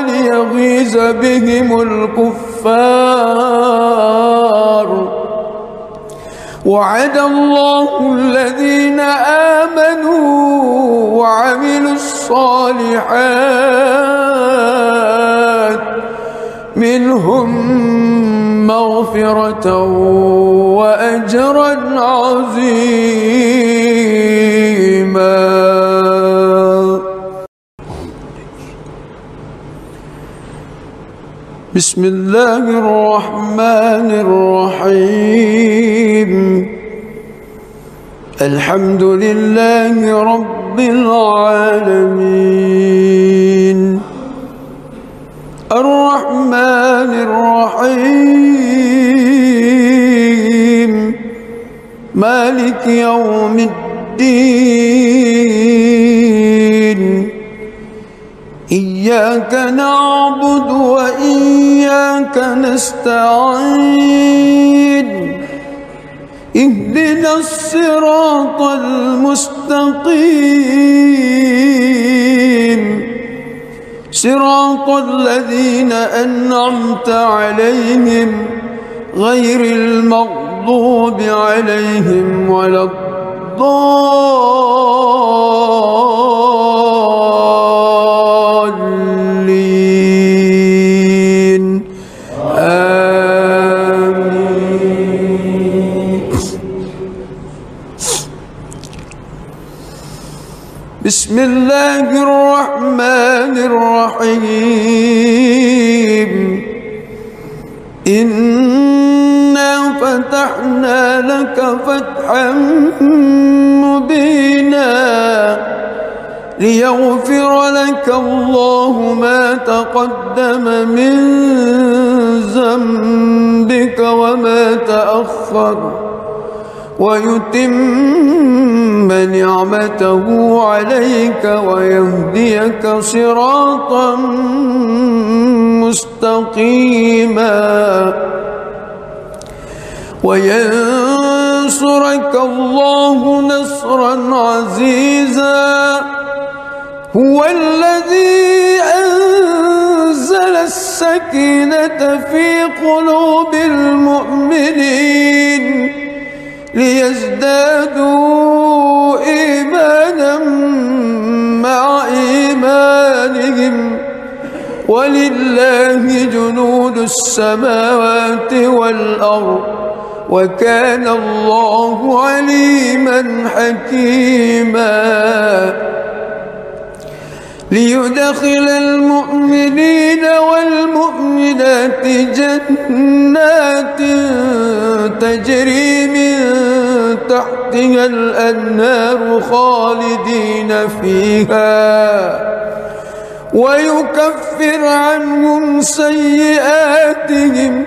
ليغيظ بهم الكفار وعد الله الذين آمنوا وعملوا الصالحات منهم مغفرة وأجرا عظيما. بسم الله الرحمن الرحيم الحمد لله رب العالمين الرحمن الرحيم مالك يوم الدين إياك نعبد وإياك نستعين اهدنا الصراط المستقيم صراط الذين أنعمت عليهم غير المغضوب عليهم ولا الضالين آمين. بسم الله الرحمن الرحيم إنا فتحنا لك فتحا مبينا ليغفر لك الله ما تقدم من ذنبك وما تأخر ويتم نعمته عليك ويهديك صراطا مستقيما وينصرك الله نصرا عزيزا. هو الذي أنزل السكينة في قلوب المؤمنين ليزدادوا إيمانا مع إيمانهم ولله جنود السماوات والأرض وكان الله عليما حكيما. ليدخل المؤمنين والمؤمنات جنات تجري من تحتها الأنهار خالدين فيها ويكفر عنهم سيئاتهم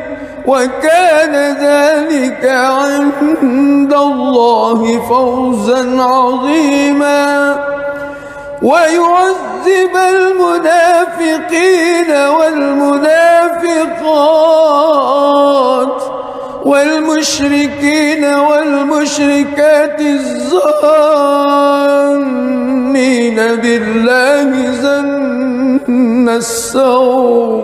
وكان ذلك عند الله فوزا عظيما. ويعذب المنافقين والمنافقات والمشركين والمشركات الظانين بالله ظن السوء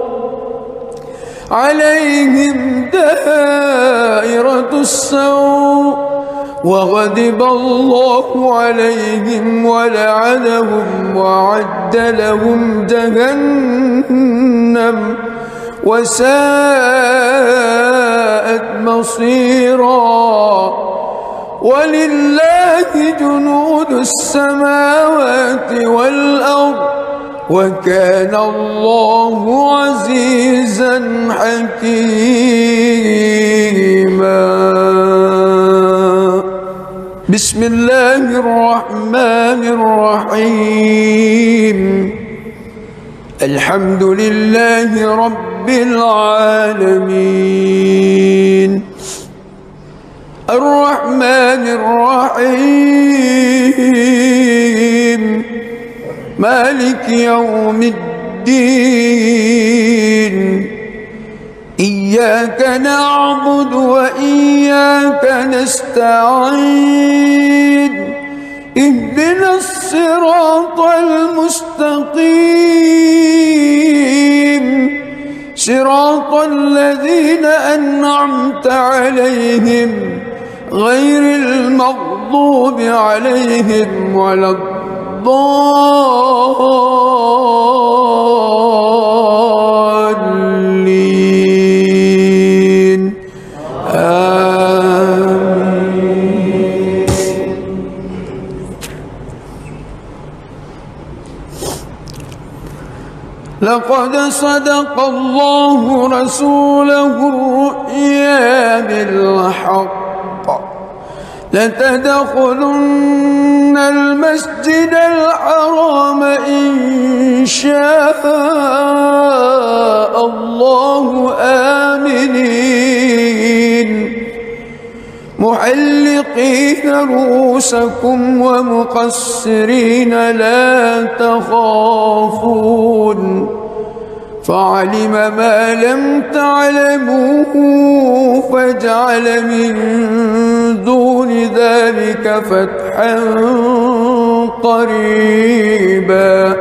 عليهم دائرة السوء وغضب الله عليهم ولعنهم وأعد لهم جهنم وساءت مصيرا. ولله جنود السماوات والأرض وكان الله عزيزا حكيما. بسم الله الرحمن الرحيم. الحمد لله رب العالمين الرحمن الرحيم مالك يوم الدين. إياك نعبد وإياك نستعين. اهدنا الصراط المستقيم صراط الذين أنعمت عليهم غير المغضوب عليهم ولا الضالين. آمين. لقد صدق الله رسوله الرؤيا بالحق لتدخلن المسجد الحرام إن شاء الله آمنين محلقين رؤوسكم ومقصرين لا تخافون فعلم ما لم تعلموا فجعل من دون ذلك فتحا قريبا.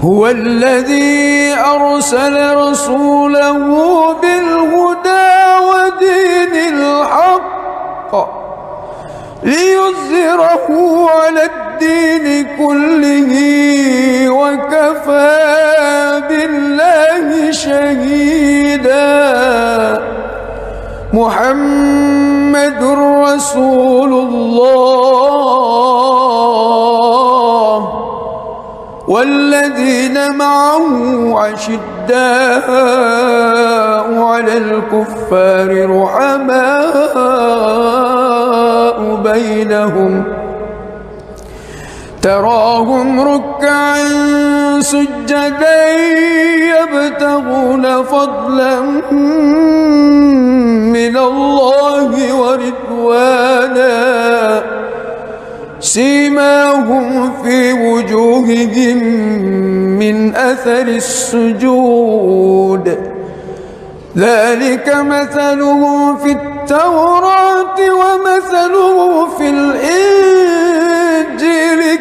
هو الذي أرسل رسوله بالهدى ودين الحق ليظهره على الدين كله وكفى بالله شهيدا. محمد رسول الله والذين معه أشداء على الكفار رحماء بينهم تراهم ركعا سجدا يبتغون فضلا من الله ورضوانا سيماهم في وجوههم من أثر السجود ذلك مثله في التوراة ومثله في الإنجيل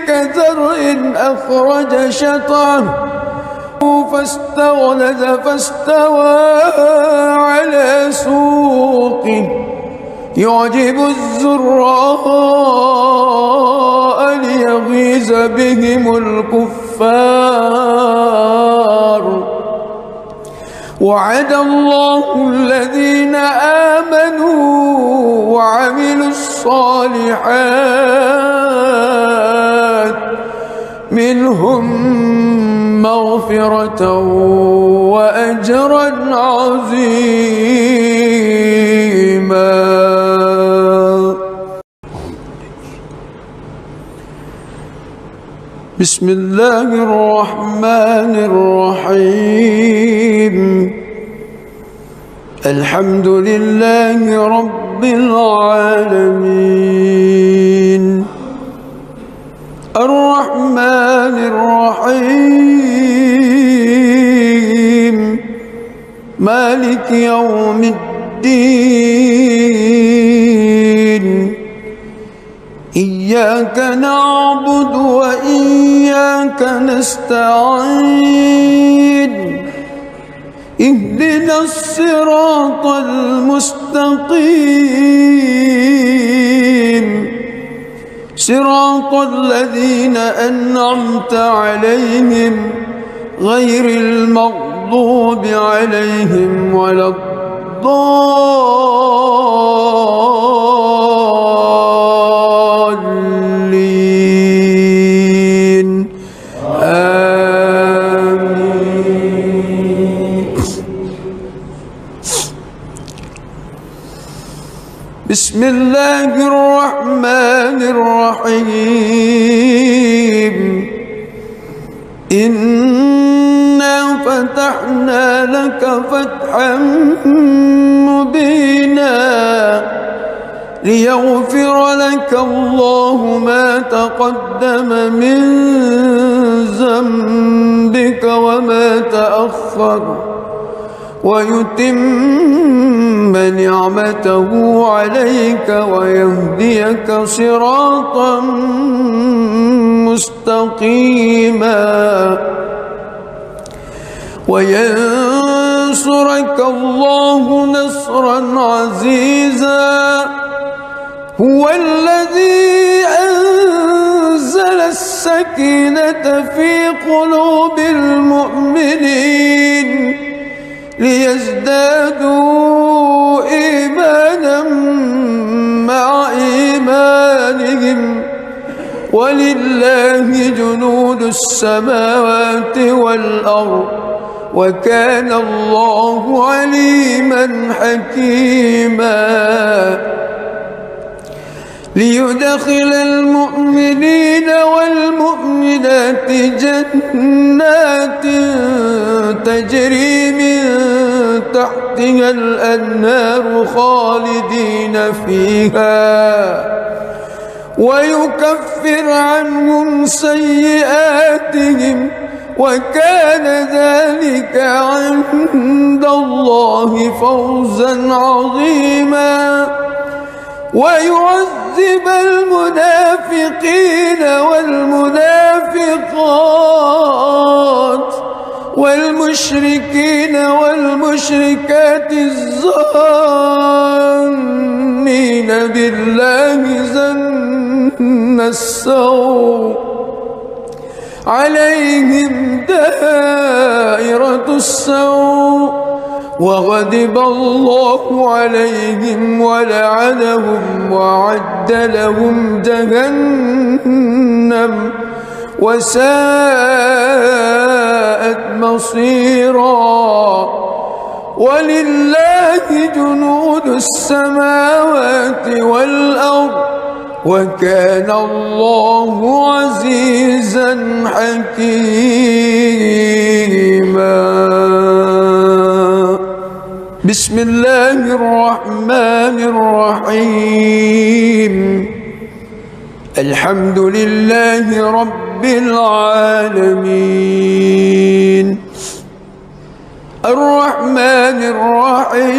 كزرع أخرج شطأه فاستغلظ فاستوى على سوقه يعجب الزراء ليغيظ بهم الكفار وعد الله الذين آمنوا وعملوا الصالحات منهم مغفرة وأجرا عظيما. بسم الله الرحمن الرحيم الحمد لله رب العالمين الرحمن الرحيم مالك يوم الدين إياك نعبد وإياك نستعين اهدنا الصراط المستقيم صراط الذين أنعمت عليهم غير المغضوب عليهم ولا الضالين آمين. بسم الله الرحمن الرحيم إنا فتحنا لك فتحا مبينا ليغفر لك الله ما تقدم من ذنبك وما تأخر ويتم نعمته عليك ويهديك صراطا مستقيما وينصرك الله نصرا عزيزا هو الذي أنزل السكينة في قلوب المؤمنين ليزدادوا إيمانا مع إيمانهم ولله جنود السماوات والأرض وكان الله عليما حكيما ليدخل المؤمنين والمؤمنات جنات تجري من تحتها الأنهار خالدين فيها ويكفر عنهم سيئاتهم وكان ذلك عند الله فوزا عظيما ويعذب المنافقين والمنافقات والمشركين والمشركات الظانين بالله ظن السوء عليهم دائرة السوء وغضب الله عليهم ولعنهم وأعد لهم جهنم وساءت مصيرا ولله جنود السماوات والأرض وكان الله عزيزا حكيما. بسم الله الرحمن الرحيم الحمد لله رب العالمين